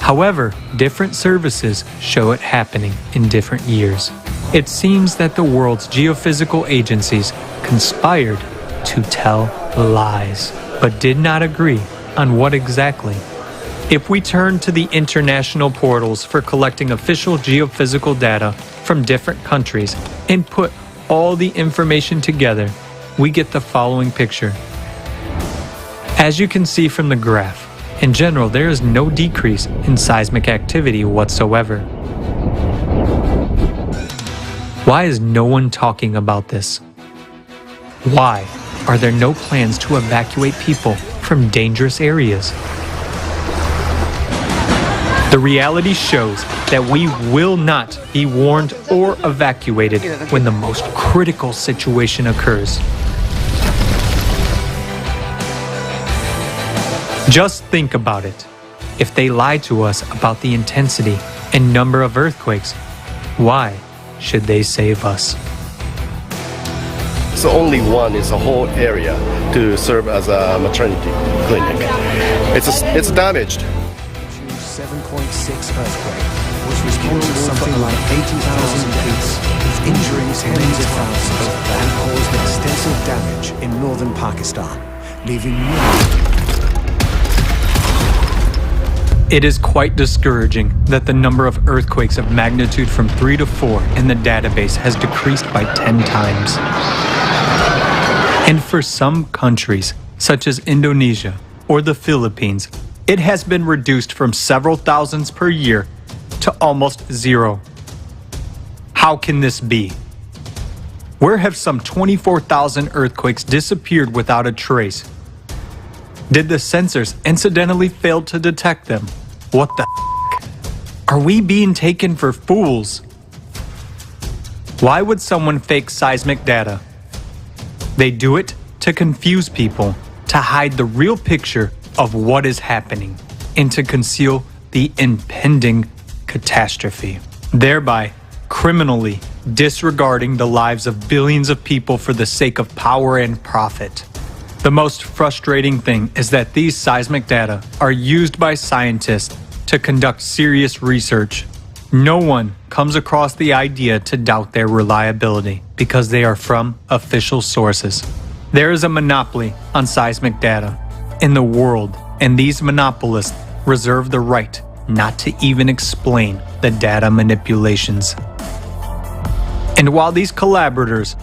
However, different services show it happening in different years. It seems that the world's geophysical agencies conspired to tell lies, but did not agree on what exactly. If we turn to the international portals for collecting official geophysical data from different countries and put all the information together, we get the following picture. As you can see from the graph, in general, there is no decrease in seismic activity whatsoever. Why is no one talking about this? Why are there no plans to evacuate people from dangerous areas? The reality shows that we will not be warned or evacuated when the most critical situation occurs. Just think about it. If they lied to us about the intensity and number of earthquakes, why should they save us? So only one is a whole area to serve as a maternity clinic. It's damaged. 7.6 earthquake was responsible for like 80,000 deaths, injuring tens of thousands, and caused extensive damage in northern Pakistan, leaving It is quite discouraging that the number of earthquakes of magnitude from 3 to 4 in the database has decreased by 10 times. And for some countries, such as Indonesia or the Philippines, it has been reduced from several thousands per year to almost 0. How can this be? Where have some 24,000 earthquakes disappeared without a trace? Did the sensors incidentally fail to detect them? What the f***? Are we being taken for fools? Why would someone fake seismic data? They do it to confuse people, to hide the real picture of what is happening, and to conceal the impending catastrophe, thereby criminally disregarding the lives of billions of people for the sake of power and profit. The most frustrating thing is that these seismic data are used by scientists to conduct serious research. No one comes across the idea to doubt their reliability because they are from official sources. There is a monopoly on seismic data in the world, and these monopolists reserve the right not to even explain the data manipulations. And while these collaborators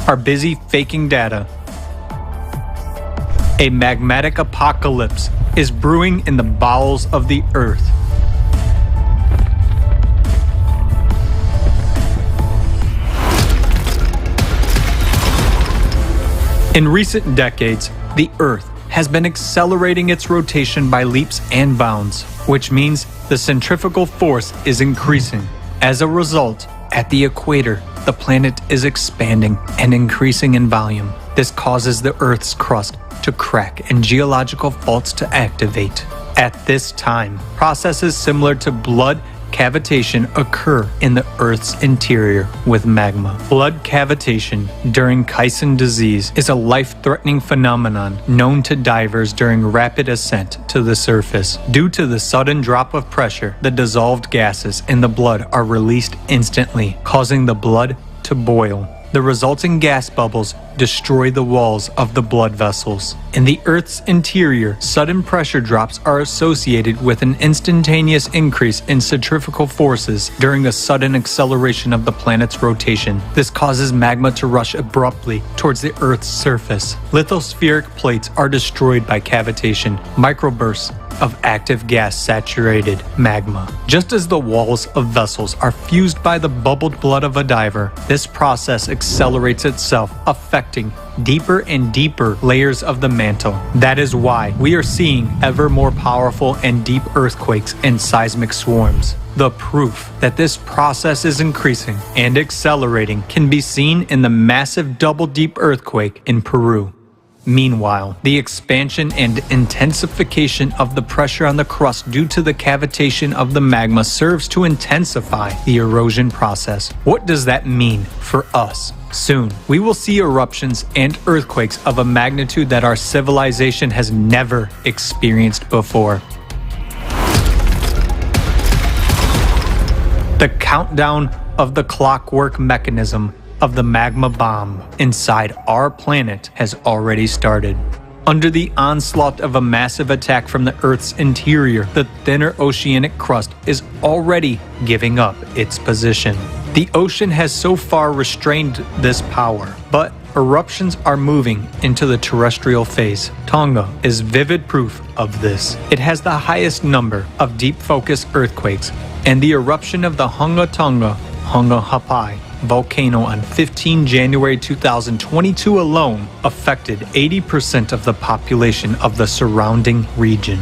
are busy faking data, a magmatic apocalypse is brewing in the bowels of the earth. In recent decades, the earth has been accelerating its rotation by leaps and bounds, which means the centrifugal force is increasing. As a result, at the equator, the planet is expanding and increasing in volume. This causes the Earth's crust to crack and geological faults to activate. At this time, processes similar to blood cavitation occur in the Earth's interior with magma. Blood cavitation during Kyson disease is a life-threatening phenomenon known to divers during rapid ascent to the surface. Due to the sudden drop of pressure, the dissolved gases in the blood are released instantly, causing the blood to boil. The resulting gas bubbles destroy the walls of the blood vessels. In the Earth's interior, sudden pressure drops are associated with an instantaneous increase in centrifugal forces during a sudden acceleration of the planet's rotation. This causes magma to rush abruptly towards the Earth's surface. Lithospheric plates are destroyed by cavitation, microbursts of active gas-saturated magma. Just as the walls of vessels are fused by the bubbled blood of a diver, this process accelerates itself, affecting deeper and deeper layers of the mantle. That is why we are seeing ever more powerful and deep earthquakes and seismic swarms. The proof that this process is increasing and accelerating can be seen in the massive double-deep earthquake in Peru. Meanwhile, the expansion and intensification of the pressure on the crust due to the cavitation of the magma serves to intensify the erosion process. What does that mean for us? Soon, we will see eruptions and earthquakes of a magnitude that our civilization has never experienced before. The countdown of the clockwork mechanism of the magma bomb inside our planet has already started. Under the onslaught of a massive attack from the Earth's interior, the thinner oceanic crust is already giving up its position. The ocean has so far restrained this power, but eruptions are moving into the terrestrial phase. Tonga is vivid proof of this. It has the highest number of deep focus earthquakes, and the eruption of the Hunga Tonga, Hunga Hapai, volcano on 15 January 2022 alone affected 80% of the population of the surrounding region.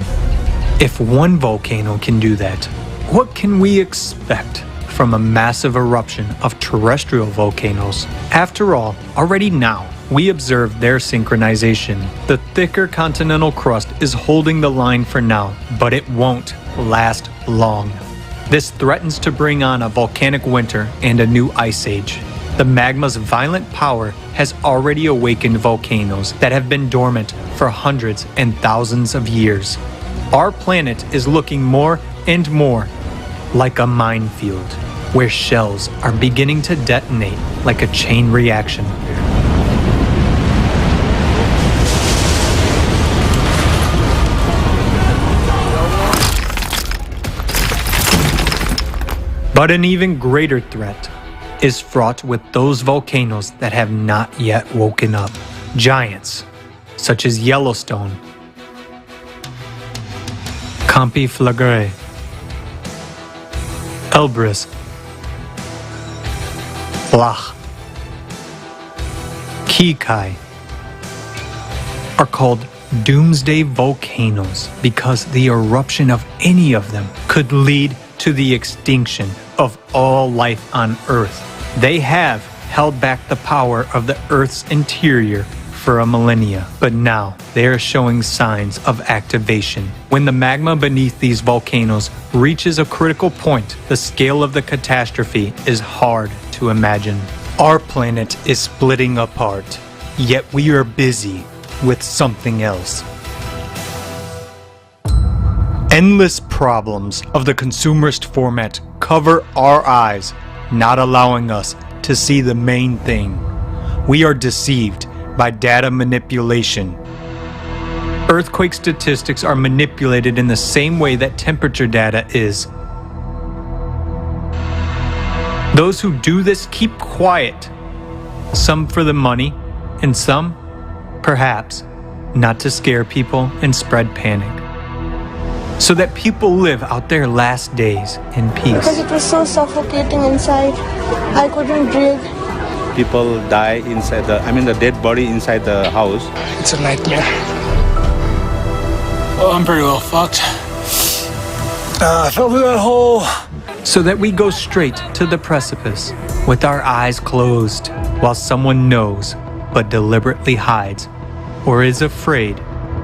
If one volcano can do that, what can we expect from a massive eruption of terrestrial volcanoes? After all, already now, we observe their synchronization. The thicker continental crust is holding the line for now, but it won't last long. This threatens to bring on a volcanic winter and a new ice age. The magma's violent power has already awakened volcanoes that have been dormant for hundreds and thousands of years. Our planet is looking more and more like a minefield, where shells are beginning to detonate like a chain reaction. But an even greater threat is fraught with those volcanoes that have not yet woken up. Giants, such as Yellowstone, Campi Flagre, Elbrus, Flach, Kikai, are called doomsday volcanoes because the eruption of any of them could lead to the extinction of all life on Earth. They have held back the power of the Earth's interior for a millennia, but now they are showing signs of activation. When the magma beneath these volcanoes reaches a critical point, the scale of the catastrophe is hard to imagine. Our planet is splitting apart, yet we are busy with something else. Endless problems of the consumerist format cover our eyes, not allowing us to see the main thing. We are deceived by data manipulation. Earthquake statistics are manipulated in the same way that temperature data is. Those who do this keep quiet, some for the money, and some, perhaps, not to scare people and spread panic, so that people live out their last days in peace. Because it was so suffocating inside. I couldn't breathe. People die inside the dead body inside the house. It's a nightmare. Oh, I'm pretty well fucked. I fell through that hole. So that we go straight to the precipice with our eyes closed while someone knows but deliberately hides or is afraid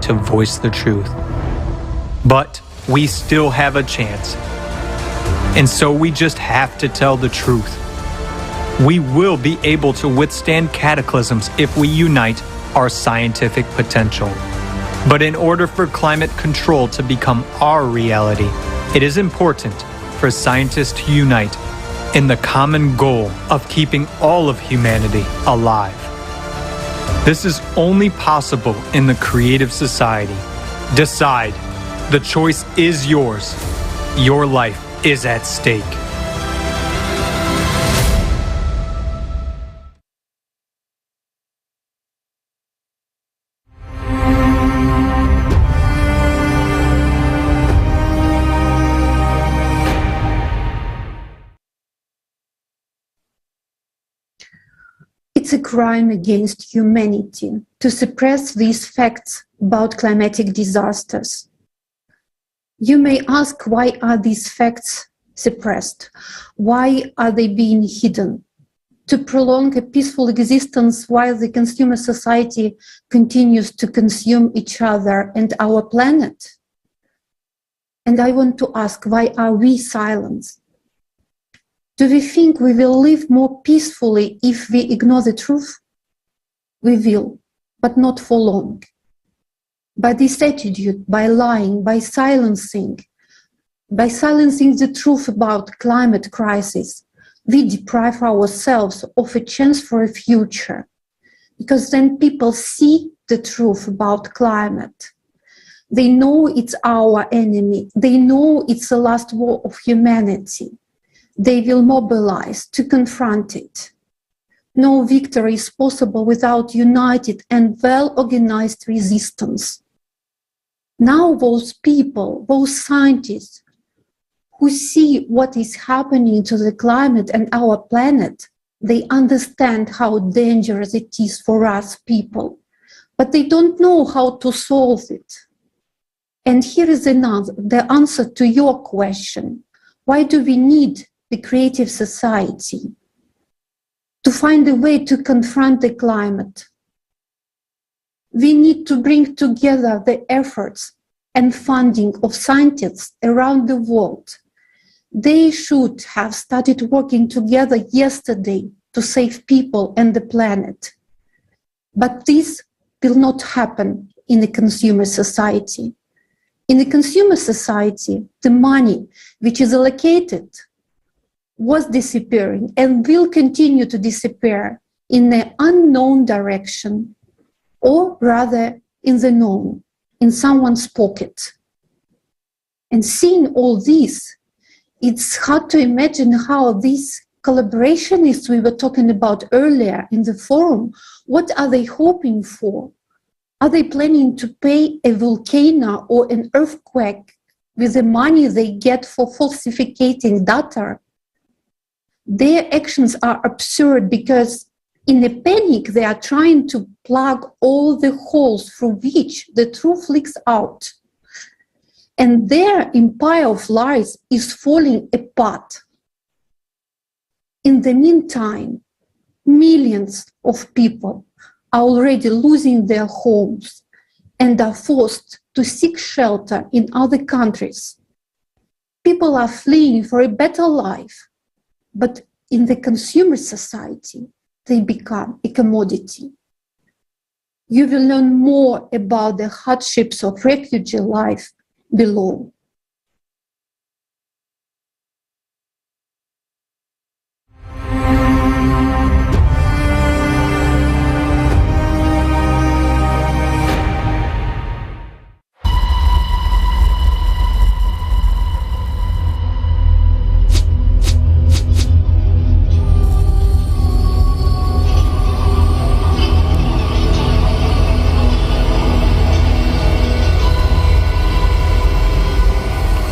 to voice the truth. But we still have a chance. And so we just have to tell the truth. We will be able to withstand cataclysms if we unite our scientific potential. But in order for climate control to become our reality, it is important for scientists to unite in the common goal of keeping all of humanity alive. This is only possible in the creative society. Decide. The choice is yours. Your life is at stake. It's a crime against humanity to suppress these facts about climatic disasters. You may ask, why are these facts suppressed? Why are they being hidden? To prolong a peaceful existence while the consumer society continues to consume each other and our planet? And I want to ask, why are we silent? Do we think we will live more peacefully if we ignore the truth? We will, but not for long. By this attitude, by lying, by silencing the truth about climate crisis, we deprive ourselves of a chance for a future. Because then people see the truth about climate. They know it's our enemy. They know it's the last war of humanity. They will mobilize to confront it. No victory is possible without united and well-organized resistance. Now those people, those scientists who see what is happening to the climate and our planet, they understand how dangerous it is for us people, but they don't know how to solve it. And here is the answer to your question. Why do we need the creative society? To find a way to confront the climate. We need to bring together the efforts and funding of scientists around the world. They should have started working together yesterday to save people and the planet. But this will not happen in a consumer society. In a consumer society, the money which is allocated was disappearing and will continue to disappear in an unknown direction, or rather in the known, in someone's pocket. And seeing all this, it's hard to imagine how these collaborationists we were talking about earlier in the forum, what are they hoping for? Are they planning to pay a volcano or an earthquake with the money they get for falsificating data? Their actions are absurd because in a panic, they are trying to plug all the holes through which the truth leaks out. And their empire of lies is falling apart. In the meantime, millions of people are already losing their homes and are forced to seek shelter in other countries. People are fleeing for a better life. But in the consumer society, they become a commodity. You will learn more about the hardships of refugee life below.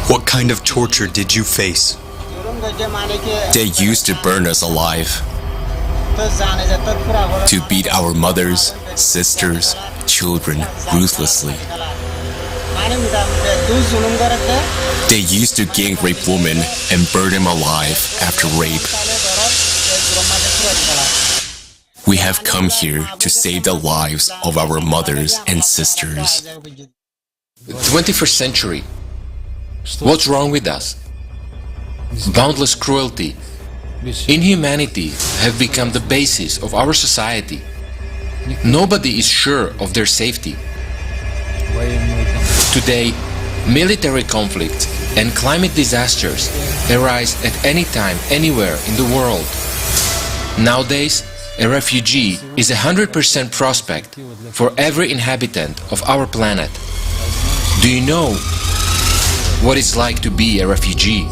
What kind of torture did you face? They used to burn us alive, to beat our mothers, sisters, children ruthlessly. They used to gang rape women and burn them alive after rape. We have come here to save the lives of our mothers and sisters. 21st century. What's wrong with us? Boundless cruelty, inhumanity have become the basis of our society. Nobody is sure of their safety. Today, military conflicts and climate disasters arise at any time, anywhere in the world. Nowadays, a refugee is a 100% prospect for every inhabitant of our planet. Do you know what it's like to be a refugee?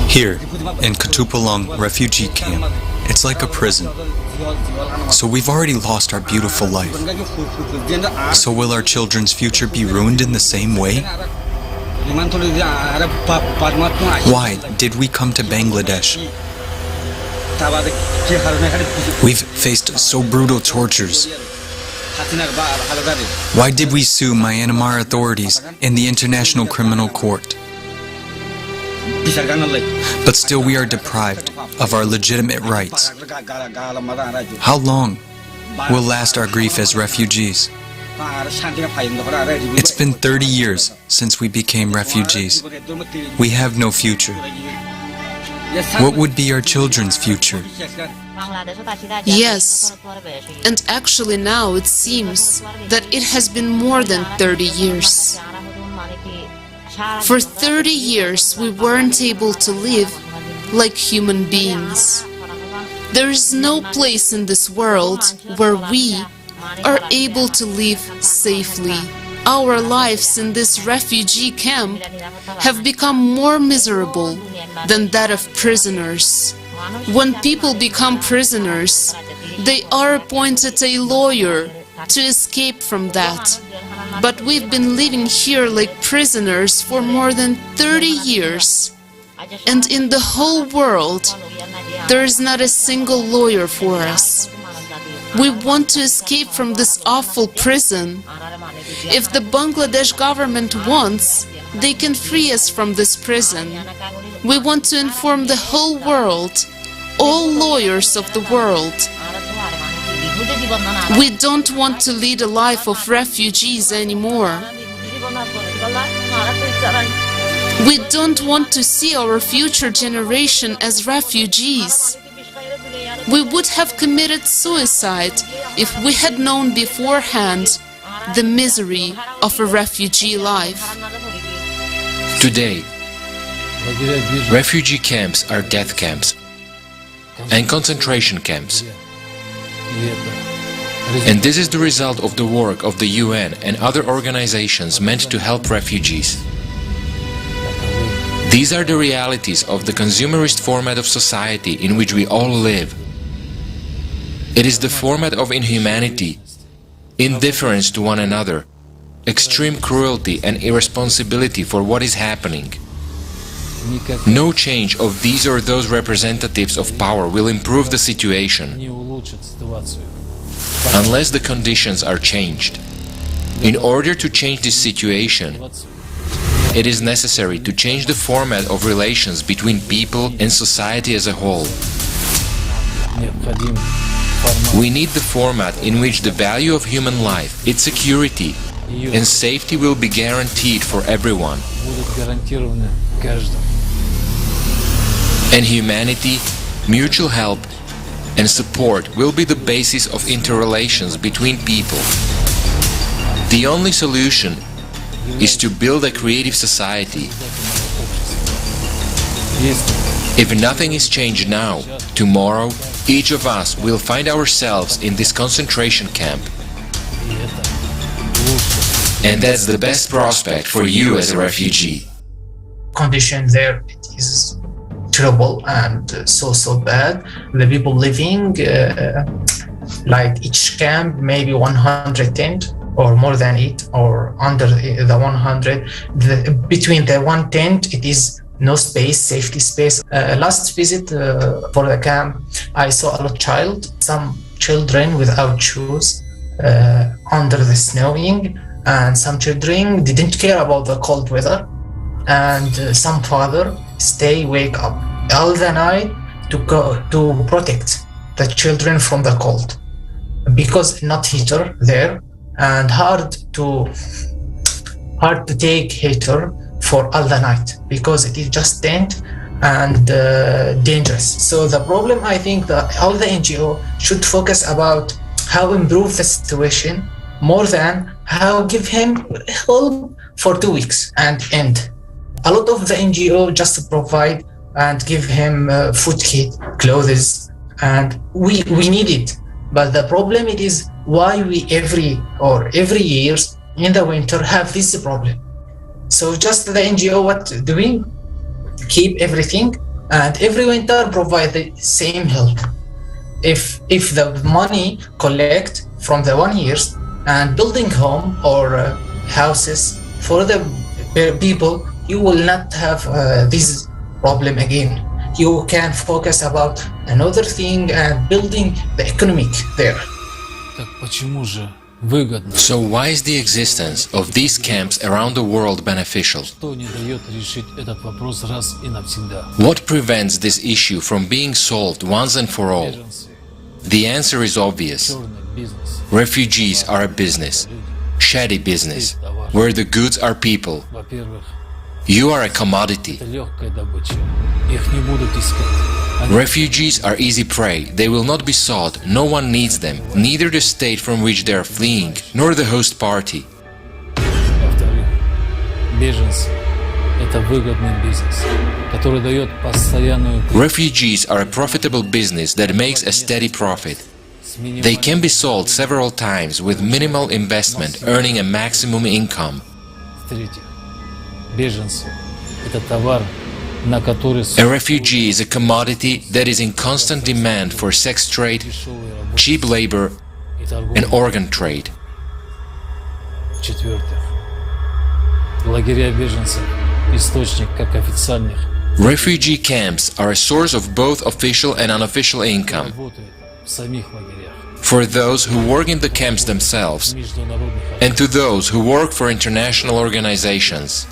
Here, in Katupalang refugee camp, it's like a prison. So we've already lost our beautiful life. So will our children's future be ruined in the same way? Why did we come to Bangladesh? We've faced so brutal tortures. Why did we sue Myanmar authorities in the International Criminal Court? But still we are deprived of our legitimate rights. How long will last our grief as refugees? It's been 30 years since we became refugees. We have no future. What would be our children's future? Yes, and actually now it seems that it has been more than 30 years. For 30 years we weren't able to live like human beings. There is no place in this world where we are able to live safely. Our lives in this refugee camp have become more miserable than that of prisoners. When people become prisoners, they are appointed a lawyer to escape from that. But we've been living here like prisoners for more than 30 years. And in the whole world, there is not a single lawyer for us. We want to escape from this awful prison. If the Bangladesh government wants, they can free us from this prison. We want to inform the whole world, all lawyers of the world. We don't want to lead a life of refugees anymore. We don't want to see our future generation as refugees. We would have committed suicide if we had known beforehand the misery of a refugee life. Today, refugee camps are death camps and concentration camps. And this is the result of the work of the UN and other organizations meant to help refugees. These are the realities of the consumerist format of society in which we all live. It is the format of inhumanity, indifference to one another, extreme cruelty and irresponsibility for what is happening. No change of these or those representatives of power will improve the situation unless the conditions are changed. In order to change this situation, it is necessary to change the format of relations between people and society as a whole. We need the format in which the value of human life, its security and safety will be guaranteed for everyone. And humanity, mutual help and support will be the basis of interrelations between people. The only solution is to build a creative society. If nothing is changed now, tomorrow, each of us will find ourselves in this concentration camp. And that's the best prospect for you as a refugee. Condition there is terrible and so bad. The people living like each camp maybe 100 tent or more than it or under the 100. Between the one tent it is no space, safety space. Last visit for the camp, I saw a child, some children without shoes under the snowing, and some children didn't care about the cold weather, and some father wake up all the night to protect the children from the cold, because not heater there, and hard to take heater for all the night because it is just tent and dangerous. So the problem, I think that all the NGO should focus about how improve the situation more than how give him help for 2 weeks and end. A lot of the NGO just provide and give him food kit, clothes, and we need it. But the problem it is why we every years in the winter have this problem. So just the NGO what doing? Keep everything, and every winter provide the same help. If the money collect from the 1 years and building home or houses for the people, you will not have this problem again. You can focus about another thing and building the economic there. So why is the existence of these camps around the world beneficial? What prevents this issue from being solved once and for all? The answer is obvious. Refugees are a business, shady business, where the goods are people. You are a commodity. Refugees are easy prey. They will not be sought. No one needs them, neither the state from which they are fleeing, nor the host party. Refugees are a profitable business that makes a steady profit. They can be sold several times with minimal investment, earning a maximum income. A refugee is a commodity that is in constant demand for sex trade, cheap labor, and organ trade. Refugee camps are a source of both official and unofficial income for those who work in the camps themselves and to those who work for international organizations.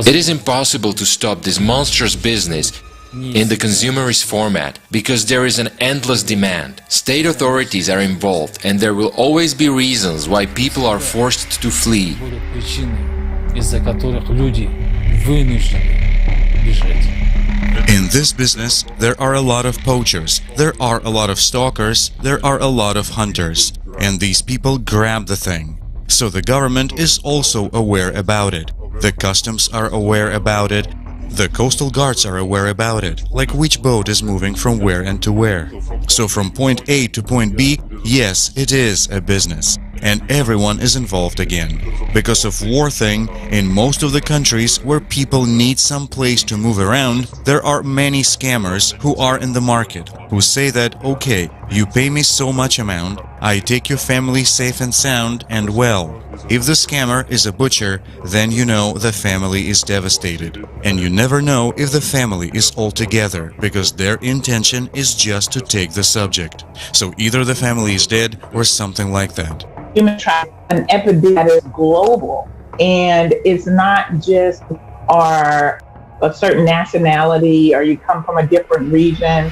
It is impossible to stop this monstrous business in the consumerist format because there is an endless demand. State authorities are involved and there will always be reasons why people are forced to flee. In this business, there are a lot of poachers, there are a lot of stalkers, there are a lot of hunters, and these people grab the thing. So the government is also aware about it. The customs are aware about it. The coastal guards are aware about it, like which boat is moving from where and to where. So from point A to point B, yes, it is a business. And everyone is involved again. Because of war thing, in most of the countries where people need some place to move around, there are many scammers who are in the market, who say that, okay, you pay me so much amount, I take your family safe and sound and well. If the scammer is a butcher, then you know the family is devastated. And you never know if the family is all together, because their intention is just to take the subject. So either the family is dead or something like that. Human trafficking, an epidemic that is global, and it's not just a certain nationality or you come from a different region.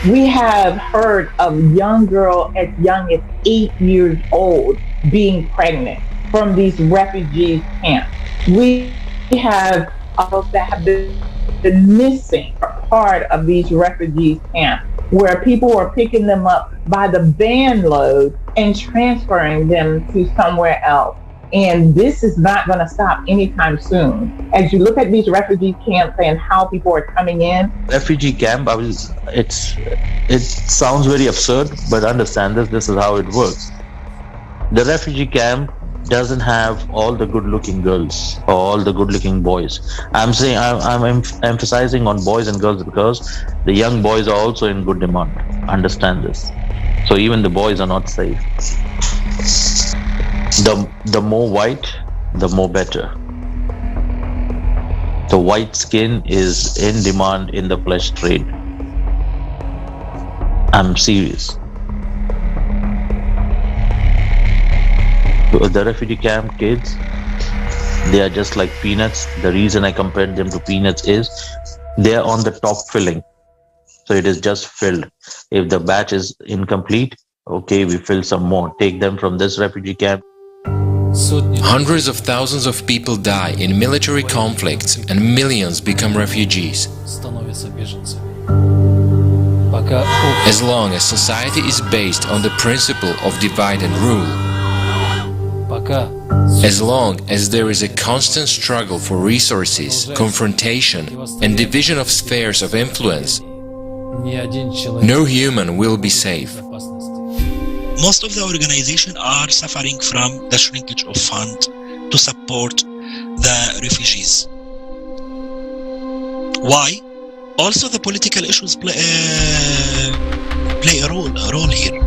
We have heard of young girls as young as 8 years old being pregnant from these refugee camps. We have those that have been missing part of these refugee camps, where people are picking them up by the van load and transferring them to somewhere else. And this is not going to stop anytime soon. As you look at these refugee camps and how people are coming in. Refugee camp, it sounds very absurd, but understand this is how it works. The refugee camp doesn't have all the good-looking girls or all the good-looking boys. I'm emphasizing on boys and girls because the young boys are also in good demand. Understand this. So even the boys are not safe. The more white, the more better. The white skin is in demand in the flesh trade. I'm serious. The refugee camp kids, they are just like peanuts. The reason I compared them to peanuts is they are on the top filling. So it is just filled. If the batch is incomplete, okay, we fill some more. Take them from this refugee camp. Hundreds of thousands of people die in military conflicts and millions become refugees. As long as society is based on the principle of divide and rule, as long as there is a constant struggle for resources, confrontation, and division of spheres of influence, no human will be safe. Most of the organizations are suffering from the shrinkage of funds to support the refugees. Why? Also, the political issues play a role here.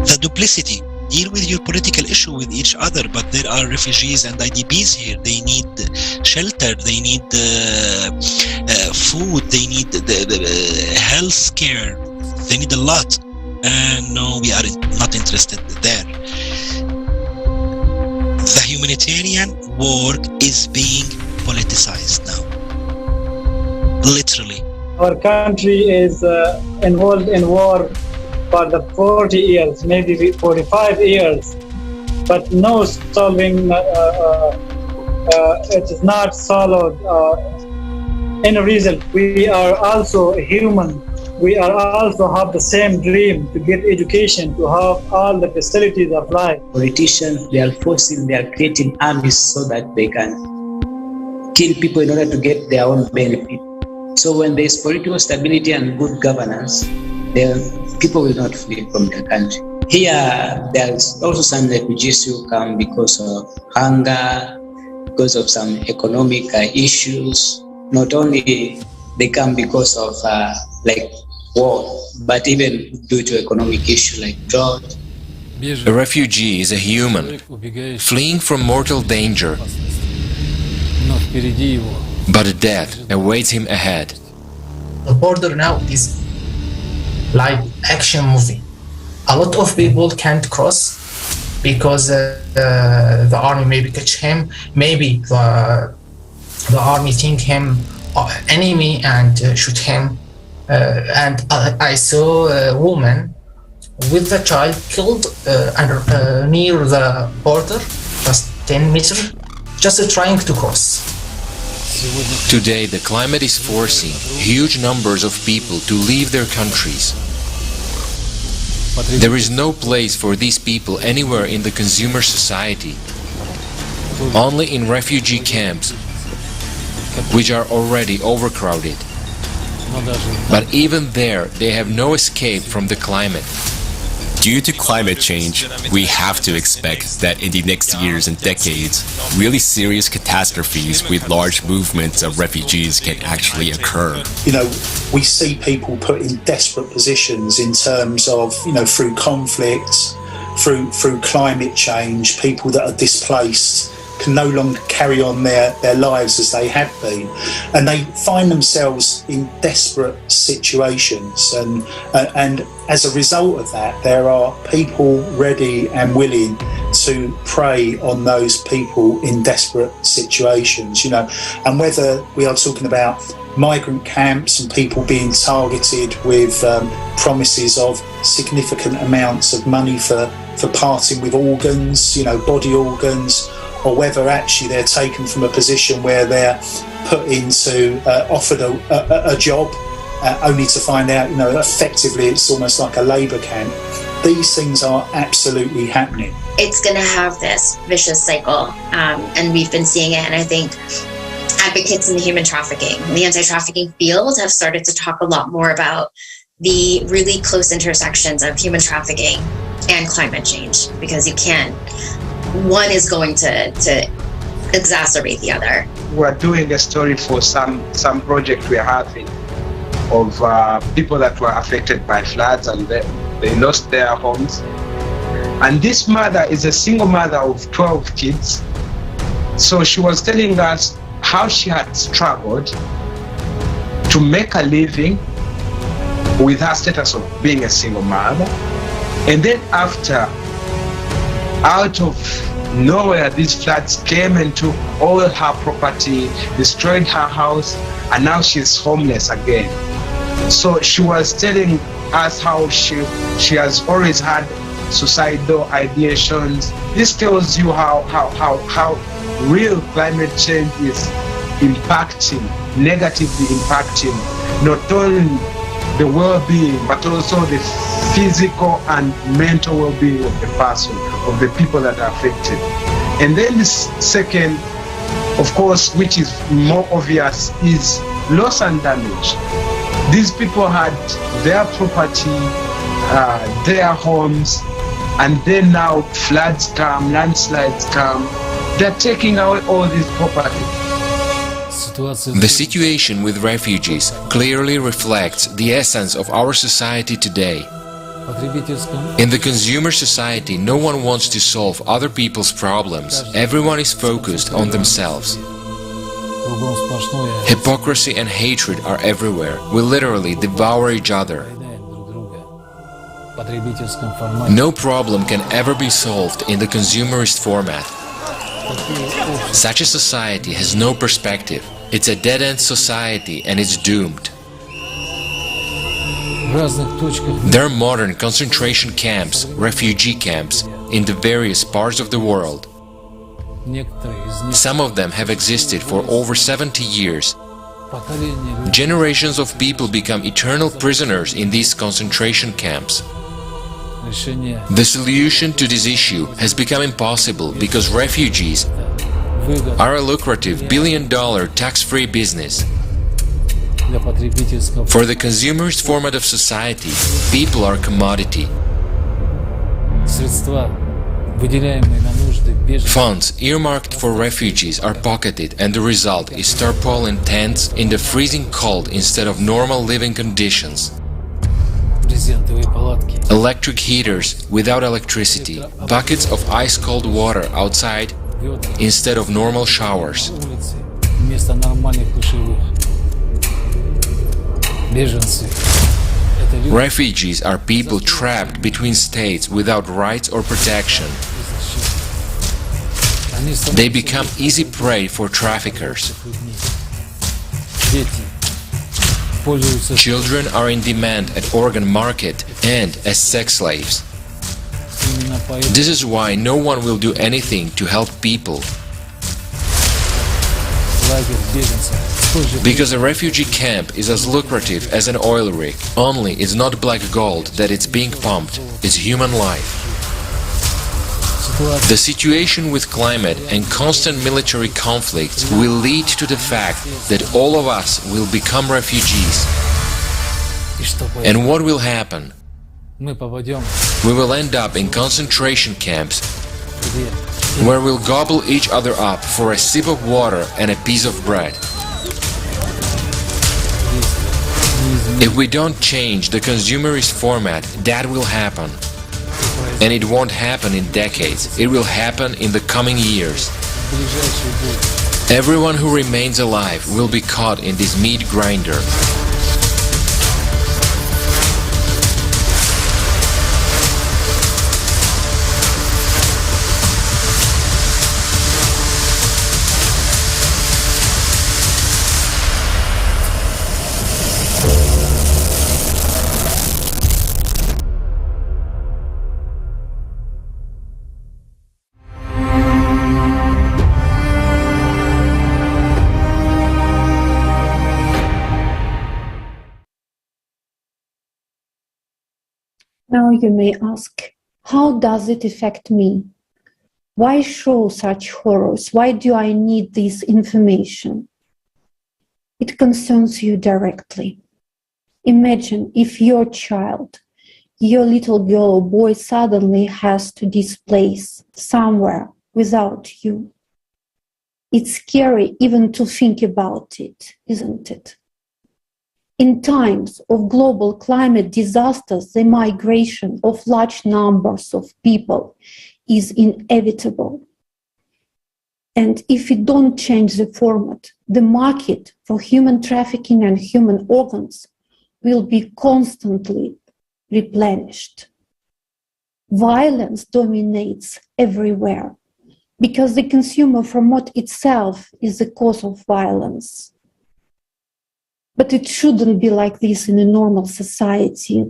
The duplicity. Deal with your political issue with each other, but there are refugees and IDPs here. They need shelter, they need food, they need the health care, they need a lot. And no, we are not interested there. The humanitarian work is being politicized now. Literally. Our country is involved in war for the 40 years, maybe 45 years, but no solving, it is not solved any result. We are also human. We are also have the same dream to get education, to have all the facilities of life. Politicians, they are creating armies so that they can kill people in order to get their own benefit. So when there is political stability and good governance, then people will not flee from the country. Here, there's also some refugees who come because of hunger, because of some economic issues. Not only they come because of like war, but even due to economic issues like drought. A refugee is a human, fleeing from mortal danger, but death awaits him ahead. The border now is like action movie. A lot of people can't cross because the army maybe catch him, maybe the army think him enemy and shoot him. And I saw a woman with the child killed near the border, just 10 meters, just trying to cross. Today, the climate is forcing huge numbers of people to leave their countries. There is no place for these people anywhere in the consumer society, only in refugee camps, which are already overcrowded. But even there, they have no escape from the climate. Due to climate change, we have to expect that in the next years and decades, really serious catastrophes with large movements of refugees can actually occur. You know, we see people put in desperate positions in terms of, you know, through conflicts, through climate change, people that are displaced can no longer carry on their lives as they have been, and they find themselves in desperate situations, and as a result of that, there are people ready and willing to prey on those people in desperate situations, you know. And whether we are talking about migrant camps and people being targeted with promises of significant amounts of money for parting with organs, you know, body organs, or whether actually they're taken from a position where they're put into, offered a job, only to find out, you know, effectively it's almost like a labour camp. These things are absolutely happening. It's going to have this vicious cycle, and we've been seeing it, and I think advocates in the human trafficking, the anti-trafficking field have started to talk a lot more about the really close intersections of human trafficking and climate change, because you can't, one is going to exacerbate the other. We're doing a story for some project we're having of people that were affected by floods, and they lost their homes. And this mother is a single mother of 12 kids. So she was telling us how she had struggled to make a living with her status of being a single mother. And then after, out of nowhere, these floods came and took all her property, destroyed her house, and now she's homeless again. So she was telling us how she has always had suicidal ideations. This tells you how real climate change is negatively impacting not only the well-being, but also the physical and mental well-being of the person, of the people that are affected. And then the second, of course, which is more obvious, is loss and damage. These people had their property, their homes, and then now floods come, landslides come. They're taking away all this property. The situation with refugees clearly reflects the essence of our society today. In the consumer society, no one wants to solve other people's problems. Everyone is focused on themselves. Hypocrisy and hatred are everywhere. We literally devour each other. No problem can ever be solved in the consumerist format. Such a society has no perspective. It's a dead-end society and it's doomed. There are modern concentration camps, refugee camps, in the various parts of the world. Some of them have existed for over 70 years. Generations of people become eternal prisoners in these concentration camps. The solution to this issue has become impossible because refugees are a lucrative billion-dollar tax-free business. For the consumerist format of society, people are commodity. Funds earmarked for refugees are pocketed, and the result is tarpaulin tents in the freezing cold instead of normal living conditions. Electric heaters without electricity, buckets of ice-cold water outside instead of normal showers. Refugees are people trapped between states without rights or protection. They become easy prey for traffickers. Children are in demand at organ market and as sex slaves. This is why no one will do anything to help people. Because a refugee camp is as lucrative as an oil rig, only it's not black gold that it's being pumped, it's human life. The situation with climate and constant military conflicts will lead to the fact that all of us will become refugees. And what will happen? We will end up in concentration camps where we'll gobble each other up for a sip of water and a piece of bread. If we don't change the consumerist format, that will happen. And it won't happen in decades, it will happen in the coming years. Everyone who remains alive will be caught in this meat grinder. Now you may ask, how does it affect me? Why show such horrors? Why do I need this information? It concerns you directly. Imagine if your child, your little girl or boy suddenly has to displace somewhere without you. It's scary even to think about it, isn't it? In times of global climate disasters, the migration of large numbers of people is inevitable. And if we don't change the format, the market for human trafficking and human organs will be constantly replenished. Violence dominates everywhere because the consumer promote itself is the cause of violence. But it shouldn't be like this in a normal society.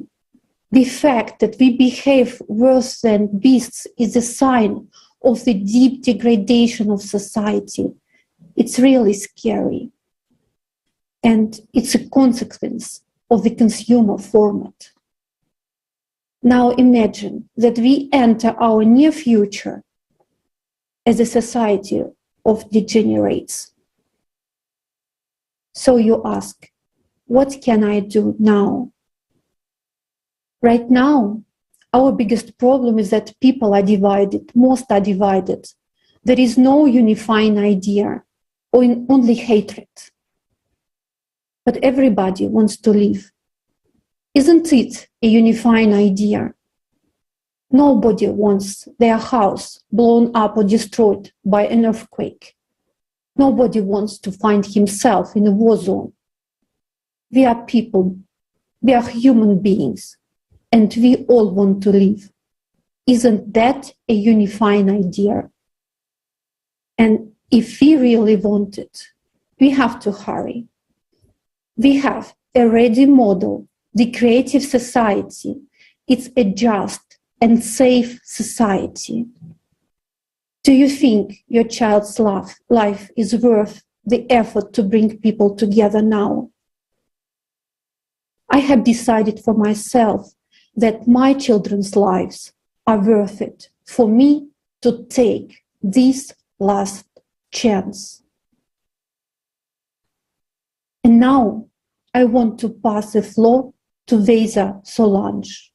The fact that we behave worse than beasts is a sign of the deep degradation of society. It's really scary. And it's a consequence of the consumer format. Now imagine that we enter our near future as a society of degenerates. So you ask, what can I do now? Right now, our biggest problem is that people are divided, most are divided. There is no unifying idea, or only hatred. But everybody wants to live. Isn't it a unifying idea? Nobody wants their house blown up or destroyed by an earthquake. Nobody wants to find himself in a war zone. We are people, we are human beings, and we all want to live. Isn't that a unifying idea? And if we really want it, we have to hurry. We have a ready model, the creative society. It's a just and safe society. Do you think your child's life is worth the effort to bring people together now? I have decided for myself that my children's lives are worth it for me to take this last chance. And now I want to pass the floor to Vesa Solange.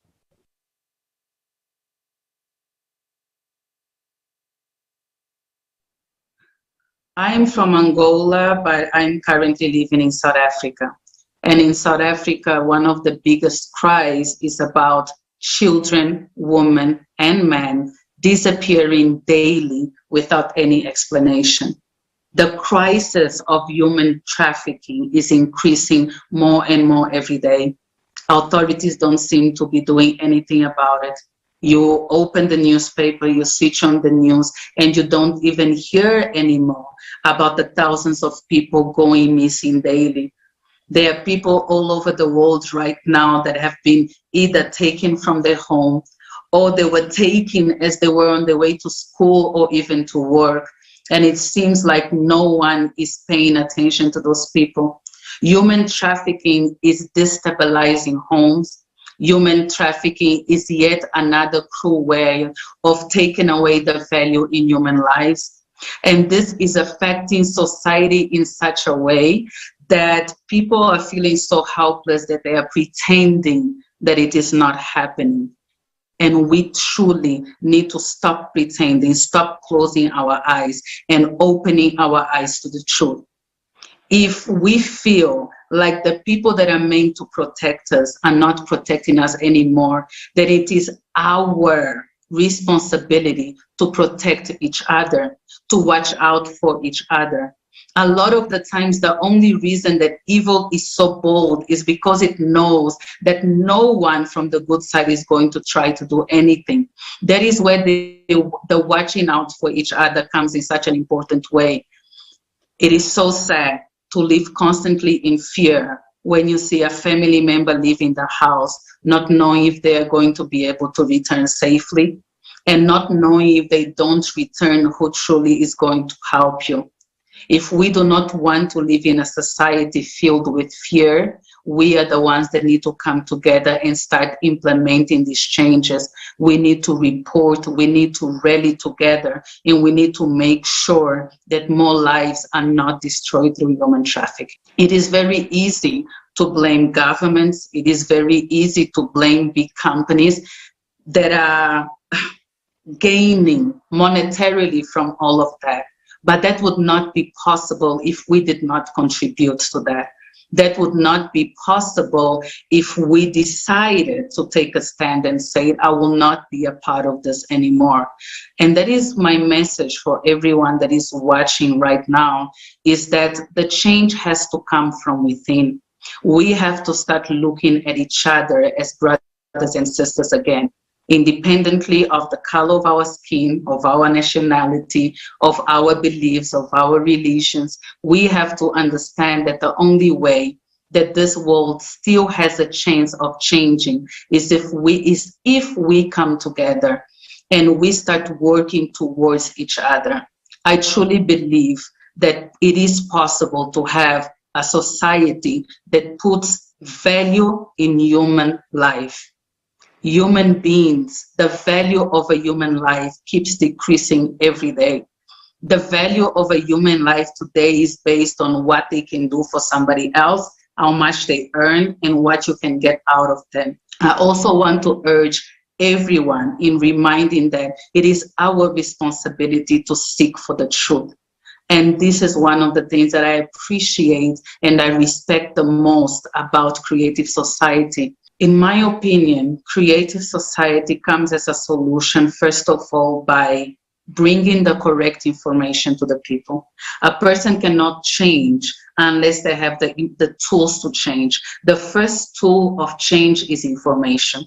I'm from Angola, but I'm currently living in South Africa. And in South Africa, one of the biggest cries is about children, women, and men disappearing daily without any explanation. The crisis of human trafficking is increasing more and more every day. Authorities don't seem to be doing anything about it. You open the newspaper, you switch on the news, and you don't even hear anymore about the thousands of people going missing daily. There are people all over the world right now that have been either taken from their home or they were taken as they were on their way to school or even to work. And it seems like no one is paying attention to those people. Human trafficking is destabilizing homes. Human trafficking is yet another cruel way of taking away the value in human lives. And this is affecting society in such a way that people are feeling so helpless that they are pretending that it is not happening. And we truly need to stop pretending, stop closing our eyes and opening our eyes to the truth. If we feel like the people that are meant to protect us are not protecting us anymore, that it is our responsibility to protect each other, to watch out for each other. A lot of the times, the only reason that evil is so bold is because it knows that no one from the good side is going to try to do anything. That is where the watching out for each other comes in such an important way. It is so sad to live constantly in fear when you see a family member leaving the house, not knowing if they are going to be able to return safely, and not knowing if they don't return, who truly is going to help you. If we do not want to live in a society filled with fear, we are the ones that need to come together and start implementing these changes. We need to report, we need to rally together, and we need to make sure that more lives are not destroyed through human trafficking. It is very easy to blame governments. It is very easy to blame big companies that are gaining monetarily from all of that. But that would not be possible if we did not contribute to that. That would not be possible if we decided to take a stand and say, I will not be a part of this anymore. And that is my message for everyone that is watching right now, is that the change has to come from within. We have to start looking at each other as brothers and sisters again, independently of the color of our skin, of our nationality, of our beliefs, of our religions. We have to understand that the only way that this world still has a chance of changing is if we come together and we start working towards each other. I truly believe that it is possible to have a society that puts value in human life. Human beings, the value of a human life keeps decreasing every day. The value of a human life today is based on what they can do for somebody else, how much they earn, and what you can get out of them. I also want to urge everyone in reminding that it is our responsibility to seek for the truth. And this is one of the things that I appreciate and I respect the most about Creative Society. In my opinion, Creative Society comes as a solution, first of all, by bringing the correct information to the people. A person cannot change unless they have the tools to change. The first tool of change is information.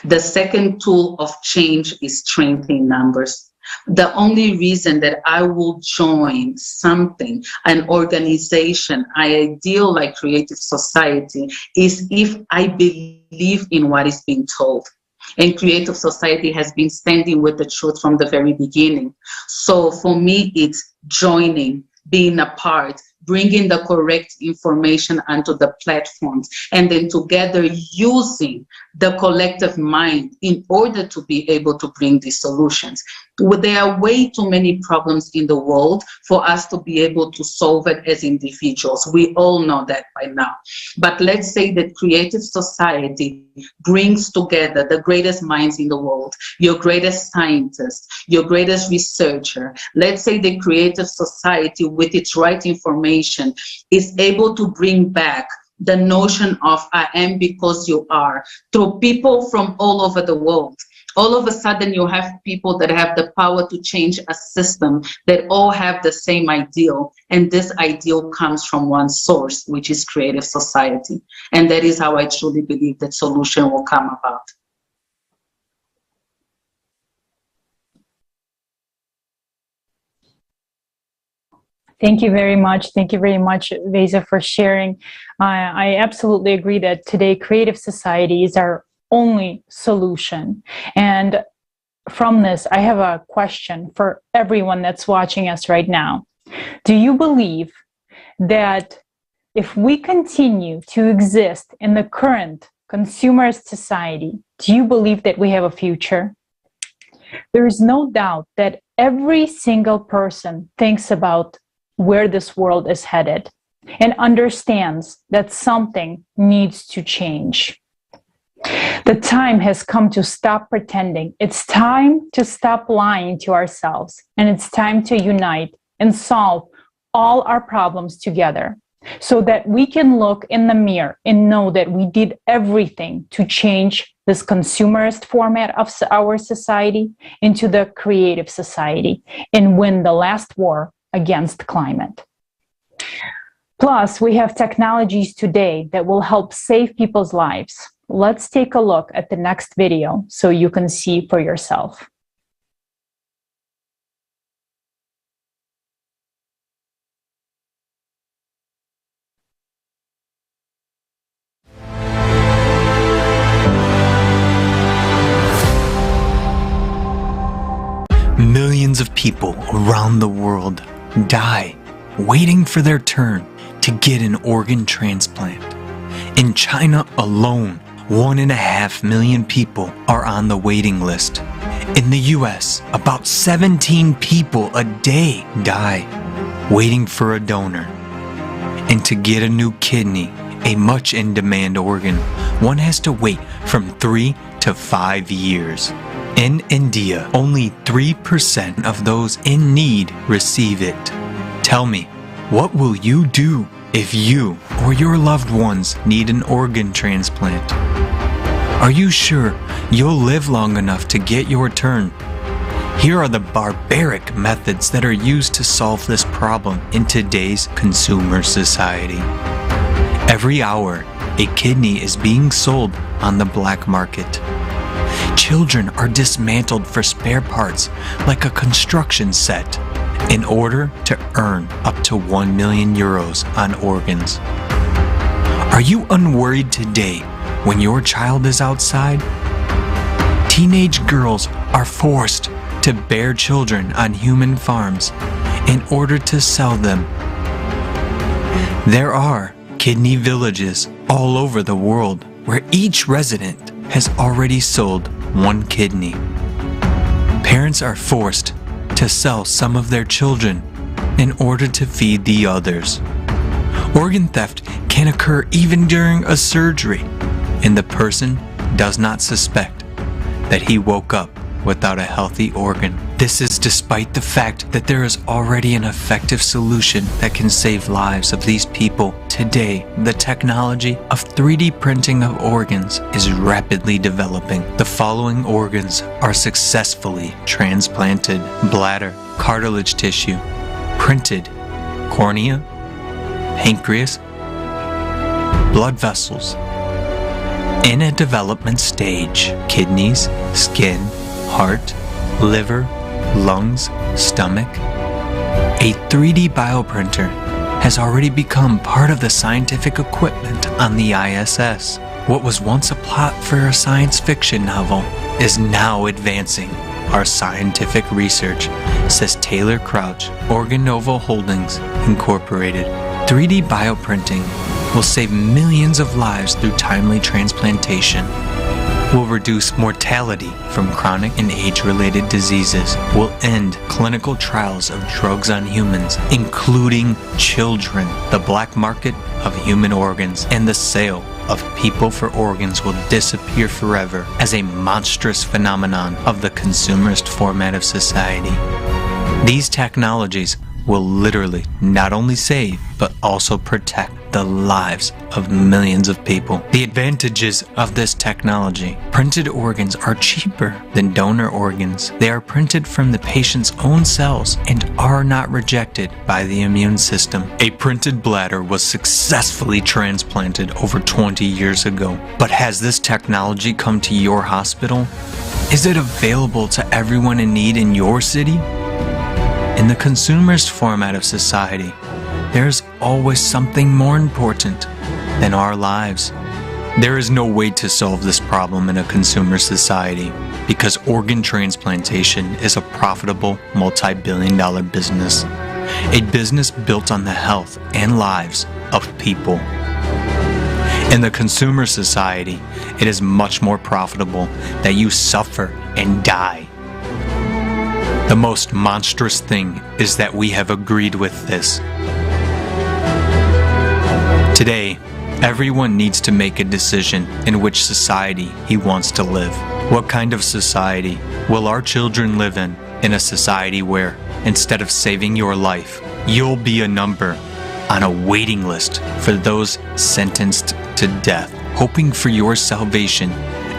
The second tool of change is strength in numbers. The only reason that I will join something, an organization, an ideal like Creative Society, is if I believe in what is being told. And Creative Society has been standing with the truth from the very beginning. So for me, it's joining, being a part, bringing the correct information onto the platforms, and then together using the collective mind in order to be able to bring these solutions. There are way too many problems in the world for us to be able to solve it as individuals. We all know that by now. But let's say that Creative Society brings together the greatest minds in the world, your greatest scientist, your greatest researcher. Let's say the Creative Society, with its right information, is able to bring back the notion of I am because you are through people from all over the world. All of a sudden, you have people that have the power to change a system that all have the same ideal. And this ideal comes from one source, which is Creative Society. And that is how I truly believe that solution will come about. Thank you very much. Thank you very much, Vesa, for sharing. I absolutely agree that today Creative Society is our only solution. And from this, I have a question for everyone that's watching us right now. Do you believe that if we continue to exist in the current consumerist society, do you believe that we have a future? There is no doubt that every single person thinks about where this world is headed and understands that something needs to change. The time has come to stop pretending. It's time to stop lying to ourselves, and it's time to unite and solve all our problems together so that we can look in the mirror and know that we did everything to change this consumerist format of our society into the creative society and win the last war against climate. Plus, we have technologies today that will help save people's lives. Let's take a look at the next video so you can see for yourself. Millions of people around the world die waiting for their turn to get an organ transplant. In China alone, 1.5 million people are on the waiting list. In the US, about 17 people a day die waiting for a donor. And to get a new kidney, a much in demand organ, one has to wait from 3 to 5 years. In India, only 3% of those in need receive it. Tell me, what will you do if you or your loved ones need an organ transplant? Are you sure you'll live long enough to get your turn? Here are the barbaric methods that are used to solve this problem in today's consumer society. Every hour, a kidney is being sold on the black market. Children are dismantled for spare parts like a construction set in order to earn up to 1 million euros on organs. Are you unworried today when your child is outside? Teenage girls are forced to bear children on human farms in order to sell them. There are kidney villages all over the world where each resident has already sold 1 kidney. Parents are forced to sell some of their children in order to feed the others. Organ theft can occur even during a surgery, and the person does not suspect that he woke up without a healthy organ. This is despite the fact that there is already an effective solution that can save lives of these people. Today, the technology of 3D printing of organs is rapidly developing. The following organs are successfully transplanted: bladder, cartilage tissue, printed cornea, pancreas, blood vessels. In a development stage, kidneys, skin, heart, liver, lungs, stomach. A 3D bioprinter has already become part of the scientific equipment on the ISS. What was once a plot for a science fiction novel is now advancing our scientific research, says Taylor Crouch, Organovo Holdings Incorporated. 3D bioprinting will save millions of lives through timely transplantation, will reduce mortality from chronic and age-related diseases, will end clinical trials of drugs on humans, including children. The black market of human organs and the sale of people for organs will disappear forever as a monstrous phenomenon of the consumerist format of society. These technologies will literally not only save, but also protect the lives of millions of people. The advantages of this technology: printed organs are cheaper than donor organs. They are printed from the patient's own cells and are not rejected by the immune system. A printed bladder was successfully transplanted over 20 years ago. But has this technology come to your hospital? Is it available to everyone in need in your city? In the consumerist format of society, there's always something more important than our lives. There is no way to solve this problem in a consumer society because organ transplantation is a profitable multi-billion-dollar business, a business built on the health and lives of people. In the consumer society, it is much more profitable that you suffer and die. The most monstrous thing is that we have agreed with this. Today, everyone needs to make a decision in which society he wants to live. What kind of society will our children live in? In a society where, instead of saving your life, you'll be a number on a waiting list for those sentenced to death, hoping for your salvation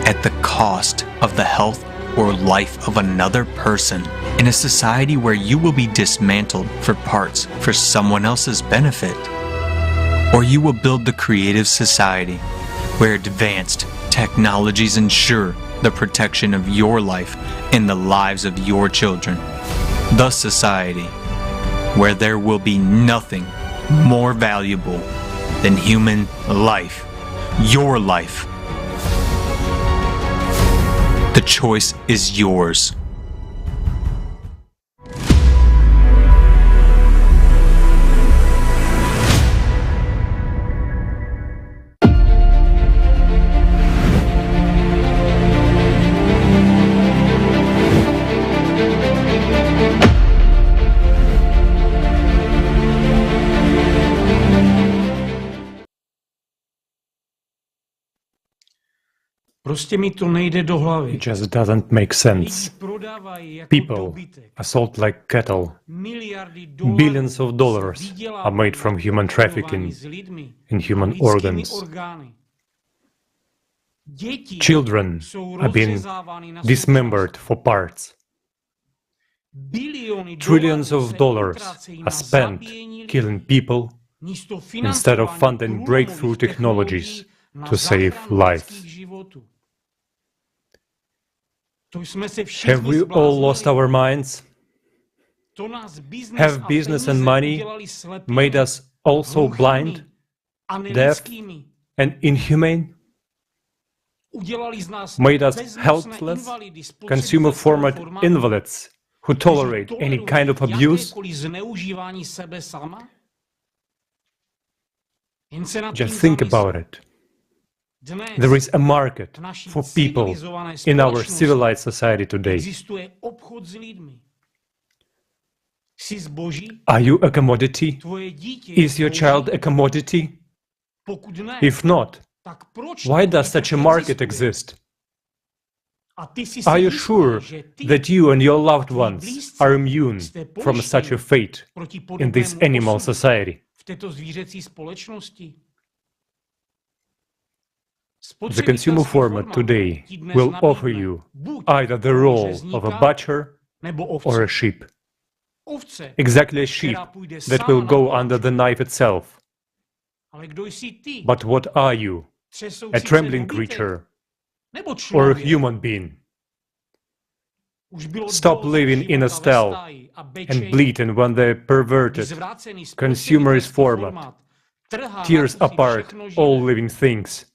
at the cost of the health or life of another person. In a society where you will be dismantled for parts for someone else's benefit. Or you will build the creative society where advanced technologies ensure the protection of your life and the lives of your children. The society where there will be nothing more valuable than human life, your life. The choice is yours. It just doesn't make sense. People are sold like cattle. Billions of dollars are made from human trafficking in human organs. Children are being dismembered for parts. Trillions of dollars are spent killing people instead of funding breakthrough technologies to save lives. Have we all lost our minds? Have business and money made us also blind, deaf, and inhumane? Made us helpless, consumer format invalids who tolerate any kind of abuse? Just think about it. There is a market for people in our civilized society today. Are you a commodity? Is your child a commodity? If not, why does such a market exist? Are you sure that you and your loved ones are immune from such a fate in this animal society? The consumer format today will offer you either the role of a butcher or a sheep. Exactly a sheep that will go under the knife itself. But what are you? A trembling creature or a human being? Stop living in a stall and bleating when the perverted consumerist format tears apart all living things.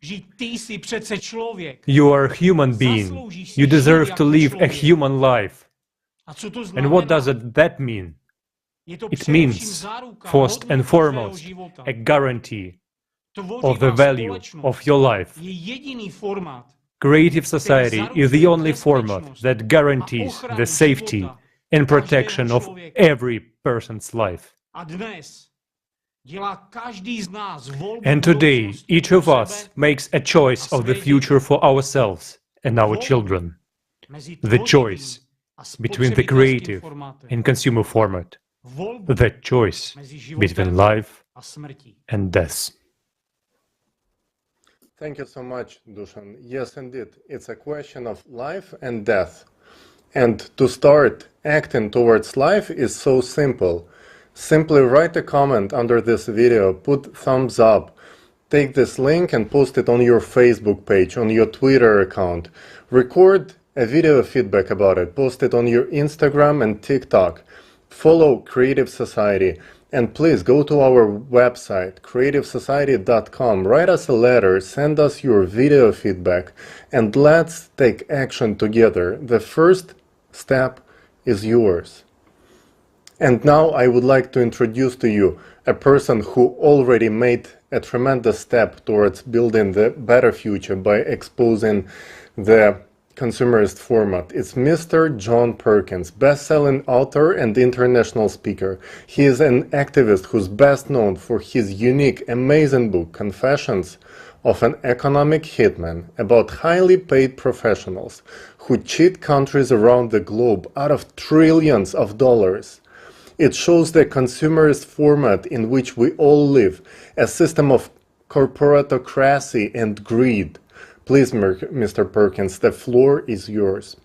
You are a human being. You deserve to live a human life. And what does that mean? It means, first and foremost, a guarantee of the value of your life. Creative society is the only format that guarantees the safety and protection of every person's life. And today, each of us makes a choice of the future for ourselves and our children. The choice between the creative and consumer format. The choice between life and death. Thank you so much, Dusan. Yes, indeed, it's a question of life and death. And to start acting towards life is so simple. Simply write a comment under this video, put thumbs up, take this link and post it on your Facebook page, on your Twitter account. Record a video feedback about it, post it on your Instagram and TikTok. Follow Creative Society. And please go to our website, creativesociety.com, write us a letter, send us your video feedback, and let's take action together. The first step is yours. And now I would like to introduce to you a person who already made a tremendous step towards building the better future by exposing the consumerist format. It's Mr. John Perkins, best-selling author and international speaker. He is an activist who's best known for his unique, amazing book, Confessions of an Economic Hitman, about highly paid professionals who cheat countries around the globe out of trillions of dollars. It shows the consumerist format in which we all live, a system of corporatocracy and greed. Please, Mr. Perkins, the floor is yours.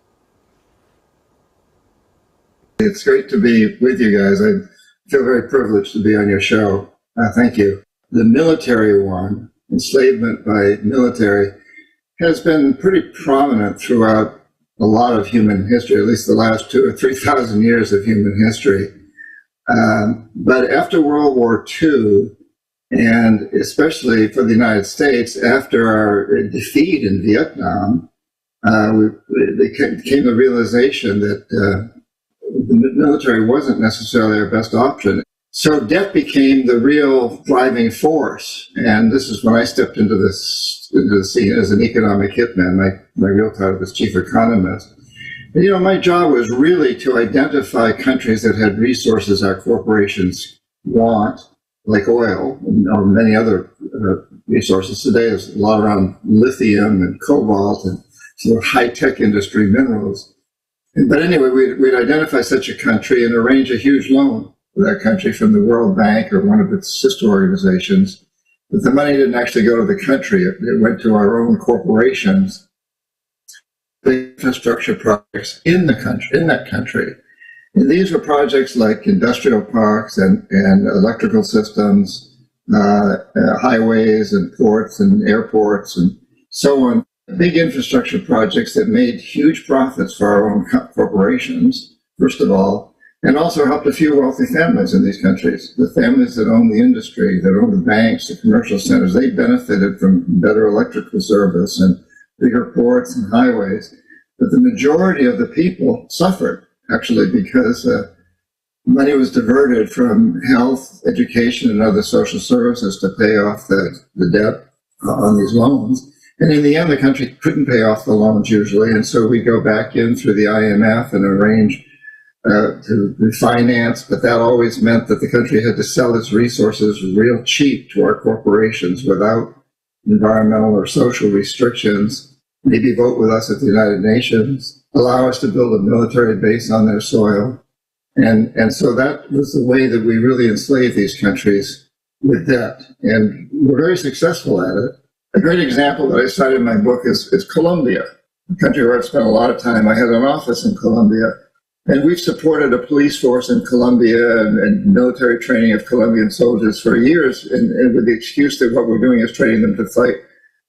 It's great to be with you guys. I feel very privileged to be on your show. Thank you. The military one, enslavement by military, has been pretty prominent throughout a lot of human history, at least the last 2,000 or 3,000 years of human history. But after World War II, and especially for the United States, after our defeat in Vietnam, there came the realization that the military wasn't necessarily our best option. So debt became the real driving force. And this is when I stepped into the scene as an economic hitman. My real title was chief economist. And, you know, my job was really to identify countries that had resources our corporations want, like oil or many other resources. Today there's a lot around lithium and cobalt and sort of high-tech industry minerals. But anyway, we'd identify such a country and arrange a huge loan for that country from the World Bank or one of its sister organizations. But the money didn't actually go to the country. It went to our own corporations, the infrastructure projects in that country. And these were projects like industrial parks and electrical systems, highways and ports and airports and so on. Big infrastructure projects that made huge profits for our own corporations, first of all, and also helped a few wealthy families in these countries. The families that own the industry, that own the banks, the commercial centers, they benefited from better electrical service and bigger ports and highways. But the majority of the people suffered, actually, because money was diverted from health, education, and other social services to pay off the debt on these loans. And in the end, the country couldn't pay off the loans usually, and so we go back in through the IMF and arrange to refinance, but that always meant that the country had to sell its resources real cheap to our corporations without environmental or social restrictions, maybe vote with us at the United Nations, allow us to build a military base on their soil. And so that was the way that we really enslaved these countries with debt. And we're very successful at it. A great example that I cited in my book is Colombia, a country where I've spent a lot of time. I had an office in Colombia, and we've supported a police force in Colombia and military training of Colombian soldiers for years, and with the excuse that what we're doing is training them to fight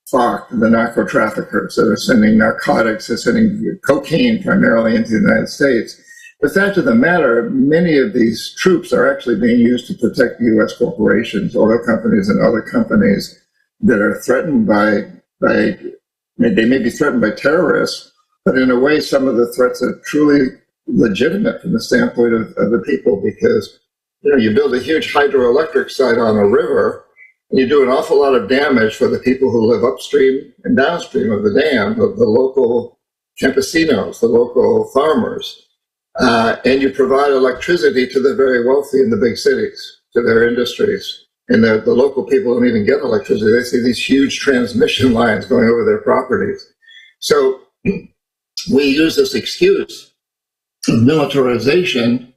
FARC, the narco traffickers that are sending narcotics, they're sending cocaine primarily into the United States. The fact of the matter, many of these troops are actually being used to protect U.S. corporations, oil companies, and other companies that are threatened by they may be threatened by terrorists, but in a way, some of the threats are truly legitimate from the standpoint of the people, because you build a huge hydroelectric site on a river, and you do an awful lot of damage for the people who live upstream and downstream of the dam, of the local campesinos, the local farmers, and you provide electricity to the very wealthy in the big cities, to their industries. And the local people don't even get electricity. They see these huge transmission lines going over their properties. So we use this excuse of militarization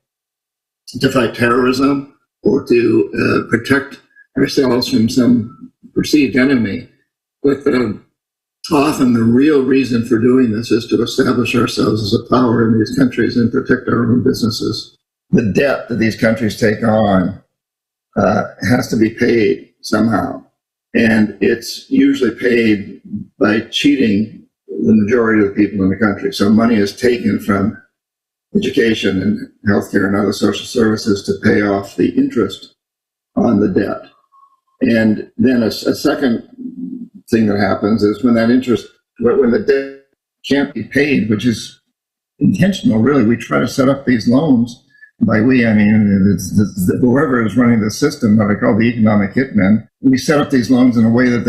to fight terrorism or to protect ourselves from some perceived enemy. But often the real reason for doing this is to establish ourselves as a power in these countries and protect our own businesses. The debt that these countries take on has to be paid somehow. And it's usually paid by cheating the majority of the people in the country. So money is taken from education and healthcare and other social services to pay off the interest on the debt. And then a second thing that happens is when the debt can't be paid, which is intentional, really, we try to set up these loans. By we, I mean whoever is running the system that I call the economic hitmen. We set up these loans in a way that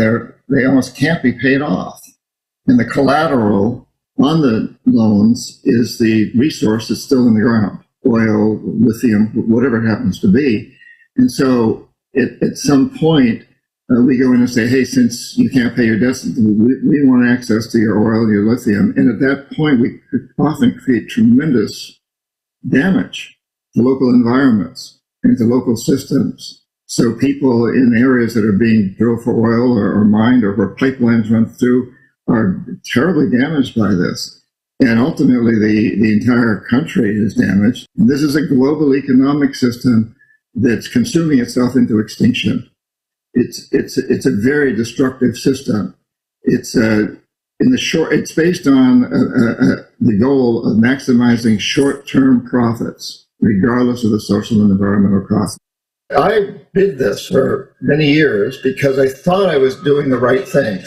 they almost can't be paid off. And the collateral on the loans is the resource that's still in the ground, oil, lithium, whatever it happens to be. And so at some point, we go in and say, hey, since you can't pay your debts, we want access to your oil, your lithium. And at that point, we could often create tremendous damage to local environments and to local systems. So people in areas that are being drilled for oil or mined or where pipelines run through are terribly damaged by this. And ultimately, the entire country is damaged. And this is a global economic system that's consuming itself into extinction. It's a very destructive system. It's it's based on the goal of maximizing short-term profits, regardless of the social and environmental costs. I did this for many years because I thought I was doing the right thing.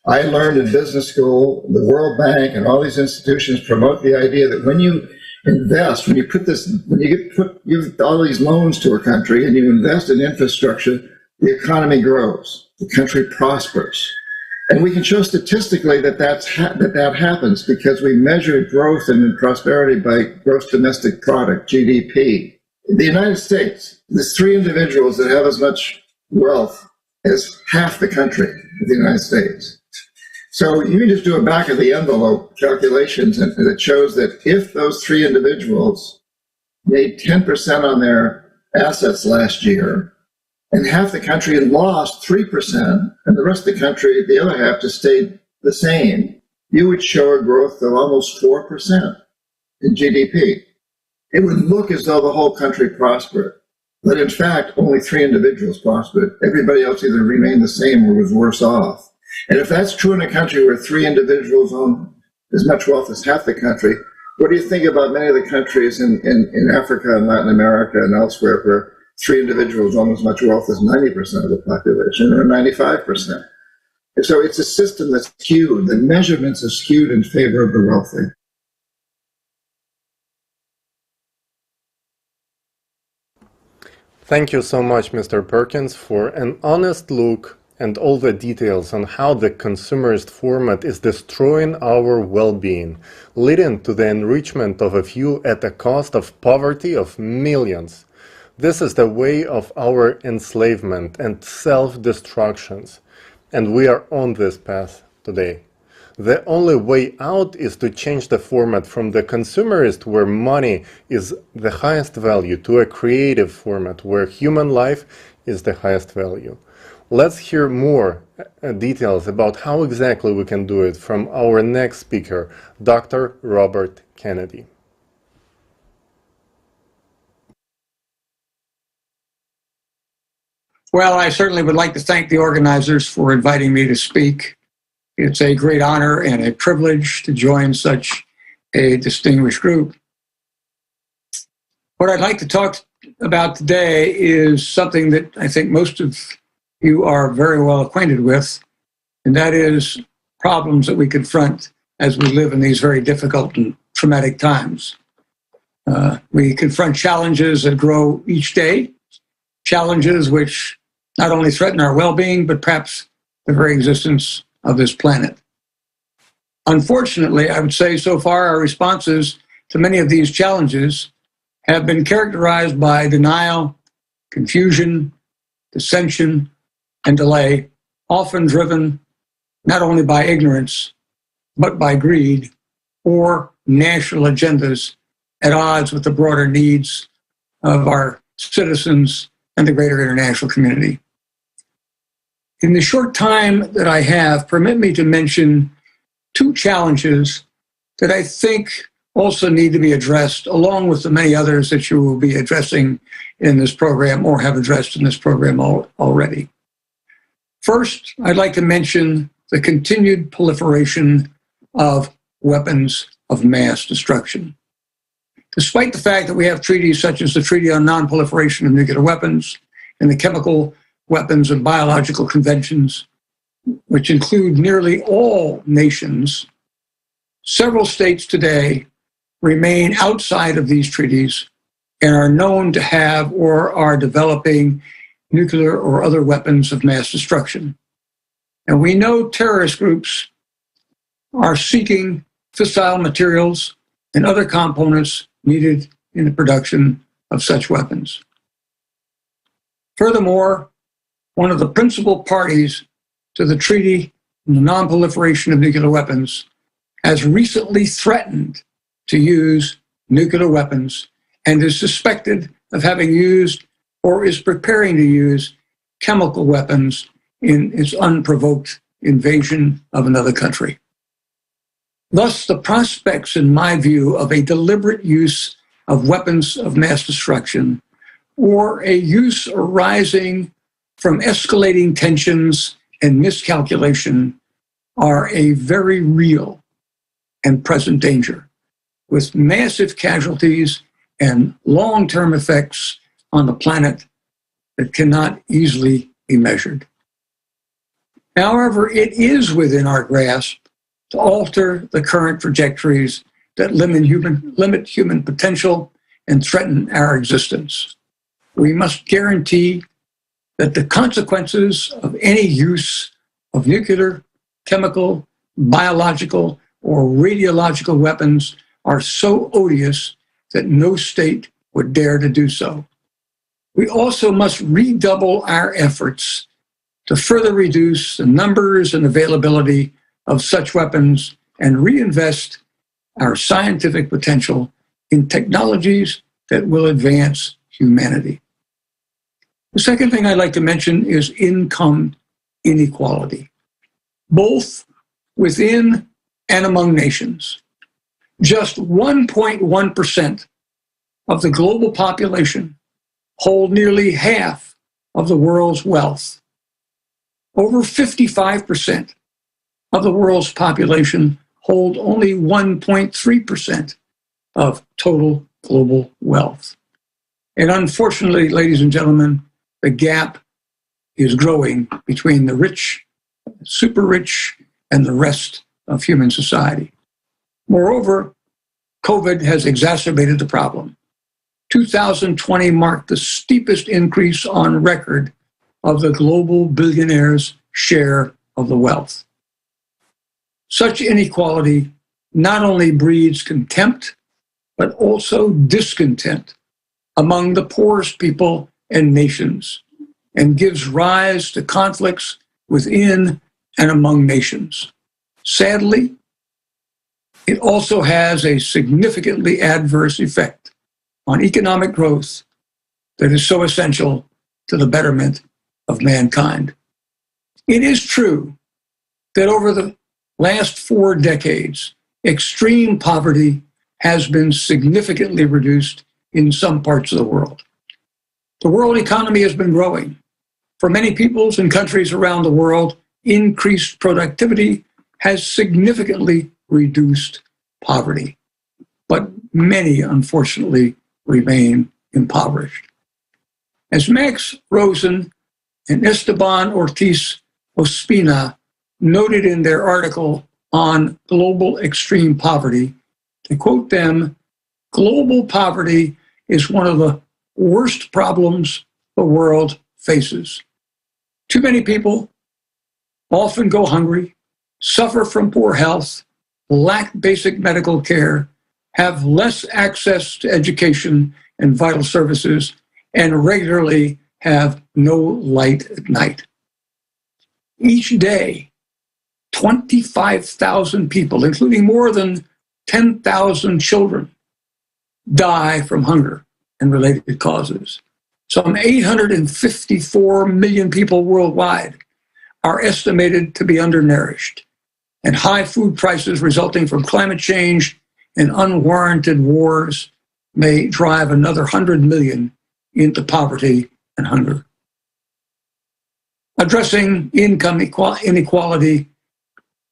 I learned in business school, the World Bank and all these institutions promote the idea that when you invest, when you give all these loans to a country and you invest in infrastructure, the economy grows, the country prospers. And we can show statistically that that happens because we measure growth and prosperity by gross domestic product, GDP. In the United States, there's 3 individuals that have as much wealth as half the country of the United States. So you can just do a back of the envelope calculations, and it shows that if those 3 individuals made 10% on their assets last year, and half the country lost 3%, and the rest of the country, the other half, just stayed the same, you would show a growth of almost 4% in GDP. it would look as though the whole country prospered. But in fact, only 3 individuals prospered. Everybody else either remained the same or was worse off. And if that's true in a country where 3 individuals own as much wealth as half the country, what do you think about many of the countries in Africa and Latin America and elsewhere where 3 individuals own as much wealth as 90% of the population or 95%? And so it's a system that's skewed. The measurements are skewed in favor of the wealthy. Thank you so much, Mr. Perkins, for an honest look and all the details on how the consumerist format is destroying our well-being, leading to the enrichment of a few at the cost of poverty of millions. This is the way of our enslavement and self-destructions, and we are on this path today. The only way out is to change the format from the consumerist, where money is the highest value, to a creative format where human life is the highest value. Let's hear more details about how exactly we can do it from our next speaker, Dr. Robert Kennedy. Well, I certainly would like to thank the organizers for inviting me to speak. It's a great honor and a privilege to join such a distinguished group. What I'd like to talk about today is something that I think most of you are very well acquainted with, and that is problems that we confront as we live in these very difficult and traumatic times. We confront challenges that grow each day, challenges which not only threaten our well-being, but perhaps the very existence of this planet. Unfortunately, I would say so far our responses to many of these challenges have been characterized by denial, confusion, dissension, and delay, often driven not only by ignorance, but by greed or national agendas at odds with the broader needs of our citizens and the greater international community. In the short time that I have, permit me to mention 2 challenges that I think also need to be addressed, along with the many others that you will be addressing in this program or have addressed in this program already. First, I'd like to mention the continued proliferation of weapons of mass destruction. Despite the fact that we have treaties such as the Treaty on Non-Proliferation of Nuclear Weapons and the Chemical Weapons and Biological Conventions, which include nearly all nations, several states today remain outside of these treaties and are known to have or are developing nuclear or other weapons of mass destruction. And we know terrorist groups are seeking fissile materials and other components needed in the production of such weapons. Furthermore, one of the principal parties to the Treaty on the Non-Proliferation of Nuclear Weapons has recently threatened to use nuclear weapons and is suspected of having used or is preparing to use chemical weapons in its unprovoked invasion of another country. Thus, the prospects, in my view, of a deliberate use of weapons of mass destruction or a use arising from escalating tensions and miscalculation are a very real and present danger, with massive casualties and long-term effects on the planet that cannot easily be measured. However, it is within our grasp to alter the current trajectories that limit human potential and threaten our existence. We must guarantee that the consequences of any use of nuclear, chemical, biological, or radiological weapons are so odious that no state would dare to do so. We also must redouble our efforts to further reduce the numbers and availability of such weapons and reinvest our scientific potential in technologies that will advance humanity. The second thing I'd like to mention is income inequality, both within and among nations. Just 1.1% of the global population hold nearly half of the world's wealth. Over 55% of the world's population hold only 1.3% of total global wealth. And unfortunately, ladies and gentlemen, the gap is growing between the rich, super rich, and the rest of human society. Moreover, COVID has exacerbated the problem. 2020 marked the steepest increase on record of the global billionaires' share of the wealth. Such inequality not only breeds contempt, but also discontent among the poorest people and nations, and gives rise to conflicts within and among nations. Sadly, it also has a significantly adverse effect on economic growth that is so essential to the betterment of mankind. It is true that over the last 4 decades, extreme poverty has been significantly reduced in some parts of the world. The world economy has been growing. For many peoples and countries around the world, increased productivity has significantly reduced poverty. But many, unfortunately, remain impoverished. As Max Rosen and Esteban Ortiz Ospina noted in their article on global extreme poverty, to quote them, "Global poverty is one of the worst problems the world faces. Too many people often go hungry, suffer from poor health, lack basic medical care, have less access to education and vital services, and regularly have no light at night. Each day, 25,000 people, including more than 10,000 children, die from hunger and related causes. Some 854 million people worldwide are estimated to be undernourished, and high food prices resulting from climate change and unwarranted wars may drive another 100 million into poverty and hunger. Addressing income inequality,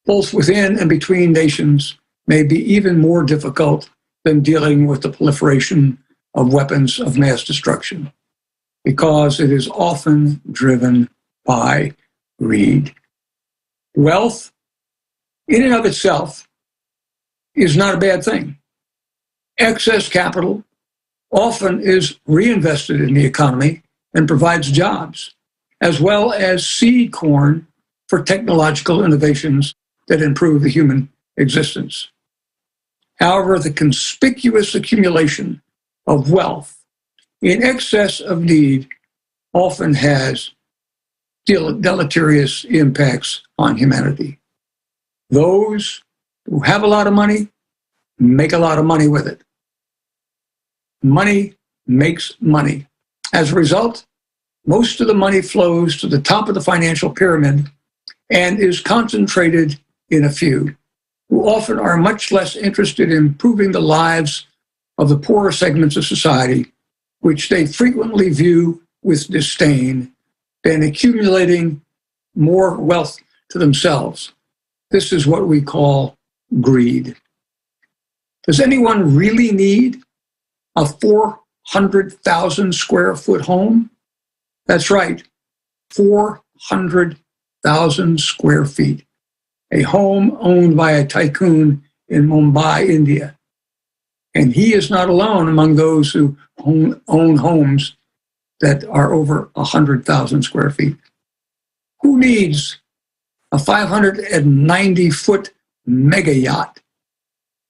both within and between nations, may be even more difficult than dealing with the proliferation of weapons of mass destruction, because it is often driven by greed. Wealth, in and of itself, is not a bad thing. Excess capital often is reinvested in the economy and provides jobs, as well as seed corn for technological innovations that improve the human existence. However, the conspicuous accumulation of wealth in excess of need often has deleterious impacts on humanity. Those who have a lot of money make a lot of money with it. Money makes money. As a result, most of the money flows to the top of the financial pyramid and is concentrated in a few, who often are much less interested in improving the lives of the poorer segments of society, which they frequently view with disdain, than accumulating more wealth to themselves. This is what we call greed. Does anyone really need a 400,000 square foot home? That's right, 400,000 square feet. A home owned by a tycoon in Mumbai, India. And he is not alone among those who own homes that are over 100,000 square feet. Who needs a 590-foot mega yacht?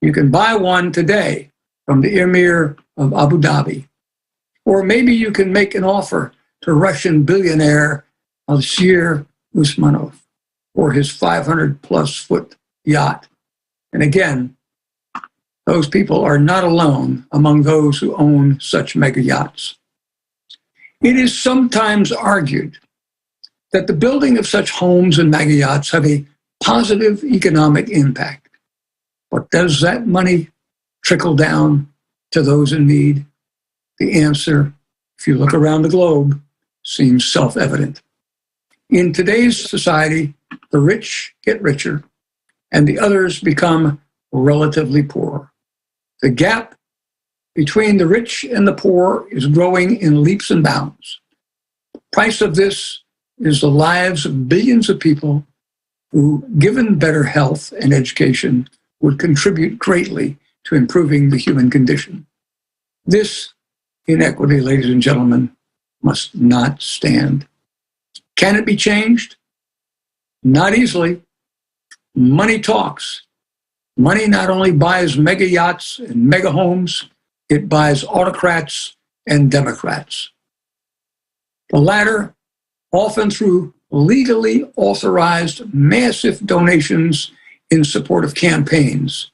You can buy one today from the Emir of Abu Dhabi. Or maybe you can make an offer to Russian billionaire Alshir Usmanov for his 500-plus foot yacht. And again, those people are not alone among those who own such mega yachts. It is sometimes argued that the building of such homes and mega yachts have a positive economic impact. But does that money trickle down to those in need? The answer, if you look around the globe, seems self-evident. In today's society, the rich get richer and the others become relatively poor. The gap between the rich and the poor is growing in leaps and bounds. The price of this is the lives of billions of people who, given better health and education, would contribute greatly to improving the human condition. This inequity, ladies and gentlemen, must not stand. Can it be changed? Not easily. Money talks. Money not only buys mega yachts and mega homes, it buys autocrats and democrats. The latter, often through legally authorized massive donations in support of campaigns,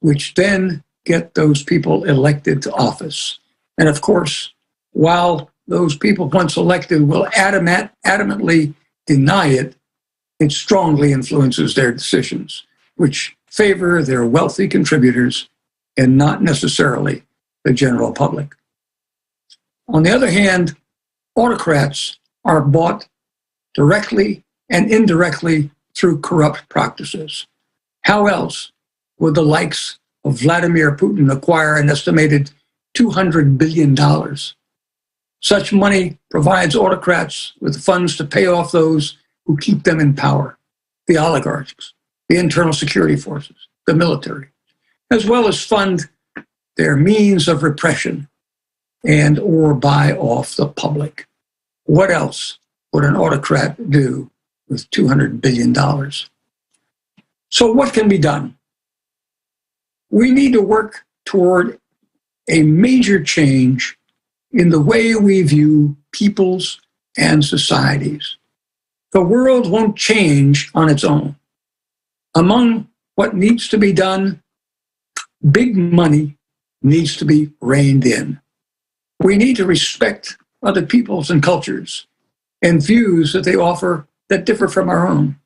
which then get those people elected to office. And of course, while those people once elected will adamantly deny it, it strongly influences their decisions, which favor their wealthy contributors and not necessarily the general public. On the other hand, autocrats are bought directly and indirectly through corrupt practices. How else would the likes of Vladimir Putin acquire an estimated $200 billion? Such money provides autocrats with funds to pay off those who keep them in power, the oligarchs, the internal security forces, the military, as well as fund their means of repression and or buy off the public. What else would an autocrat do with $200 billion? So what can be done? We need to work toward a major change in the way we view peoples and societies. The world won't change on its own. Among what needs to be done, big money needs to be reined in. We need to respect other peoples and cultures and views that they offer that differ from our own.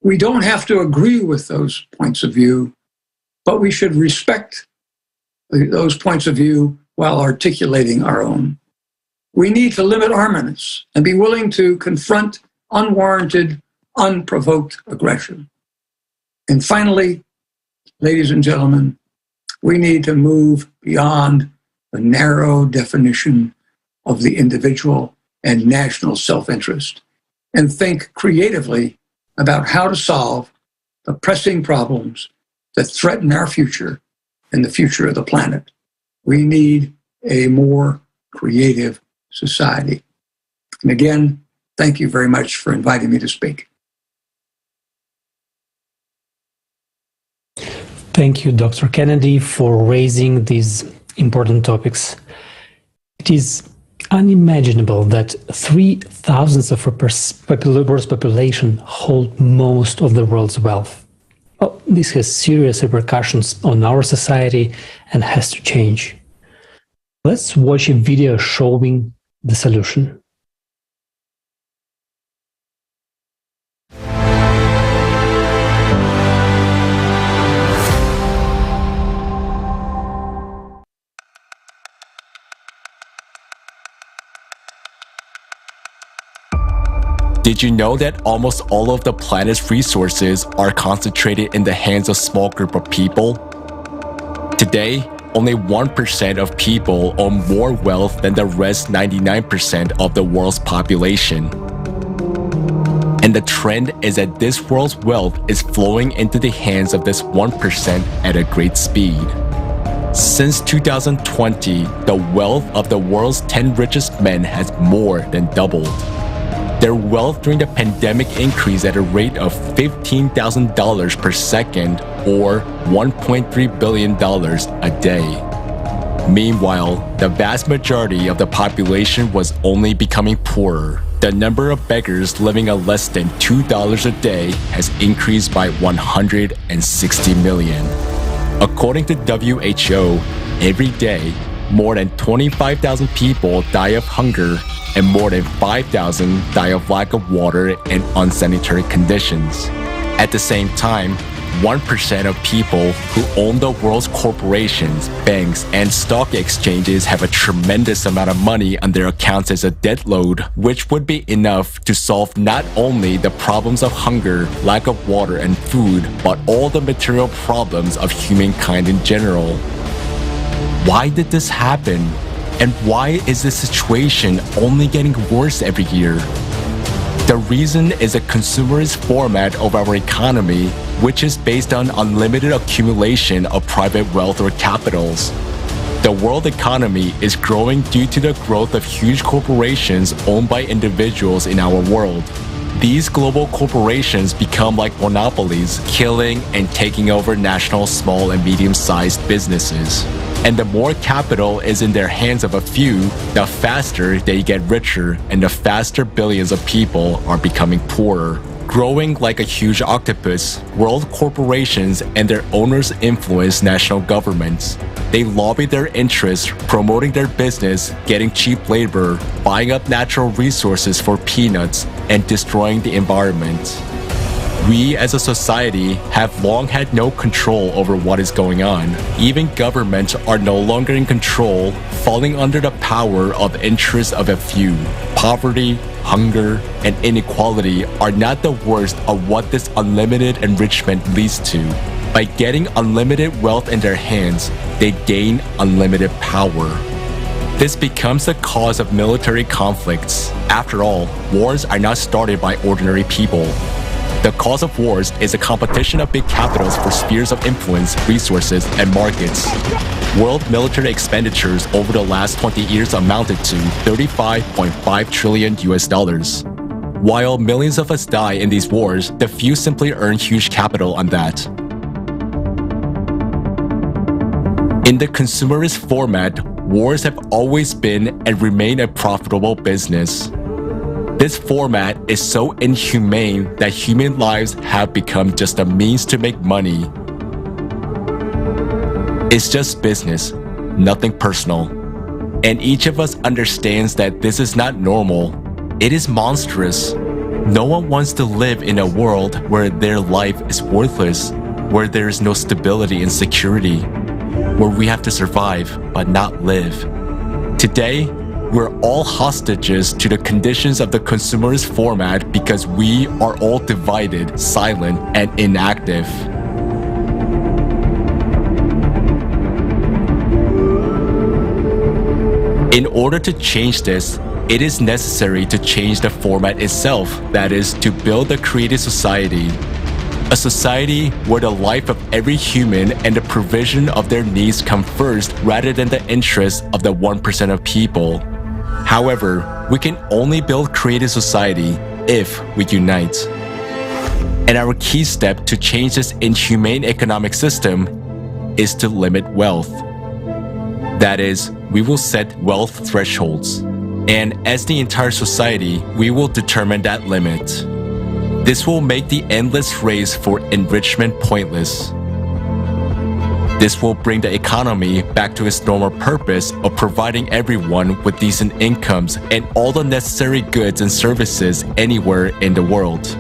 We don't have to agree with those points of view, but we should respect those points of view while articulating our own. We need to limit armaments and be willing to confront unwarranted, unprovoked aggression. And finally, ladies and gentlemen, we need to move beyond the narrow definition of the individual and national self-interest and think creatively about how to solve the pressing problems that threaten our future and the future of the planet. We need a more creative society. And again, thank you very much for inviting me to speak. Thank you, Dr. Kennedy, for raising these important topics. It is unimaginable that 3/1000 of a world's population hold most of the world's wealth. Well, this has serious repercussions on our society and has to change. Let's watch a video showing the solution. Did you know that almost all of the planet's resources are concentrated in the hands of a small group of people? Today, only 1% of people own more wealth than the rest 99% of the world's population. And the trend is that this world's wealth is flowing into the hands of this 1% at a great speed. Since 2020, the wealth of the world's 10 richest men has more than doubled. Their wealth during the pandemic increased at a rate of $15,000 per second, or $1.3 billion a day. Meanwhile, the vast majority of the population was only becoming poorer. The number of beggars living on less than $2 a day has increased by 160 million. According to WHO, every day, more than 25,000 people die of hunger and more than 5,000 die of lack of water and unsanitary conditions. At the same time, 1% of people who own the world's corporations, banks, and stock exchanges have a tremendous amount of money on their accounts as a debt load, which would be enough to solve not only the problems of hunger, lack of water and food, but all the material problems of humankind in general. Why did this happen? And why is this situation only getting worse every year? The reason is a consumerist format of our economy, which is based on unlimited accumulation of private wealth or capitals. The world economy is growing due to the growth of huge corporations owned by individuals in our world. These global corporations become like monopolies, killing and taking over national small and medium-sized businesses. And the more capital is in their hands of a few, the faster they get richer and the faster billions of people are becoming poorer. Growing like a huge octopus, world corporations and their owners influence national governments. They lobby their interests, promoting their business, getting cheap labor, buying up natural resources for peanuts, and destroying the environment. We as a society have long had no control over what is going on. Even governments are no longer in control, falling under the power of interests of a few. Poverty, hunger, and inequality are not the worst of what this unlimited enrichment leads to. By getting unlimited wealth in their hands, they gain unlimited power. This becomes the cause of military conflicts. After all, wars are not started by ordinary people. The cause of wars is a competition of big capitals for spheres of influence, resources, and markets. World military expenditures over the last 20 years amounted to $35.5 trillion. While millions of us die in these wars, the few simply earn huge capital on that. In the consumerist format, wars have always been and remain a profitable business. This format is so inhumane that human lives have become just a means to make money. It's just business, nothing personal. And each of us understands that this is not normal. It is monstrous. No one wants to live in a world where their life is worthless, where there is no stability and security, where we have to survive but not live. Today, we're all hostages to the conditions of the consumerist format because we are all divided, silent, and inactive. In order to change this, it is necessary to change the format itself, that is, to build a creative society. A society where the life of every human and the provision of their needs come first rather than the interests of the 1% of people. However, we can only build creative society if we unite. And our key step to change this inhumane economic system is to limit wealth. That is, we will set wealth thresholds. And as the entire society, we will determine that limit. This will make the endless race for enrichment pointless. This will bring the economy back to its normal purpose of providing everyone with decent incomes and all the necessary goods and services anywhere in the world.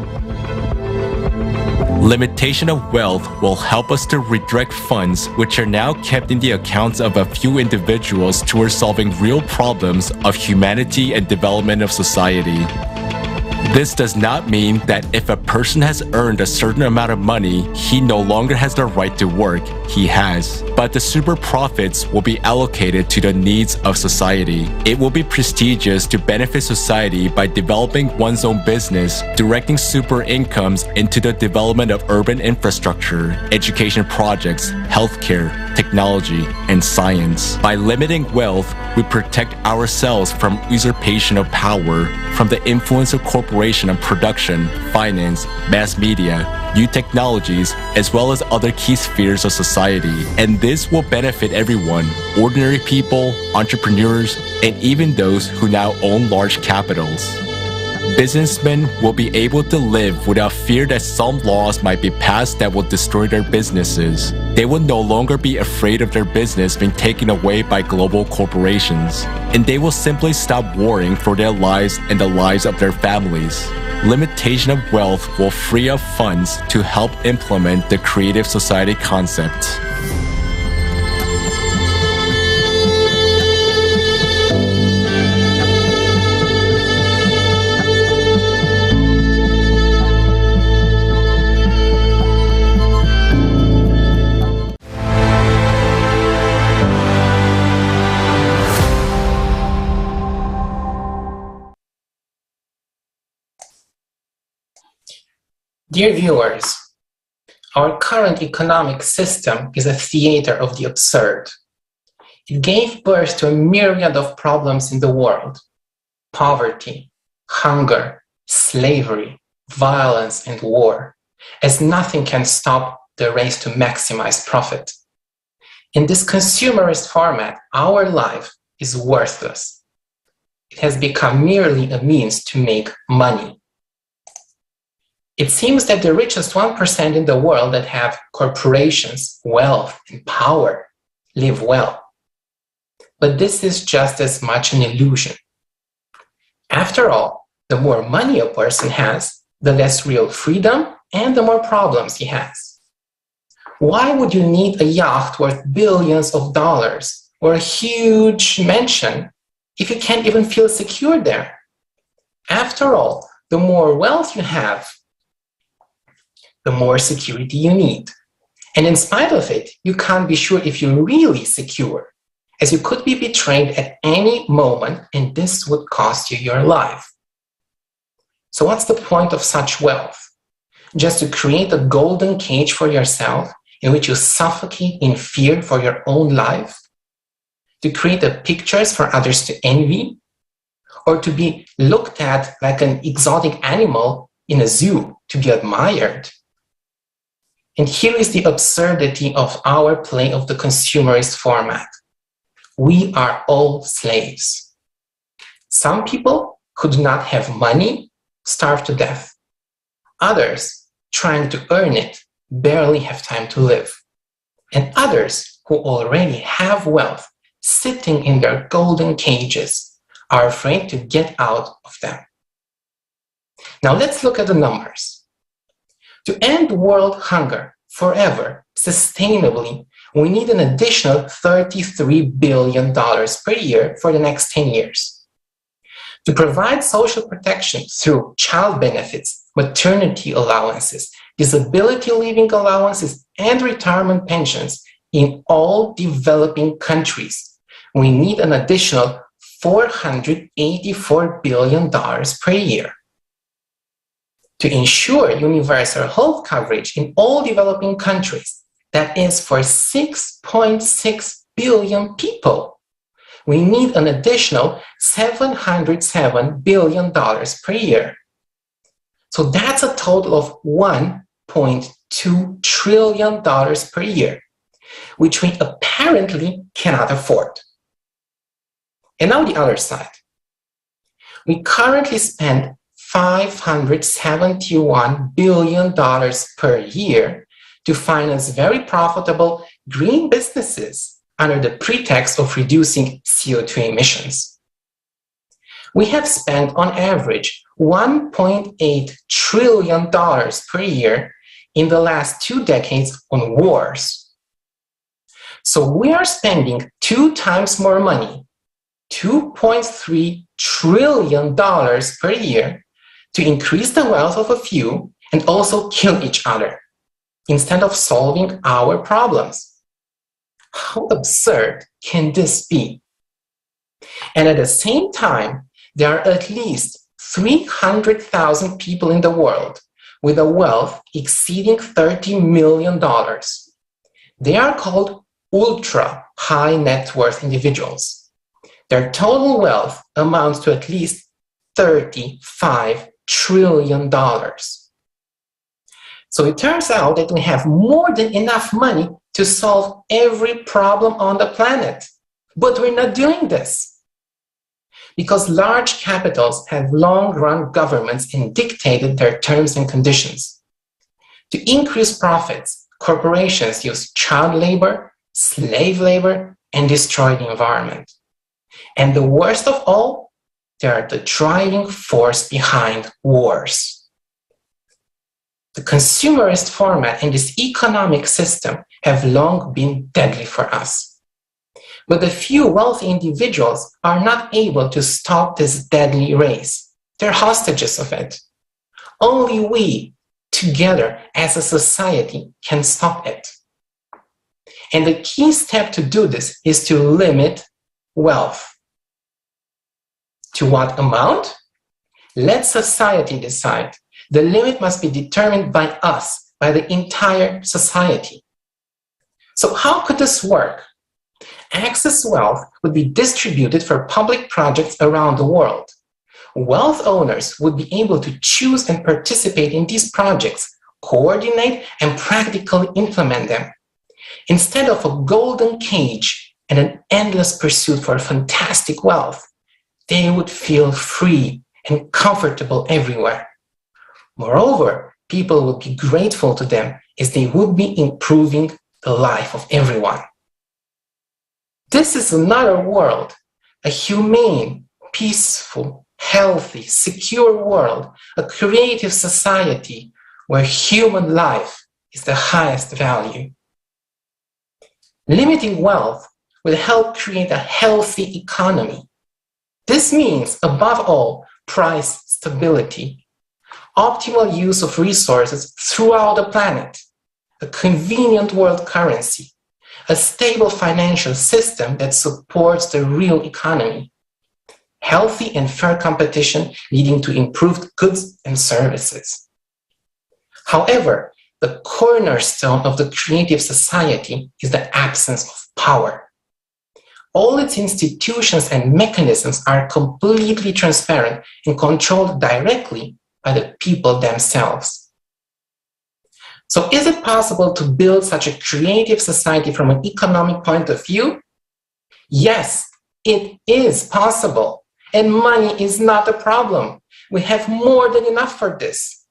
Limitation of wealth will help us to redirect funds which are now kept in the accounts of a few individuals towards solving real problems of humanity and development of society. This does not mean that if a person has earned a certain amount of money, he no longer has the right to work. He has. But the super profits will be allocated to the needs of society. It will be prestigious to benefit society by developing one's own business, directing super incomes into the development of urban infrastructure, education projects, healthcare, technology, and science. By limiting wealth, we protect ourselves from usurpation of power, from the influence of corporation on production, finance, mass media, new technologies, as well as other key spheres of society. And this will benefit everyone, ordinary people, entrepreneurs, and even those who now own large capitals. Businessmen will be able to live without fear that some laws might be passed that will destroy their businesses. They will no longer be afraid of their business being taken away by global corporations, and they will simply stop worrying for their lives and the lives of their families. Limitation of wealth will free up funds to help implement the creative society concept. Dear viewers, our current economic system is a theater of the absurd. It gave birth to a myriad of problems in the world: poverty, hunger, slavery, violence, and war, as nothing can stop the race to maximize profit. In this consumerist format, our life is worthless. It has become merely a means to make money. It seems that the richest 1% in the world that have corporations, wealth, and power live well. But this is just as much an illusion. After all, the more money a person has, the less real freedom and the more problems he has. Why would you need a yacht worth billions of dollars or a huge mansion if you can't even feel secure there? After all, the more wealth you have, the more security you need. And in spite of it, you can't be sure if you're really secure, as you could be betrayed at any moment, and this would cost you your life. So what's the point of such wealth? Just to create a golden cage for yourself in which you suffocate in fear for your own life? To create the pictures for others to envy? Or to be looked at like an exotic animal in a zoo to be admired? And here is the absurdity of our play of the consumerist format. We are all slaves. Some people who do not have money starve to death. Others, trying to earn it, barely have time to live. And others who already have wealth sitting in their golden cages are afraid to get out of them. Now let's look at the numbers. To end world hunger forever, sustainably, we need an additional $33 billion per year for the next 10 years. To provide social protection through child benefits, maternity allowances, disability leaving allowances, and retirement pensions in all developing countries, we need an additional $484 billion per year. To ensure universal health coverage in all developing countries, that is for 6.6 billion people, we need an additional $707 billion per year. So that's a total of $1.2 trillion per year, which we apparently cannot afford. And now the other side. We currently spend $571 billion per year to finance very profitable green businesses under the pretext of reducing CO2 emissions. We have spent on average $1.8 trillion per year in the last 2 decades on wars. So we are spending 2 times more money, $2.3 trillion per year, to increase the wealth of a few and also kill each other, instead of solving our problems. How absurd can this be? And at the same time, there are at least 300,000 people in the world with a wealth exceeding $30 million. They are called ultra high net worth individuals. Their total wealth amounts to at least $35 trillion. So it turns out that we have more than enough money to solve every problem on the planet, but we're not doing this. because large capitals have long run governments and dictated their terms and conditions. To increase profits, corporations use child labor, slave labor, and destroy the environment. And the worst of all, they are the driving force behind wars. The consumerist format and this economic system have long been deadly for us. But the few wealthy individuals are not able to stop this deadly race. They're hostages of it. Only we, together as a society, can stop it. And the key step to do this is to limit wealth. To what amount? Let society decide. The limit must be determined by us, by the entire society. So how could this work? Excess wealth would be distributed for public projects around the world. Wealth owners would be able to choose and participate in these projects, coordinate and practically implement them. Instead of a golden cage and an endless pursuit for fantastic wealth, they would feel free and comfortable everywhere. Moreover, people would be grateful to them as they would be improving the life of everyone. This is another world, a humane, peaceful, healthy, secure world, a creative society where human life is the highest value. Limiting wealth will help create a healthy economy. This means, above all, price stability, optimal use of resources throughout the planet, a convenient world currency, a stable financial system that supports the real economy, healthy and fair competition leading to improved goods and services. However, the cornerstone of the creative society is the absence of power. All its institutions and mechanisms are completely transparent and controlled directly by the people themselves. So is it possible to build such a creative society from an economic point of view? Yes, it is possible. And money is not a problem. We have more than enough for this.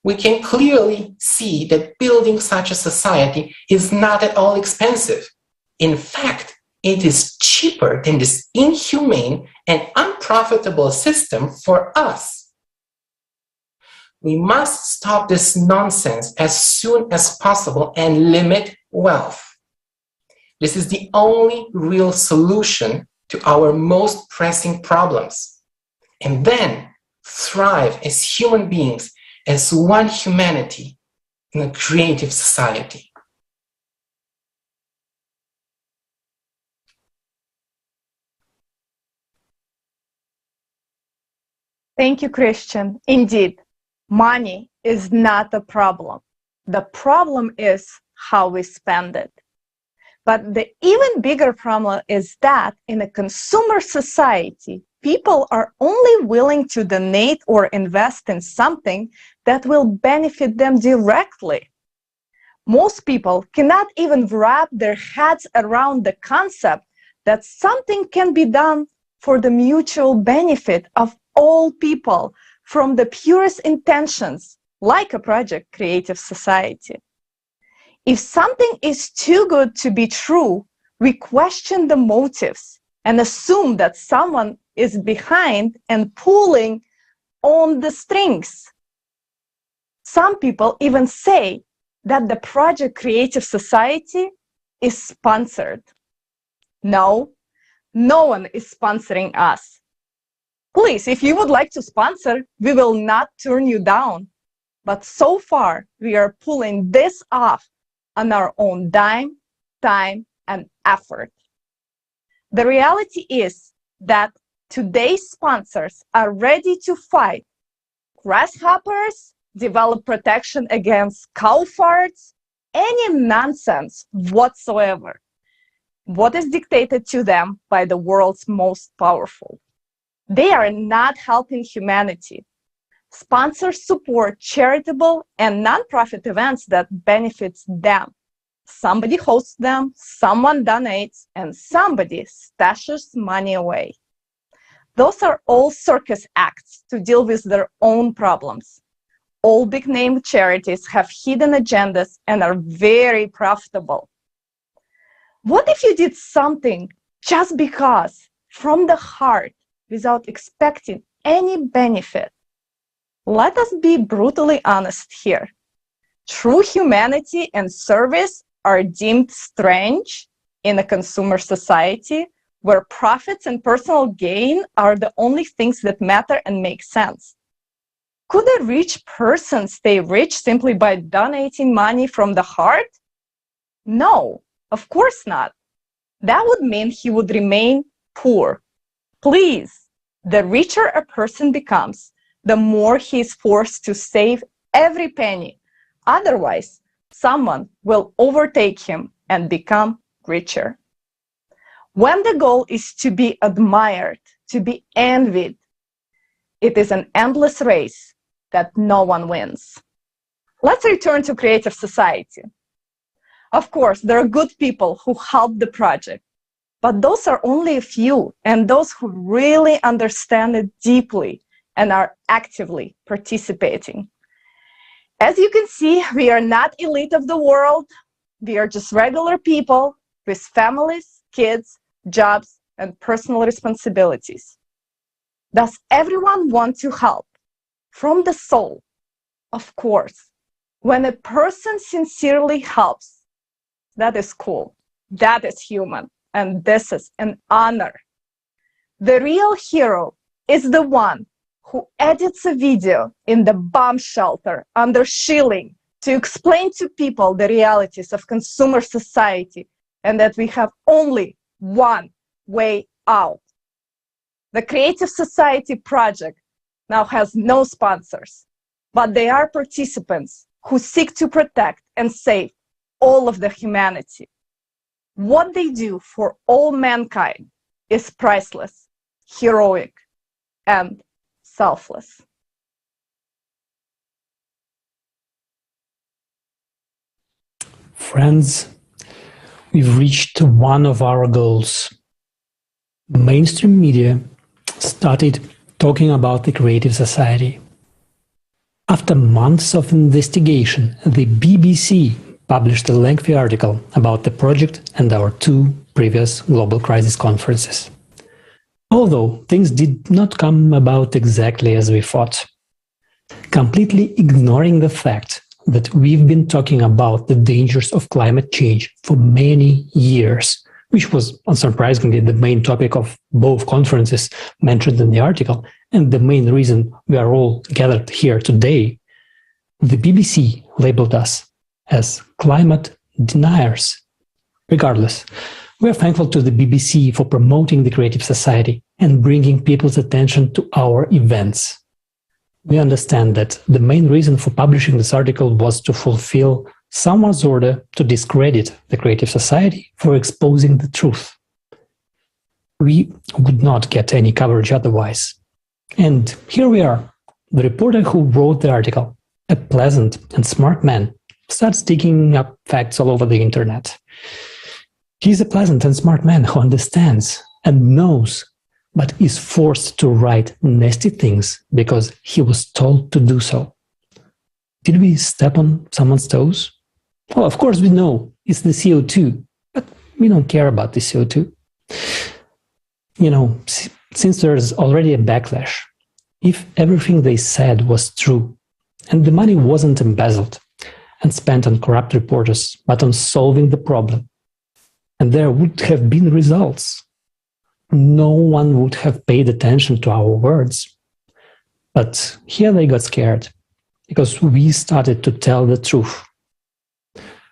We can clearly see that building such a society is not at all expensive. In fact, it is cheaper than this inhumane and unprofitable system for us. We must stop this nonsense as soon as possible and limit wealth. This is the only real solution to our most pressing problems. And then thrive as human beings, as one humanity in a creative society. Thank you, Christian. Indeed, money is not a problem. The problem is how we spend it. But the even bigger problem is that in a consumer society, people are only willing to donate or invest in something that will benefit them directly. Most people cannot even wrap their heads around the concept that something can be done for the mutual benefit of all people from the purest intentions, like a project creative society. If something is too good to be true, we question the motives and assume that someone is behind and pulling on the strings. Some people even say that the project creative society is sponsored. No, no one is sponsoring us. Please, if you would like to sponsor, we will not turn you down. But so far, we are pulling this off on our own dime, time, and effort. The reality is that today's sponsors are ready to fight grasshoppers, develop protection against cow farts, any nonsense whatsoever. What is dictated to them by the world's most powerful? They are not helping humanity. Sponsors support charitable and nonprofit events that benefits them. Somebody hosts them, someone donates, and somebody stashes money away. Those are all circus acts to deal with their own problems. All big-name charities have hidden agendas and are very profitable. What if you did something just because, from the heart, without expecting any benefit? Let us be brutally honest here. True humanity and service are deemed strange in a consumer society where profits and personal gain are the only things that matter and make sense. Could a rich person stay rich simply by donating money from the heart? No, of course not. That would mean he would remain poor. Please, the richer a person becomes, the more he is forced to save every penny. Otherwise, someone will overtake him and become richer. When the goal is to be admired, to be envied, it is an endless race that no one wins. Let's return to creative society. Of course, there are good people who help the project, but those are only a few, and those who really understand it deeply and are actively participating. As you can see, we are not elite of the world. We are just regular people with families, kids, jobs, and personal responsibilities. Does everyone want to help? From the soul, of course. When a person sincerely helps, that is cool. That is human. And this is an honor. The real hero is the one who edits a video in the bomb shelter under shilling to explain to people the realities of consumer society and that we have only one way out. The Creative Society project now has no sponsors, but they are participants who seek to protect and save all of the humanity. What they do for all mankind is priceless, heroic, and selfless. Friends, we've reached one of our goals. Mainstream media started talking about the Creative Society. After months of investigation, the BBC published a lengthy article about the project and our two previous global crisis conferences. Although things did not come about exactly as we thought, completely ignoring the fact that we've been talking about the dangers of climate change for many years, which was unsurprisingly the main topic of both conferences mentioned in the article, and the main reason we are all gathered here today, the BBC labeled us as climate deniers. Regardless, we are thankful to the BBC for promoting the Creative Society and bringing people's attention to our events. We understand that the main reason for publishing this article was to fulfill someone's order to discredit the Creative Society for exposing the truth. We would not get any coverage otherwise. And here we are, the reporter who wrote the article, a pleasant and smart man, starts digging up facts all over the internet. He's a pleasant and smart man who understands and knows, but is forced to write nasty things because he was told to do so. Did we step on someone's toes? Well, of course we know it's the CO2, but we don't care about the CO2. You know, since there's already a backlash, if everything they said was true, and the money wasn't embezzled and spent on corrupt reporters, but on solving the problem, and there would have been results, no one would have paid attention to our words. But here they got scared, because we started to tell the truth.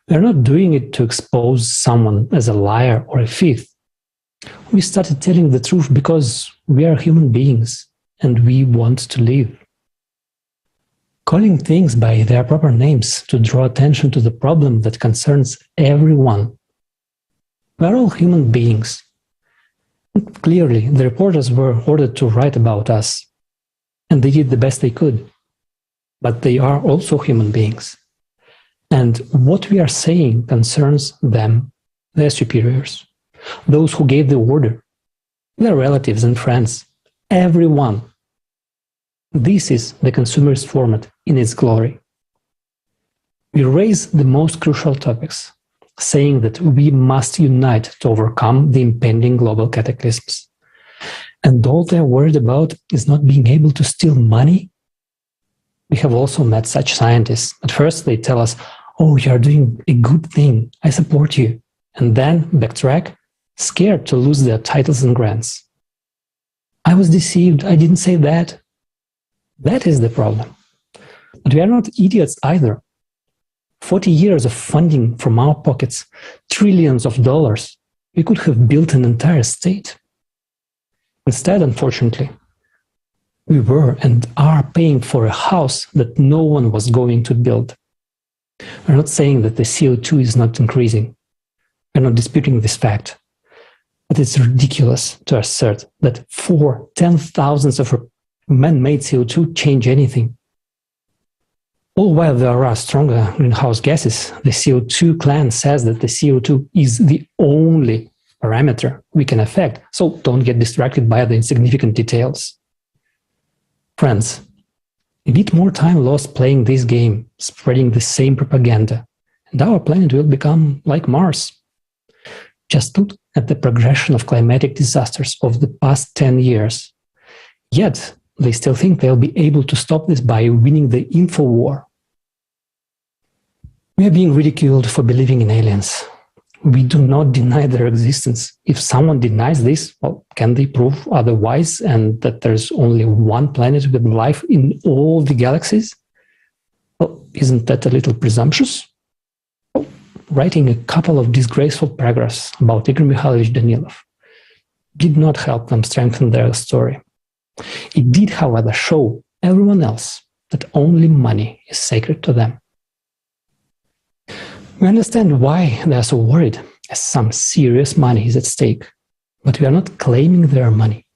We're not doing it to expose someone as a liar or a thief. We started telling the truth because we are human beings and we want to live. Calling things by their proper names to draw attention to the problem that concerns everyone. We're all human beings. And clearly, the reporters were ordered to write about us, and they did the best they could. But they are also human beings. And what we are saying concerns them, their superiors, those who gave the order, their relatives and friends, everyone. This is the consumerist format in its glory. We raise the most crucial topics, saying that we must unite to overcome the impending global cataclysms. And all they're worried about is not being able to steal money. We have also met such scientists. At first they tell us, oh, you're doing a good thing, I support you. And then backtrack, scared to lose their titles and grants. I was deceived, I didn't say that. That is the problem. But we are not idiots either. 40 years of funding from our pockets, trillions of dollars, we could have built an entire state. Instead, unfortunately, we were and are paying for a house that no one was going to build. We're not saying that the CO2 is not increasing. We're not disputing this fact. But it's ridiculous to assert that 10,000 of man-made CO2 change anything. All while there are stronger greenhouse gases, the CO2 clan says that the CO2 is the only parameter we can affect, so don't get distracted by the insignificant details. Friends, a bit more time lost playing this game, spreading the same propaganda, and our planet will become like Mars. Just look at the progression of climatic disasters of the past 10 years. Yet, they still think they'll be able to stop this by winning the info war. We are being ridiculed for believing in aliens. We do not deny their existence. If someone denies this, well, can they prove otherwise and that there's only one planet with life in all the galaxies? Well, isn't that a little presumptuous? Well, writing a couple of disgraceful paragraphs about Igor Mikhailovich Danilov did not help them strengthen their story. It did, however, show everyone else that only money is sacred to them. We understand why they are so worried, as some serious money is at stake, but we are not claiming their money.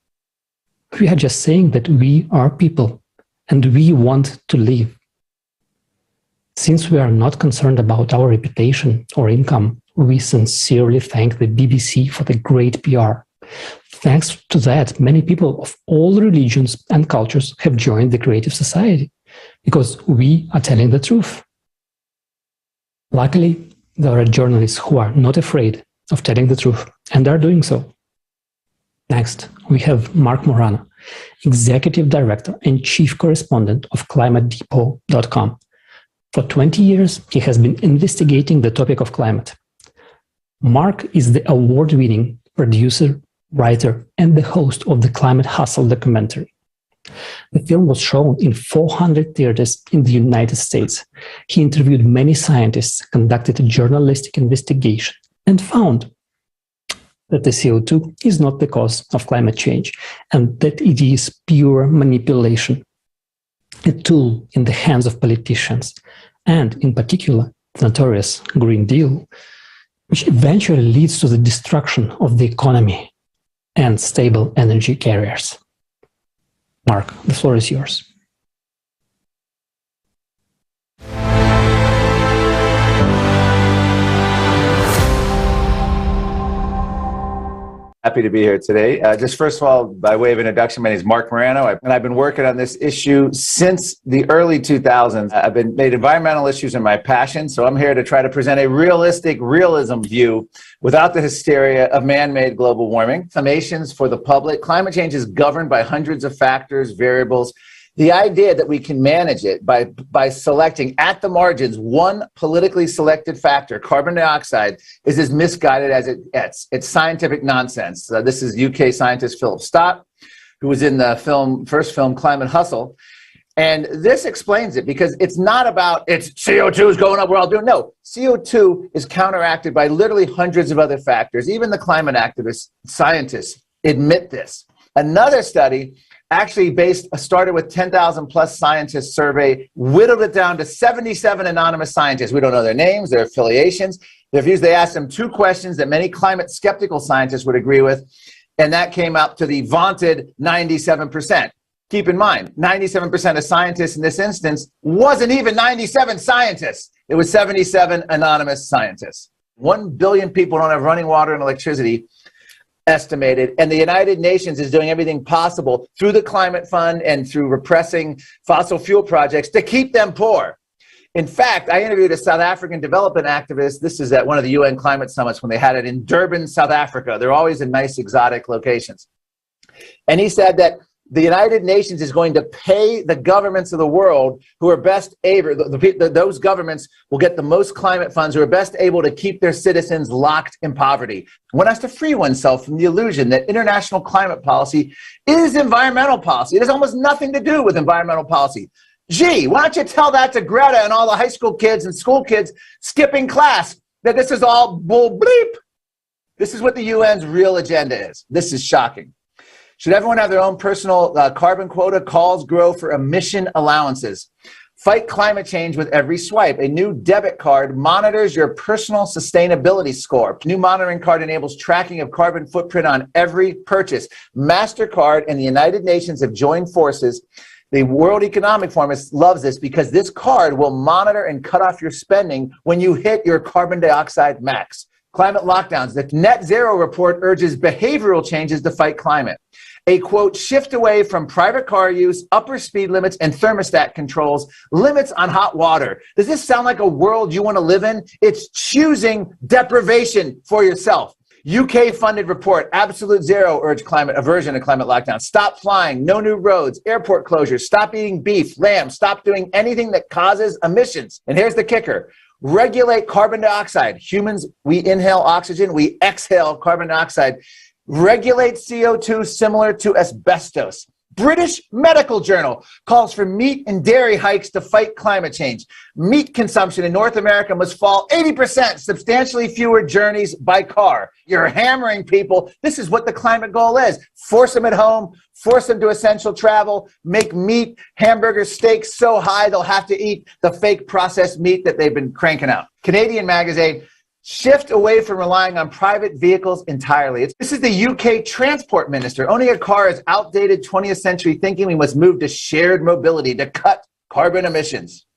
We are just saying that we are people, and we want to live. Since we are not concerned about our reputation or income, we sincerely thank the BBC for the great PR. Thanks to that, many people of all religions and cultures have joined the Creative Society, because we are telling the truth. Luckily, there are journalists who are not afraid of telling the truth and are doing so. Next, we have Mark Morano, Executive Director and Chief Correspondent of ClimateDepot.com. For 20 years, he has been investigating the topic of climate. Mark is the award-winning producer, writer, and the host of the Climate Hustle documentary. The film was shown in 400 theaters in the United States. He interviewed many scientists, conducted a journalistic investigation, and found that the CO2 is not the cause of climate change, and that it is pure manipulation, a tool in the hands of politicians, and in particular, the notorious Green Deal, which eventually leads to the destruction of the economy and stable energy carriers. Mark, the floor is yours. Happy to be here today. Just first of all, by way of introduction, my name is Mark Morano, and I've been working on this issue since the early 2000s. I've been made environmental issues are my passion, so I'm here to try to present a realistic realism view without the hysteria of man-made global warming. Summations for the public. Climate change is governed by hundreds of factors, variables. The idea that we can manage it by selecting at the margins one politically selected factor, carbon dioxide, is as misguided as it gets. It's scientific nonsense. This is UK scientist Philip Stott, who was in the first film, Climate Hustle. And this explains it, because it's not about it's CO2 is going up, we're all doing. No, CO2 is counteracted by literally hundreds of other factors. Even the climate activists, scientists admit this. Another study actually started with 10,000 plus scientists survey, whittled it down to 77 anonymous scientists. We don't know their names, their affiliations, their views. They asked them two questions that many climate skeptical scientists would agree with, and that came up to the vaunted 97%. Keep in mind, 97% of scientists in this instance wasn't even 97 scientists. It was 77 anonymous scientists. 1 billion people don't have running water and electricity. estimated, and the United Nations is doing everything possible through the Climate Fund and through repressing fossil fuel projects to keep them poor. In fact, I interviewed a South African development activist. This is at one of the UN climate summits when they had it in Durban, South Africa. They're always in nice exotic locations. And he said that the United Nations is going to pay the governments of the world who are best able, those governments will get the most climate funds who are best able to keep their citizens locked in poverty. One has to free oneself from the illusion that international climate policy is environmental policy. It has almost nothing to do with environmental policy. Gee, why don't you tell that to Greta and all the high school kids and school kids skipping class, that this is all bull bleep? This is what the UN's real agenda is. This is shocking. Should everyone have their own personal carbon quota? Calls grow for emission allowances. Fight climate change with every swipe. A new debit card monitors your personal sustainability score. New monitoring card enables tracking of carbon footprint on every purchase. MasterCard and the United Nations have joined forces. The World Economic Forum loves this because this card will monitor and cut off your spending when you hit your carbon dioxide max. Climate lockdowns. The Net Zero report urges behavioral changes to fight climate. A, quote, shift away from private car use, upper speed limits, and thermostat controls, limits on hot water. Does this sound like a world you want to live in? It's choosing deprivation for yourself. UK-funded report, Absolute Zero urge climate aversion to climate lockdown. Stop flying, no new roads, airport closures, stop eating beef, lamb, stop doing anything that causes emissions. And here's the kicker. Regulate carbon dioxide. Humans, we inhale oxygen, we exhale carbon dioxide. Regulate CO2 similar to asbestos. British Medical Journal calls for meat and dairy hikes to fight climate change. Meat consumption in North America must fall 80%, substantially fewer journeys by car. You're hammering people. This is what the climate goal is. Force them at home, force them to essential travel, make meat, hamburger, steaks so high they'll have to eat the fake processed meat that they've been cranking out. Canadian Magazine, shift away from relying on private vehicles entirely. This is the UK transport minister. Owning a car is outdated 20th century thinking. We must move to shared mobility to cut carbon emissions.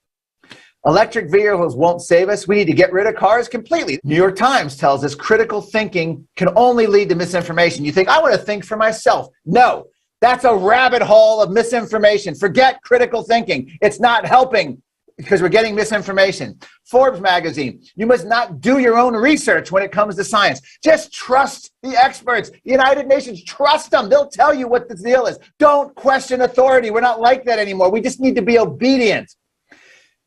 Electric vehicles won't save us. We need to get rid of cars completely. New York Times tells us critical thinking can only lead to misinformation. You think, I want to think for myself. No, that's a rabbit hole of misinformation. Forget critical thinking. It's not helping because we're getting misinformation. Forbes magazine, you must not do your own research when it comes to science. Just trust the experts. The United Nations, trust them. They'll tell you what the deal is. Don't question authority. We're not like that anymore. We just need to be obedient.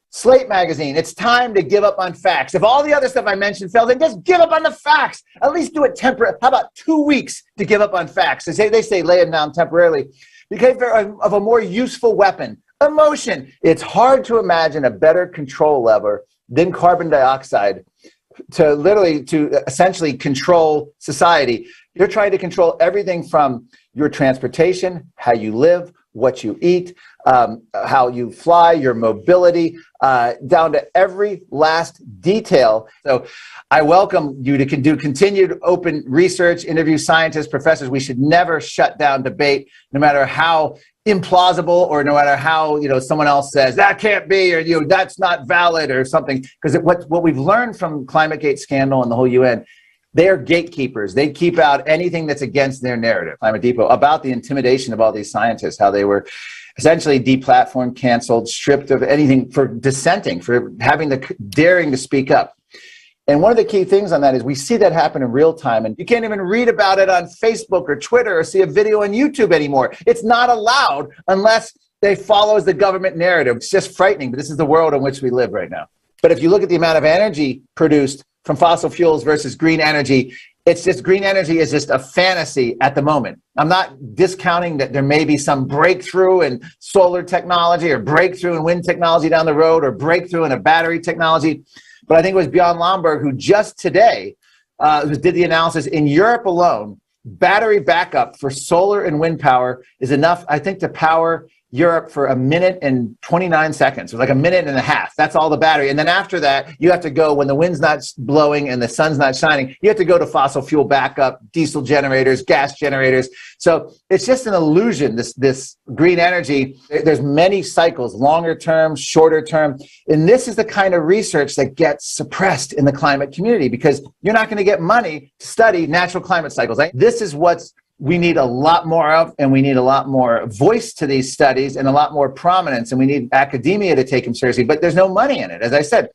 Slate magazine, it's time to give up on facts. If all the other stuff I mentioned fails, then just give up on the facts. At least do it temporarily. How about 2 weeks to give up on facts? They say lay them down temporarily because of a more useful weapon. Emotion. It's hard to imagine a better control lever than carbon dioxide to essentially control society. You're trying to control everything from your transportation, how you live, what you eat, how you fly, your mobility, down to every last detail. So I welcome you to do continued open research, interview scientists, professors. We should never shut down debate, no matter how implausible or no matter how someone else says that can't be or that's not valid or something. Because what we've learned from ClimateGate scandal and the whole UN, they are gatekeepers. They keep out anything that's against their narrative. Climate Depot, about the intimidation of all these scientists, how they were essentially deplatformed, canceled, stripped of anything for dissenting, for having the daring to speak up. And one of the key things on that is we see that happen in real time, and you can't even read about it on Facebook or Twitter or see a video on YouTube anymore. It's not allowed unless they follow the government narrative. It's just frightening, but this is the world in which we live right now. But if you look at the amount of energy produced from fossil fuels versus green energy, it's just green energy is just a fantasy at the moment. I'm not discounting that there may be some breakthrough in solar technology or breakthrough in wind technology down the road or breakthrough in a battery technology. But I think it was Bjorn Lomborg who just today did the analysis. In Europe alone, battery backup for solar and wind power is enough, I think, to power Europe for 1 minute and 29 seconds. It was like 1.5 minutes. That's all the battery. And then after that, you have to go when the wind's not blowing and the sun's not shining, you have to go to fossil fuel backup, diesel generators, gas generators. So it's just an illusion, this green energy. There's many cycles, longer term, shorter term. And this is the kind of research that gets suppressed in the climate community because you're not going to get money to study natural climate cycles. This is what's we need a lot more of, and we need a lot more voice to these studies and a lot more prominence, and we need academia to take them seriously, but there's no money in it. As I said,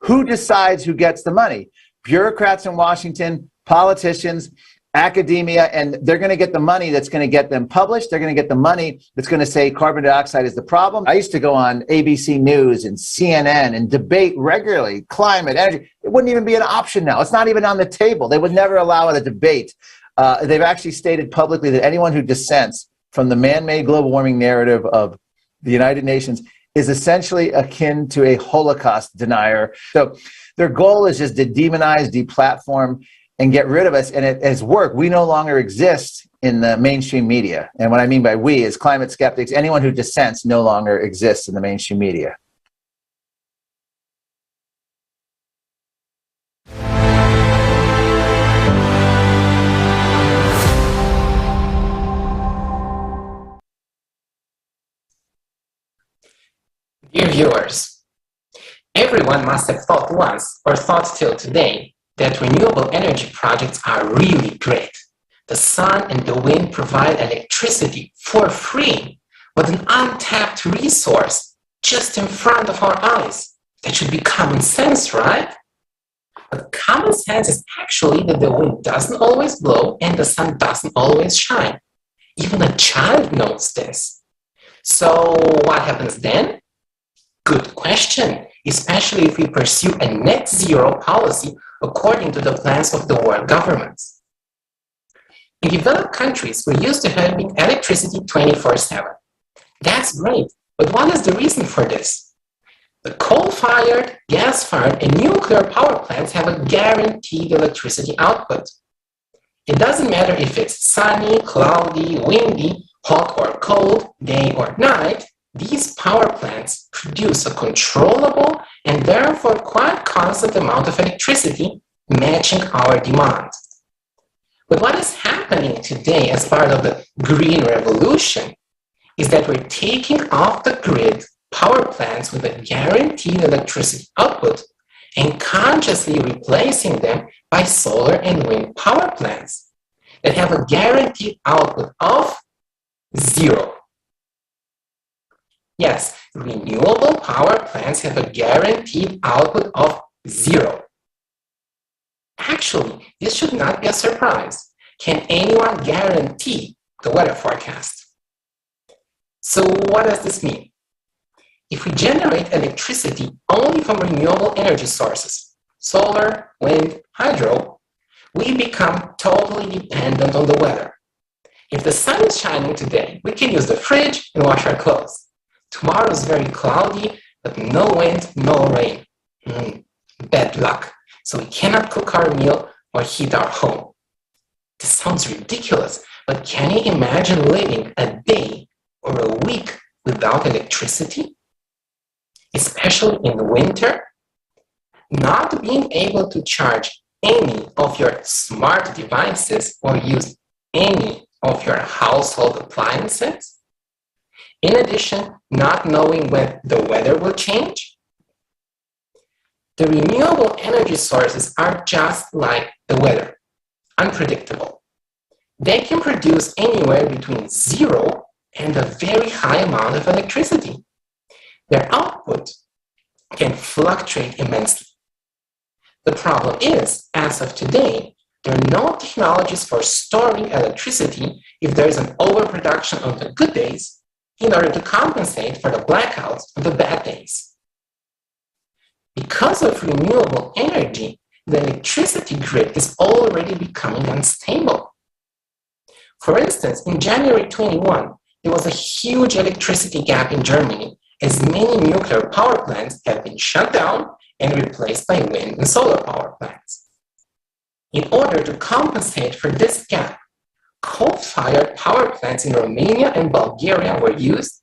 who decides who gets the money? Bureaucrats in Washington, politicians, academia, and they're going to get the money that's going to get them published. They're going to get the money that's going to say carbon dioxide is the problem. I used to go on ABC News and CNN and debate regularly climate, energy. It wouldn't even be an option now. It's not even on the table. They would never allow it a debate. They've actually stated publicly that anyone who dissents from the man-made global warming narrative of the United Nations is essentially akin to a Holocaust denier. So their goal is just to demonize, deplatform, and get rid of us. And it has worked. We no longer exist in the mainstream media. And what I mean by we is climate skeptics. Anyone who dissents no longer exists in the mainstream media. Dear viewers, everyone must have thought once or thought till today that renewable energy projects are really great. The sun and the wind provide electricity for free with an untapped resource just in front of our eyes. That should be common sense, right? But common sense is actually that the wind doesn't always blow and the sun doesn't always shine. Even a child knows this. So what happens then? Good question, especially if we pursue a net zero policy according to the plans of the world governments. In developed countries, we're used to having electricity 24/7. That's great, but what is the reason for this? The coal-fired, gas-fired, and nuclear power plants have a guaranteed electricity output. It doesn't matter if it's sunny, cloudy, windy, hot or cold, day or night, these power plants produce a controllable and therefore quite constant amount of electricity matching our demand. But what is happening today as part of the green revolution is that we're taking off the grid power plants with a guaranteed electricity output and consciously replacing them by solar and wind power plants that have a guaranteed output of zero. Yes, renewable power plants have a guaranteed output of zero. Actually, this should not be a surprise. Can anyone guarantee the weather forecast? So what does this mean? If we generate electricity only from renewable energy sources, solar, wind, hydro, we become totally dependent on the weather. If the sun is shining today, we can use the fridge and wash our clothes. Tomorrow is very cloudy, but no wind, no rain. Bad luck. So we cannot cook our meal or heat our home. This sounds ridiculous, but can you imagine living a day or a week without electricity? Especially in the winter? Not being able to charge any of your smart devices or use any of your household appliances? In addition, not knowing when the weather will change? The renewable energy sources are just like the weather, unpredictable. They can produce anywhere between 0 and a very high amount of electricity. Their output can fluctuate immensely. The problem is, as of today, there are no technologies for storing electricity if there is an overproduction on the good days in order to compensate for the blackouts on the bad days. Because of renewable energy, the electricity grid is already becoming unstable. For instance, in January 21, there was a huge electricity gap in Germany as many nuclear power plants have been shut down and replaced by wind and solar power plants. In order to compensate for this gap, coal-fired power plants in Romania and Bulgaria were used,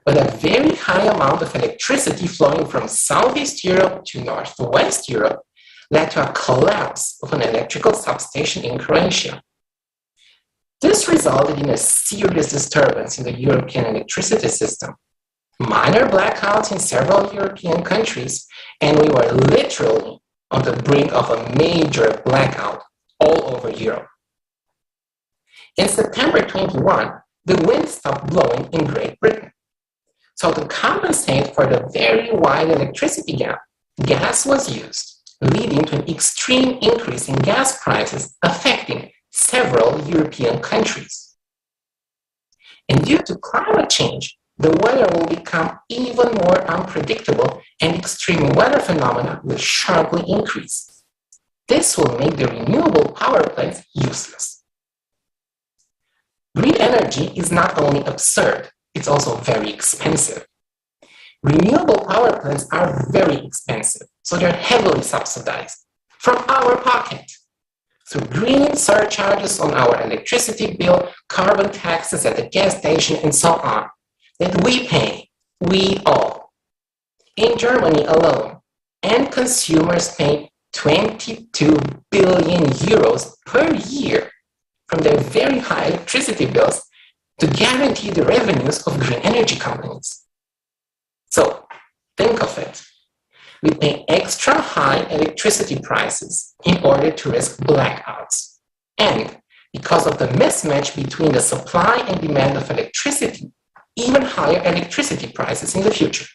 but a very high amount of electricity flowing from Southeast Europe to Northwest Europe led to a collapse of an electrical substation in Croatia. This resulted in a serious disturbance in the European electricity system, minor blackouts in several European countries, and we were literally on the brink of a major blackout all over Europe. In September 21, the wind stopped blowing in Great Britain. So to compensate for the very wide electricity gap, gas was used, leading to an extreme increase in gas prices affecting several European countries. And due to climate change, the weather will become even more unpredictable and extreme weather phenomena will sharply increase. This will make the renewable power plants useless. Green energy is not only absurd, it's also very expensive. Renewable power plants are very expensive, so they're heavily subsidized from our pocket through green surcharges on our electricity bill, carbon taxes at the gas station, and so on, that we pay, we all. In Germany alone, end consumers pay 22 billion euros per year from their very high electricity bills to guarantee the revenues of green energy companies. So, think of it. We pay extra high electricity prices in order to risk blackouts. And because of the mismatch between the supply and demand of electricity, even higher electricity prices in the future.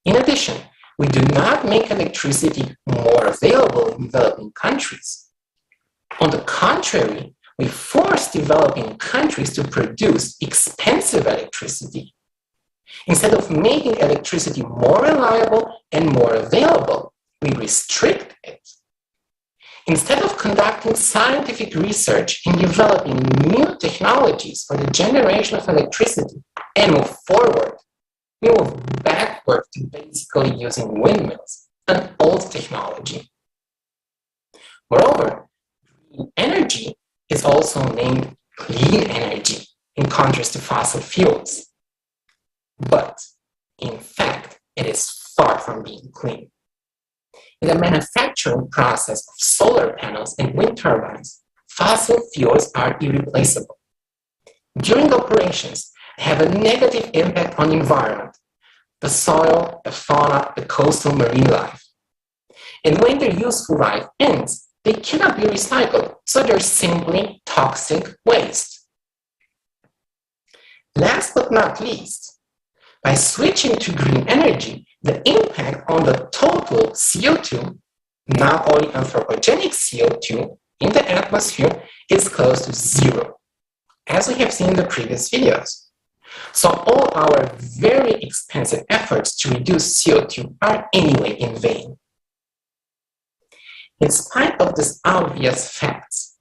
In addition, we do not make electricity more available in developing countries. On the contrary, we force developing countries to produce expensive electricity. Instead of making electricity more reliable and more available, we restrict it. Instead of conducting scientific research in developing new technologies for the generation of electricity and move forward, we move backward to basically using windmills, an old technology. Moreover, green energy is also named clean energy in contrast to fossil fuels. But, in fact, it is far from being clean. In the manufacturing process of solar panels and wind turbines, fossil fuels are irreplaceable. During operations, they have a negative impact on the environment, the soil, the fauna, the coastal marine life. And when their useful life ends, they cannot be recycled, so they're simply toxic waste. Last but not least, by switching to green energy, the impact on the total CO2, not only anthropogenic CO2 in the atmosphere, is close to zero, as we have seen in the previous videos. So all our very expensive efforts to reduce CO2 are anyway in vain. In spite of these obvious facts,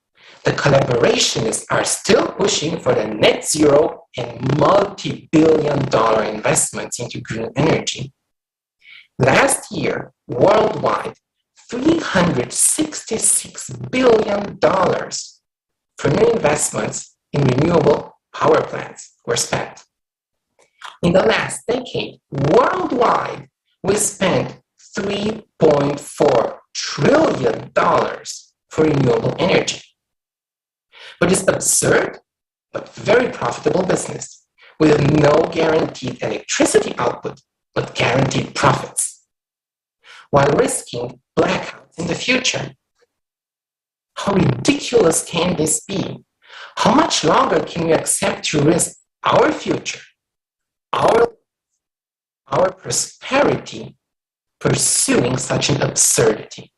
the collaborationists are still pushing for the net zero and multi-billion-dollar investments into green energy. Last year, worldwide, $366 billion for new investments in renewable power plants were spent. In the last decade, worldwide, we spent $3.4 trillion for renewable energy. But it's absurd, but very profitable business, with no guaranteed electricity output, but guaranteed profits, while risking blackouts in the future. How ridiculous can this be? How much longer can we accept to risk our future, our prosperity, pursuing such an absurdity?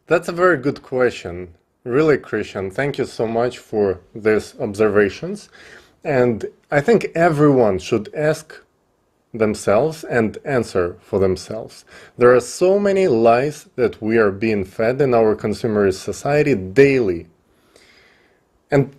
That's a very good question. Really, Christian, thank you so much for these observations. And I think everyone should ask themselves and answer for themselves. There are so many lies that we are being fed in our consumerist society daily. And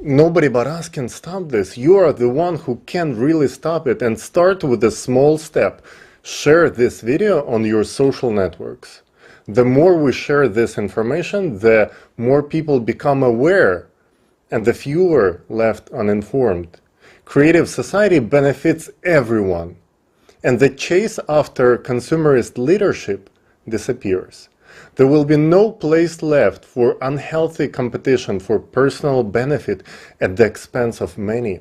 nobody but us can stop this. You are the one who can really stop it, and start with a small step. Share this video on your social networks. The more we share this information, the more people become aware and the fewer left uninformed. Creative society benefits everyone, and the chase after consumerist leadership disappears. There will be no place left for unhealthy competition for personal benefit at the expense of many.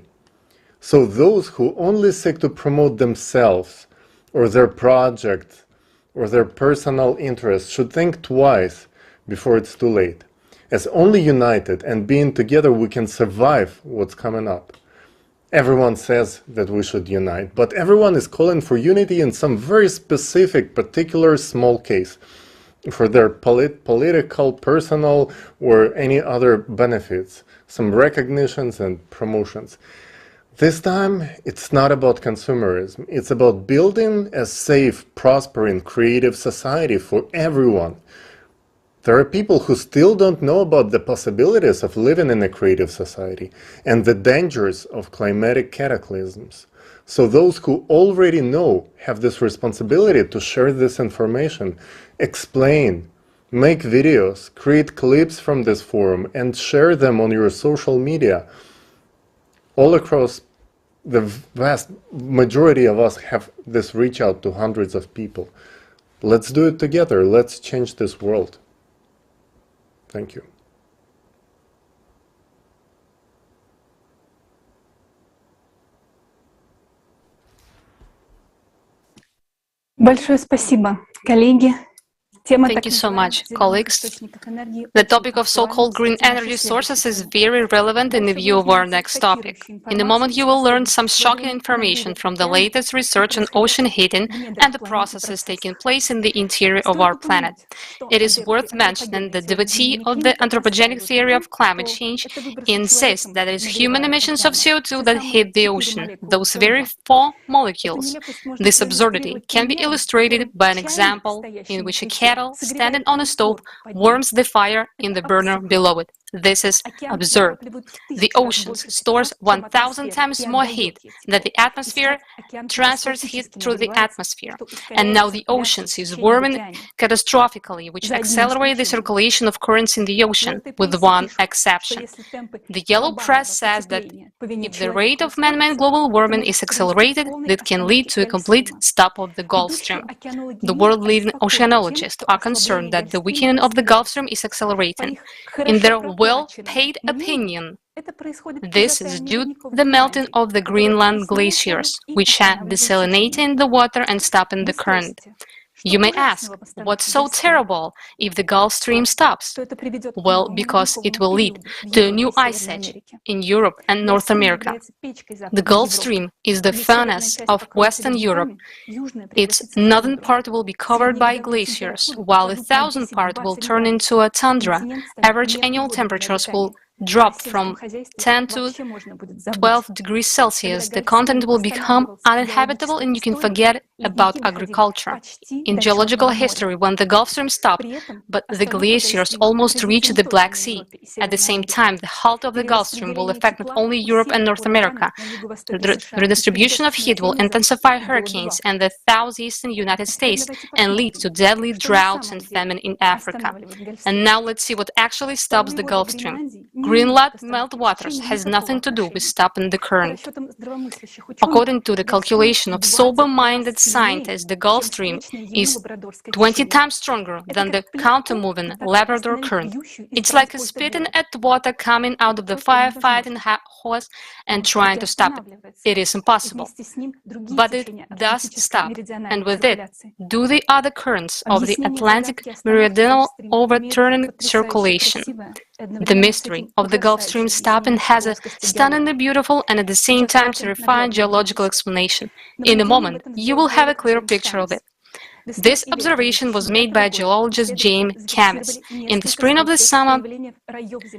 So those who only seek to promote themselves or their project or their personal interests should think twice before it's too late. As only united and being together we can survive what's coming up. Everyone says that we should unite, but everyone is calling for unity in some very specific, particular small case, for their political, personal, or any other benefits, some recognitions and promotions. This time, it's not about consumerism. It's about building a safe, prospering, creative society for everyone. There are people who still don't know about the possibilities of living in a creative society and the dangers of climatic cataclysms. So those who already know have this responsibility to share this information, explain, make videos, create clips from this forum, and share them on your social media. All across, the vast majority of us have this reach out to hundreds of people. Let's do it together. Let's change this world. Thank you. Большое спасибо, коллеги. Thank you so much, colleagues. The topic of so-called green energy sources is very relevant in the view of our next topic. In a moment, you will learn some shocking information from the latest research on ocean heating and the processes taking place in the interior of our planet. It is worth mentioning that the devotee of the anthropogenic theory of climate change insists that it is human emissions of CO2 that hit the ocean, those very 4 molecules. This absurdity can be illustrated by an example in which a kettle standing on a stove warms the fire in the burner below it. This is absurd. The ocean stores 1,000 times more heat than the atmosphere transfers heat through the atmosphere. And now the oceans is warming catastrophically, which accelerates the circulation of currents in the ocean, with one exception. The yellow press says that if the rate of man-made global warming is accelerated, that can lead to a complete stop of the Gulf Stream. The world-leading oceanologists are concerned that the weakening of the Gulf Stream is accelerating. In their well-paid opinion, this is due to the melting of the Greenland glaciers, which are desalinating the water and stopping the current. You may ask, what's so terrible if the Gulf Stream stops? Well, because it will lead to a new ice age in Europe and North America. The Gulf Stream is the furnace of Western Europe. Its northern part will be covered by glaciers, while the southern part will turn into a tundra. Average annual temperatures will drop from 10 to 12 degrees Celsius. The continent will become uninhabitable and you can forget about agriculture. In geological history, when the Gulf Stream stopped, but the glaciers almost reached the Black Sea. At the same time, the halt of the Gulf Stream will affect not only Europe and North America. The redistribution of heat will intensify hurricanes in the southeastern United States and lead to deadly droughts and famine in Africa. And now let's see what actually stops the Gulf Stream. Greenland meltwaters has nothing to do with stopping the current. According to the calculation of sober-minded scientists, the Gulf Stream is 20 times stronger than the counter-moving Labrador current. It's like a spitting at water coming out of the firefighting hose and trying to stop it. It is impossible. But it does stop, and with it, do the other currents of the Atlantic meridional overturning circulation. The mystery of the Gulf Stream stopping has a stunningly beautiful and at the same time terrifying geological explanation. In a moment, you will have a clear picture of it. This observation was made by geologist James Camis. In the spring of the summer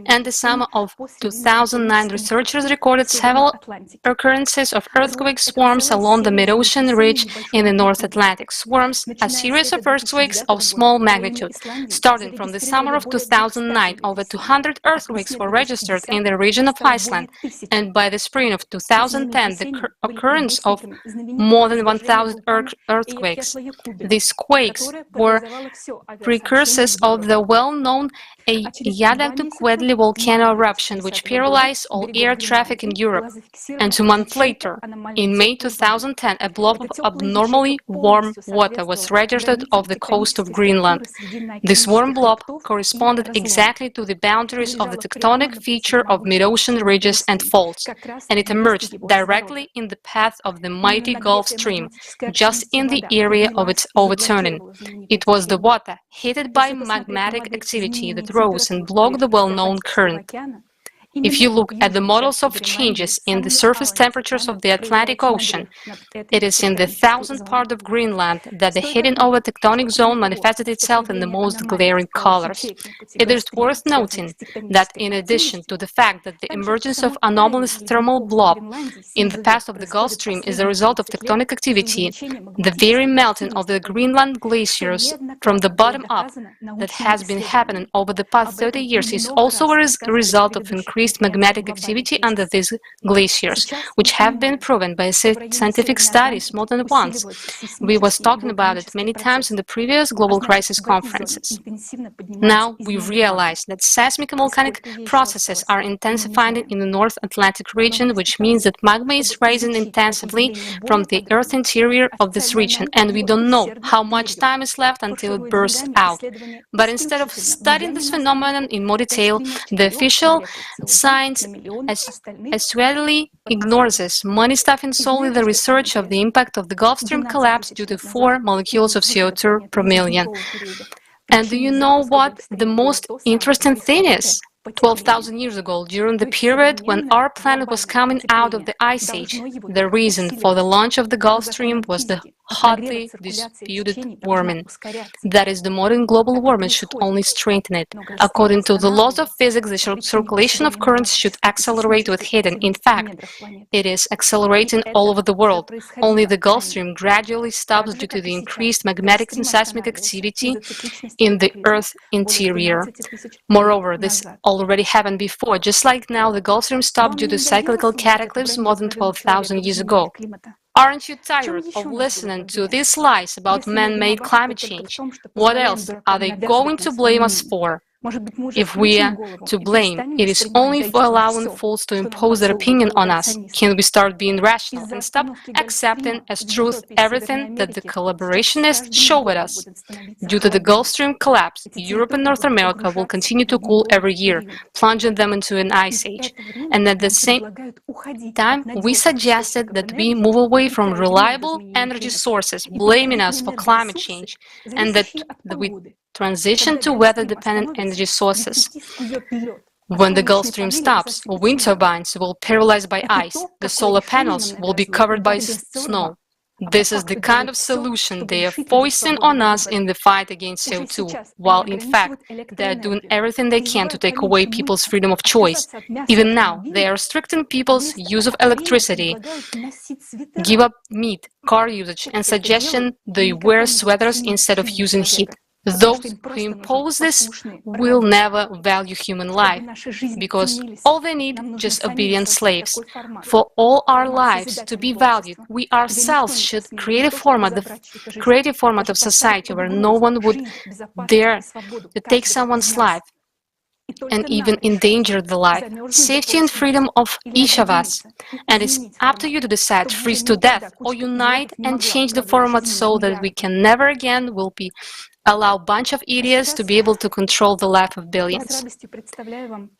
and the summer of 2009, researchers recorded several occurrences of earthquake swarms along the mid-ocean ridge in the North Atlantic. Swarms, a series of earthquakes of small magnitude. Starting from the summer of 2009, over 200 earthquakes were registered in the region of Iceland, and by the spring of 2010, the occurrence of more than 1,000 earthquakes. These quakes were precursors of the well-known undeclared volcano eruption, which paralyzed all air traffic in Europe. And 2 months later, in May 2010, a blob of abnormally warm water was registered off the coast of Greenland. This warm blob corresponded exactly to the boundaries of the tectonic feature of mid-ocean ridges and faults, and it emerged directly in the path of the mighty Gulf Stream, just in the area of its overturning. It was the water, heated by magmatic activity, that rose and blocked the well-known current. If you look at the models of changes in the surface temperatures of the Atlantic Ocean, it is in the 1000th part of Greenland that the hidden over tectonic zone manifested itself in the most glaring colors. It is worth noting that in addition to the fact that the emergence of anomalous thermal blob in the path of the Gulf Stream is the result of tectonic activity, the very melting of the Greenland glaciers from the bottom up that has been happening over the past 30 years is also a result of increased magmatic activity under these glaciers, which have been proven by scientific studies more than once. We was talking about it many times in the previous global crisis conferences. Now we realize that seismic and volcanic processes are intensifying in the North Atlantic region, which means that magma is rising intensively from the Earth's interior of this region, and we don't know how much time is left until it bursts out. But instead of studying this phenomenon in more detail, the official science actually ignores this, money stuffing solely the research of the impact of the Gulf Stream collapse due to 4 molecules of CO2 per million. And do you know what the most interesting thing is? 12,000 years ago, during the period when our planet was coming out of the Ice Age, the reason for the launch of the Gulf Stream was the hotly disputed warming. That is, the modern global warming should only strengthen it. According to the laws of physics, the circulation of currents should accelerate with heating. In fact, it is accelerating all over the world. Only the Gulf Stream gradually stops due to the increased magmatic and seismic activity in the Earth's interior. Moreover, this already happened before. Just like now, the Gulf Stream stopped due to cyclical cataclysms more than 12,000 years ago. Aren't you tired of listening to these lies about man-made climate change? What else are they going to blame us for? If we are to blame, it is only for allowing fools to impose their opinion on us. Can we start being rational and stop accepting as truth everything that the collaborationists show at us? Due to the Gulf Stream collapse, Europe and North America will continue to cool every year, plunging them into an ice age. And at the same time, we suggested that we move away from reliable energy sources, blaming us for climate change, and that we transition to weather-dependent energy sources. When the Gulf Stream stops, wind turbines will be paralyzed by ice, the solar panels will be covered by snow. This is the kind of solution they are foisting on us in the fight against CO2, while in fact they are doing everything they can to take away people's freedom of choice. Even now, they are restricting people's use of electricity, give up meat, car usage, and suggesting they wear sweaters instead of using heat. Those who impose this will never value human life, because all they need is just obedient slaves. For all our lives to be valued, we ourselves should create a format of society where no one would dare to take someone's life and even endanger the life, safety and freedom of each of us. And it's up to you to decide, freeze to death or unite and change the format so that we can never again allow a bunch of idiots to be able to control the life of billions.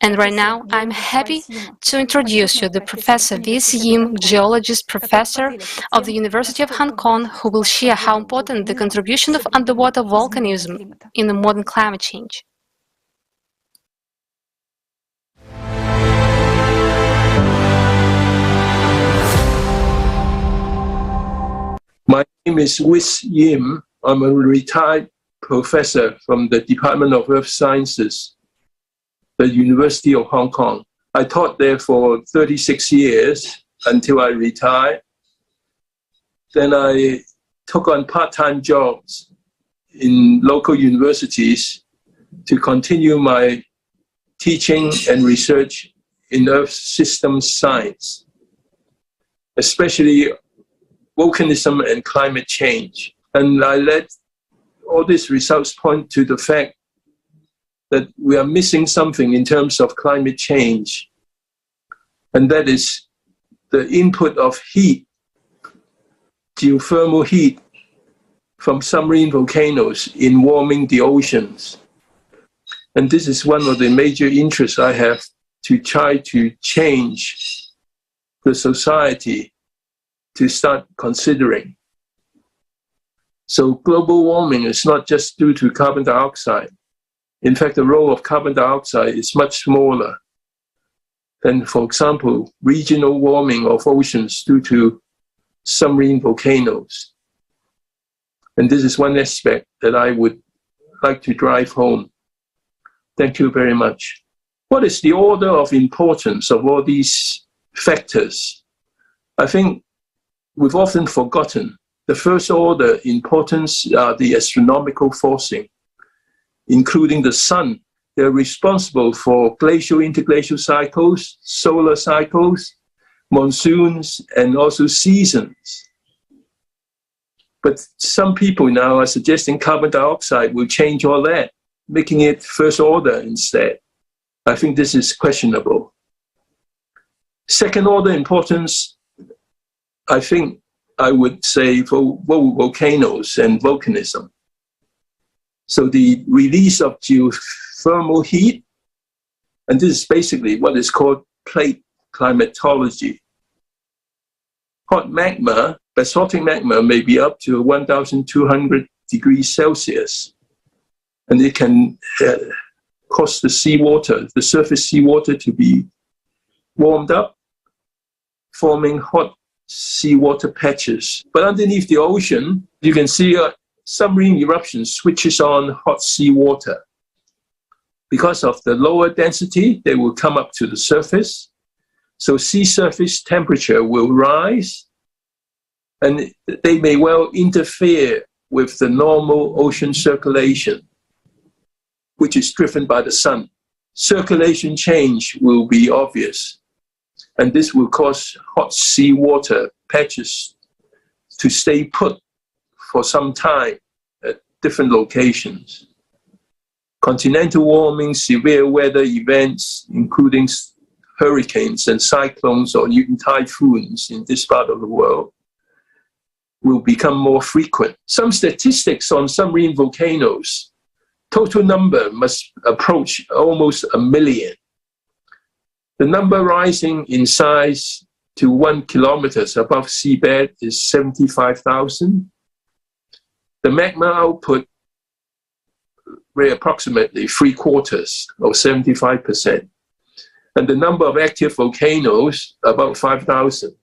And right now, I'm happy to introduce you to Professor V.S. Yim, geologist professor of the University of Hong Kong, who will share how important the contribution of underwater volcanism in the modern climate change. My name is V.S. Yim. I'm a retired professor from the Department of Earth Sciences, the University of Hong Kong. I taught there for 36 years until I retired. Then I took on part-time jobs in local universities to continue my teaching and research in Earth system science, especially volcanism and climate change. And I led all these results point to the fact that we are missing something in terms of climate change, and that is the input of heat, geothermal heat from submarine volcanoes in warming the oceans. And this is one of the major interests I have, to try to change the society to start considering. So global warming is not just due to carbon dioxide. In fact, the role of carbon dioxide is much smaller than, for example, regional warming of oceans due to submarine volcanoes. And this is one aspect that I would like to drive home. Thank you very much. What is the order of importance of all these factors? I think we've often forgotten. The first order importance are the astronomical forcing, including the sun. They're responsible for glacial interglacial cycles, solar cycles, monsoons, and also seasons. But some people now are suggesting carbon dioxide will change all that, making it first order instead. I think this is questionable. Second order importance, I think I would say, for volcanoes and volcanism. So the release of geothermal heat, and this is basically what is called plate climatology. Hot magma, basaltic magma, may be up to 1,200 degrees Celsius, and it can cause the seawater, the surface seawater, to be warmed up, forming hot seawater patches. But underneath the ocean, you can see submarine eruption switches on hot seawater. Because of the lower density, they will come up to the surface. So sea surface temperature will rise, and they may well interfere with the normal ocean circulation, which is driven by the sun. Circulation change will be obvious, and this will cause hot seawater patches to stay put for some time at different locations. Continental warming, severe weather events, including hurricanes and cyclones or even typhoons in this part of the world, will become more frequent. Some statistics on submarine volcanoes, total number must approach almost 1 million. The number rising in size to 1 kilometer above seabed is 75,000. The magma output rate approximately 3/4 or 75%. And the number of active volcanoes, about 5,000.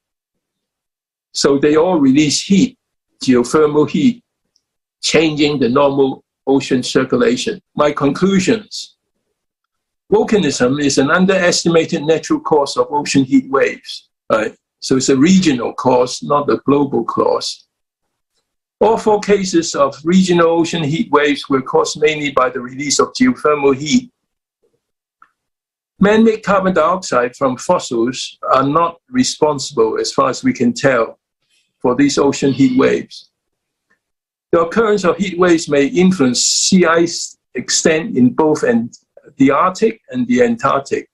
So they all release heat, geothermal heat, changing the normal ocean circulation. My conclusions. Volcanism is an underestimated natural cause of ocean heat waves. Right? So it's a regional cause, not a global cause. All 4 cases of regional ocean heat waves were caused mainly by the release of geothermal heat. Man-made carbon dioxide from fossils are not responsible, as far as we can tell, for these ocean heat waves. The occurrence of heat waves may influence sea ice extent in both the Arctic and the Antarctic.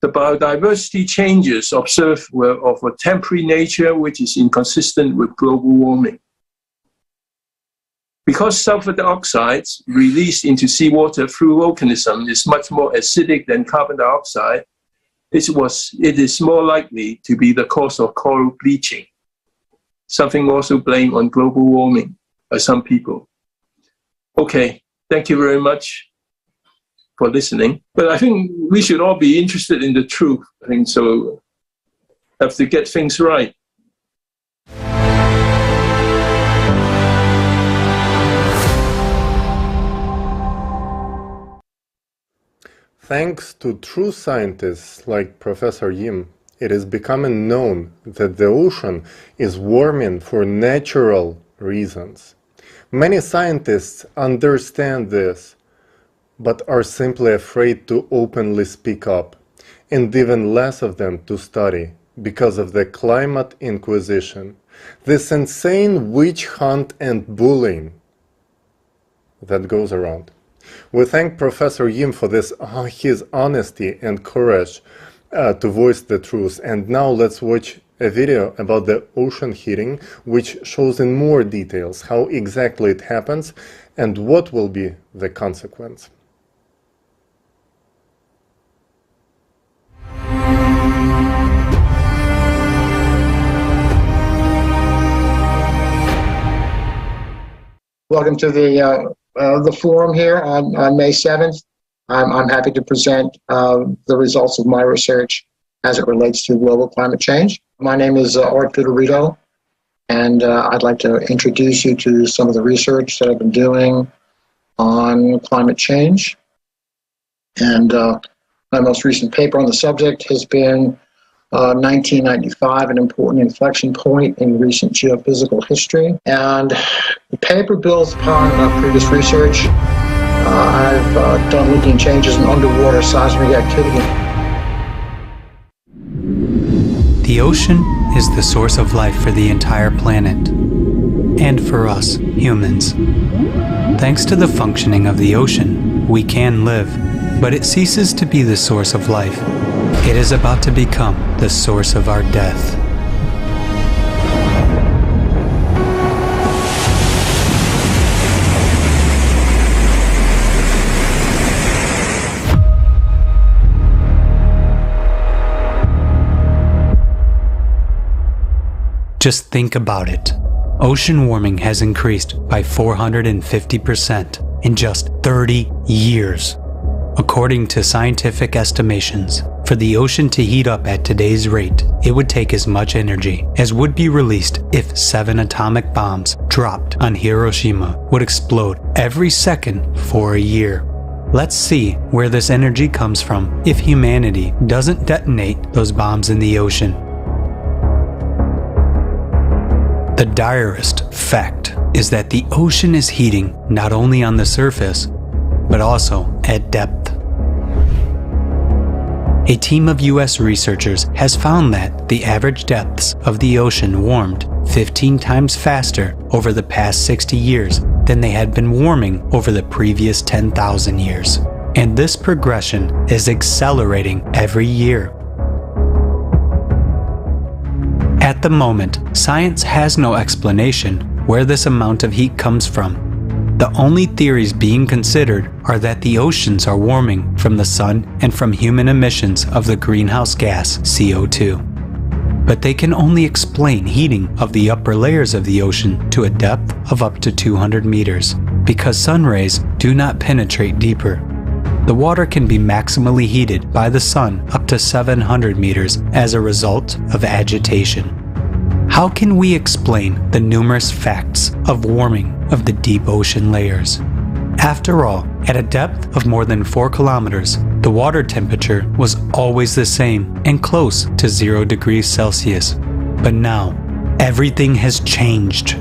The biodiversity changes observed were of a temporary nature, which is inconsistent with global warming. Because sulfur dioxide released into seawater through volcanism is much more acidic than carbon dioxide, it is more likely to be the cause of coral bleaching, something also blamed on global warming by some people. Okay, thank you very much for listening. But I think we should all be interested in the truth. I think so. Have to get things right. Thanks to true scientists like Professor Yim, it is becoming known that the ocean is warming for natural reasons. Many scientists understand this, but are simply afraid to openly speak up, and even less of them to study, because of the climate inquisition. This insane witch hunt and bullying that goes around. We thank Professor Yim for his honesty and courage to voice the truth. And now let's watch a video about the ocean heating, which shows in more details how exactly it happens and what will be the consequence. Welcome to the forum here on May 7th. I'm happy to present the results of my research as it relates to global climate change. My name is Art Federico, and I'd like to introduce you to some of the research that I've been doing on climate change. And my most recent paper on the subject has been 1995, an important inflection point in recent geophysical history. And the paper builds upon previous research. I've done looking changes in underwater seismic activity. The ocean is the source of life for the entire planet, and for us, humans. Thanks to the functioning of the ocean, we can live, but it ceases to be the source of life. It is about to become the source of our death. Just think about it. Ocean warming has increased by 450% in just 30 years. According to scientific estimations, for the ocean to heat up at today's rate, it would take as much energy as would be released if 7 atomic bombs dropped on Hiroshima would explode every second for a year. Let's see where this energy comes from if humanity doesn't detonate those bombs in the ocean. The direst fact is that the ocean is heating not only on the surface, but also at depth. A team of US researchers has found that the average depths of the ocean warmed 15 times faster over the past 60 years than they had been warming over the previous 10,000 years. And this progression is accelerating every year. At the moment, science has no explanation where this amount of heat comes from. The only theories being considered are that the oceans are warming from the sun and from human emissions of the greenhouse gas CO2. But they can only explain heating of the upper layers of the ocean to a depth of up to 200 meters, because sun rays do not penetrate deeper. The water can be maximally heated by the sun up to 700 meters as a result of agitation. How can we explain the numerous facts of warming of the deep ocean layers? After all, at a depth of more than 4 kilometers, the water temperature was always the same and close to 0 degrees Celsius. But now, everything has changed.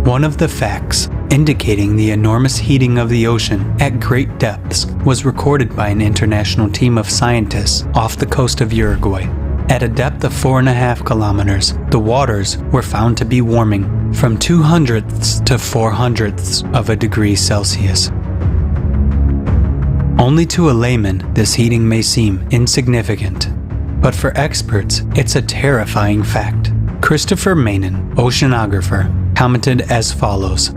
One of the facts indicating the enormous heating of the ocean at great depths was recorded by an international team of scientists off the coast of Uruguay. At a depth of 4.5 kilometers, the waters were found to be warming from 0.02 to 0.04 of a degree Celsius. Only to a layman, this heating may seem insignificant, but for experts, it's a terrifying fact. Christopher Manon, oceanographer, commented as follows: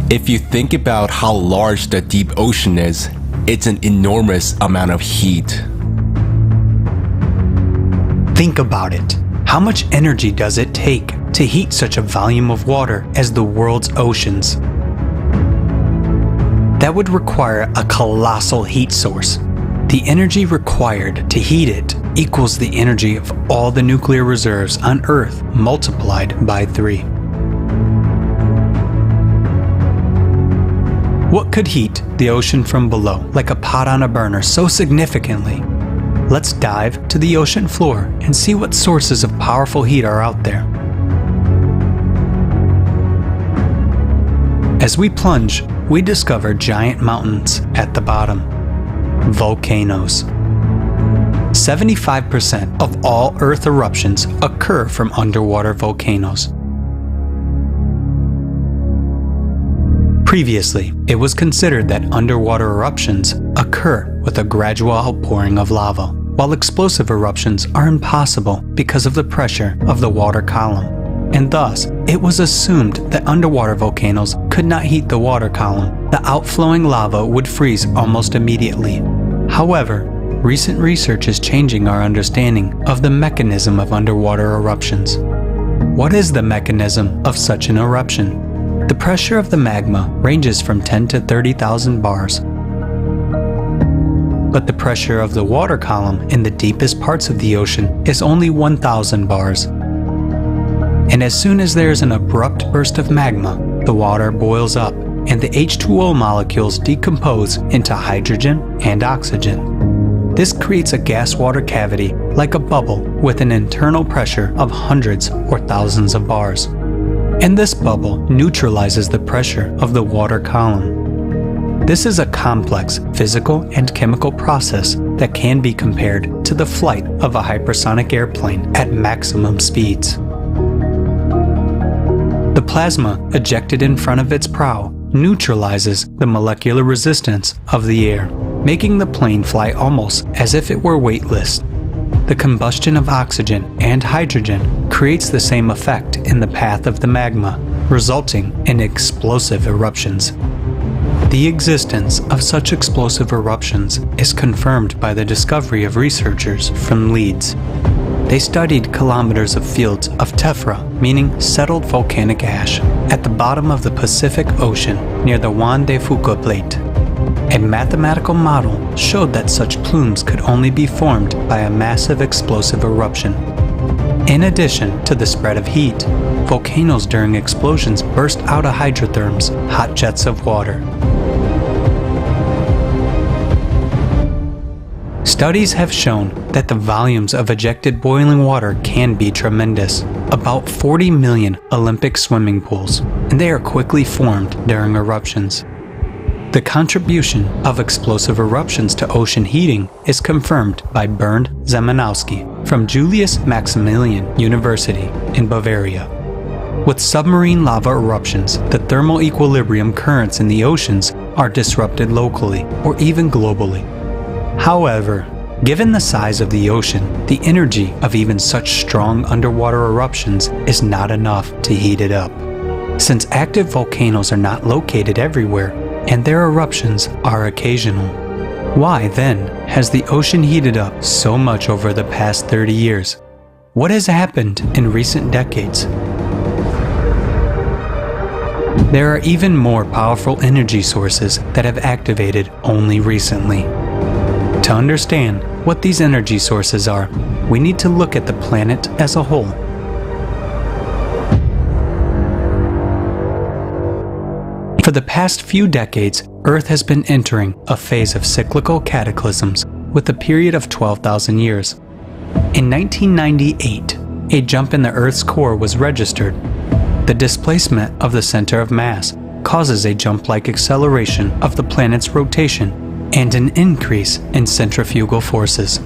If you think about how large the deep ocean is, it's an enormous amount of heat. Think about it. How much energy does it take to heat such a volume of water as the world's oceans? That would require a colossal heat source. The energy required to heat it equals the energy of all the nuclear reserves on Earth multiplied by 3. What could heat the ocean from below like a pot on a burner so significantly? Let's dive to the ocean floor and see what sources of powerful heat are out there. As we plunge, we discover giant mountains at the bottom. Volcanoes. 75% of all Earth eruptions occur from underwater volcanoes. Previously, it was considered that underwater eruptions occur with a gradual outpouring of lava, while explosive eruptions are impossible because of the pressure of the water column. And thus, it was assumed that underwater volcanoes could not heat the water column. The outflowing lava would freeze almost immediately. However, recent research is changing our understanding of the mechanism of underwater eruptions. What is the mechanism of such an eruption? The pressure of the magma ranges from 10 to 30,000 bars. But the pressure of the water column in the deepest parts of the ocean is only 1,000 bars. And as soon as there is an abrupt burst of magma, the water boils up and the H2O molecules decompose into hydrogen and oxygen. This creates a gas-water cavity like a bubble with an internal pressure of hundreds or thousands of bars. And this bubble neutralizes the pressure of the water column. This is a complex physical and chemical process that can be compared to the flight of a hypersonic airplane at maximum speeds. The plasma ejected in front of its prow neutralizes the molecular resistance of the air, making the plane fly almost as if it were weightless. The combustion of oxygen and hydrogen creates the same effect in the path of the magma, resulting in explosive eruptions. The existence of such explosive eruptions is confirmed by the discovery of researchers from Leeds. They studied kilometers of fields of tephra, meaning settled volcanic ash, at the bottom of the Pacific Ocean near the Juan de Fuca Plate. A mathematical model showed that such plumes could only be formed by a massive explosive eruption. In addition to the spread of heat, volcanoes during explosions burst out of hydrotherms, hot jets of water. Studies have shown that the volumes of ejected boiling water can be tremendous, about 40 million Olympic swimming pools, and they are quickly formed during eruptions. The contribution of explosive eruptions to ocean heating is confirmed by Bernd Zemanowski from Julius Maximilian University in Bavaria. With submarine lava eruptions, the thermal equilibrium currents in the oceans are disrupted locally or even globally. However, given the size of the ocean, the energy of even such strong underwater eruptions is not enough to heat it up. Since active volcanoes are not located everywhere, and their eruptions are occasional. Why, then, has the ocean heated up so much over the past 30 years? What has happened in recent decades? There are even more powerful energy sources that have activated only recently. To understand what these energy sources are, we need to look at the planet as a whole. For the past few decades, Earth has been entering a phase of cyclical cataclysms with a period of 12,000 years. In 1998, a jump in the Earth's core was registered. The displacement of the center of mass causes a jump-like acceleration of the planet's rotation and an increase in centrifugal forces.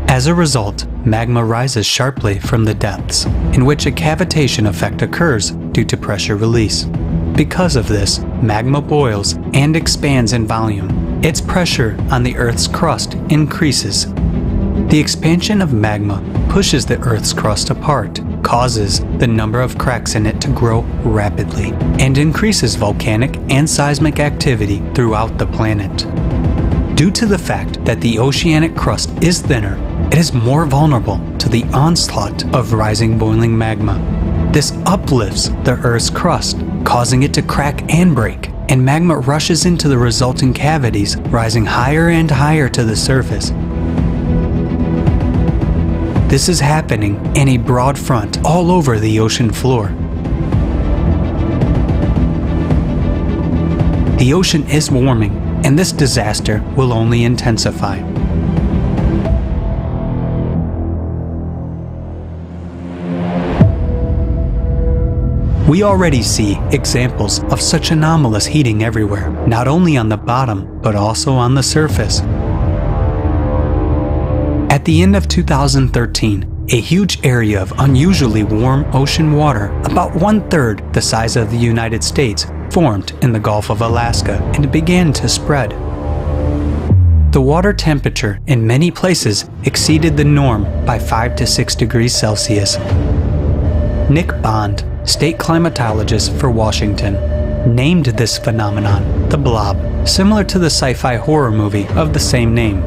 As a result, magma rises sharply from the depths, in which a cavitation effect occurs due to pressure release. Because of this, magma boils and expands in volume. Its pressure on the Earth's crust increases. The expansion of magma pushes the Earth's crust apart, causes the number of cracks in it to grow rapidly, and increases volcanic and seismic activity throughout the planet. Due to the fact that the oceanic crust is thinner, it is more vulnerable to the onslaught of rising boiling magma. This uplifts the Earth's crust, causing it to crack and break, and magma rushes into the resulting cavities, rising higher and higher to the surface. This is happening in a broad front all over the ocean floor. The ocean is warming, and this disaster will only intensify. We already see examples of such anomalous heating everywhere, not only on the bottom, but also on the surface. At the end of 2013, a huge area of unusually warm ocean water, about 1/3 the size of the United States, formed in the Gulf of Alaska and began to spread. The water temperature in many places exceeded the norm by 5 to 6 degrees Celsius. Nick Bond, state climatologist for Washington, named this phenomenon the blob, similar to the sci-fi horror movie of the same name.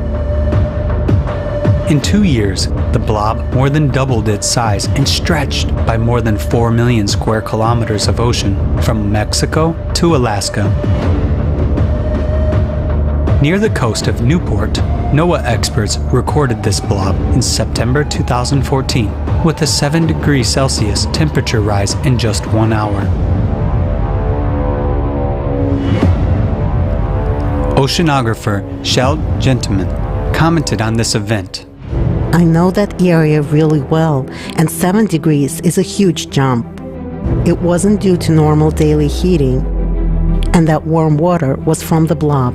In 2 years, the blob more than doubled its size and stretched by more than 4 million square kilometers of ocean from Mexico to Alaska. Near the coast of Newport, NOAA experts recorded this blob in September 2014 with a 7 degrees Celsius temperature rise in just 1 hour. Oceanographer Shell Gentleman commented on this event. I know that area really well, and 7 degrees is a huge jump. It wasn't due to normal daily heating, and that warm water was from the blob.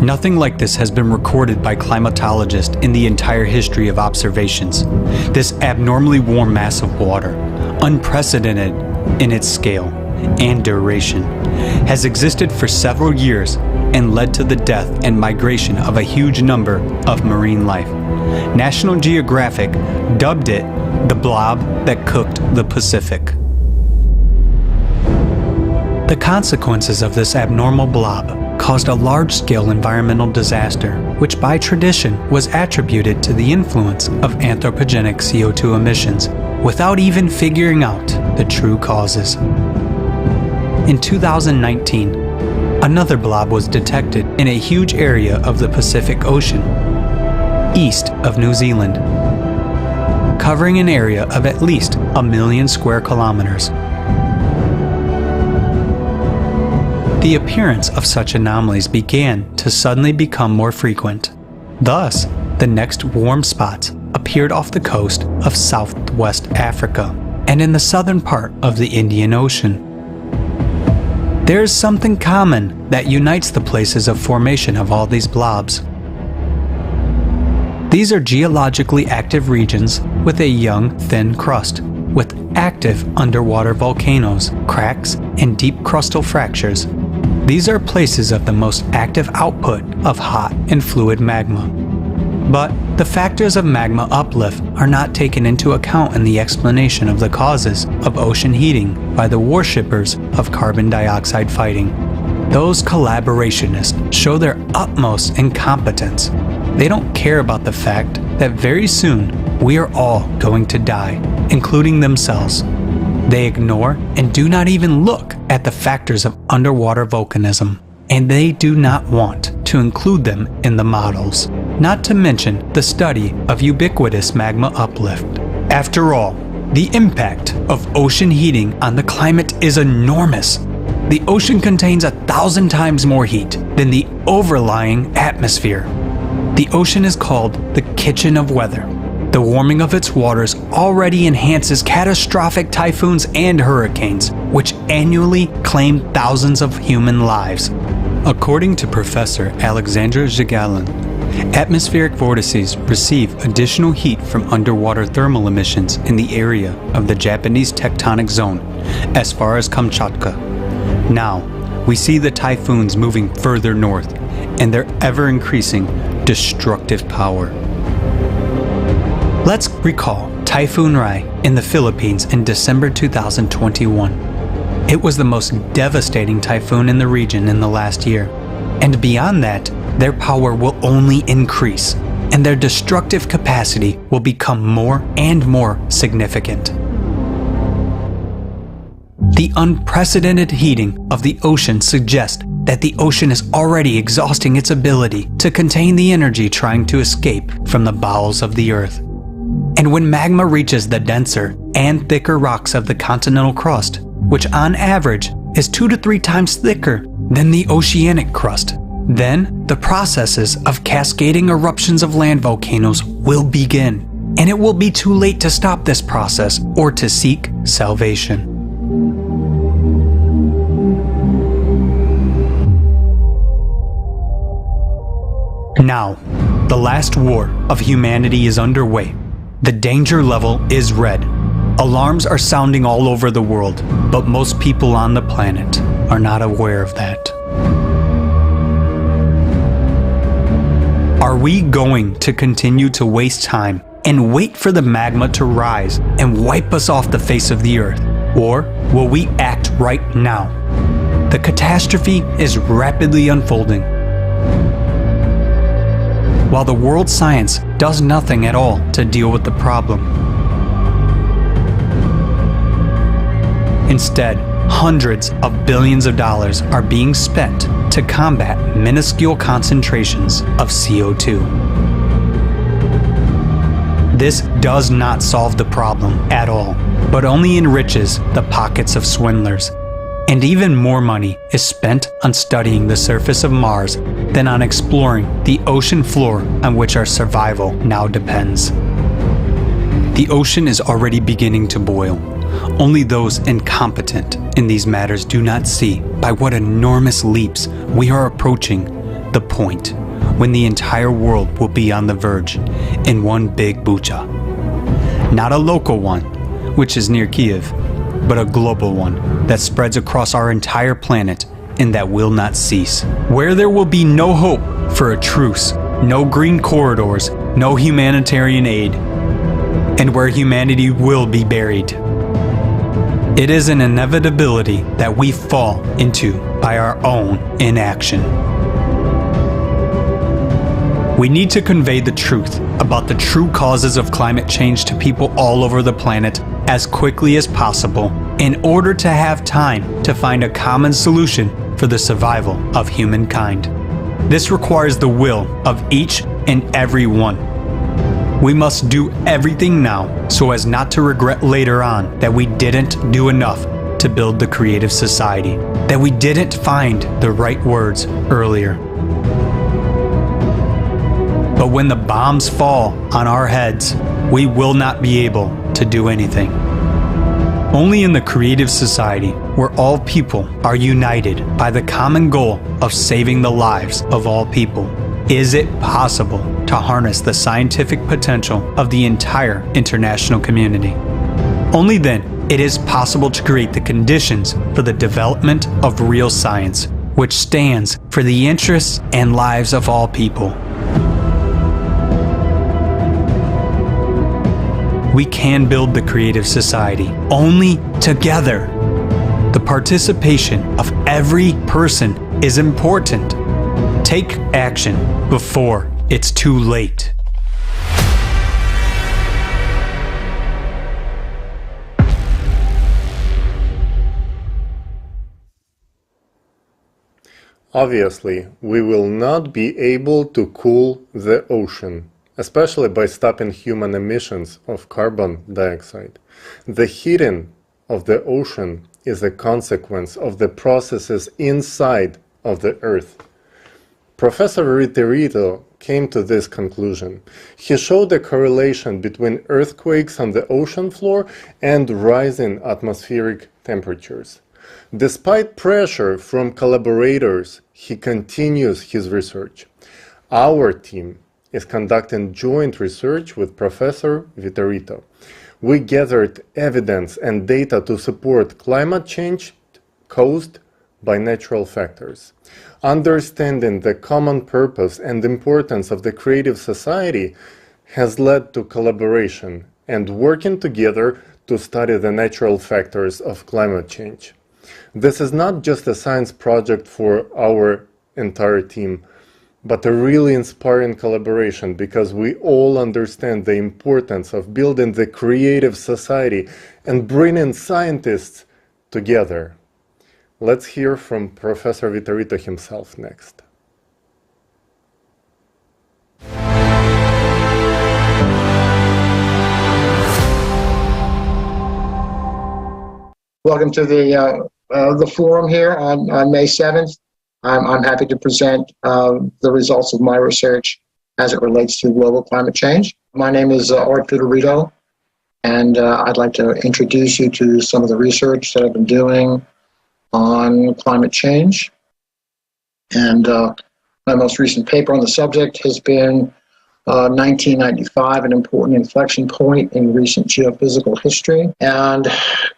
Nothing like this has been recorded by climatologists in the entire history of observations. This abnormally warm mass of water, unprecedented in its scale and duration, has existed for several years and led to the death and migration of a huge number of marine life. National Geographic dubbed it the blob that cooked the Pacific. The consequences of this abnormal blob caused a large-scale environmental disaster, which by tradition was attributed to the influence of anthropogenic CO2 emissions, without even figuring out the true causes. In 2019, another blob was detected in a huge area of the Pacific Ocean, east of New Zealand, covering an area of at least 1 million square kilometers. The appearance of such anomalies began to suddenly become more frequent. Thus, the next warm spots appeared off the coast of southwest Africa and in the southern part of the Indian Ocean. There is something common that unites the places of formation of all these blobs. These are geologically active regions with a young, thin crust, with active underwater volcanoes, cracks, and deep crustal fractures. These are places of the most active output of hot and fluid magma. But the factors of magma uplift are not taken into account in the explanation of the causes of ocean heating by the worshippers of carbon dioxide fighting. Those collaborationists show their utmost incompetence. They don't care about the fact that very soon we are all going to die, including themselves. They ignore and do not even look at the factors of underwater volcanism, and they do not want to include them in the models, not to mention the study of ubiquitous magma uplift. After all, the impact of ocean heating on the climate is enormous. The ocean contains 1,000 times more heat than the overlying atmosphere. The ocean is called the kitchen of weather. The warming of its waters already enhances catastrophic typhoons and hurricanes, which annually claim thousands of human lives. According to Professor Alexandra Zhigalin, atmospheric vortices receive additional heat from underwater thermal emissions in the area of the Japanese tectonic zone, as far as Kamchatka. Now, we see the typhoons moving further north, and their ever-increasing destructive power. Let's recall Typhoon Rai in the Philippines in December 2021. It was the most devastating typhoon in the region in the last year. And beyond that, their power will only increase, and their destructive capacity will become more and more significant. The unprecedented heating of the ocean suggests that the ocean is already exhausting its ability to contain the energy trying to escape from the bowels of the earth. And when magma reaches the denser and thicker rocks of the continental crust, which on average is 2 to 3 times thicker than the oceanic crust, then the processes of cascading eruptions of land volcanoes will begin, and it will be too late to stop this process or to seek salvation. Now, the last war of humanity is underway. The danger level is red. Alarms are sounding all over the world, but most people on the planet are not aware of that. Are we going to continue to waste time and wait for the magma to rise and wipe us off the face of the earth? Or will we act right now? The catastrophe is rapidly unfolding. While the world science does nothing at all to deal with the problem. Instead, hundreds of billions of dollars are being spent to combat minuscule concentrations of CO2. This does not solve the problem at all, but only enriches the pockets of swindlers. And even more money is spent on studying the surface of Mars than on exploring the ocean floor on which our survival now depends. The ocean is already beginning to boil. Only those incompetent in these matters do not see by what enormous leaps we are approaching the point when the entire world will be on the verge in one big bucha. Not a local one, which is near Kiev, but a global one that spreads across our entire planet and that will not cease. Where there will be no hope for a truce, no green corridors, no humanitarian aid, and where humanity will be buried. It is an inevitability that we fall into by our own inaction. We need to convey the truth about the true causes of climate change to people all over the planet as quickly as possible in order to have time to find a common solution for the survival of humankind. This requires the will of each and every one. We must do everything now so as not to regret later on that we didn't do enough to build the creative society, that we didn't find the right words earlier. But when the bombs fall on our heads, we will not be able to do anything. Only in the creative society, where all people are united by the common goal of saving the lives of all people, is it possible to harness the scientific potential of the entire international community. Only then it is possible to create the conditions for the development of real science, which stands for the interests and lives of all people. We can build the creative society only together. The participation of every person is important. Take action before it's too late. Obviously, we will not be able to cool the ocean, especially by stopping human emissions of carbon dioxide. The heating of the ocean is a consequence of the processes inside of the Earth. Professor Vitorito came to this conclusion. He showed a correlation between earthquakes on the ocean floor and rising atmospheric temperatures. Despite pressure from collaborators, he continues his research. Our team is conducting joint research with Professor Vitorito. We gathered evidence and data to support climate change caused by natural factors. Understanding the common purpose and importance of the creative society has led to collaboration and working together to study the natural factors of climate change. This is not just a science project for our entire team, but a really inspiring collaboration because we all understand the importance of building the creative society and bringing scientists together. Let's hear from Professor Vitorito himself next. Welcome to the forum here on May 7th. I'm happy to present the results of my research as it relates to global climate change. My name is Art Vitorito, and I'd like to introduce you to some of the research that I've been doing on climate change. And my most recent paper on the subject has been 1995, an important inflection point in recent geophysical history. And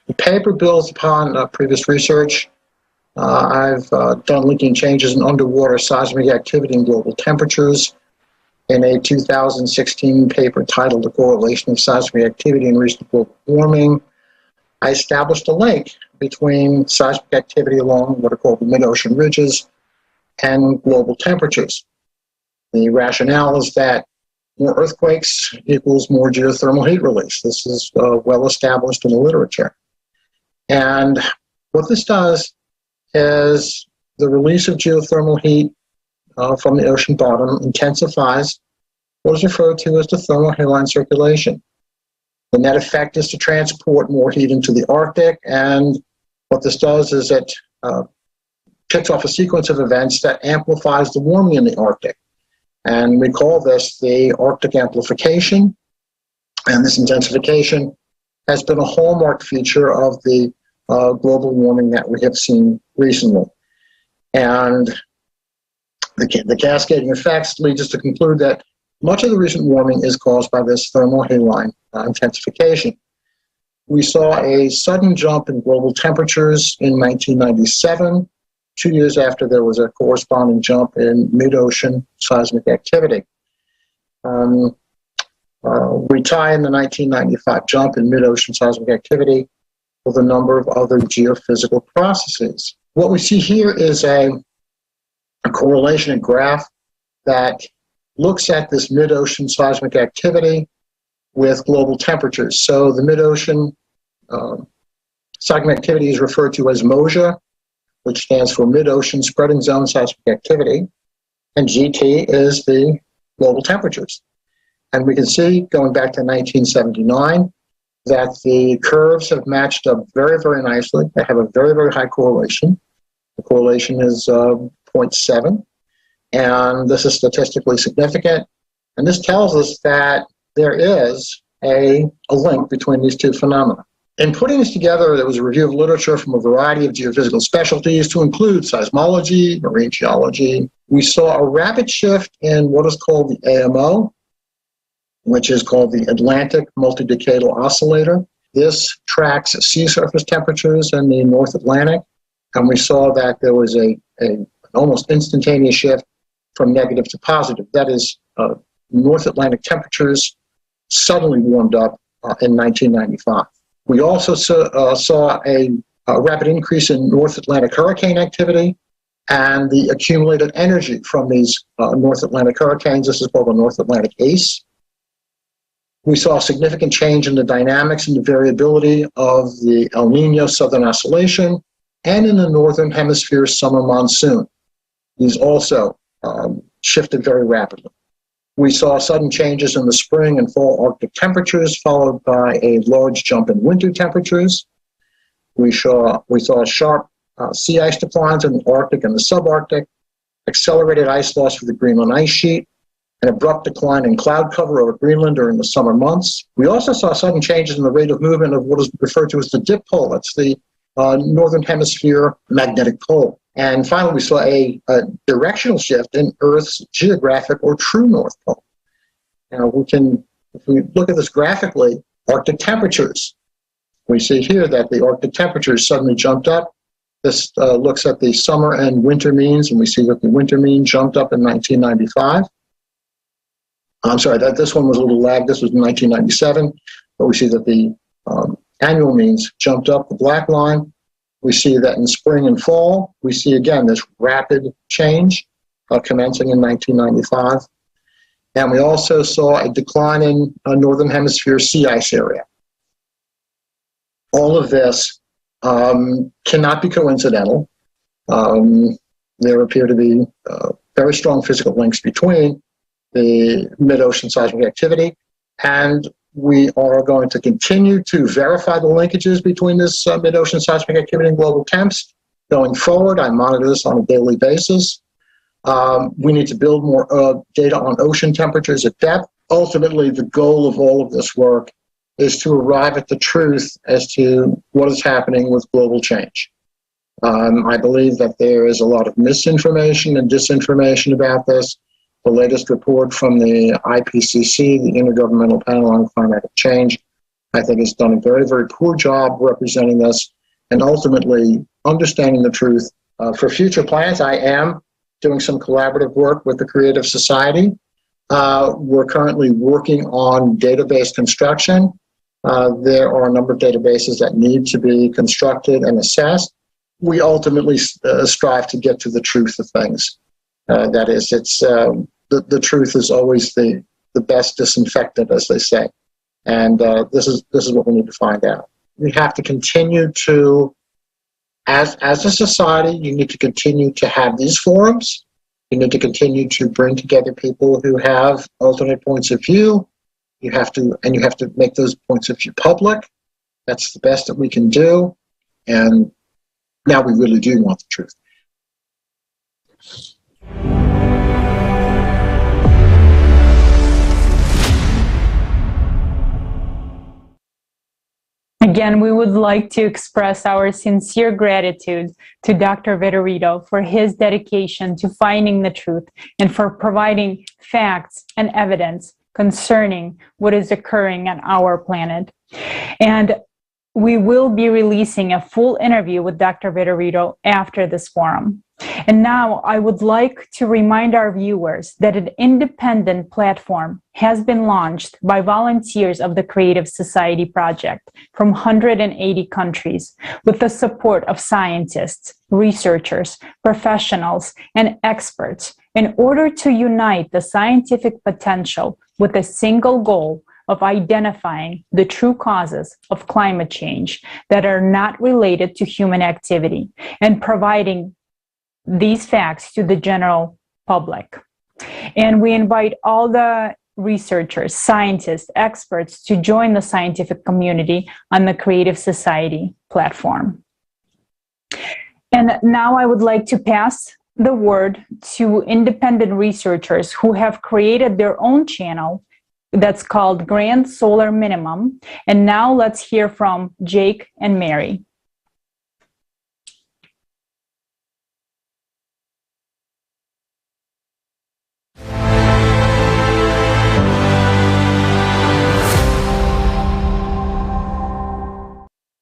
the paper builds upon previous research. I've done linking changes in underwater seismic activity and global temperatures in a 2016 paper titled The Correlation of Seismic Activity and Recent Global Warming. I established a link between seismic activity along what are called the mid-ocean ridges and global temperatures. The rationale is that more earthquakes equals more geothermal heat release. This is well established in the literature. And what this does is the release of geothermal heat from the ocean bottom intensifies what is referred to as the thermohaline circulation. The net effect is to transport more heat into the Arctic, and what this does is it kicks off a sequence of events that amplifies the warming in the Arctic. And we call this the Arctic amplification, and this intensification has been a hallmark feature of the global warming that we have seen recently. And the cascading effects lead us to conclude that much of the recent warming is caused by this thermohaline intensification. We saw a sudden jump in global temperatures in 1997, 2 years after there was a corresponding jump in mid-ocean seismic activity. We tie in the 1995 jump in mid-ocean seismic activity with a number of other geophysical processes. What we see here is a correlation, a graph that looks at this mid-ocean seismic activity with global temperatures. So the mid-ocean seismic activity is referred to as MOSIA, which stands for Mid-Ocean Spreading Zone Seismic Activity, and GT is the global temperatures. And we can see, going back to 1979, that the curves have matched up very, very nicely. They have a very, very high correlation. The correlation is 0.7, and this is statistically significant. And this tells us that there is a link between these two phenomena. In putting this together, there was a review of literature from a variety of geophysical specialties to include seismology, marine geology. We saw a rapid shift in what is called the AMO, which is called the Atlantic Multidecadal Oscillator. This tracks sea surface temperatures in the North Atlantic, and we saw that there was an almost instantaneous shift from negative to positive. That is, North Atlantic temperatures suddenly warmed up in 1995. We also saw a rapid increase in North Atlantic hurricane activity and the accumulated energy from these North Atlantic hurricanes. This is called the North Atlantic ACE. We saw a significant change in the dynamics and the variability of the El Nino Southern Oscillation and in the Northern Hemisphere summer monsoon. These also shifted very rapidly. We saw sudden changes in the spring and fall Arctic temperatures, followed by a large jump in winter temperatures. We saw sharp sea ice declines in the Arctic and the subarctic, accelerated ice loss for the Greenland ice sheet, an abrupt decline in cloud cover over Greenland during the summer months. We also saw sudden changes in the rate of movement of what is referred to as the dip pole. That's the Northern Hemisphere magnetic pole. And finally, we saw a directional shift in Earth's geographic or true North Pole. Now, if we look at this graphically, Arctic temperatures, we see here that the Arctic temperatures suddenly jumped up. This looks at the summer and winter means, and we see that the winter mean jumped up in 1995. I'm sorry, this one was a little lagged. This was in 1997, but we see that the annual means jumped up, the black line. We see that in spring and fall, we see again this rapid change commencing in 1995. And we also saw a decline in Northern Hemisphere sea ice area. All of this cannot be coincidental. There appear to be very strong physical links between the mid-ocean seismic activity, and we are going to continue to verify the linkages between this mid-ocean seismic activity and global temps. Going forward, I monitor this on a daily basis. We need to build more data on ocean temperatures at depth. Ultimately, the goal of all of this work is to arrive at the truth as to what is happening with global change. I believe that there is a lot of misinformation and disinformation about this, The latest report from the IPCC, the Intergovernmental Panel on Climatic Change, I think has done a very, very poor job representing us and ultimately understanding the truth. For future plans, I am doing some collaborative work with the Creative Society. We're currently working on database construction. There are a number of databases that need to be constructed and assessed. We ultimately strive to get to the truth of things. That is, it's the truth is always the best disinfectant, as they say. And this is what we need to find out. We have to continue to, as a society, you need to continue to have these forums. You need to continue to bring together people who have alternate points of view. You have to make those points of view public. That's the best that we can do. And now we really do want the truth. Again, we would like to express our sincere gratitude to Dr. Vitorino for his dedication to finding the truth and for providing facts and evidence concerning what is occurring on our planet. And we will be releasing a full interview with Dr. Vitorino after this forum. And now I would like to remind our viewers that an independent platform has been launched by volunteers of the Creative Society Project from 180 countries with the support of scientists, researchers, professionals, and experts in order to unite the scientific potential with a single goal of identifying the true causes of climate change that are not related to human activity and providing these facts to the general public. And we invite all the researchers, scientists, experts to join the scientific community on the Creative Society platform. And now I would like to pass the word to independent researchers who have created their own channel that's called Grand Solar Minimum. And now let's hear from Jake and Mary.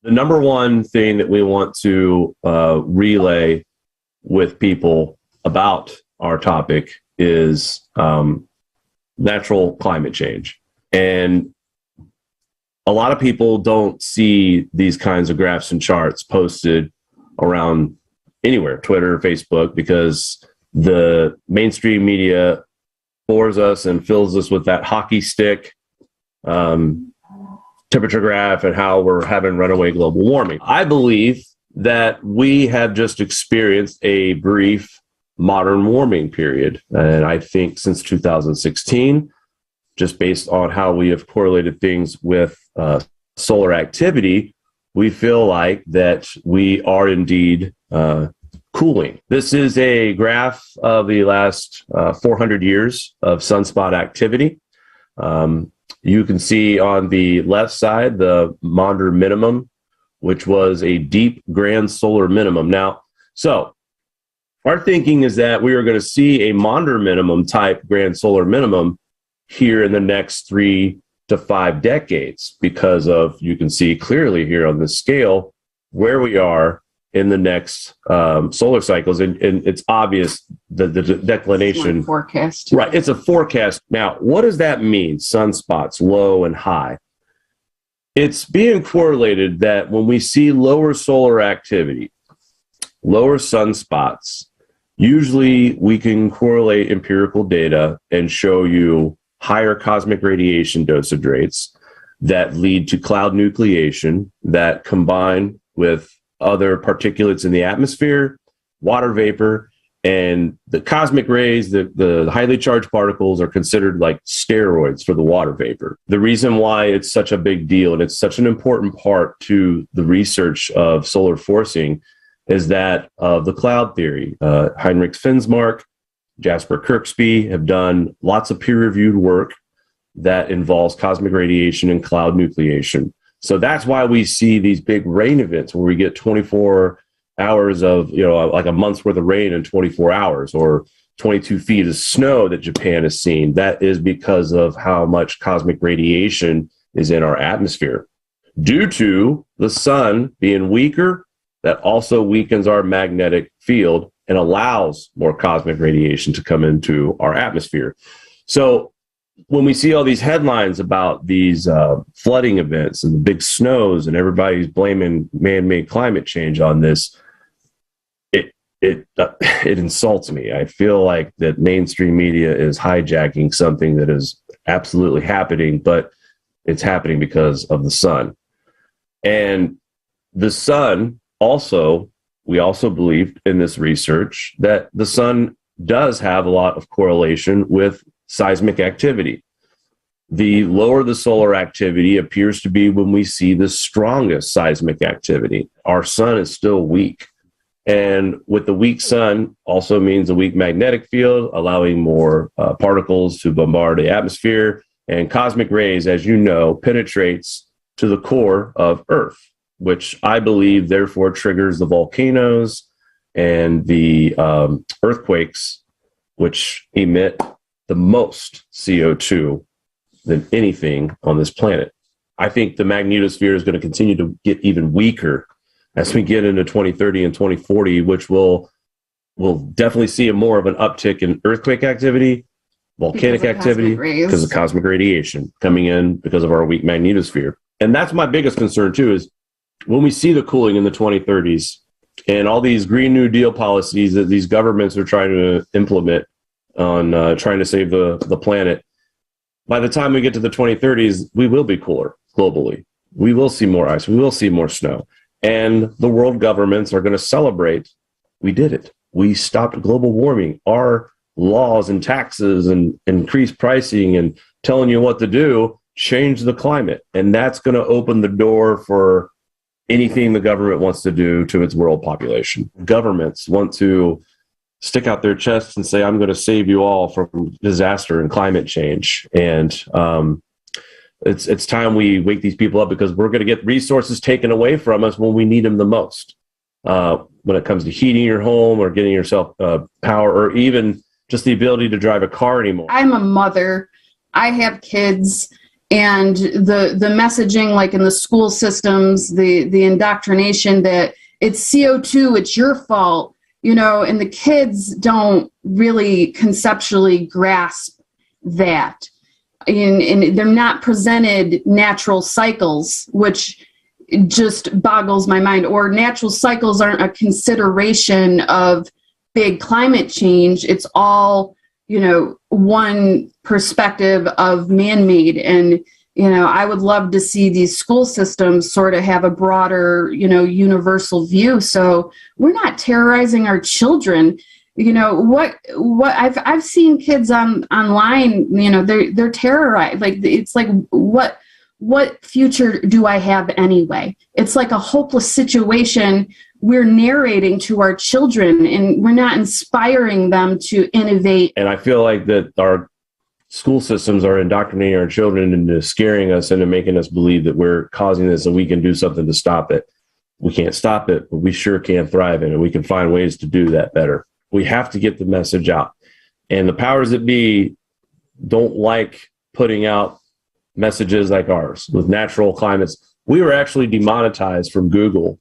The number one thing that we want to relay with people about our topic is natural climate change. And a lot of people don't see these kinds of graphs and charts posted around anywhere, Twitter, Facebook, because the mainstream media bores us and fills us with that hockey stick temperature graph and how we're having runaway global warming. I believe that we have just experienced a brief modern warming period. And I think since 2016, just based on how we have correlated things with solar activity, we feel like that we are indeed cooling. This is a graph of the last 400 years of sunspot activity. You can see on the left side the Maunder minimum, which was a deep grand solar minimum. Now, so our thinking is that we are going to see a Maunder minimum type grand solar minimum here in the next 3 to 5 decades because of, you can see clearly here on this scale where we are in the next solar cycles. And it's obvious that the declination forecast. Right. It's a forecast. Now, what does that mean? Sunspots, low and high. It's being correlated that when we see lower solar activity, lower sunspots, usually we can correlate empirical data and show you higher cosmic radiation dosage rates that lead to cloud nucleation that combine with other particulates in the atmosphere, water vapor, and the cosmic rays, the highly charged particles are considered like steroids for the water vapor. The reason why it's such a big deal and it's such an important part to the research of solar forcing is that of the cloud theory. Heinrich Finsmark, Jasper Kirksby have done lots of peer-reviewed work that involves cosmic radiation and cloud nucleation. So that's why we see these big rain events where we get 24 hours of, like a month's worth of rain in 24 hours, or 22 feet of snow that Japan has seen. That is because of how much cosmic radiation is in our atmosphere. Due to the sun being weaker, that also weakens our magnetic field and allows more cosmic radiation to come into our atmosphere. So when we see all these headlines about these flooding events and the big snows, and everybody's blaming man-made climate change on this, it insults me. I feel like that mainstream media is hijacking something that is absolutely happening, but it's happening because of the sun. And the sun also, we also believed in this research that the sun does have a lot of correlation with seismic activity. The lower the solar activity appears to be when we see the strongest seismic activity. Our sun is still weak. And with the weak sun also means a weak magnetic field, allowing more particles to bombard the atmosphere. And cosmic rays, as you know, penetrates to the core of Earth, which I believe therefore triggers the volcanoes and the earthquakes, which emit the most CO2 than anything on this planet. I think the magnetosphere is going to continue to get even weaker as we get into 2030 and 2040, which we'll definitely see more of an uptick in earthquake activity, volcanic activity, because of cosmic radiation coming in because of our weak magnetosphere. And that's my biggest concern too, is when we see the cooling in the 2030s and all these Green New Deal policies that these governments are trying to implement on trying to save the planet, by the time we get to the 2030s, we will be cooler globally. We will see more ice. We will see more snow. And the world governments are going to celebrate, we did it. We stopped global warming. Our laws and taxes and increased pricing and telling you what to do changed the climate. And that's going to open the door for anything the government wants to do to its world population. Governments want to stick out their chests and say, I'm going to save you all from disaster and climate change. And it's time we wake these people up, because we're going to get resources taken away from us when we need them the most. When it comes to heating your home or getting yourself power, or even just the ability to drive a car anymore. I'm a mother. I have kids. And the messaging, like in the school systems, the indoctrination that it's CO2, it's your fault, and the kids don't really conceptually grasp that. And they're not presented natural cycles, which just boggles my mind. Or natural cycles aren't a consideration of big climate change. It's all, one perspective of man-made. And, I would love to see these school systems sort of have a broader, universal view. So we're not terrorizing our children. What I've seen kids online, they're terrorized. Like, it's like, what future do I have anyway? It's like a hopeless situation we're narrating to our children, and we're not inspiring them to innovate. And I feel like that our school systems are indoctrinating our children into scaring us into making us believe that we're causing this and we can do something to stop it. We can't stop it, but we sure can thrive in it. We can find ways to do that better. We have to get the message out. And the powers that be don't like putting out messages like ours with natural climates. We were actually demonetized from Google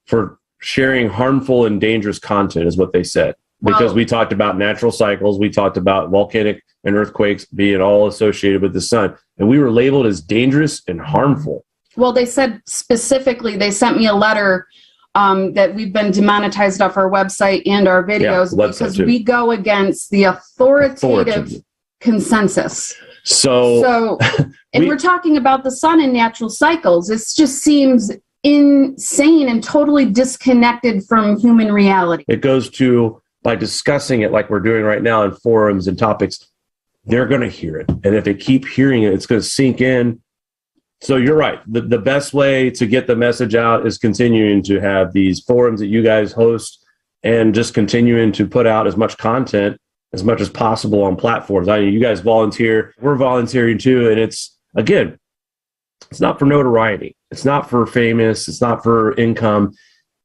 for sharing harmful and dangerous content, is what they said. Because we talked about natural cycles, we talked about volcanic and earthquakes being all associated with the sun, and we were labeled as dangerous and harmful. Well, they said specifically, they sent me a letter that we've been demonetized off our website and our videos because we go against the authoritative consensus. So and we're talking about the sun and natural cycles. It just seems insane and totally disconnected from human reality. It goes to, by discussing it like we're doing right now in forums and topics, they're going to hear it. And if they keep hearing it, it's going to sink in. So you're right. The best way to get the message out is continuing to have these forums that you guys host and just continuing to put out as much content as much as possible on platforms. I mean, you guys volunteer. We're volunteering too. And it's, again, it's not for notoriety. It's not for famous. It's not for income.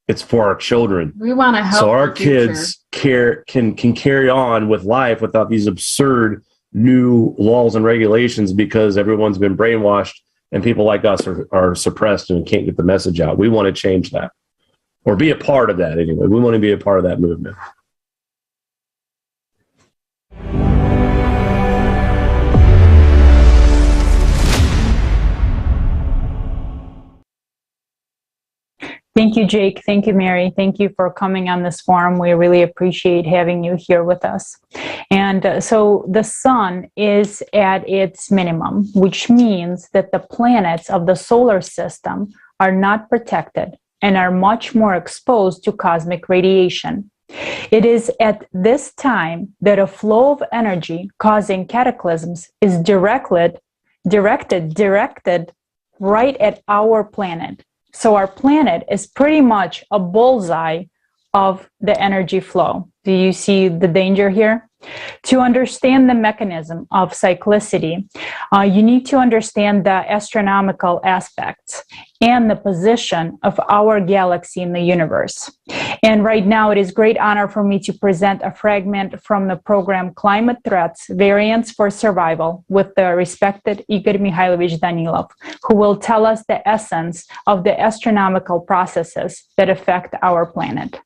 it's for our children. We want to help so our the future. kids can carry on with life without these absurd new laws and regulations because everyone's been brainwashed and people like us are suppressed and can't get the message out. We want to change that, or be a part of that anyway. We want to be a part of that movement. Thank you, Jake. Thank you, Mary. Thank you for coming on this forum. We really appreciate having you here with us. And so the sun is at its minimum, which means that the planets of the solar system are not protected and are much more exposed to cosmic radiation. It is at this time that a flow of energy causing cataclysms is directed right at our planet. So our planet is pretty much a bullseye of the energy flow. Do you see the danger here? To understand the mechanism of cyclicity, you need to understand the astronomical aspects and the position of our galaxy in the universe. And right now, it is a great honor for me to present a fragment from the program Climate Threats, Variants for Survival with the respected Igor Mikhailovich Danilov, who will tell us the essence of the astronomical processes that affect our planet.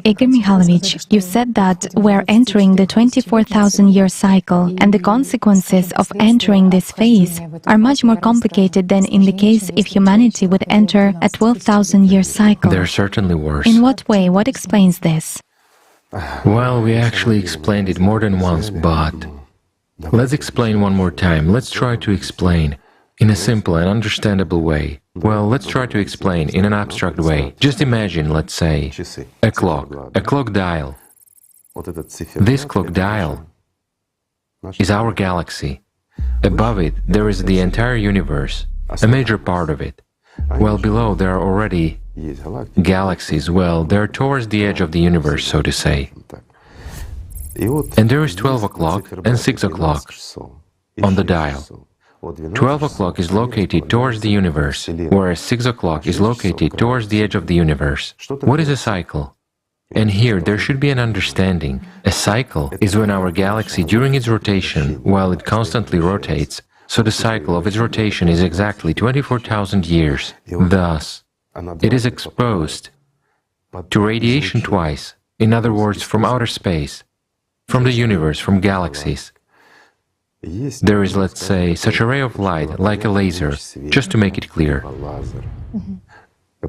Igor Mikhailovich, you said that we're entering the 24,000-year cycle, and the consequences of entering this phase are much more complicated than in the case if humanity would enter a 12,000-year cycle. They're certainly worse. In what way? What explains this? Well, we actually explained it more than once, but let's explain one more time. Let's try to explain in a simple and understandable way. Well, let's try to explain in an abstract way. Just imagine, let's say, a clock dial. This clock dial is our galaxy. Above it, there is the entire universe, a major part of it. Well, below, there are already galaxies. Well, they're towards the edge of the universe, so to say. And there is 12 o'clock and 6 o'clock on the dial. 12 o'clock is located towards the universe, whereas 6 o'clock is located towards the edge of the universe. What is a cycle? And here there should be an understanding. A cycle is when our galaxy, during its rotation, while it constantly rotates, so the cycle of its rotation is exactly 24,000 years. Thus, it is exposed to radiation twice, in other words, from outer space, from the universe, from galaxies. There is, let's say, such a ray of light, like a laser, just to make it clear,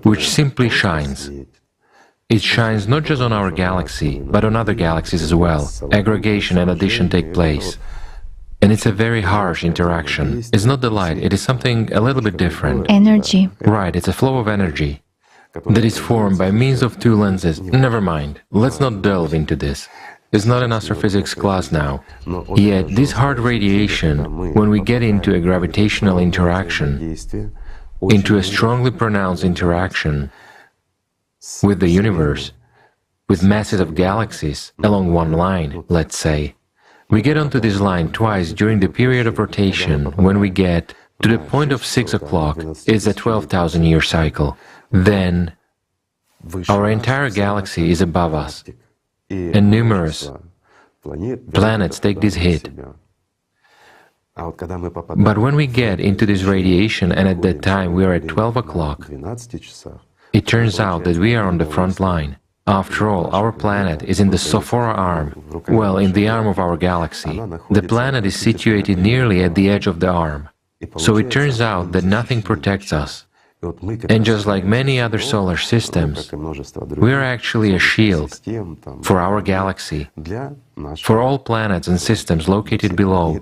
which simply shines. It shines not just on our galaxy, but on other galaxies as well. Aggregation and addition take place. And it's a very harsh interaction. It's not the light, it is something a little bit different. Energy. Right, it's a flow of energy that is formed by means of two lenses. Never mind, let's not delve into this. It's not an astrophysics class now. Yet, this hard radiation, when we get into a gravitational interaction, into a strongly pronounced interaction with the universe, with masses of galaxies along one line, let's say, we get onto this line twice during the period of rotation. When we get to the point of 6 o'clock, it's a 12,000-year cycle. Then, our entire galaxy is above us. And numerous planets take this hit. But when we get into this radiation, and at that time we are at 12 o'clock, it turns out that we are on the front line. After all, our planet is in the Sophora arm, well, in the arm of our galaxy. The planet is situated nearly at the edge of the arm. So it turns out that nothing protects us. And just like many other solar systems, we are actually a shield for our galaxy, for all planets and systems located below.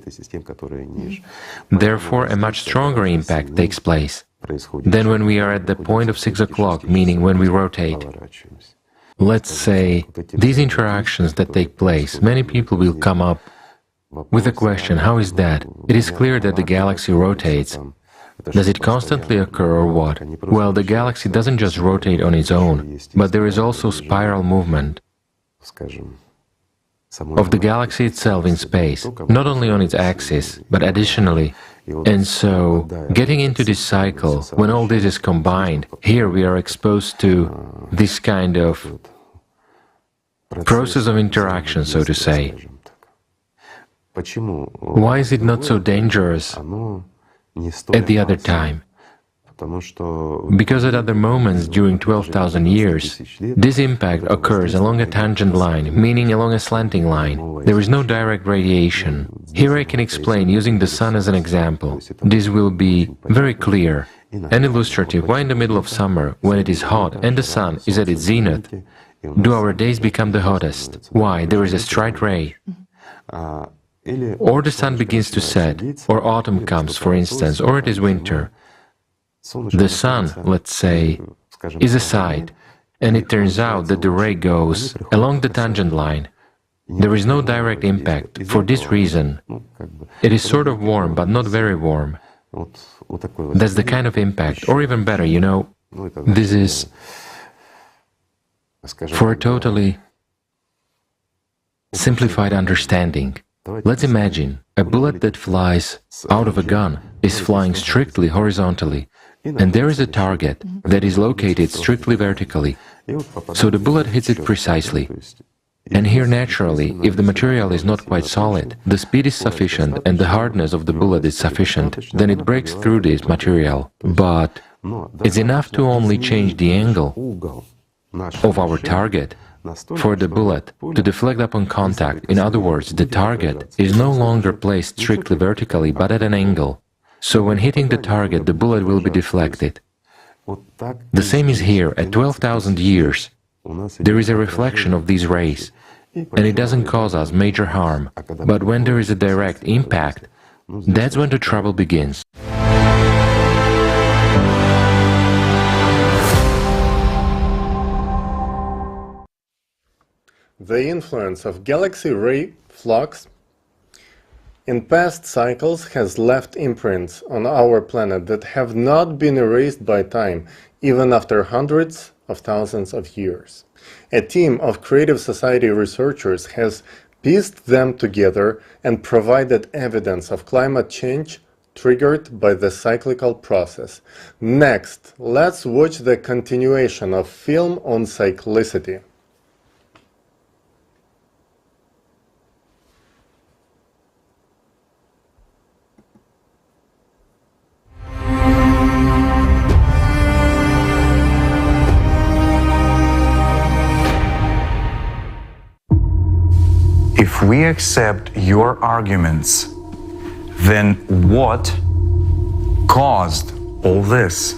Therefore, a much stronger impact takes place than when we are at the point of 6 o'clock, meaning when we rotate. Let's say, these interactions that take place, many people will come up with the question, how is that? It is clear that the galaxy rotates. Does it constantly occur or what? Well, the galaxy doesn't just rotate on its own, but there is also spiral movement. of the galaxy itself in space, not only on its axis, but additionally. And so, getting into this cycle, when all this is combined, here we are exposed to this kind of process of interaction, so to say. Why is it not so dangerous at the other time? Because at other moments during 12,000 years, this impact occurs along a tangent line, meaning along a slanting line. There is no direct radiation. Here I can explain using the sun as an example. This will be very clear and illustrative. Why in the middle of summer, when it is hot and the sun is at its zenith, do our days become the hottest? Why? There is a straight ray. Or the sun begins to set, or autumn comes, for instance, or it is winter. The sun, let's say, is aside, and it turns out that the ray goes along the tangent line. There is no direct impact. For this reason, it is sort of warm, but not very warm. That's the kind of impact. Or even better, you know, this is for a totally simplified understanding. Let's imagine a bullet that flies out of a gun is flying strictly horizontally, and there is a target that is located strictly vertically, so the bullet hits it precisely. And here naturally, if the material is not quite solid, the speed is sufficient and the hardness of the bullet is sufficient, then it breaks through this material. But it's enough to only change the angle of our target for the bullet to deflect upon contact. In other words, the target is no longer placed strictly vertically, but at an angle. So when hitting the target, the bullet will be deflected. The same is here. At 12,000 years, there is a reflection of these rays, and it doesn't cause us major harm. But when there is a direct impact, that's when the trouble begins. The influence of galaxy ray flux in past cycles has left imprints on our planet that have not been erased by time, even after hundreds of thousands of years. A team of Creative Society researchers has pieced them together and provided evidence of climate change triggered by the cyclical process. Next, let's watch the continuation of film on cyclicity. If we accept your arguments, then what caused all this?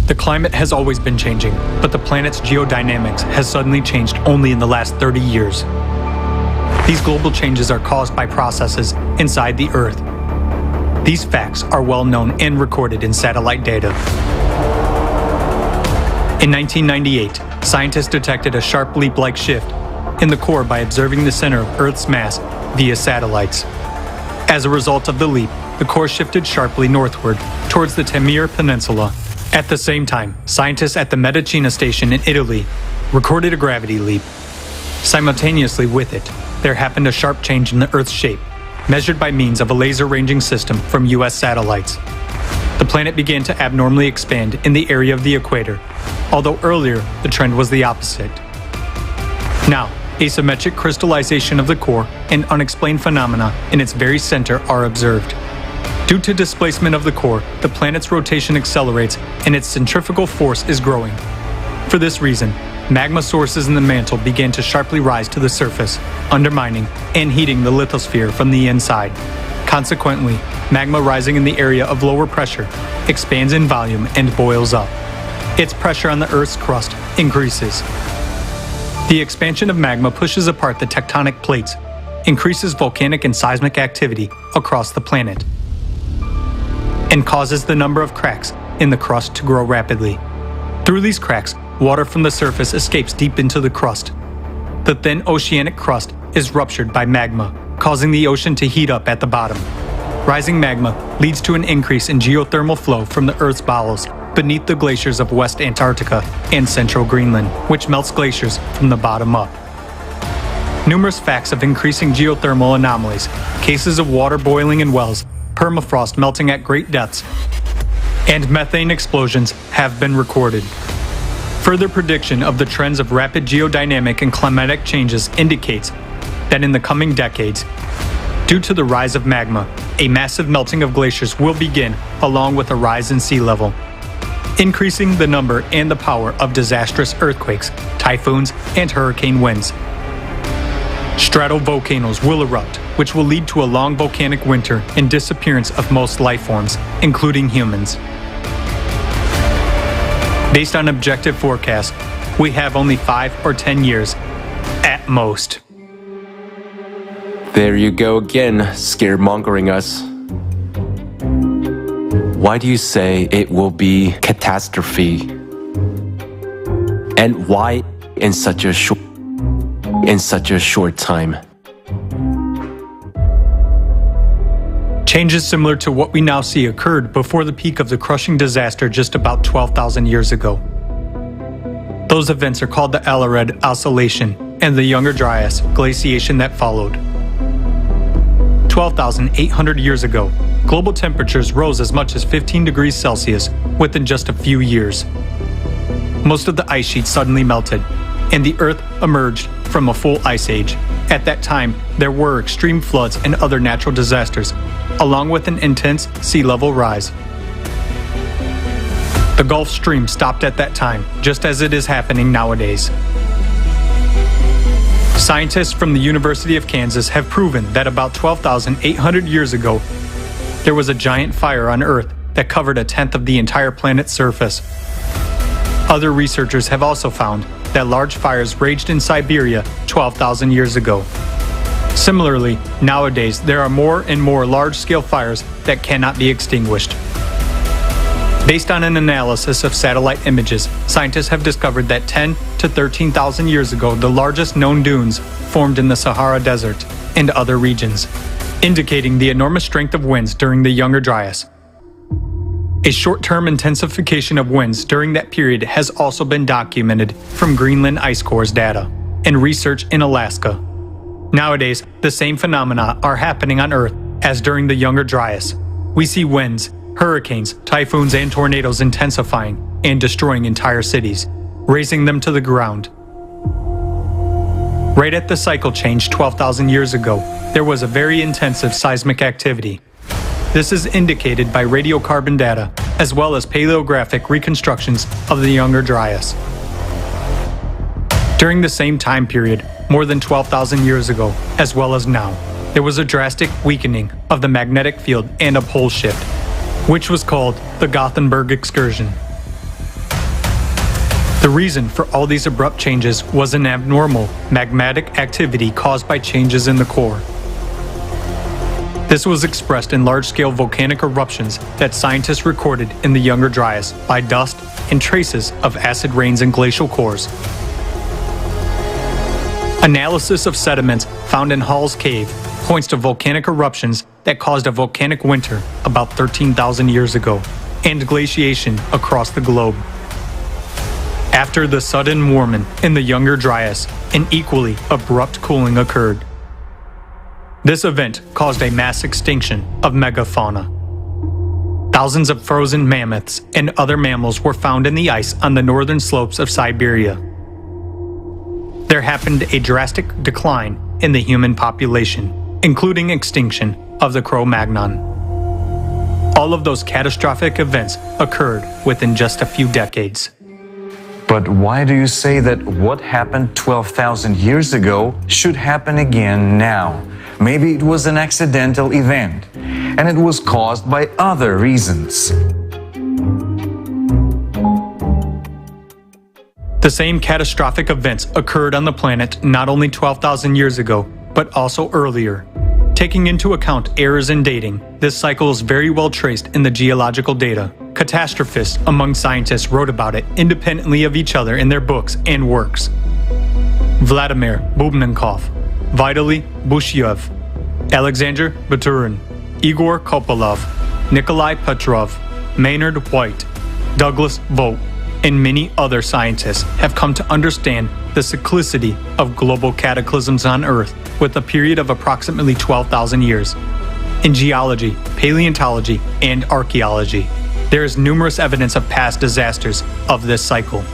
The climate has always been changing, but the planet's geodynamics has suddenly changed only in the last 30 years. These global changes are caused by processes inside the Earth. These facts are well known and recorded in satellite data. In 1998, scientists detected a sharp leap-like shift in the core by observing the center of Earth's mass via satellites. As a result of the leap, the core shifted sharply northward towards the Temir Peninsula. At the same time, scientists at the Medicina station in Italy recorded a gravity leap. Simultaneously with it, there happened a sharp change in the Earth's shape, measured by means of a laser ranging system from US satellites. The planet began to abnormally expand in the area of the equator, although earlier the trend was the opposite. Now, asymmetric crystallization of the core and unexplained phenomena in its very center are observed. Due to displacement of the core, the planet's rotation accelerates and its centrifugal force is growing. For this reason, magma sources in the mantle began to sharply rise to the surface, undermining and heating the lithosphere from the inside. Consequently, magma rising in the area of lower pressure expands in volume and boils up. Its pressure on the Earth's crust increases. The expansion of magma pushes apart the tectonic plates, increases volcanic and seismic activity across the planet, and causes the number of cracks in the crust to grow rapidly. Through these cracks, water from the surface escapes deep into the crust. The thin oceanic crust is ruptured by magma, causing the ocean to heat up at the bottom. Rising magma leads to an increase in geothermal flow from the Earth's bowels beneath the glaciers of West Antarctica and central Greenland, which melts glaciers from the bottom up. Numerous facts of increasing geothermal anomalies, cases of water boiling in wells, permafrost melting at great depths, and methane explosions have been recorded. Further prediction of the trends of rapid geodynamic and climatic changes indicates that in the coming decades, due to the rise of magma, a massive melting of glaciers will begin along with a rise in sea level, increasing the number and the power of disastrous earthquakes, typhoons, and hurricane winds. Stratovolcanoes will erupt, which will lead to a long volcanic winter and disappearance of most life forms, including humans. Based on objective forecasts, we have only 5 or 10 years, at most. There you go again, scaremongering us. Why do you say it will be catastrophe? And why in such a short time? Changes similar to what we now see occurred before the peak of the crushing disaster just about 12,000 years ago. Those events are called the Ellard oscillation and the Younger Dryas glaciation that followed. 12,800 years ago, global temperatures rose as much as 15 degrees Celsius within just a few years. Most of the ice sheet suddenly melted, and the Earth emerged from a full ice age. At that time, there were extreme floods and other natural disasters, along with an intense sea level rise. The Gulf Stream stopped at that time, just as it is happening nowadays. Scientists from the University of Kansas have proven that about 12,800 years ago, there was a giant fire on Earth that covered a tenth of the entire planet's surface. Other researchers have also found that large fires raged in Siberia 12,000 years ago. Similarly, nowadays there are more and more large-scale fires that cannot be extinguished. Based on an analysis of satellite images, scientists have discovered that 10 to 13,000 years ago, the largest known dunes formed in the Sahara Desert and other regions, indicating the enormous strength of winds during the Younger Dryas. A short-term intensification of winds during that period has also been documented from Greenland ice cores data and research in Alaska. Nowadays, the same phenomena are happening on Earth as during the Younger Dryas. We see winds, hurricanes, typhoons, and tornadoes intensifying and destroying entire cities, razing them to the ground. Right at the cycle change 12,000 years ago, there was a very intensive seismic activity. This is indicated by radiocarbon data, as well as paleographic reconstructions of the Younger Dryas. During the same time period, more than 12,000 years ago, as well as now, there was a drastic weakening of the magnetic field and a pole shift, which was called the Gothenburg excursion. The reason for all these abrupt changes was an abnormal magmatic activity caused by changes in the core. This was expressed in large-scale volcanic eruptions that scientists recorded in the Younger Dryas by dust and traces of acid rains and glacial cores. Analysis of sediments found in Hall's Cave points to volcanic eruptions that caused a volcanic winter about 13,000 years ago, and glaciation across the globe. After the sudden warming in the Younger Dryas, an equally abrupt cooling occurred. This event caused a mass extinction of megafauna. Thousands of frozen mammoths and other mammals were found in the ice on the northern slopes of Siberia. There happened a drastic decline in the human population, including extinction of the Cro-Magnon. All of those catastrophic events occurred within just a few decades. But why do you say that what happened 12,000 years ago should happen again now? Maybe it was an accidental event, and it was caused by other reasons. The same catastrophic events occurred on the planet not only 12,000 years ago, but also earlier. Taking into account errors in dating, this cycle is very well traced in the geological data. Catastrophists among scientists wrote about it independently of each other in their books and works. Vladimir Bubnenkov, Vitaly Bushyev, Alexander Baturin, Igor Kopolov, Nikolai Petrov, Maynard White, Douglas Vogt, and many other scientists have come to understand the cyclicity of global cataclysms on Earth with a period of approximately 12,000 years. In geology, paleontology, and archaeology, there is numerous evidence of past disasters of this cycle.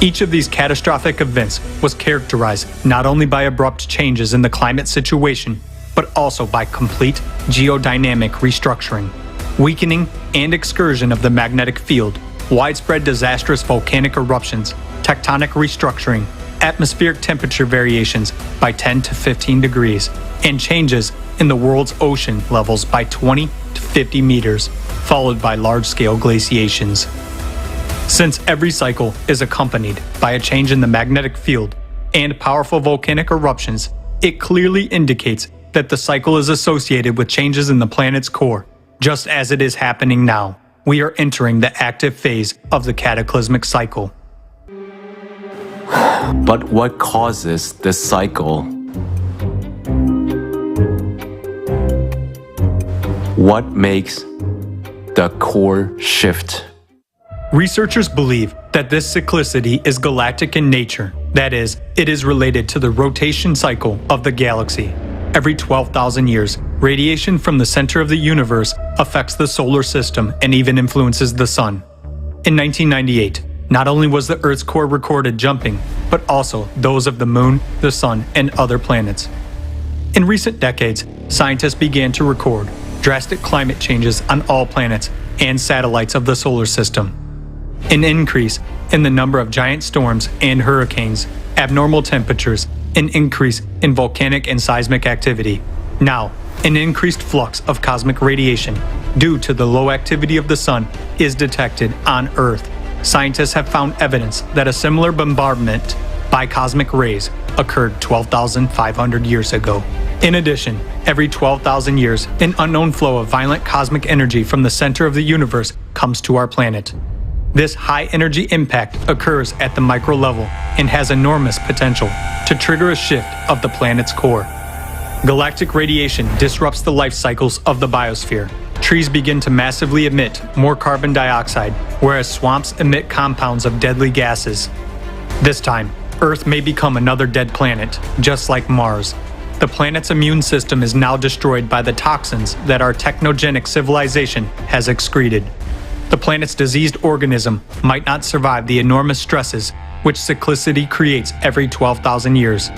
Each of these catastrophic events was characterized not only by abrupt changes in the climate situation, but also by complete geodynamic restructuring, weakening and excursion of the magnetic field, widespread disastrous volcanic eruptions, tectonic restructuring, atmospheric temperature variations by 10 to 15 degrees, and changes in the world's ocean levels by 20 to 50 meters, followed by large-scale glaciations. Since every cycle is accompanied by a change in the magnetic field and powerful volcanic eruptions, it clearly indicates that the cycle is associated with changes in the planet's core, just as it is happening now. We are entering the active phase of the cataclysmic cycle. But what causes this cycle? What makes the core shift? Researchers believe that this cyclicity is galactic in nature. That is, it is related to the rotation cycle of the galaxy. Every 12,000 years, radiation from the center of the universe affects the solar system and even influences the sun. In 1998, not only was the Earth's core recorded jumping, but also those of the moon, the sun, and other planets. In recent decades, scientists began to record drastic climate changes on all planets and satellites of the solar system. An increase in the number of giant storms and hurricanes, abnormal temperatures, an increase in volcanic and seismic activity. Now, an increased flux of cosmic radiation due to the low activity of the sun is detected on Earth. Scientists have found evidence that a similar bombardment by cosmic rays occurred 12,500 years ago. In addition, every 12,000 years, an unknown flow of violent cosmic energy from the center of the universe comes to our planet. This high-energy impact occurs at the micro level and has enormous potential to trigger a shift of the planet's core. Galactic radiation disrupts the life cycles of the biosphere. Trees begin to massively emit more carbon dioxide, whereas swamps emit compounds of deadly gases. This time, Earth may become another dead planet, just like Mars. The planet's immune system is now destroyed by the toxins that our technogenic civilization has excreted. The planet's diseased organism might not survive the enormous stresses which cyclicity creates every 12,000 years.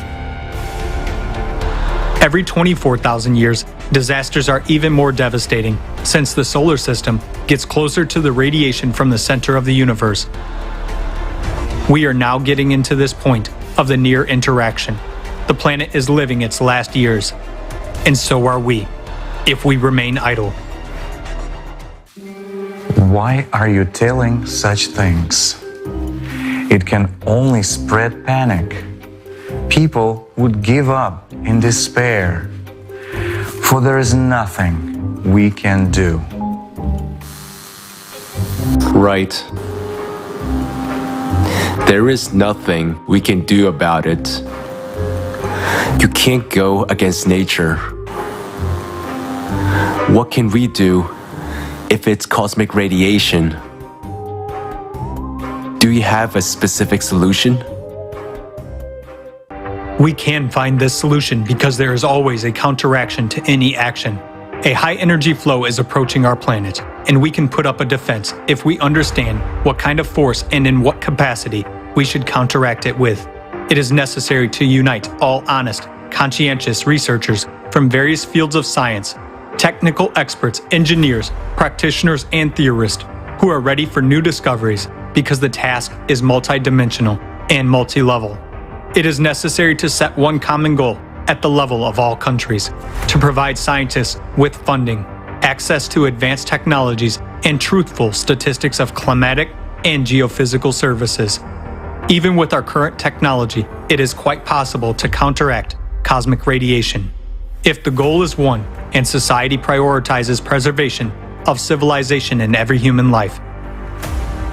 Every 24,000 years, disasters are even more devastating, since the solar system gets closer to the radiation from the center of the universe. We are now getting into this point of the near interaction. The planet is living its last years, and so are we, if we remain idle. Why are you telling such things? It can only spread panic. People would give up in despair, for there is nothing we can do. Right. There is nothing we can do about it. You can't go against nature. What can we do if it's cosmic radiation? Do you have a specific solution? We can find this solution because there is always a counteraction to any action. A high-energy flow is approaching our planet, and we can put up a defense if we understand what kind of force and in what capacity we should counteract it with. It is necessary to unite all honest, conscientious researchers from various fields of science, technical experts, engineers, practitioners, and theorists who are ready for new discoveries because the task is multidimensional and multi-level. It is necessary to set one common goal at the level of all countries, to provide scientists with funding, access to advanced technologies, and truthful statistics of climatic and geophysical services. Even with our current technology, it is quite possible to counteract cosmic radiation. If the goal is one and society prioritizes preservation of civilization in every human life,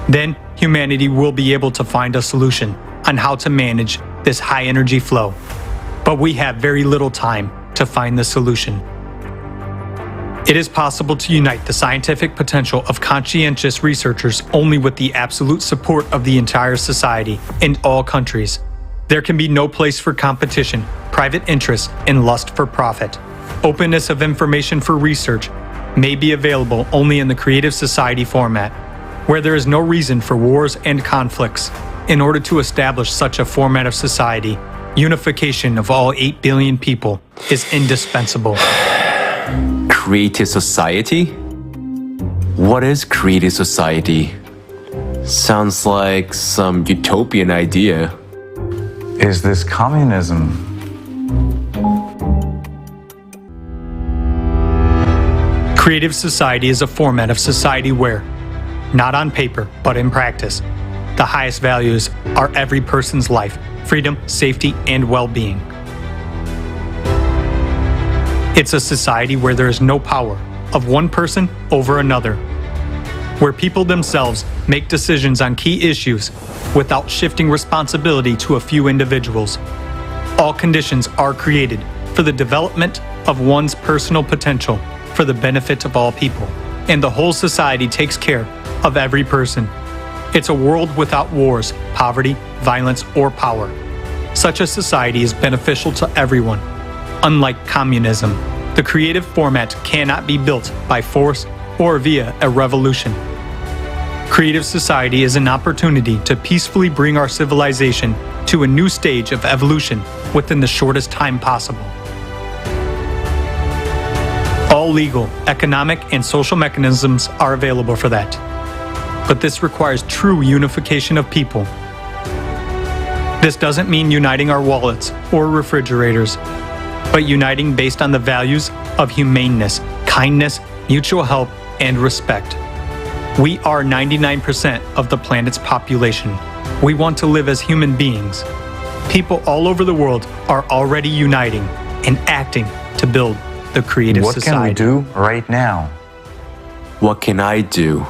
then humanity will be able to find a solution on how to manage this high-energy flow. But we have very little time to find the solution. It is possible to unite the scientific potential of conscientious researchers only with the absolute support of the entire society in all countries. There can be no place for competition, private interest, and lust for profit. Openness of information for research may be available only in the creative society format, where there is no reason for wars and conflicts. In order to establish such a format of society, unification of all 8 billion people is indispensable. Creative society? What is creative society? Sounds like some utopian idea. Is this communism? Creative society is a format of society where, not on paper, but in practice, the highest values are every person's life, freedom, safety, and well-being. It's a society where there is no power of one person over another, where people themselves make decisions on key issues without shifting responsibility to a few individuals. All conditions are created for the development of one's personal potential for the benefit of all people, and the whole society takes care of every person. It's a world without wars, poverty, violence, or power. Such a society is beneficial to everyone. Unlike communism, the creative format cannot be built by force or via a revolution. Creative society is an opportunity to peacefully bring our civilization to a new stage of evolution within the shortest time possible. All legal, economic, and social mechanisms are available for that. But this requires true unification of people. This doesn't mean uniting our wallets or refrigerators, but uniting based on the values of humaneness, kindness, mutual help, and respect. We are 99% of the planet's population. We want to live as human beings. People all over the world are already uniting and acting to build the creative society. What can we do right now? What can I do?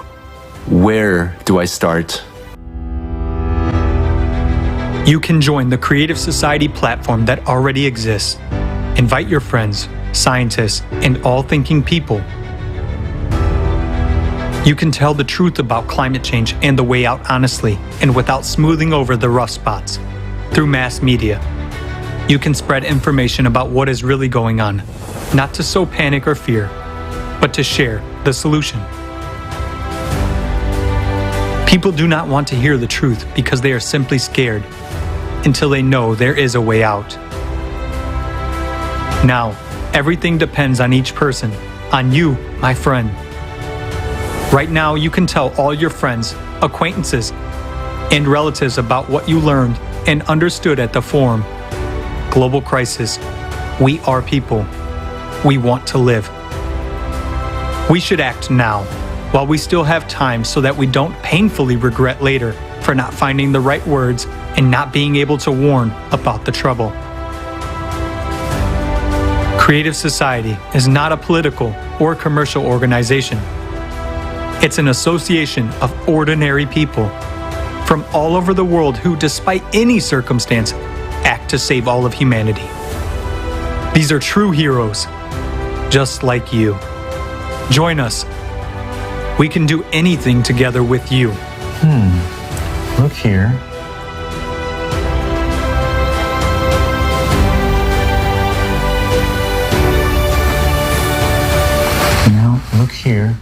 Where do I start? You can join the Creative Society platform that already exists. Invite your friends, scientists, and all thinking people. You can tell the truth about climate change and the way out honestly and without smoothing over the rough spots. Through mass media, you can spread information about what is really going on, not to sow panic or fear, but to share the solution. People do not want to hear the truth because they are simply scared until they know there is a way out. Now, everything depends on each person, on you, my friend. Right now, you can tell all your friends, acquaintances, and relatives about what you learned and understood at the forum. Global crisis. We are people. We want to live. We should act now, while we still have time, so that we don't painfully regret later for not finding the right words and not being able to warn about the trouble. Creative Society is not a political or commercial organization. It's an association of ordinary people from all over the world who, despite any circumstance, act to save all of humanity. These are true heroes, just like you. Join us. We can do anything together with you. Look here. Now, look here.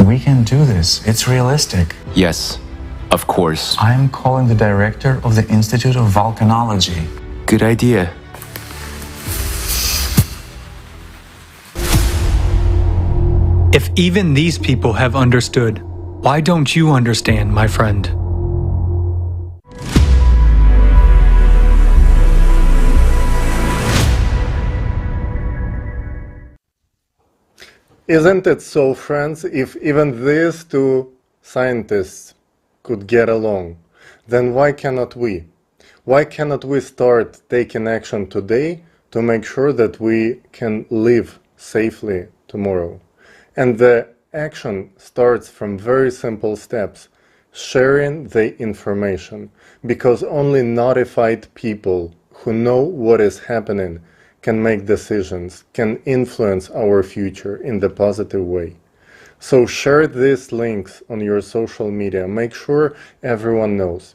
We can do this. It's realistic. Yes, of course. I'm calling the director of the Institute of Volcanology. Good idea. If even these people have understood, why don't you understand, my friend? Isn't it so, friends, if even these two scientists could get along, then why cannot we? Why cannot we start taking action today to make sure that we can live safely tomorrow? And the action starts from very simple steps, sharing the information, because only notified people who know what is happening can make decisions, can influence our future in the positive way. So share these links on your social media. Make sure everyone knows.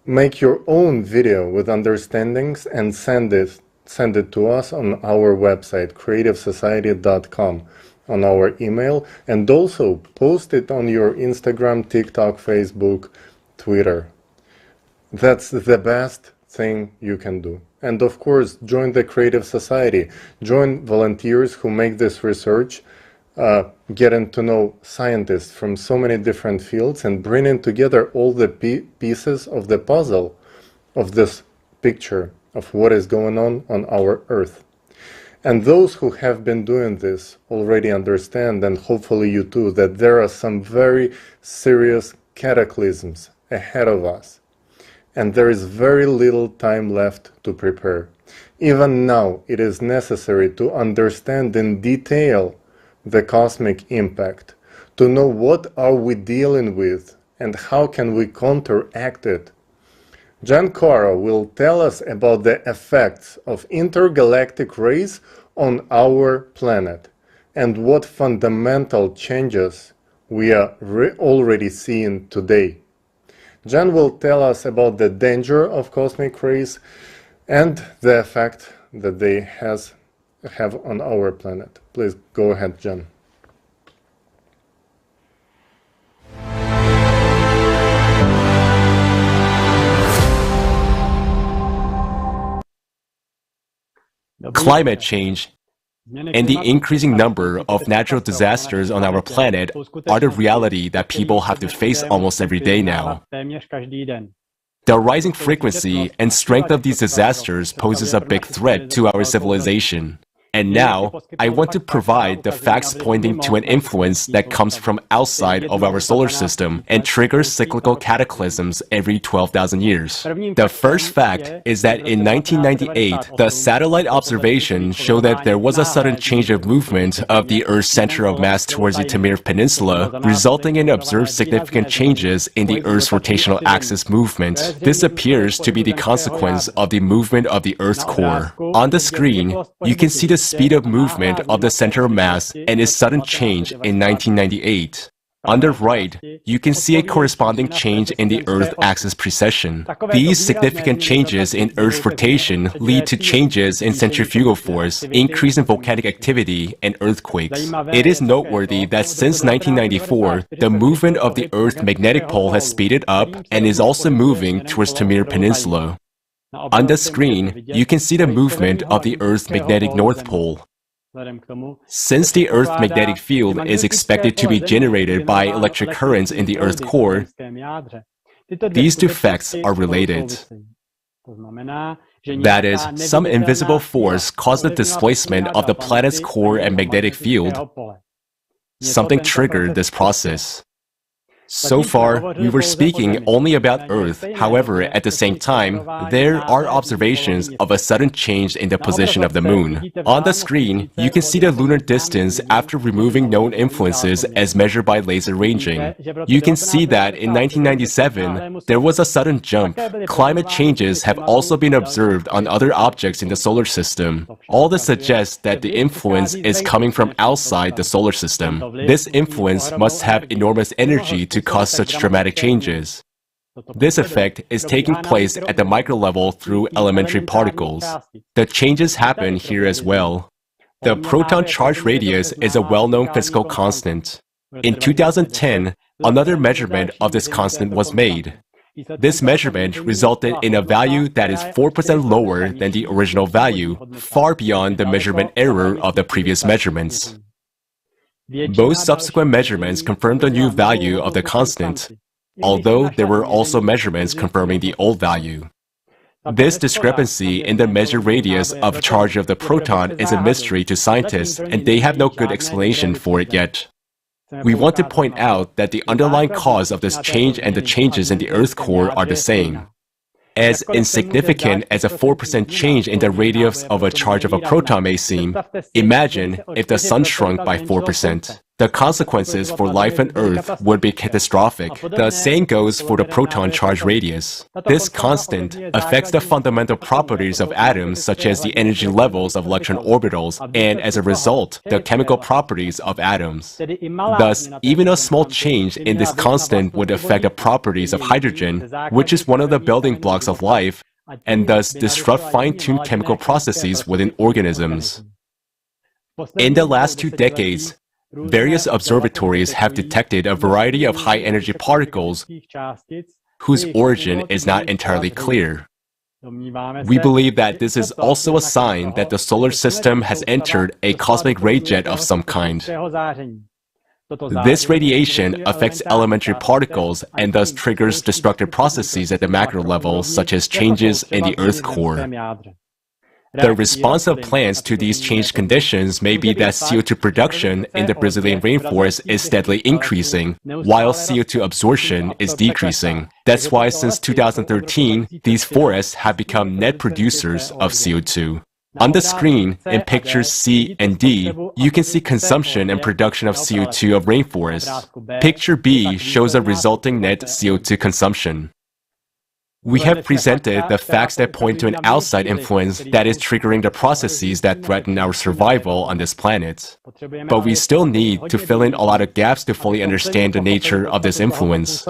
Make your own video with understandings and send it to us on our website, creativesociety.com, on our email, and also post it on your Instagram, TikTok, Facebook, Twitter. That's the best thing you can do. And of course, join the Creative Society. Join volunteers who make this research, getting to know scientists from so many different fields and bringing together all the pieces of the puzzle of this picture of what is going on our Earth. And those who have been doing this already understand, and hopefully you too, that there are some very serious cataclysms ahead of us. And there is very little time left to prepare. Even now, it is necessary to understand in detail the cosmic impact, to know what are we dealing with and how can we counteract it. Giancarlo will tell us about the effects of intergalactic rays on our planet and what fundamental changes we are already seeing today. Jan will tell us about the danger of cosmic rays and the effect that they have on our planet. Please go ahead, Jan. Climate change and the increasing number of natural disasters on our planet are the reality that people have to face almost every day now. The rising frequency and strength of these disasters poses a big threat to our civilization. And now, I want to provide the facts pointing to an influence that comes from outside of our solar system and triggers cyclical cataclysms every 12,000 years. The first fact is that in 1998, the satellite observations show that there was a sudden change of movement of the Earth's center of mass towards the Taimyr Peninsula, resulting in observed significant changes in the Earth's rotational axis movement. This appears to be the consequence of the movement of the Earth's core. On the screen, you can see the speed of movement of the center of mass and its sudden change in 1998. On the right, you can see a corresponding change in the Earth axis precession. These significant changes in Earth's rotation lead to changes in centrifugal force, increase in volcanic activity, and earthquakes. It is noteworthy that since 1994, the movement of the Earth's magnetic pole has speeded up and is also moving towards Taimyr Peninsula. On the screen, you can see the movement of the Earth's magnetic North Pole. Since the Earth's magnetic field is expected to be generated by electric currents in the Earth's core, these two facts are related. That is, some invisible force caused the displacement of the planet's core and magnetic field. Something triggered this process. So far, we were speaking only about Earth. However, at the same time, there are observations of a sudden change in the position of the Moon. On the screen, you can see the lunar distance after removing known influences as measured by laser ranging. You can see that in 1997, there was a sudden jump. Climate changes have also been observed on other objects in the solar system. All this suggests that the influence is coming from outside the solar system. This influence must have enormous energy to cause such dramatic changes. This effect is taking place at the micro level through elementary particles. The changes happen here as well. The proton charge radius is a well-known physical constant. In 2010, another measurement of this constant was made. This measurement resulted in a value that is 4% lower than the original value, far beyond the measurement error of the previous measurements. Both subsequent measurements confirmed the new value of the constant, although there were also measurements confirming the old value. This discrepancy in the measured radius of charge of the proton is a mystery to scientists, and they have no good explanation for it yet. We want to point out that the underlying cause of this change and the changes in the Earth's core are the same. As insignificant as a 4% change in the radius of a charge of a proton may seem, imagine if the Sun shrunk by 4%. the consequences for life on Earth would be catastrophic. The same goes for the proton charge radius. This constant affects the fundamental properties of atoms, such as the energy levels of electron orbitals, and as a result, the chemical properties of atoms. Thus, even a small change in this constant would affect the properties of hydrogen, which is one of the building blocks of life, and thus disrupt fine-tuned chemical processes within organisms. In the last 2 decades, various observatories have detected a variety of high-energy particles whose origin is not entirely clear. We believe that this is also a sign that the solar system has entered a cosmic ray jet of some kind. This radiation affects elementary particles and thus triggers destructive processes at the macro level, such as changes in the Earth's core. The response of plants to these changed conditions may be that CO2 production in the Brazilian rainforest is steadily increasing, while CO2 absorption is decreasing. That's why since 2013, these forests have become net producers of CO2. On the screen, in pictures C and D, you can see consumption and production of CO2 of rainforests. Picture B shows a resulting net CO2 consumption. We have presented the facts that point to an outside influence that is triggering the processes that threaten our survival on this planet. But we still need to fill in a lot of gaps to fully understand the nature of this influence.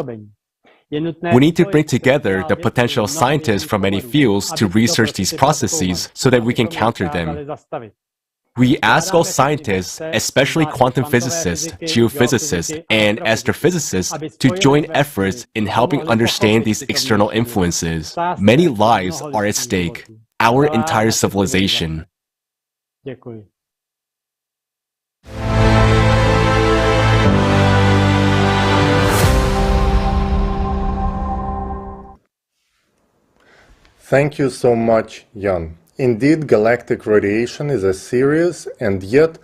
We need to bring together the potential scientists from many fields to research these processes so that we can counter them. We ask all scientists, especially quantum physicists, geophysicists, and astrophysicists, to join efforts in helping understand these external influences. Many lives are at stake, our entire civilization. Thank you so much, Jan. Indeed, galactic radiation is a serious and yet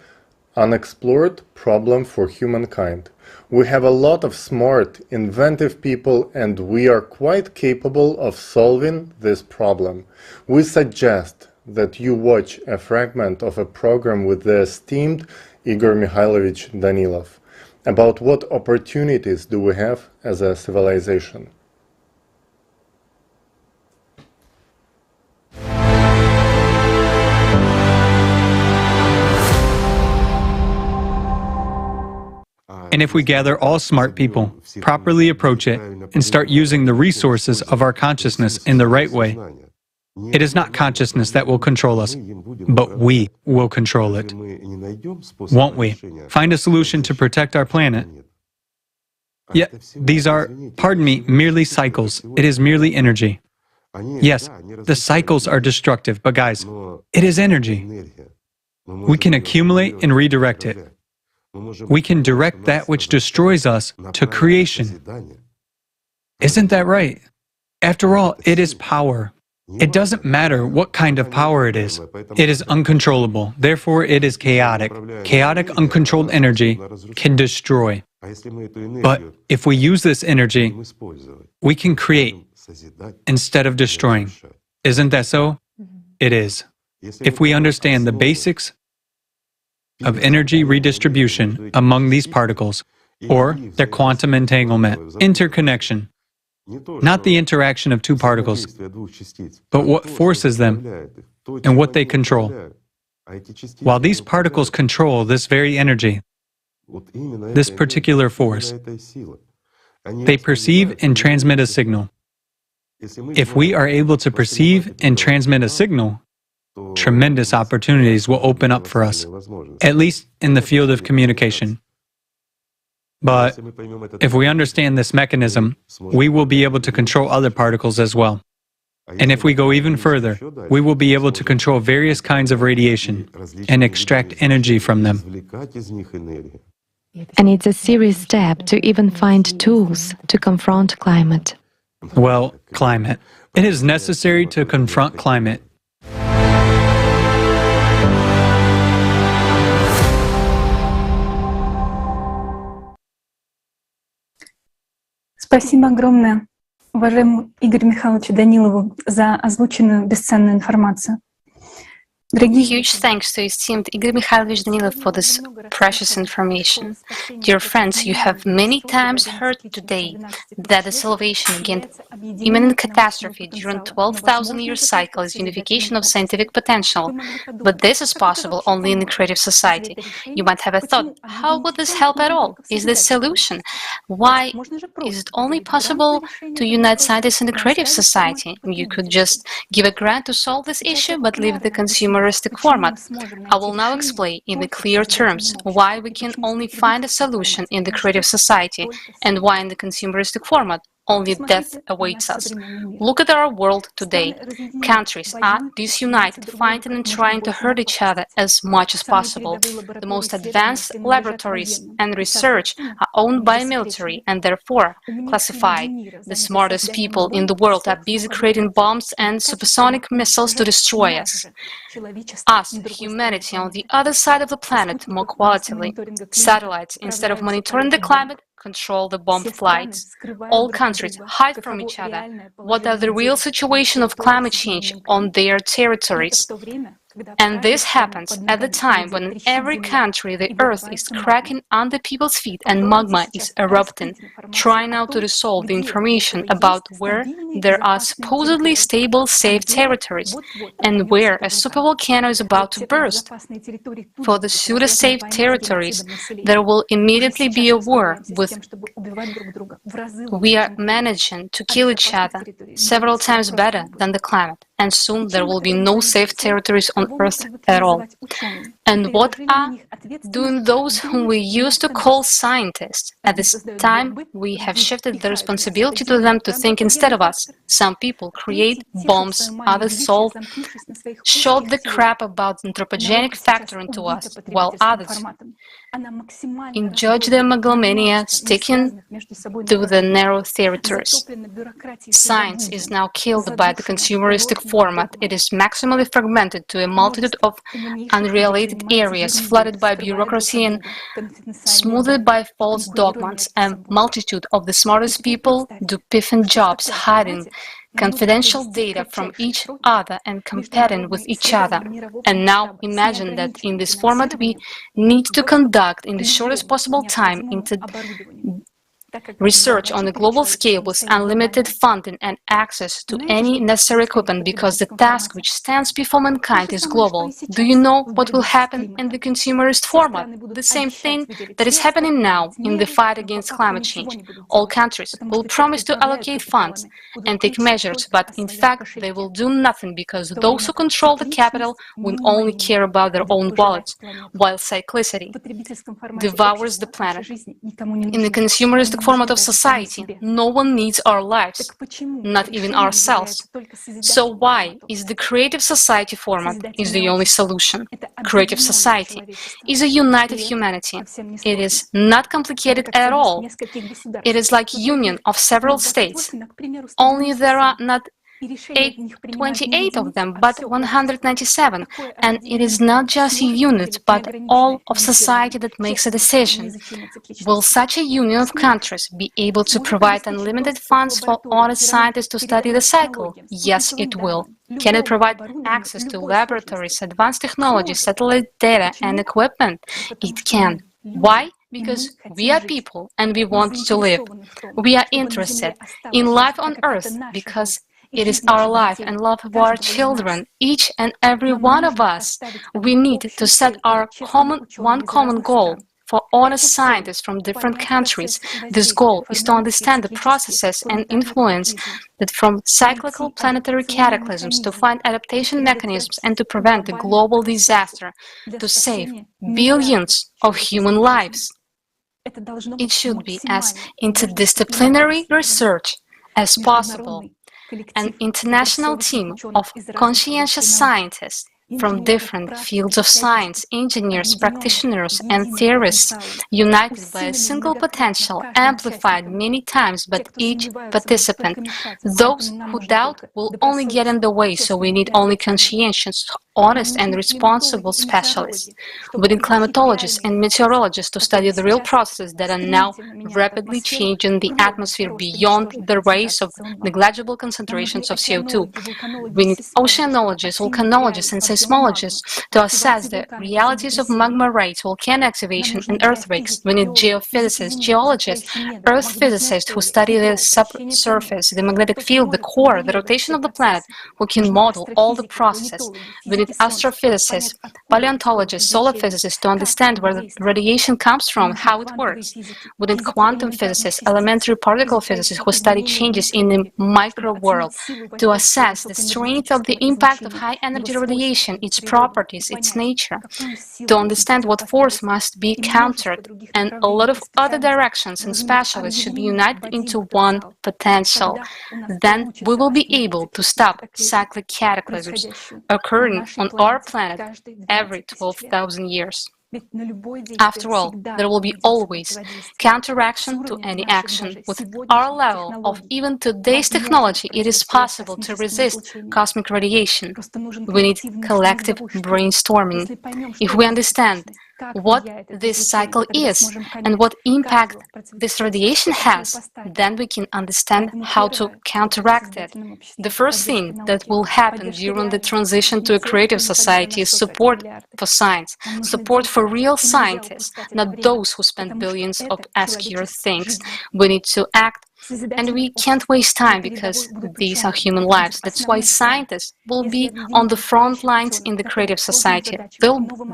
unexplored problem for humankind. We have a lot of smart, inventive people, and we are quite capable of solving this problem. We suggest that you watch a fragment of a program with the esteemed Igor Mikhailovich Danilov about what opportunities do we have as a civilization. And if we gather all smart people, properly approach it, and start using the resources of our consciousness in the right way, it is not consciousness that will control us, but we will control it. Won't we? Find a solution to protect our planet. Yet, these are, pardon me, merely cycles. It is merely energy. Yes, the cycles are destructive, but guys, it is energy. We can accumulate and redirect it. We can direct that which destroys us to creation. Isn't that right? After all, it is power. It doesn't matter what kind of power it is. It is uncontrollable. Therefore, it is chaotic. Chaotic, uncontrolled energy can destroy. But if we use this energy, we can create instead of destroying. Isn't that so? It is. If we understand the basics of energy redistribution among these particles, or their quantum entanglement, interconnection, not the interaction of two particles, but what forces them and what they control. While these particles control this very energy, this particular force, they perceive and transmit a signal. If we are able to perceive and transmit a signal, tremendous opportunities will open up for us, at least in the field of communication. But if we understand this mechanism, we will be able to control other particles as well. And if we go even further, we will be able to control various kinds of radiation and extract energy from them. And it's a serious step to even find tools to confront climate. Well, climate. It is necessary to confront climate. Спасибо огромное, уважаемому Игорю Михайловичу Данилову, за озвученную бесценную информацию. Huge thanks to esteemed Igor Mikhailovich Danilov for this precious information. Dear friends, you have many times heard today that the salvation against imminent catastrophe during 12,000-year cycle is unification of scientific potential. But this is possible only in a creative society. You might have a thought, how would this help at all? Is this solution? Why is it only possible to unite scientists in a creative society? You could just give a grant to solve this issue, but leave the consumeristic format. I will now explain in the clear terms why we can only find a solution in the creative society and why in the consumeristic format only death awaits us. Look at our world today. Countries are disunited, fighting and trying to hurt each other as much as possible. The most advanced laboratories and research are owned by military and therefore classified. The smartest people in the world are busy creating bombs and supersonic missiles to destroy us. Us, humanity, on the other side of the planet, more qualitatively. Satellites, instead of monitoring the climate, control the bomb flights. All countries hide from each other. What are the real situation of climate change on their territories? And this happens at the time when in every country the earth is cracking under people's feet and magma is erupting, trying now to resolve the information about where there are supposedly stable, safe territories and where a supervolcano is about to burst. For the pseudo-safe territories, there will immediately be a war with. We are managing to kill each other several times better than the climate, and soon there will be no safe territories on Earth at all. And what are doing those whom we used to call scientists? At this time, we have shifted the responsibility to them to think instead of us. Some people create bombs, others shot the crap about the anthropogenic factor into us, while others judge their megalomania, sticking to the narrow territories. Science is now killed by the consumeristic format. It is maximally fragmented to a multitude of unrelated areas, flooded by bureaucracy and smoothed by false dogmas. A multitude of the smartest people do piffing jobs, hiding confidential data from each other and competing with each other. And now imagine that in this format we need to conduct in the shortest possible time research on a global scale with unlimited funding and access to any necessary equipment, because the task which stands before mankind is global. Do you know what will happen in the consumerist format? The same thing that is happening now in the fight against climate change. All countries will promise to allocate funds and take measures, but in fact they will do nothing, because those who control the capital will only care about their own wallets, while cyclicity devours the planet. In the consumerist format of society, no one needs our lives, not even ourselves. So why is the creative society format is the only solution? Creative society is a united humanity. It is not complicated at all. It is like union of several states, only there are not 28 of them, but 197. And it is not just a unit, but all of society that makes a decision. Will such a union of countries be able to provide unlimited funds for honest scientists to study the cycle? Yes, it will. Can it provide access to laboratories, advanced technology, satellite data, and equipment? It can. Why? Because we are people and we want to live. We are interested in life on Earth because it is our life and love of our children, each and every one of us. We need to set our one common goal. For honest scientists from different countries, this goal is to understand the processes and influence that from cyclical planetary cataclysms to find adaptation mechanisms and to prevent the global disaster, to save billions of human lives. It should be as interdisciplinary research as possible. An international team of conscientious scientists from different fields of science, engineers, practitioners, and theorists, united by a single potential, amplified many times by each participant. Those who doubt will only get in the way, so we need only conscientious, honest and responsible specialists. We need climatologists and meteorologists to study the real processes that are now rapidly changing the atmosphere beyond the rays of negligible concentrations of CO2. We need oceanologists, volcanologists, and seismologists to assess the realities of magma rates, volcano activation, and earthquakes. We need geophysicists, geologists, earth physicists who study the subsurface, the magnetic field, the core, the rotation of the planet, who can model all the processes. We need astrophysicists, paleontologists, solar physicists to understand where the radiation comes from, how it works. We need quantum physicists, elementary particle physicists who study changes in the micro world to assess the strength of the impact of high energy radiation, its properties, its nature, to understand what force must be countered, and a lot of other directions and specialists should be united into one potential. Then we will be able to stop cyclic cataclysms occurring on our planet every 12,000 years. After all, there will be always counteraction to any action. With our level of even today's technology, it is possible to resist cosmic radiation. We need collective brainstorming. If we understand what this cycle is and what impact this radiation has, then we can understand how to counteract it. The first thing that will happen during the transition to a creative society is support for science, support for real scientists, not those who spend billions of obscure things. We need to act, and we can't waste time because these are human lives. That's why scientists will be on the front lines in the creative society.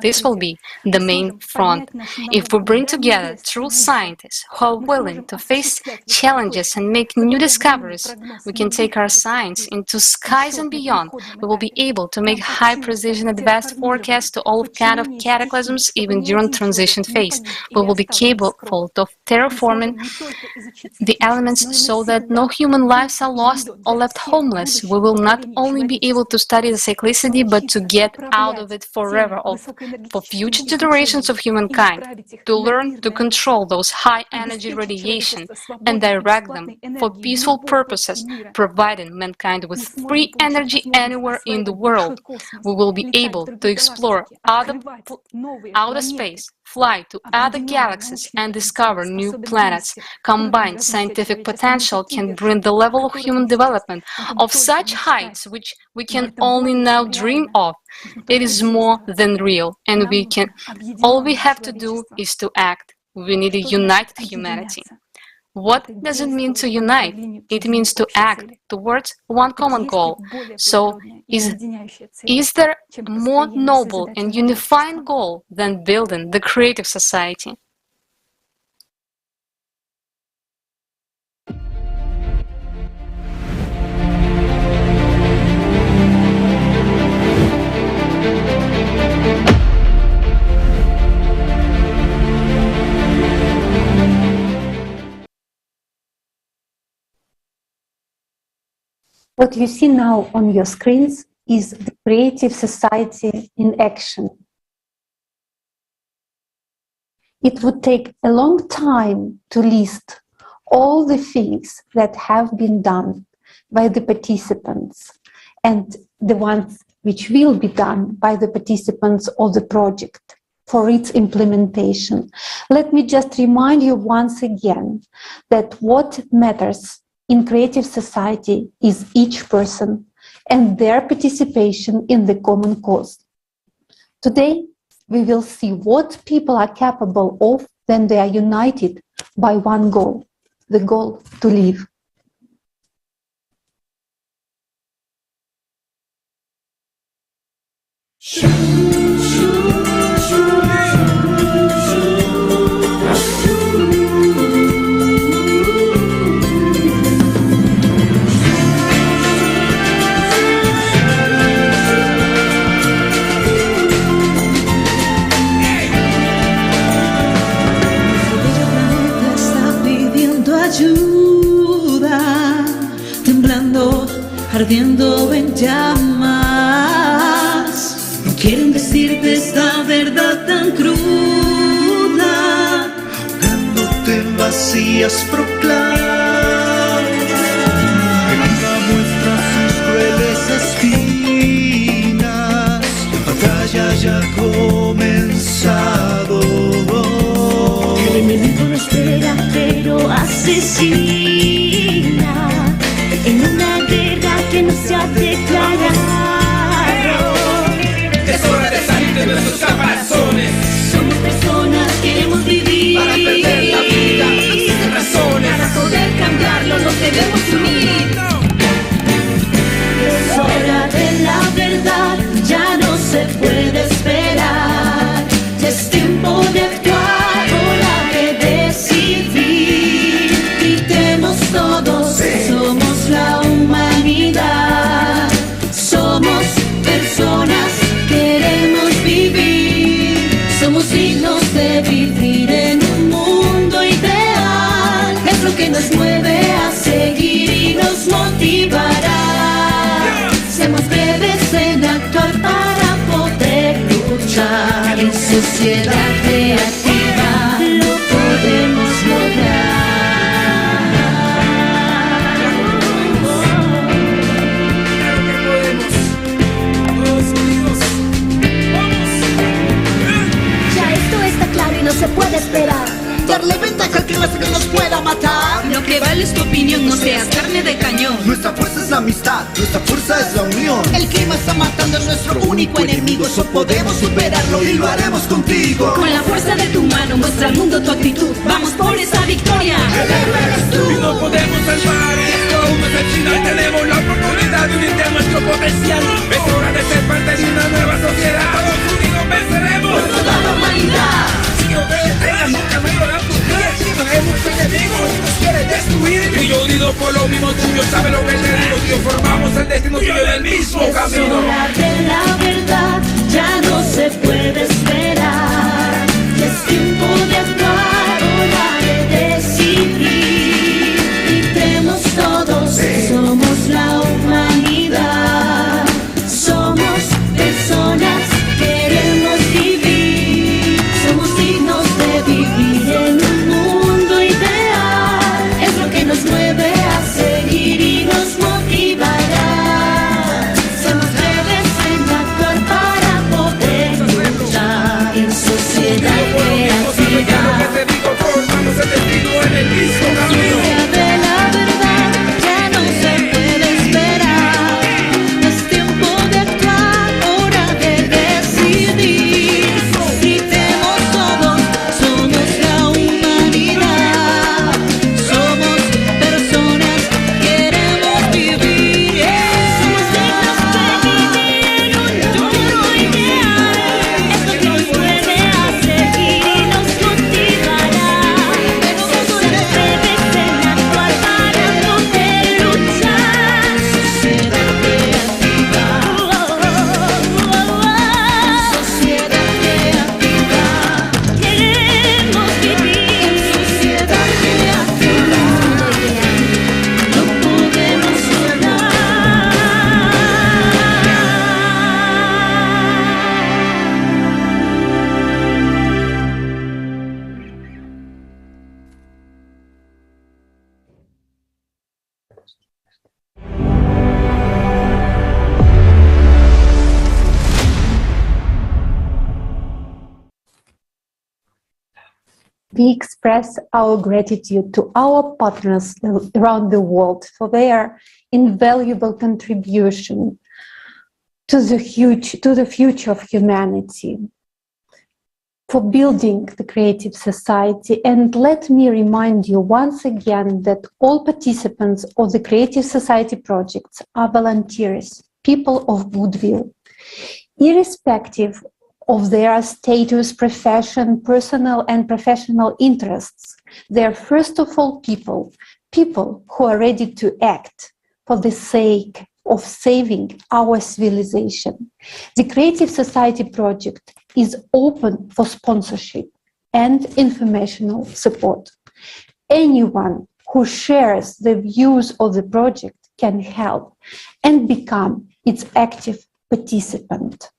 This will be the main front. If we bring together true scientists who are willing to face challenges and make new discoveries, we can take our science into skies and beyond. We will be able to make high-precision advanced forecasts to all kinds of cataclysms even during transition phase. We will be capable of terraforming the elements so that no human lives are lost or left homeless. We will not only be able to study the cyclicity, but to get out of it forever, for future generations of humankind, to learn to control those high-energy radiation and direct them for peaceful purposes, providing mankind with free energy anywhere in the world. We will be able to explore outer space, fly to other galaxies, and discover new planets. Combined scientific potential can bring the level of human development of such heights which we can only now dream of. It is more than real, and all we have to do is to act. We need a united humanity. What does it mean to unite? It means to act towards one common goal. So, is there a more noble and unifying goal than building the creative society? What you see now on your screens is the creative society in action. It would take a long time to list all the things that have been done by the participants and the ones which will be done by the participants of the project for its implementation. Let me just remind you once again that what matters in creative society is each person and their participation in the common cause. Today, we will see what people are capable of when they are united by one goal, the goal to live. Ayuda, temblando, ardiendo en llamas. No quieren decirte esta verdad tan cruda, ahogándote en vacías proclamas. Que nunca muestra sus crueles espinas, asesina en una guerra que no se ha declarado. Es hora de salir de nuestros caparazones. Somos personas, queremos vivir. Para perder la vida, no existen razones. Para poder cambiarlo nos debemos unir. Es hora de la verdad, ya no se puede esperar. Es tiempo de actuar, hora de decidir. Gritemos todos, somos la humanidad. Somos personas, queremos vivir. Somos dignos de vivir en un mundo ideal. Es lo que nos mueve a seguir y nos motivará. Seamos breves en actuar para poder luchar. En sociedad creativa lo podemos lograr. Ya esto está claro y no se puede esperar. Darle ventaja al clima que nos pueda matar. Lo que vale es tu opinión, no seas carne de cañón. Nuestra fuerza es la amistad, nuestra fuerza es la unión. El clima está matando a nuestro único enemigo. Eso podemos superarlo y lo haremos contigo. Con la fuerza de tu mano muestra al mundo tu actitud. Vamos por esa victoria. El héroe eres tú. Y no podemos salvar esto aún no es el final. Tenemos la oportunidad de unir nuestro potencial. Es hora de ser parte de una nueva sociedad. Todos unidos venceremos por toda la humanidad. Si no te detengas, nunca mejorarás tus días. Traemos enemigos y nos quieren destruir. Y yo unido por lo mismo tuyo, ¿sabes lo que te digo? Tío, formamos el destino tuyo del mismo camino. Es hora de la verdad, ya no se puede esperar. Es tiempo de actuar, hora de decidir. Gritemos todos, somos la humanidad. Somos personas, queremos vivir. Somos dignos de vivir en un mundo ideal. Es lo que nos mueve a seguir y nos motivará. Seamos breves en actuar para poder luchar. En sociedad creativa formamos el destino en el mismo camino. de la verdad, ya no se puede esperar. Es tiempo de actuar, hora de decidir. Gritemos todos, somos la humanidad. Somos personas, queremos vivir. Somos dignos de vivir en un mundo ideal. Es lo que nos mueve a seguir y nos motivará. Somos breves en actuar para poder luchar. Sociedad creativa. Sociedad creativa. Queremos vivir en sociedad creativa. Lo podemos lograr. We express our gratitude to our partners around the world for their invaluable contribution to the future of humanity, for building the creative society. And let me remind you once again that all participants of the Creative Society projects are volunteers, people of goodwill, irrespective of their status, profession, personal and professional interests. They are first of all people who are ready to act for the sake of saving our civilization. The Creative Society project is open for sponsorship and informational support. Anyone who shares the views of the project can help and become its active participant.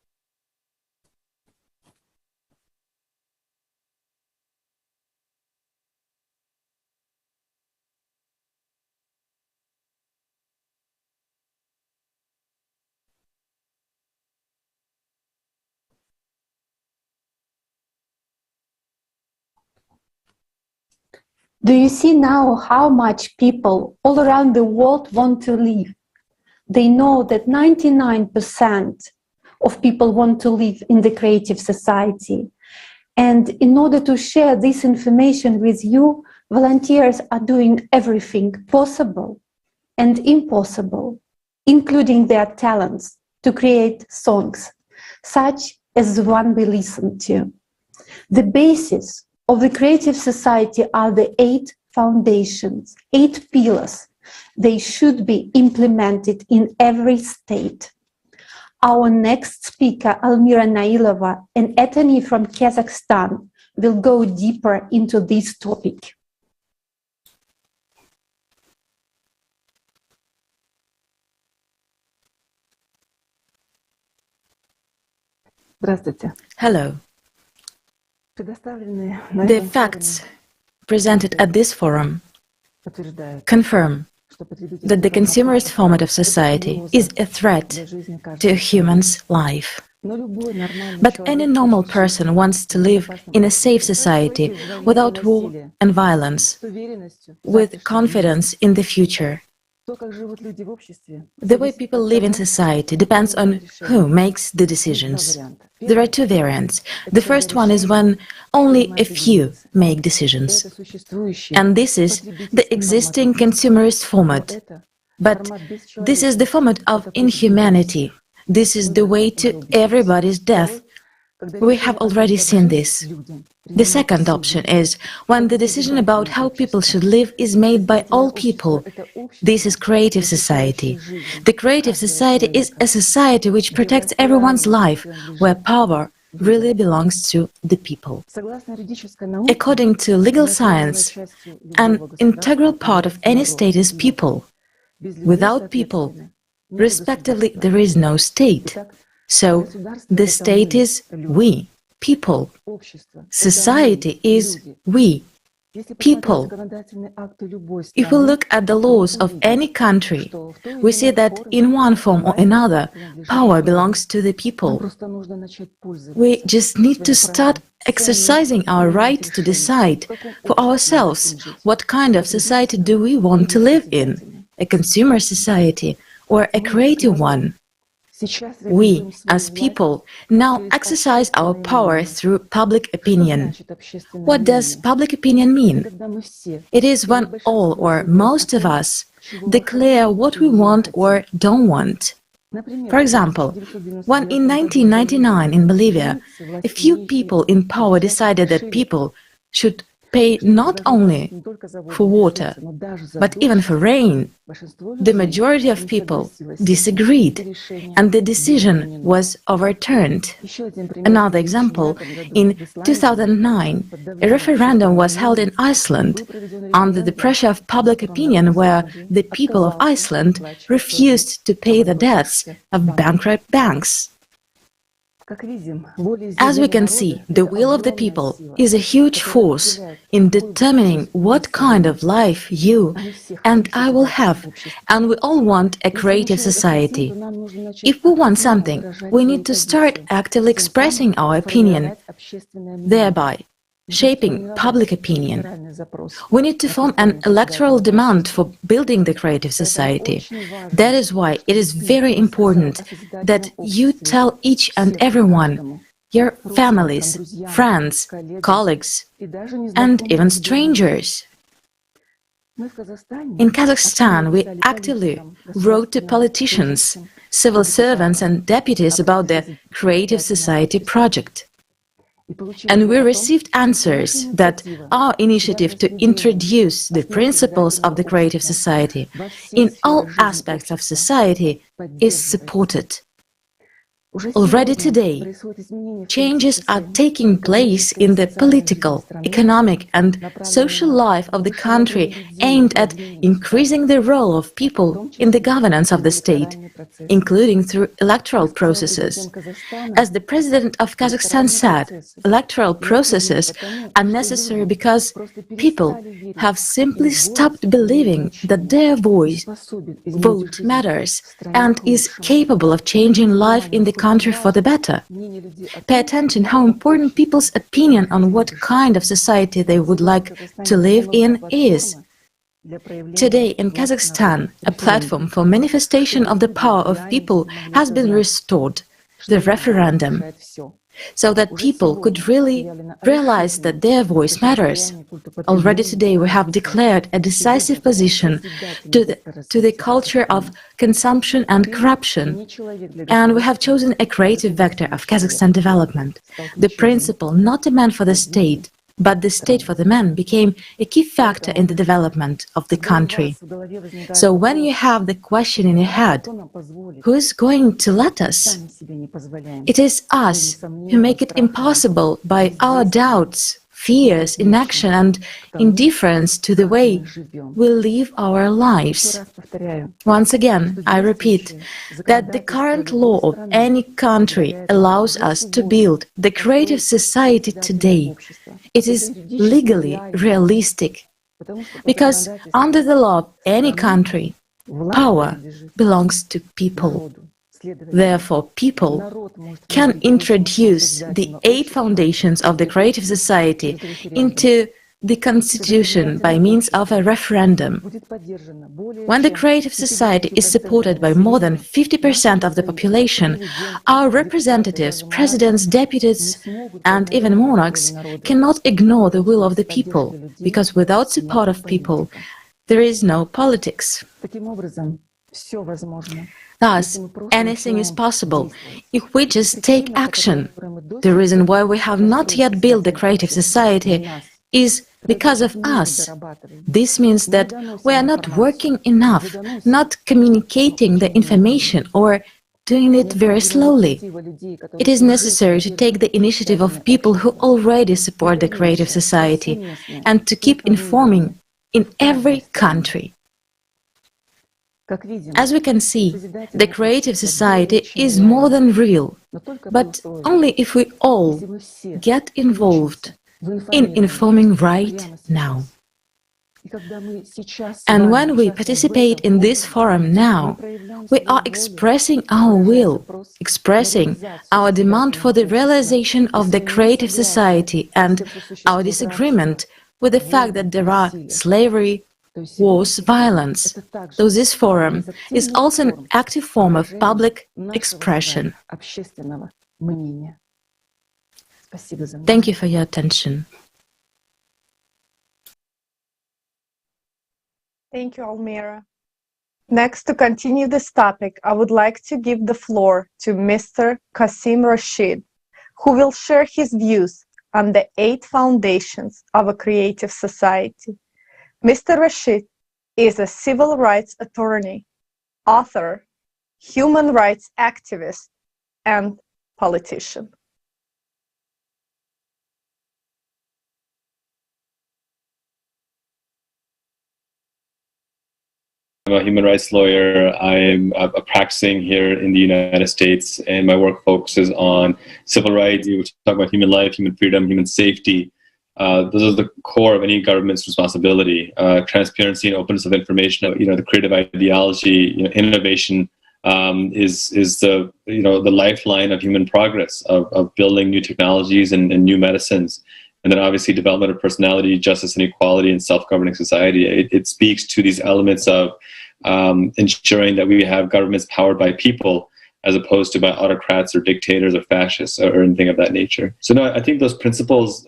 Do you see now how much people all around the world want to live? They know that 99% of people want to live in the creative society. And in order to share this information with you, volunteers are doing everything possible and impossible, including their talents, to create songs, such as the one we listened to. The basis of the creative society are the 8 foundations, 8 pillars. They should be implemented in every state. Our next speaker, Almira Nailova, an attorney from Kazakhstan, will go deeper into this topic. Hello. The facts presented at this forum confirm that the consumerist format of society is a threat to a human's life. But any normal person wants to live in a safe society without war and violence, with confidence in the future. The way people live in society depends on who makes the decisions. There are 2 variants. The first one is when only a few make decisions. And this is the existing consumerist format. But this is the format of inhumanity. This is the way to everybody's death. We have already seen this. The second option is when the decision about how people should live is made by all people. This is creative society. The creative society is a society which protects everyone's life, where power really belongs to the people. According to legal science, an integral part of any state is people. Without people, respectively, there is no state. So, the state is we, people. Society is we, people. If we look at the laws of any country, we see that in one form or another, power belongs to the people. We just need to start exercising our right to decide for ourselves what kind of society do we want to live in, a consumer society or a creative one. We, as people, now exercise our power through public opinion. What does public opinion mean? It is when all or most of us declare what we want or don't want. For example, when in 1999 in Bolivia, a few people in power decided that people should pay not only for water, but even for rain, the majority of people disagreed, and the decision was overturned. Another example, in 2009, a referendum was held in Iceland under the pressure of public opinion, where the people of Iceland refused to pay the debts of bankrupt banks. As we can see, the will of the people is a huge force in determining what kind of life you and I will have, and we all want a creative society. If we want something, we need to start actively expressing our opinion, thereby shaping public opinion. We need to form an electoral demand for building the creative society. That is why it is very important that you tell each and everyone, your families, friends, colleagues, and even strangers. In Kazakhstan, we actively wrote to politicians, civil servants and deputies about the Creative Society project. And we received answers that our initiative to introduce the principles of the Creative Society in all aspects of society is supported. Already today, changes are taking place in the political, economic and social life of the country aimed at increasing the role of people in the governance of the state, including through electoral processes. As the President of Kazakhstan said, electoral processes are necessary because people have simply stopped believing that their vote matters and is capable of changing life in the country for the better. Pay attention how important people's opinion on what kind of society they would like to live in is. Today in Kazakhstan, a platform for manifestation of the power of people has been restored, the referendum, so that people could really realize that their voice matters. Already today we have declared a decisive position to the culture of consumption and corruption, and we have chosen a creative vector of Kazakhstan development. The principle, not a man for the state, but the state for the man, became a key factor in the development of the country. So when you have the question in your head, who is going to let us? It is us who make it impossible by our doubts, fears, inaction and indifference to the way we live our lives. Once again, I repeat that the current law of any country allows us to build the creative society today. It is legally realistic, because under the law of any country, power belongs to people. Therefore, people can introduce the 8 foundations of the creative society into the constitution by means of a referendum. When the creative society is supported by more than 50% of the population, our representatives, presidents, deputies, and even monarchs cannot ignore the will of the people, because without support of people, there is no politics. Thus, anything is possible if we just take action. The reason why we have not yet built the creative society is because of us. This means that we are not working enough, not communicating the information, or doing it very slowly. It is necessary to take the initiative of people who already support the creative society and to keep informing in every country. As we can see, the creative society is more than real, but only if we all get involved in informing right now. And when we participate in this forum now, we are expressing our will, expressing our demand for the realization of the creative society and our disagreement with the fact that there are slavery, wars, violence. So this forum is also an active form of public expression. Thank you for your attention. Thank you, Almira. Next, to continue this topic, I would like to give the floor to Mr. Qasim Rashid, who will share his views on the 8 foundations of a creative society. Mr. Rashid is a civil rights attorney, author, human rights activist, and politician. I'm a human rights lawyer. I'm practicing here in the United States, and my work focuses on civil rights. We talk about human life, human freedom, human safety. Those are the core of any government's responsibility. Transparency and openness of information. The creative ideology, innovation is the the lifeline of human progress, of building new technologies and new medicines. And then obviously development of personality, justice and equality, and self-governing society. It speaks to these elements of ensuring that we have governments powered by people, as opposed to by autocrats or dictators or fascists or anything of that nature. So no, I think those principles,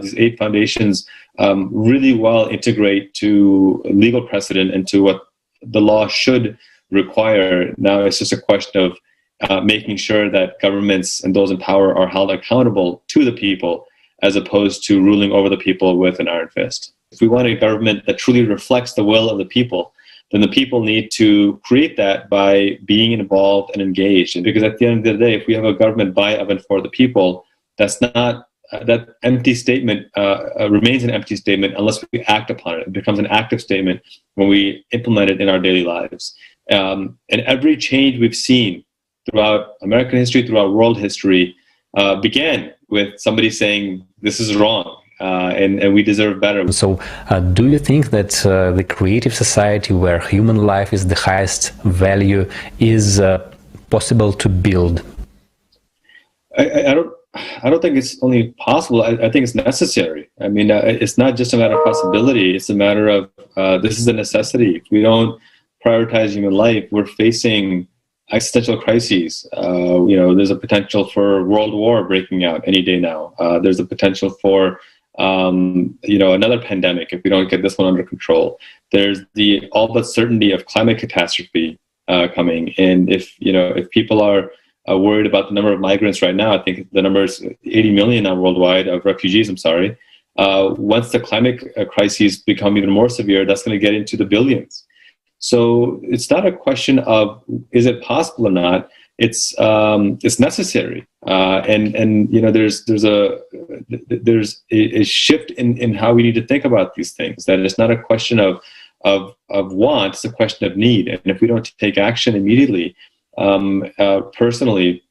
these 8 foundations, really well integrate to legal precedent and to what the law should require. Now it's just a question of making sure that governments and those in power are held accountable to the people, as opposed to ruling over the people with an iron fist. If we want a government that truly reflects the will of the people, then the people need to create that by being involved and engaged. And because at the end of the day, if we have a government by, of, and for the people, that's not, that empty statement remains an empty statement unless we act upon it. It becomes an active statement when we implement it in our daily lives. And every change we've seen throughout American history, throughout world history, began with somebody saying, this is wrong, and we deserve better. So do you think that the creative society where human life is the highest value is possible to build? I don't think it's only possible. I think it's necessary. I mean, it's not just a matter of possibility. It's a matter of this is a necessity. If we don't prioritize human life, we're facing existential crises. There's a potential for world war breaking out any day now. There's a potential for another pandemic if we don't get this one under control. There's the all but certainty of climate catastrophe coming, and if people are worried about the number of migrants right now, I think the number is 80 million now worldwide of refugees. I'm sorry. Once the climate crises become even more severe, that's going to get into the billions. So it's not a question of is it possible or not. It's necessary, and there's a shift in how we need to think about these things. That it's not a question of want; it's a question of need. And if we don't take action immediately, personally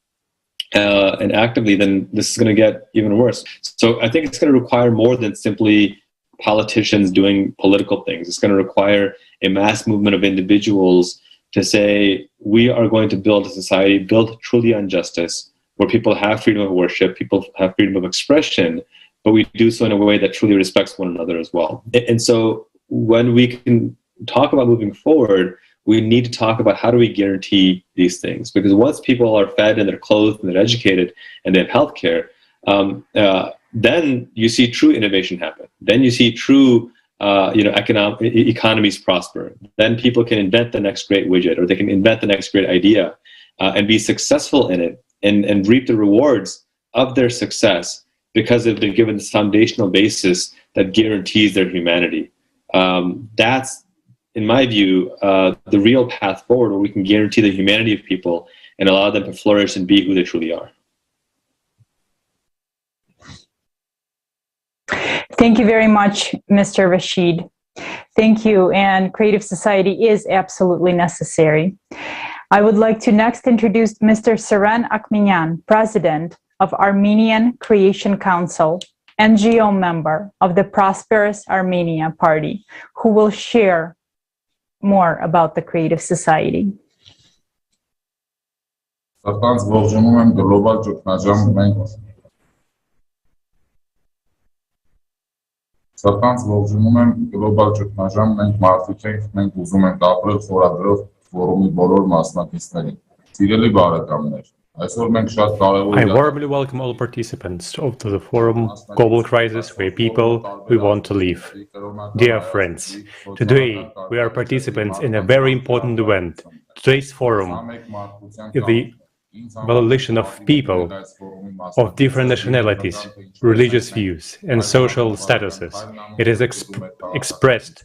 and actively, then this is going to get even worse. So I think it's going to require more than simply politicians doing political things. It's going to require a mass movement of individuals to say, we are going to build a society built truly on justice, where people have freedom of worship, people have freedom of expression, but we do so in a way that truly respects one another as well. And so when we can talk about moving forward, we need to talk about how do we guarantee these things? Because once people are fed and they're clothed and they're educated and they have healthcare, then you see true innovation happen. Then you see true economies prosper. Then people can invent the next great widget, or they can invent the next great idea and be successful in it and reap the rewards of their success because they've been given this foundational basis that guarantees their humanity. That's, in my view, the real path forward, where we can guarantee the humanity of people and allow them to flourish and be who they truly are. Thank you very much, Mr. Rashid. Thank you. And creative society is absolutely necessary. I would like to next introduce Mr. Saran Akminyan, President of Armenian Creation Council, NGO member of the Prosperous Armenia Party, who will share more about the creative society. Սրտանց ողջունում եմ գլոբալ ճգնաժամ, մենք մարդիկ ենք, մենք ուզում ենք ապրել խորագրով ֆորումի բոլոր մասնակիցներին։ Սիրելի բարեկամներ, այսօր մենք շատ կարևոր I warmly welcome all participants to the forum Global Crisis Where People We Want to Live. Dear friends, today we are participants in a very important event. Today's forum is the coalition of people of different nationalities, religious views, and social statuses. It is expressed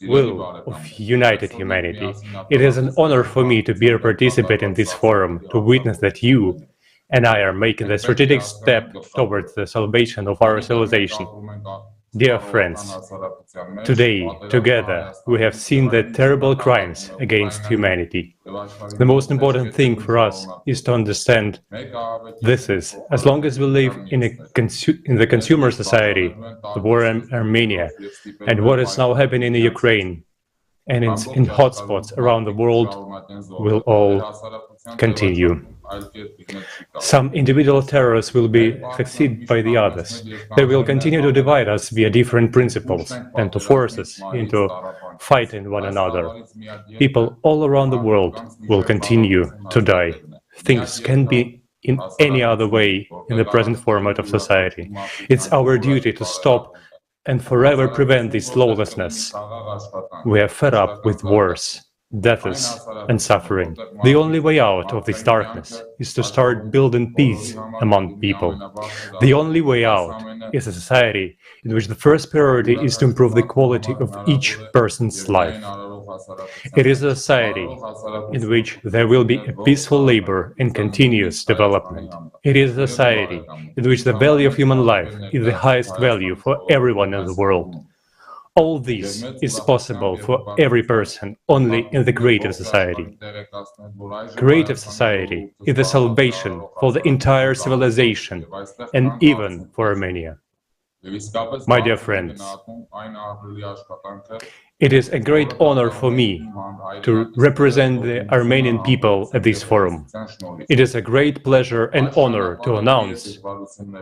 will of united humanity. It is an honor for me to be a participant in this forum, to witness that you and I are making the strategic step towards the salvation of our civilization. Dear friends, today, together, we have seen the terrible crimes against humanity. The most important thing for us is to understand this is, as long as we live in the consumer society, the war in Armenia, and what is now happening in Ukraine, and in hotspots around the world, will all continue. Some individual terrorists will be succeeded by the others. They will continue to divide us via different principles and to force us into fighting one another. People all around the world will continue to die. Things can be in any other way in the present format of society. It's our duty to stop and forever prevent this lawlessness. We are fed up with wars, deaths, and suffering. The only way out of this darkness is to start building peace among people. The only way out is a society in which the first priority is to improve the quality of each person's life. It is a society in which there will be a peaceful labor and continuous development. It is a society in which the value of human life is the highest value for everyone in the world. All this is possible for every person only in the creative society. Creative society is the salvation for the entire civilization and even for Armenia. My dear friends, It is a great honor for me to represent the Armenian people at this forum. It is a great pleasure and honor to announce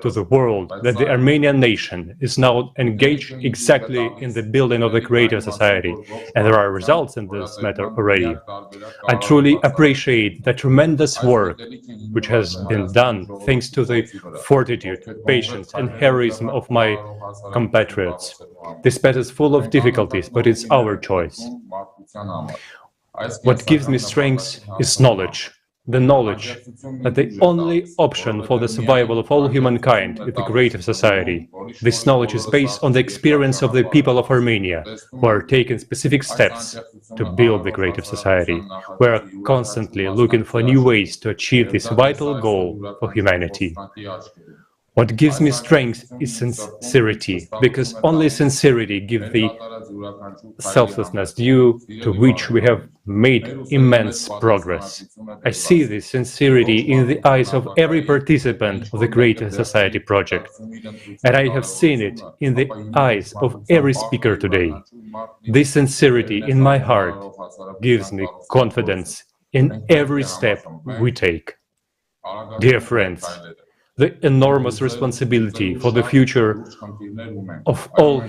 to the world that the Armenian nation is now engaged exactly in the building of the creative society, and there are results in this matter already. I truly appreciate the tremendous work which has been done thanks to the fortitude, patience, and heroism of my compatriots. This path is full of difficulties, but it's our choice. What gives me strength is knowledge. The knowledge that the only option for the survival of all humankind is the creative society. This knowledge is based on the experience of the people of Armenia, who are taking specific steps to build the creative society. We are constantly looking for new ways to achieve this vital goal for humanity. What gives me strength is sincerity, because only sincerity gives the selflessness due to which we have made immense progress. I see this sincerity in the eyes of every participant of the Creative Society project, and I have seen it in the eyes of every speaker today. This sincerity in my heart gives me confidence in every step we take. Dear friends, the enormous responsibility for the future of all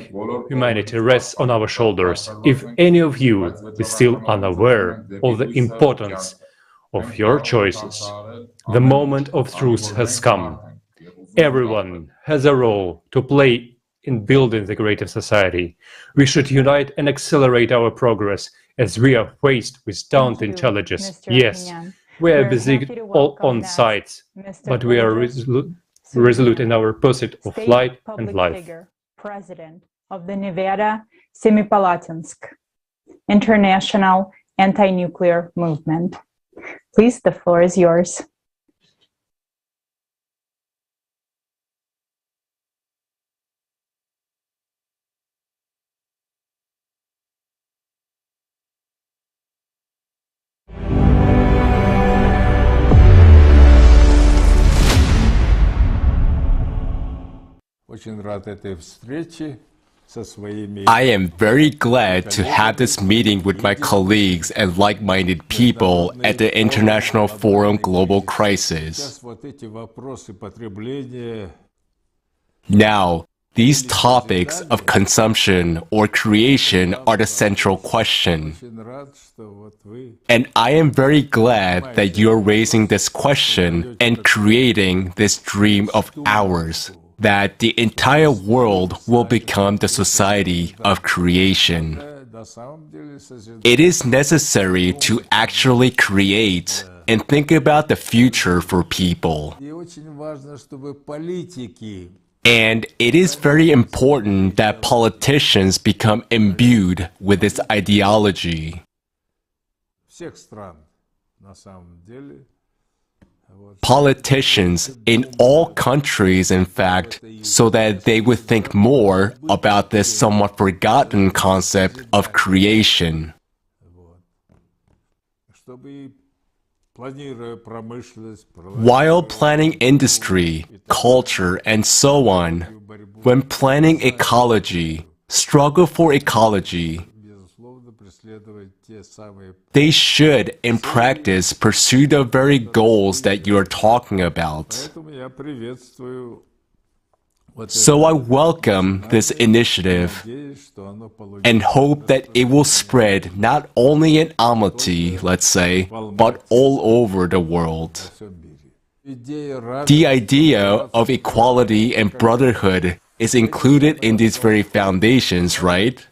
humanity rests on our shoulders. If any of you is still unaware of the importance of your choices, the moment of truth has come. Everyone has a role to play in building the creative society. We should unite and accelerate our progress as we are faced with daunting challenges. Yes, we are busy all on sites, but we are resolute in our pursuit of light and life. President of the Nevada Semipalatinsk International Anti-Nuclear Movement. Please, the floor is yours. I am very glad to have this meeting with my colleagues and like-minded people at the International Forum Global Crisis. Now, these topics of consumption or creation are the central question. And I am very glad that you're raising this question and creating this dream of ours, that the entire world will become the society of creation. It is necessary to actually create and think about the future for people. And it is very important that politicians become imbued with this ideology. Politicians in all countries, in fact, so that they would think more about this somewhat forgotten concept of creation. While planning industry, culture, and so on, when planning ecology, struggle for ecology, they should, in practice, pursue the very goals that you are talking about. So I welcome this initiative and hope that it will spread not only in Almaty, let's say, but all over the world. The idea of equality and brotherhood is included in these very foundations, right?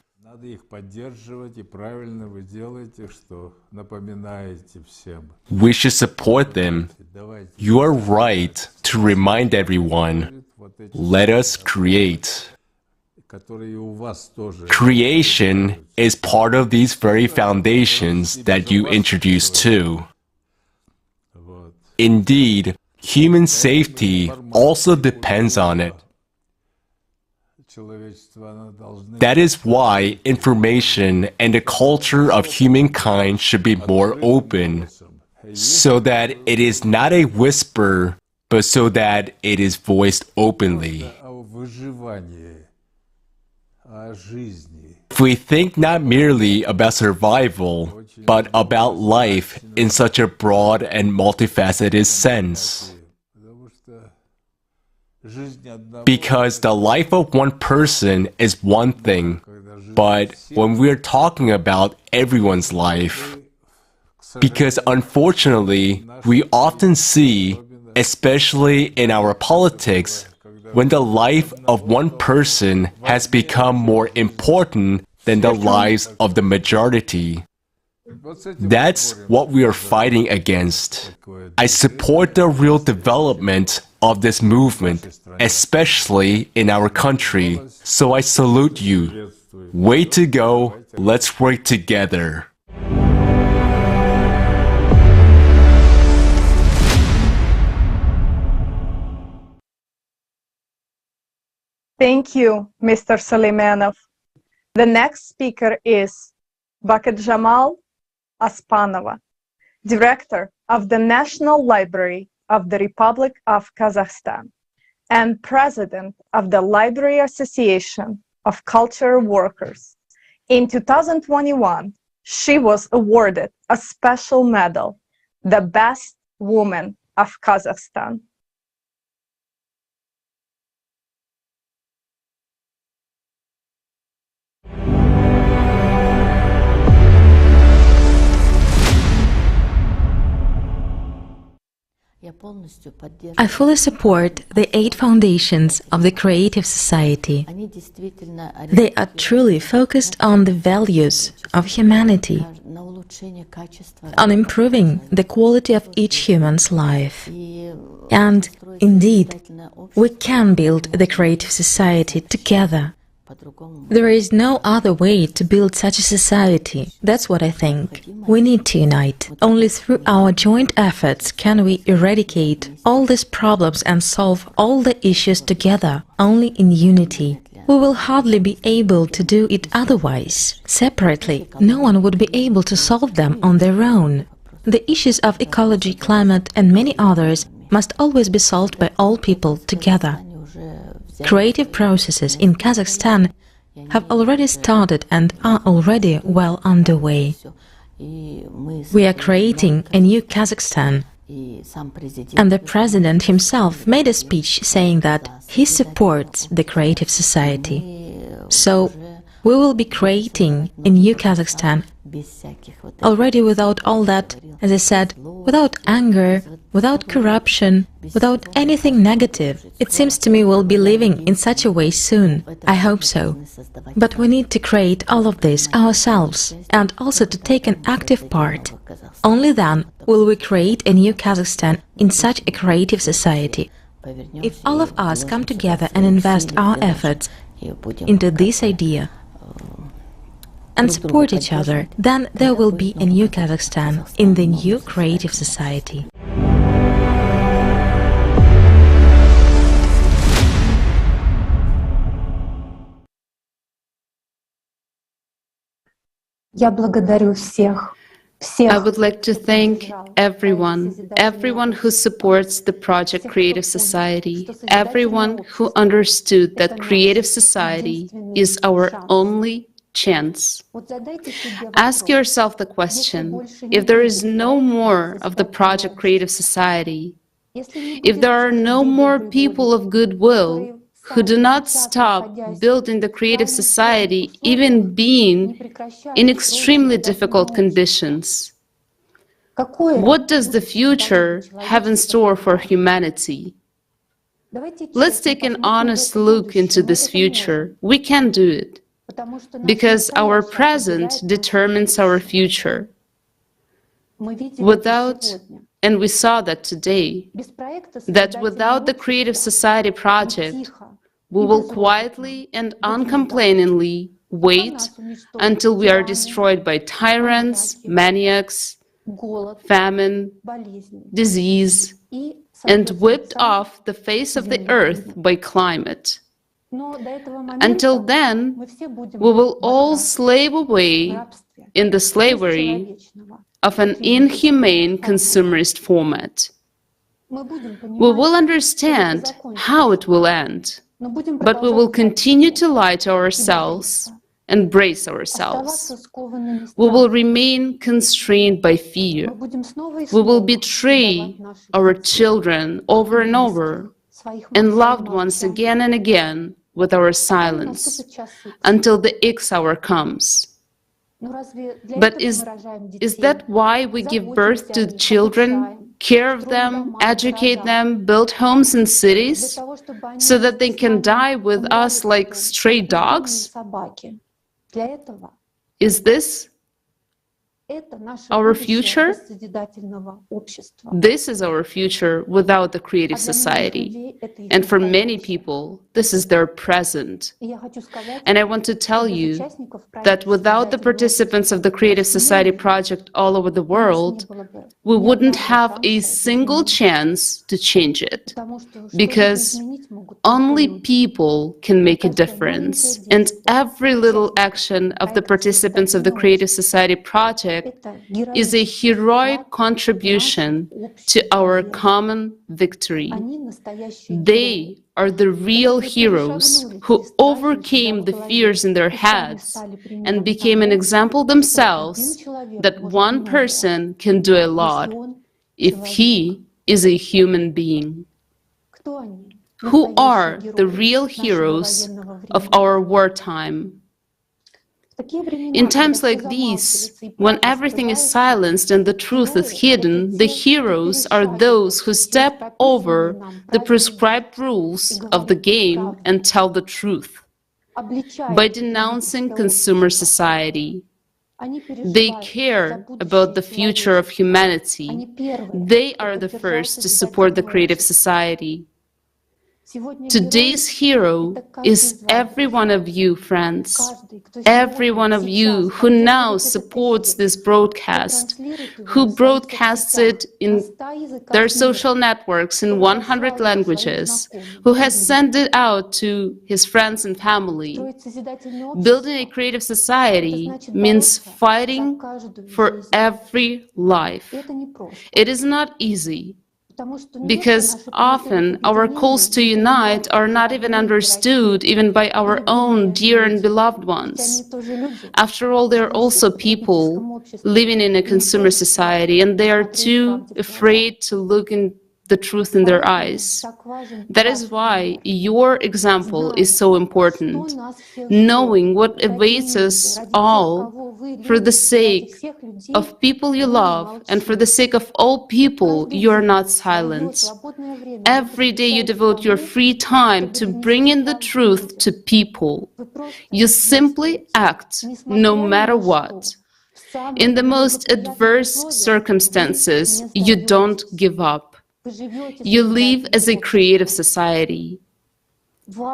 We should support them. You are right to remind everyone. Let us create. Creation is part of these very foundations that you introduced too. Indeed, human safety also depends on it. That is why information and the culture of humankind should be more open, so that it is not a whisper, but so that it is voiced openly. If we think not merely about survival, but about life in such a broad and multifaceted sense. Because the life of one person is one thing, but when we're talking about everyone's life, because unfortunately, we often see, especially in our politics, when the life of one person has become more important than the lives of the majority. That's what we are fighting against. I support the real development of this movement, especially in our country. So I salute you. Way to go. Let's work together. Thank you, Mr. Suleimanov. The next speaker is Baket Jamal Aspanova, Director of the National Library of the Republic of Kazakhstan and President of the Library Association of Cultural Workers. In 2021, she was awarded a special medal, the Best Woman of Kazakhstan. I fully support the 8 foundations of the Creative Society. They are truly focused on the values of humanity, on improving the quality of each human's life. And indeed, we can build the Creative Society together. There is no other way to build such a society. That's what I think. We need to unite. Only through our joint efforts can we eradicate all these problems and solve all the issues together. Only in unity. We will hardly be able to do it otherwise. Separately, no one would be able to solve them on their own. The issues of ecology, climate, and many others must always be solved by all people together. Creative processes in Kazakhstan have already started and are already well underway. We are creating a new Kazakhstan, and the president himself made a speech saying that he supports the Creative Society. So we will be creating a new Kazakhstan already without all that, as I said, without anger, without corruption, without anything negative. It seems to me we'll be living in such a way soon. I hope so. But we need to create all of this ourselves and also to take an active part. Only then will we create a new Kazakhstan in such a creative society. If all of us come together and invest our efforts into this idea, and support each other, then there will be a new Kazakhstan in the new creative society. I would like to thank everyone who supports the project Creative Society, everyone who understood that Creative Society is our only chance. Ask yourself the question, if there is no more of the project Creative Society, if there are no more people of goodwill who do not stop building the Creative Society, even being in extremely difficult conditions, what does the future have in store for humanity? Let's take an honest look into this future. We can do it. Because our present determines our future. And we saw that today, that without the Creative Society project, we will quietly and uncomplainingly wait until we are destroyed by tyrants, maniacs, famine, disease, and whipped off the face of the earth by climate. Until then, we will all slave away in the slavery of an inhumane consumerist format. We will understand how it will end. But we will continue to lie to ourselves and brace ourselves. We will remain constrained by fear. We will betray our children over and over and loved ones again and again with our silence until the X hour comes. But is that why we give birth to children, care of them, educate them, build homes and cities, so that they can die with us like stray dogs? Is this our future? This is our future without the creative society. And for many people, this is their present. And I want to tell you that without the participants of the Creative Society project all over the world, we wouldn't have a single chance to change it. Because only people can make a difference. And every little action of the participants of the Creative Society project is a heroic contribution to our common victory. They are the real heroes who overcame the fears in their heads and became an example themselves that one person can do a lot if he is a human being. Who are the real heroes of our wartime? In times like these, when everything is silenced and the truth is hidden, the heroes are those who step over the prescribed rules of the game and tell the truth. By denouncing consumer society, they care about the future of humanity. They are the first to support the Creative Society. Today's hero is every one of you, friends. Every one of you who now supports this broadcast, who broadcasts it in their social networks in 100 languages, who has sent it out to his friends and family. Building a creative society means fighting for every life. It is not easy, because often our calls to unite are not even understood even by our own dear and beloved ones. After all, they are also people living in a consumer society, and they are too afraid to look in the truth in their eyes. That is why your example is so important. Knowing what awaits us all for the sake of people you love and for the sake of all people, you are not silent. Every day you devote your free time to bring in the truth to people. You simply act no matter what. In the most adverse circumstances, you don't give up. You live as a creative society.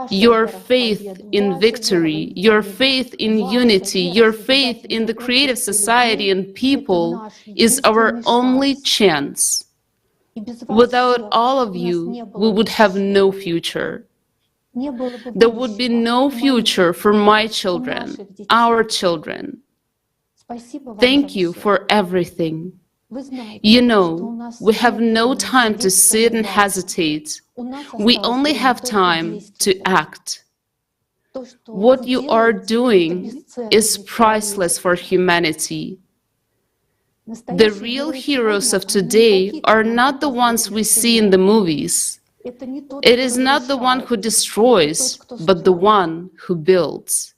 Your faith in victory, your faith in unity, your faith in the creative society and people is our only chance. Without all of you, we would have no future. There would be no future for my children, our children. Thank you for everything. You know, we have no time to sit and hesitate. We only have time to act. What you are doing is priceless for humanity. The real heroes of today are not the ones we see in the movies. It is not the one who destroys, but the one who builds.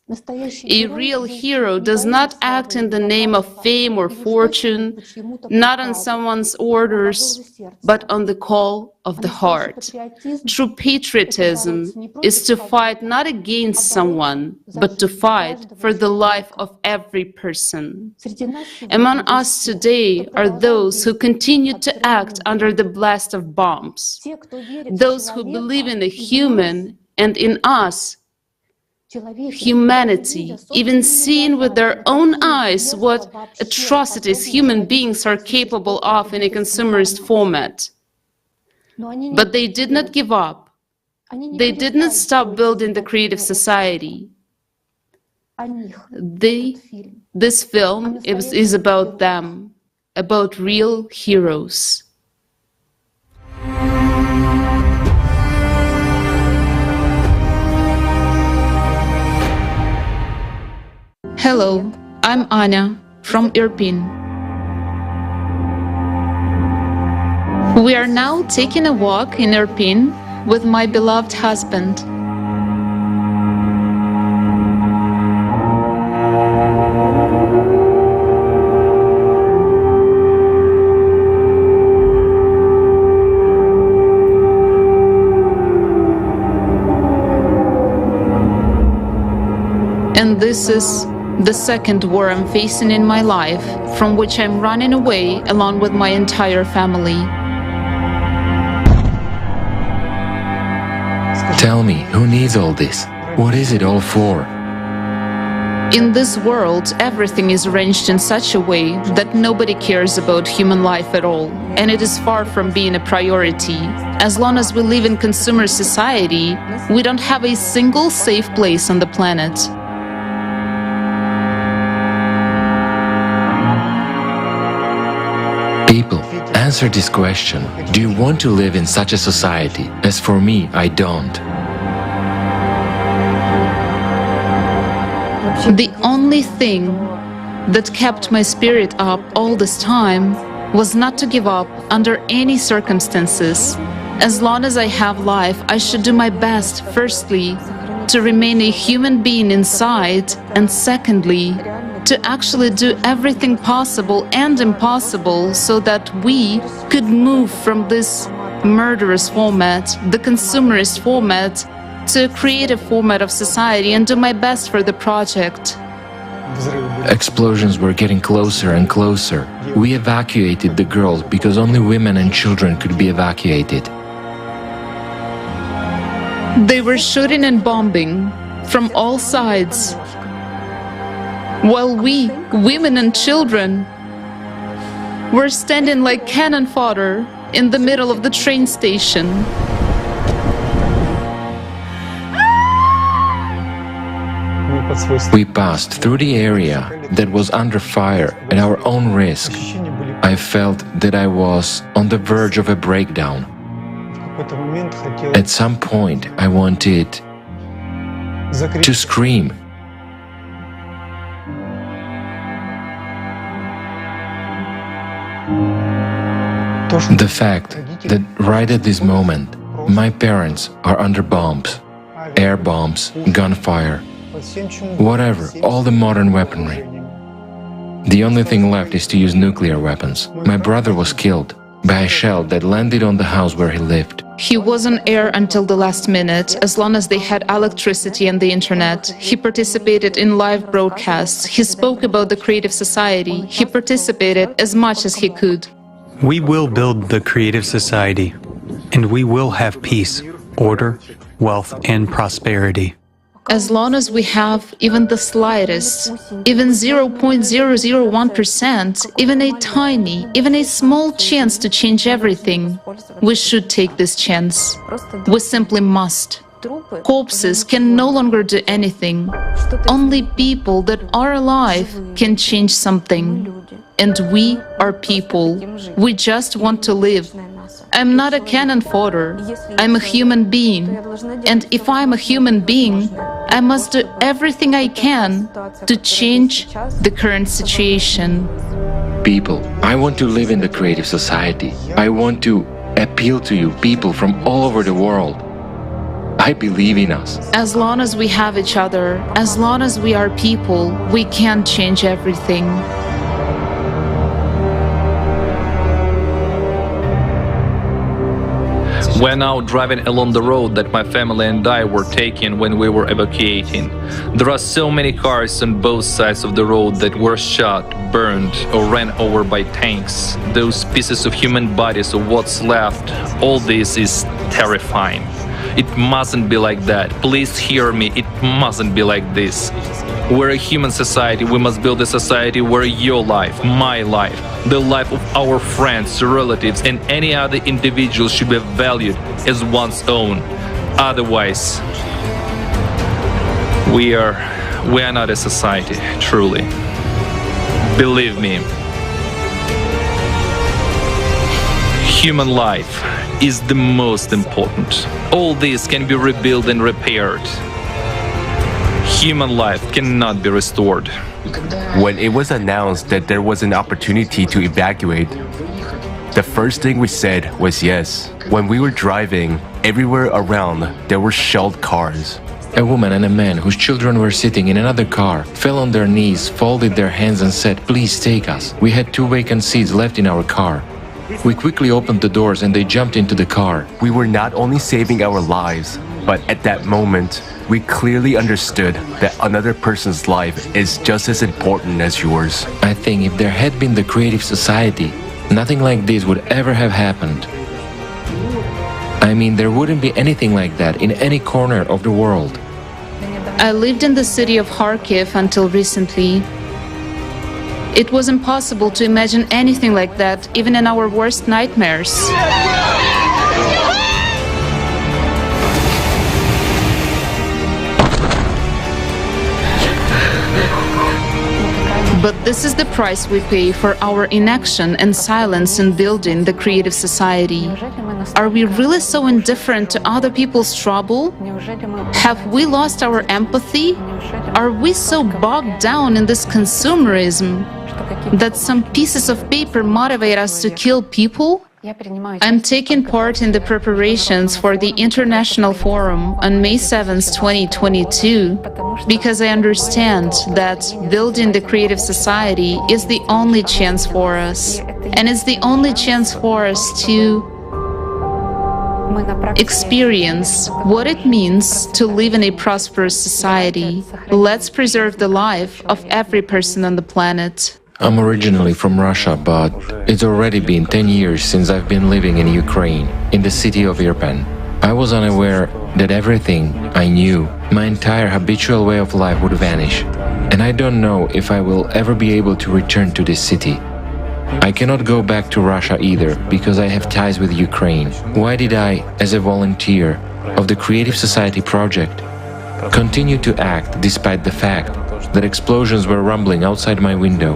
A real hero does not act in the name of fame or fortune, not on someone's orders, but on the call of the heart. True patriotism is to fight not against someone, but to fight for the life of every person. Among us today are those who continue to act under the blast of bombs, those who believe in the human and in us, humanity, even seeing with their own eyes what atrocities human beings are capable of in a consumerist format. But they did not give up. They did not stop building the creative society. This film is about them, about real heroes. Hello, I'm Anya from Irpin. We are now taking a walk in Irpin with my beloved husband. And this is the second war I'm facing in my life, from which I'm running away along with my entire family. Tell me, who needs all this? What is it all for? In this world, everything is arranged in such a way that nobody cares about human life at all, and it is far from being a priority. As long as we live in consumer society, we don't have a single safe place on the planet. People, answer this question. Do you want to live in such a society? As for me, I don't. The only thing that kept my spirit up all this time was not to give up under any circumstances. As long as I have life, I should do my best, firstly, to remain a human being inside, and secondly, to actually do everything possible and impossible so that we could move from this murderous format, the consumerist format, to a creative format of society and do my best for the project. Explosions were getting closer and closer. We evacuated the girls because only women and children could be evacuated. They were shooting and bombing from all sides, while we, women and children, were standing like cannon fodder in the middle of the train station. We passed through the area that was under fire at our own risk. I felt that I was on the verge of a breakdown. At some point, I wanted to scream. The fact that right at this moment, my parents are under bombs, air bombs, gunfire, whatever, all the modern weaponry. The only thing left is to use nuclear weapons. My brother was killed by a shell that landed on the house where he lived. He was on air until the last minute, as long as they had electricity and the internet. He participated in live broadcasts. He spoke about the creative society. He participated as much as he could. We will build the creative society, and we will have peace, order, wealth, and prosperity. As long as we have even the slightest, even 0.001%, even a tiny, even a small chance to change everything, we should take this chance. We simply must. Corpses can no longer do anything. Only people that are alive can change something. And we are people. We just want to live. I'm not a cannon fodder. I'm a human being. And if I'm a human being, I must do everything I can to change the current situation. People, I want to live in the creative society. I want to appeal to you, people from all over the world. I believe in us. As long as we have each other, as long as we are people, we can change everything. We're now driving along the road that my family and I were taking when we were evacuating. There are so many cars on both sides of the road that were shot, burned, or ran over by tanks. Those pieces of human bodies or what's left, all this is terrifying. It mustn't be like that. Please hear me, it mustn't be like this. We're a human society. We must build a society where your life, my life, the life of our friends, relatives, and any other individual should be valued as one's own. Otherwise, we are not a society, truly. Believe me. Human life is the most important. All this can be rebuilt and repaired. Human life cannot be restored. When it was announced that there was an opportunity to evacuate, the first thing we said was yes. When we were driving, everywhere around there were shelled cars. A woman and a man whose children were sitting in another car fell on their knees, folded their hands and said, "Please take us." We had 2 vacant seats left in our car. We quickly opened the doors and they jumped into the car. We were not only saving our lives, but at that moment, we clearly understood that another person's life is just as important as yours. I think if there had been the Creative Society, nothing like this would ever have happened. I mean, there wouldn't be anything like that in any corner of the world. I lived in the city of Kharkiv until recently. It was impossible to imagine anything like that, even in our worst nightmares. But this is the price we pay for our inaction and silence in building the creative society. Are we really so indifferent to other people's trouble? Have we lost our empathy? Are we so bogged down in this consumerism that some pieces of paper motivate us to kill people? I'm taking part in the preparations for the International Forum on May 7, 2022, because I understand that building the creative society is the only chance for us, and it's the only chance for us to experience what it means to live in a prosperous society. Let's preserve the life of every person on the planet. I'm originally from Russia, but it's already been 10 years since I've been living in Ukraine, in the city of Irpin. I was unaware that everything I knew, my entire habitual way of life would vanish. And I don't know if I will ever be able to return to this city. I cannot go back to Russia either, because I have ties with Ukraine. Why did I, as a volunteer of the Creative Society project, continue to act despite the fact that explosions were rumbling outside my window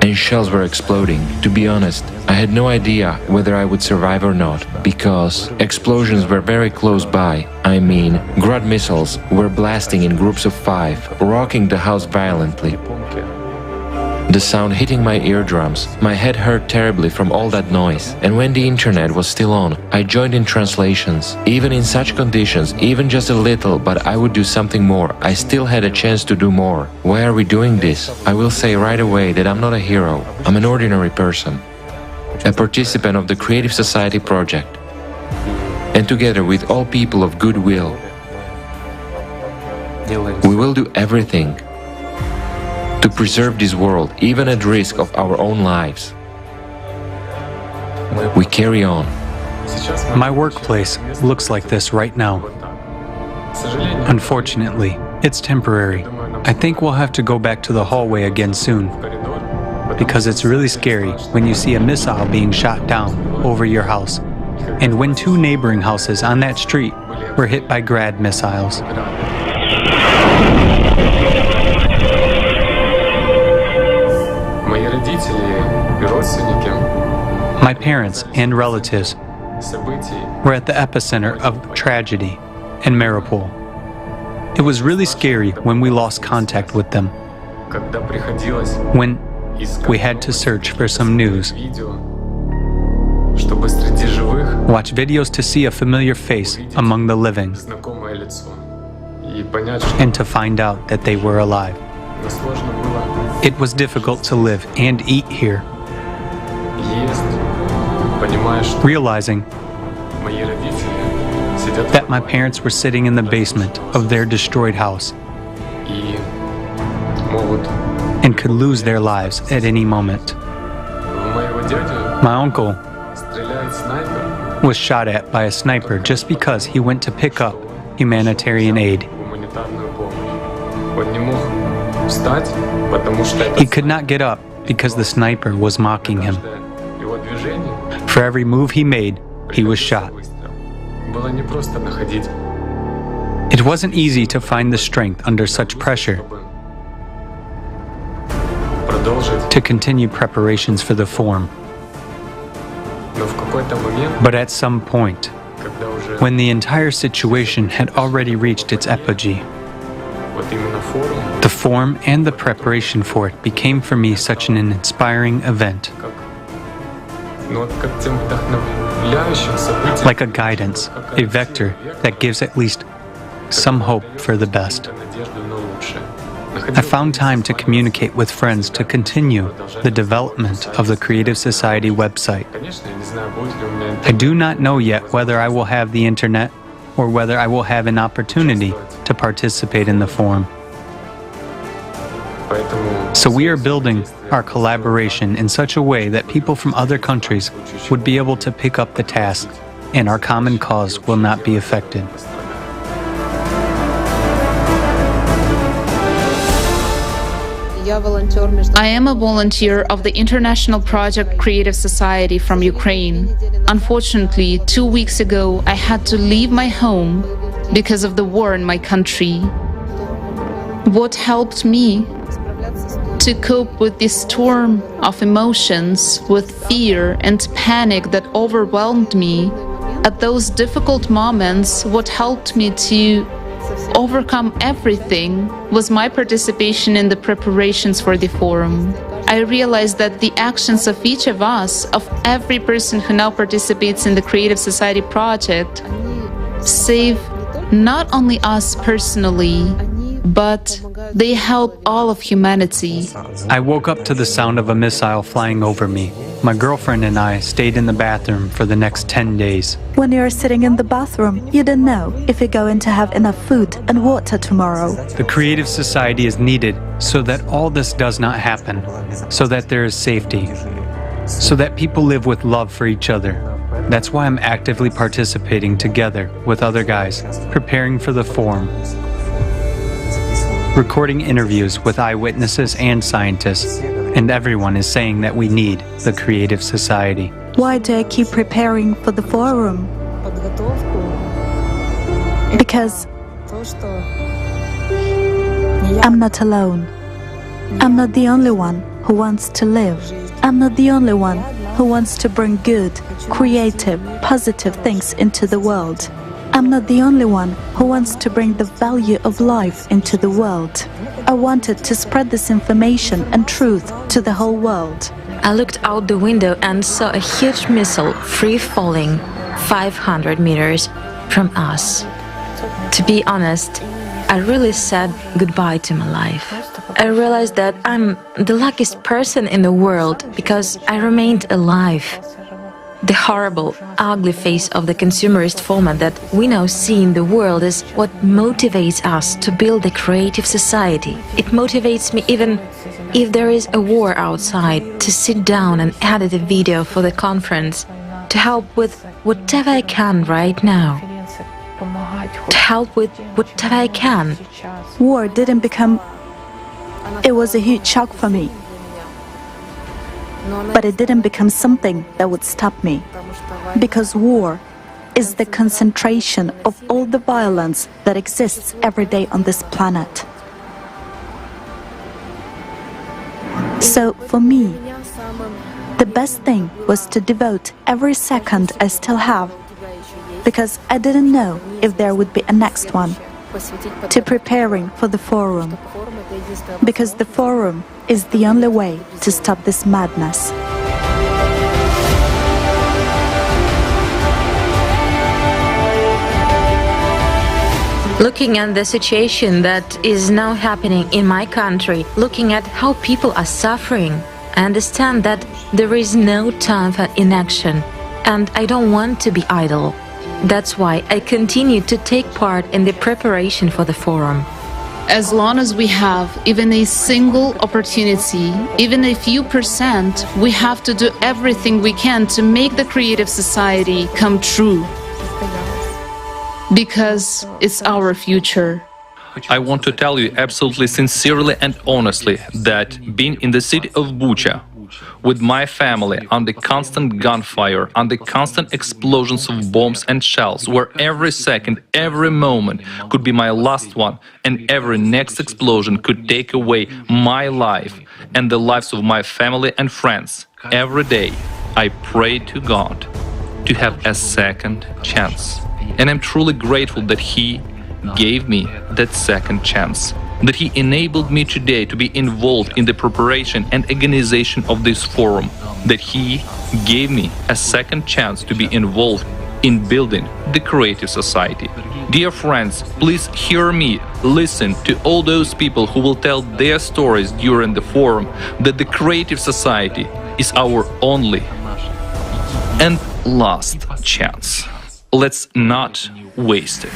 and shells were exploding? To be honest, I had no idea whether I would survive or not, because explosions were very close by. I mean, Grad missiles were blasting in groups of 5, rocking the house violently. The sound hitting my eardrums, my head hurt terribly from all that noise. And when the internet was still on, I joined in translations. Even in such conditions, even just a little, but I would do something more. I still had a chance to do more. Why are we doing this? I will say right away that I'm not a hero. I'm an ordinary person, a participant of the Creative Society project. And together with all people of goodwill, we will do everything to preserve this world, even at risk of our own lives. We carry on. My workplace looks like this right now. Unfortunately, it's temporary. I think we'll have to go back to the hallway again soon, because it's really scary when you see a missile being shot down over your house, and when 2 neighboring houses on that street were hit by Grad missiles. My parents and relatives were at the epicenter of tragedy in Mariupol. It was really scary when we lost contact with them, when we had to search for some news, watch videos to see a familiar face among the living, and to find out that they were alive. It was difficult to live and eat here, realizing that my parents were sitting in the basement of their destroyed house and could lose their lives at any moment. My uncle was shot at by a sniper just because he went to pick up humanitarian aid. He could not get up because the sniper was mocking him. For every move he made, he was shot. It wasn't easy to find the strength under such pressure to continue preparations for the forum. But at some point, when the entire situation had already reached its apogee, The forum and the preparation for it became for me such an inspiring event. Like a guidance, a vector that gives at least some hope for the best. I found time to communicate with friends to continue the development of the Creative Society website. I do not know yet whether I will have the internet or whether I will have an opportunity to participate in the forum. So we are building our collaboration in such a way that people from other countries would be able to pick up the task and our common cause will not be affected. I am a volunteer of the international project Creative Society from Ukraine. Unfortunately, 2 weeks ago, I had to leave my home because of the war in my country. What helped me to cope with this storm of emotions, with fear and panic that overwhelmed me at those difficult moments, what helped me to overcome everything was my participation in the preparations for the forum. I realized that the actions of each of us, of every person who now participates in the Creative Society project, save not only us personally, but they help all of humanity. I woke up to the sound of a missile flying over me. My girlfriend and I stayed in the bathroom for the next 10 days. When you're sitting in the bathroom, you don't know if you're going to have enough food and water tomorrow. The Creative Society is needed so that all this does not happen, so that there is safety, so that people live with love for each other. That's why I'm actively participating together with other guys, preparing for the forum, recording interviews with eyewitnesses and scientists, and everyone is saying that we need the Creative Society. Why do I keep preparing for the forum? Because I'm not alone. I'm not the only one who wants to live. I'm not the only one who wants to bring good, creative, positive things into the world. I'm not the only one who wants to bring the value of life into the world. I wanted to spread this information and truth to the whole world. I looked out the window and saw a huge missile free-falling 500 meters from us. To be honest, I really said goodbye to my life. I realized that I'm the luckiest person in the world because I remained alive. The horrible, ugly face of the consumerist format that we now see in the world is what motivates us to build a creative society. It motivates me even if there is a war outside to sit down and edit a video for the conference, to help with whatever I can right now. To help with whatever I can. War didn't become... It was a huge shock for me. But it didn't become something that would stop me. Because war is the concentration of all the violence that exists every day on this planet. So for me, the best thing was to devote every second I still have, because I didn't know if there would be a next one, to preparing for the forum, because the forum is the only way to stop this madness. Looking at the situation that is now happening in my country, looking at how people are suffering, I understand that there is no time for inaction, and I don't want to be idle. That's why I continue to take part in the preparation for the forum. As long as we have even a single opportunity, even a few percent, we have to do everything we can to make the Creative Society come true. Because it's our future. I want to tell you absolutely sincerely and honestly that being in the city of Bucha, with my family, under constant gunfire, under constant explosions of bombs and shells, where every second, every moment could be my last one, and every next explosion could take away my life and the lives of my family and friends. Every day, I pray to God to have a second chance. And I'm truly grateful that He gave me that second chance. that he enabled me today to be involved in the preparation and organization of this forum, that he gave me a second chance to be involved in building the creative society. Dear friends, please hear me, listen to all those people who will tell their stories during the forum, that the creative society is our only and last chance. Let's not waste it.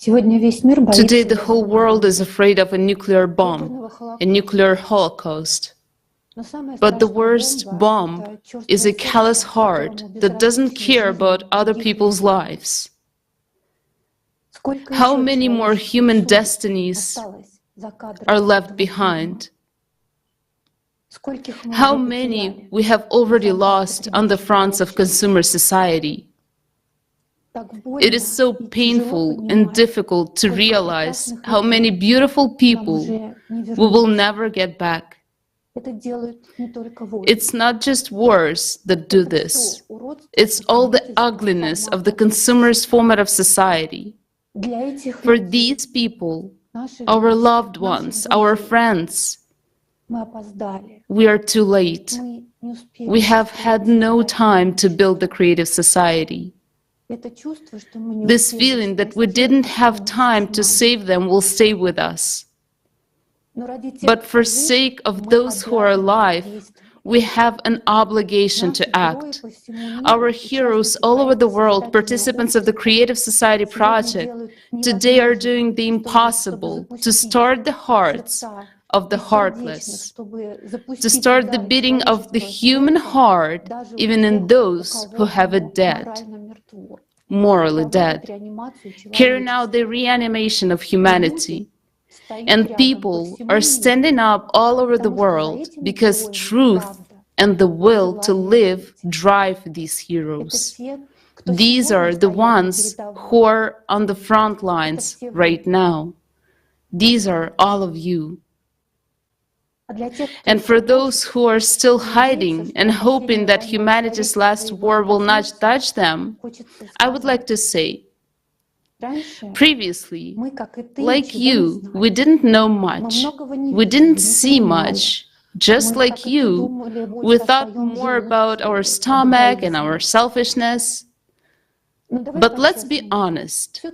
Today, the whole world is afraid of a nuclear bomb, a nuclear holocaust. But the worst bomb is a callous heart that doesn't care about other people's lives. How many more human destinies are left behind? How many we have already lost on the fronts of consumer society? It is so painful and difficult to realize how many beautiful people we will never get back. It's not just wars that do this. It's all the ugliness of the consumer's format of society. For these people, our loved ones, our friends, we are too late. We have had no time to build the creative society. This feeling that we didn't have time to save them will stay with us. But for sake of those who are alive, we have an obligation to act. Our heroes all over the world, participants of the Creative Society project, today are doing the impossible to start the hearts of the heartless, to start the beating of the human heart, even in those who have it dead, morally dead, carrying out the reanimation of humanity. And people are standing up all over the world because truth and the will to live drive these heroes. These are the ones who are on the front lines right now. These are all of you. And for those who are still hiding and hoping that humanity's last war will not touch them, I would like to say, previously, like you, we didn't know much, we didn't see much. Just like you, we thought more about our stomach and our selfishness. But let's be honest,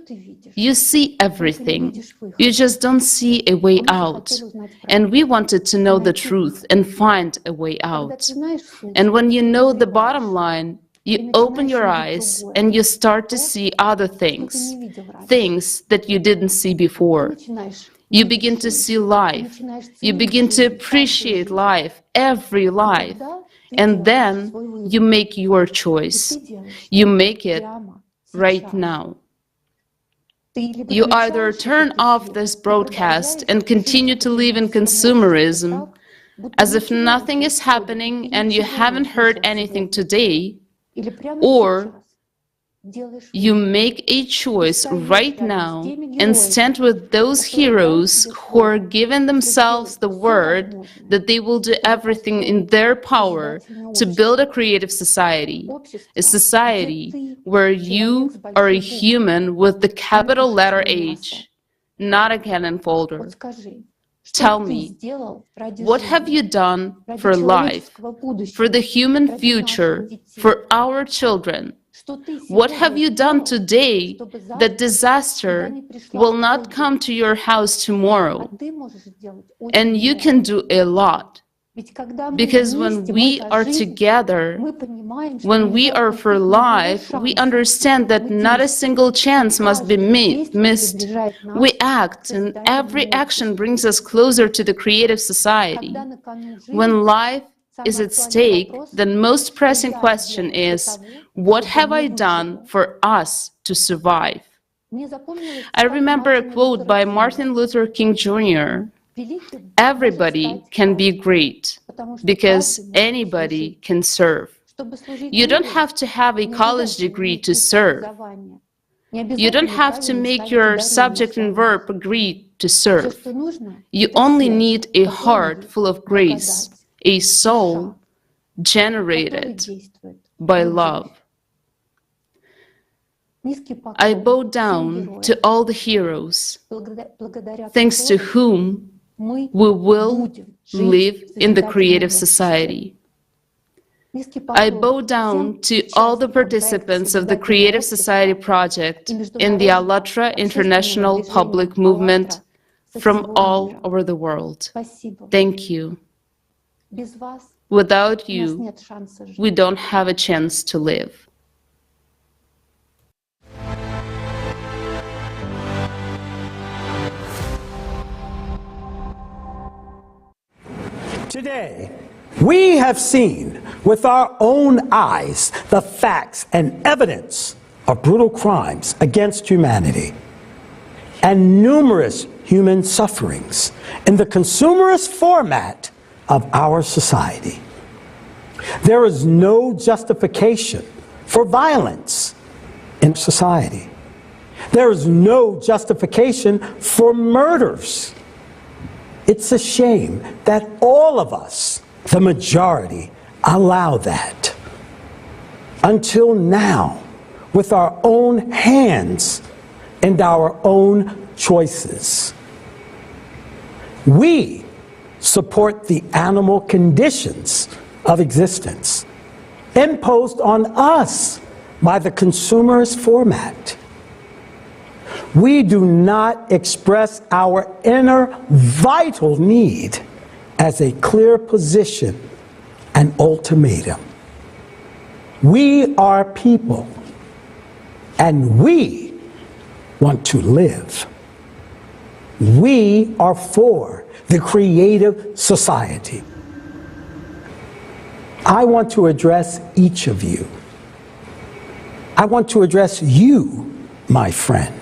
you see everything, you just don't see a way out. And we wanted to know the truth and find a way out. And when you know the bottom line, you open your eyes and you start to see other things, things that you didn't see before. You begin to see life, you begin to appreciate life, every life, and then you make your choice. You make it right now. You either turn off this broadcast and continue to live in consumerism, as if nothing is happening and you haven't heard anything today, or you make a choice right now and stand with those heroes who are giving themselves the word that they will do everything in their power to build a creative society, a society where you are a human with the capital letter H, not a cannon folder. Tell me, what have you done for life, for the human future, for our children? What have you done today that disaster will not come to your house tomorrow? And you can do a lot. Because when we are together, when we are for life, we understand that not a single chance must be missed. We act, and every action brings us closer to the creative society. When life is at stake, the most pressing question is, what have I done for us to survive? I remember a quote by Martin Luther King Jr. Everybody can be great because anybody can serve. You don't have to have a college degree to serve. You don't have to make your subject and verb agree to serve. You only need a heart full of grace, a soul generated by love. I bow down to all the heroes, thanks to whom we will live in the creative society. I bow down to all the participants of the Creative Society project in the ¡ALLATRA international public movement from all over the world. Thank you. Without you, we don't have a chance to live. Today, we have seen with our own eyes the facts and evidence of brutal crimes against humanity and numerous human sufferings in the consumerist format of our society. There is no justification for violence in society. There is no justification for murders. It's a shame that all of us, the majority, allow that. Until now, with our own hands and our own choices. We support the animal conditions of existence imposed on us by the consumerist format. We do not express our inner vital need as a clear position and ultimatum. We are people, and we want to live. We are for the creative society. I want to address each of you. I want to address you, my friend.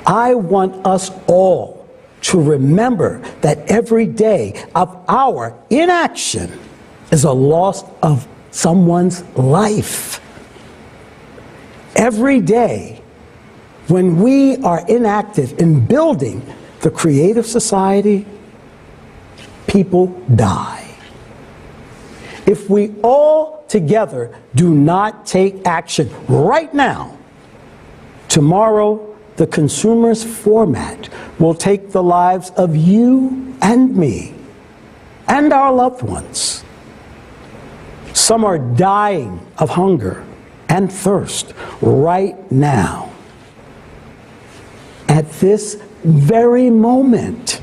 I want us all to remember that every day of our inaction is a loss of someone's life. Every day when we are inactive in building the creative society, people die. If we all together do not take action right now, tomorrow the consumerist format will take the lives of you and me and our loved ones. Some are dying of hunger and thirst right now. At this very moment,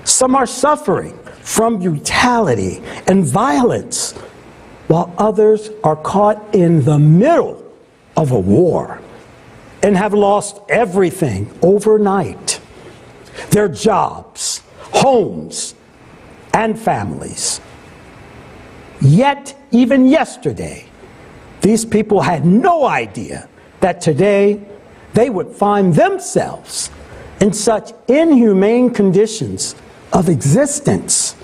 some are suffering from brutality and violence, while others are caught in the middle of a war and have lost everything overnight: their jobs, homes, and families. Yet, even yesterday, these people had no idea that today they would find themselves in such inhumane conditions of existence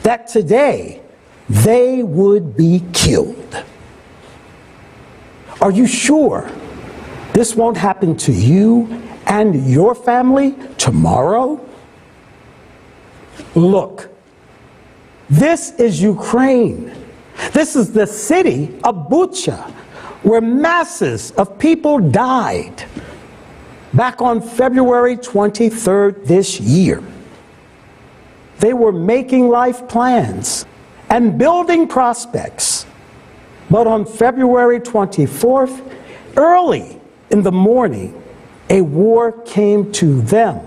that today they would be killed. Are you sure this won't happen to you and your family tomorrow? Look, this is Ukraine. This is the city of Bucha, where masses of people died back on February 23rd this year. They were making life plans and building prospects. But on February 24th, early in the morning, a war came to them.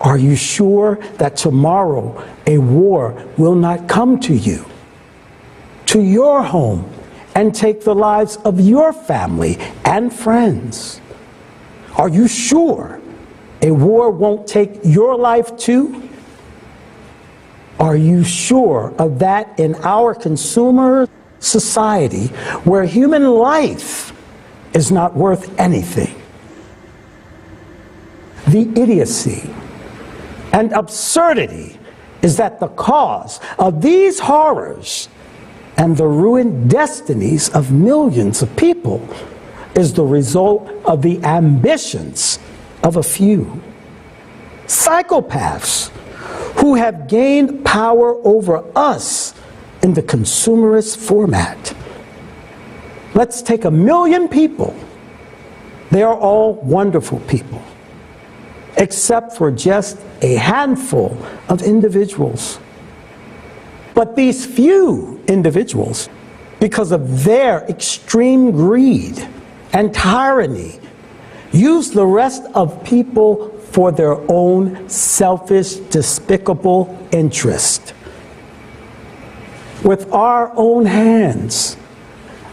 Are you sure that tomorrow a war will not come to you, to your home, and take the lives of your family and friends? Are you sure a war won't take your life too? Are you sure of that in our consumer society where human life is not worth anything? The idiocy and absurdity is that the cause of these horrors and the ruined destinies of millions of people is the result of the ambitions of a few. Psychopaths who have gained power over us in the consumerist format. Let's take 1 million people. They are all wonderful people, except for just a handful of individuals. But these few individuals, because of their extreme greed and tyranny, use the rest of people for their own selfish, despicable interest. With our own hands,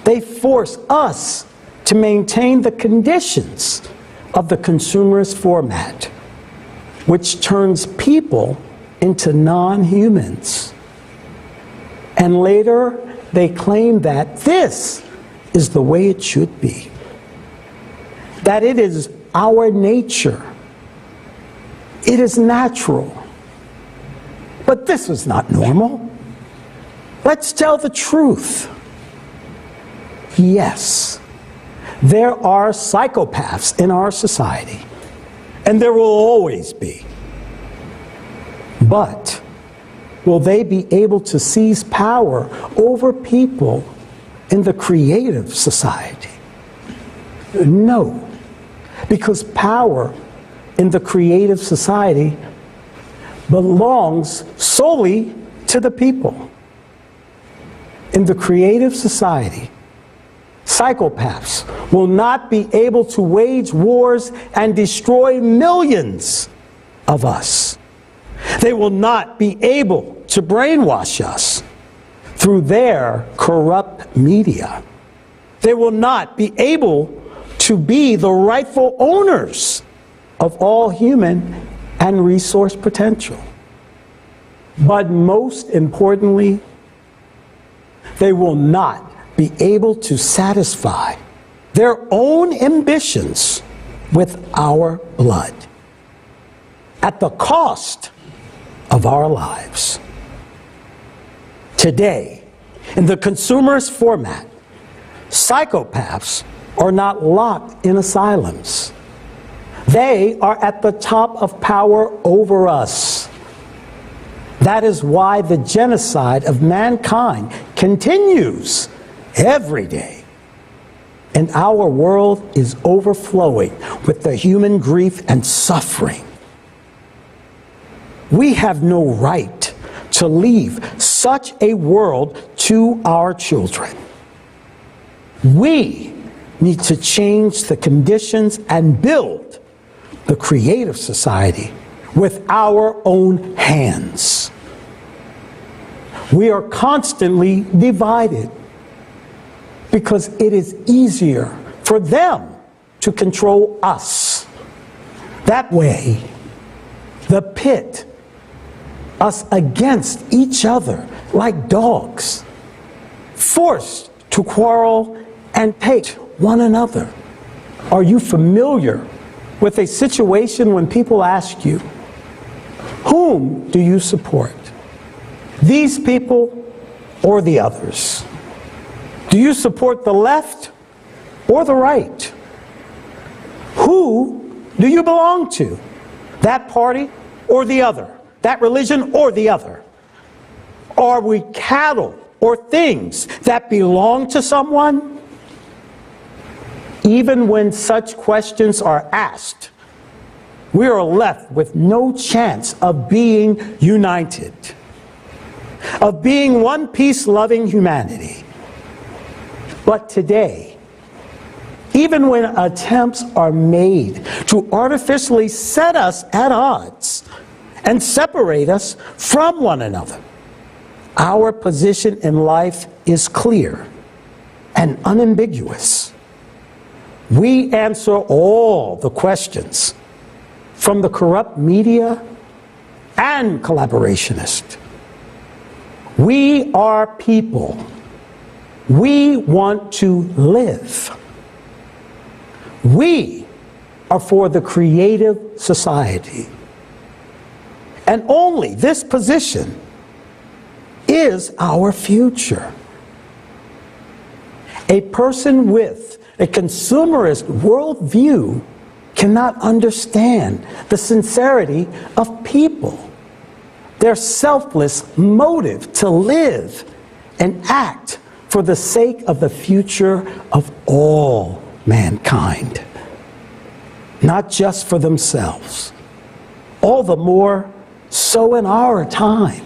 they force us to maintain the conditions of the consumerist format, which turns people into non-humans. And later, they claim that this is the way it should be, that it is our nature, it is natural. But this is not normal. Let's tell the truth. Yes, there are psychopaths in our society, and there will always be. But will they be able to seize power over people in the creative society? No, because power in the creative society belongs solely to the people. In the creative society, psychopaths will not be able to wage wars and destroy millions of us. They will not be able to brainwash us through their corrupt media. They will not be able to be the rightful owners of all human and resource potential. But most importantly, they will not be able to satisfy their own ambitions with our blood at the cost of our lives. Today, in the consumerist format, psychopaths are not locked in asylums. They are at the top of power over us. That is why the genocide of mankind continues every day. And our world is overflowing with the human grief and suffering. We have no right to leave such a world to our children. We need to change the conditions and build the creative society with our own hands. We are constantly divided because it is easier for them to control us. That way, the pit us against each other like dogs, forced to quarrel and hate one another. Are you familiar with a situation when people ask you, whom do you support? These people or the others? Do you support the left or the right? Who do you belong to? That party or the other? That religion or the other? Are we cattle or things that belong to someone? Even when such questions are asked, we are left with no chance of being united, of being one peace-loving humanity. But today, even when attempts are made to artificially set us at odds and separate us from one another, our position in life is clear and unambiguous. We answer all the questions from the corrupt media and collaborationists. We are people. We want to live. We are for the creative society. And only this position is our future. A person with a consumerist worldview cannot understand the sincerity of people, their selfless motive to live and act for the sake of the future of all mankind, not just for themselves. All the more so in our time,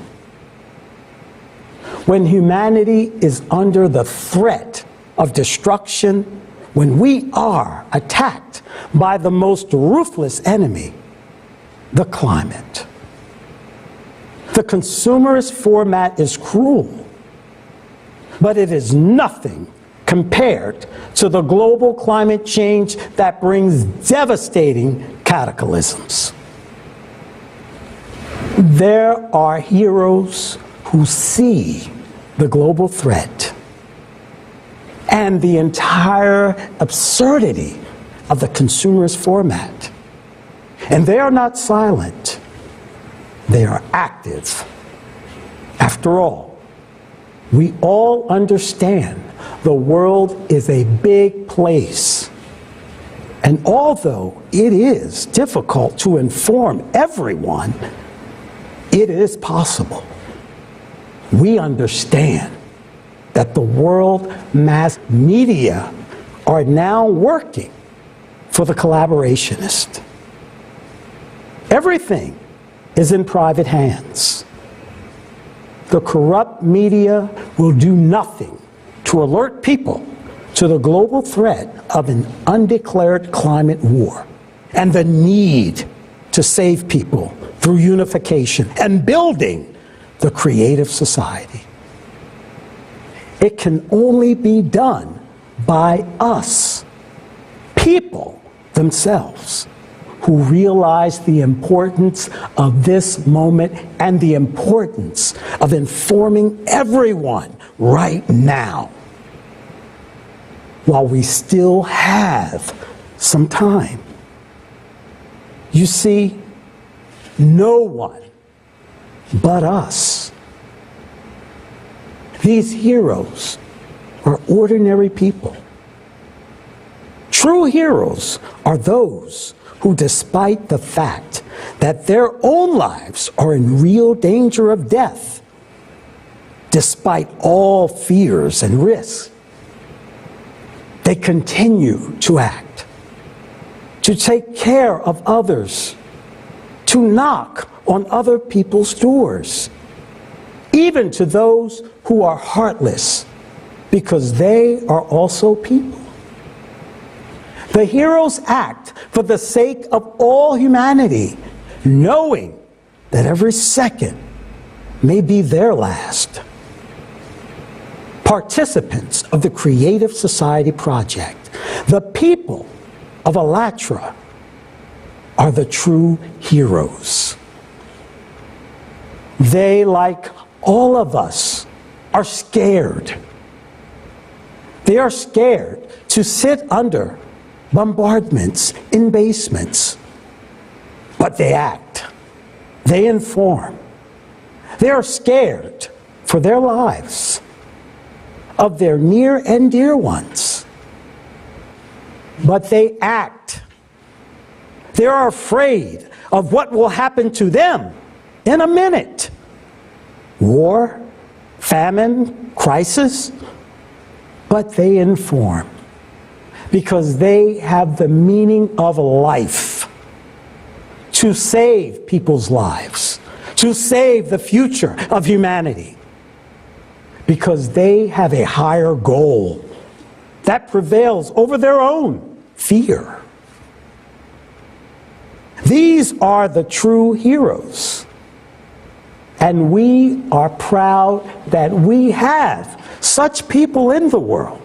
when humanity is under the threat of destruction, when we are attacked by the most ruthless enemy, the climate. The consumerist format is cruel, but it is nothing compared to the global climate change that brings devastating cataclysms. There are heroes who see the global threat and the entire absurdity of the consumerist format. And they are not silent, they are active. After all, we all understand the world is a big place. And although it is difficult to inform everyone, it is possible. We understand that the world mass media are now working for the collaborationist. Everything is in private hands. The corrupt media will do nothing to alert people to the global threat of an undeclared climate war and the need to save people through unification and building the creative society. It can only be done by us, people themselves, who realize the importance of this moment and the importance of informing everyone right now, while we still have some time. You see, no one but us. These heroes are ordinary people. True heroes are those who, despite the fact that their own lives are in real danger of death, despite all fears and risks, they continue to act, to take care of others, to knock on other people's doors, even to those who are heartless, because they are also people. The heroes act for the sake of all humanity, knowing that every second may be their last. Participants of the Creative Society Project, the people of Alatra, are the true heroes. They, like all of us, are scared. They are scared to sit under bombardments in basements. But they act. They inform. They are scared for their lives, of their near and dear ones. But they act. They are afraid of what will happen to them in a minute. War, famine, crisis. But they inform, because they have the meaning of life, to save people's lives, to save the future of humanity, because they have a higher goal that prevails over their own fear. These are the true heroes, and we are proud that we have such people in the world.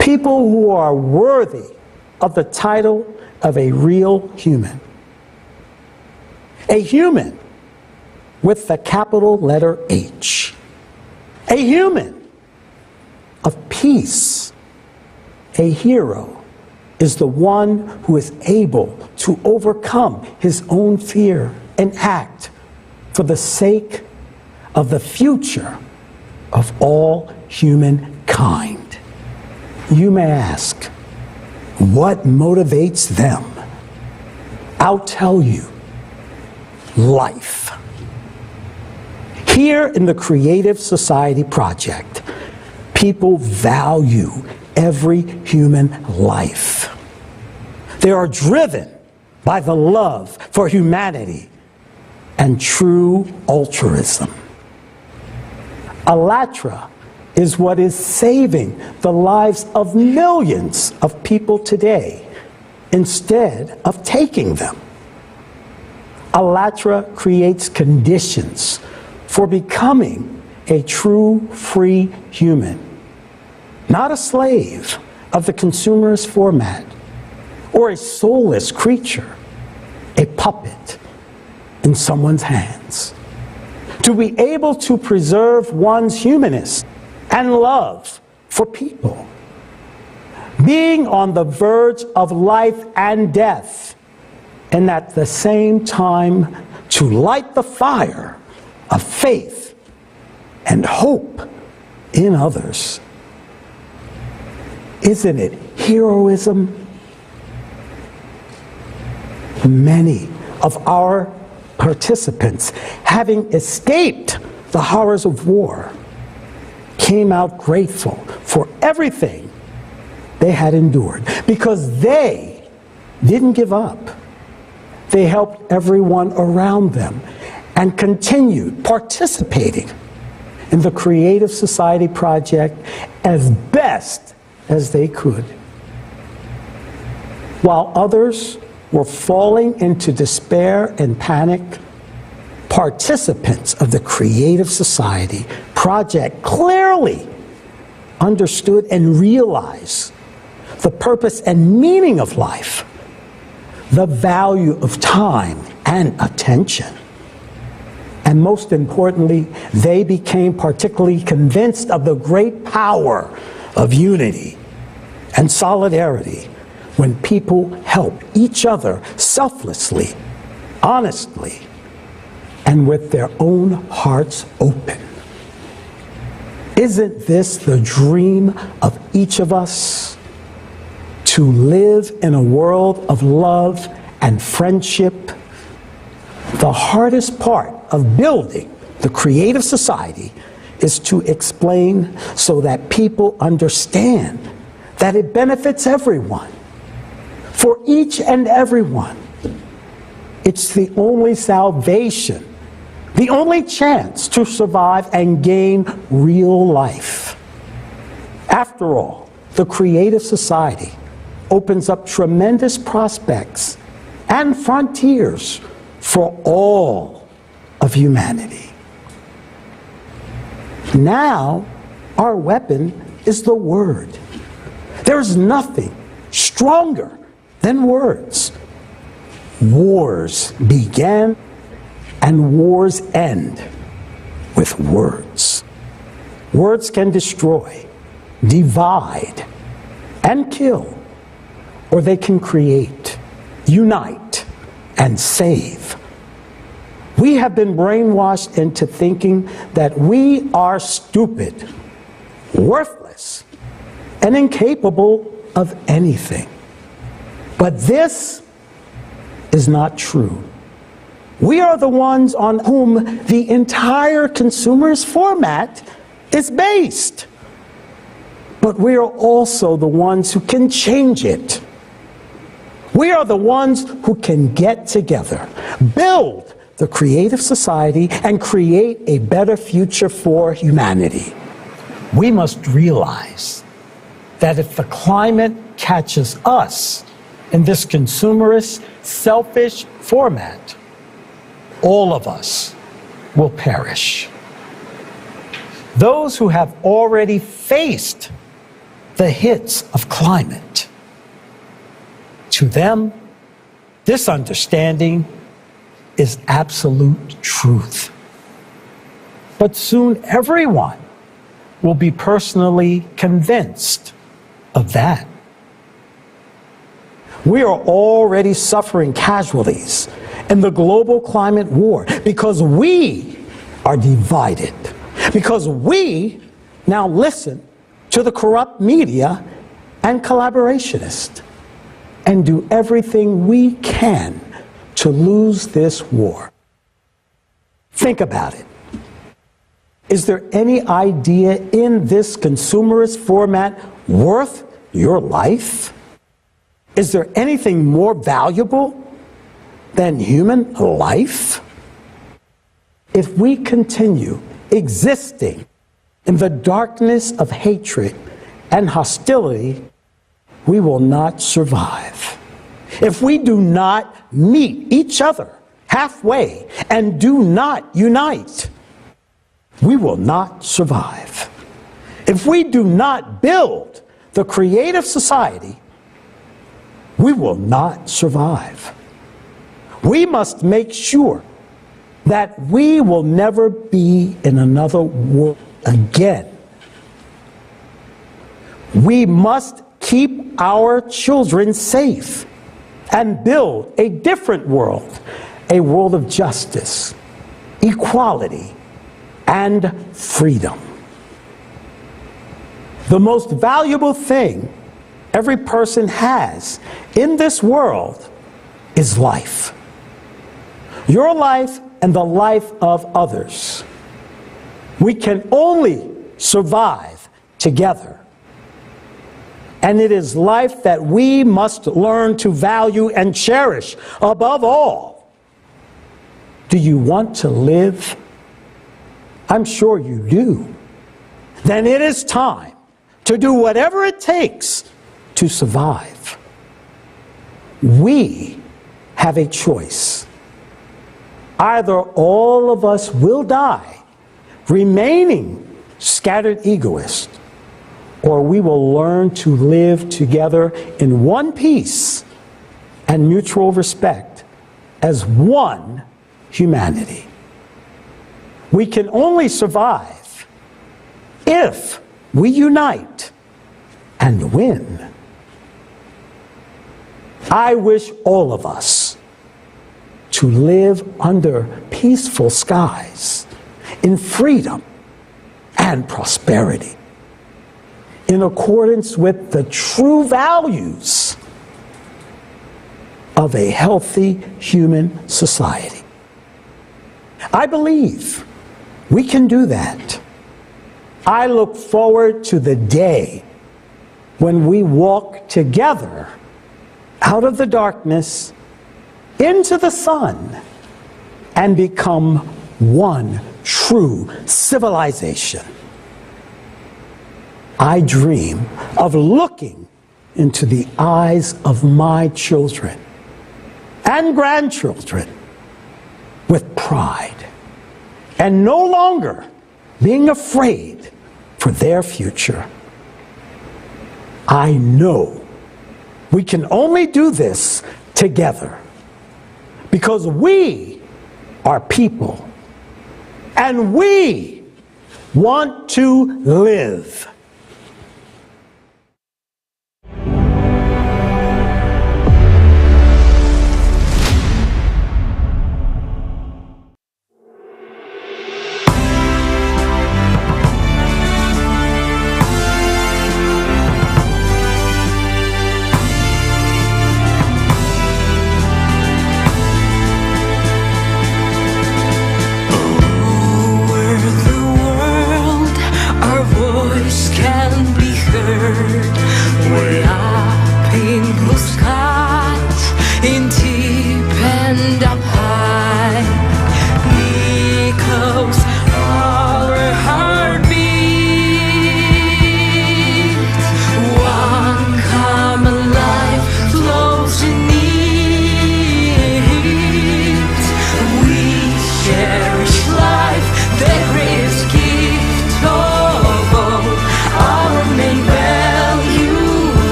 People who are worthy of the title of a real human. A human with the capital letter H. A human of peace. A hero is the one who is able to overcome his own fear and act for the sake of the future of all humankind. You may ask, what motivates them? I'll tell you, life. Here in the Creative Society Project, people value every human life. They are driven by the love for humanity and true altruism. Allatra is what is saving the lives of millions of people today instead of taking them. Allatra creates conditions for becoming a true free human, not a slave of the consumerist format or a soulless creature, a puppet in someone's hands. To be able to preserve one's humanness and love for people, being on the verge of life and death, and at the same time to light the fire of faith and hope in others. Isn't it heroism? Many of our participants, having escaped the horrors of war, came out grateful for everything they had endured because they didn't give up. They helped everyone around them and continued participating in the Creative Society Project as best as they could. While others were falling into despair and panic, participants of the Creative Society Project clearly understood and realized the purpose and meaning of life, the value of time and attention. And most importantly, they became particularly convinced of the great power of unity and solidarity when people help each other selflessly, honestly, and with their own hearts open. Isn't this the dream of each of us? To live in a world of love and friendship? The hardest part of building the Creative Society is to explain so that people understand that it benefits everyone, for each and everyone. It's the only salvation, the only chance to survive and gain real life. After all, the Creative Society opens up tremendous prospects and frontiers for all of humanity. Now, our weapon is the word. There's nothing stronger than words. Wars begin and wars end with words. Words can destroy, divide, and kill, or they can create, unite, and save. We have been brainwashed into thinking that we are stupid, worthless, and incapable of anything. But this is not true. We are the ones on whom the entire consumerist format is based. But we are also the ones who can change it. We are the ones who can get together, build the Creative Society, and create a better future for humanity. We must realize that if the climate catches us in this consumerist, selfish format, all of us will perish. Those who have already faced the hits of climate, to them, this understanding is absolute truth. But soon everyone will be personally convinced of that. We are already suffering casualties in the global climate war because we are divided, Because we now listen to the corrupt media and collaborationists and do everything we can to lose this war. Think about it. Is there any idea in this consumerist format worth your life? Is there anything more valuable than human life? If we continue existing in the darkness of hatred and hostility, we will not survive. If we do not meet each other halfway and do not unite, we will not survive. If we do not build the creative society, we will not survive. We must make sure that we will never be in another war again. We must keep our children safe and build a different world, a world of justice, equality, and freedom. The most valuable thing every person has in this world is life. Your life and the life of others. We can only survive together. And it is life that we must learn to value and cherish above all. Do you want to live? I'm sure you do. Then it is time to do whatever it takes to survive. We have a choice. Either all of us will die, remaining scattered egoists, or we will learn to live together in one peace and mutual respect as one humanity. We can only survive if we unite and win. I wish all of us to live under peaceful skies, in freedom and prosperity, in accordance with the true values of a healthy human society. I believe we can do that. I look forward to the day when we walk together out of the darkness into the sun and become one true civilization. I dream of looking into the eyes of my children and grandchildren with pride and no longer being afraid for their future. I know we can only do this together because we are people and we want to live.